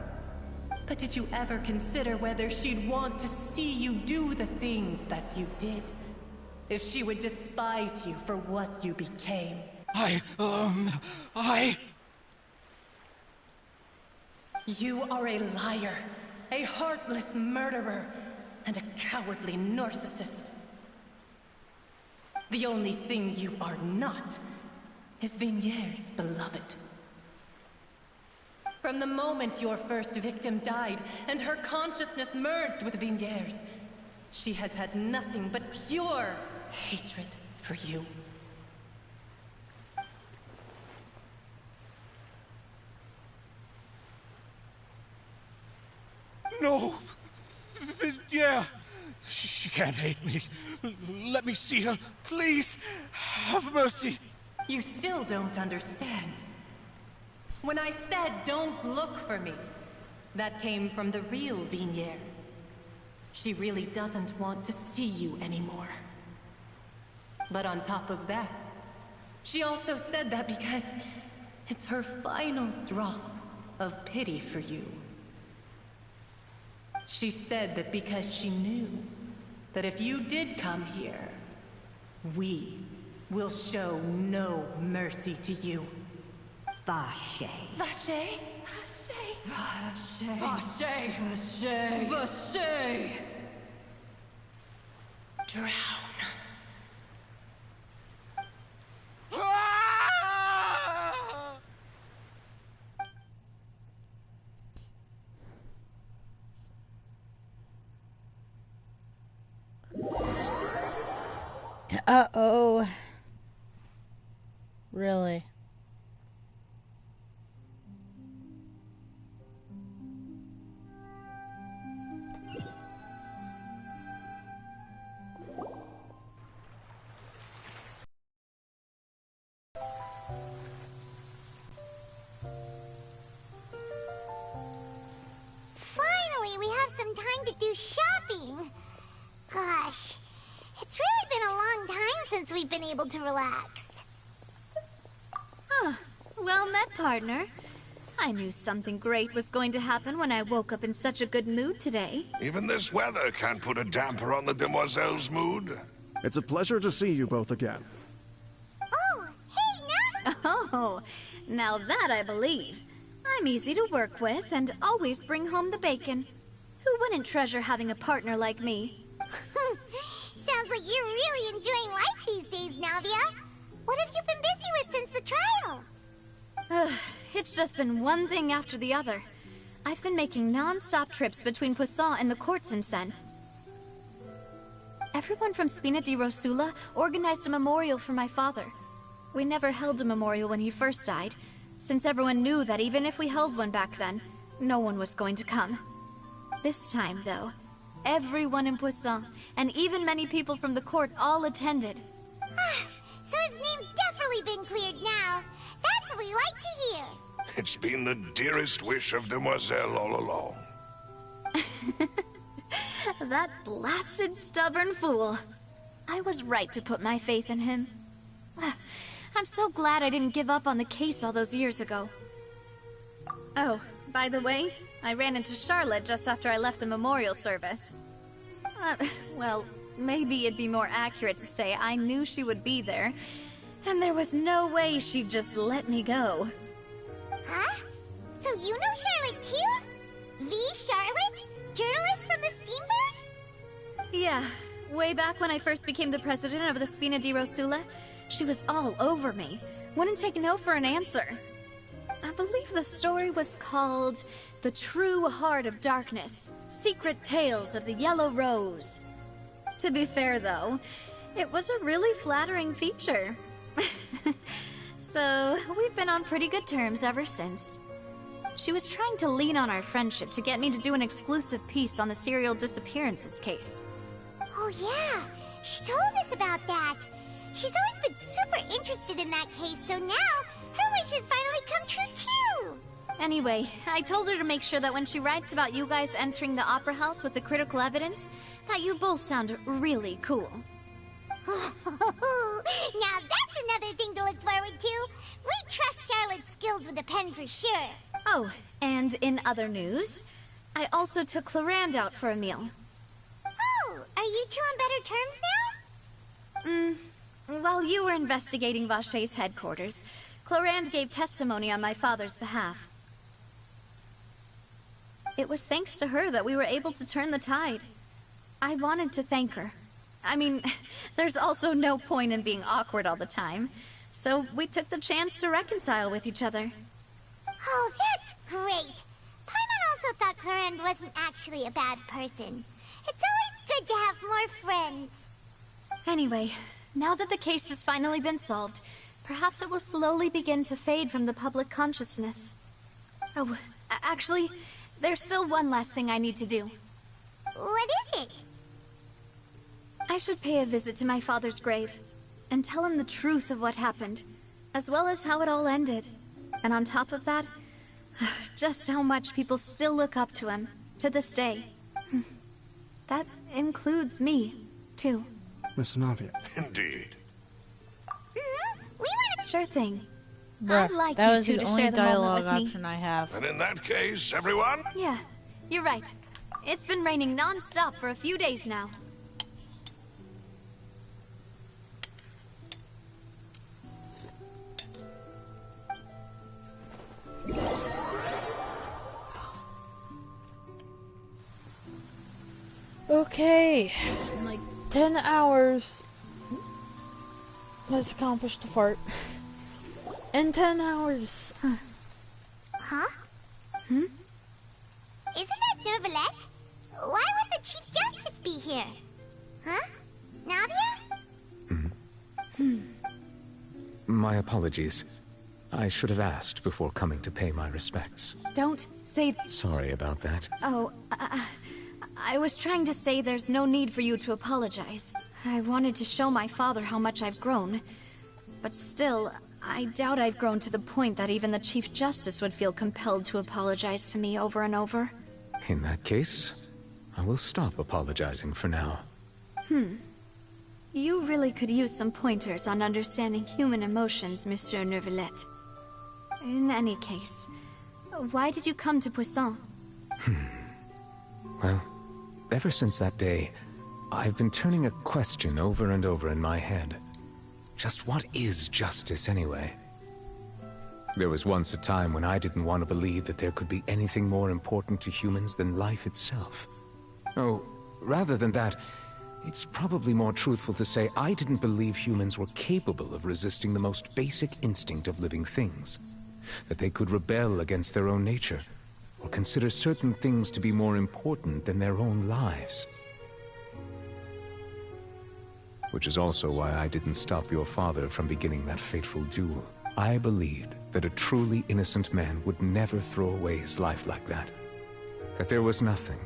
But did you ever consider whether she'd want to see you do the things that you did? If she would despise you for what you became? You are a liar, a heartless murderer, and a cowardly narcissist. The only thing you are not is Vignier's beloved. From the moment your first victim died and her consciousness merged with Vignier's, she has had nothing but pure hatred for you. No! Vignier! She can't hate me. Let me see her. Please, have mercy. You still don't understand. When I said don't look for me, that came from the real Vignier. She really doesn't want to see you anymore. But on top of that, she also said that because it's her final drop of pity for you. She said that because she knew that if you did come here, we will show no mercy to you. Vache. Vache? Vache. Vache. Vache. Vache. Drown. Uh-oh. Really? Finally, we have some time to do shopping. Gosh, it's really been a long time since we've been able to relax. Well met, partner. I knew something great was going to happen when I woke up in such a good mood today. Even this weather can't put a damper on the demoiselle's mood. It's a pleasure to see you both again. Oh, hey, Num! Oh, now that I believe. I'm easy to work with and always bring home the bacon. Who wouldn't treasure having a partner like me? Sounds like you're really enjoying life these days, Navia. What have you been busy with since the trial? It's just been one thing after the other. I've been making non-stop trips between Poisson and the court since then. Everyone from Spina di Rosula organized a memorial for my father. We never held a memorial when he first died, since everyone knew that even if we held one back then, no one was going to come. This time, though, everyone in Poisson, and even many people from the court, all attended. So his name's definitely been cleared now. That's what we like to hear. It's been the dearest wish of Demoiselle all along. That blasted stubborn fool. I was right to put my faith in him. I'm so glad I didn't give up on the case all those years ago. Oh, by the way, I ran into Charlotte just after I left the memorial service. Well, maybe it'd be more accurate to say I knew she would be there, and there was no way she'd just let me go. Huh? So you know Charlotte too? The Charlotte? Journalist from the Steambird? Yeah, way back when I first became the president of the Spina di Rosula, she was all over me. Wouldn't take no for an answer. I believe the story was called The True Heart of Darkness, Secret Tales of the Yellow Rose. To be fair, though, it was a really flattering feature. So, we've been on pretty good terms ever since. She was trying to lean on our friendship to get me to do an exclusive piece on the serial disappearances case. Oh yeah, she told us about that. She's always been super interested in that case, so now her wishes finally come true too. Anyway, I told her to make sure that when she writes about you guys entering the opera house with the critical evidence, that you both sound really cool. Now that's another thing to look forward to. We trust Charlotte's skills with a pen for sure. Oh, and in other news, I also took Clarand out for a meal. Oh, are you two on better terms now? While you were investigating Vaché's headquarters, Clarand gave testimony on my father's behalf. It was thanks to her that we were able to turn the tide. I wanted to thank her. I mean, there's also no point in being awkward all the time, so we took the chance to reconcile with each other. Oh, that's great. Paimon also thought Clarand wasn't actually a bad person. It's always good to have more friends. Anyway, now that the case has finally been solved, perhaps it will slowly begin to fade from the public consciousness. Oh, actually, there's still one last thing I need to do. What is it? I should pay a visit to my father's grave, and tell him the truth of what happened, as well as how it all ended. And on top of that, just how much people still look up to him, to this day. That includes me, too. Miss Navia. Indeed. Sure thing. Bruh, I'd like that you was two the to only share the moment dialogue with me. option I have. And in that case, everyone? Yeah, you're right. It's been raining non-stop for a few days now. Okay, in like 10 hours. Let's accomplish the fart. In 10 hours. Huh? Isn't that Nervalette? Why would the Chief Justice be here? Huh? Navia? My apologies. I should have asked before coming to pay my respects. Don't say... Sorry about that. Oh, I was trying to say there's no need for you to apologize. I wanted to show my father how much I've grown. But still, I doubt I've grown to the point that even the Chief Justice would feel compelled to apologize to me over and over. In that case, I will stop apologizing for now. You really could use some pointers on understanding human emotions, Monsieur Nervalette. In any case, why did you come to Poisson? Well, ever since that day, I've been turning a question over and over in my head. Just what is justice anyway? There was once a time when I didn't want to believe that there could be anything more important to humans than life itself. Oh, rather than that, It's probably more truthful to say I didn't believe humans were capable of resisting the most basic instinct of living things. That they could rebel against their own nature, or consider certain things to be more important than their own lives. Which is also why I didn't stop your father from beginning that fateful duel. I believed that a truly innocent man would never throw away his life like that. That there was nothing,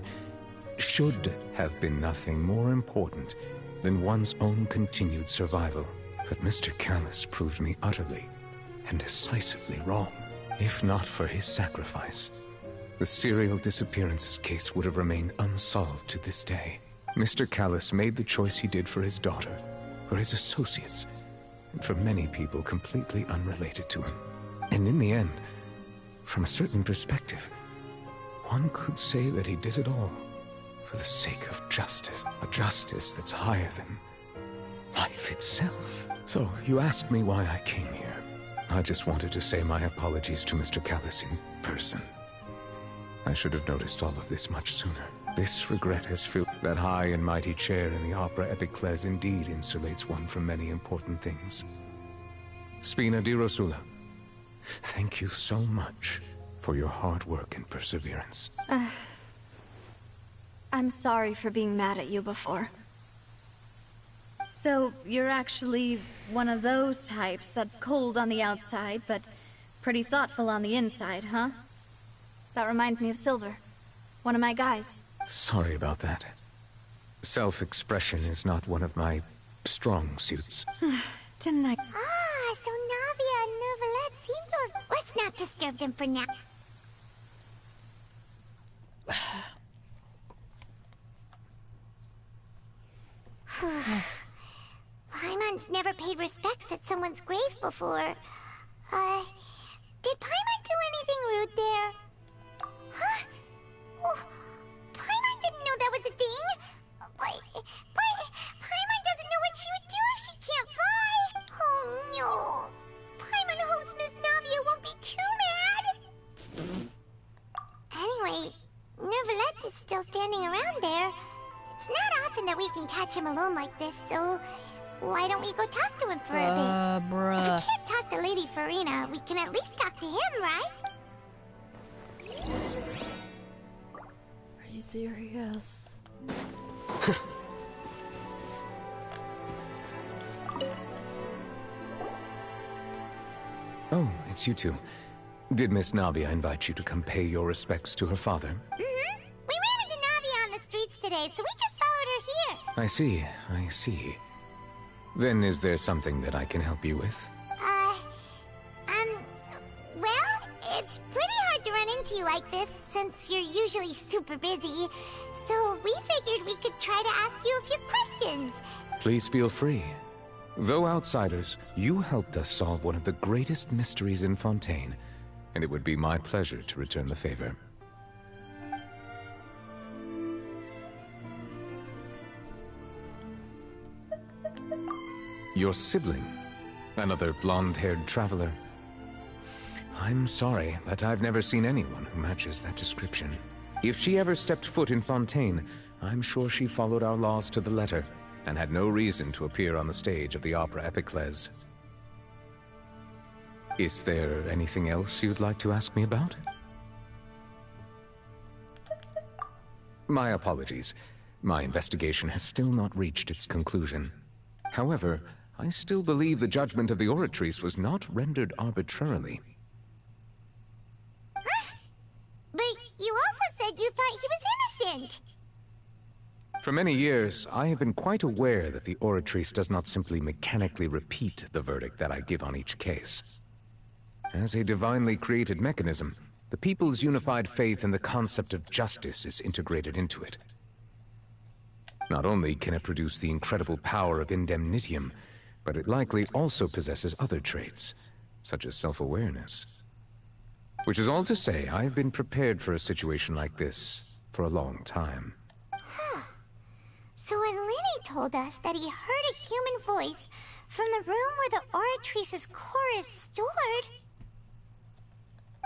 should have been nothing more important than one's own continued survival. But Mr. Callus proved me utterly and decisively wrong. If not for his sacrifice, the serial disappearances case would have remained unsolved to this day. Mr. Callus made the choice he did for his daughter, for his associates, and for many people completely unrelated to him. And in the end, from a certain perspective, one could say that he did it all for the sake of justice. A justice that's higher than life itself. So, you asked me why I came here. I just wanted to say my apologies to Mr. Callus in person. I should have noticed all of this much sooner. This regret has filled that high and mighty chair in the Opera Epiclese indeed insulates one from many important things. Spina di Rosula, thank you so much for your hard work and perseverance. I'm sorry for being mad at you before. So, you're actually one of those types that's cold on the outside, but pretty thoughtful on the inside, huh? That reminds me of Silver, one of my guys. Sorry about that. Self-expression is not one of my strong suits. Didn't I? Ah, so Navia and Neuvillette seem to have... Let's not disturb them for now. Paimon's never paid respects at someone's grave before. Did Paimon do anything rude there? Huh? Oh, Paimon didn't know that was a thing. But Paimon doesn't know what she would do if she can't fly. Oh no. Paimon hopes Miss Navia won't be too mad. Anyway, Neuvillette is still standing around there. It's not often that we can catch him alone like this, so why don't we go talk to him for a bit? Bruh. If we can't talk to Lady Farina, we can at least talk to him, right? Are you serious? Oh, it's you two. Did Miss Navia invite you to come pay your respects to her father? Mm-hmm. We ran into Navia on the streets today, so we just followed her here. I see. Then is there something that I can help you with? Well, it's pretty hard to run into you like this, since you're usually super busy. So we figured we could try to ask you a few questions. Please feel free. Though outsiders, you helped us solve one of the greatest mysteries in Fontaine, and it would be my pleasure to return the favor. Your sibling, another blonde-haired traveler. I'm sorry, but I've never seen anyone who matches that description. If she ever stepped foot in Fontaine, I'm sure she followed our laws to the letter, and had no reason to appear on the stage of the Opera Epiclese. Is there anything else you'd like to ask me about? My apologies. My investigation has still not reached its conclusion. However, I still believe the judgment of the Oratrice was not rendered arbitrarily. But you also said you thought he was innocent. For many years, I have been quite aware that the Oratrice does not simply mechanically repeat the verdict that I give on each case. As a divinely created mechanism, the people's unified faith in the concept of justice is integrated into it. Not only can it produce the incredible power of indemnitium, but it likely also possesses other traits, such as self-awareness. Which is all to say, I have been prepared for a situation like this for a long time. Huh. So when Lenny told us that he heard a human voice from the room where the Oratrice's core is stored...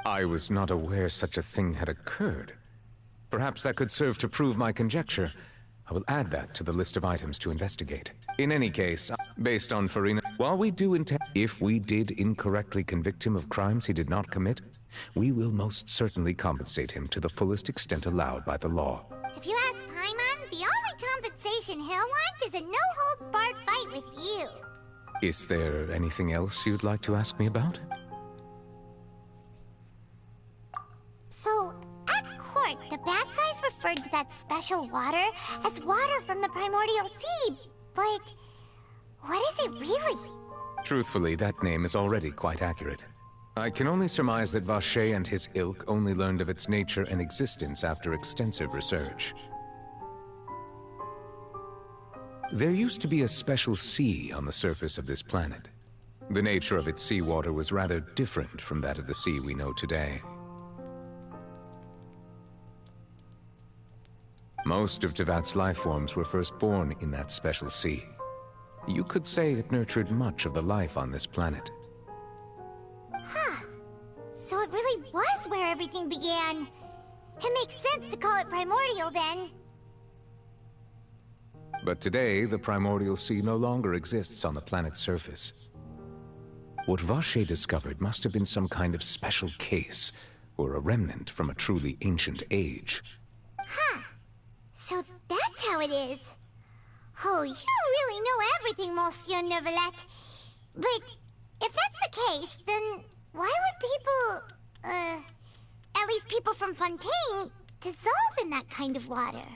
I was not aware such a thing had occurred. Perhaps that could serve to prove my conjecture. I will add that to the list of items to investigate. In any case, based on Farina, while we do intend, if we did incorrectly convict him of crimes he did not commit, we will most certainly compensate him to the fullest extent allowed by the law. If you ask Paimon, the only compensation he'll want is a no-holds-barred fight with you. Is there anything else you'd like to ask me about? So, at court, the bad guys referred to that special water as water from the primordial sea, but what is it really? Truthfully, that name is already quite accurate. I can only surmise that Vacher and his ilk only learned of its nature and existence after extensive research. There used to be a special sea on the surface of this planet. The nature of its seawater was rather different from that of the sea we know today. Most of Tevat's life forms were first born in that special sea. You could say it nurtured much of the life on this planet. Huh. So it really was where everything began. It makes sense to call it primordial then. But today, the primordial sea no longer exists on the planet's surface. What Vacher discovered must have been some kind of special case, or a remnant from a truly ancient age. Huh. So that's how it is. Oh, you really know everything, Monsieur Neuvillette. But if that's the case, then why would people, at least people from Fontaine, dissolve in that kind of water?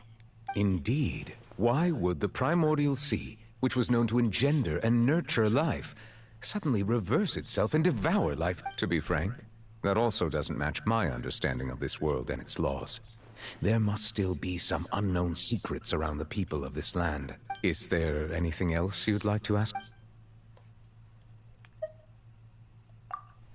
Indeed. Why would the primordial sea, which was known to engender and nurture life, suddenly reverse itself and devour life? To be frank, that also doesn't match my understanding of this world and its laws. There must still be some unknown secrets around the people of this land. Is there anything else you'd like to ask?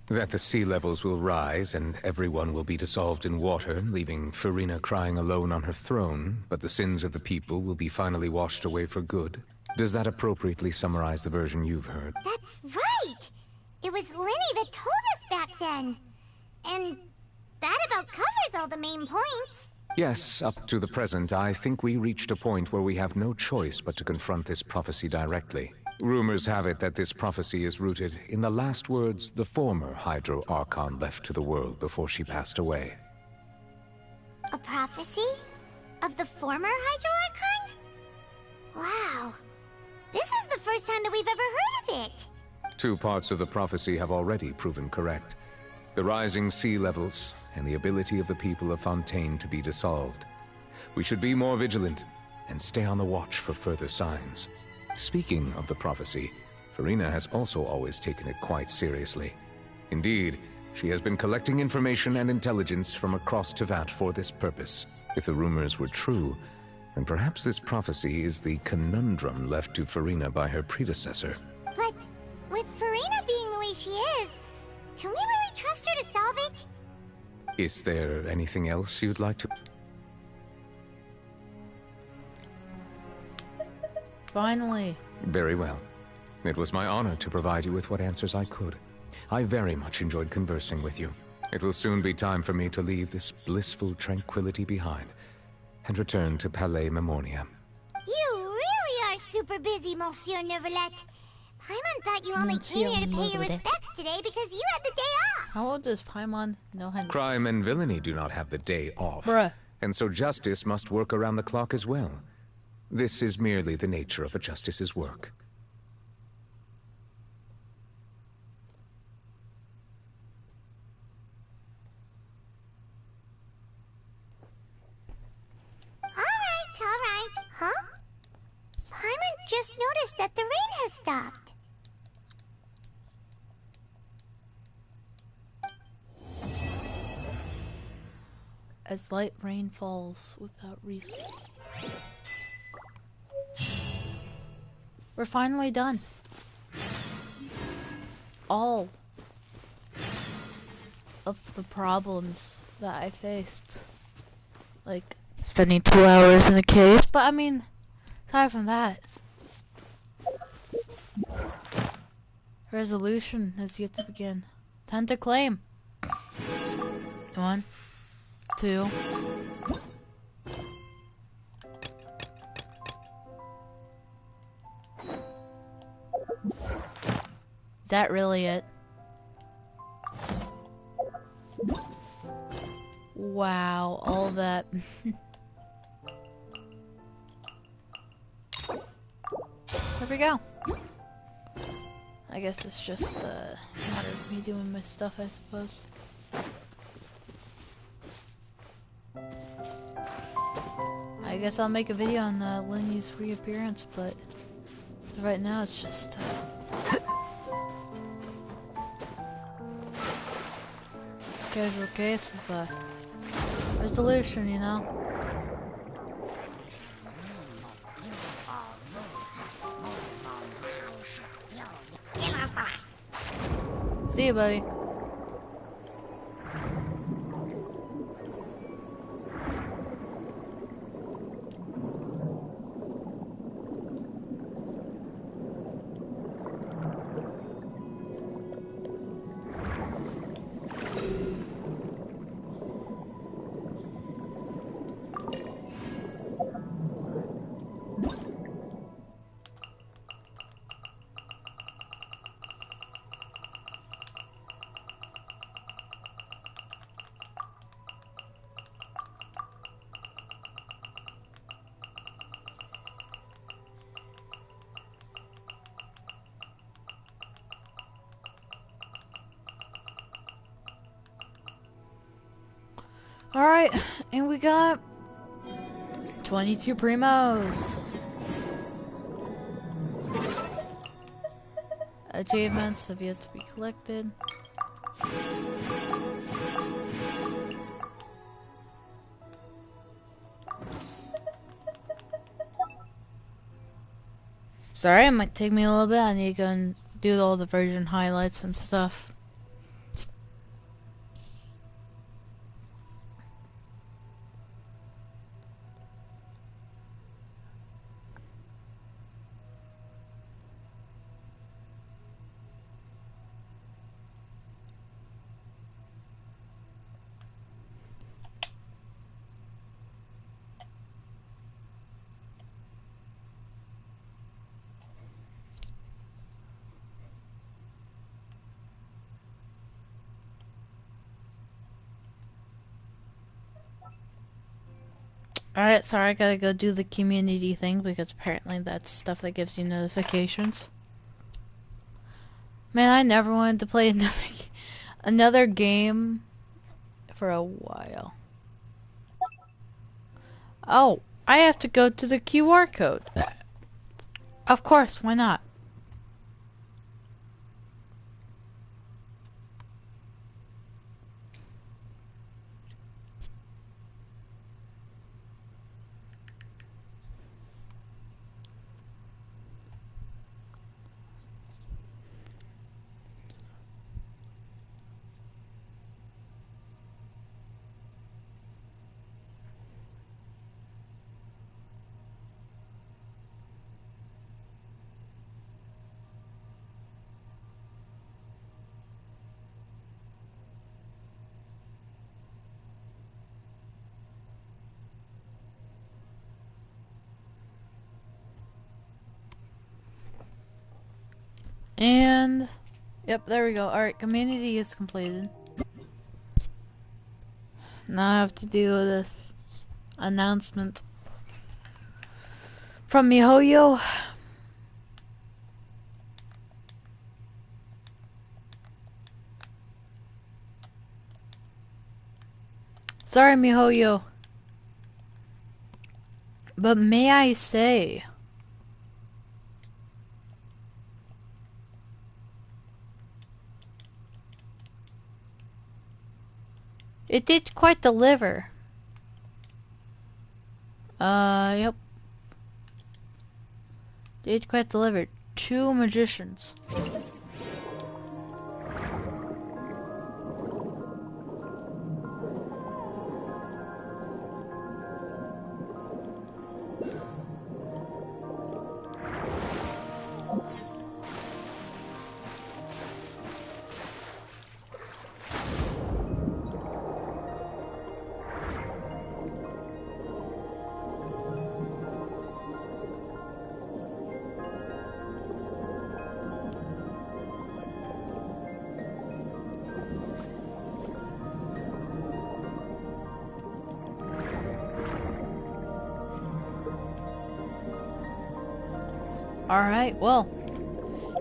That the sea levels will rise and everyone will be dissolved in water, leaving Farina crying alone on her throne, but the sins of the people will be finally washed away for good. Does that appropriately summarize the version you've heard? That's right! It was Linny that told us back then. And that about covers all the main points. Yes, up to the present, I think we reached a point where we have no choice but to confront this prophecy directly. Rumors have it that this prophecy is rooted in the last words the former Hydro Archon left to the world before she passed away. A prophecy? Of the former Hydro Archon? Wow. This is the first time that we've ever heard of it. 2 parts of the prophecy have already proven correct. The rising sea levels, and the ability of the people of Fontaine to be dissolved. We should be more vigilant, and stay on the watch for further signs. Speaking of the prophecy, Farina has also always taken it quite seriously. Indeed, she has been collecting information and intelligence from across Tevat for this purpose. If the rumors were true, then perhaps this prophecy is the conundrum left to Farina by her predecessor. But with Farina being the way she is, can we really trust her to solve it? Is there anything else you'd like to... Finally. Very well. It was my honor to provide you with what answers I could. I very much enjoyed conversing with you. It will soon be time for me to leave this blissful tranquility behind and return to Palais Memoria. You really are super busy, Monsieur Neuvillette. Paimon thought you only came here to pay your respects today because you had the day off. How old does Paimon know how to... Crime and villainy do not have the day off. Bruh. And so justice must work around the clock as well. This is merely the nature of a justice's work. All right. Huh? Paimon just noticed that the rain has stopped. As light rain falls without reason. We're finally done. All of the problems that I faced. Like, spending 2 hours in the cave. But I mean, aside from that, resolution has yet to begin. Time to claim. 1, 2. that really it? Wow, all that. There we go. I guess it's just a matter of me doing my stuff, I suppose. I guess I'll make a video on Lenny's reappearance, but right now it's just casual case of resolution, you know. See you, buddy. Alright, and we got 22 primos. Achievements have yet to be collected. Sorry, it might take me a little bit. I need to go and do all the version highlights and stuff. Alright, sorry, I gotta go do the community thing because apparently that's stuff that gives you notifications. Man, I never wanted to play another game for a while. Oh, I have to go to the QR code. Of course, why not? And yep, there we go. Alright, community is completed. Now I have to do this announcement from MiHoYo. Sorry, MiHoYo. But may I say, it did quite deliver. Yep. Did quite deliver. 2 magicians. Alright, well,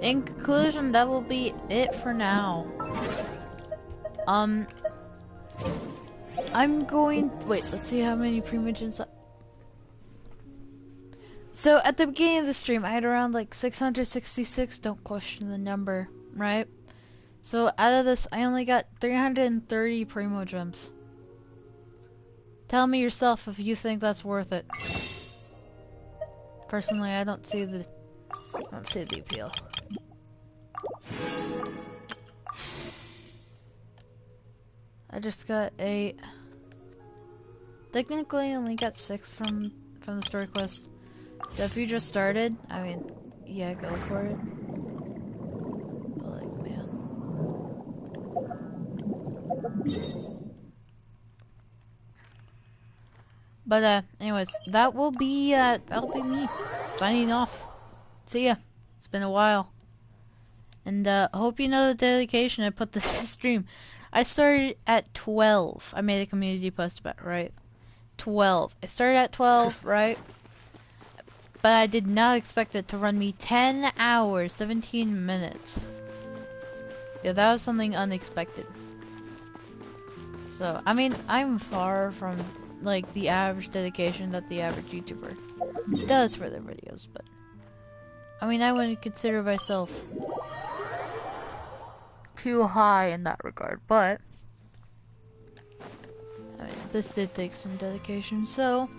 in conclusion, that will be it for now. I'm going... Wait, let's see how many pre-missions... So, at the beginning of the stream, I had around like 666, don't question the number, right? So, out of this, I only got 330 Primo Gems. Tell me yourself if you think that's worth it. Personally, I don't see the appeal. I just got 8. Technically, I only got 6 from the story quest. So if you just started, I mean, yeah, go for it. But like, man. But anyways, that'll be me signing off. See ya. It's been a while. And hope you know the dedication I put this stream. I started at 12. I made a community post about it, right? 12. I started at 12, right? But I did not expect it to run me 10 hours, 17 minutes. Yeah, that was something unexpected. So, I mean, I'm far from, like, the average dedication that the average YouTuber does for their videos, but... I mean, I wouldn't consider myself too high in that regard, but... I mean, this did take some dedication, so...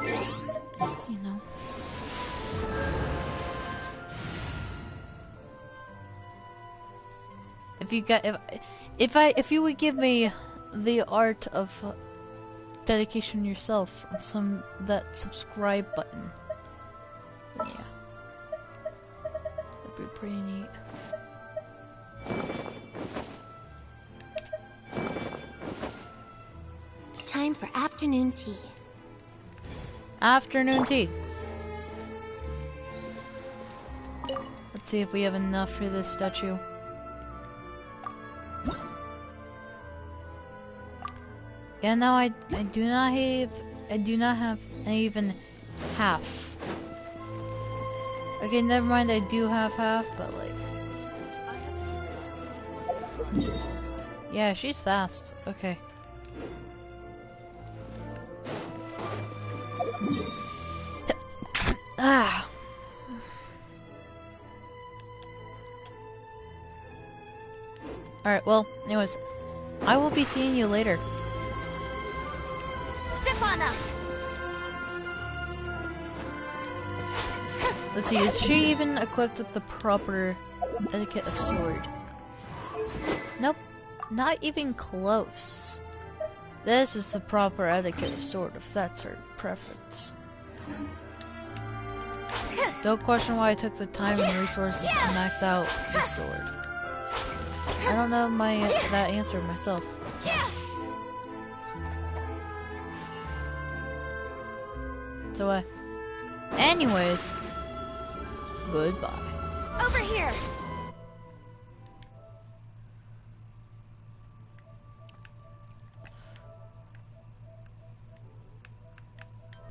You know... If you would give me the art of dedication yourself, of that subscribe button, then yeah, that'd be pretty neat. Time for afternoon tea. Afternoon tea. Let's see if we have enough for this statue. Yeah, no, I do not have even half. Okay, never mind, I do have half, but like... Yeah, she's fast. Okay. Ah. Alright, well, anyways, I will be seeing you later. Step on up. Let's see, is she even equipped with the proper etiquette of sword? Nope, not even close. This is the proper etiquette of sword, if that's her preference. Don't question why I took the time and resources to max out this sword. I don't know that answer myself. So anyways, goodbye. Over here.